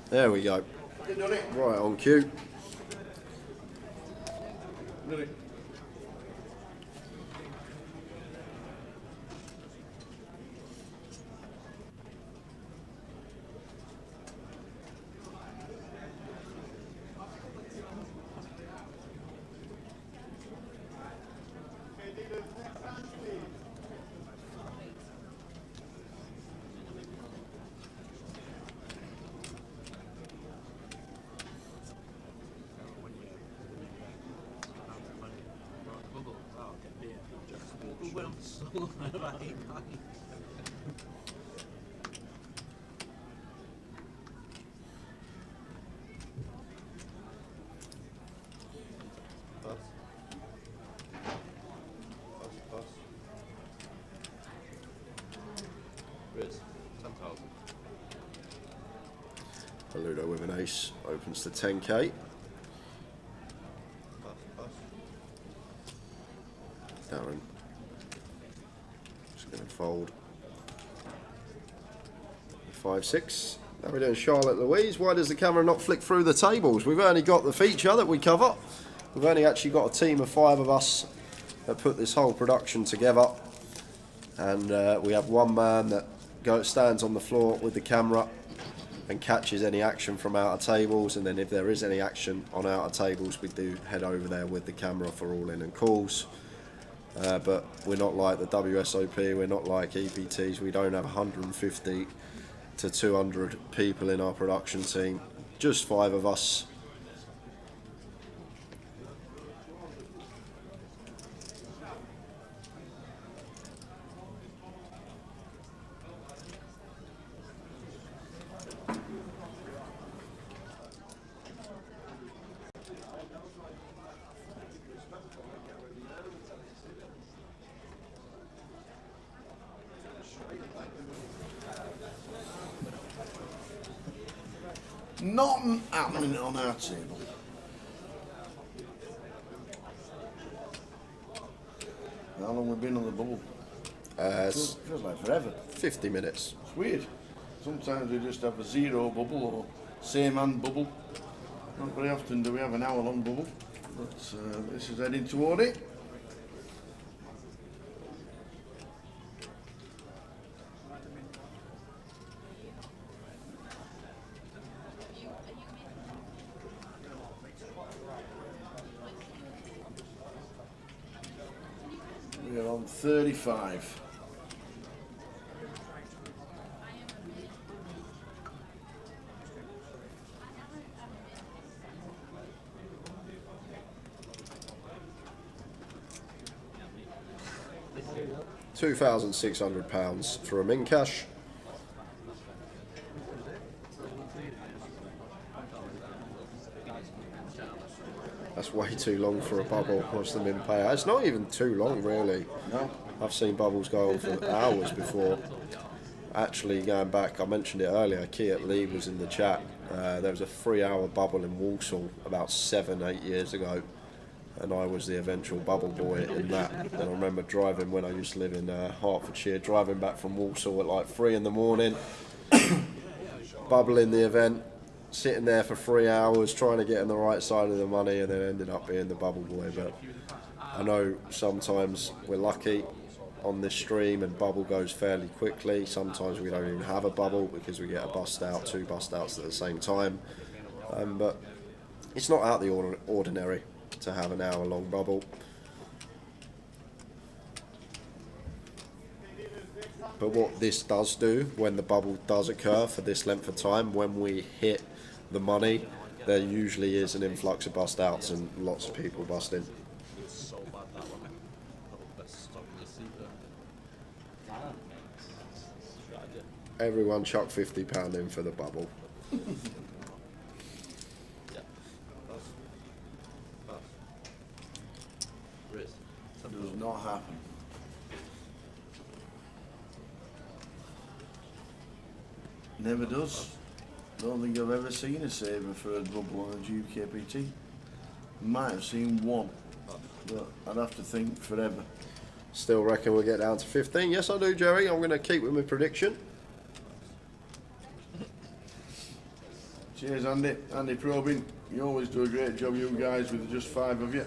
There we go. Right on cue. Really? Ludo with an ace opens to 10k. Darren just going to fold 5-6. Now we're doing Charlotte Louise. Why does the camera not flick through the tables? We've only got the feature that we cover. We've only actually got a team of 5 of us that put this whole production together, and we have one man that stands on the floor with the camera and catches any action from outer tables, and then if there is any action on outer tables, we do head over there with the camera for all in and calls. But we're not like the WSOP, we're not like EPTs, we don't have 150 to 200 people in our production team, just 5 of us. Nothing happening on our table. How long have we been on the bubble? Feels like forever. 50 minutes. It's weird. Sometimes we just have a 0 bubble or same hand bubble. Not very often do we have an hour-long bubble, but this is heading toward it. We're on 35. £2,600 for a min cash. That's way too long for a bubble. What's the min payout? It's not even too long, really. No. I've seen bubbles go on for hours before. Actually, going back, I mentioned it earlier, Kellet Lee was in the chat. There was a 3-hour bubble in Walsall about 7-8 years ago, and I was the eventual bubble boy in that. And I remember driving, when I used to live in Hertfordshire, driving back from Walsall at like 3 in the morning, bubbling the event, sitting there for 3 hours trying to get on the right side of the money, and then ended up being the bubble boy. But I know sometimes we're lucky on this stream and bubble goes fairly quickly. Sometimes we don't even have a bubble because we get a bust out, 2 bust outs at the same time. But it's not out of the ordinary to have an hour-long bubble. But what this does do, when the bubble does occur for this length of time, when we hit the money, there usually is an influx of bust outs and lots of people busting. Everyone chuck £50 in for the bubble. Does not happen. Never does. Don't think I've ever seen a saver for a bubble on a GUKPT. Might have seen one, but I'd have to think forever. Still reckon we'll get down to 15? Yes, I do, Jerry. I'm going to keep with my prediction. Cheers, Andy. Andy Probing. You always do a great job, you guys, with just 5 of you.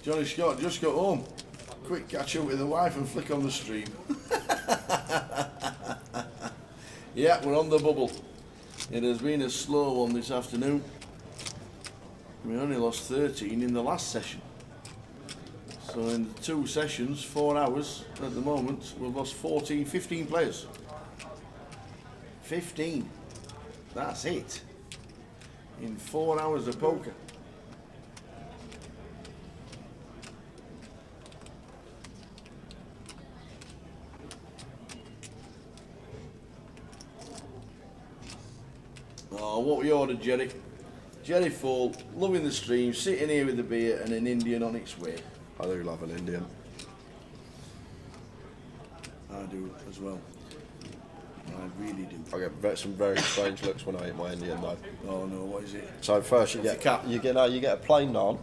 Johnny Scott just got home. Quick catch up with the wife and flick on the stream. Yeah, we're on the bubble. It has been a slow one this afternoon. We only lost 13 in the last session. So in the 2 sessions, 4 hours at the moment, we've lost 15 players. 15. That's it. In 4 hours of poker. Oh, what we ordered, Jerry? Jerry full, loving the stream, sitting here with a beer and an Indian on its way. I do love an Indian. I do as well. really do. I get some very strange looks when I eat my Indian though. Oh no, what is it? So first you get a plain naan.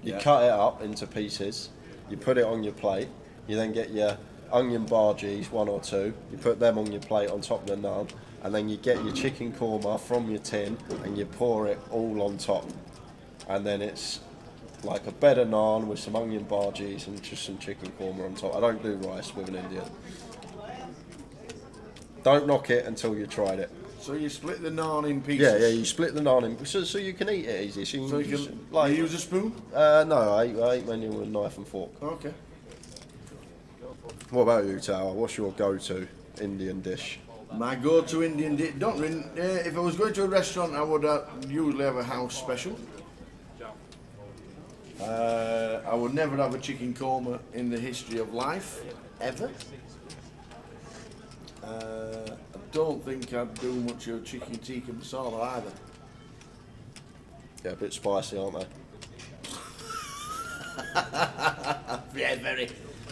You cut it up into pieces. You put it on your plate. You then get your onion bhajis, 1 or 2. You put them on your plate on top of the naan, and then you get your chicken korma from your tin and you pour it all on top. And then it's like a bed of naan with some onion bhajis and just some chicken korma on top. I don't do rice with an Indian. Don't knock it until you've tried it. So you split the naan in pieces? Yeah, you split the naan in so you can eat it easy. So you can like, you use a spoon? No, I eat menu with a knife and fork. Okay. What about you, Tower? What's your go-to Indian dish? My go-to Indian dish, if I was going to a restaurant, I would usually have a house special. I would never have a chicken korma in the history of life, ever. I don't think I'd do much of chicken tikka masala either. Yeah, a bit spicy, aren't they? Yeah,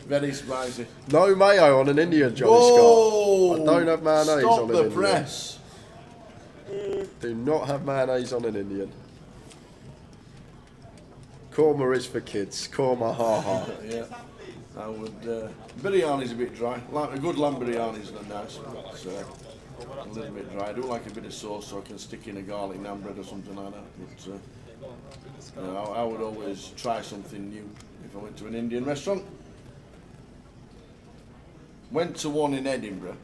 very spicy. No mayo on an Indian, Johnny Scott. I don't have mayonnaise Stop on an the Indian. press. Do not have mayonnaise on an Indian. Korma is for kids. Korma, ha ha. Yeah. I would. Biryani's a bit dry. Like a good lamb biryani's nice, but a little bit dry. I do like a bit of sauce so I can stick in a garlic naan bread or something like that. But I would always try something new if I went to an Indian restaurant. Went to one in Edinburgh.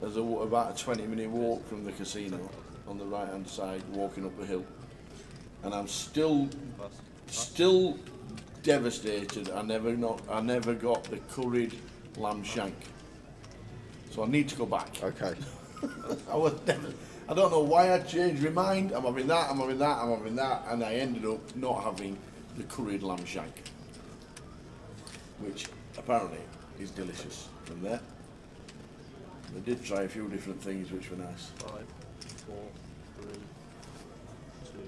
There's about a 20-minute walk from the casino on the right-hand side, walking up the hill, and I'm still devastated. I never got the curried lamb shank, so I need to go back. Okay. I don't know why I changed my mind. I'm having that, and I ended up not having the curried lamb shank, which apparently is delicious from there. They did try a few different things which were nice. 5, 4, 3, 2,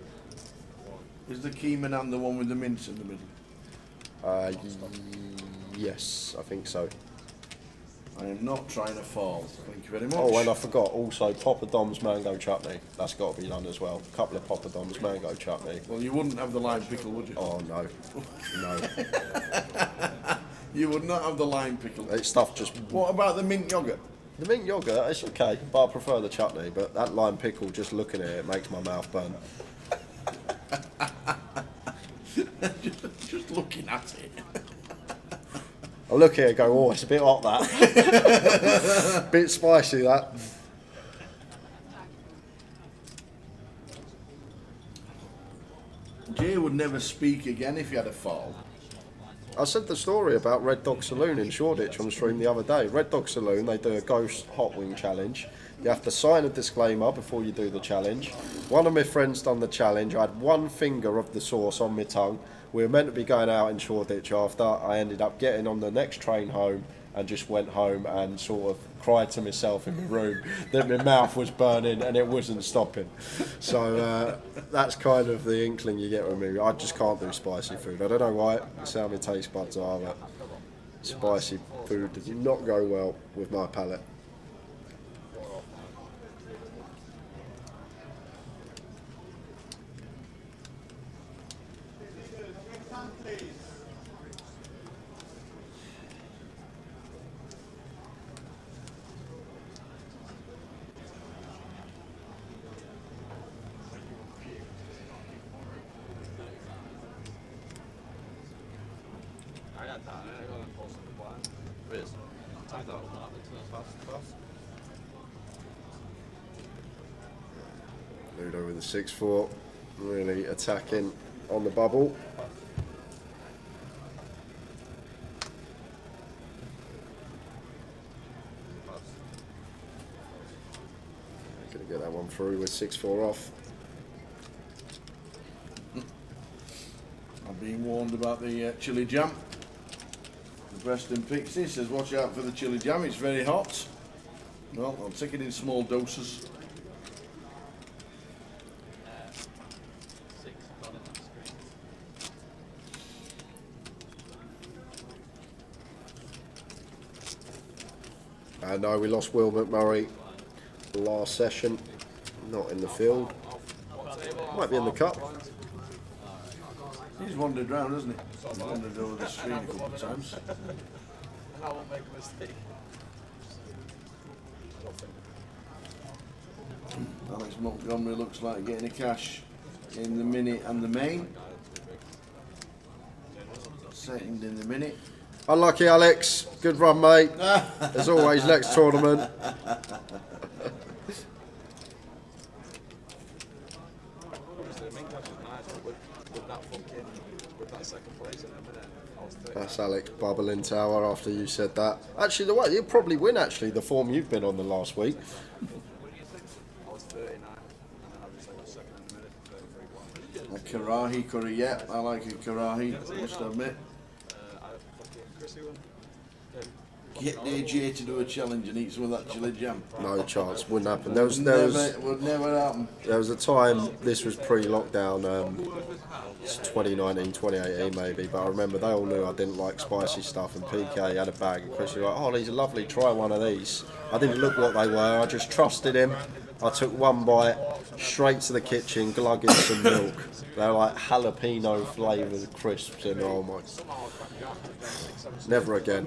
1. Is the keema naan the one with the mince in the middle? Yes, I think so. I am not trying to fall. Thank you very much. Oh, and I forgot also Poppadom's mango chutney. That's got to be done as well. A couple of Poppadom's mango chutney. Well, you wouldn't have the lime pickle, would you? Oh no, no. You would not have the lime pickle. It's stuff just. What about the mint yogurt? The mint yogurt, it's okay, but I prefer the chutney. But that lime pickle, just looking at it, makes my mouth burn. just looking at it. I look here and go, oh, it's a bit hot that. Bit spicy that. Jay would never speak again if he had a fall. I said the story about Red Dog Saloon in Shoreditch on the stream the other day. Red Dog Saloon, they do a ghost hot wing challenge. You have to sign a disclaimer before you do the challenge. One of my friends done the challenge. I had one finger of the sauce on my tongue. We were meant to be going out in Shoreditch after. I ended up getting on the next train home and just went home and sort of cried to myself in my room that my mouth was burning and it wasn't stopping. So that's kind of the inkling you get with me. I just can't do spicy food. I don't know why. It's how my taste buds are, but spicy food does not go well with my palate. Ludo with the 6-4, really attacking on the bubble. Gonna get that one through with 6-4 off. I've been warned about the chili jam. The Preston Pixie says watch out for the chili jam, it's very hot. Well, I'll take it in small doses. No, we lost Will McMurray last session. Not in the field. Might be in the cup. He's wandered round, hasn't he? He's wandered over the screen a couple of times. And I won't make a mistake. Alex Montgomery looks like getting a cash in the minute and the main. Second in the minute. Unlucky, Alex. Good run, mate. As always, next tournament. That's Alex bubbling tower after you said that. Actually, the way you'll probably win. Actually, the form you've been on the last week. A Karahi curry, yeah, I like a Karahi, must admit. Get AJ to do a challenge and eat some of that chili jam. No chance, wouldn't happen. Would never happen. There was a time, this was pre-lockdown, it's 2019, 2018 maybe, but I remember they all knew I didn't like spicy stuff, and PK had a bag, and Chris was like, oh, these are lovely, try one of these. I didn't look what they were, I just trusted him. I took one bite, straight to the kitchen, glugging some milk. They're like jalapeno flavoured crisps, and oh my, never again.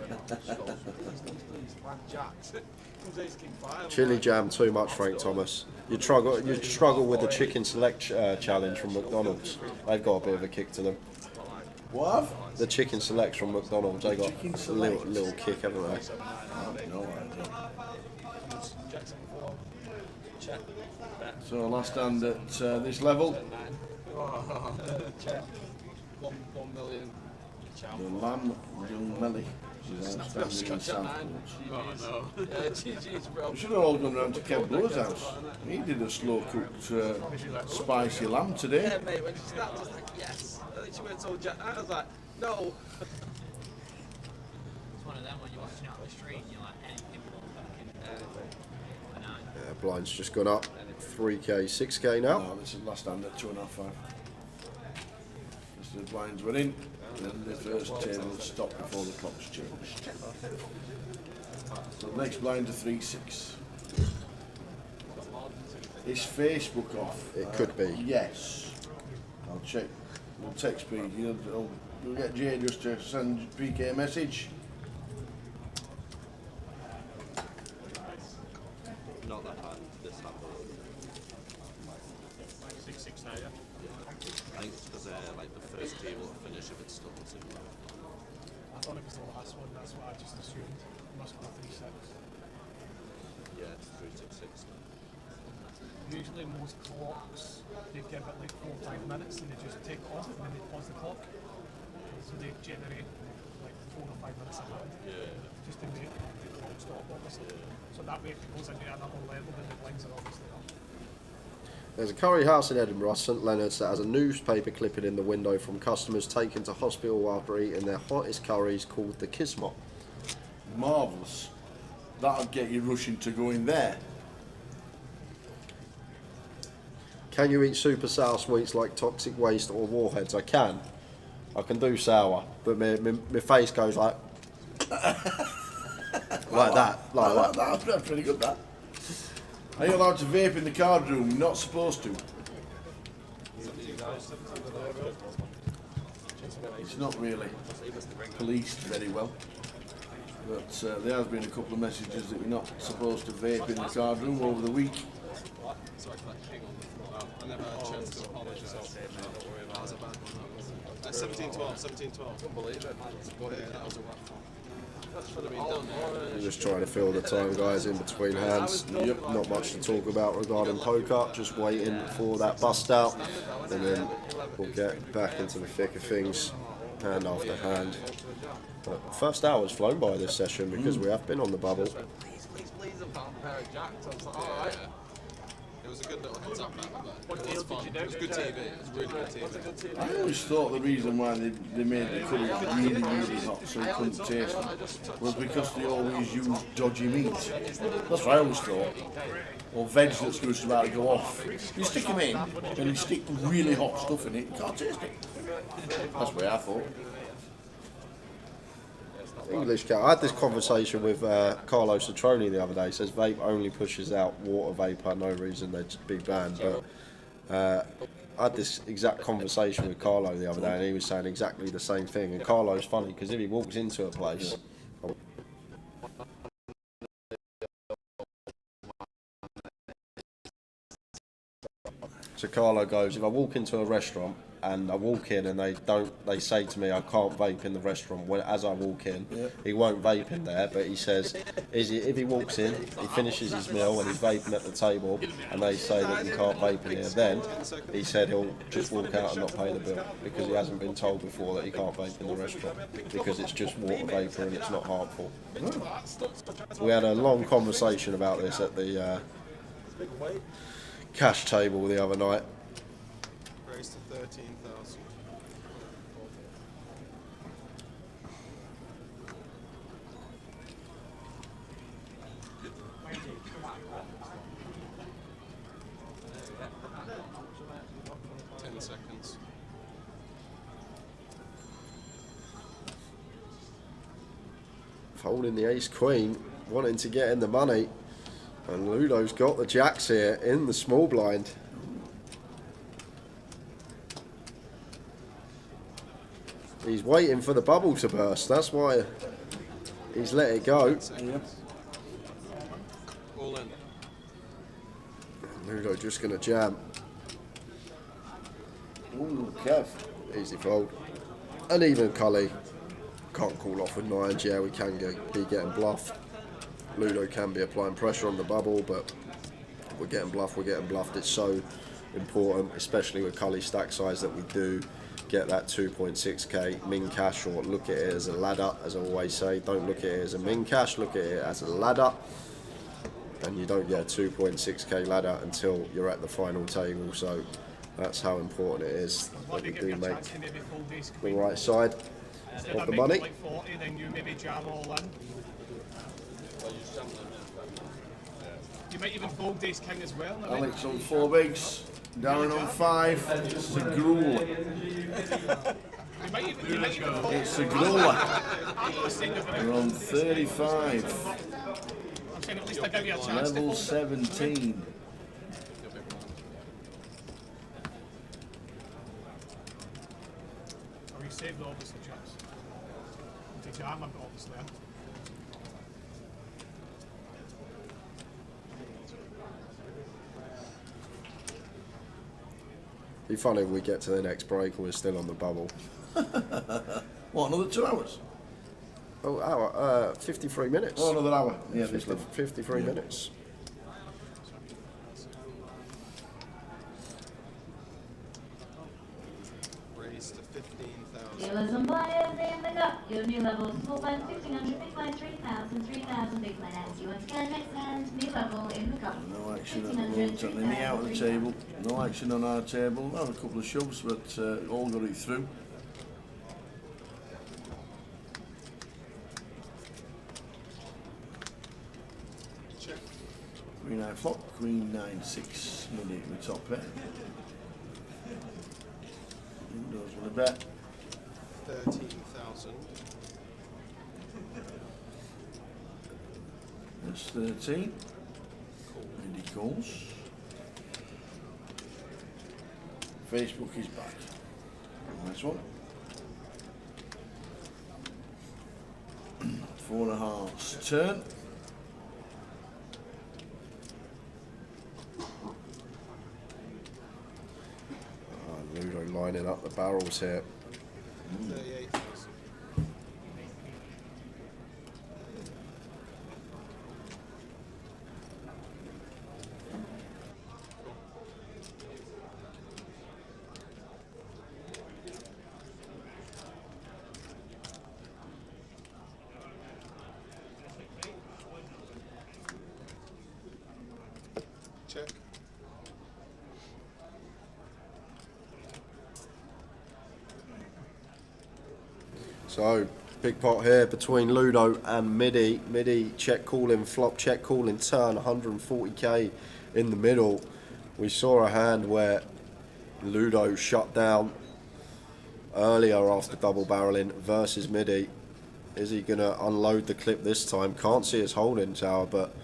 Chili jam too much, Frank Thomas. You'd struggle with the chicken select challenge from McDonald's. They've got a bit of a kick to them. What? The chicken selects from McDonald's. They got a little kick, haven't they? No. So last stand at this level. 1 million. The Lamb Young Melly. Outstanding in Southport. Oh no. GG's, bro. We should have all gone round to Kev Blower's house. He did a slow cooked spicy lamb today. Yeah, mate, when she snapped, I was like, yes. And then she went to Jack. I was like, no. It's one of them when you're watching it on the street and you're like, anything but Yeah, blind's just gone up. 3k, 6k now. No, this is last stand at 2.5. The blinds were in, and the first table stopped before the clocks changed. So the next blind is 3-6. Is Facebook off? It could be. Yes. I'll check. We'll text P. You'll get Jay just to send PK a message. Not that hard. This happened. 6-6 now, yeah? I think it's because like the first table will finish if it's still 2. I thought it was the last one, that's what I just assumed. It must be 3-6. Yeah, it's 3-6. Usually most clocks, they give it like 4 or 5 minutes and they just take it off and then they pause the clock. So they generate like 4 or 5 minutes a hand. Yeah. Just to make the clock stop, obviously. So that way if it goes into another level, then the blinds are obviously up. There's a curry house in Edinburgh, St Leonard's, that has a newspaper clipping in the window from customers taken to hospital after eating their hottest curries called the Kismot. Marvellous. That'll get you rushing to go in there. Can you eat super sour sweets like toxic waste or warheads? I can. I can do sour, but my face goes like like that. Like that. That's pretty good, that. Are you allowed to vape in the card room? You're not supposed to. It's not really policed very well. But there has been a couple of messages that you're not supposed to vape in the card room over the week. Sorry for that king on the floor. I never had a chance to apologise. Don't worry about it. That was a bad one. 17-12. Couldn't believe it. That was a rough one. Just trying to fill the time, guys, in between hands. Yep, not much to talk about regarding poker. Just waiting for that bust out, and then we'll get back into the thick of things, hand after hand. But first hour's flown by this session because we have been on the bubble. Please, I found a pair of jacks. I was like, alright. It was a good little heads up now, but it was fun. It was good TV. It was really good TV. I always thought the reason why they made the curry really, really hot so you couldn't taste them was because they always use dodgy meat. That's what I always thought. Or veg that's just about to go off. You stick them in and you stick really hot stuff in it, you can't taste it. That's the way I thought. English cat. I had this conversation with Carlos Citroni the other day. He says vape only pushes out water vapour, no reason they'd be banned. But I had this exact conversation with Carlo the other day, and he was saying exactly the same thing. And Carlo's funny because if he walks into a place, so Carlo goes, if I walk into a restaurant and I walk in and they say to me I can't vape in the restaurant as I walk in, he won't vape in there, but he says if he walks in, he finishes his meal and he's vaping at the table and they say that you can't vape in here, then he said he'll just walk out and not pay the bill because he hasn't been told before that he can't vape in the restaurant because it's just water vapour and it's not harmful. We had a long conversation about this at the cash table the other night. Raised to 13,000. Seconds. Folding the ace queen, wanting to get in the money. And Ludo's got the jacks here in the small blind. He's waiting for the bubble to burst. That's why he's let it go. All in. Ludo just going to jam. Ooh, Kev. Easy fold. And even Cully can't call off with nines. Yeah, we can be getting bluffed. Ludo can be applying pressure on the bubble, but we're getting bluffed. It's so important, especially with Cully stack size, that we do get that 2.6k min cash, or look at it as a ladder, as I always say. Don't look at it as a min cash, look at it as a ladder. And you don't get a 2.6k ladder until you're at the final table, so that's how important it is that we do make the right side of the money. You might even fold ace king as well. Alex on 4 bigs, Darren on 5. It's a grueler. It's a grueler. We're on 35. Level 17. We saved obviously jumps. To jam him obviously. Be funny if we get to the next break and we're still on the bubble. What, another 2 hours? Oh, hour, 53 minutes. Oh, another hour. Yeah, 53 minutes. Raised to 15,000. Dealers and buyers in the cup. Your new levels, small blind 1,500, big blind 3,000, 3,000, big blind empty. Once again, next hand, new level in the cup. No action at the moment on any out of the table. No action on our table. Well, a couple of shoves, but all got it through. Check. Queen 9 flop, Queen 9 6 midi with top pair. Windows with a bet. 13,000. That's 13. And he calls. Facebook is back. Nice one. 4.5 turn. Ludo lining up the barrels here. 38,000. Check. So, big pot here between Ludo and Midi. Midi check calling, flop check calling, turn 140k in the middle. We saw a hand where Ludo shut down earlier after double barreling versus Midi. Is he going to unload the clip this time? Can't see his holding tower, but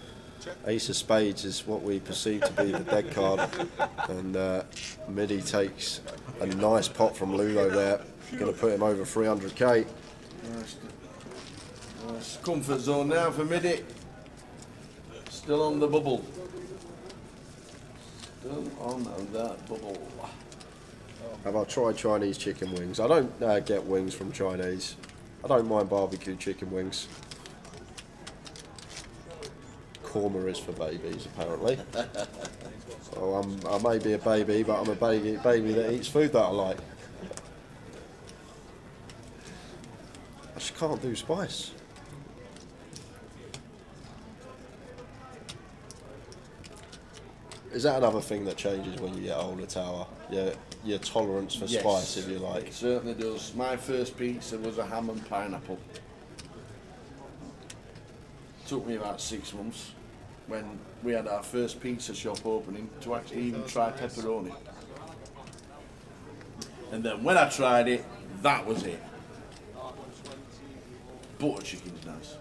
Ace of Spades is what we perceive to be the dead card. And Midi takes a nice pot from Ludo there. Going to put him over 300k. Nice comfort zone now for Midi. Still on the bubble. Still on that bubble. Have I tried Chinese chicken wings? I don't get wings from Chinese. I don't mind barbecue chicken wings. Korma is for babies, apparently. So I may be a baby, but I'm a baby that eats food that I like. I just can't do spice. Is that another thing that changes when you get older, Tower? Your tolerance for spice, if you like. It certainly does. My first pizza was a ham and pineapple. Took me about 6 months when we had our first pizza shop opening to actually even try pepperoni. And then when I tried it, that was it. Butter chicken's nice.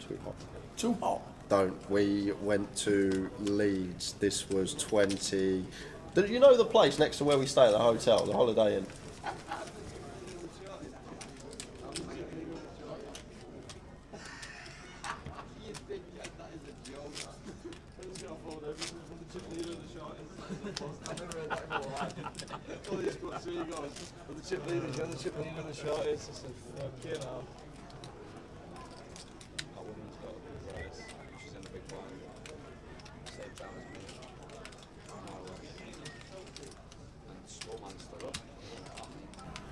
Too hot. Too hot. Don't. We went to Leeds. This was 20. Did you know the place next to where we stay at the hotel, the Holiday Inn?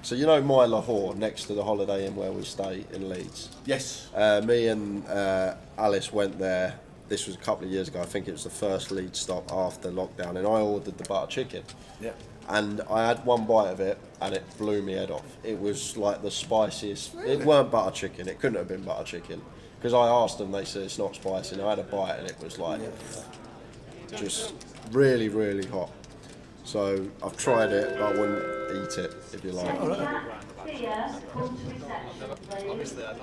So you know my Lahore next to the Holiday Inn where we stay in Leeds? Yes. Me and Alice went there. This was a couple of years ago. I think it was the first Leeds stop after lockdown, and I ordered the butter chicken. Yeah. And I had one bite of it, and it blew me head off. It was like the spiciest. Really? It weren't butter chicken. It couldn't have been butter chicken, because I asked them. They said it's not spicy. And I had a bite, and it was like just really, really hot. So I've tried it, but I wouldn't eat it, if you like. Obviously, I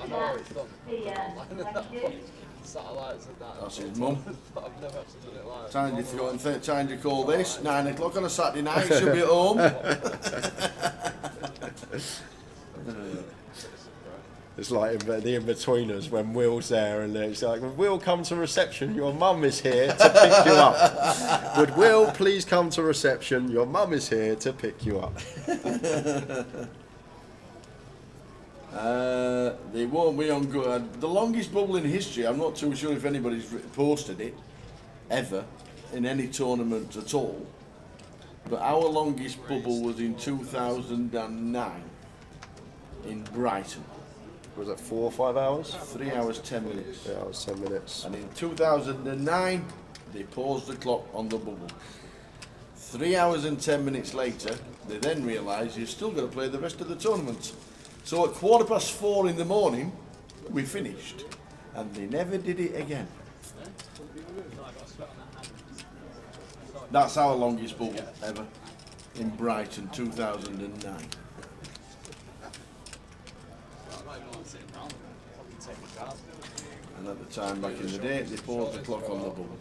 know it's done. Satellites and that. That's his mum. I've never actually done it live. Time to call this 9 o'clock on a Saturday night. She'll be at home. It's like the in-betweeners when Will's there, and it's like, would Will come to reception? Your mum is here to pick you up. Would Will please come to reception? Your mum is here to pick you up. They won't be on good. The longest bubble in history, I'm not too sure if anybody's posted it, ever, in any tournament at all. But our longest bubble was in 2009 in Brighton. Was it 4 or 5 hours? 3 hours, 10 minutes. 3 hours, 10 minutes. And in 2009, they paused the clock on the bubble. 3 hours and 10 minutes later, they then realised you've still got to play the rest of the tournament. So at 4:15 in the morning, we finished. And they never did it again. That's our longest bubble ever. In Brighton, 2009. And at the time back in the day, they paused the clock on the bubble.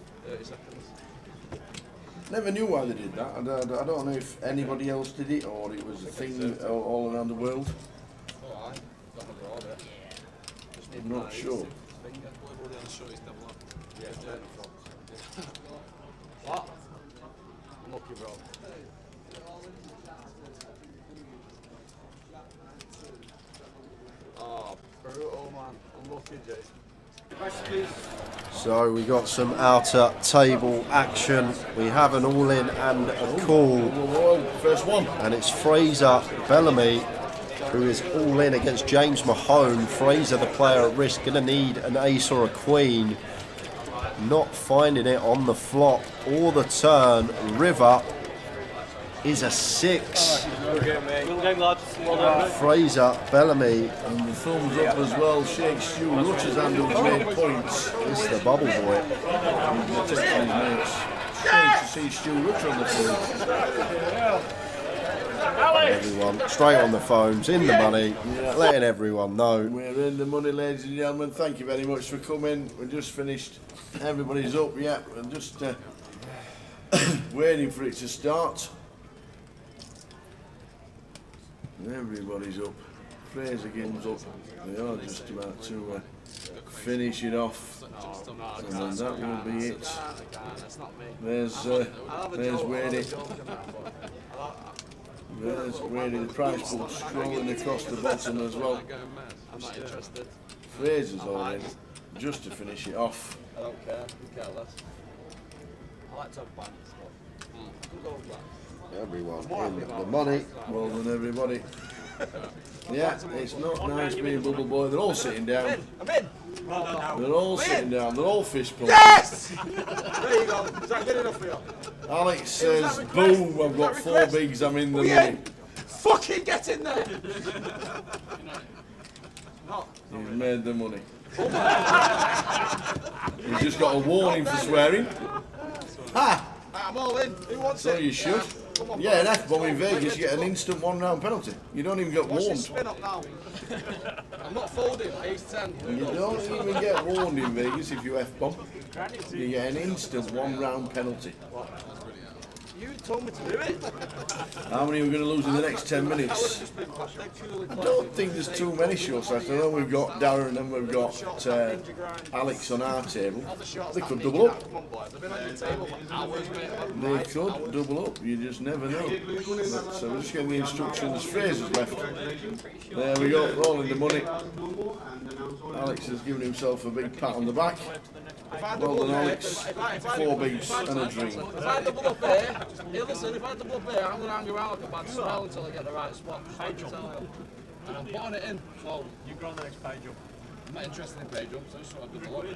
Never knew why they did that. I don't know if anybody else did it or it was a thing all around the world. I'm not sure. What? Lucky, bro. Oh, brutal, man. Unlucky, Jay. So we got some outer table action. We have an all-in and a call. First one. And it's Fraser Bellamy who is all in against James Mahone. Fraser, the player at risk, going to need an ace or a queen. Not finding it on the flop or the turn. River is a 6. Fraser Bellamy. And the thumbs up as well. Shake Stu Rutter's handle made points. It's the bubble boy. Strange to see Stu Rutter on the field. Everyone straight on the phones, in the money, letting everyone know. We're in the money, ladies and gentlemen. Thank you very much for coming. We're just finished. Everybody's up, yeah. We're just waiting for it to start. Everybody's up. Fraser Gibbs up. They are just about to finish it off. And then that will be it. There's Wadey. There's Wadey, the prize pool scrolling across the bottom as well. I'm not interested. Fraser's all in, just to finish it off. I don't care, care less. I like to have banter stuff. Everyone in the money. Well done, everybody. Yeah, it's not nice being Bubble Boy. They're all sitting down. I'm in. They're all sitting down. They're all fist pumping. Yes! There you go. Is that good enough for you? Alex says, boom, I've got 4 bigs, I'm in the money. Fucking get in there! He's made the money. He's just got a warning for swearing. Ha! I'm all in. Who wants So it? you should. Yeah, an F-bomb in Vegas, you get an instant 1-round penalty. You don't even get Watch warned. this spin up now. I'm not folding. Ace 10. You don't even get warned in Vegas if you F-bomb. You get an instant 1-round penalty. You told me to do it. How many are we going to lose in the next 10 minutes? I don't think there's too many short sides. I know we've got Darren and we've got Alex on our table. They could double up. They could double up. You just never know. But, so we're just getting the instructions. Fraser's left. There we go. Rolling the money. Alex has given himself a big pat on the back. Well done, Alex. 4 bigs and a drink. If I double up here, listen, if I double up here, I'm going to hang around like a bad spell until I get the right spot. And I'm putting it in. So You go on the next page up. I'm not interested in pay jumps, I just want to do the lot.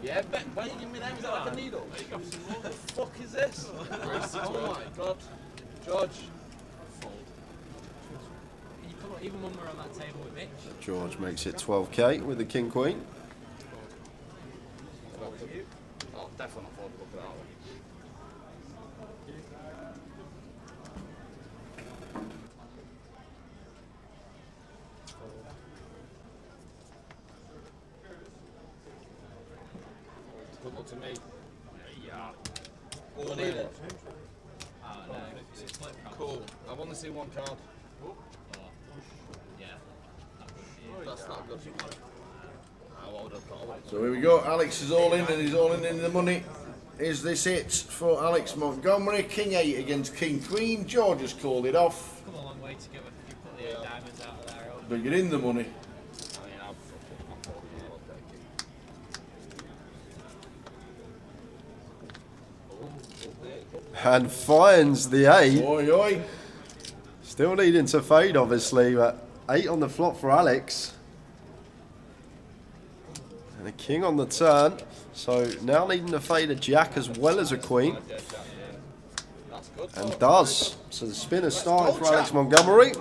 Yeah, but why are you giving me them? Is that like a needle? What the fuck is this? Oh my god. George. Even when we're on that table with Mitch. George makes it 12k with the King Queen. Oh, definitely not fold. Look at that one. Good luck to me. Yeah. All need it. Cool. I've only seen 1 card. Yeah. That's not good. So here we go. Alex is all in and he's all in the money. Is this it for Alex Montgomery? King 8 against King Queen. George has called it off. Come a long way to go if you put the 8 diamonds out of there. But you're in the money. And finds the 8. Oi, oi. Still needing to fade, obviously, but 8 on the flop for Alex. And a king on the turn. So now needing to fade a jack as well as a queen. And does. So the spin has started for Alex Montgomery.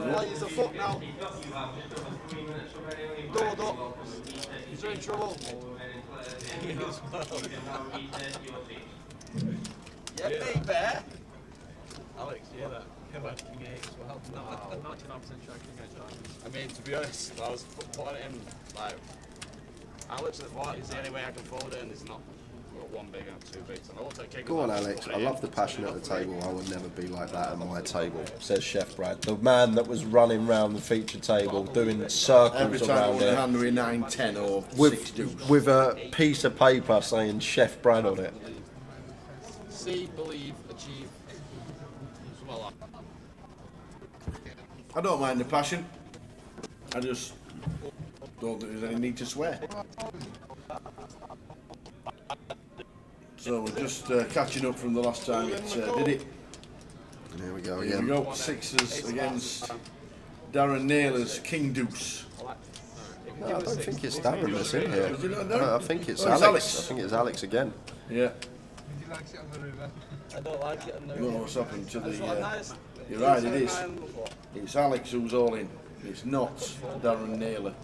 He's in trouble. Yeah, baby. Alex, yeah, that. King 8 as well. No, 99% sure King 8 diamonds. I mean, to be honest, I was putting it in, like, I literally thought it's the only way I can fold it, and it's not. I've got 1 big and 2 bigs, and I looked at King. Go on, Alex. I love the passion at the table. I would never be like that at my table, says Chef Brad. The man that was running round the feature table, doing circles Every time around it it. hand with 9, 10 or 6 deuce. With a piece of paper saying Chef Brad on it. See, believe, achieve. Well, I don't mind the passion. I just don't think there's any need to swear. So we're just catching up from the last time it did it. There we go Here again. we go. 6s against Darren Naylor's King Deuce. No, I don't think it's Darren that's in here. Is it not No, Darren? I think it's Oh, it's Alex. Alex. I think it's Alex again. Yeah. I don't like it. I don't know what's happened to the. You're right, it is. It's Alex who's all in. It's not Darren Naylor.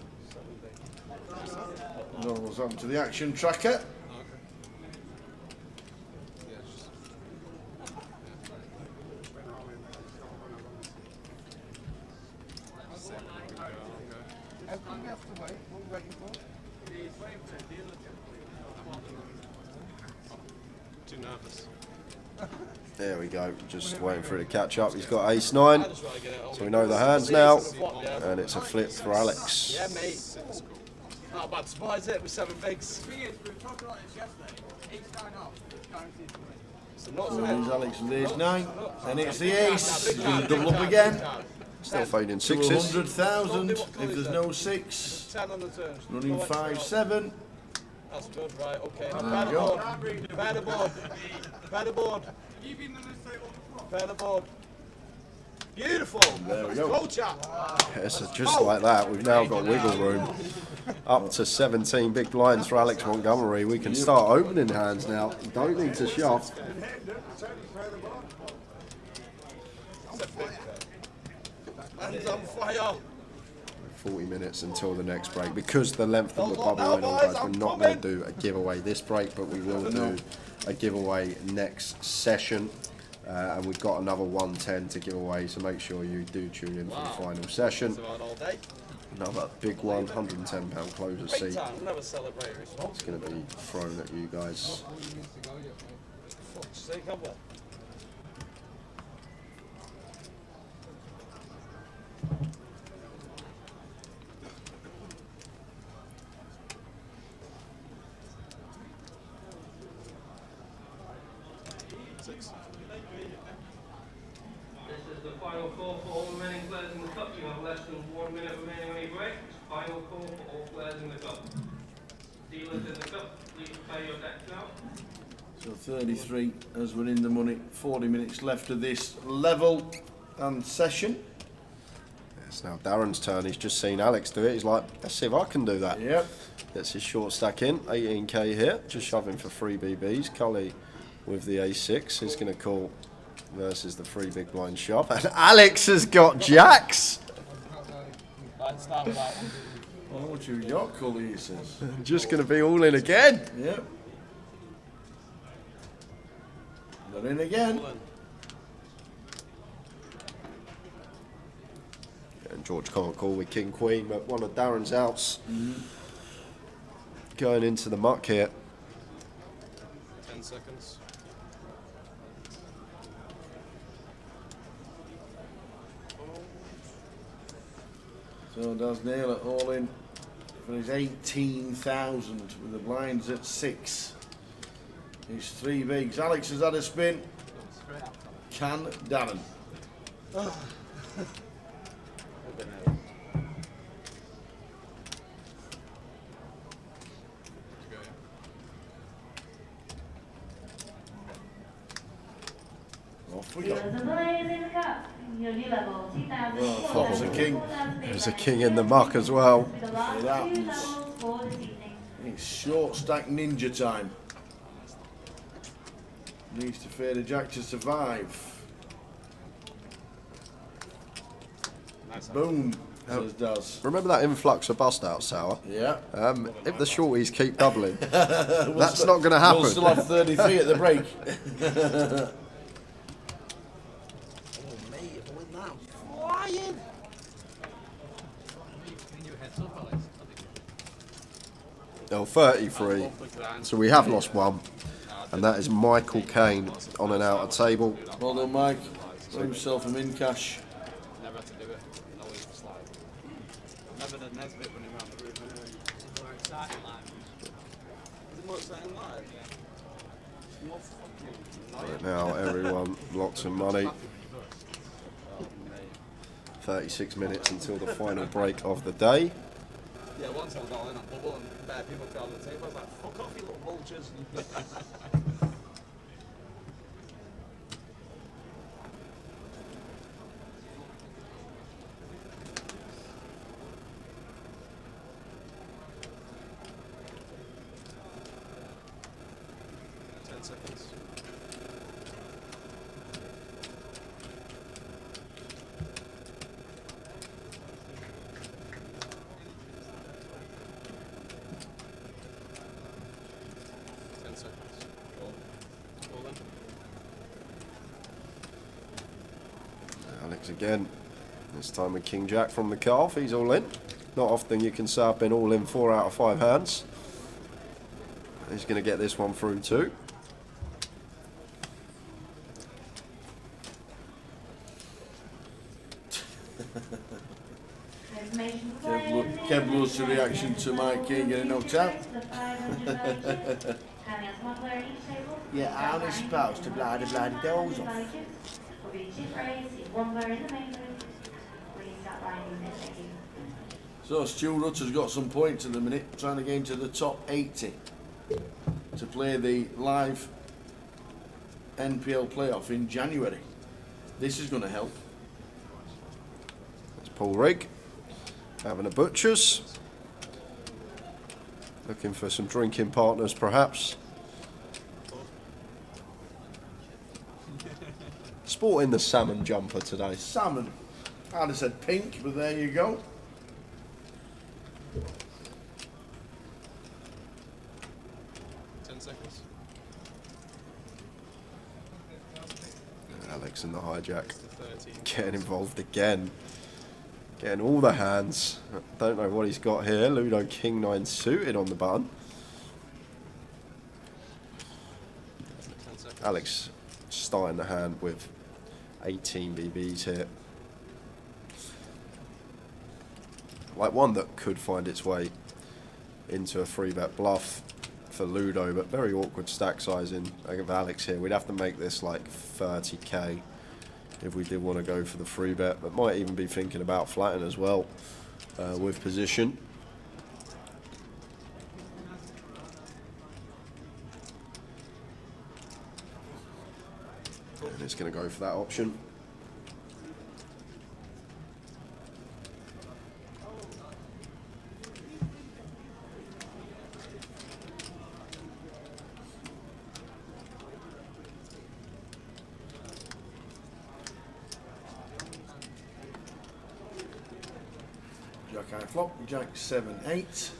I don't know what's happened to the action tracker. nervous. There we go, just waiting for it to catch up. He's got ace 9, so we know the hands now, and it's a flip for Alex. Yeah, mate. Not a bad spot, is it, with 7 bigs? So there's Alex with ace 9, and it's the ace. He's going to double up again. Still fading To 6s. 100,000 if there's no 6. 10 on the turn. Running 5-7. That's good, right, okay. There Better we go. board. Better board. Better board. Better board. Beautiful. There we go. Go, chap. Yes, so just like that, we've now got wiggle room. Up to 17 big blinds for Alex Montgomery. We can start opening hands now. Don't need to shove. Hands on fire. 40 minutes until the next break. Because the length of the bubble went on, guys, we're not going to do a giveaway this break, but we will do a giveaway next session. And we've got another 110 to give away, so make sure you do tune in for the final session. Another big one, £110 closer seat. It's going to be thrown at you guys. Fuck's sake, have we? This is the final call for all remaining players in the cup. You have less than 1 minute remaining on your break. Final call for all players in the cup. Dealers in the cup, please play your decks now. So 33 as we're in the money. 40 minutes left of this level and session. It's now Darren's turn. He's just seen Alex do it. He's like, let's see if I can do that. Yep. Gets his short stack in. 18k here. Just shoving for 3 BBs. Cully with the A6 is going to call versus the 3 big blind shove. And Alex has got jacks. Oh, what you got, Cully, he says. Just going to be all in again. Yep. They're in again. And George can't call with King Queen, but one of Darren's outs. Going into the muck here. 10 seconds. So does nail it all in for his 18,000 with the blinds at 6. His 3 bigs. Alex has had a spin. Can Darren? Off we go. Oh, there's a king. There's a king in the muck as well. It happens. It's short stack ninja time. Needs to fade a jack to survive. Boom, as does. Remember that influx of bust out, Sour? Yeah. If the shorties keep doubling, that's not going to happen. We'll still have 33 at the break. Oh, 33. So we have lost one. And that is Michael Kane on and out of table. Well done, Mike. Got himself a min cash. Never had to do it. Always just like. Never done Nesbit running around the room anyway. It's more exciting live. Is it more exciting live? Yeah. More fucking Right now, everyone, lots of money. 36 minutes until the final break of the day. Yeah, once I was all in on bubble and bare people fell on the table, I was like, fuck off, you little vultures. 10 seconds. Alex again. This time with King Jack from the calf. He's all in. Not often you can say I've been all in 4 out of 5 hands. He's going to get this one through too. Keblo's reaction to Mike King getting knocked out. Yeah, I'm supposed to bloody doze off. So Stu Rutter's got some points at the minute, trying to get into the top 80 to play the live NPL playoff in January. This is going to help. It's Paul Rigg having a butcher's. Looking for some drinking partners perhaps. Sporting the salmon jumper today. Salmon. I'd have said pink, but there you go. Alex and the hijack getting involved again. Getting all the hands. Don't know what he's got here. Ludo King 9 suited on the button. Alex starting the hand with 18 BBs here. Like one that could find its way into a 3-bet bluff for Ludo, but very awkward stack sizing of Alex here. We'd have to make this like 30k if we did want to go for the 3-bet, but might even be thinking about flatting as well with position. And it's going to go for that option. Jack high flop, Jack 7, 8.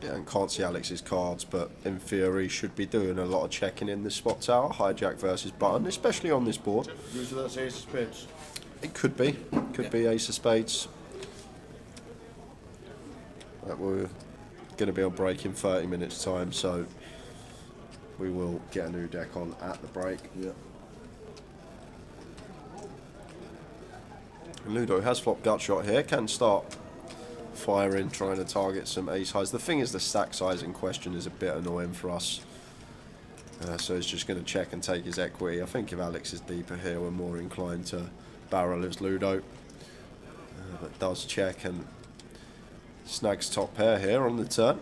Yeah, and can't see Alex's cards, but in theory should be doing a lot of checking in the spot tower. Hijack versus button, especially on this board. Usually that's ace of spades. It could be. Could be ace of spades. But we're going to be on break in 30 minutes time, so we will get a new deck on at the break. Yeah. Ludo has flopped gut shot here, can start firing, trying to target some ace highs. The thing is, the stack size in question is a bit annoying for us. So he's just going to check and take his equity. I think if Alex is deeper here, we're more inclined to barrel as Ludo. But does check and snags top pair here on the turn.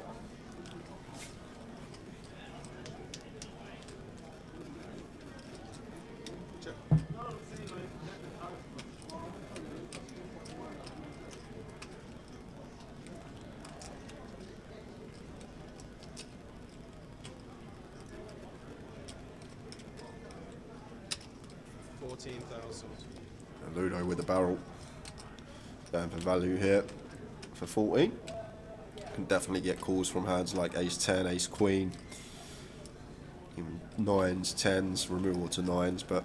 Ludo with a barrel. Going for value here for 14. Can definitely get calls from hands like ace 10, ace queen, even 9s, 10s, removal to 9s, but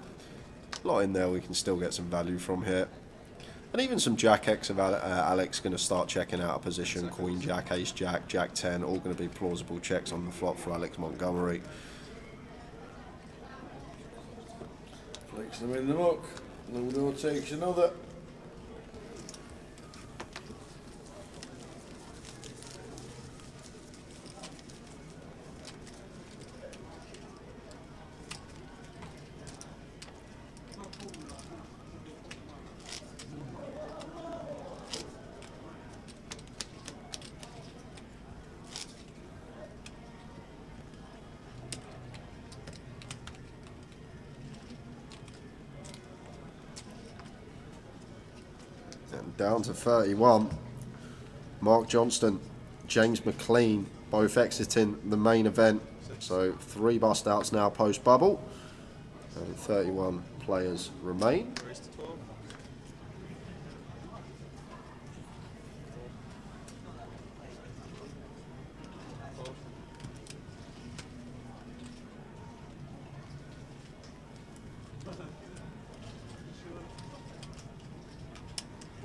a lot in there we can still get some value from here. And even some jack X of Alex going to start checking out a position. Queen jack, ace jack, jack 10, all going to be plausible checks on the flop for Alex Montgomery. Flicks them in the muck. Ludo takes another. Down to 31. Mark Johnston, James McLean, both exiting the main event. So 3 bust outs now post bubble. And 31 players remain.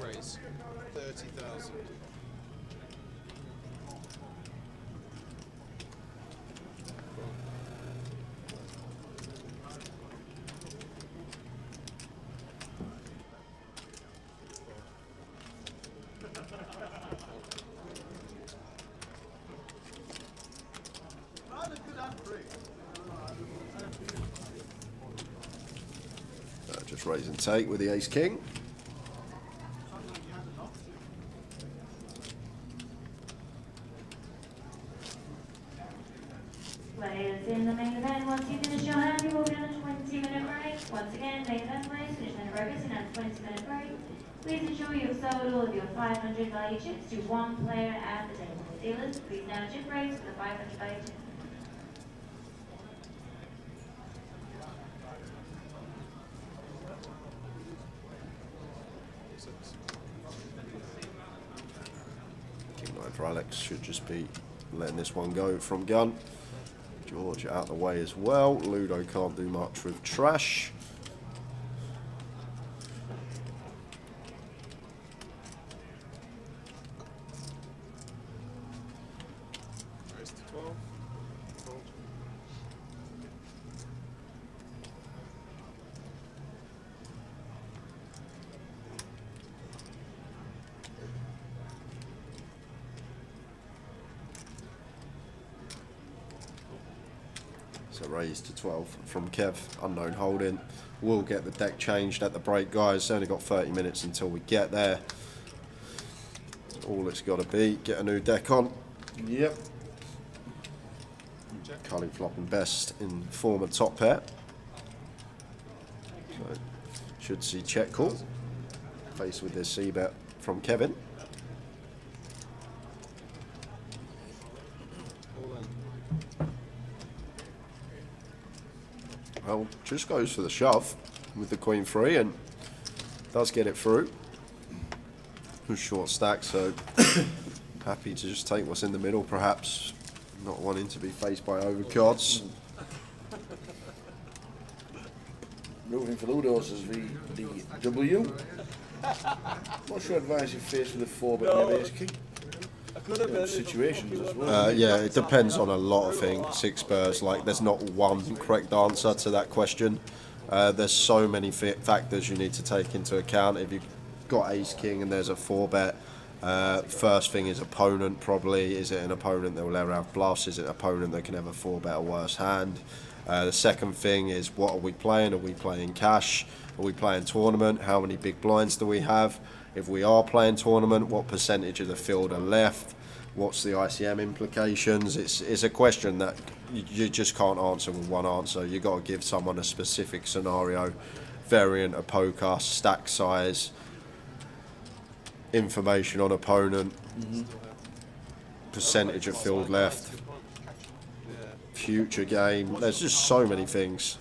Raise 30,000. Just raise and take with the ace king. Players in the main event, once you finish your hand, you will be on a 20-minute break. Once again, main event players finish their progress in a 20-minute break. Please ensure you have sold all of your 500 value chips to one player at the table. Dealers, please now chip raise for the 500 value chips. King 9 for Alex should just be letting this one go from gun. George out the way as well. Ludo can't do much with trash. Raise to 12. Fold. So raise to 12 from Kev, unknown holding. We'll get the deck changed at the break, guys. Only got 30 minutes until we get there. All it's got to be, get a new deck on. Yep. Culling flopping best in form of top pair. So should see check call. Faced with this C-bet from Kevin. Well, just goes for the shove with the queen 3 and does get it through. Short stack, so happy to just take what's in the middle, perhaps not wanting to be faced by overcards. Moving for Ludos as the W. What's your advice if faced with a 4-bet no. ace king? Situations as well. Yeah, it depends on a lot of things. 6 birds, like there's not one correct answer to that question. There's so many factors you need to take into account. If you've got ace king and there's a 4-bet, first thing is opponent probably. Is it an opponent that will ever have bluffs? Is it an opponent that can have a 4-bet or worse hand? The second thing is, what are we playing? Are we playing cash? Are we playing tournament? How many big blinds do we have? If we are playing tournament, what percentage of the field are left? What's the ICM implications? It's a question that you just can't answer with one answer. You've got to give someone a specific scenario, variant of poker, stack size, information on opponent, percentage of field left, future game. There's just so many things.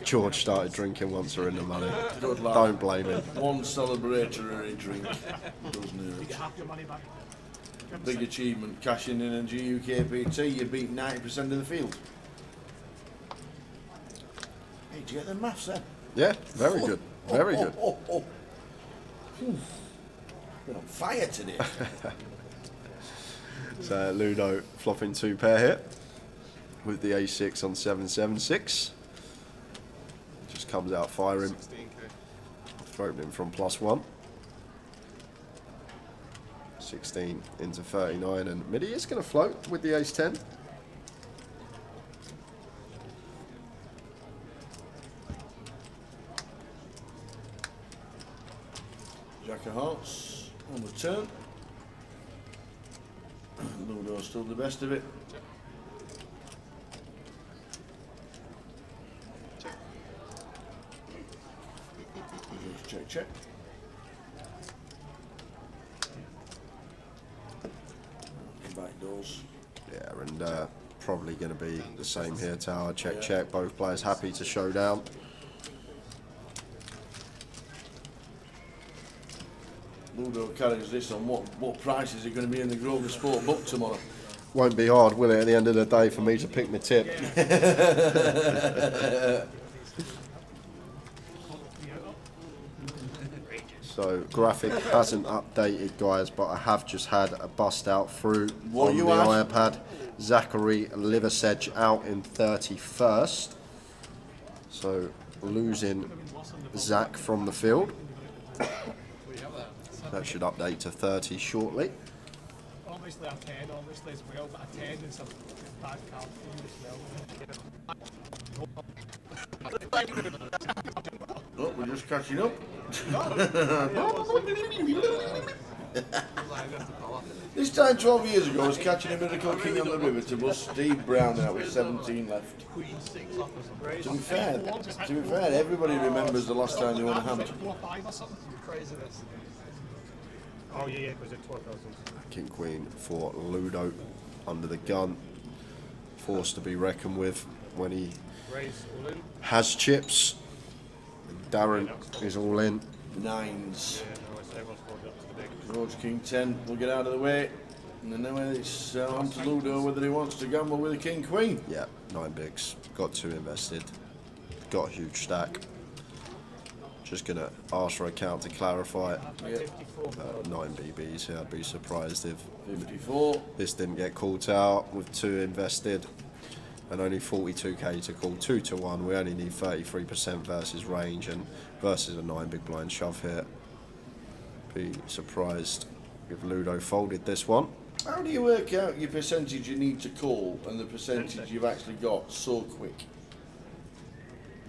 George started drinking once we're in the money. Good lad. Don't blame him. One celebratory drink doesn't hurt. Big achievement, cashing in a GUKPT. You beat 90% of the field. Hey, did you get the maths then? Yeah, very good. Very good. We're on fire today. So Ludo flopping 2 pair here with the A6 on 776. Just comes out firing. Opening from +1. 16 into 39, and Midi is going to float with the ace-10. Jack of hearts on the turn. Ludo's still the best of it. Check, check. Back doors. Yeah, and probably going to be the same here. Tower, check, check. Both players happy to show down. Ludo carries this on. What price is it going to be in the Grosvenor Sport book tomorrow? Won't be hard, will it, at the end of the day, for me to pick my tip? So graphic hasn't updated, guys, but I have just had a bust out through on the iPad. Zachary Liversedge out in 31st. So losing Zach from the field. That should update to 30 shortly. Obviously a 10, obviously as well, but a 10 is a bad card for you as well. Oh, we're just catching up. This time 12 years ago, I was catching a Miracle King on the river to bust Steve Brown out with 17 left. To be fair, everybody remembers the last time they won a hand. Oh yeah, it was at 12,000. King Queen for Ludo under the gun. Forced to be reckoned with when he has chips. Darren is all in. Nines. George King 10 will get out of the way. And then it's on to Ludo whether he wants to gamble with a King Queen. Yeah, 9 bigs. Got 2 invested. Got a huge stack. Just going to ask for a count to clarify it. 9 BBs here. I'd be surprised if 54. This didn't get called out with 2 invested. And only 42k to call 2 to 1. We only need 33% versus range and versus a 9 big blind shove here. Be surprised if Ludo folded this one. How do you work out your percentage you need to call and the percentage you've actually got so quick?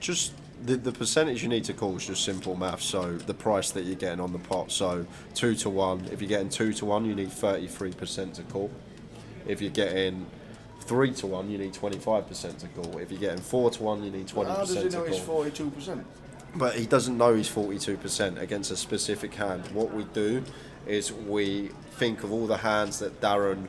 Just the percentage you need to call is just simple math. So the price that you're getting on the pot. So 2 to 1. If you're getting 2 to 1, you need 33% to call. If you're getting 3 to 1, you need 25% to call. If you're getting 4 to 1, you need 20% to call. How does he know he's 42%? But he doesn't know he's 42% against a specific hand. What we do is we think of all the hands that Darren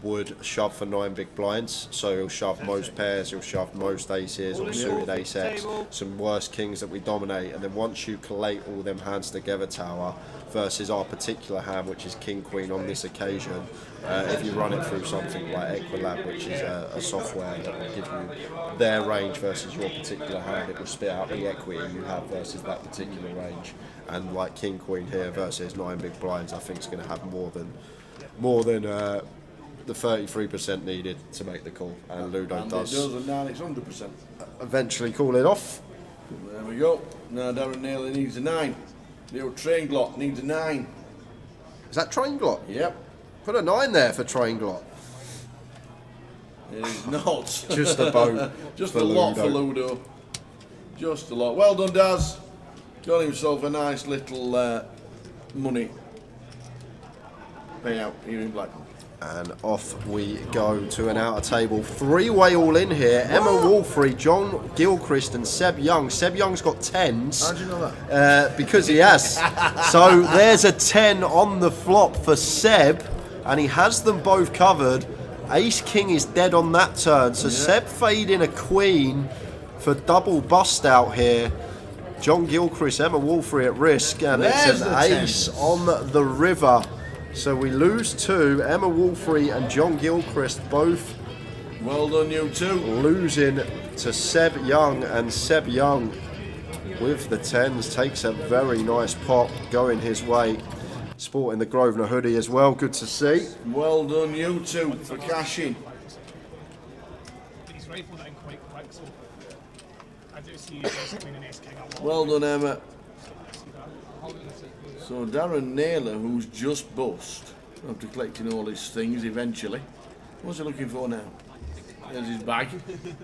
would shove for 9 big blinds. So he'll shove most pairs, he'll shove most aces or suited ace X, some worse kings that we dominate. And then once you collate all them hands together, Tower, versus our particular hand, which is King Queen on this occasion, if you run it through something like Equilab, which is a software that will give you their range versus your particular hand, it will spit out the equity you have versus that particular range. And like King Queen here versus 9 big blinds, I think it's going to have more than the 33% needed to make the call, and Ludo and does. It does, and now it's 100%. Eventually call it off. There we go. Now Darren Naylor needs a 9. The old train glock needs a 9. Is that train glock? Yep. Put a 9 there for train glock. It is not. Just a boat. Just a lot for Ludo. Just a lot. Well done, Daz. Got himself a nice little money payout here in Blackpool. And off we go to an outer table. 3-way all in here. Emma Wolfrey, John Gilchrist and Seb Young. Seb Young's got 10s. How do you know that? Because he has. So there's a 10 on the flop for Seb. And he has them both covered. Ace King is dead on that turn. So Seb fading a queen for double bust out here. John Gilchrist, Emma Wolfrey at risk. And it's an ace on the river. So we lose 2. Emma Wolfrey and John Gilchrist both. Well done, you two. Losing to Seb Young, and Seb Young with the 10s takes a very nice pot going his way. Sporting the Grosvenor hoodie as well. Good to see. Well done, you two, for cashing. He's rifled in quite quick, so I do see Queen and Ace King a lot. Well done, Emma. So Darren Naylor, who's just bust after collecting all his things eventually. What's he looking for now? There's his bag.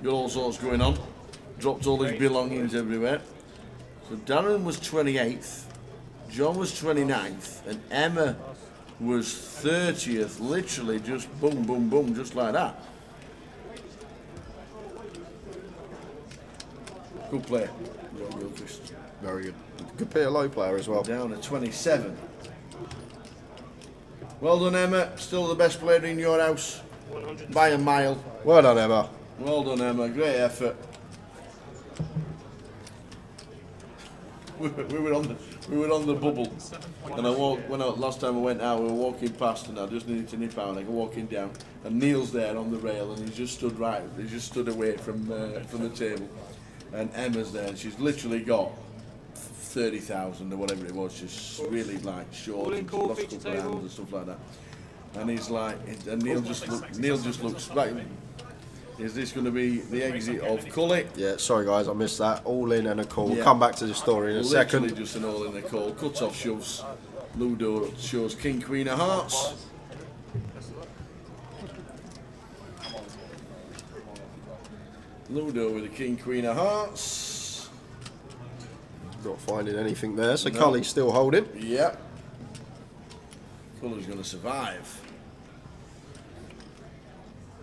Got all sorts going on. Dropped all his belongings everywhere. So Darren was 28th, John was 29th, and Emma was 30th. Literally just boom, boom, boom, just like that. Good player, John Gilchrist. Very good. Good PLO player as well. Down to 27. Well done, Emma. Still the best player in your house by a mile. Well done, Emma. Well done, Emma. Great effort. We were on the bubble, and last time I went out, we were walking past, and I just needed to nip out, and I go walking down, and Neil's there on the rail, and he just stood away from the table, and Emma's there, and she's literally got 30,000 or whatever it was, just really like short, and lost a couple of hands and stuff like that. And he's like, and Neil just looks back. Is this going to be the exit of Kellet? Yeah, sorry guys, I missed that. All in and a call. We'll Yeah. come back to the story in a Literally second. just an all in the call. Cuts off shoves. Ludo shows King Queen of Hearts. Ludo with the King Queen of Hearts. Not finding anything there, so No. Cully's still holding. Yep. Culler's going to survive.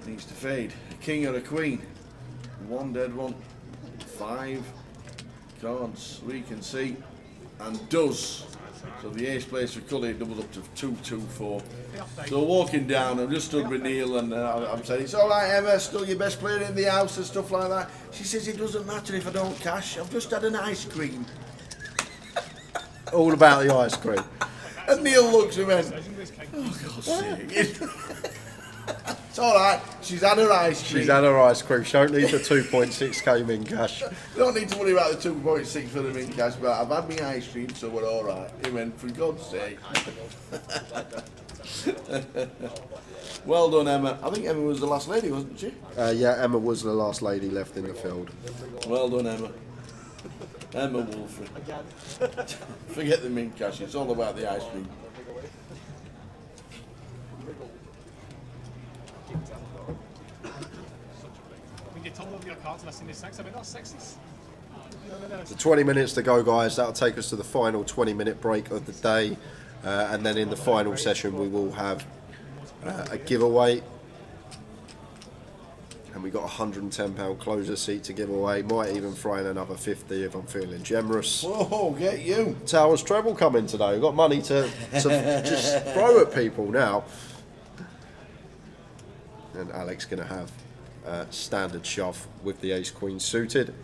Needs to fade. A king or a queen. One dead one. 5 cards we can see. And does. So the ace plays for Cully, doubles up to 2-2-4. So walking down, I've just stood with Neil and I'm saying, it's alright Emma, still your best player in the house and stuff like that. She says it doesn't matter if I don't cash, I've just had an ice cream. All about the ice cream. And Neil looks and went, oh God's sake. It's alright, she's had her ice cream. She's had her ice cream. She don't need the 2.6k min cash. Don't need to worry about the 2.6 for the min cash, but I've had my ice cream, so we're alright. He went, for God's sake. Well done, Emma. I think Emma was the last lady, wasn't she? Yeah, Emma was the last lady left in the field. Well done, Emma. Emma Wolfrey. Forget the min cash, it's all about the ice cream. When you tumble over your cards and I seen the 6, I mean, not 6s. So 20 minutes to go, guys. That'll take us to the final 20-minute break of the day. And then in the final session, we will have a giveaway. And we got a £110 closer seat to give away. Might even throw in another 50 if I'm feeling generous. Whoa, get you. Towers treble coming today. We've got money to just throw at people now. And Alex going to have a standard shove with the ace-queen suited.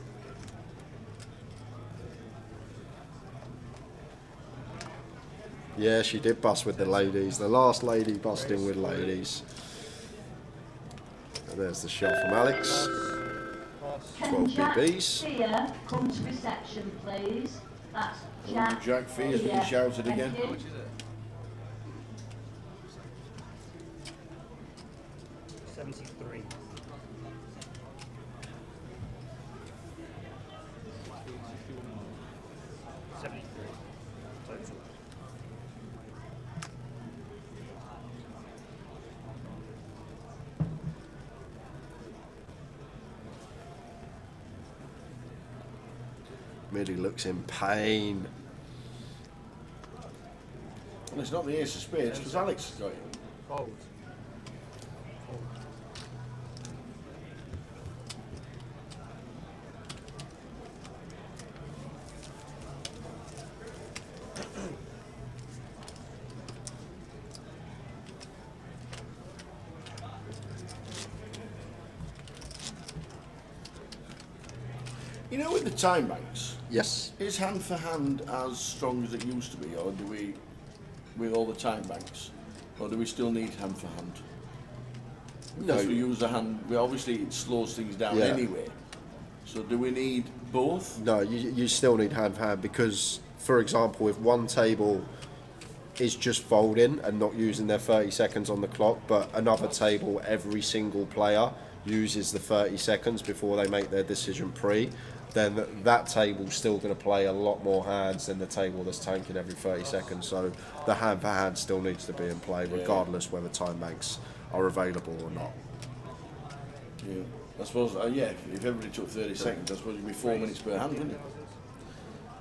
Yeah, she did bust with the ladies. The last lady busting with ladies. And there's the shove from Alex. 12 BBs. Fear come to reception, please. That's Jack. Jack Fear's been shouted again. Thank you. 73. Midi looks in pain. Well, it's not the ace of spades because Alex has got it. Fold. You know, with the time banks, yes, is hand for hand as strong as it used to be, or do we, with all the time banks, or do we still need hand for hand? Because we use the hand, obviously it slows things down anyway. So do we need both? No, you still need hand for hand because, for example, if one table is just folding and not using their 30 seconds on the clock, but another table, every single player uses the 30 seconds before they make their decision pre, then that table's still going to play a lot more hands than the table that's tanking every 30 seconds. So the hand for hand still needs to be in play, regardless whether time banks are available or not. Yeah, I suppose, if everybody took 30 seconds, I suppose it'd be 4 minutes per hand, wouldn't it?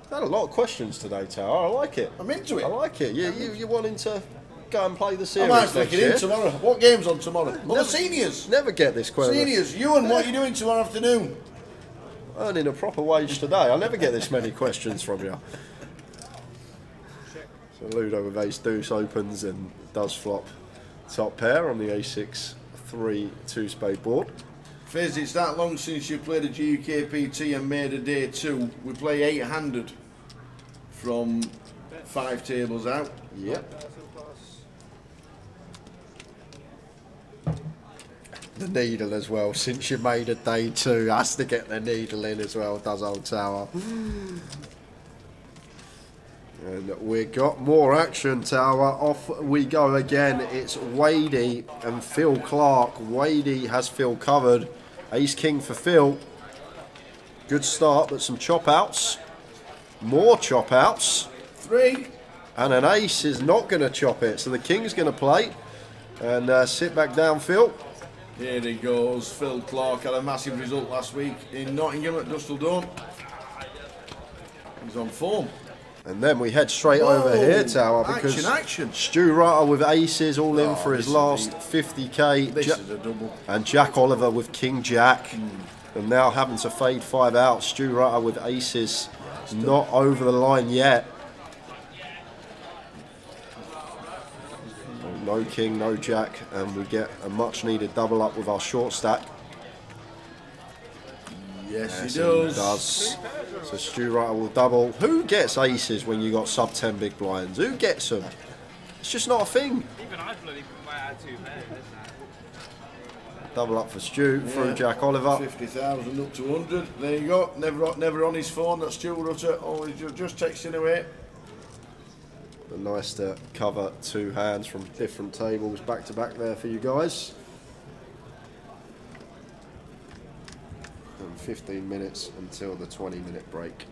Had a lot of questions today, Tower. I like it. I'm into it. I like it. You're wanting to go and play the series. I might flick it in tomorrow. What game's on tomorrow? Well, the seniors. Never get this question. Seniors, Ewan, what are you doing tomorrow afternoon? Earning a proper wage today. I never get this many questions from you. So Ludo with ace deuce opens and does flop top pair on the a6 3-2 spade board. Fizz, it's that long since you played a GUKPT and made a day 2. We play 8-handed from 5 tables out. Yep. The needle as well, since you made a day 2, has to get the needle in as well, does old Tower. And we got more action, Tower. Off we go again. It's Wadey and Phil Clark. Wadey has Phil covered. Ace king for Phil. Good start, but some chop outs. More chop outs. 3. And an ace is not going to chop it, so the king's going to play and sit back down, Phil. Here he goes. Phil Clark had a massive result last week in Nottingham at Dusseldorf. He's on form. And then we head straight over here, Tower, because action. Stu Rutter with aces all in for his last 50k. This is a double. And Jack Oliver with King Jack. And now having to fade 5 out. Stu Rutter with aces, not over the line yet. No king, no jack, and we get a much needed double up with our short stack. Yes, he does. So Stu Rutter will double. Who gets aces when you got sub 10 big blinds? Who gets them? It's just not a thing. Even I bloody might add 2 pairs. Double up for Stu through Jack Oliver. 50,000 up to 100. There you go. Never on his phone. That's Stu Rutter. Always just texting away. But nice to cover 2 hands from different tables back to back there for you guys. And 15 minutes until the 20-minute break.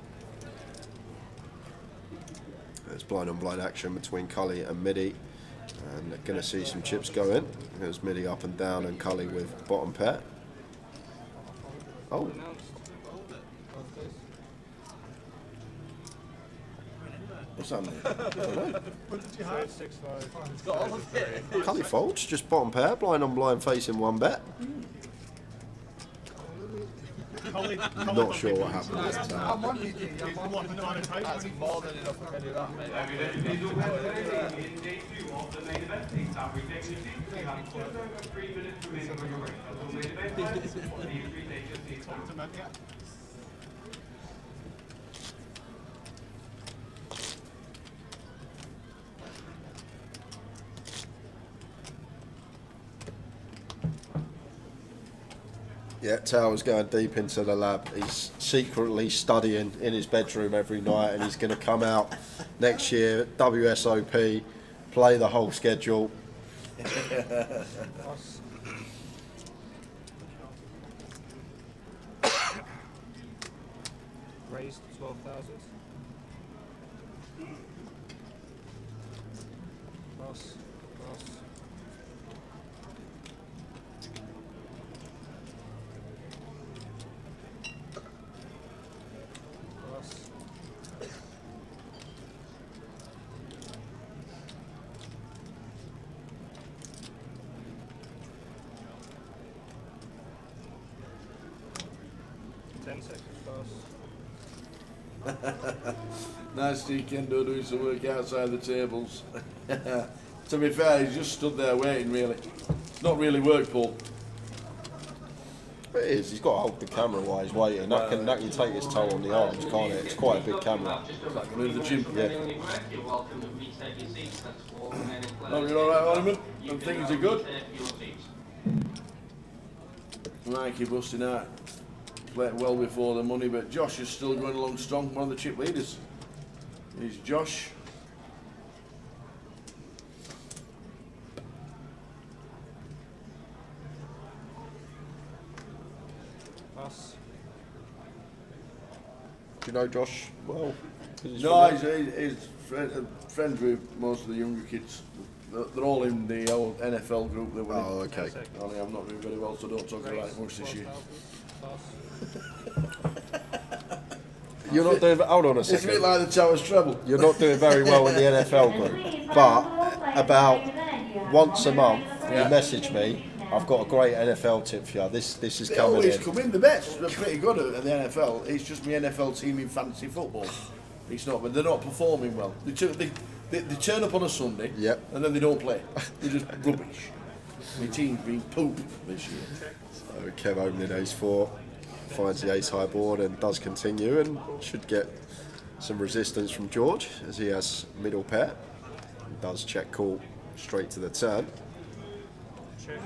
There's blind on blind action between Cully and Midi. And they're going to see some chips go in. There's Midi up and down and Cully with bottom pair. Oh. What's that mean? What did you have? 6-5. Cully folds, just bottom pair, blind on blind facing 1 bet. Not sure what happened this time. That's more than enough for any of that, mate. Yeah, Tower's going deep into the lab. He's secretly studying in his bedroom every night, and he's going to come out next year, WSOP, play the whole schedule. Raised 12,000. Cross. Nice to see Kendo doing some work outside the tables. To be fair, he's just stood there waiting, really. It's not really work, Paul. It is, he's got to hold the camera while he's waiting. That can take its toll on the arms, can't it? It's quite a big camera. Like move the gym. Yeah. Oh, you're alright, Ornament? And things are good? Mikey busting out. Played well before the money, but Josh is still going along strong. One of the chip leaders. He's Josh. Pass. Do you know Josh well? No, he's friends with most of the younger kids. They're all in the old NFL group that we're in. Oh, okay. Only I'm not doing very well, so don't talk about it much this year. You're not doing. Hold on a second. It's a bit like the Towers treble. You're not doing very well in the NFL group, but about once a month you message me. I've got a great NFL tip for you. This is They coming always in. come in the best. They're pretty good at the NFL. It's just my NFL team in fantasy football. It's not, but they're not performing well. They turn up on a Sunday, and then they don't play. They're just rubbish. My team's been poop this year. So Kev opening ace 4, finds the ace high board and does continue and should get some resistance from George as he has middle pair. And does check call straight to the turn. Check.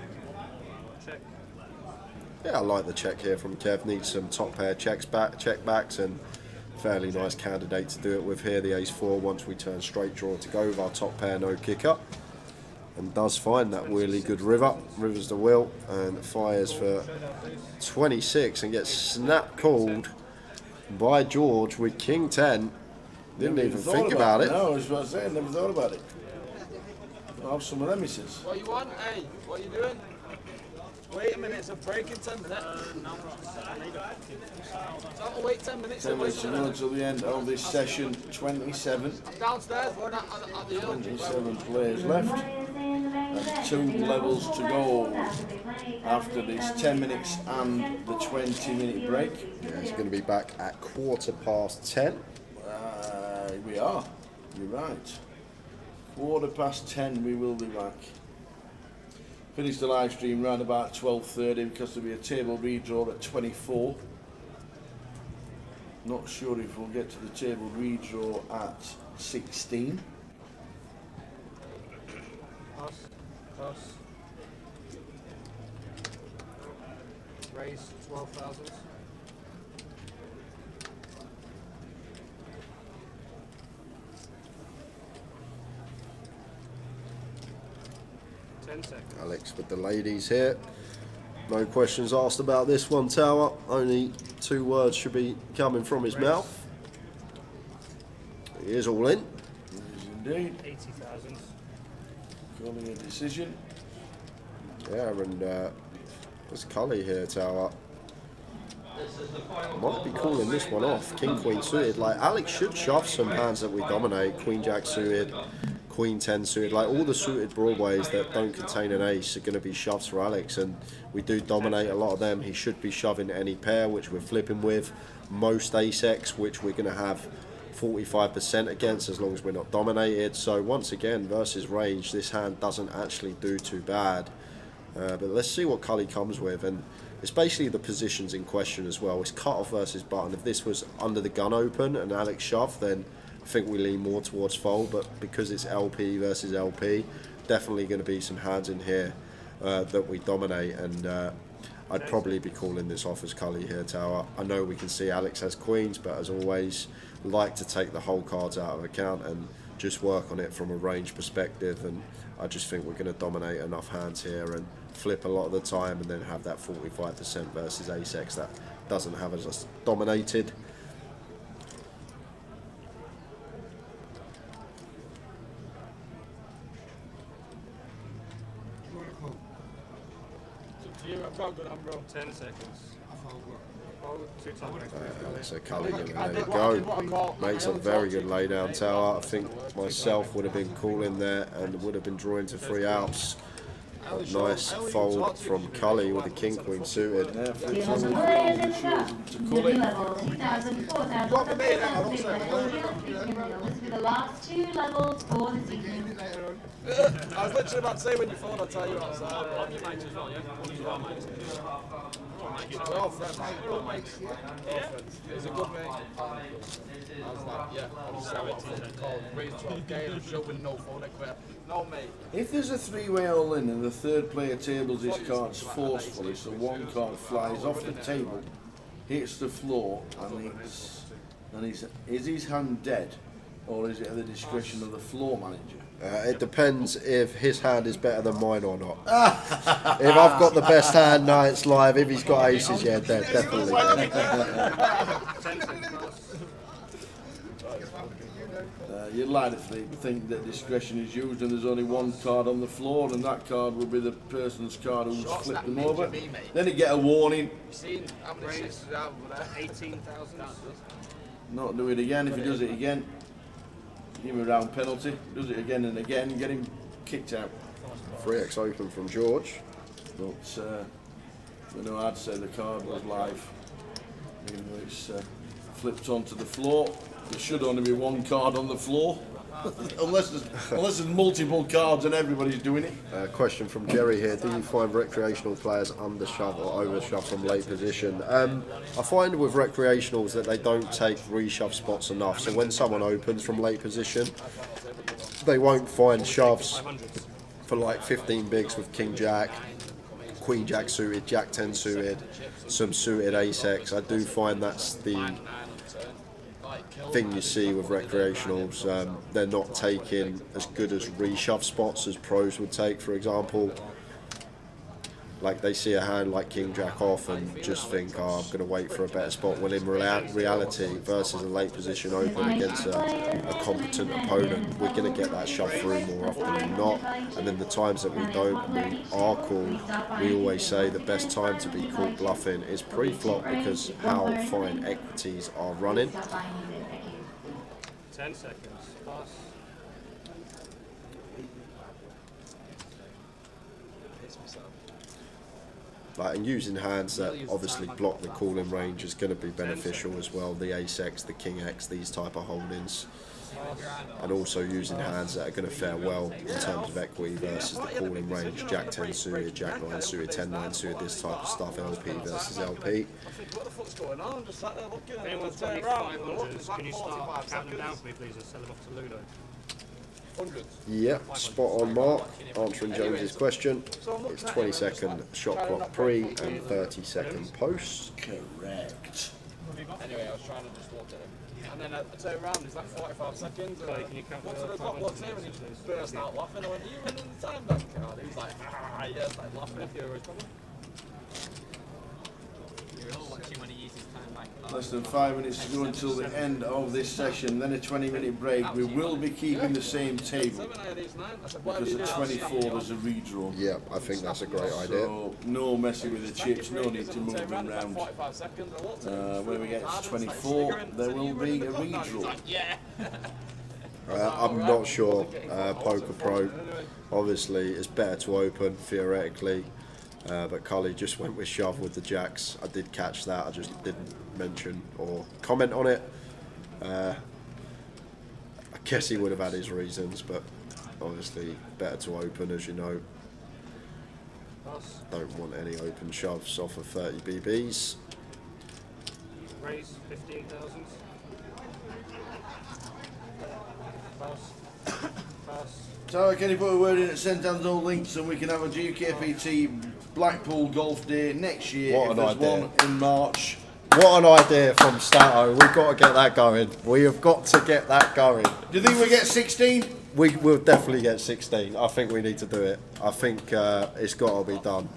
Yeah, I like the check here from Kev. Needs some top pair check backs and fairly nice candidate to do it with here. The ace 4 once we turn straight draw to go with our top pair no kicker. and does find that really good river. River's the wheel and fires for 26 and gets snap called by George with King 10. Didn't even think about it. No, I was about to say, I never thought about it. I'll have some of them, he says. What you want? Hey, what are you doing? Wait a minute, it's a break in 10 minutes. So I'll wait 10 minutes. 10 minutes to go until the end of this session. 27. I'm downstairs, we're not at the hill. 27 players left. And 2 levels to go after this 10 minutes and the 20-minute break. Yeah, it's going to be back at 10:15. We are. You're right. 10:15 we will be back. Finish the live stream round about 12:30 because there'll be a table redraw at 24. Not sure if we'll get to the table redraw at 16. Close. Raise 12,000. Alex with the ladies here. No questions asked about this one, Tower. Only 2 words should be coming from his mouth. He is all in. He is indeed. 80,000. Calling a decision. Yeah, and there's Cully here, Tower. Might be calling this one off. King Queen suited. Like, Alex should shove some hands that we dominate. Queen Jack suited, Queen 10 suited. Like, all the suited broadways that don't contain an ace are going to be shoves for Alex, and we do dominate a lot of them. He should be shoving any pair, which we're flipping with. Most ace-X, which we're going to have 45% against as long as we're not dominated. So once again, versus range, this hand doesn't actually do too bad. But let's see what Cully comes with, and it's basically the positions in question as well. It's cut off versus button. If this was under the gun open and Alex shove, then I think we lean more towards fold, but because it's LP versus LP, definitely going to be some hands in here that we dominate, and I'd probably be calling this off as Cully here, Tower. I know we can see Alex has queens, but as always, like to take the whole cards out of account and just work on it from a range perspective, and I just think we're going to dominate enough hands here and flip a lot of the time and then have that 45% versus ace-X that doesn't have us dominated. I've got a good hand, bro. 10 seconds. So Cully gonna let it go. Makes a very good laydown, Tower. I think myself would have been cool in there and would have been drawing to 3 outs. Nice fold from Cully with the king queen suited. The last 2 levels for this evening. I was literally about to say when you phoned, I'll tell you outside. On your mics as well, yeah? We're all friends. All friends. He's a good mate. I was like, yeah, I'm 17, called, raised 12k, and showing no phone equipment. No, mate. If there's a 3-way all-in and the third player tables his cards forcefully, so one card flies off the table, hits the floor, and is his hand dead, or is it at the discretion of the floor manager? It depends if his hand is better than mine or not. If I've got the best hand, no, it's live. If he's got aces, yeah, definitely. You'd like to think that discretion is used and there's only one card on the floor, and that card will be the person's card who's flipped them over. Then you get a warning. Seen how many sixes out over there? 18,000. Not do it again. If he does it again, give him a round penalty. Does it again and again, get him kicked out. 3x open from George. But you know, I'd say the card was live. Even though it's flipped onto the floor, there should only be one card on the floor. unless there's multiple cards and everybody's doing it. Question from Jerry here. Do you find recreational players undershove or overshove from late position? I find with recreationals that they don't take reshove spots enough. So when someone opens from late position, they won't find shoves for like 15 bigs with King Jack, Queen Jack suited, Jack 10 suited, some suited ace-X. I do find that's the thing you see with recreationals. They're not taking as good as reshove spots as pros would take, for example. Like they see a hand like King Jack off and just think, oh, I'm going to wait for a better spot. Well, in reality, versus a late position open against a competent opponent, we're going to get that shove through more often than not. And then the times that we don't, we are called. We always say the best time to be caught bluffing is pre-flop because how fine equities are running. 10 seconds. Pass. Like, and using hands that obviously block the calling range is going to be beneficial as well. The Ace X, the King X, these type of holdings, and also using hands that are going to fare well in terms of equity versus the calling range. Jack 10 suited, Jack 9 suited, 10 9 suited, this type of stuff. LP versus LP. What the fuck's going on? I'm just sat there looking at anyone's turning around. Can you start counting them down for me, please, and sell them off to Ludo? Yeah, spot on mark. Answering James's question. It's 20-second shot clock pre and 30-second post. Correct. Anyway, I was trying to just walk at him. And then I turn around, is that 45 seconds? Can you count what's the clock? What's here? And he just burst out laughing. I went, are you running the time back card? He was like, ah, yeah, like laughing if you were coming. You're all watching when he uses time back. Less than 5 minutes to go until the end of this session, then a 20-minute break. We will be keeping the same table because at 24 there's a redraw. Yeah, I think that's a great idea. So no messing with the chips, no need to move them around. When we get to 24, there will be a redraw. I'm not sure. Poker Pro, obviously, it's better to open theoretically. But Cully just went with shove with the jacks. I did catch that, I just didn't mention or comment on it. I guess he would have had his reasons, but obviously better to open, as you know. Don't want any open shoves off of 30 BBs. Raise 15,000. Pass. Pass. So can you put a word in at St Anne's links and we can have a GUKPT Blackpool Golf Day next year? What if an there's idea. one in March. What an idea from Stato. We've got to get that going. We have got to get that going. Do you think we get 16? We will definitely get 16. I think we need to do it. I think it's got to be done.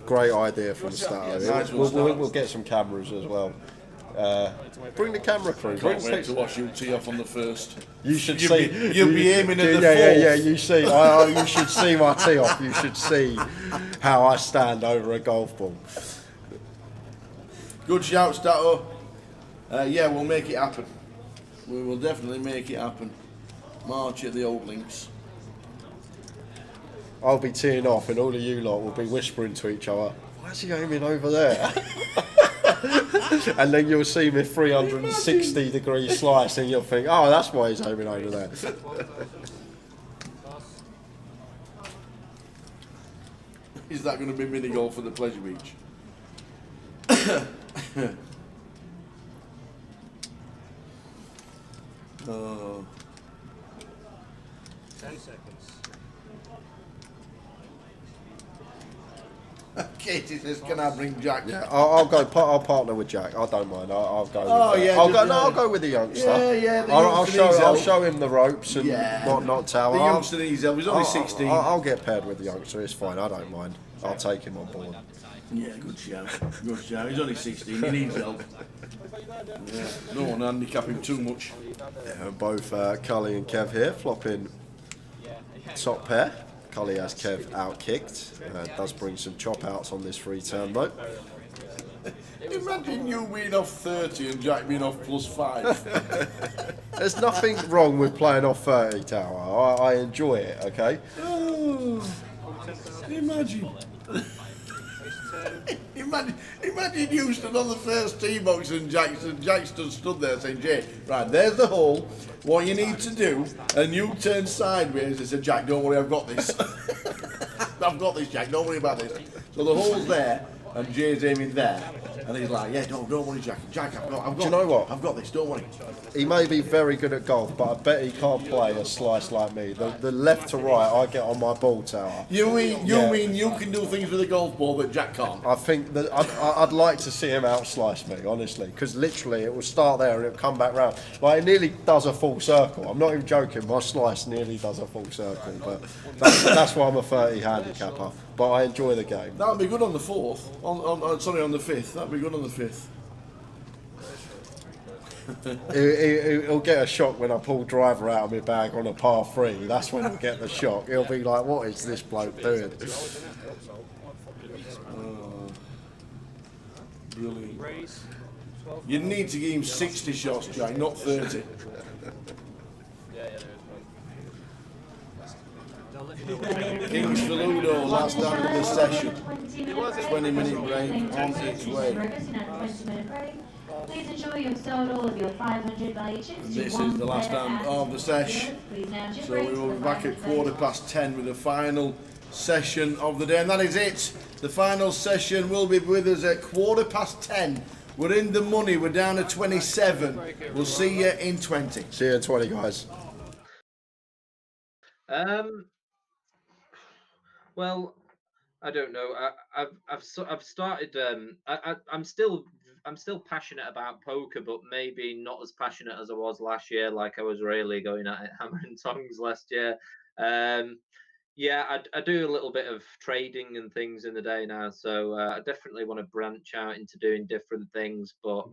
Great idea from Stato. Nice We'll get some cameras as well. Bring the camera crew. Can't wait to watch you tee off on the first. You should You'll see. You'll be aiming at the yeah. fourth. You see. You should see my tee off. You should see how I stand over a golf ball. Good shout, Stato. Yeah, we'll make it happen. We will definitely make it happen. March at the old links. I'll be teeing off, and all of you lot will be whispering to each other. Why is he aiming over there? And then you'll see me 360-degree slice, and you'll think, oh, that's why he's aiming over there. Is that going to be mini golf for the Pleasure Beach? Oh. 10 seconds. Katie says, "Can I bring Jack?" Yeah, I'll go. I'll partner with Jack. I don't mind. I'll go. Oh, with yeah, I'll go with the youngster. Yeah. I'll show him the ropes and not tell. The youngster needs help. He's only 16. I'll get paired with the youngster. It's fine. I don't mind. I'll take him on board. Yeah, good shout. Good shout. He's only 16. He needs help. Yeah. No one handicap him too much. Yeah, both Cully and Kev here flopping top pair. Cully has Kev outkicked. Does bring some chop outs on this free turn though. Imagine you being off 30 and Jack being off +5. There's nothing wrong with playing off 30, Tower. I enjoy it, okay? Oh, imagine. Imagine you stood on the first tee box and Jack stood there saying, Jay, right, there's the hole. What you need to do, and you turn sideways and said, Jack, don't worry, I've got this. I've got this, Jack, don't worry about this. So the hole's there, and Jay's aiming there, and he's like, yeah, don't worry, Jack, I've got, Do you know what? I've got this, don't worry. He may be very good at golf, but I bet he can't play a slice like me. The left to right, I get on my ball tower. You mean you can do things with a golf ball that Jack can't? I think that I'd like to see him outslice me, honestly, because literally it will start there and it'll come back round. Like, it nearly does a full circle. I'm not even joking, my slice nearly does a full circle, but that's why I'm a 30 handicapper. But I enjoy the game. That would be good on the fourth. On the fifth. That'd be good on the fifth. He'll get a shock when I pull driver out of my bag on a par 3. That's when he'll get the shock. He'll be like, what is this bloke doing? Brilliant. You need to give him 60 shots, Jack, not 30. Kings for Ludo, last time of the session. 20-minute break on its way. Please ensure you've sold all of your 500 value chips. This is the last time of the session. So we will be back at 10:15 with the final session of the day. And that is it. The final session will be with us at 10:15. We're in the money. We're down to 27. We'll see you in 20. See you in 20, guys. Well, I don't know. I've started. I'm still passionate about poker, but maybe not as passionate as I was last year. Like, I was really going at it hammer and tongs last year. Yeah, I do a little bit of trading and things in the day now, so I definitely want to branch out into doing different things. But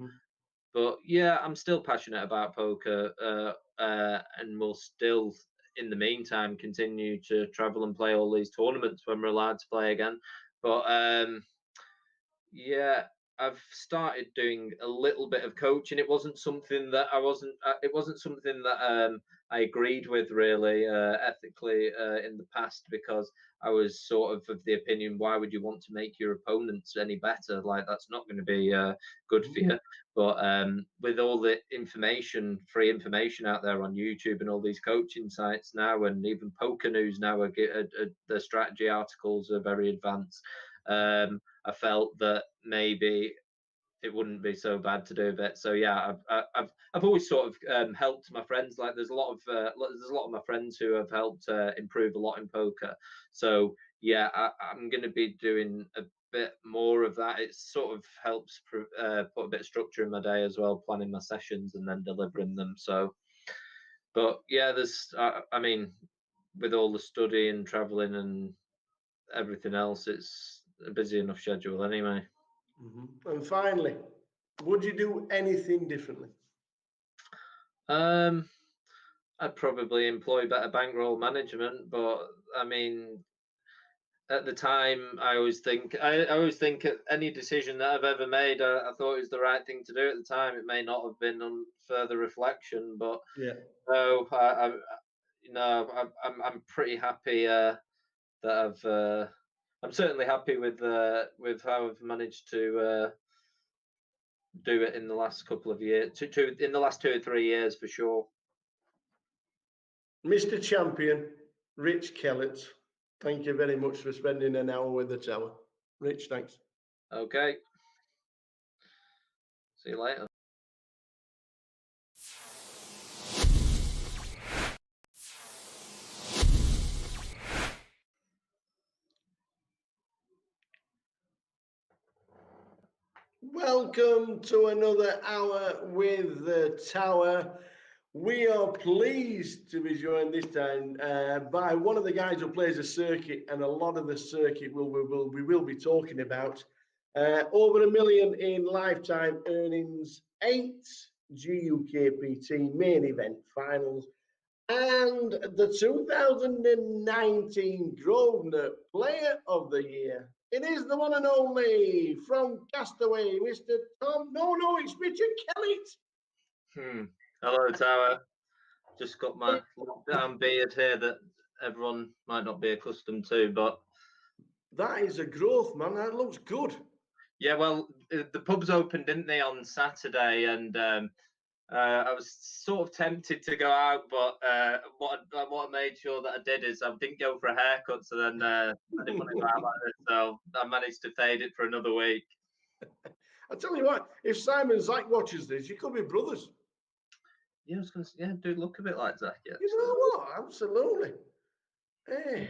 yeah, I'm still passionate about poker, and will still, in the meantime, continue to travel and play all these tournaments when we're allowed to play again. But yeah, I've started doing a little bit of coaching. It wasn't something that it wasn't something that I agreed with really ethically in the past, because I was sort of the opinion, why would you want to make your opponents any better? Like, that's not going to be good for you. But with all the free information out there on YouTube and all these coaching sites now, and even Poker News now, the strategy articles are very advanced. I felt that maybe it wouldn't be so bad to do a bit. So yeah, I've always sort of helped my friends. Like, there's a lot of my friends who have helped improve a lot in poker. So yeah, I'm going to be doing a bit more of that. It sort of helps put a bit of structure in my day as well, planning my sessions and then delivering them. So, but yeah, I mean, with all the study and traveling and everything else, it's a busy enough schedule anyway. And finally, would you do anything differently? I'd probably employ better bankroll management, but I mean, at the time, I always think any decision that I've ever made, I thought it was the right thing to do at the time. It may not have been on further reflection, but yeah, no, I'm pretty happy that I'm certainly happy with how I've managed to do it in the last couple of years, in the last 2 or 3 years for sure. Mr. Champion, Rich Kellet, thank you very much for spending an hour with the tower. Rich, thanks. Okay. See you later. Welcome to another hour with the tower. We are pleased to be joined this time by one of the guys who plays a circuit, and a lot of the circuit we will be talking about. Over $1 million in lifetime earnings, 8 GUKPT main event finals, and the 2019 Grosvenor Player of the Year. It is the one and only from Castaway, Mr. Tom. No, it's Richard Kellet. Hello, Tower. Just got my lockdown beard here that everyone might not be accustomed to, but that is a growth, man. That looks good. Yeah, well, the pubs opened, didn't they, on Saturday, and I was sort of tempted to go out, but what I made sure that I did is I didn't go for a haircut. So then I didn't want to go out like this. So I managed to fade it for another week. I tell you what, if Simon Zach watches this, you could be brothers. Yeah, I was going to say, yeah, do look a bit like Zaki. You know what? Absolutely. Hey,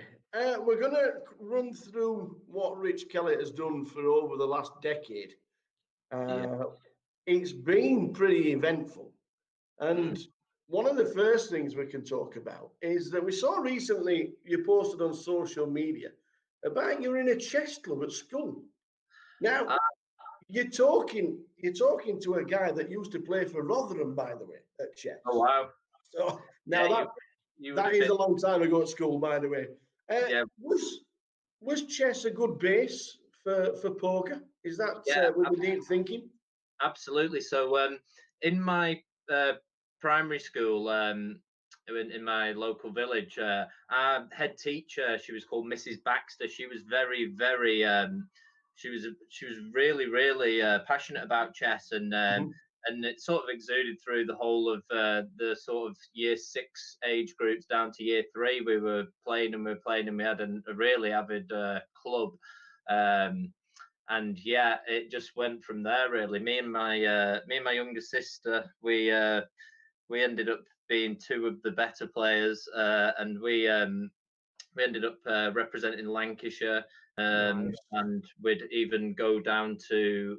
we're going to run through what Rich Kellet has done for over the last decade. It's been pretty eventful. And one of the first things we can talk about is that we saw recently you posted on social media about you're in a chess club at school. Now, you're talking to a guy that used to play for Rotherham, by the way, at chess. Oh wow! So now that is a long time ago at school, by the way. Was chess a good base for poker? Is that with the deep thinking? Absolutely. So in my primary school, in my local village, our head teacher, she was called Mrs. Baxter. She was very, very she was really passionate about chess, and it sort of exuded through the whole of the sort of year 6 age groups down to year 3. We were playing and we had a really avid club. And yeah, it just went from there really. Me and my younger sister, we ended up being 2 of the better players, and we ended up representing Lancashire, and we'd even go down to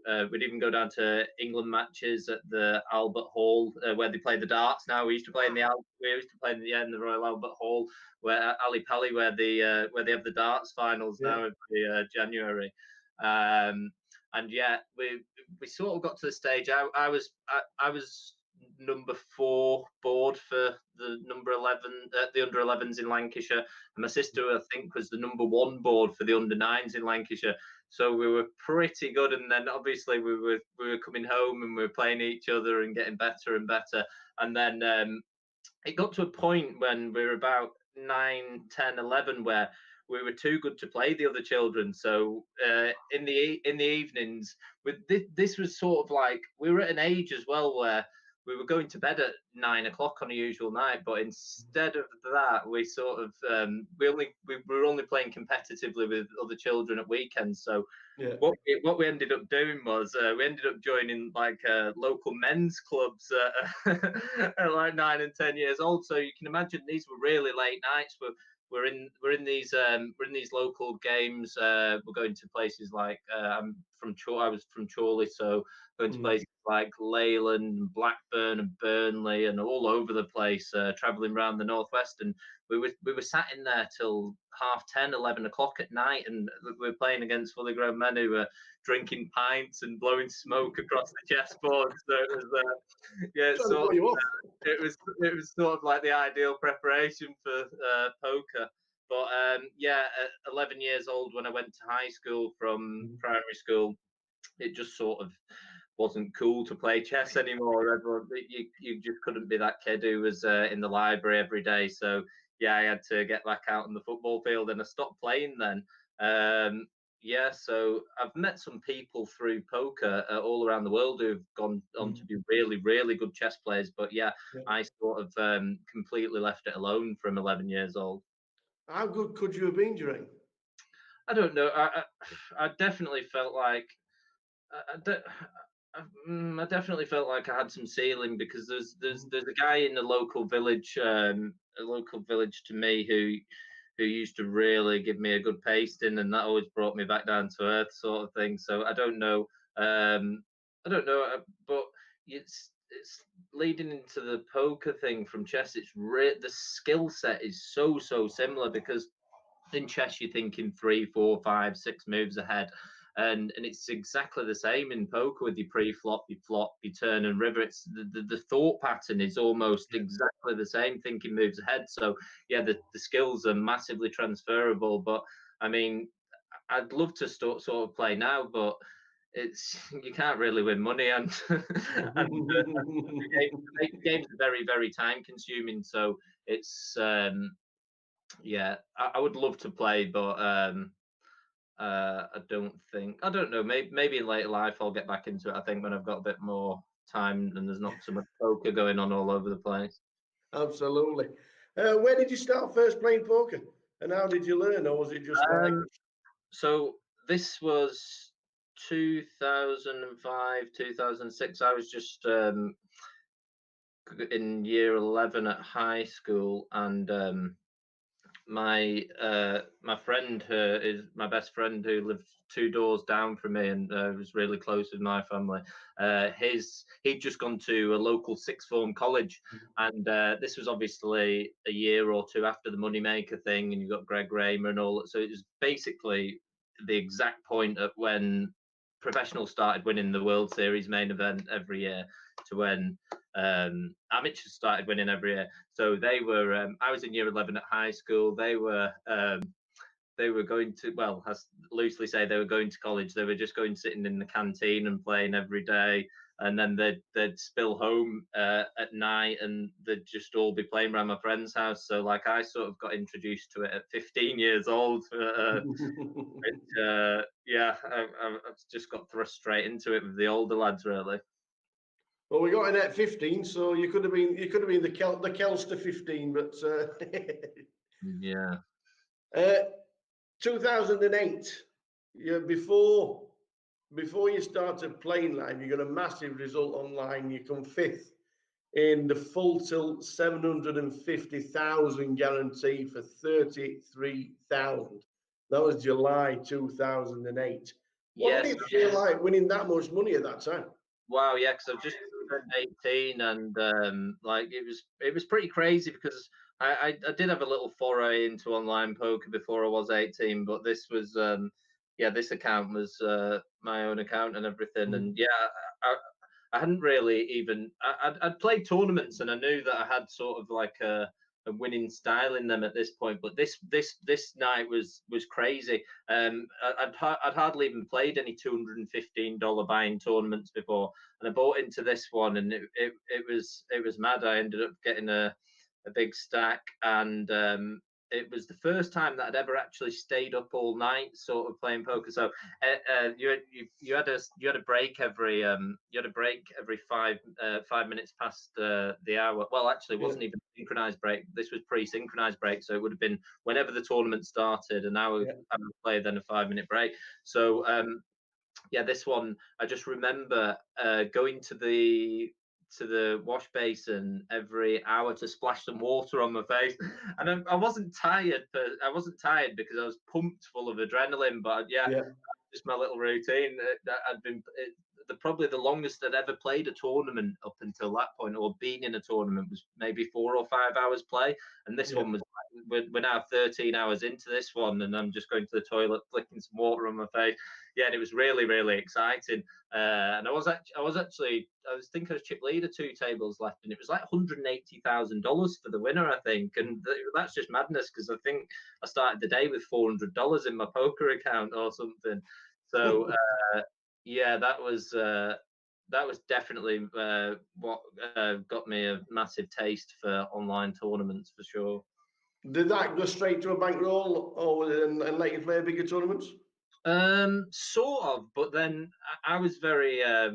England matches at the Albert Hall, where they play the darts now. We used to play in the Royal Albert Hall, where Ali Pali, where they have the darts finals now every January. And yeah, we sort of got to the stage. I was number 4 board for the number 11, the under 11s in Lancashire, and my sister I think was the number 1 board for the under 9s in Lancashire. So we were pretty good, and then obviously we were coming home and we were playing each other and getting better and better. And then it got to a point when we were about 9, 10, 11 where we were too good to play the other children. So in the evenings, this was sort of like we were at an age as well where we were going to bed at 9 o'clock on a usual night, but instead of that, we sort of we were only playing competitively with other children at weekends. So what we ended up doing was we ended up joining like local men's clubs at like 9 and 10 years old. So you can imagine these were really late nights. We're in these local games. We're going to places like I was from Chorley, so going to places like Leyland, Blackburn, and Burnley, and all over the place, travelling around the northwest. And we were sat in there till 10:30, 11 o'clock at night, and we were playing against fully grown men who were drinking pints and blowing smoke across the chessboard. So it was it was sort of like the ideal preparation for poker. But at 11 years old, when I went to high school from primary school, it just sort of wasn't cool to play chess anymore. Everyone, you just couldn't be that kid who was in the library every day. So yeah, I had to get back out on the football field, and I stopped playing then. So I've met some people through poker all around the world who've gone on to be really, really good chess players. But I sort of completely left it alone from 11 years old. How good could you have been, During? I don't know. I definitely felt like I definitely felt like I had some ceiling, because there's a guy in the local village to me who used to really give me a good pasting, and that always brought me back down to earth, sort of thing. So I don't know, but it's leading into the poker thing from chess. The skill set is so similar, because in chess you're thinking 3, 4, 5, 6 moves ahead. And it's exactly the same in poker with your pre-flop, your flop, your turn and river. It's the thought pattern is almost exactly the same, thinking moves ahead. So yeah, the skills are massively transferable. But I mean, I'd love to sort of play now, but you can't really win money, and the games are very, very time consuming. So it's I would love to play, but I don't know. Maybe in later life I'll get back into it. I think when I've got a bit more time and there's not so much poker going on all over the place. Absolutely. Where did you start first playing poker, and how did you learn, or was it just like? So this was 2005, 2006. I was just in year 11 at high school, and my friend is my best friend who lived 2 doors down from me and was really close with my family. He'd just gone to a local sixth form college, and this was obviously a year or two after the Moneymaker thing, and you got Greg Raymer and all that. So it was basically the exact point at when professionals started winning the World Series main event every year to when amateurs started winning every year. So they were. I was in year 11 at high school. They were going to, well, as loosely say, they were going to college. They were just going sitting in the canteen and playing every day, and then they'd spill home at night, and they'd just all be playing around my friend's house. So like I sort of got introduced to it at 15 years old. Yeah, I've just got thrust straight into it with the older lads, really. Well, we got in at 15, so you could have been the Kelster 15, but yeah. 2008, before you started playing live, you got a massive result online. You come 5th in the full tilt 750,000 guarantee for 33,000. That was July 2008. What did it feel like winning that much money at that time? Wow, yeah, because I've just turned 18, and like it was pretty crazy because I did have a little foray into online poker before I was 18, but this was this account was my own account and everything, and yeah, I hadn't really even I'd played tournaments and I knew that I had sort of like a winning style in them at this point, but this night was crazy. I'd hardly even played any $215 buying tournaments before, and I bought into this one, and it was mad. I ended up getting a big stack, and it was the first time that I'd ever actually stayed up all night, sort of playing poker. So you had a break every 5 minutes past the hour. Well, actually, it wasn't even a synchronized break. This was pre-synchronized break, so it would have been whenever the tournament started, an hour play, then a 5-minute break. So this one, I just remember going to the wash basin every hour to splash some water on my face, and I wasn't tired, but I wasn't tired because I was pumped full of adrenaline. But just my little routine. I'd been probably the longest I'd ever played a tournament up until that point, or been in a tournament, was maybe 4 or 5 hours play, and this one was. We're now 13 hours into this one, and I'm just going to the toilet, flicking some water on my face. Yeah, and it was really, really exciting. And I was thinking I was chip leader 2 tables left, and it was like $180,000 for the winner, I think. And that's just madness because I think I started the day with $400 in my poker account or something. So that was definitely what got me a massive taste for online tournaments for sure. Did that go straight to a bankroll, or and let you play bigger tournaments? Sort of, but then I was very I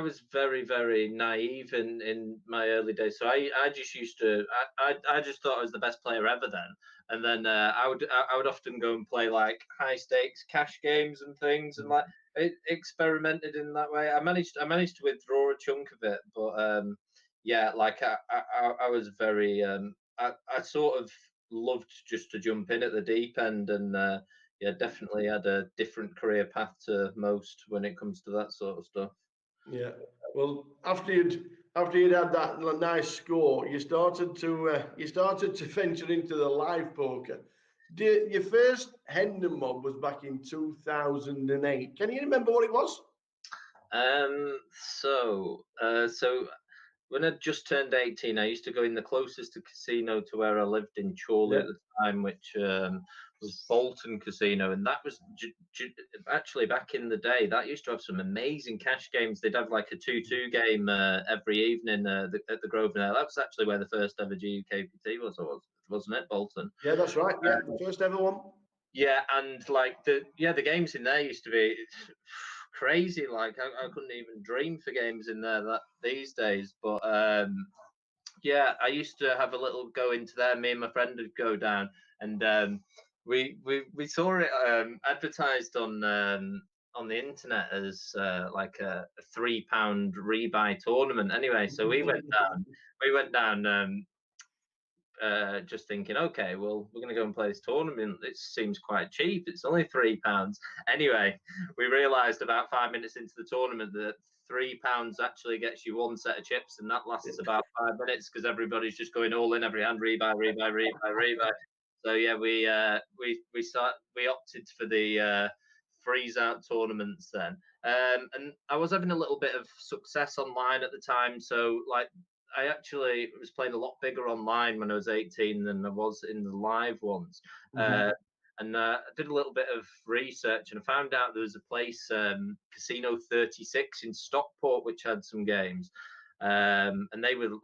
was very, very naive in my early days. So I just used to I just thought I was the best player ever then, and then I would often go and play like high stakes cash games and things, and like experimented in that way. I managed to withdraw a chunk of it, but like I was very I sort of loved just to jump in at the deep end, and definitely had a different career path to most when it comes to that sort of stuff. Yeah. Well, after you'd had that nice score, you started to venture into the live poker. Your first Hendon mob was back in 2008. Can you remember what it was? So when I just turned 18, I used to go in the closest to casino to where I lived in Chorley at the time, which was Bolton Casino, and that was actually back in the day. That used to have some amazing cash games. They'd have like a 2-2 game every evening at the Grosvenor. That was actually where the first ever GUKPT was, wasn't it, Bolton? Yeah, that's right. Yeah, the first ever one. Yeah, and like the games in there used to be. crazy. Like I couldn't even dream for games in there that these days. But yeah, I used to have a little go into there. Me and my friend would go down, and we saw it advertised on the internet as like a £3 rebuy tournament. Anyway, so we went down. We went down. Just thinking, okay, well, we're going to go and play this tournament. It seems quite cheap. It's only £3. Anyway, we realised about 5 minutes into the tournament that £3 actually gets you one set of chips, and that lasts about 5 minutes because everybody's just going all in, every hand, rebuy, rebuy, rebuy, rebuy. So yeah, we opted for the freeze out tournaments then, and I was having a little bit of success online at the time. So like, I actually was playing a lot bigger online when I was 18 than I was in the live ones. And I did a little bit of research and I found out there was a place, Casino 36 in Stockport, which had some games. And they were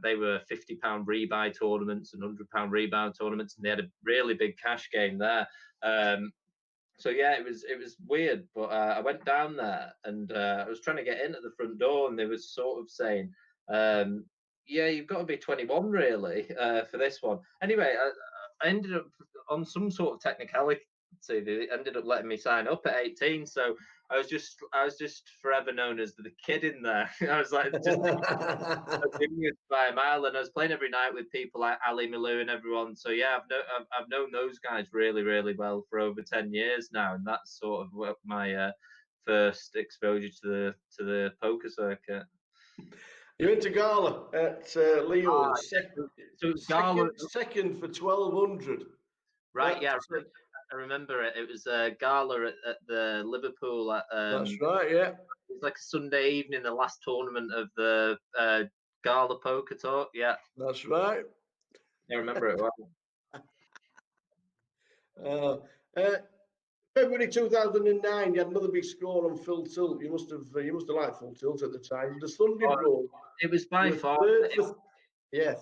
they were £50 rebuy tournaments and £100 rebound tournaments, and they had a really big cash game there. So yeah, it was weird, but I went down there and I was trying to get in at the front door, and they were sort of saying, yeah, you've got to be 21 really for this one. Anyway, I ended up on some sort of technicality. They ended up letting me sign up at 18, so I was just forever known as the kid in there. I was like just by a mile, and I was playing every night with people like Ali Malou and everyone. So yeah, I've known those guys really, really well for over 10 years now, and that's sort of what my first exposure to the poker circuit. You went to Gala at Leo's. So Gala second for 1200. Right, yeah, I remember it. It was a Gala at the Liverpool. That's right, yeah. It was like a Sunday evening, the last tournament of the Gala Poker Talk. Yeah, that's right. I remember it well. February 2009, you had another big score on Full Tilt. You must have liked Full Tilt at the time. The Sunday Brawl. It was by far.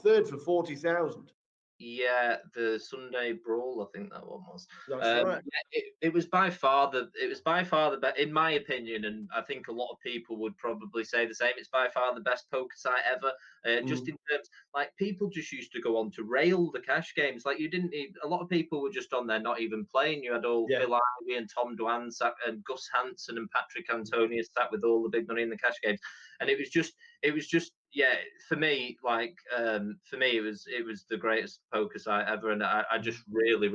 Third for 40,000. Yeah, the Sunday Brawl, I think that one was. That's right. Yeah, it was by far the best, in my opinion, and I think a lot of people would probably say the same. It's by far the best poker site ever. Just in terms, like, people just used to go on to rail the cash games. Like, you didn't need, a lot of people were just on there not even playing. You had all Phil Ivey and Tom Dwan sat, and Gus Hansen and Patrick Antonius sat with all the big money in the cash games, and it was just yeah, for me, like it was the greatest poker site ever, and I just really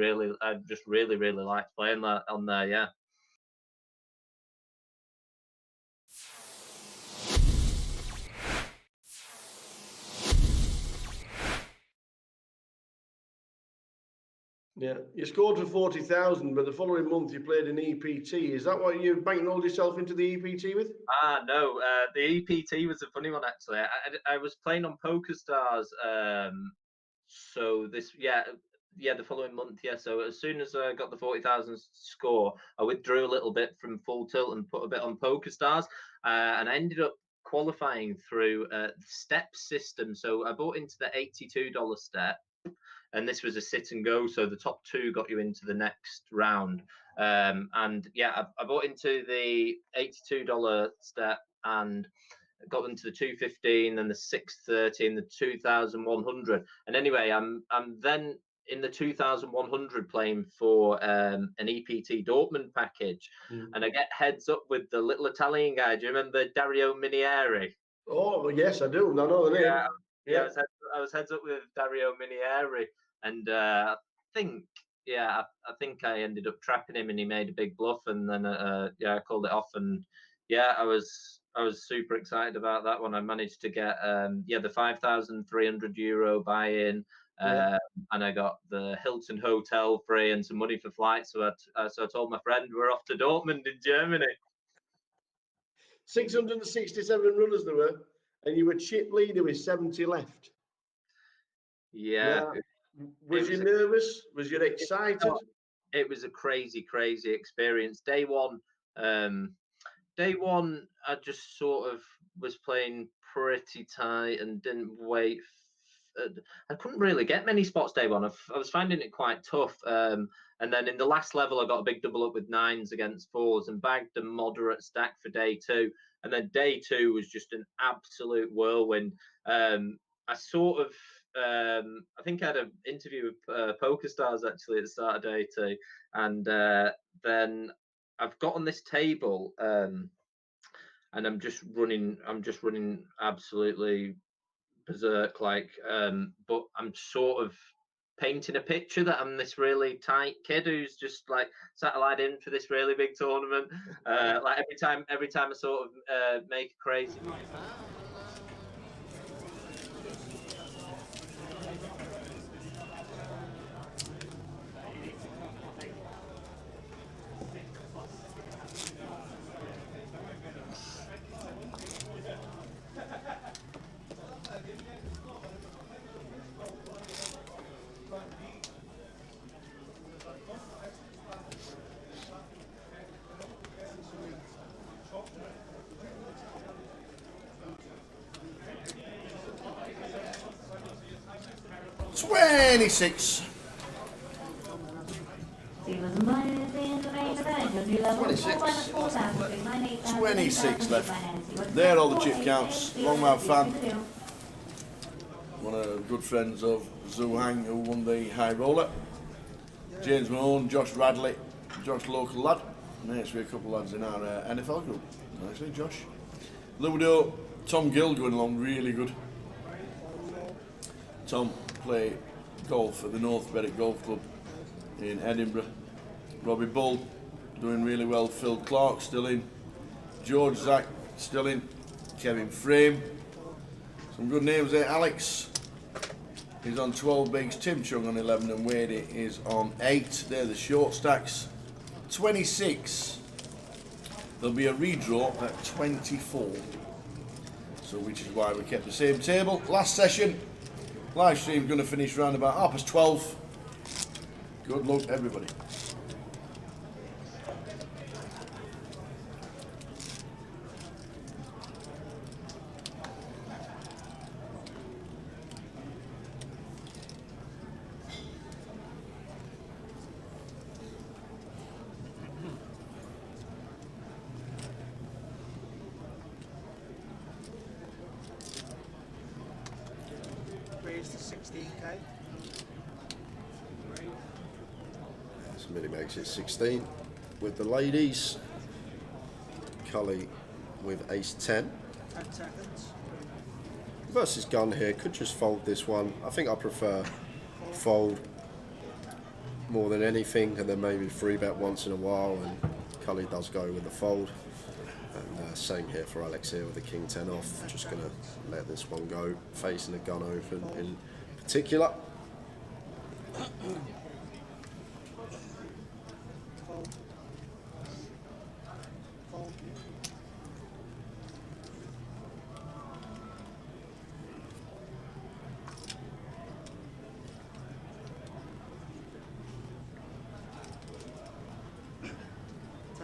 liked playing that on there. Yeah. Yeah, you scored for 40,000, but the following month you played an EPT. Is that what you bankrolled yourself into the EPT with? No, the EPT was a funny one actually. I was playing on PokerStars, so this the following month, yeah. So as soon as I got the 40,000 score, I withdrew a little bit from Full Tilt and put a bit on PokerStars, and I ended up qualifying through the step system. So I bought into the $82 step, and this was a sit and go. So the top two got you into the next round. And yeah, I bought into the $82 step and got them to the 215 and the 630 and the 2,100. And anyway, I'm then in the 2,100 playing for an EPT Dortmund package, and I get heads up with the little Italian guy. Do you remember Dario Minieri? Oh, well, yes, I do. I know the name. Yeah, I was heads up with Dario Minieri, and I think I ended up trapping him, and he made a big bluff, and then I called it off, and yeah, I was super excited about that one. I managed to get the €5,300 buy-in, and I got the Hilton hotel free and some money for flights. So I told my friend we're off to Dortmund in Germany. 667 runners there were, and you were chip leader with 70 left. Yeah. Was you nervous? Was you excited? It was a crazy experience. Day one, I just sort of was playing pretty tight and didn't wait I couldn't really get many spots day one. I was finding it quite tough. And then in the last level, I got a big double up with 9s against 4s and bagged a moderate stack for day 2. And then day 2 was just an absolute whirlwind. I sort of, I think I had an interview with PokerStars actually at the start of day 2, and then I've got on this table, and I'm just running absolutely berserk, like, but I'm sort of painting a picture that I'm this really tight kid who's just like satellite in for this really big tournament. Like every time I sort of make a crazy. $26. 26 left. There are all the chip counts. Long man fan. One of the good friends of Zhang who won the high roller. James Mahone, Josh Radley, Josh local lad. Mates with a couple of lads in our NFL group. Nicely, Josh. Ludo, Tom Gill going along really good. Tom play golf at the North Berwick Golf Club in Edinburgh. Robbie Bull doing really well. Phil Clark still in. George Zach still in. Kevin Frame. Some good names there. Alex is on 12 bigs. Tim Chung on 11 and Wadey is on 8. They're the short stacks. 26. There'll be a redraw at 24. So which is why we kept the same table. Last session. Live stream going to finish around about 12:30. Good luck, everybody. Raise to 16k. Somebody makes it 16 with the ladies. Cully with ace 10. 10 seconds. Versus gun here, could just fold this one. I think I prefer fold more than anything, and then maybe 3-bet once in a while, and Cully does go with the fold. And same here for Alex here with the king 10 off. Just going to let this one go, facing the gun open in particular.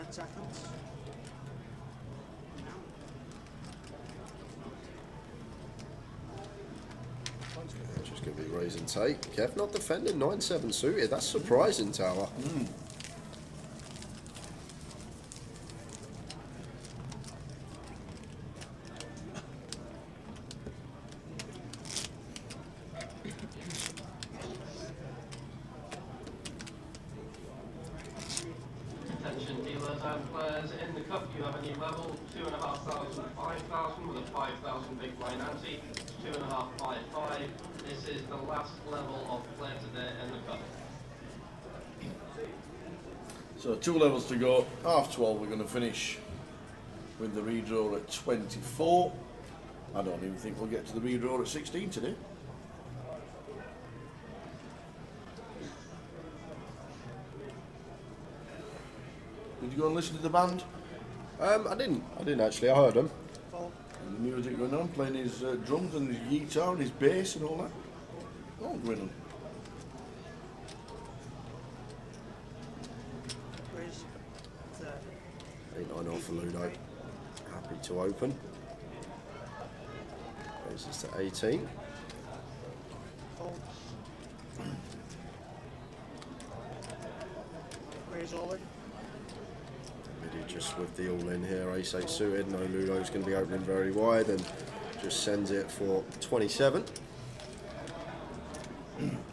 Seconds. Just going to be raise and take. Kev not defending 9-7 suited. That's surprising, Tower. Attention dealers and players in the cup, you have a new level, 2,500, 5,000 with a 5,000 big blind ante, 2,555. This is the last level of play today in the cup. So 2 levels to go. 12:30 we're going to finish with the redraw at 24. I don't even think we'll get to the redraw at 16 today. Did you go and listen to the band? I didn't actually. I heard them. And the music going on, playing his drums and his guitar and his bass and all that. All going on. Raise 8-9 off for Ludo. Happy to open. Raises to 18. Where's Ollie? Midi just with the all in here, ace-8 suited. No Ludo's going to be opening very wide and just sends it for 27.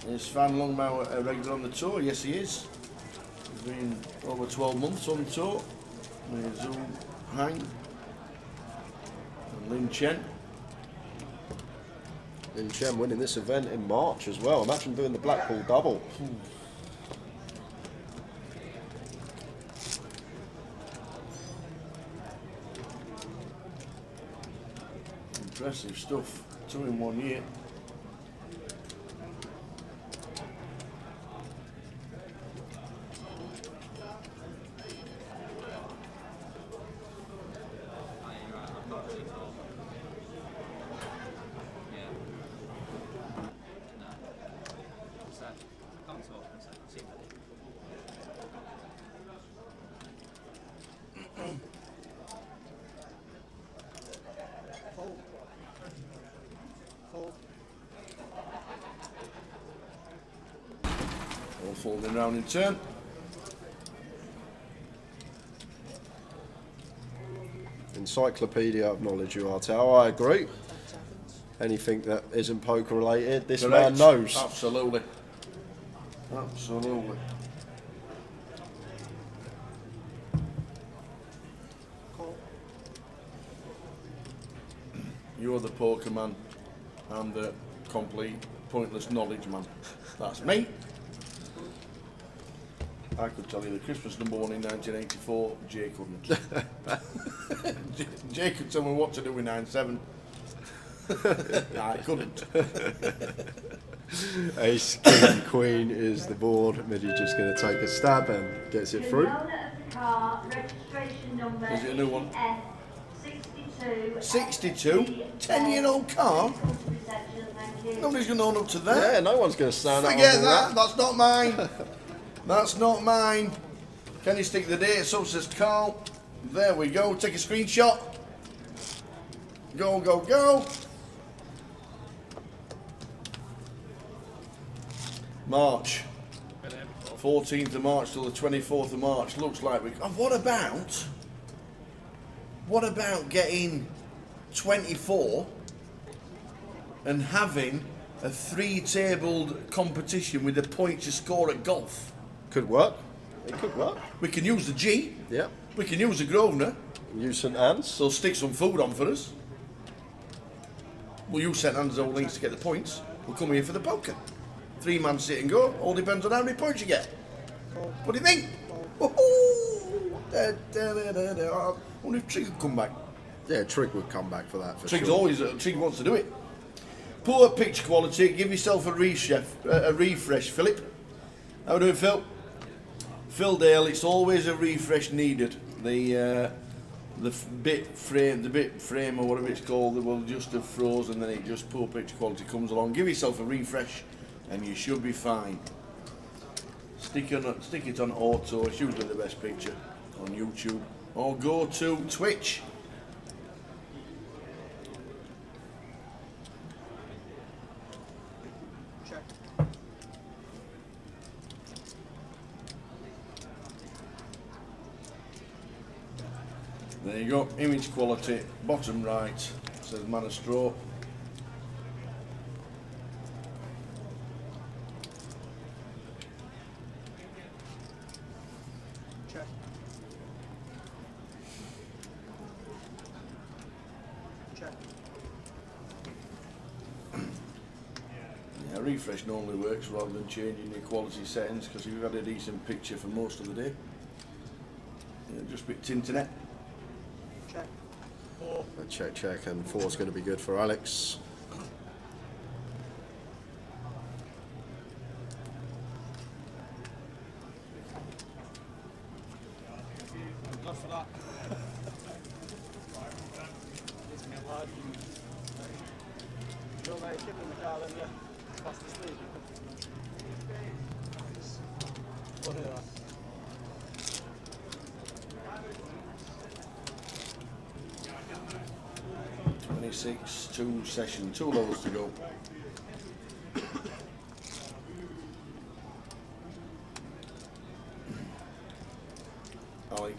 Is Van Longmouth a regular on the tour? Yes, he is. He's been over 12 months on the tour. There's Zhu Hang and Lin Chen. Lin Chen winning this event in March as well. Imagine doing the Blackpool double. Impressive stuff. 2 in 1 year. All folding round in turn. Encyclopedia of knowledge you are, Tao. I agree. Anything that isn't poker related, this Correct. man knows. Absolutely. Absolutely. You're the poker man. I'm the complete pointless knowledge man. That's me. I could tell you the Christmas number 1 in 1984. Jay couldn't. Jay could tell me what to do in 97. I couldn't. Ace, King and Queen is the board. Midi just going to take a stab and gets it through. Is it a new one? 62? 10-year-old car? Nobody's going to own up to that. Yeah, no one's going to stand up. Forget that. That's not mine. That's not mine. Can you stick the dates up, says Carl. There we go. Take a screenshot. Go, go, go. March. 14th of March till the 24th of March. Looks like we... Oh, what about getting 24 and having a 3-tabled competition with the points you score at golf? Could work. It could work. We can use the G. Yeah. We can use the Grosvenor. Use St Anne's. They'll stick some food on for us. We'll use St Anne's old links to get the points. We'll come here for the poker. 3-man sit and go. All depends on how many points you get. What do you think? I wonder if Trig will come back. Yeah, Trig would come back for that. Trig's always Trig wants to do it. Poor pitch quality. Give yourself a refresh, Philip. How do it, Phil? Phil Dale. It's always a refresh needed. The bit frame or whatever it's called, will just have froze, and then it just poor pitch quality comes along. Give yourself a refresh, and you should be fine. Stick it on auto. It's usually the best picture on YouTube, or go to Twitch. There you go, image quality, bottom right, says Man of Straw. Check. Check. Yeah, refresh normally works rather than changing your quality settings, because you've had a decent picture for most of the day. Yeah, just a bit tinternet. Check, and 4's going to be good for Alex. Enough for that. It's me lad. You're like keeping the car in there. Fast asleep. Look at that. 26, 2 session, 2 levels to go.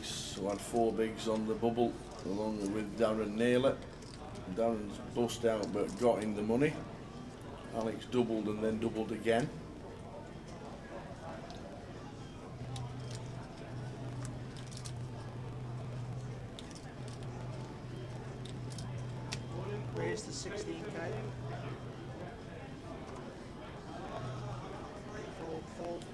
Alex, who had 4 bigs on the bubble, along with Darren Naylor. Darren's bust out but got in the money. Alex doubled and then doubled again. Where's the 16k? Fold.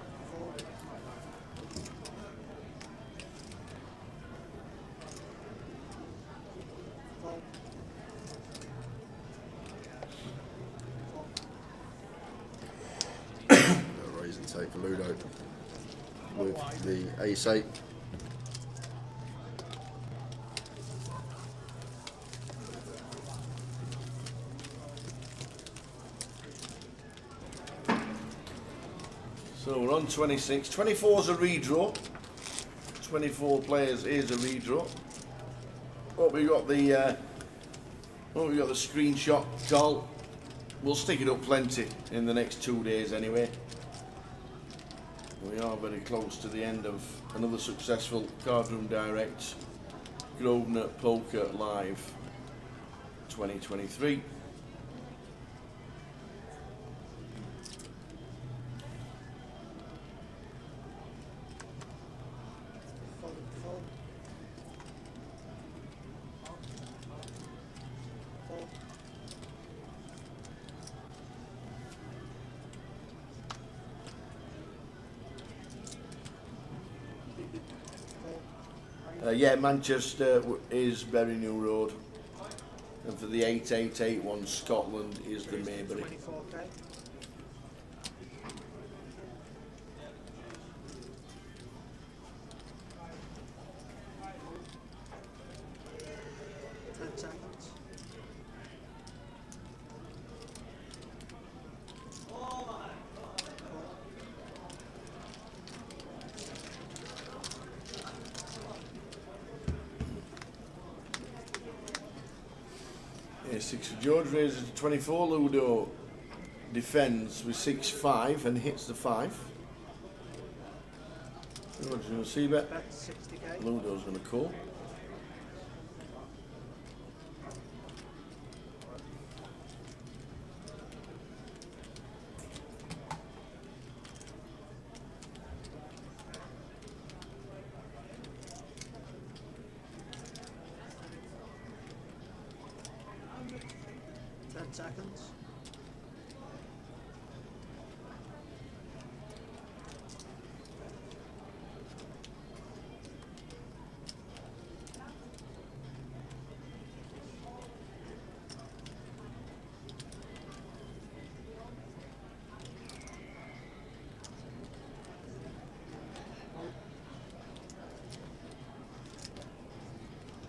Raise and take for Ludo with the ace-8. So we're on 26. 24 is a redraw. 24 players is a redraw. What we got the screenshot, Carl. We'll stick it up plenty in the next 2 days anyway. We are very close to the end of another successful Cardroom Direct Grosvenor Poker Live 2023. Yeah, Manchester is Berry New Road, and for the 8881 Scotland is the Maybury. 24k. Six for George, raises to 24. Ludo defends with 6-5 and hits the 5. George's going to see bet. Ludo's going to call. Seconds.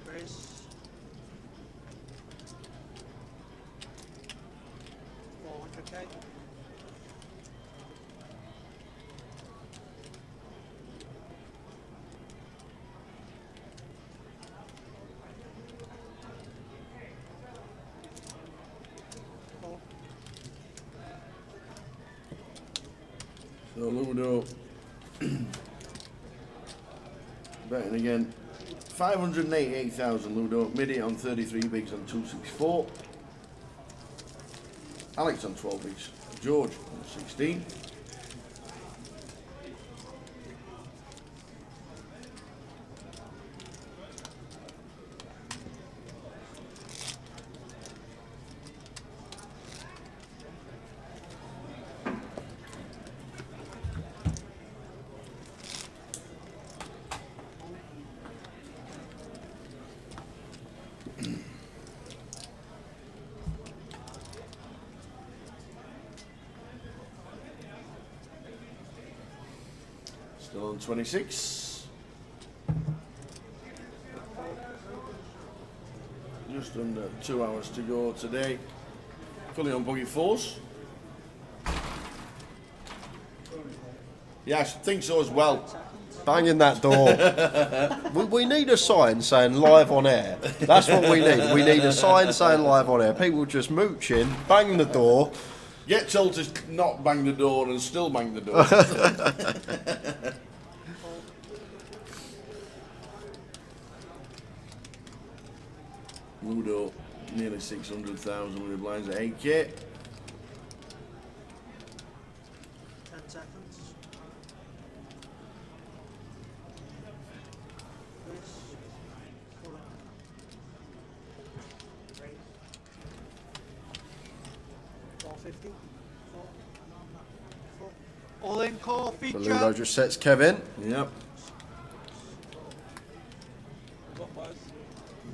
Raise. Okay. So Ludo betting again. 588,000 Ludo, mid on 33 bigs on 264. Alex on 12 bigs, George on 16. Still on 26. Just under 2 hours to go today. Fully on bogey 4s. Yeah, I think so as well. Banging that door. we need a sign saying live on air. That's what we need. We need a sign saying live on air. People just mooch in, bang the door. Get told to not bang the door and still bang the door. Ludo, nearly 600,000 with blinds at 8k. 10 seconds. All in core feature. Ludo just sets Kevin. Yep.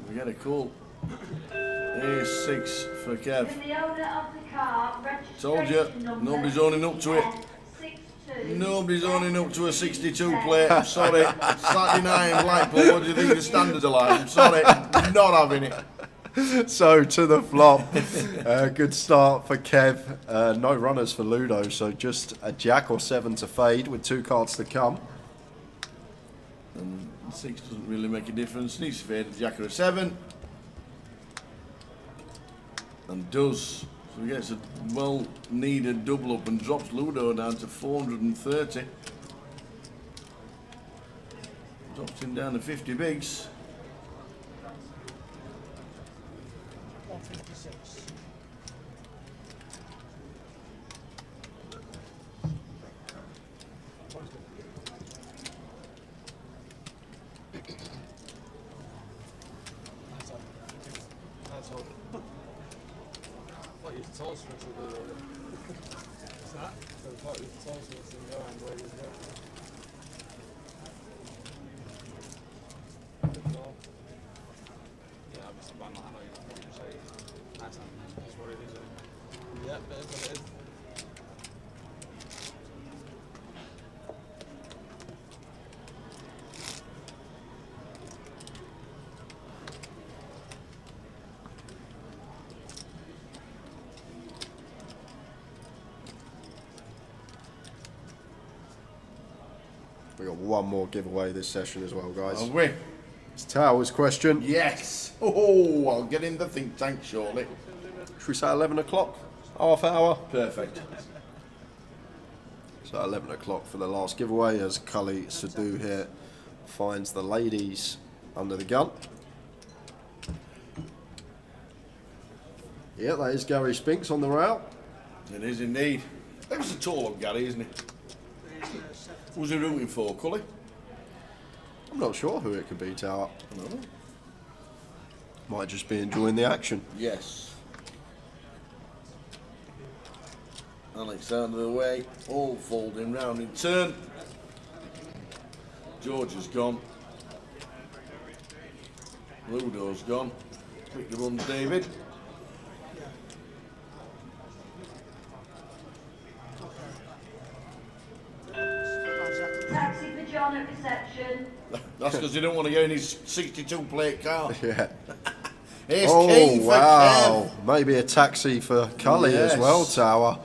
We get a call. Here's 6 for Kev. Told you, nobody's owning up to it. Nobody's owning up to a 62 plate. I'm sorry. Saturday night in Blackpool, what do you think the standards are like? I'm sorry, not having it. So to the flop. Good start for Kev. No runners for Ludo, so just a jack or 7 to fade with 2 cards to come. And 6 doesn't really make a difference. Needs to fade a jack or a 7. And does. So he gets a well-needed double up and drops Ludo down to 430. Drops him down to 50 bigs. 156. That's all. What you told us to do. What's that? What you told us to go and where you go. Yeah, obviously, but I'm not, I know you're not going to say that's what it is. Yeah, but it's what it is. We got one more giveaway this session as well, guys. Are we? It's Tower's question. Yes. Oh, I'll get in the think tank shortly. Should we say 11 o'clock? Half hour? Perfect. So 11 o'clock for the last giveaway as Cully Sadu here finds the ladies under the gun. Yeah, that is Gary Spinks on the rail. It is indeed. That was a tall up Gary, isn't he? Who's he rooting for, Cully? I'm not sure who it could be, Tower. No. Might just be enjoying the action. Yes. Alex out of the way, all folding round in turn. George has gone. Ludo's gone. Quick the run, David. Taxi for John at reception. That's because they don't want to go in his 62 plate car. Yeah. Here's oh, Keith wow. Maybe a taxi for Cully as well, Tower.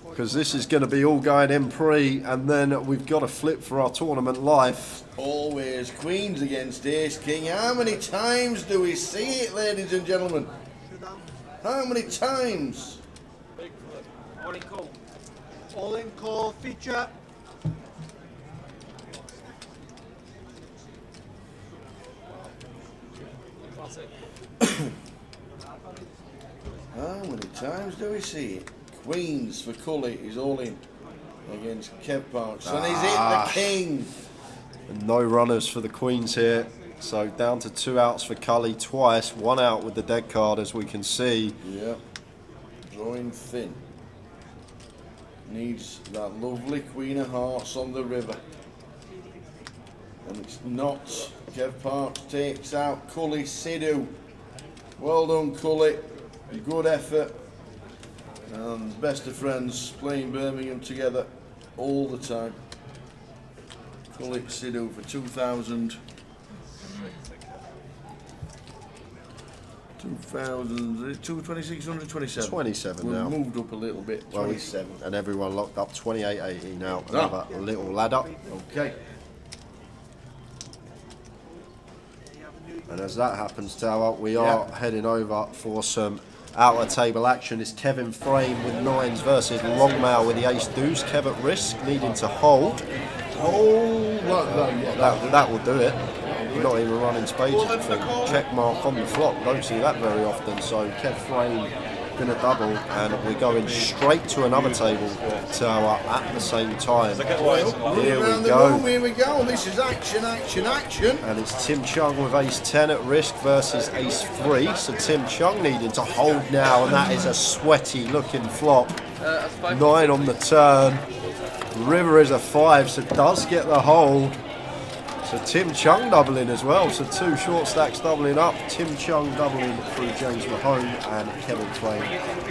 Because this is going to be all going in pre, and then we've got a flip for our tournament life. Always queens against ace king. How many times do we see it, ladies and gentlemen? How many times? All in core. All in core feature. How many times do we see it? Queens for Cully is all in against Kev Parks. And he's hit the king. And no runners for the queens here. So down to 2 outs for Cully twice. 1 out with the dead card, as we can see. Yeah. Drawing thin. Needs that lovely Queen of Hearts on the river. And it's not. Kev Parks takes out Cully Sidhu. Well done, Cully. Good effort. And best of friends playing Birmingham together all the time. Cully Sidhu for 2,000. 2,627. 27 We've now. moved up a little bit. Well, 27. And everyone locked up 28.80 now. Another little ladder. Okay. And as that happens, Tower, we are heading over for some outer table action. It's Kevin Frame with 9s versus Longmail with the ace deuce. Kev at risk, needing to hold. Oh, That will do it. You're not even running spades at the thing. Check mark on the flop. Don't see that very often. So Kev Frame going to double, and we're going straight to another table tower at the same time. Here we go. Here we go. This is action, action, action. And it's Tim Chung with ace 10 at risk versus ace 3. So Tim Chung needing to hold now, and that is a sweaty looking flop. 9 on the turn. River is a 5, so does get the hold. So Tim Chung doubling as well. So 2 short stacks doubling up. Tim Chung doubling through James Mahone, and Kevin Flame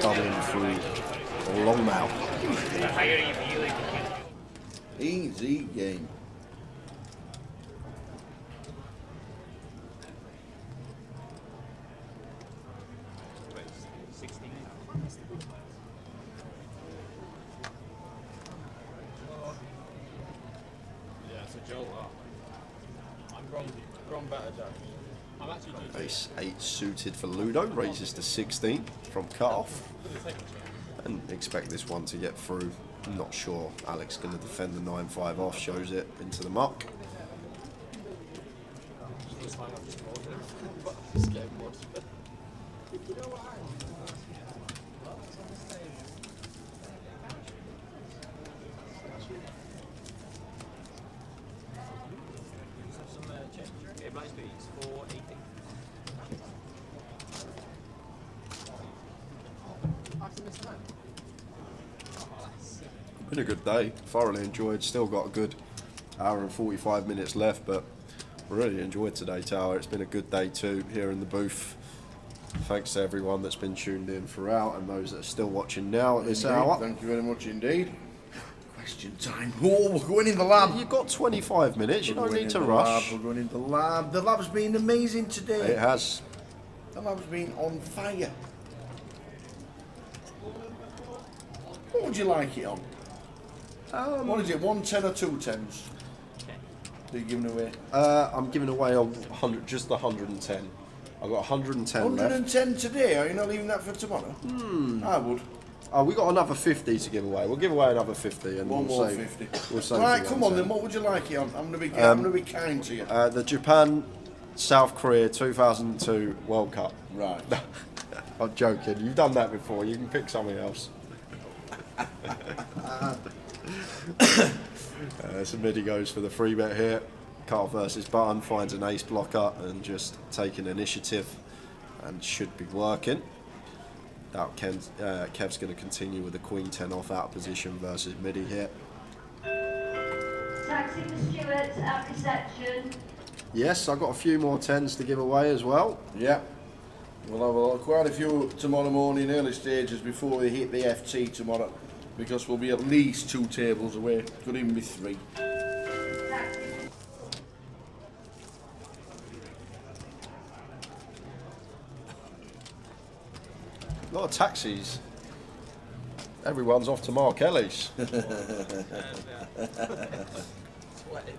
doubling through Longmouth. Easy game. Yeah, it's a joke. I'm grown better, Jack. I'm actually Ace 8 suited for Ludo, raises to 16 from cut-off. And expect this one to get through. I'm not sure Alex going to defend the 9-5 off, shows it into the muck. Been a good day, thoroughly enjoyed, still got a good hour and 45 minutes left, but really enjoyed today, Tower. It's been a good day too here in the booth. Thanks to everyone that's been tuned in throughout and those that are still watching now at this hour. Thank you very much indeed. Question time. Oh, we're going in the lab. You've got 25 minutes, you don't need to rush. We're going in the lab. The lab's been amazing today. It has. The lab's been on fire. What would you like it on? What is it, 110 or 2 10s? Are you giving away? I'm giving away a 100, just the 110. I've got 110 110 left. today? Are you not leaving that for tomorrow? I would. Oh, we got another 50 to give away. We'll give away another 50 and One we'll more save, 50. We'll save Right, the come on 110. then. What would you like it on? I'm gonna be kind to you. The Japan South Korea 2002 World Cup. Right. I'm joking. You've done that before. You can pick something else. So Midi goes for the free bet here. Carl versus Button finds an ace blocker and just taking initiative and should be working. Now Kev's going to continue with the Queen 10 off out of position versus Midi here. Taxi for Stuart at reception. Yes, I've got a few more 10s to give away as well. Yeah. We'll have quite a few tomorrow morning, early stages, before we hit the FT tomorrow, because we'll be at least 2 tables away. Could even be 3. A lot of taxis. Everyone's off to Mark Ellis. Sweaty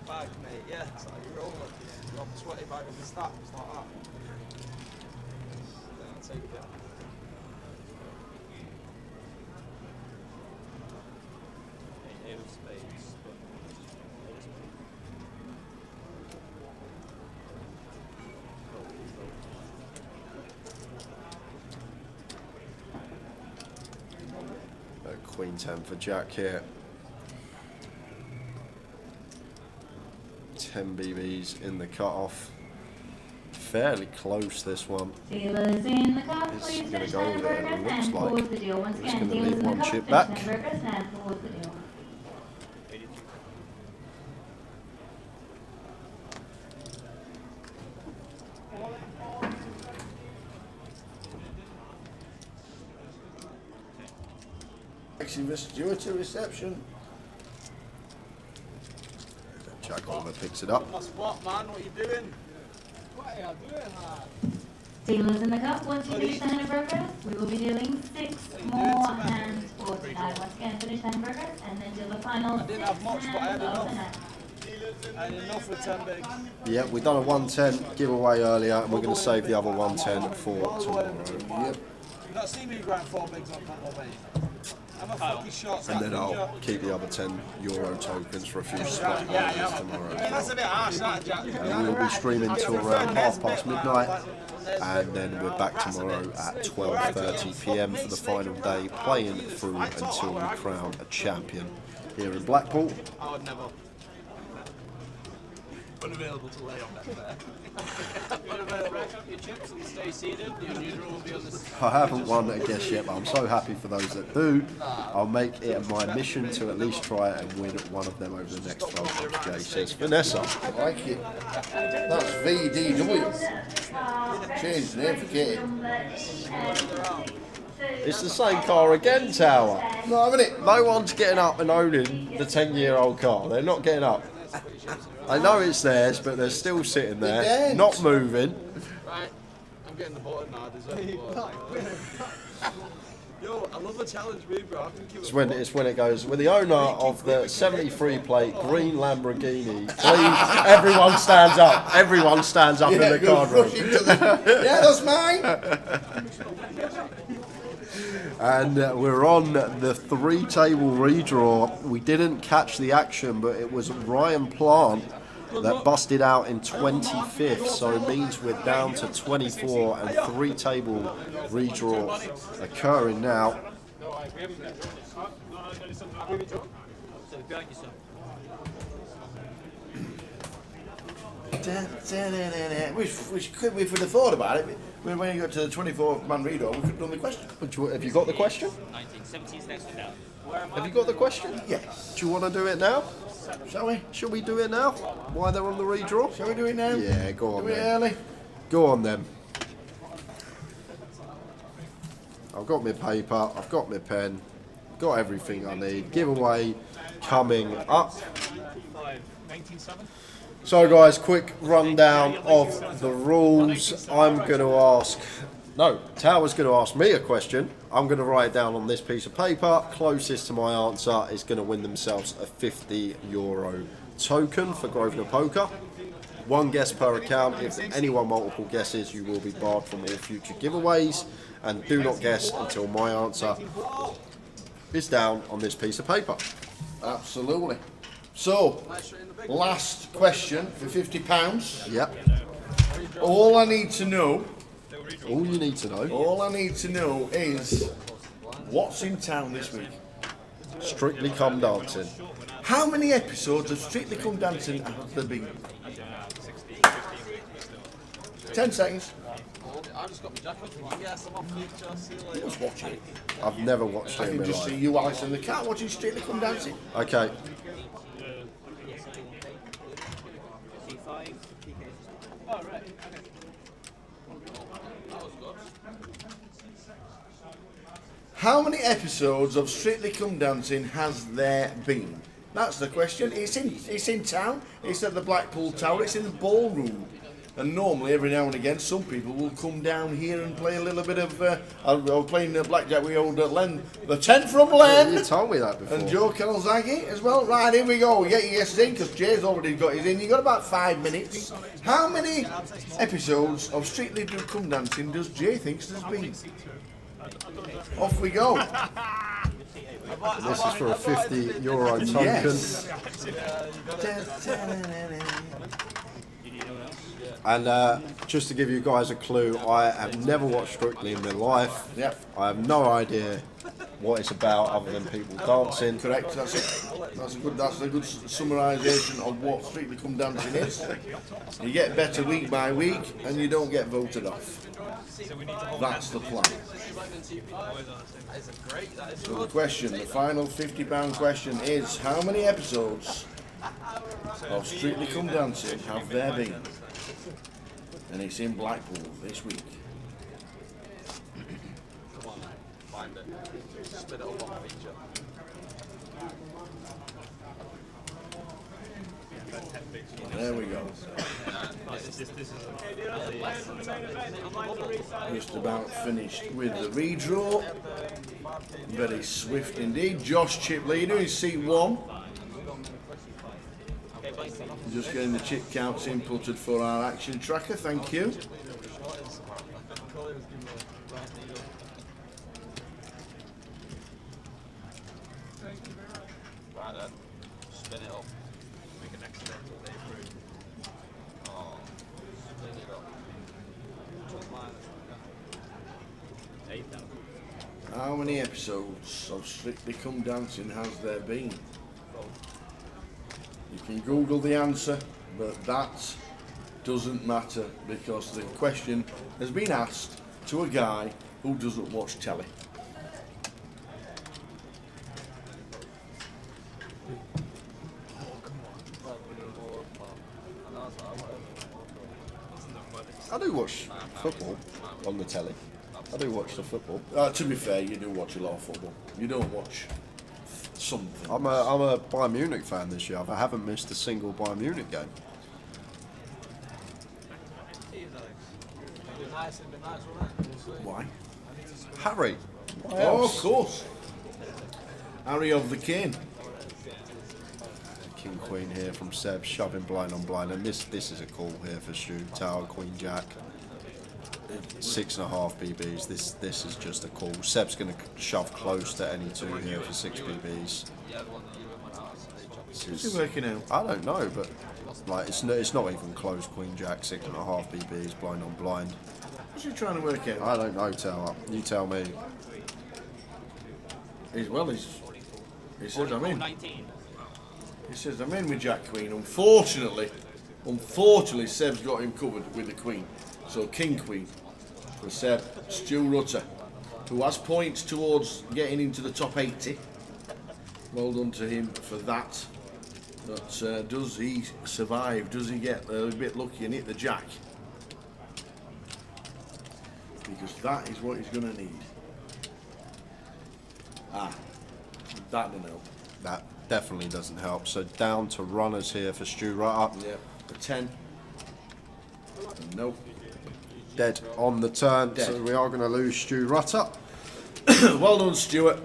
bag, mate, yeah. It's like you're rolling. You have a sweaty bag of the stacks like that. Then I'll take it. Eight of spades, Queen 10 for Jack here. 10 BBs in the cut-off. Fairly close, this one. Dealers in the cup, It's please going to finish go hand there, progress it looks and like. pause the deal once It's again. going to Dealers leave in the one cup, chip finish back. hand progress and pause the deal. Stuart to reception. Jack Oliver picks it up. That's what, man? What are you doing? What are you doing, man? Dealers in the cup, once you finish the hand of progress, we will be dealing 6 more hands for tonight. Once again, finish the hand of progress and then deal the final 6 didn't have much, but I had hands of the enough. night. I had enough with 10 bigs. Yeah, we've done a 110 giveaway earlier, and we're going to save the other 110 for tomorrow. You not see me grind 4 bigs on that one, mate. I'm a fucking short And then stack I'll ninja. keep the other €10 tokens for a few spot holidays tomorrow. That's a bit harsh, that, Jack. We'll be streaming till around midnight, and then we're back tomorrow at 12:30 PM for the final day, playing through until we crown a champion here in Blackpool. I would never. Unavailable to lay on that there. Unavailable. Your chips and stay seated. The unusual will be on this. I haven't won a guess yet, but I'm so happy for those that do. I'll make it my mission to at least try and win one of them over the next 12 months, Jay says. Vanessa. I like it. That's VDW. Change the name for Katie. It's the same car again, Tower. Not having it. No one's getting up and owning the 10-year-old car. They're not getting up. I know it's theirs, but they're still sitting there, not moving. Right, I'm getting the button now. Yo, I love a challenge, me, bro. I think It's when it goes, with the owner of the 73 plate green Lamborghini, please, everyone stands up. Everyone stands up in the card room. Yeah, that's mine. And we're on the 3-table redraw. We didn't catch the action, but it was Ryan Plant that busted out in 25th, so it means we're down to 24 and 3-table redraw occurring now. Which could we, if we'd have thought about it, when you got to the 24-man reader, we could have done the question. Have you got the question? 1917's next one down. Have you got the question? Yes. Do you want to do it now? Shall we? Shall we do it now? Why they're on the redraw? Shall we do it now? Yeah, go on Do it then. early? Go on then. I've got my paper, I've got my pen, got everything I need. Giveaway coming up. 19-7. So guys, quick rundown of the rules. I'm going to ask, no, Tower's going to ask me a question. I'm going to write it down on this piece of paper. Closest to my answer is going to win themselves a €50 token for Grosvenor Poker. One guess per account. If anyone multiple guesses, you will be barred from all future giveaways. And do not guess until my answer is down on this piece of paper. Absolutely. So, last question for £50. Yep. All I need to know. All you need to know. All I need to know is what's in town this week. Strictly Come Dancing. How many episodes of Strictly Come Dancing have there been? 10 seconds. I just got my jacket. Yes, I'm off future. See you later. Just watch it. I've never watched I it in can my just life. see you, Alice, and the cat watching Strictly Come Dancing. Okay. Oh, right. How many episodes of Strictly Come Dancing has there been? That's the question. It's in town. It's at the Blackpool Tower. It's in the ballroom. And normally, every now and again, some people will come down here and play a little bit of. I was playing blackjack with old Len, the 10 from Len. You told me that before. And Joe Zaki as well. Right, here we go. We get your guesses in because Jay's already got his in. You got about 5 minutes. How many episodes of Strictly Come Dancing does Jay think there's been? Off we go. And this is for a €50 token. Yes. And just to give you guys a clue, I have never watched Strictly in my life. Yep. I have no idea what it's about other than people dancing. Correct. That's it. That's a good summarisation of what Strictly Come Dancing is. You get better week by week, and you don't get voted off. That's the plan. So the question, the final £50 question is: how many episodes of Strictly Come Dancing have there been? And it's in Blackpool this week. Come on, find it. Spit it up on feature. There we go. Just about finished with the redraw. Very swift indeed. Josh chip leader is seat 1. Just getting the chip counts inputted for our action tracker, thank you. How many episodes of Strictly Come Dancing has there been? You can Google the answer, but that doesn't matter because the question has been asked to a guy who doesn't watch telly. I do watch football on the telly. I do watch the football. To be fair, you do watch a lot of football. You don't watch something. I'm a Bayern Munich fan this year. I haven't missed a single Bayern Munich game. Why? Harry. Oh, of course. Harry of the King. King Queen here from Seb, shoving blind on blind, and this is a call here for Stu. Tower, Queen Jack. 6.5 BBs. This is just a call. Seb's going to shove close to any two here for 6 BBs. What's he working out? I don't know, but like it's not even close. Queen Jack, 6.5 BBs, blind on blind. What's he trying to work out? I don't know, Tower. You tell me. He says I'm in. He says I'm in with Jack Queen. Unfortunately, Seb's got him covered with the Queen. So King Queen for Seb. Stu Rutter, who has points towards getting into the top 80. Well done to him for that. But does he survive? Does he get a bit lucky and hit the Jack? Because that is what he's going to need. That didn't help. That definitely doesn't help. So down to runners here for Stu Rutter. Yeah, a 10. Nope. Dead on the turn, Dead. so we are going to lose Stu Rutter. Well done, Stuart.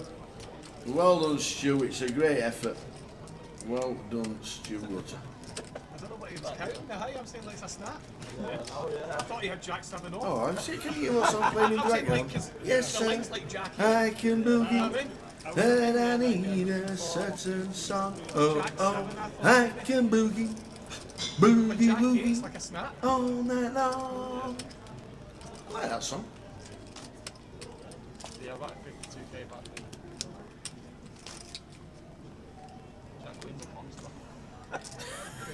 Well done, Stu. It's a great effort. Well done, Stu Rutter. I don't know what he was counting the high. I'm saying like it's a snap. I thought he had Jack 7 off. Oh, I'm sick. Can you hear what I'm playing in the background? Yes, sir. Like Jack. I can boogie, and I need a certain song. Oh, oh, I can boogie, boogie, boogie, like a snap. all night long. I like that song. Yeah, about 52k back then. Jack Queen's a monster.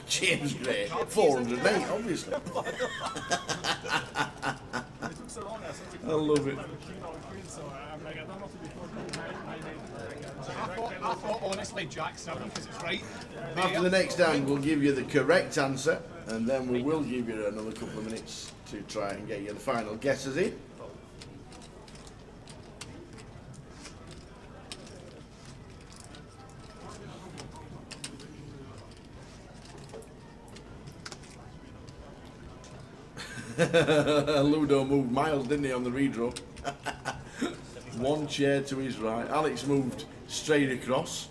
James Gray, 408, obviously. I love it. I thought honestly Jack 7 because it's right. After the next round, we'll give you the correct answer, and then we will give you another couple of minutes to try and get you the final guesses in. Ludo moved miles, didn't he, on the redraw? One chair to his right. Alex moved straight across.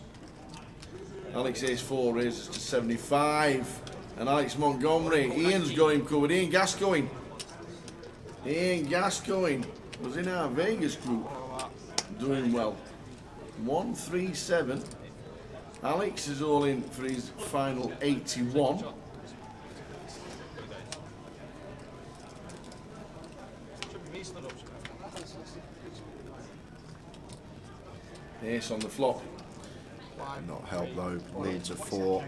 Alex Ace 4 raises to 75. And Alex Montgomery. Ian's got him covered. Ian Gascoigne. Ian Gascoigne was in our Vegas group. Doing well. 137. Alex is all in for his final 81. Ace on the flop. Not help though, needs a 4.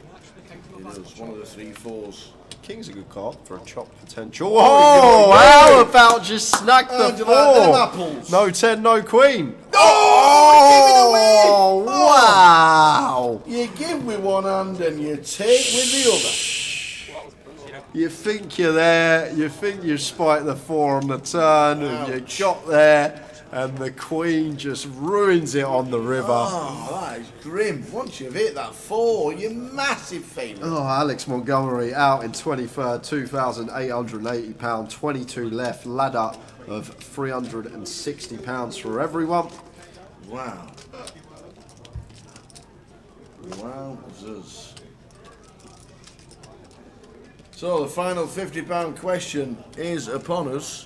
It is one of the 3 4s. King's a good card for a chop potential. Oh, how about just snagged the 4? Like apples? No 10, no queen. Oh, wow. You give with one hand and you take with the other. You think you're there, you think you spiked the 4 on the turn, and you got there, and the queen just ruins it on the river. Oh, that is grim. Once you've hit that 4, you're massive favourite. Oh, Alex Montgomery out in 23rd, £2,880, 22 left, ladder of £360 for everyone. Wow. Wowzers. So the final £50 question is upon us.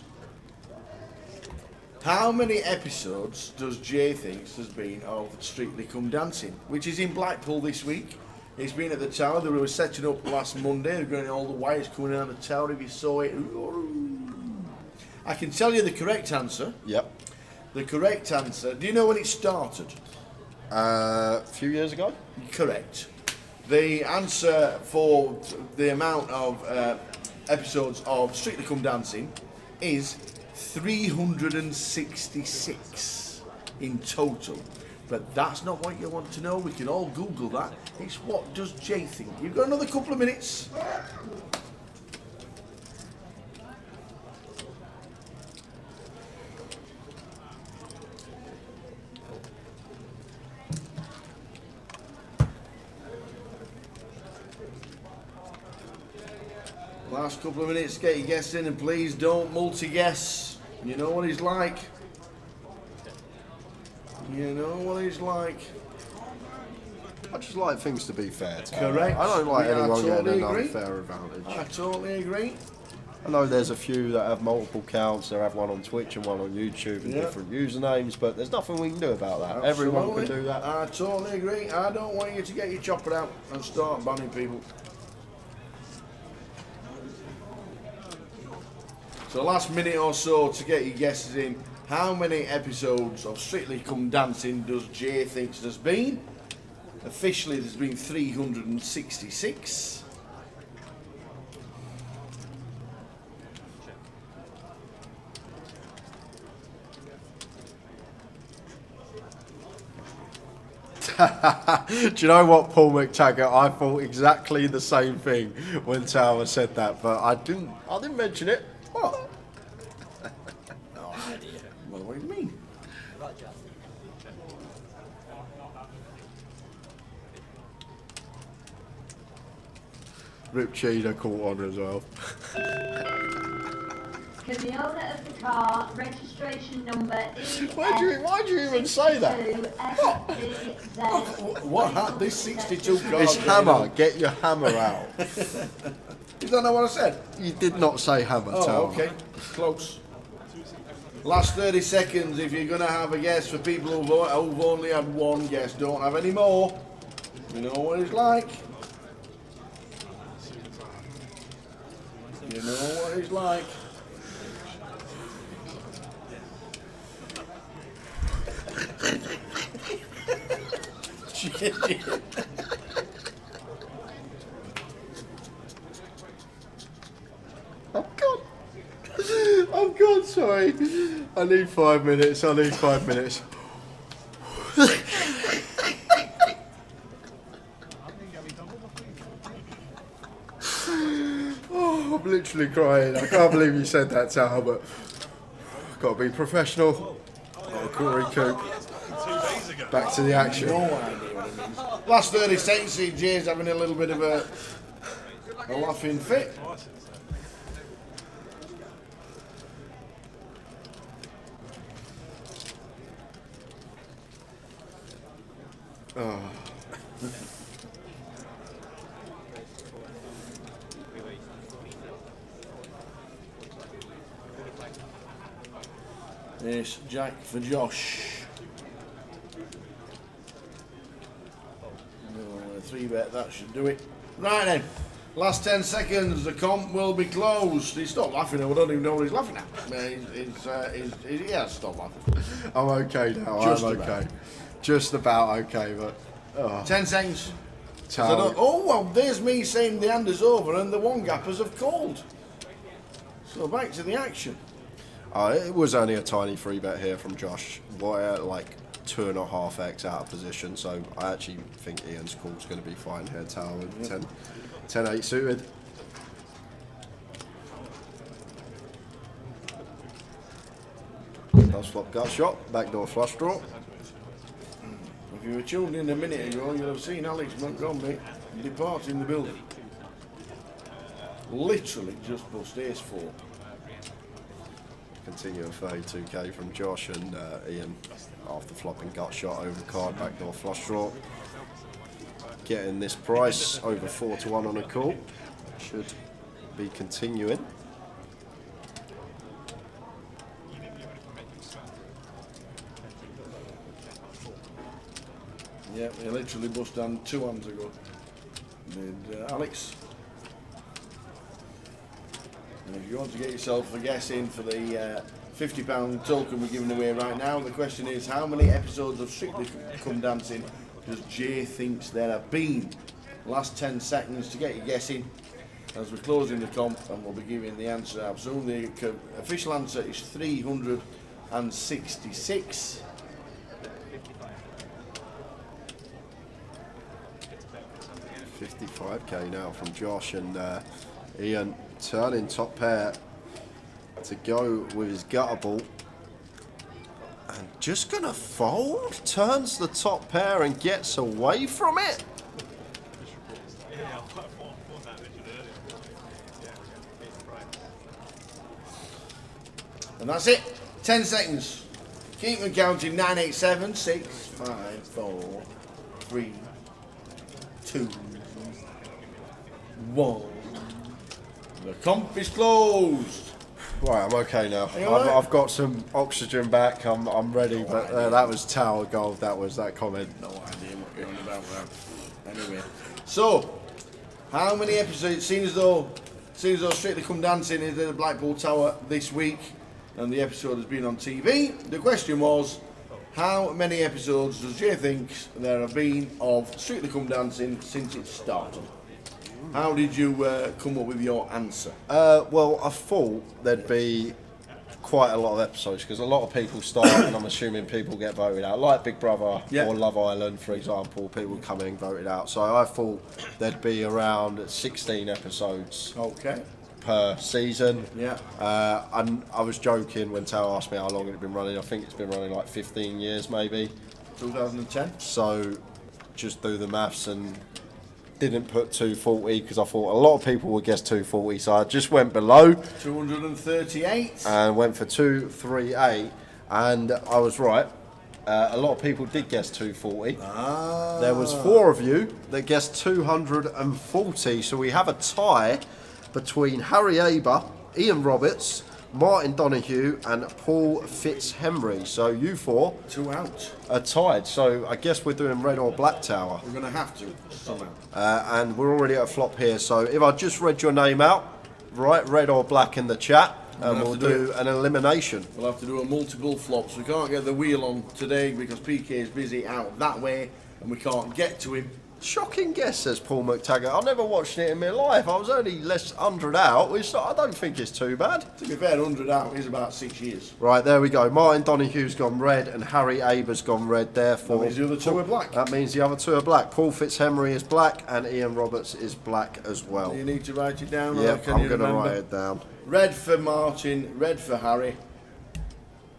How many episodes does Jay thinks there's been of Strictly Come Dancing, which is in Blackpool this week? It's been at the tower. They were setting up last Monday. They're going all the wires coming out of the tower. If you saw it, I can tell you the correct answer. Yep. The correct answer. Do you know when it started? A few years ago. Correct. The answer for the amount of episodes of Strictly Come Dancing is 366 in total. But that's not what you want to know. We can all Google that. It's what does Jay think? You've got another couple of minutes. Last couple of minutes, get your guess in, and please don't multi-guess. You know what he's like. You know what he's like. I just like things to be fair. Correct. I don't like anyone totally getting an agree. unfair advantage. I totally agree. I know there's a few that have multiple counts. They have one on Twitch and one on YouTube and Yeah. different usernames, but there's nothing we can do about that. Everyone can Absolutely. do that. I totally agree. I don't want you to get your chopper out and start banning people. So last minute or so to get your guesses in. How many episodes of Strictly Come Dancing does Jay think there's been? Officially there's been 366. Do you know what, Paul McTaggart? I thought exactly the same thing when Tower said that, but I didn't mention it. What? No idea. What do you mean? Rip Cheetah caught on as well. Can the owner of the car registration number is Why do you even say that? What? This 62 car. It's hammer. Get your hammer out. You don't know what I said? You did not say hammer, Oh, Tower. okay. Close. Last 30 seconds if you're going to have a guess for people who've only had one guess. Don't have any more. You know what it's like. You know what it's like. I'm gone, sorry. I need 5 minutes. I need 5 minutes. Oh, I'm literally crying. I can't believe you said that, Tower, but I've got to be professional. Got to recoup. Back to the action. No idea what it means. Last 30 seconds, see Jay's having a little bit of a laughing fit. Oh. Yes, Jack for Josh. No, 3-bet, that should do it. Right then, last 10 seconds, the comp will be closed. He's stopped laughing, I don't even know what he's laughing at. He has stopped laughing. I'm okay now, Just I'm about. okay. Just about okay, but... Oh. 10 seconds. Tower. Oh, well, there's me saying the hand is over and the one gappers have called. So back to the action. It was only a tiny 3-bet here from Josh. Like 2.5x out of position, so I actually think Ian's call's going to be fine here, Tower, with 10-8 suited. Does flop gut shot, backdoor flush draw. If you were tuned in a minute ago, you'll have seen Alex Montgomery departing the building. Literally just bust ace 4. Continue a 32k from Josh and Ian after flopping gut shot over card, backdoor flush draw. Getting this price over 4-1 on a call. Should be continuing. Yeah, he literally bust down 2 hands ago. Did Alex. And if you want to get yourself a guess in for the £50 token we're giving away right now. The question is, how many episodes of Strictly Come Dancing does Jay thinks there have been? Last 10 seconds to get you guessing as we're closing the comp, and we'll be giving the answer out soon. The official answer is 366. 55k now from Josh, and Ian turning top pair to go with his gutter ball. And just gonna fold, turns the top pair and gets away from it. And that's it. 10 seconds. Keep them counting. 9, 8, 7, 6, 5, 4, 3, 2, 1. The comp is closed. Right, I'm okay now. I've got some oxygen back. I'm ready. But that was Tower Gold. That was that comment. No idea what you're on about that. Anyway, so how many episodes? Seems as though Strictly Come Dancing is at the Blackpool Tower this week, and the episode has been on TV. The question was, how many episodes does Jay think there have been of Strictly Come Dancing since it started? How did you come up with your answer? Well, I thought there'd be quite a lot of episodes because a lot of people start, and I'm assuming people get voted out, like Big Brother or Love Island, for example. People come in and voted out. So I thought there'd be around 16 episodes. Per season. Yeah. And I was joking when Tao asked me how long it had been running. I think it's been running like 15 years, maybe. 2010. So just do the maths and didn't put 240 because I thought a lot of people would guess 240. So I just went below. 238. And went for 238, and I was right. A lot of people did guess 240. There was 4 of you that guessed 240. So we have a tie between Harry Aber, Ian Roberts, Martin Donoghue and Paul Fitzhenry. So you 4 2 out are tied. So I guess we're doing red or black tower. We're going to have to somehow. And we're already at a flop here. So if I just read your name out, write red or black in the chat, and we'll do an elimination. We'll have to do a multiple flops. We can't get the wheel on today because PK is busy out that way and we can't get to him. Shocking guess, says Paul McTaggart. I never watched it in my life. I was only less 100 out, which I don't think is too bad. To be fair, 100 out is about 6 years. Right, there we go. Martin Donoghue's gone red and Harry Aber's gone red. Therefore, that means the other 2 are black. That means the other 2 are black. Paul Fitzhenry is black and Ian Roberts is black as well. Do you need to write it down? Yep, I'm going to write it down. Red for Martin, red for Harry,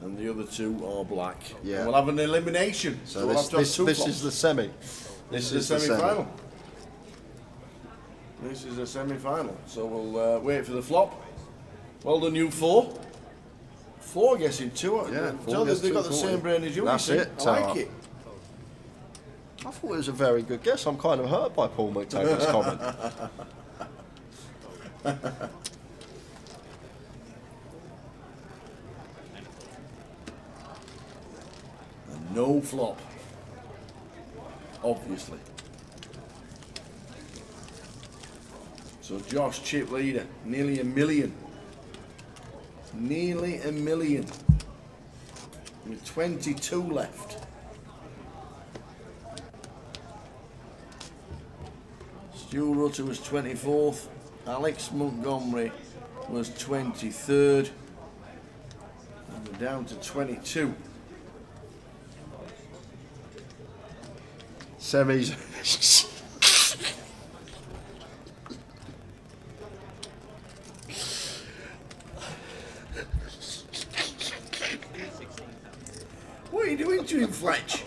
and the other 2 are black. Yeah. And we'll have an elimination. So we'll this is the semi. This is the semi-final. This is a semi-final. So we'll wait for the flop. Well done, you 4. 4 guessing 2. Yeah, tell them they've got the same brain as you. That's it. I like it. I thought it was a very good guess. I'm kind of hurt by Paul McTaggart's comment. And no flop. Obviously. So Josh, chip leader, nearly $1 million. Nearly $1 million. With 22 left. Stu Rutter was 24th. Alex Montgomery was 23rd. And we're down to 22. Semis. What are you doing to him, Fletch?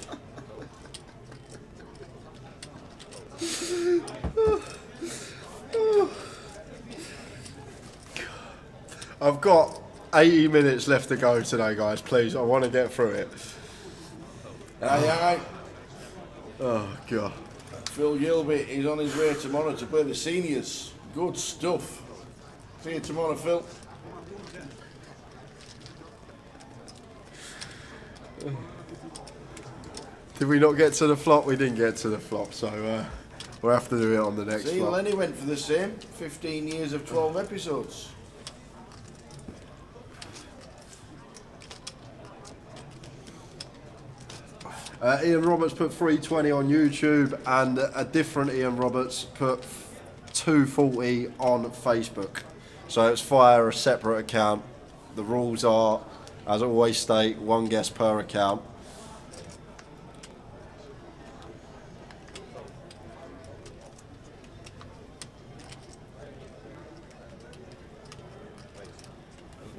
I've got 80 minutes left to go today, guys. Please, I want to get through it. Aye. Oh, God. Phil Gilby, he's on his way tomorrow to play the seniors. Good stuff. See you tomorrow, Phil. Did we not get to the flop? We didn't get to the flop, so we'll have to do it on the next See, flop. Lenny went for the same. 15 years of 12 episodes. Ian Roberts put 320 on YouTube, and a different Ian Roberts put 240 on Facebook. So it's via a separate account. The rules are, as I always state, one guest per account.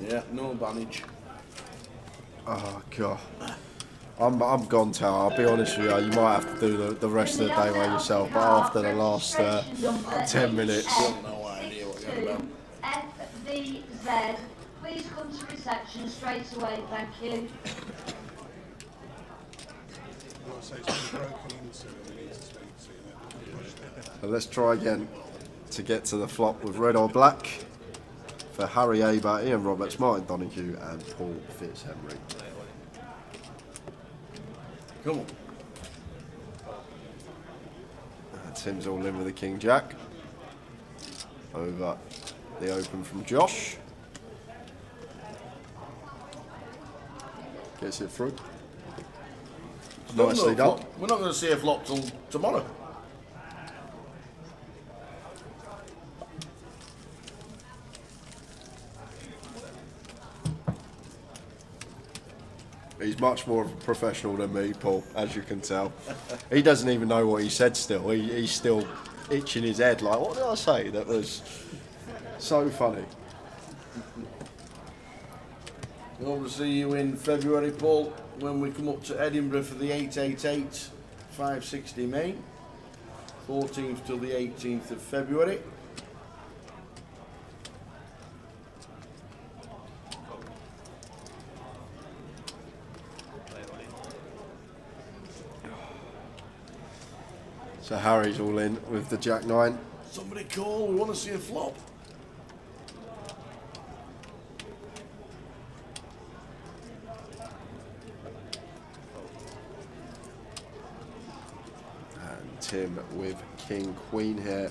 Yeah, no advantage. Oh god, I'm gone, Tower. I'll be honest with you. You might have to do the rest of the day by yourself. But after the last 10 minutes, No idea what you're about. FVZ, please come to reception straight away, thank you. so let's try again to get to the flop with red or black for Harry Aber, Ian Roberts, Martin Donoghue, and Paul Fitzhenry. Come on. Tim's all in with the King Jack. Over the open from Josh. Gets it through. Nicely done. We're not going to see a flop till tomorrow. He's much more of a professional than me, Paul, as you can tell. He doesn't even know what he said still. He's still itching his head like, what did I say? That was so funny. Hope to see you in February, Paul, when we come up to Edinburgh for the 888 560 main. 14th till the 18th of February. So Harry's all in with the Jack 9. Somebody call, we want to see a flop. And Tim with King Queen here.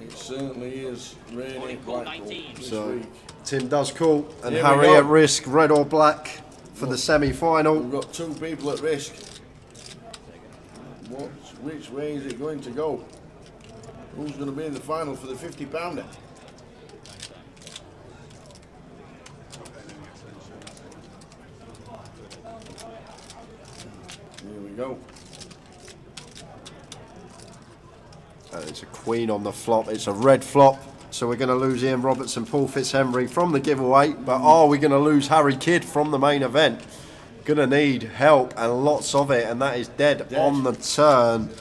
It certainly is raining Blackpool this So week. Tim does call, and Here we Harry go. at risk, red or black for the semi-final. We've got two people at risk. Which way is it going to go? Who's going to be in the final for the £50-pounder? Here we go. It's a queen on the flop. It's a red flop. So we're going to lose Ian Roberts and Paul Fitzhenry from the giveaway. But are we going to lose Harry Kidd from the main event? Going to need help and lots of it. And that is dead on the turn.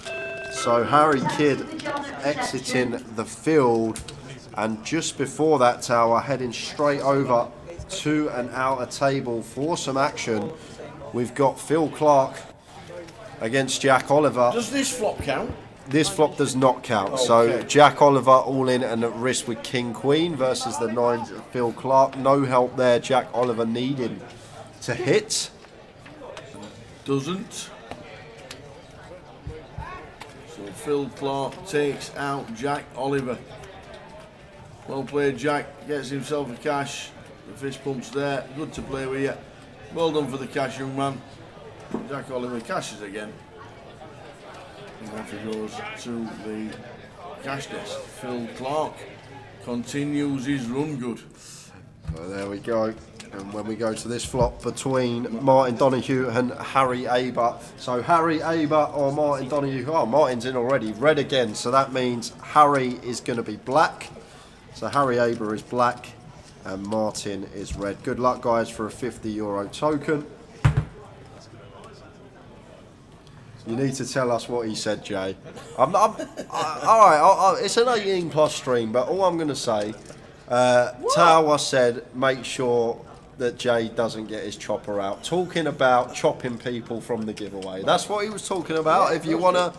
So Harry Kidd exiting the field. And just before that, Tower, heading straight over to an outer table for some action. We've got Phil Clark against Jack Oliver. Does this flop count? This flop does not count. Okay. So Jack Oliver all in and at risk with King Queen versus the 9 Phil Clark. No help there. Jack Oliver needing to hit. Doesn't. So Phil Clark takes out Jack Oliver. Well played, Jack. Gets himself a cash. The fist pump's there. Good to play with you. Well done for the cash, young man. Jack Oliver cashes again. And off he goes to the cash desk. Phil Clark continues his run good. So there we go. And when we go to this flop between Martin Donoghue and Harry Aber. So Harry Aber or Martin Donoghue. Oh, Martin's in already. Red again. So that means Harry is going to be black. So Harry Aber is black and Martin is red. Good luck, guys, for a €50 token. You need to tell us what he said, Jay. All right, it's an 18+ stream, but all I'm going to say, Tawa said make sure that Jay doesn't get his chopper out. Talking about chopping people from the giveaway. That's what he was talking about. If you want to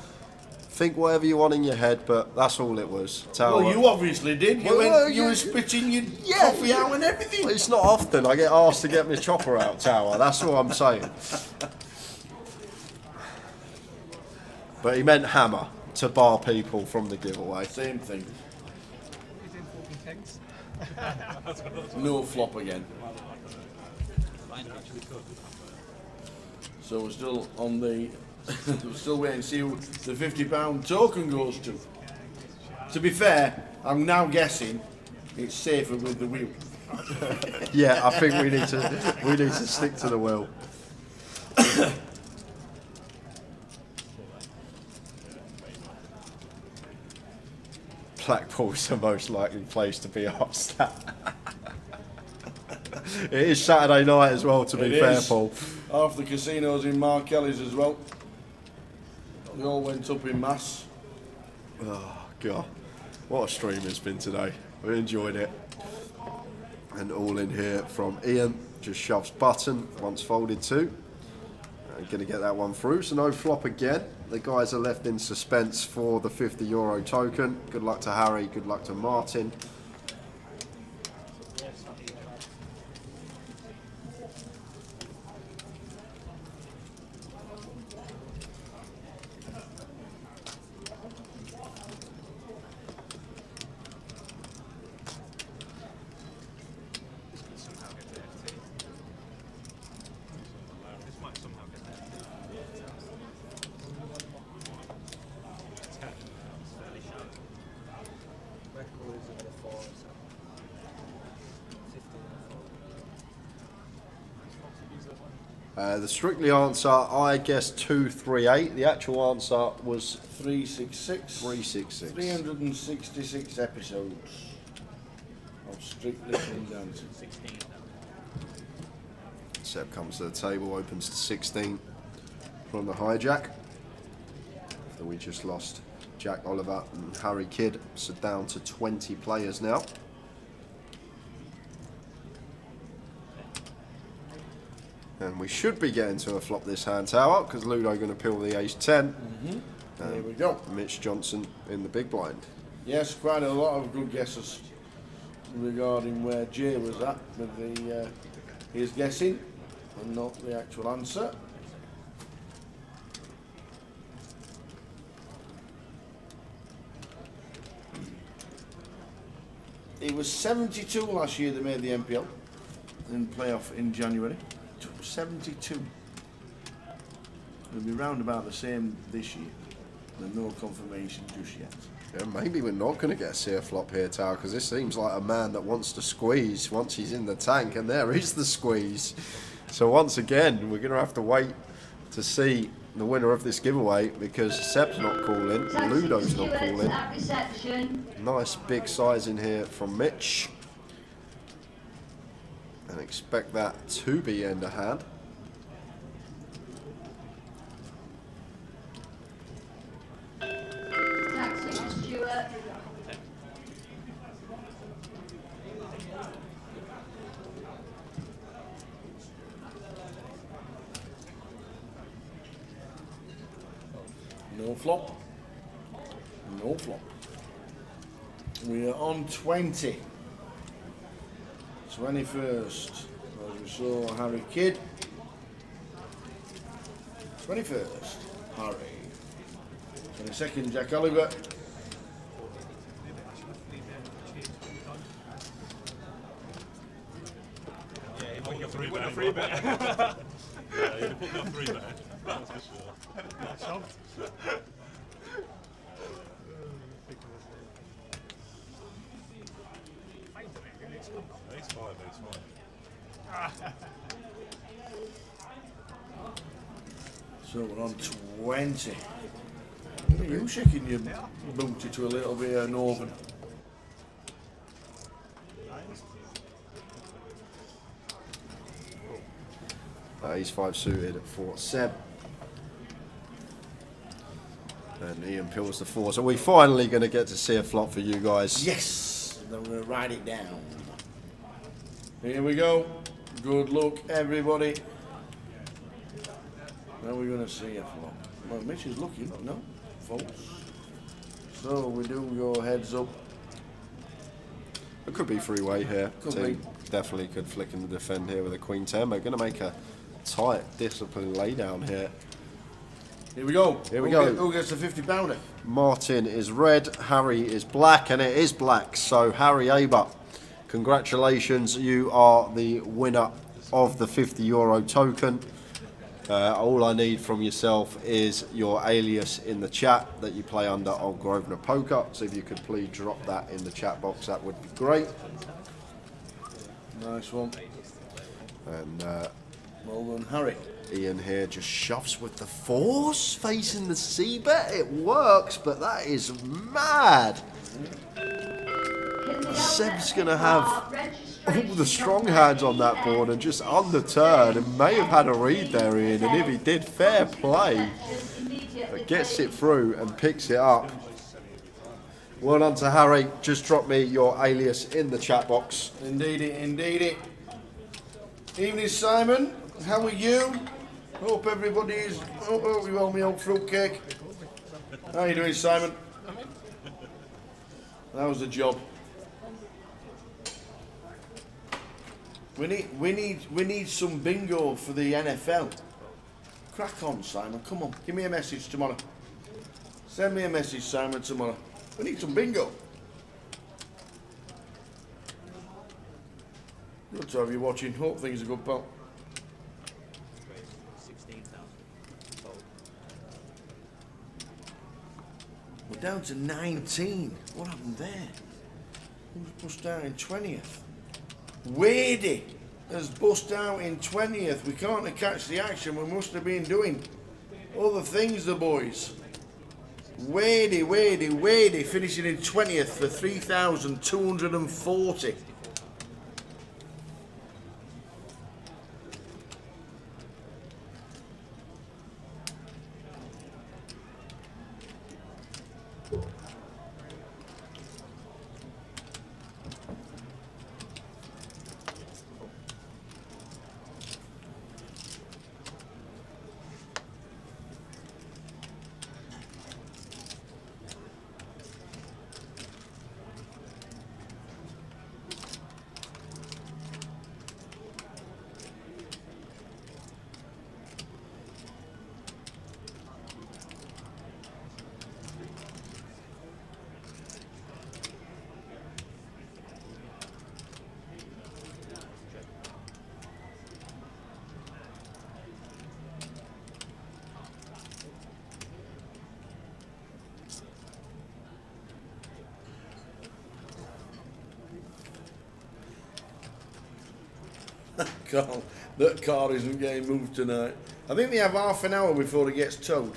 think whatever you want in your head, but that's all it was. Tawa. Well, you obviously did. You were spitting your coffee out and everything. It's not often I get asked to get my chopper out, Tawa. That's all I'm saying. But he meant hammer to bar people from the giveaway. Same thing. No flop again. So we're still on the. We're still waiting to see who the £50 token goes to. To be fair, I'm now guessing it's safer with the wheel. Yeah, I think we need to stick to the wheel. Blackpool's the most likely place to be asked at. It is Saturday night as well, to be fair, Paul. Half the casinos in Mark Kelly's as well. They all went up in mass. Oh, God. What a stream it's been today. We enjoyed it. And all in here from Ian. Just shoves button once folded to. Going to get that one through. So no flop again. The guys are left in suspense for the €50 token. Good luck to Harry. Good luck to Martin. The strictly answer, I guess 238. The actual answer was 366. 366. 366 episodes of Strictly Come Dancing. Seb comes to the table, opens to 16 from the hijack. After we just lost Jack Oliver and Harry Kidd, so down to 20 players now. And we should be getting to a flop this hand tower because Ludo going to pill the ace-10. There we go. Mitch Johnson in the big blind. Yes, quite a lot of good guesses regarding where Jay was at with the his guessing and not the actual answer. It was 72 last year that made the MPL in playoff in January. 72. It'll be round about the same this year. There's no confirmation just yet. Yeah, maybe we're not going to get a sear flop here, Tower, because this seems like a man that wants to squeeze once he's in the tank, and there is the squeeze. So once again, we're going to have to wait to see the winner of this giveaway because Seb's not calling, Ludo's not calling. Nice big size in here from Mitch. And expect that to be end of hand. No flop. No flop. We are on 20. 21st, as we saw Harry Kidd. 21st, Harry. 22nd, Jack Oliver. Yeah, you won a free bet. Yeah, you put me on 3 bet. That's for sure. It's fine. So we're on 20. Look at you shaking your booty to a little bit of Northern. Ace 5 suited for Seb. And Ian pills the 4. So we're finally going to get to see a flop for you guys. Yes! Then we're going to write it down. Here we go. Good luck, everybody. Now we're going to see a flop. Well, Mitch is looking. No, false. So we do go heads up. It could be three-way here. Could Team definitely could flick in the defend here with a queen 10. We're going to make a tight, disciplined laydown here. Here we go. Here we go. Who gets the 50 pounder? Martin is red, Harry is black, and it is black. So Harry Aber Congratulations, you are the winner of the €50 token. All I need from yourself is your alias in the chat that you play under on Grosvenor Poker. So if you could please drop that in the chat box, that would be great. Nice one. And well done, Harry. Ian here just shoves with the fours facing the C-bet. It works, but that is mad. Seb's going to have all the strong hands on that board and just on the turn, and may have had a read there, Ian, and if he did, fair play. But gets it through and picks it up. Well done to Harry. Just drop me your alias in the chat box. Indeed it, indeed it. Evening, Simon. How are you? Hope everybody is. Oh, you owe me old fruitcake. How are you doing, Simon? That was the job. We need some bingo for the NFL. Crack on, Simon. Come on, give me a message tomorrow. Send me a message, Simon, tomorrow. We need some bingo. Good to have you watching. Hope things are good, pal. We're down to 19. What happened there? Who's pushed out in 20th? Wadey has bust out in 20th. We can't catch the action. We must have been doing other things, the boys. Wadey, finishing in 20th for 3,240. That car isn't getting moved tonight. I think they have half an hour before it gets towed.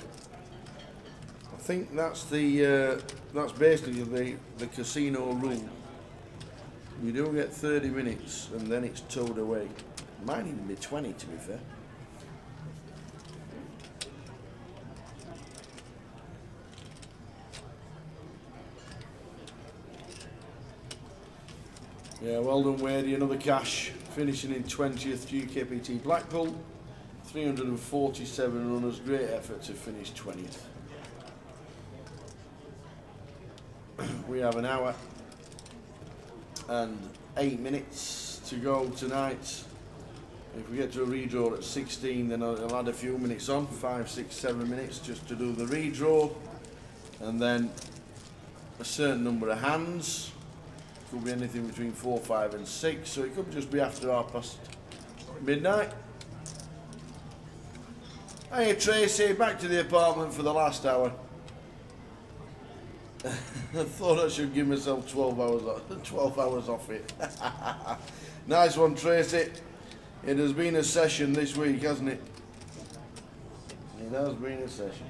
I think that's the that's basically the casino rule. You do get 30 minutes and then it's towed away. Might even be 20, to be fair. Yeah, well done, Wadey. Another cash. Finishing in 20th, GUKPT Blackpool. 347 runners. Great effort to finish 20th. We have an hour and 8 minutes to go tonight. If we get to a redraw at 16, then I'll add a few minutes on. 5, 6, 7 minutes just to do the redraw. And then a certain number of hands. Could be anything between 4, 5 and 6, so it could just be after midnight. Hey Tracy, back to the apartment for the last hour. I thought I should give myself 12 hours off it. Nice one, Tracy. It has been a session this week, hasn't it? It has been a session.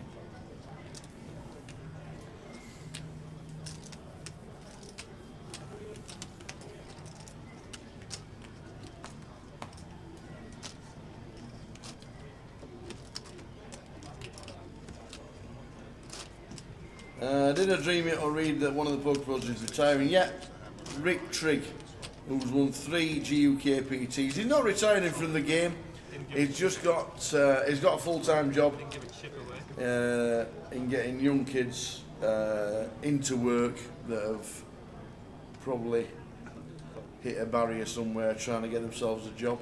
Did I dream it or read that one of the pub pros is retiring? Yeah, Rick Trigg, who's won 3 GUKPTs. He's not retiring from the game. He's just got he's got a full-time job in getting young kids into work that have probably hit a barrier somewhere trying to get themselves a job.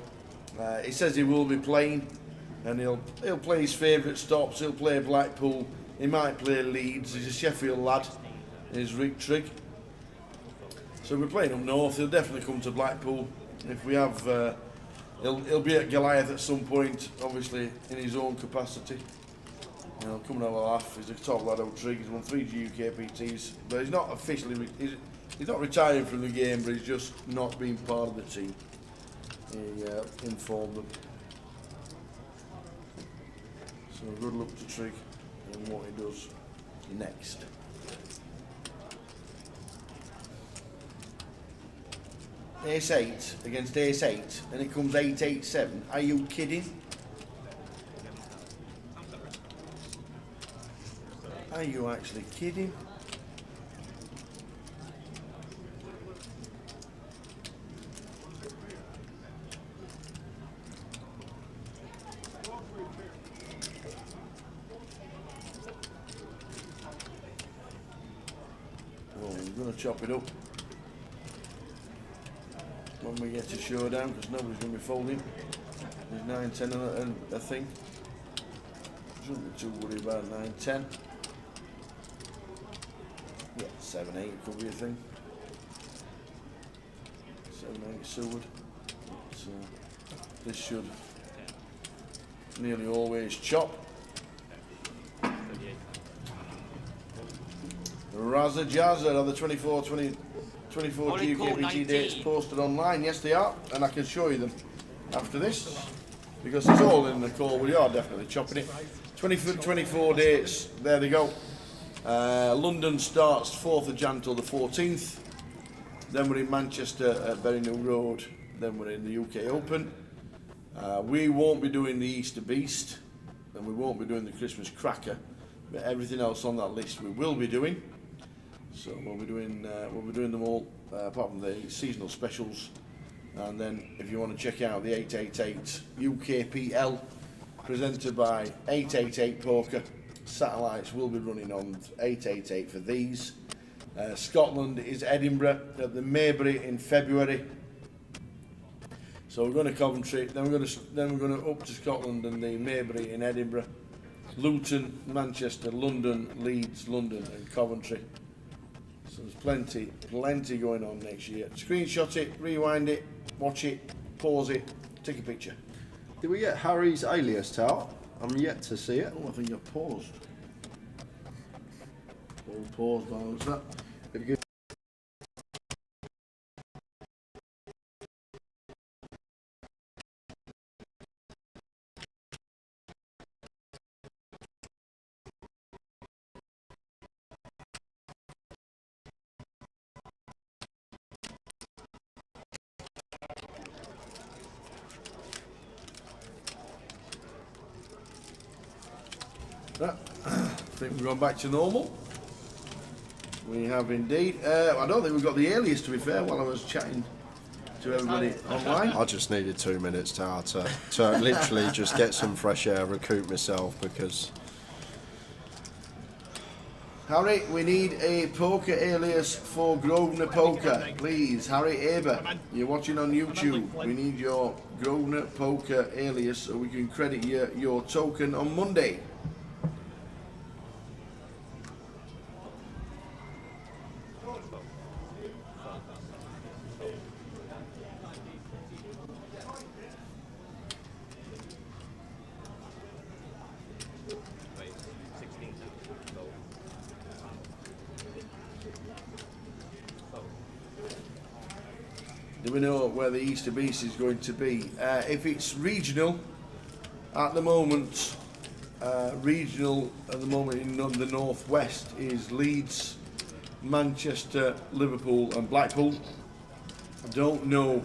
He says he will be playing, and he'll play his favourite stops. He'll play Blackpool. He might play Leeds. He's a Sheffield lad. He's Rick Trigg. So we're playing up north. He'll definitely come to Blackpool. If we have, he'll be at Goliath at some point, obviously in his own capacity. He'll come and have a laugh. He's a top lad out Trig. He's won 3 GUKPTs, but he's not officially. He's not retiring from the game, but he's just not being part of the team. He informed them. So good luck to Trig and what he does next. Ace 8 against Ace 8, and it comes 8-8-7. Are you kidding? Are you actually kidding? Oh, we're going to chop it up when we get to showdown, because nobody's going to be folding. There's 9-10 and a thing. Shouldn't be too worried about 9-10. Yeah, 7-8 could be a thing. 7-8 Seward. So this should nearly always chop. Razza Jazza are the 24 GUKPT dates posted online. Yes, they are, and I can show you them after this because it's all in the call. We are definitely chopping it. 24 dates, there they go. London starts 4th of Jan till the 14th. Then we're in Manchester at Very New Road. Then we're in the UK Open. We won't be doing the Easter Beast, and we won't be doing the Christmas Cracker, but everything else on that list we will be doing. So we'll be doing them all, apart from the seasonal specials. And then if you want to check out the 888 UKPL, presented by 888 Poker, satellites will be running on 888 for these. Scotland is Edinburgh at the Maybury in February. So we're going to Coventry, then we're going to up to Scotland and the Maybury in Edinburgh, Luton, Manchester, London, Leeds, London, and Coventry. So there's plenty going on next year. Screenshot it, rewind it, watch it, pause it, take a picture. Did we get Harry's alias out? I'm yet to see it. Oh, I think you've paused. All paused by looks of that. I think we've gone back to normal. We have indeed. I don't think we've got the alias, to be fair, while I was chatting to everybody online. I just needed 2 minutes to literally just get some fresh air, recoup myself, because... Harry, we need a poker alias for Grosvenor Poker, please. Harry Aber, you're watching on YouTube. We need your Grosvenor Poker alias so we can credit your token on Monday. Do we know where the Easter Beast is going to be? If it's regional, at the moment, in the northwest is Leeds, Manchester, Liverpool, and Blackpool. I don't know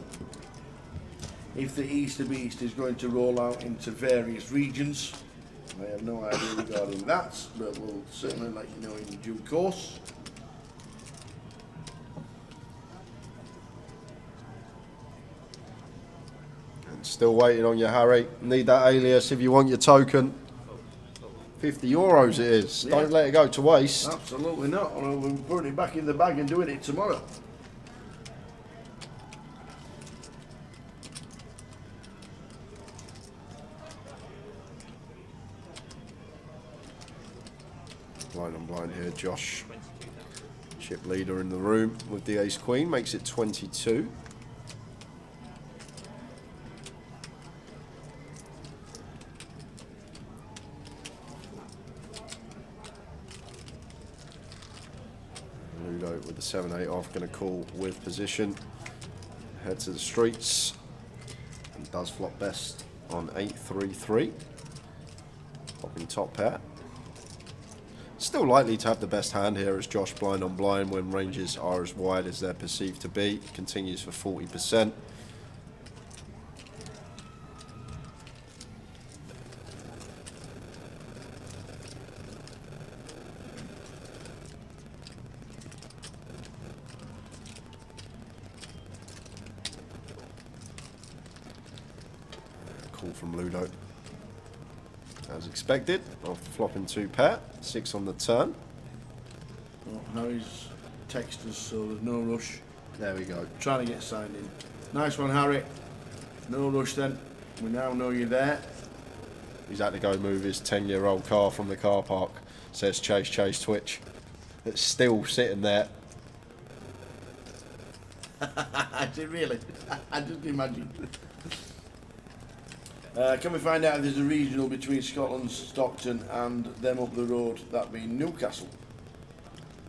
if the Easter Beast is going to roll out into various regions. I have no idea regarding that, but we'll certainly let you know in due course. Still waiting on you, Harry. Need that alias if you want your token. €50 it is. Yeah. Don't let it go to waste. Absolutely not. We're putting it back in the bag and doing it tomorrow. Blind on blind here, Josh. Chip leader in the room with the ace queen, makes it 22. Ludo with the 7-8 off, going to call with position. Head to the streets. And does flop best on 8-3-3. Popping top pair. Still likely to have the best hand here as Josh blind on blind when ranges are as wide as they're perceived to be. Continues for 40%. Call from Ludo. As expected, off flopping 2 pair, 6 on the turn. Oh, Harry's texted us, so there's no rush. There we go. Trying to get signed in. Nice one, Harry. No rush then. We now know you're there. He's had to go move his 10-year-old car from the car park. Says Chase Twitch. It's still sitting there. I did really. I just imagine. Can we find out if there's a regional between Scotland's Stockton and them up the road, that being Newcastle?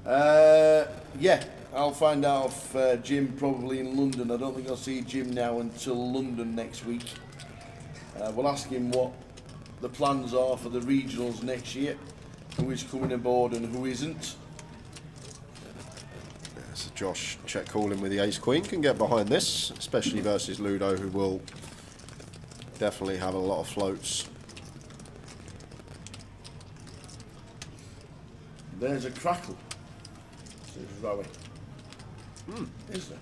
Yeah, I'll find out if Jim probably in London. I don't think I'll see Jim now until London next week. We'll ask him what the plans are for the regionals next year, who is coming aboard and who isn't. So Josh check calling with the ace queen can get behind this, especially versus Ludo, who will definitely have a lot of floats. There's a crackle. Says Rowie. Is there?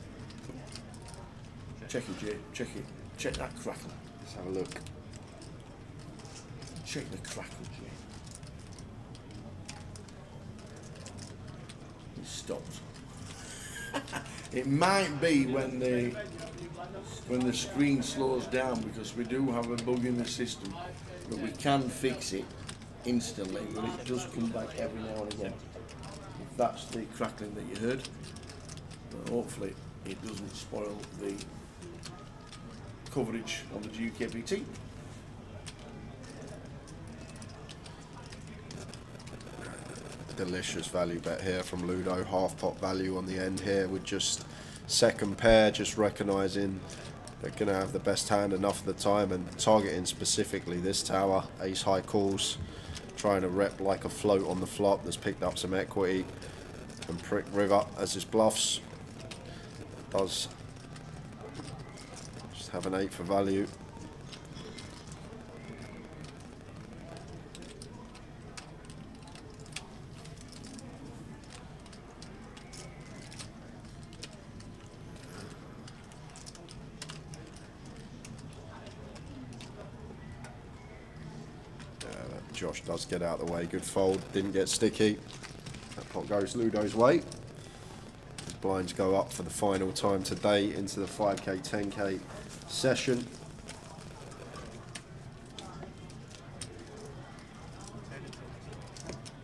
Check it, Jay. Check it. Check that crackle. Let's have a look. Check the crackle, Jay. It stopped. It might be when the screen slows down, because we do have a bug in the system, but we can fix it instantly, but it does come back every now and again. If that's the crackling that you heard, but hopefully it doesn't spoil the coverage on the GUKPT. Delicious value bet here from Ludo, half pot value on the end here with just second pair, just recognising they're going to have the best hand enough of the time and targeting specifically this tower. Ace high calls, trying to rep like a float on the flop that's picked up some equity, and prick river as his bluffs. Does just have an 8 for value. Josh does get out of the way, good fold, didn't get sticky. That pot goes Ludo's way. His blinds go up for the final time today into the 5k, 10k session.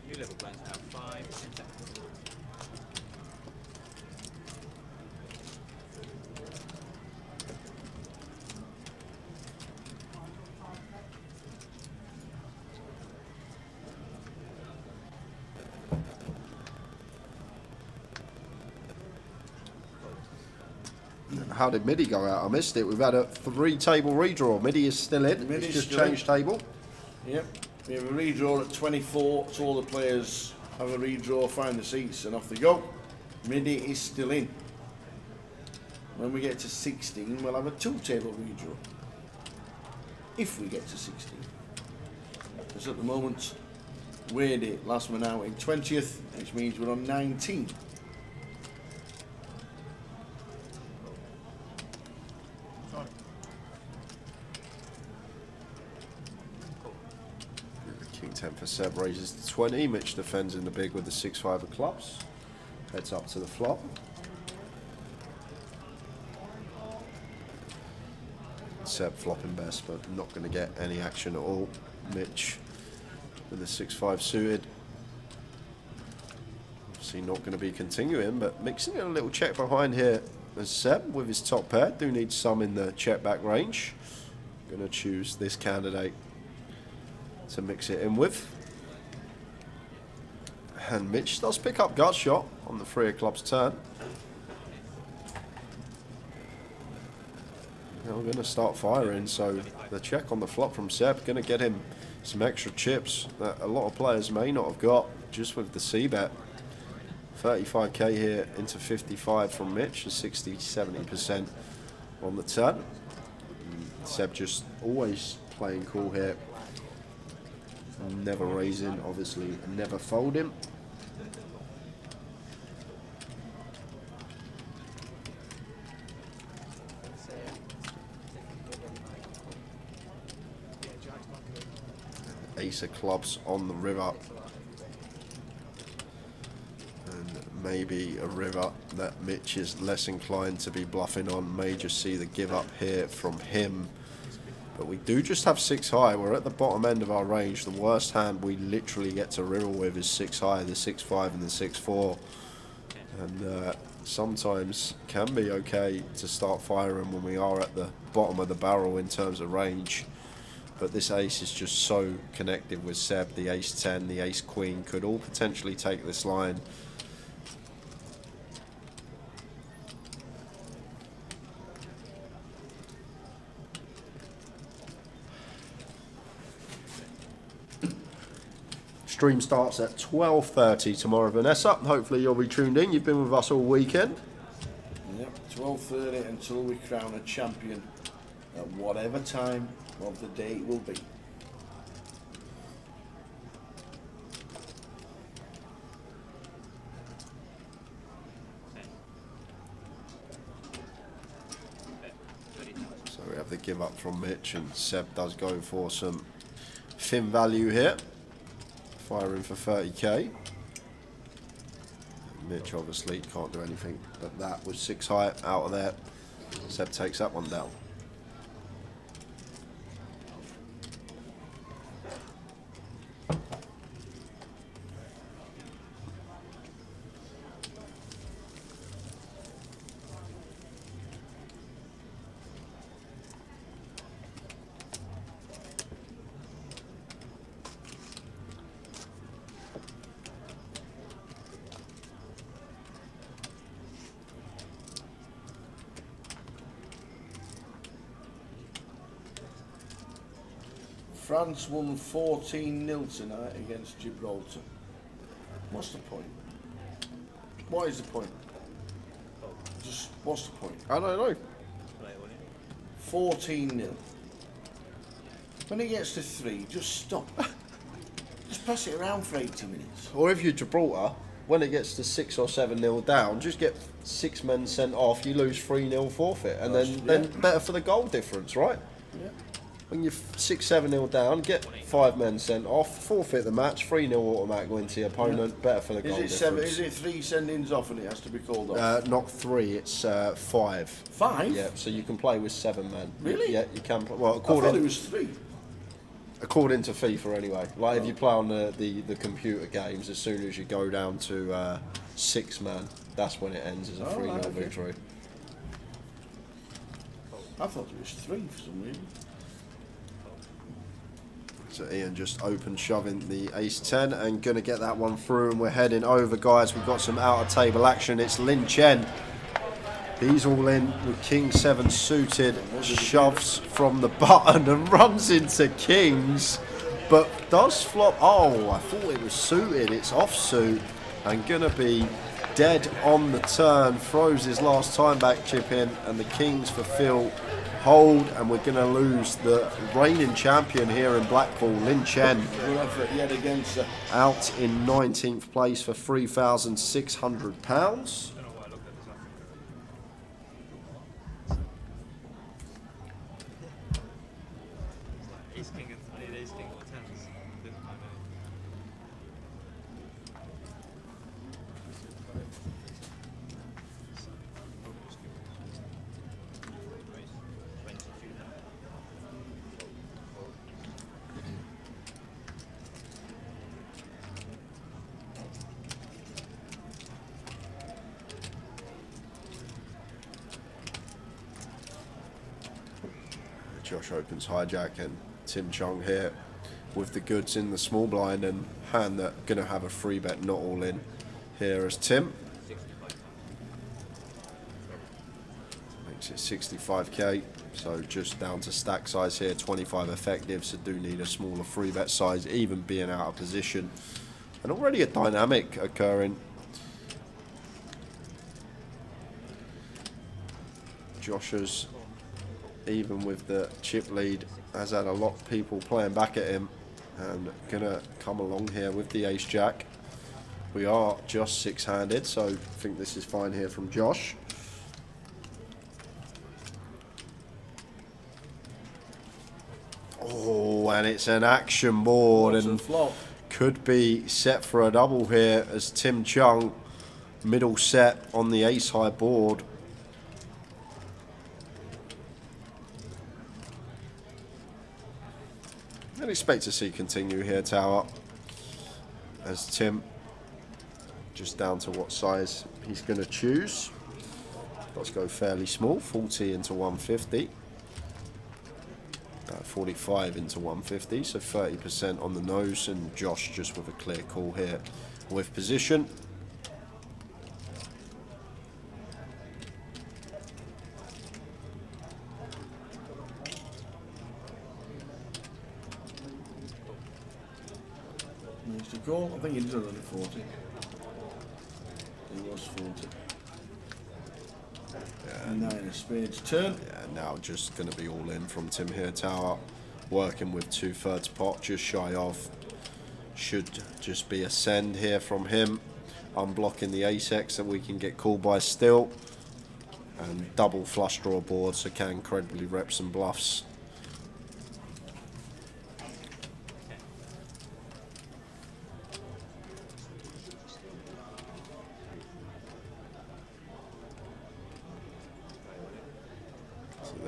New level plans now 5 seconds. How did Midi go out? I missed it. We've had a 3-table redraw. Midi is still in. Midi's It's just still in. changed table. Yep, we have a redraw at 24, so all the players have a redraw, find the seats, and off they go. Midi is still in. When we get to 16, we'll have a 2-table redraw. If we get to 16. Because at the moment, Wadey, last one out in 20th, which means we're on 19. King 10 for Seb raises to 20. Mitch defends in the big with the 6-5 of clubs. Heads up to the flop. Seb flopping best, but not going to get any action at all. Mitch with the 6-5 suited. Obviously not going to be continuing, but mixing a little check behind here as Seb with his top pair. Do need some in the check back range. Going to choose this candidate to mix it in with. And Mitch does pick up gut shot on the 3 of clubs turn. Now we're going to start firing, so the check on the flop from Seb going to get him some extra chips that a lot of players may not have got just with the C-bet. 35k here into 55 from Mitch, and 60-70% on the turn. Seb just always playing cool here. Never raising, obviously, never folding. Ace of clubs on the river. And maybe a river that Mitch is less inclined to be bluffing on. May just see the give up here from him. But we do just have 6 high. We're at the bottom end of our range. The worst hand we literally get to river with is 6 high, the 6-5 and the 6-4. And sometimes can be okay to start firing when we are at the bottom of the barrel in terms of range. But this ace is just so connected with Seb. The ace-10, the ace-queen could all potentially take this line. Stream starts at 12:30 tomorrow, Vanessa. Hopefully you'll be tuned in. You've been with us all weekend. Yep, 12:30 until we crown a champion at whatever time of the day it will be. So we have the give up from Mitch, and Seb does go for some fin value here. Firing for 30k. Mitch obviously can't do anything but that with 6 high out of there. Seb takes that one down. France won 14-0 tonight against Gibraltar. What's the point? What is the point? Just what's the point? I don't know. 14-0. When it gets to 3, just stop. Just pass it around for 80 minutes. Or if you're Gibraltar, when it gets to 6 or 7-0 down, just get 6 men sent off, you lose 3-0 forfeit, and then better for the goal difference, right? Yeah. When you're 6-7-0 down, get 5 men sent off, forfeit the match, 3-0 automatic win to your opponent, better for the goal difference. Is it 3 sendings off and it has to be called off? Not 3, it's 5. 5? Yeah, so you can play with 7 men. Really? Yeah, you can. Well, I thought it was 3. According to FIFA, anyway. Like if you play on the computer games, as soon as you go down to 6 man, that's when it ends as a 3-0 victory. I thought it was 3 for some reason. So Ian just open shoving the ace-10 and going to get that one through, and we're heading over, guys. We've got some out-of-table action. It's Lin Chen. He's all in with king-7 suited, shoves from the button and runs into kings, but does flop. Oh, I thought it was suited. It's offsuit and going to be dead on the turn. Throws his last time back chip in, and the kings fulfill hold, and we're going to lose the reigning champion here in Blackpool, Lin Chen. Good effort yet again, sir. Out in 19th place for £3,600. Ace king and ace king or tens. Didn't I know? Josh opens hijack and Tim Chung here with the goods in the small blind and hand that going to have a free bet not all in here as Tim. Makes it 65k, so just down to stack size here, 25 effective, so do need a smaller free bet size, even being out of position. And already a dynamic occurring. Josh's, even with the chip lead, has had a lot of people playing back at him and gonna come along here with the ace jack. We are just six-handed, so I think this is fine here from Josh. Oh, and it's an action board and could be set for a double here as Tim Chung, middle set on the ace high board. I'd expect to see continue here, Tower, as Tim just down to what size he's going to choose. Let's go fairly small, 40 into 150. 45 into 150, so 30% on the nose, and Josh just with a clear call here with position. Needs to call. I think he did only 40. He was 40. And nine of spades turn. Yeah, now just going to be all in from Tim here, Tower. Working with 2/3 pot, just shy of. Should just be a send here from him. Unblocking the ace-X that we can get called by still. And double flush draw board, so can credibly rep some bluffs.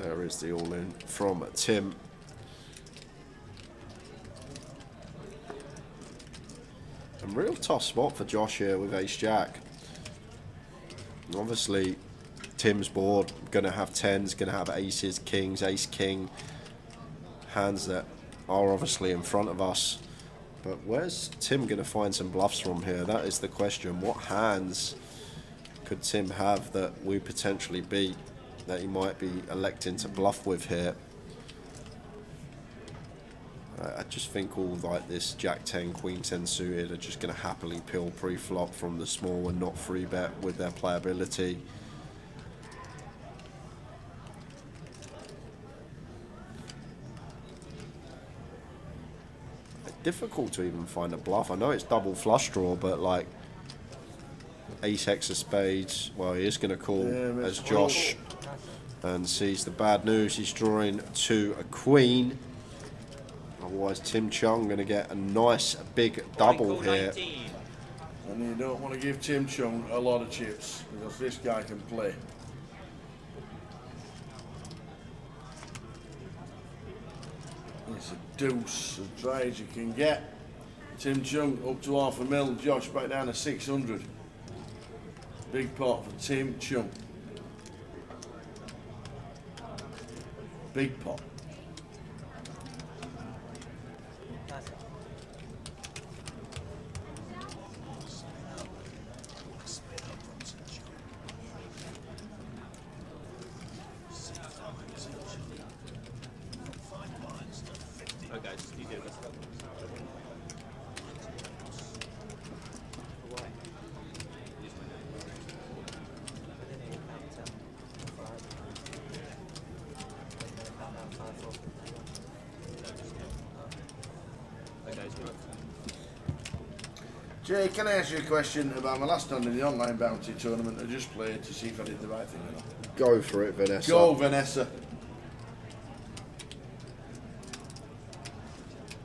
There is the all-in from Tim. And real tough spot for Josh here with ace-jack. Obviously, Tim's board going to have tens, going to have aces, kings, ace-king. Hands that are obviously in front of us. But where's Tim going to find some bluffs from here? That is the question. What hands could Tim have that we potentially beat, that he might be electing to bluff with here? I just think all like this Jack 10, Queen 10 suited are just going to happily peel pre-flop from the small and not free bet with their playability. Difficult to even find a bluff. I know it's double flush draw, but like ace-X of spades, well, he is going to call as Josh and sees the bad news. He's drawing to a queen. Otherwise, Tim Chung going to get a nice big double here. And you don't want to give Tim Chung a lot of chips, because this guy can play. It's a deuce, as dry as you can get. Tim Chung up to $500,000, Josh back down to 600. Big pot for Tim Chung. Big pot. Okay, just you do this. Jay, can I ask you a question about my last time in the online bounty tournament I just played, to see if I did the right thing or not? Go for it, Vanessa. Go, Vanessa.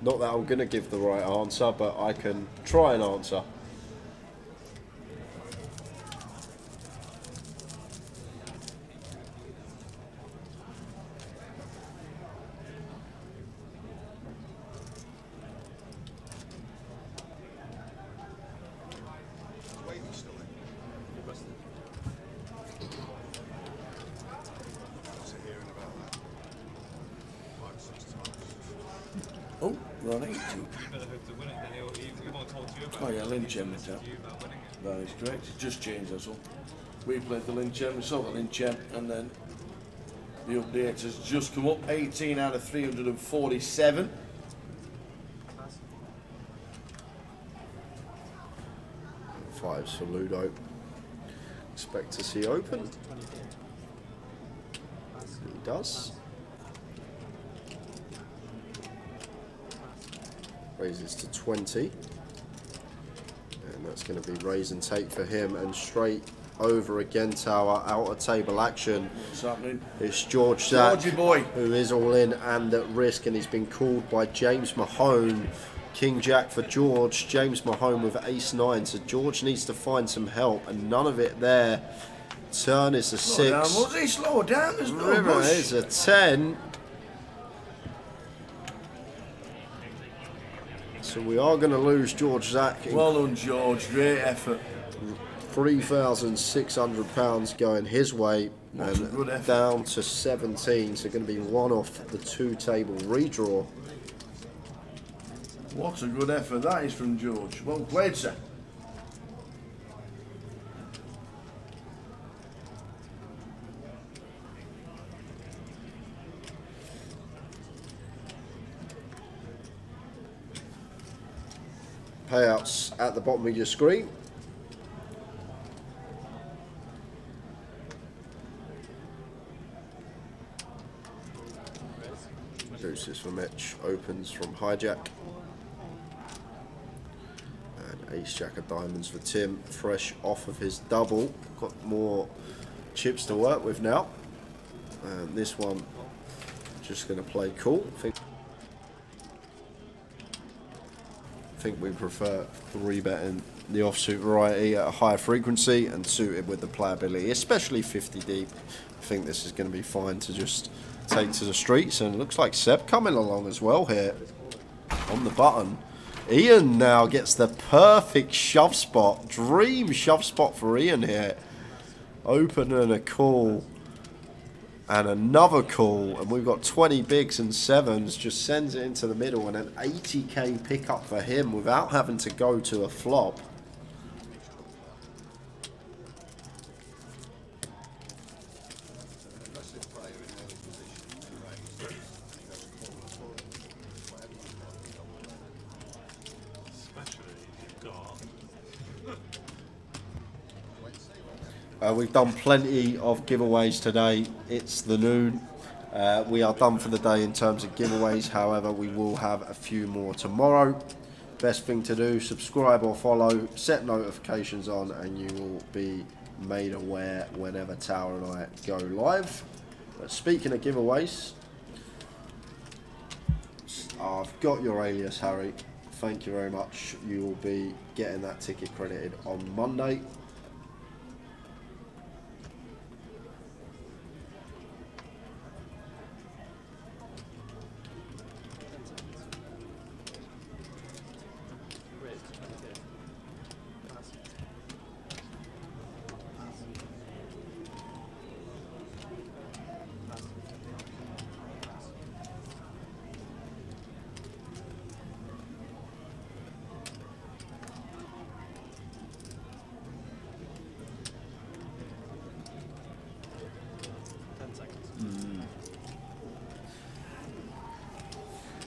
Not that I'm going to give the right answer, but I can try and answer. We're on 82. Oh yeah, Lynn Chen with that. That is correct. It's just changed, that's all. We played the Lynn Chen, we saw the Lynn Chen, and then the update has just come up. 18 out of 347. Fives for Ludo. Expect to see open. He does. Raises to 20. And that's going to be raise and take for him. And straight over again, tower, outer table action. What's happening? It's George Zak, Georgie boy, who is all in and at risk, and he's been called by James Mahone. King Jack for George, James Mahone with ace-9, so George needs to find some help, and none of it there. Turn is a 6. Slow down, Muzzy, slow down, there's no River rush. is a 10. So we are going to lose George Zak. Well done, George, great effort. £3,600 going his way, That's a good and effort. down to 17, so going to be one off the 2-table redraw. What a good effort that is from George. Well played, sir. Payouts at the bottom of your screen. Deuces for Mitch, opens from Hijack. And Ace Jack of Diamonds for Tim, fresh off of his double. Got more chips to work with now. And this one, just going to play cool. I think we prefer 3-betting the offsuit variety at a higher frequency and suited with the playability, especially 50 deep. I think this is going to be fine to just take to the streets, and it looks like Seb coming along as well here on the button. Ian now gets the perfect shove spot, dream shove spot for Ian here. Open and a call and another call, and we've got 20 bigs and 7s, just sends it into the middle, and an 80k pickup for him without having to go to a flop. We've done plenty of giveaways today. It's the noon. We are done for the day in terms of giveaways. However, we will have a few more tomorrow. Best thing to do, subscribe or follow, set notifications on, and you will be made aware whenever Tower and I go live. But speaking of giveaways, I've got your alias, Harry. Thank you very much. You will be getting that ticket credited on Monday.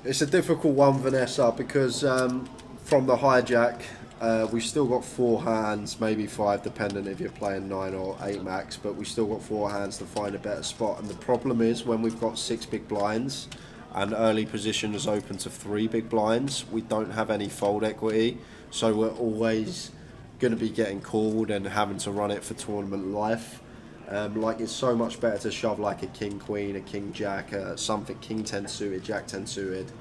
It's a difficult one, Vanessa, because from the hijack, we've still got 4 hands, maybe 5, depending if you're playing 9 or 8 max, but we've still got 4 hands to find a better spot. And the problem is when we've got 6 big blinds and early position is open to 3 big blinds, we don't have any fold equity, so we're always going to be getting called and having to run it for tournament life. Like, it's so much better to shove like a king queen, a king jack, something king 10 suited, jack 10 suited,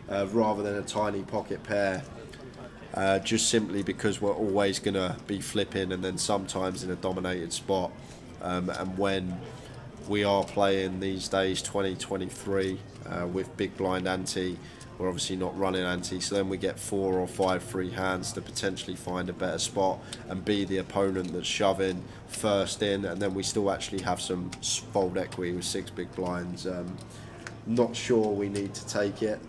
rather than a tiny pocket pair, just simply because we're always going to be flipping and then sometimes in a dominated spot. And when we are playing these days 2023 with big blind ante, we're obviously not running ante, so then we get 4 or 5 free hands to potentially find a better spot and be the opponent that's shoving first in, and then we still actually have some fold equity with 6 big blinds. Not sure we need to take it.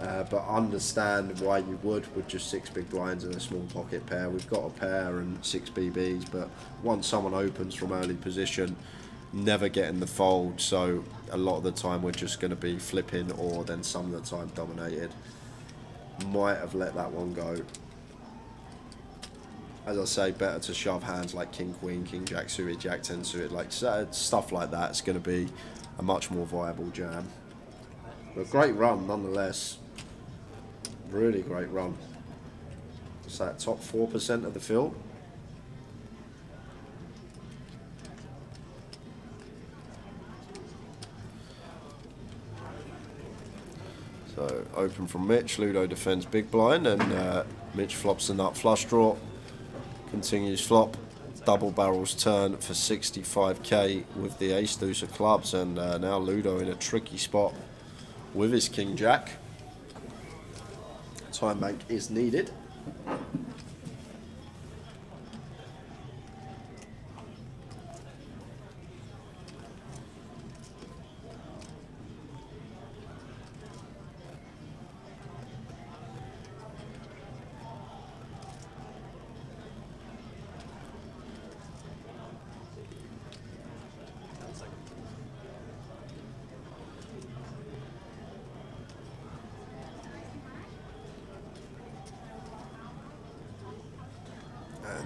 but understand why you would with just 6 big blinds and a small pocket pair. We've got a pair and 6 BBs, but once someone opens from early position, never getting the fold, so a lot of the time we're just going to be flipping, or then some of the time dominated. Might have let that one go. As I say, better to shove hands like King Queen, King Jack suited, Jack 10 suited, like stuff like that. It's going to be a much more viable jam. But great run nonetheless. Really great run. It's that top 4% of the field. So open from Mitch, Ludo defends big blind, and Mitch flops the nut flush draw. Continues flop, double barrels turn for 65k with the ace deuce of clubs, and now Ludo in a tricky spot with his king jack. Time bank is needed.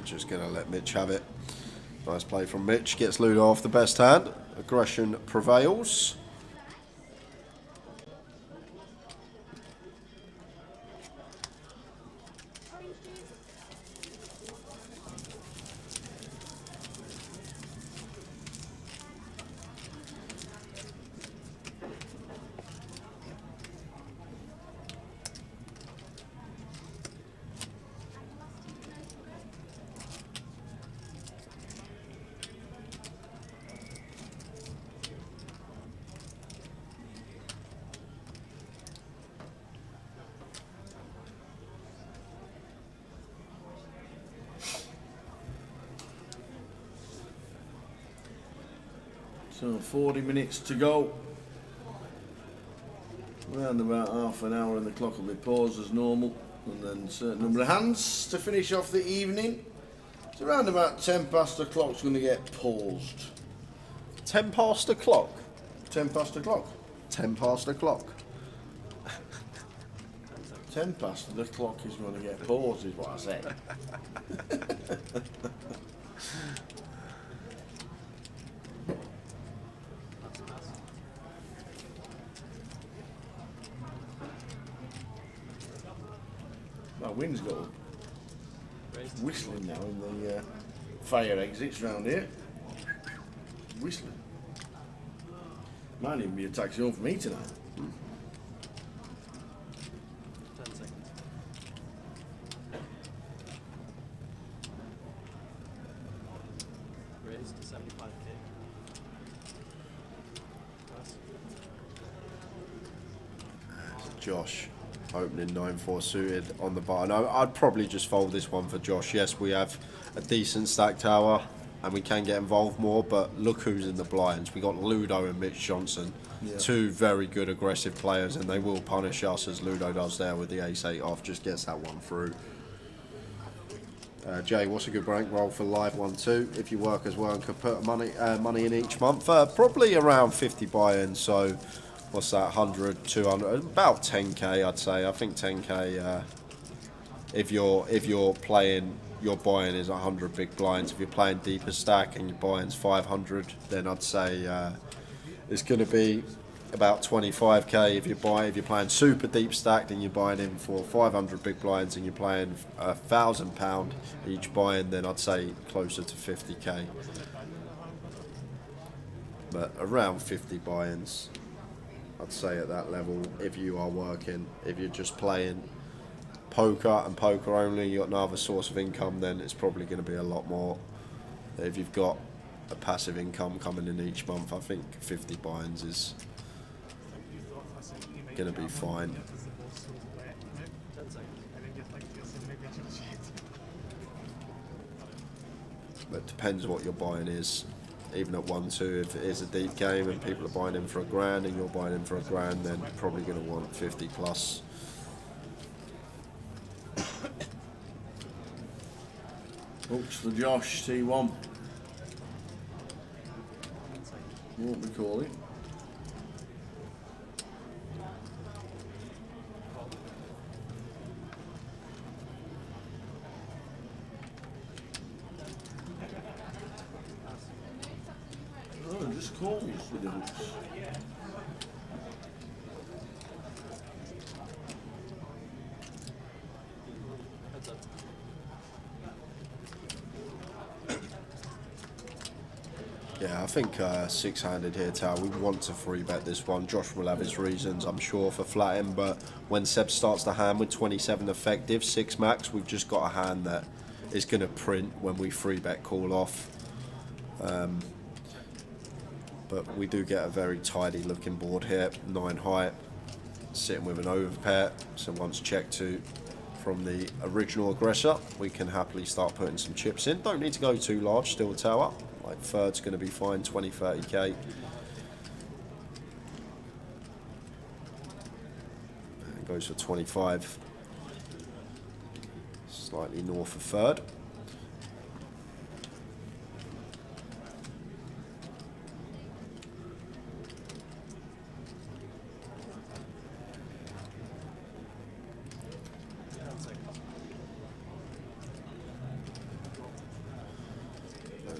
Just going to let Mitch have it. Nice play from Mitch. Gets Ludo off the best hand. Aggression prevails. So 40 minutes to go. Around about half an hour and the clock will be paused as normal. And then a certain number of hands to finish off the evening. So around about 10 past the clock's going to get paused. 10 past the clock? 10 past the clock. 10 past the clock. 10 past the clock is going to get paused, is what I said. My wind's got whistling now in the fire exits round here. Whistling. Might even be a taxi home for me tonight. 10 seconds. Raise to 75k. Josh opening 9-4 suited on the bar. No, I'd probably just fold this one for Josh. Yes, we have a decent stack tower and we can get involved more, but look who's in the blinds. We got Ludo and Mitch Johnson, two very good aggressive players, and they will punish us as Ludo does there with the ace-8 off. Just gets that one through. Jay, what's a good rank roll for live 1-2 if you work as well and could put money in each month? Probably around 50 buy-ins, so what's that, 100, 200, about 10k I'd say. I think 10k if you're playing, your buy-in is 100 big blinds. If you're playing deeper stack and your buy-in's 500, then I'd say it's going to be about 25k. If you're playing super deep stacked and you're buying in for 500 big blinds and you're playing £1,000 each buy-in, then I'd say closer to 50k. But around 50 buy-ins, I'd say at that level, if you are working. If you're just playing poker and poker only, you've got no other source of income, then it's probably going to be a lot more. If you've got a passive income coming in each month, I think 50 buy-ins is going to be fine. But it depends what your buy-in is. Even at 1-2, if it is a deep game and people are buying in for £1,000 and you're buying in for £1,000, then you're probably going to want 50 plus. Hooks for Josh, T1. What we call it. Oh, just calls with the hooks. Yeah, I think six-handed here, Tao. We want to free bet this one. Josh will have his reasons, I'm sure, for flatting, but when Seb starts the hand with 27 effective, 6 max, we've just got a hand that is going to print when we free bet call off. But we do get a very tidy looking board here, 9 height, sitting with an overpair. So once check to from the original aggressor, we can happily start putting some chips in. Don't need to go too large, still toe up. Like third's going to be fine, 20, 30k. And goes for 25. Slightly north of third.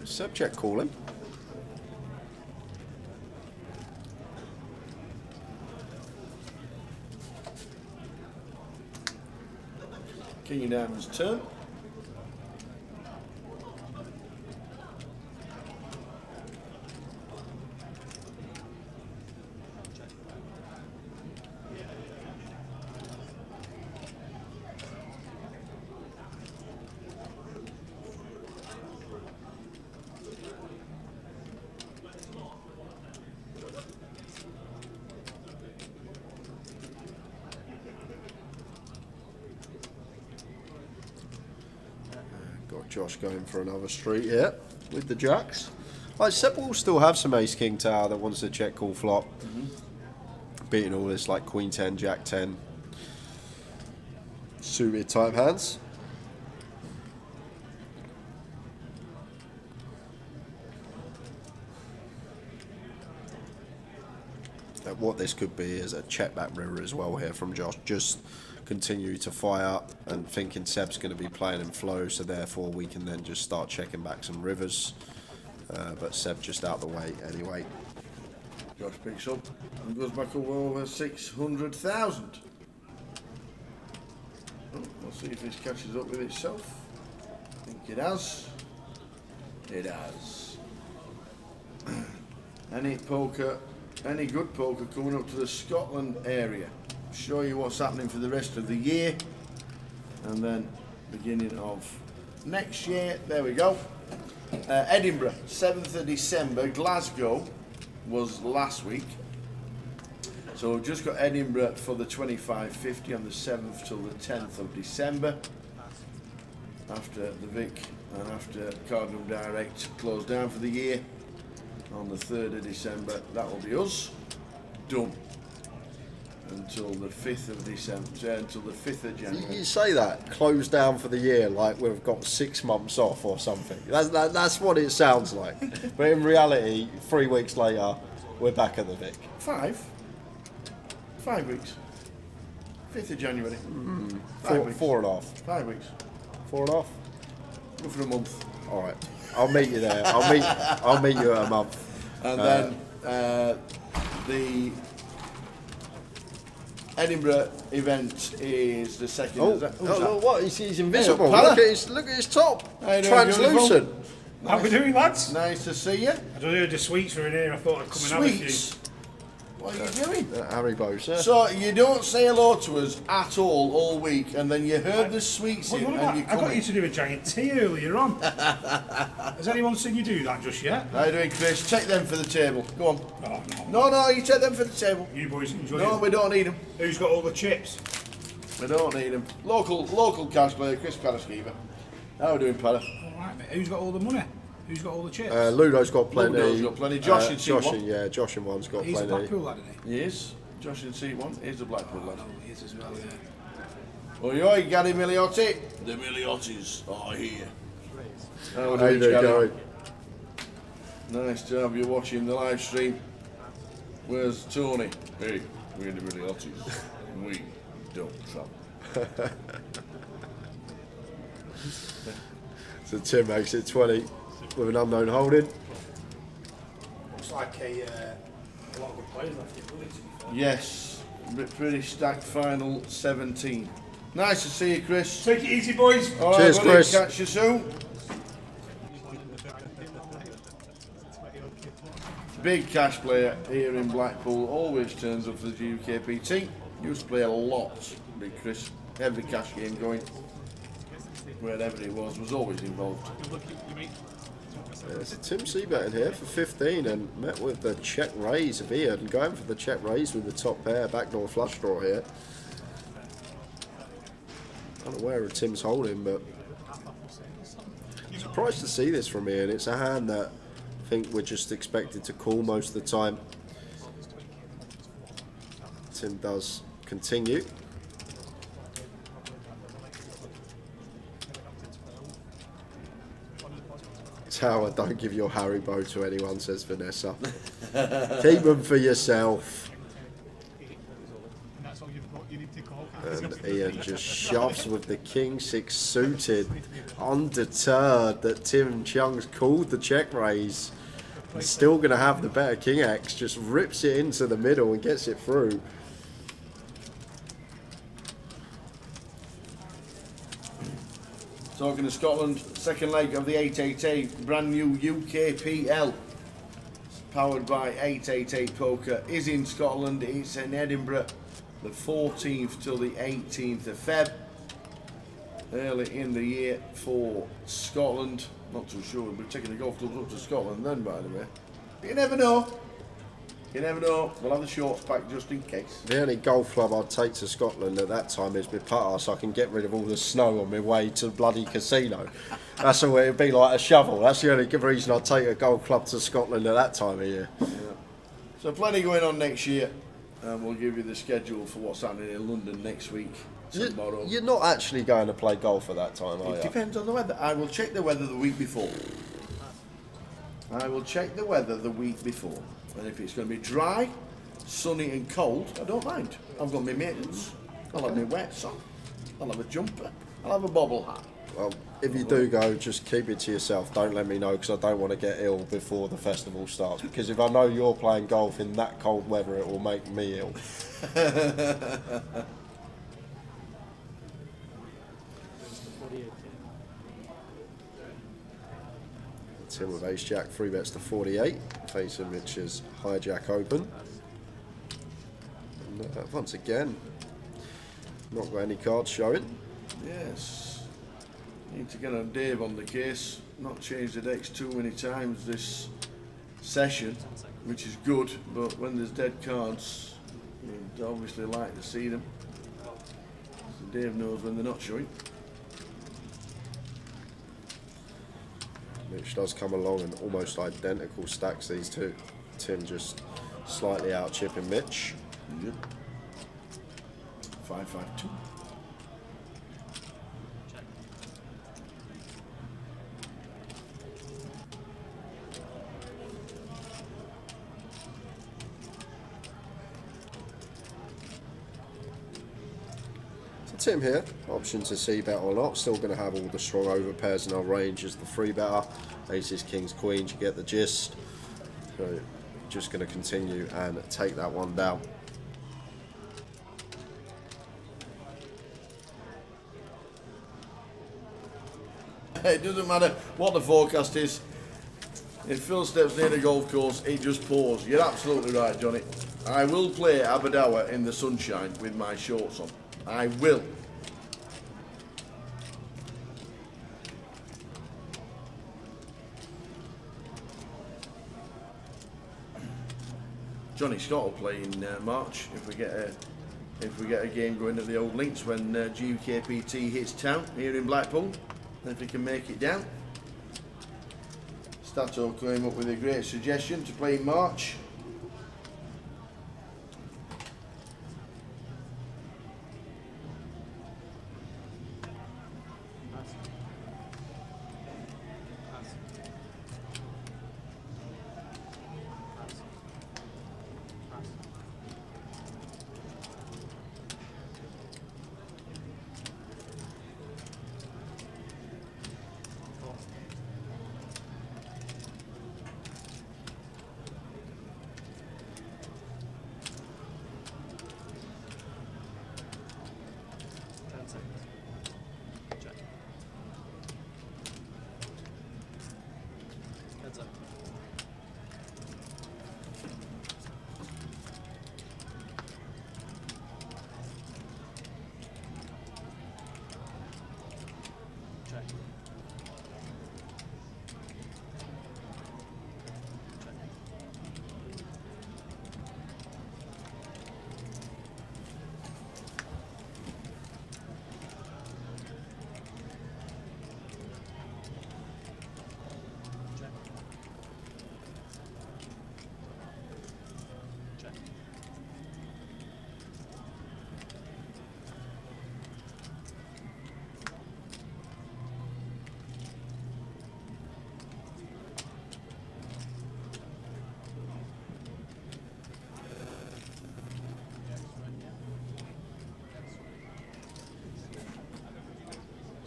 Subject calling. King of Diamonds turn. Josh going for another street here with the jacks. Seb will still have some ace king tower that wants to check call flop. Beating all this like queen 10, jack 10 suited type hands. What this could be is a check back river as well here from Josh. Just continue to fire and thinking Seb's going to be playing in flow, so therefore we can then just start checking back some rivers. But Seb just out the way anyway. Josh picks up and goes back over 600,000. We'll see if this catches up with itself. I think it has. It has. Any poker, any good poker coming up to the Scotland area. Show you what's happening for the rest of the year, and then beginning of next year. There we go. Edinburgh, 7th of December. Glasgow was last week, so we've just got Edinburgh for the 25.50 on the 7th till the 10th of December, after the Vic and after Cardinal Direct closed down for the year on the 3rd of December. That will be us done until the 5th of December, until the 5th of January. You say that, closed down for the year, like we've got 6 months off or something. That's what it sounds like. But in reality, 3 weeks later, we're back at the Vic. 5 weeks. 5th of January. 4.5. 5 weeks. 4.5. Go for a month. All right, I'll meet you there. I'll meet you at a month. And then the Edinburgh event is the 2nd. Oh, look, what? He's invisible. Look at his top. Translucent. How we doing, lads? Nice to see you. I don't know the sweets were in here. I thought I'd come and have a few. What are you doing? Haribo, sir. So you don't say hello to us at all week, and then you heard the sweets in, and you come I got you to do a giant tea earlier on. Has anyone seen you do that just yet? How you doing, Chris? Take them for the table. Go on. Oh, No, you take them for the table. You boys enjoy No, it. we don't need them. Who's got all the chips? We don't need them. Local cash player, Chris Paraskiva. How are we doing, Para? All right, mate. Who's got all the money? Who's got all the chips? Ludo's got plenty. Ludo's got plenty. Josh in seat one. Yeah, Josh in one's got He's plenty. a Blackpool lad, isn't he? He is. Josh in seat one. He's a Blackpool lad. Oh, he is as well, yeah. Oi, Gary Miliotti. The Miliottis are here. How How you doing, Gary? Nice to have you watching the live stream. Where's Tony? Hey, we're the really hotties. We don't travel. So Tim makes it 20 with an unknown holding. Looks like a lot of good players left in, doesn't it? Yes, pretty stacked final 17. Nice to see you, Chris. Take it easy, boys. All right, Cheers, buddy, Chris. Catch you soon. Big cash player here in Blackpool, always turns up for the GUKPT. Used to play a lot, Big Chris. Every cash game going, wherever he was always involved. There's a Tim Seabet in here for 15 and met with the check raise of Ian and going for the check raise with the top pair, backdoor flush draw here. Unaware of Tim's holding, but surprised to see this from Ian. It's a hand that I think we're just expected to call most of the time. Tim does continue. Tower, don't give your Haribo to anyone, says Vanessa. Keep them for yourself. And Ian just shoves with the King 6 suited, undeterred that Tim Chung's called the check raise. He's still going to have the better King X, just rips it into the middle and gets it through. Talking to Scotland, second leg of the 888, brand new UKPL. Powered by 888 Poker, is in Scotland. It's in Edinburgh, the 14th till the 18th of Feb. Early in the year for Scotland. Not too sure we'll be taking the golf clubs up to Scotland then, by the way. But you never know. You never know. We'll have the shorts packed just in case. The only golf club I'd take to Scotland at that time is my putter, so I can get rid of all the snow on my way to the bloody casino. That's all it'd be, like a shovel. That's the only good reason I'd take a golf club to Scotland at that time of year. Yeah. So plenty going on next year. And we'll give you the schedule for what's happening in London next week. Tomorrow. You're not actually going to play golf at that time, are you? It depends on the weather. I will check the weather the week before. I will check the weather the week before. And if it's going to be dry, sunny and cold, I don't mind. I've got my mittens, I'll have my wets on, I'll have a jumper, I'll have a bobble hat. Well, if you do go, just keep it to yourself. Don't let me know, because I don't want to get ill before the festival starts. Because if I know you're playing golf in that cold weather, it will make me ill. Tim with ace jack, 3 bets to 48, facing Mitch's hijack open. And once again, not got any cards showing. Yes, need to get a Dave on the case, not change the decks too many times this session, which is good, but when there's dead cards, you'd obviously like to see them. So Dave knows when they're not showing. Mitch does come along in almost identical stacks, these two. Tim just slightly out chipping Mitch. Yep. 5-5-2. So Tim here, option to see bet or not. Still going to have all the strong over pairs in our range as the 3 better. Aces, kings, queens, you get the gist. So just going to continue and take that one down. It doesn't matter what the forecast is. If Phil steps near the golf course, it just pours. You're absolutely right, Johnny. I will play Aberdour in the sunshine with my shorts on. I will. Johnny Scott will play in March if we get a game going at the old links when GUKPT hits town here in Blackpool. If he can make it down. Stato came up with a great suggestion to play in March.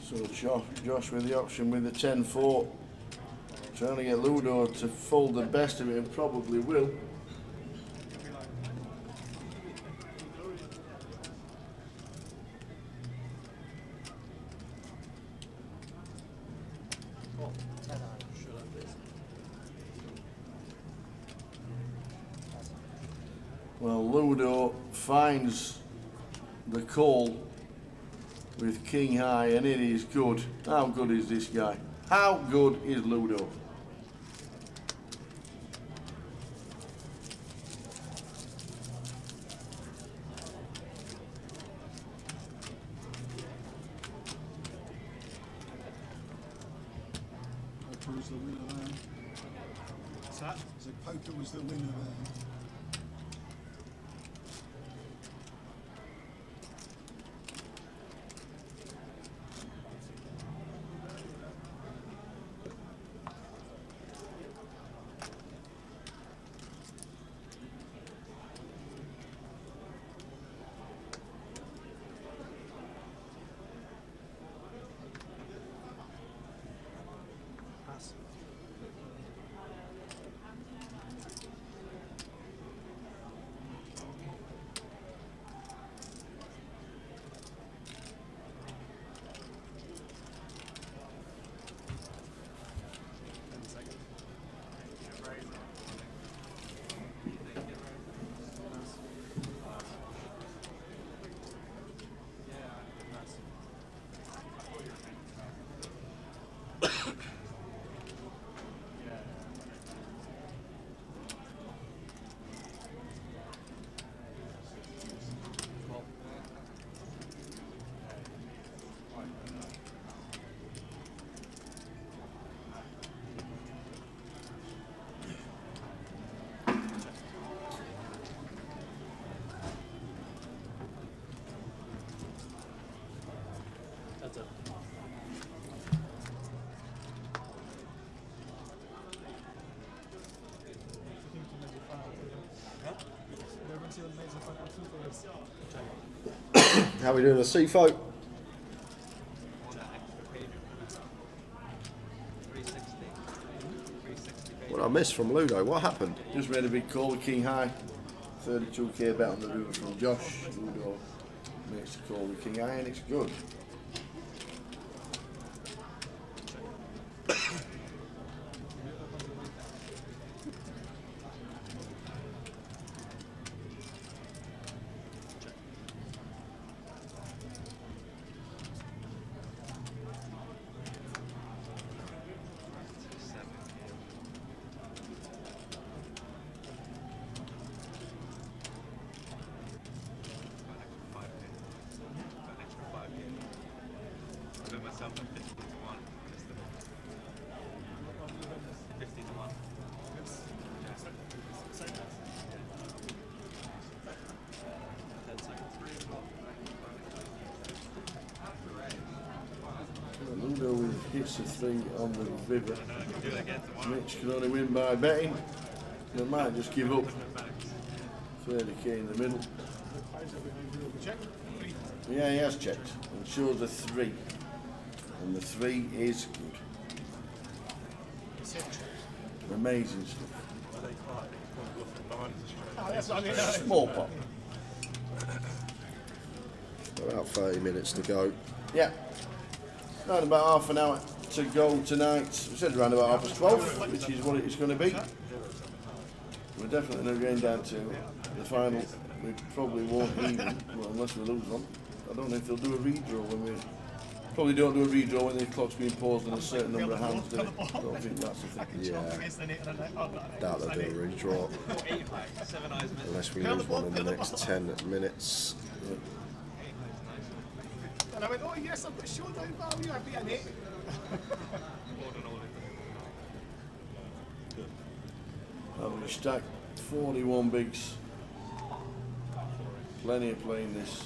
So Josh with the option with the 10-4, trying to get Ludo to fold the best of it, and probably will. Well, Ludo finds the call with king high, and it is good. How good is this guy? How good is Ludo? Poker was the winner there. What's that? So poker was the winner there. That's it. How are we doing, a CFO? What I missed from Ludo, what happened? Just made a big call with king high. 32k bet on the river from Josh. Ludo makes the call with king high, and it's good. Ludo hits a 3 on the river. Mitch can only win by betting. They might just give up. 30k in the middle. Yeah, he has checked and shows a 3. And the 3 is good. Amazing stuff. Small pot. About 30 minutes to go. Yeah. Not about half an hour. to go tonight. We said around about 12:30, which is what it's going to be. We're definitely not going down to the final. We probably won't even, well, unless we lose one. I don't know if they'll do a redraw when we. Probably don't do a redraw when the clock's being paused on a certain number of hands, do it? I don't think that's the thing. Yeah. Doubt they'll do a redraw. Unless we lose one in the next 10 minutes. And I went, oh yes, I've got showdown value, I've beaten it. We stacked 41 bigs. Plenty of playing this.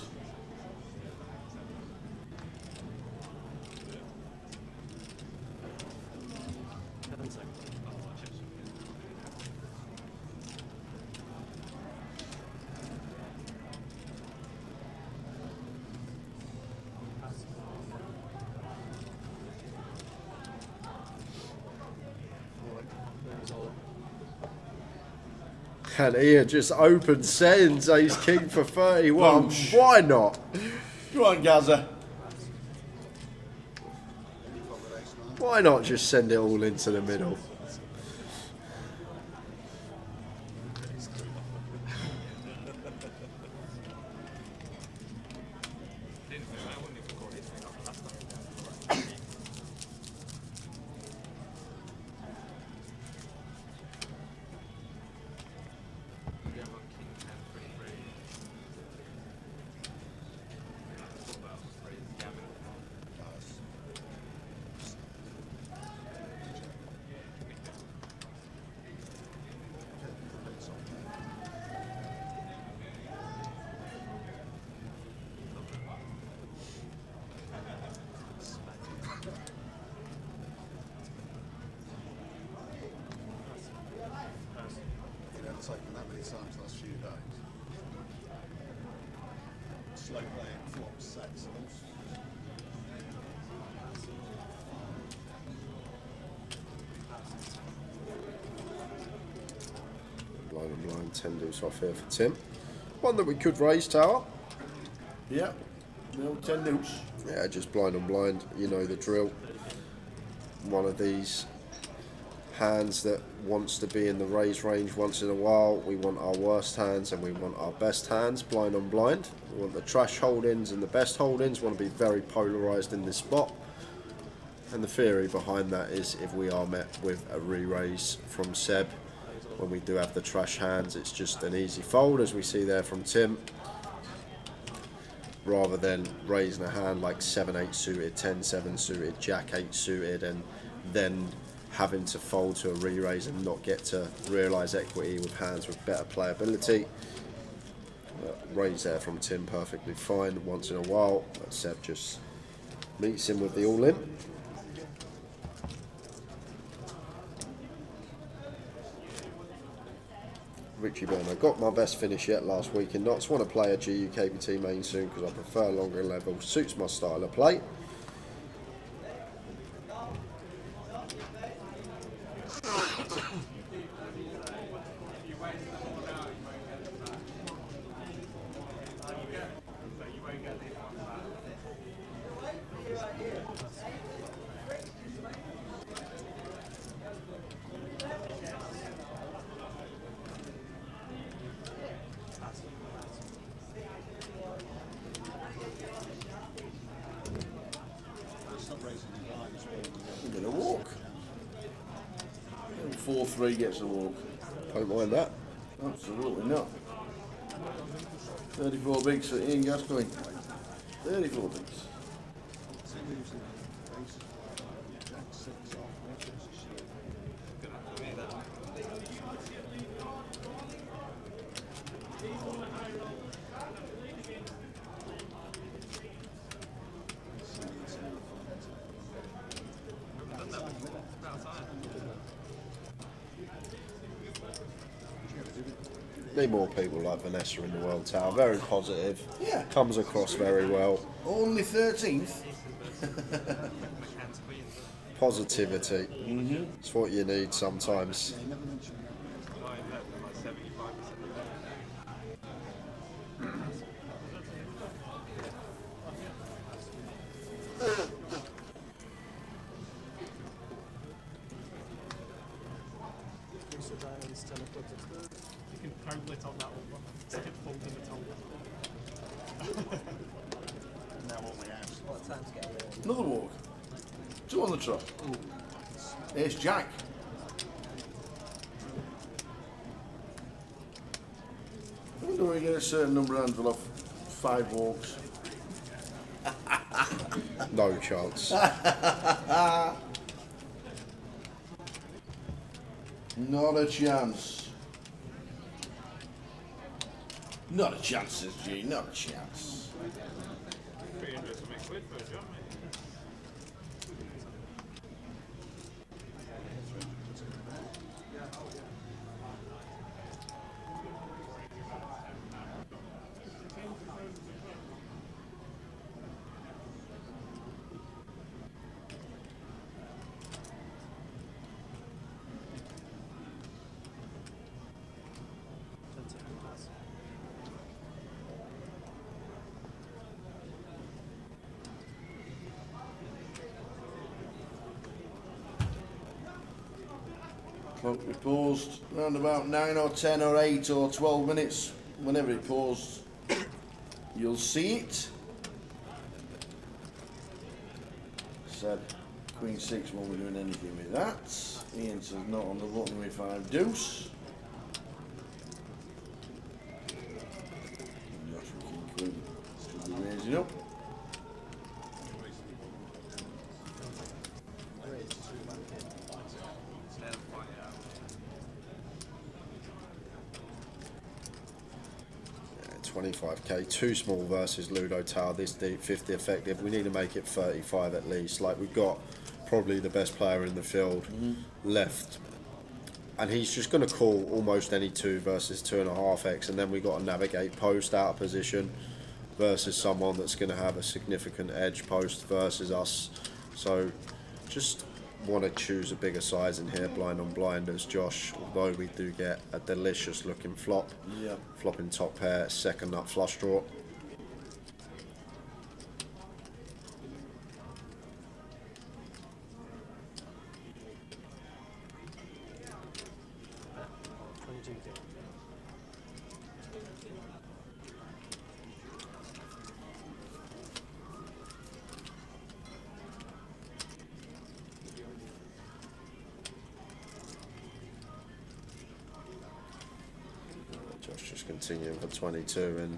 And Ian just open sends ace king for 31. Why not? Go on, Gaza. Why not just send it all into the middle? Taken that many times last few days. Slow playing flops, sets. Blind and blind, 10 deuce off here for Tim. One that we could raise, Tower. Yeah, no 10 deuce. Yeah, just blind and blind, you know the drill. One of these hands that wants to be in the raise range once in a while. We want our worst hands and we want our best hands, blind on blind. We want the trash holdings and the best holdings. We want to be very polarised in this spot. And the theory behind that is if we are met with a re-raise from Seb, when we do have the trash hands, it's just an easy fold, as we see there from Tim. Rather than raising a hand like 7-8 suited, 10-7 suited, Jack-8 suited, and then having to fold to a re-raise and not get to realise equity with hands with better playability. Raise there from Tim, perfectly fine once in a while, but Seb just meets him with the all-in. Richie Burner, got my best finish yet last week in knots. Want to play a GUKPT main soon because I prefer longer level, suits my style of play. We're going to walk. 4-3 gets a walk. Don't mind that. Absolutely not. 34 bigs for Ian Gascoigne. 34 bigs. Need more people like Vanessa in the world, Tower. Very positive. Yeah. Comes across very well. Only 13th. Positivity. It's what you need sometimes. You can proudly turn that over. Stick it folding the towel. Now what we have. What time to get away? Another walk. 2 on the trot. Ace Jack. I wonder when we get a certain number of hands, we'll have 5 walks. No chance. Not a chance. Not a chance, says G. Not a chance. 300 something quid for a job, mate. Clock we paused around about 9 or 10 or 8 or 12 minutes. Whenever it paused, you'll see it. Said Queen 6 won't be doing anything with that. Ian says not on the button with 5 deuce. Josh King Queen should be raising up. Yeah, 25k, too small versus Ludo Tower. This deep, 50 effective. We need to make it 35 at least. Like, we've got probably the best player in the field left, and he's just going to call almost any 2 versus 2.5x, and then we got to navigate post out of position versus someone that's going to have a significant edge post versus us. So just want to choose a bigger size in here, blind on blind as Josh, although we do get a delicious looking flop. Yeah. Flopping top pair, second nut flush draw. Josh just continuing for 22 and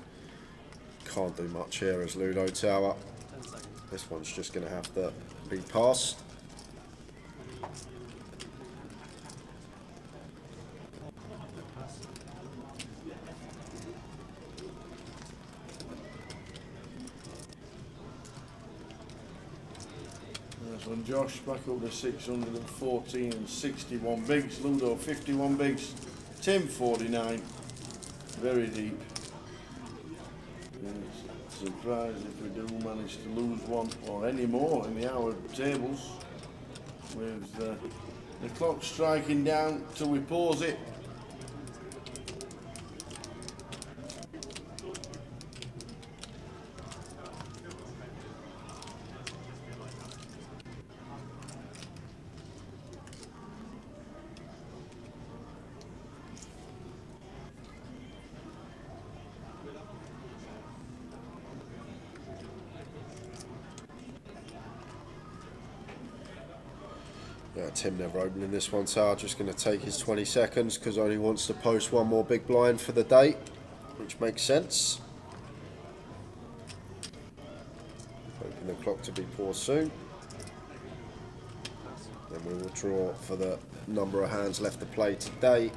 can't do much here as Ludo Tower. This one's just going to have to be passed. Nice one, Josh. Back up to 614 and 61 bigs. Ludo 51 bigs. Tim 49. Very deep. Surprised if we do manage to lose one or any more in the hour tables. With the clock striking down till we pause it. Yeah, Tim never opening this one, so just going to take his 20 seconds because only wants to post one more big blind for the day, which makes sense. Hoping the clock to be paused soon. Then we will draw for the number of hands left to play today.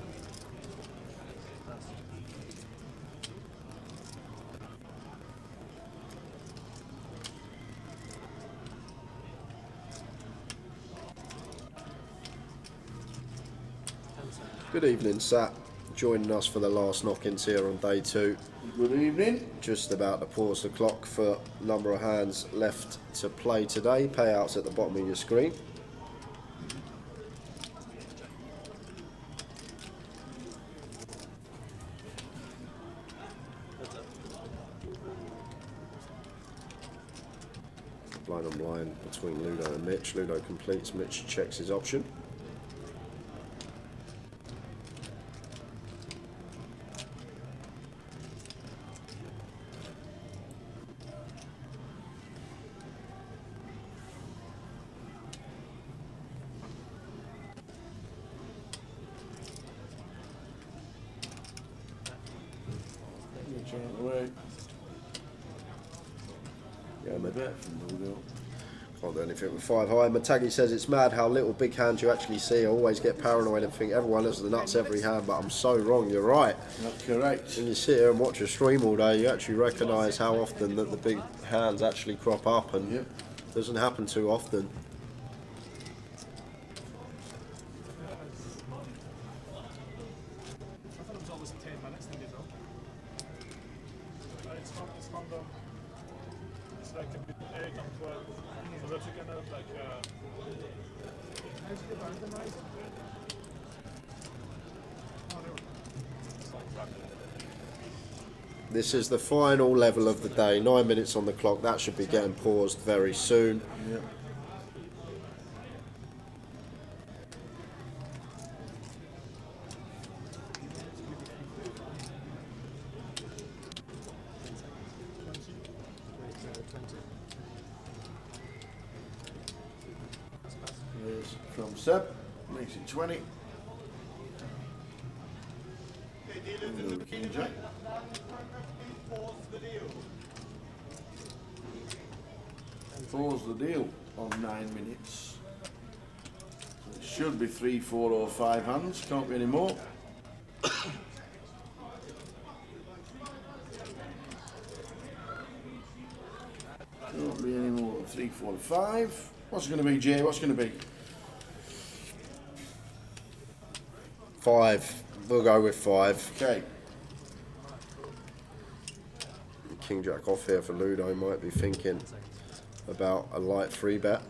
Good evening, Sat. Joining us for the last knock-ins here on day 2. Good evening. Just about to pause the clock for number of hands left to play today. Payouts at the bottom of your screen. Blind on blind between Ludo and Mitch. Ludo completes, Mitch checks his option. from Ludo. Can't do anything with 5 high. Matagi says it's mad how little big hands you actually see. I always get paranoid and think everyone has the nuts every hand, but I'm so wrong. You're right. That's correct. When you sit here and watch a stream all day, you actually recognise how often that the big hands actually crop up, and it doesn't happen too often. I thought it was always 10 minutes thing as well. It's longer. It's like a bit 8 or 12. So that's kind of like how's the randomized? This is the final level of the day. 9 minutes on the clock. That should be getting paused very soon. Yep. There's from Seb, makes it 20. Hello, King Jack. Pause the deal on 9 minutes. So it should be 3, 4 or 5 hands, can't be any more. Can't be any more than 3, 4 or 5. What's it going to be, Jay? What's it going to be? 5. We'll go with 5. Okay. King Jack off here for Ludo might be thinking about a light 3-bet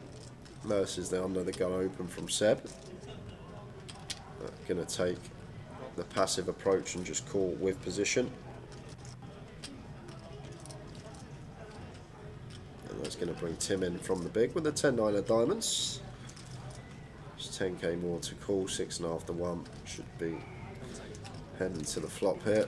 versus the under the gun open from Seb. Going to take the passive approach and just call with position. And that's going to bring Tim in from the big with the 10-9 of diamonds. Just 10k more to call, 6.5 to 1. Should be heading to the flop here.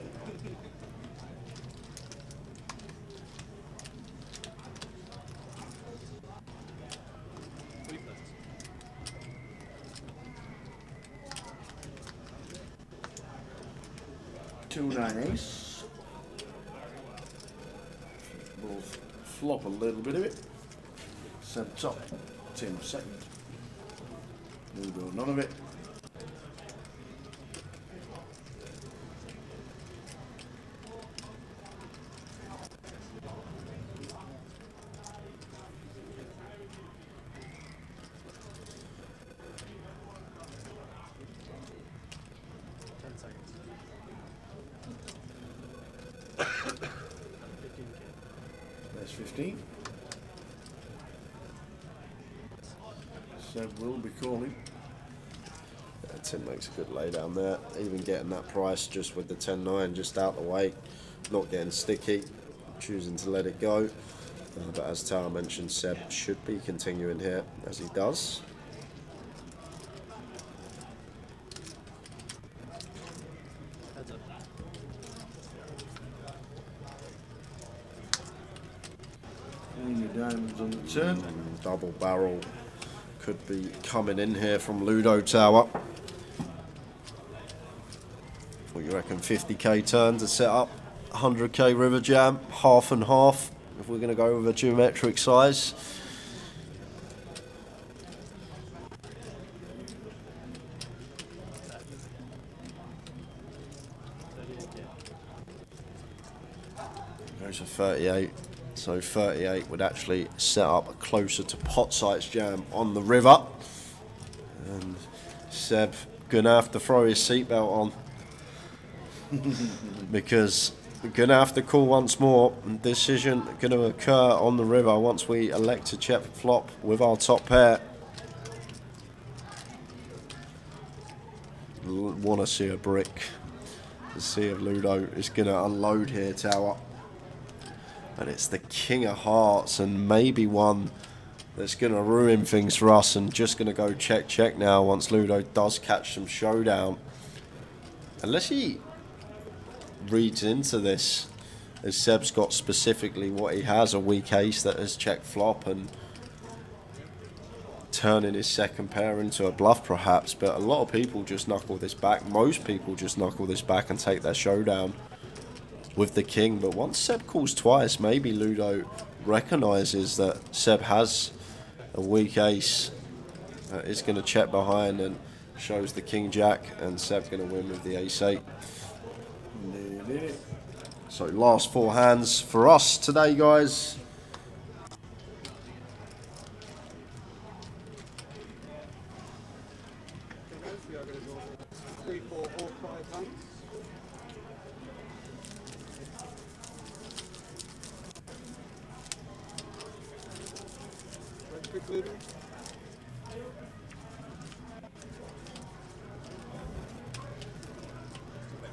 Two 9 ace. Both flop a little bit of it. Seb top, Tim second. Ludo none of it. There's 15. Seb will be calling. Yeah, Tim makes a good lay down there. Even getting that price just with the 10-9 just out the way. Not getting sticky. Choosing to let it go. But as Tara mentioned, Seb should be continuing here as he does. Diamonds on the turn. Double barrel could be coming in here from Ludo Tower. What you reckon, 50k turn to set up 100k river jam, half and half, if we're going to go with a geometric size. Goes for 38. So 38 would actually set up closer to pot-sized jam on the river. And Seb gonna have to throw his seatbelt on because we're gonna have to call once more. Decision gonna occur on the river once we elect to check flop with our top pair. Want to see a brick to see if Ludo is gonna unload here, Tower. And it's the King of Hearts, and maybe one that's going to ruin things for us, and just going to go check now once Ludo does catch some showdown. Unless he reads into this, as Seb's got specifically what he has, a weak ace that has checked flop and turning his second pair into a bluff perhaps, but a lot of people just knuckle this back. Most people just knuckle this back and take their showdown with the king. But once Seb calls twice, maybe Ludo recognises that Seb has a weak ace, is going to check behind and shows the king jack, and Seb's going to win with the ace 8. So last 4 hands for us today, guys.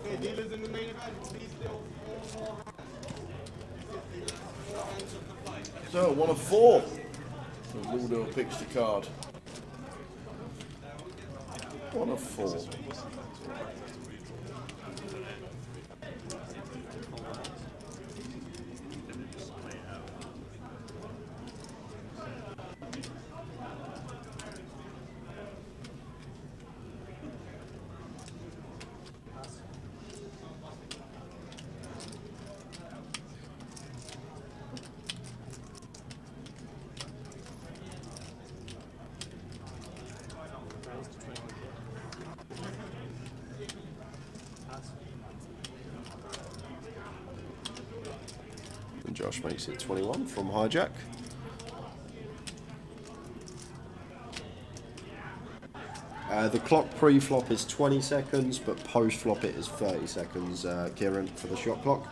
Okay, dealers in the main event, please still 4 more. So 1 of 4. So Ludo picks the card. 1 of 4. And Josh makes it 21 from hijack. The clock pre-flop is 20 seconds, but post-flop it is 30 seconds, Kieran, for the shot clock.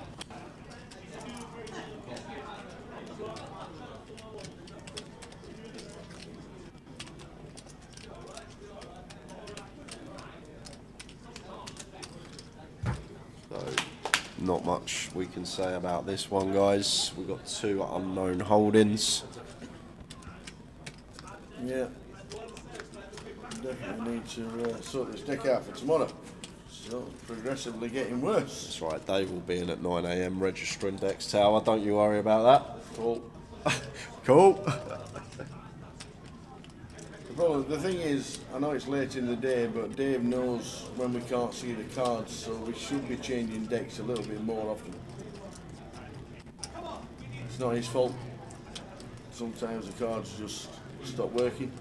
So, not much we can say about this one, guys. We've got 2 unknown holdings. Yeah. Definitely need to sort this deck out for tomorrow. So it's progressively getting worse. That's right, Dave will be in at 9 AM registering decks tower. Don't you worry about that. Cool. Cool. The thing is, I know it's late in the day, but Dave knows when we can't see the cards, so we should be changing decks a little bit more often. It's not his fault. Sometimes the cards just stop working.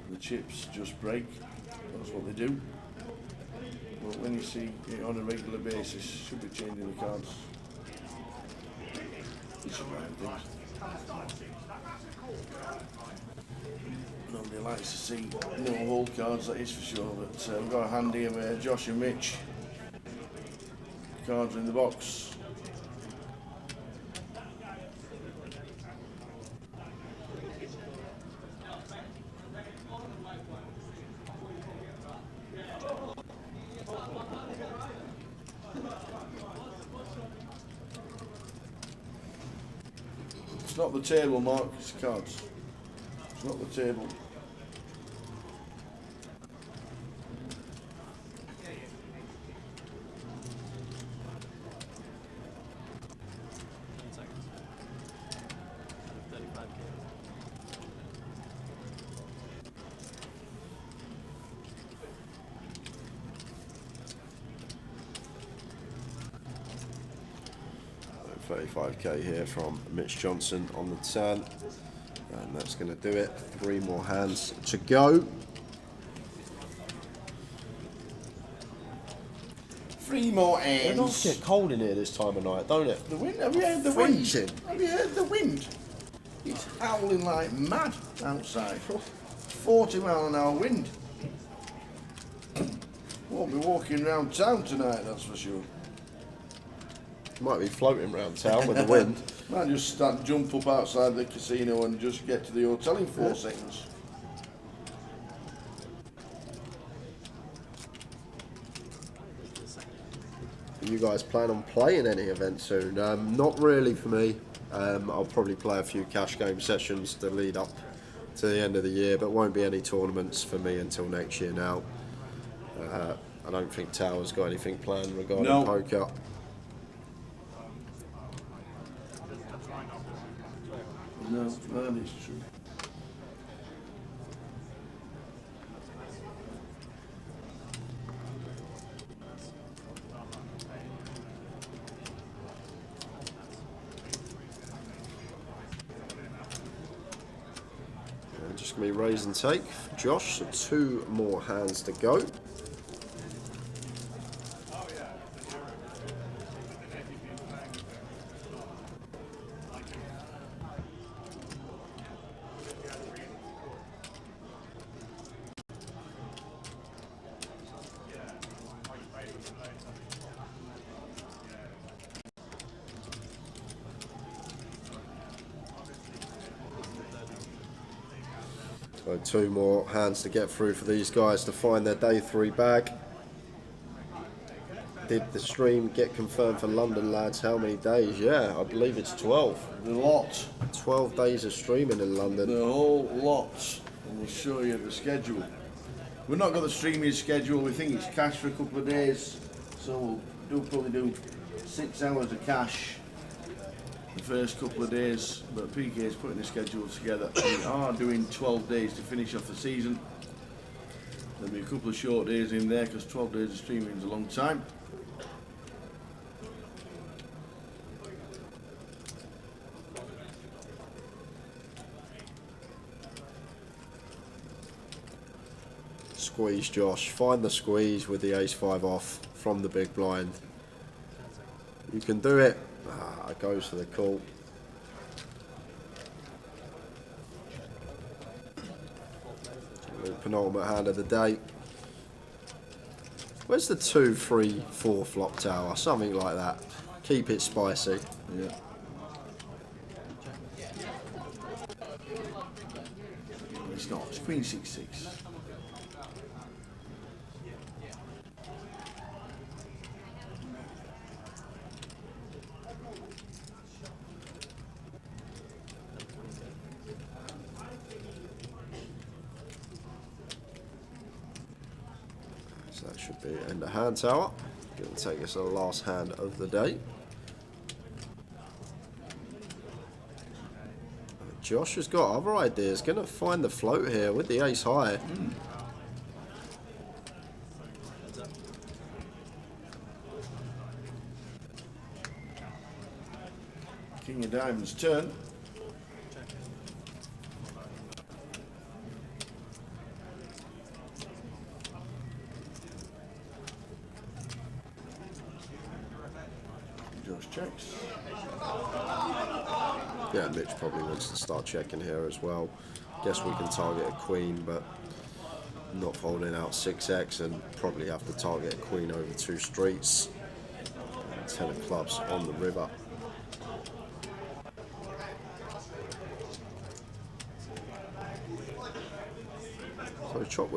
The chips just break. That's what they do. But when you see it on a regular basis, you should be changing the cards. It's the right things. Nobody likes to see no hold cards, that is for sure. But we've got a hand here where Josh and Mitch. Cards are in the box. It's not the table, Mark, it's the cards. It's not the table. $35k here from Mitch Johnson on the turn, and that's going to do it. 3 more hands to go. 3 more hands. It does get cold in here this time of night, don't it? The wind, have you heard the Freezing. wind? Have you heard the wind? It's howling like mad outside. 40 mile an hour wind. Won't be walking around town tonight, that's for sure. Might be floating around town with the wind. Might just jump up outside the casino and just get to the hotel in 4 seconds. You guys plan on playing any event soon? Not really for me. I'll probably play a few cash game sessions to lead up to the end of the year, but won't be any tournaments for me until next year now. I don't think Tower's got anything planned regarding poker. No, that is true. It's going to be raise and take for Josh, so 2 more hands to go. So 2 more hands to get through for these guys to find their day 3 bag. Did the stream get confirmed for London, lads? How many days? Yeah, I believe it's 12. A lot. 12 days of streaming in London. The whole lot. And we'll show you the schedule. We've not got the streaming schedule. We think it's cash for a couple of days. So we'll probably do 6 hours of cash the first couple of days, but PK is putting the schedule together. We are doing 12 days to finish off the season. There'll be a couple of short days in there because 12 days of streaming is a long time. Squeeze, Josh. Find the squeeze with the ace-5 off from the big blind. You can do it. It goes for the call. The penultimate hand of the day. Where's the 2, 3, 4 flop tower? Something like that. Keep it spicy. Yeah. It's not. It's Queen 6-6. So that should be end of hand tower. Going to take us to the last hand of the day. Josh has got other ideas. Going to find the float here with the ace high. King of Diamonds turn. Josh checks. Yeah, Mitch probably wants to start checking here as well. Guess we can target a queen, but not folding out 6x, and probably have to target a queen over 2 streets. And 10 of clubs on the river. So chop with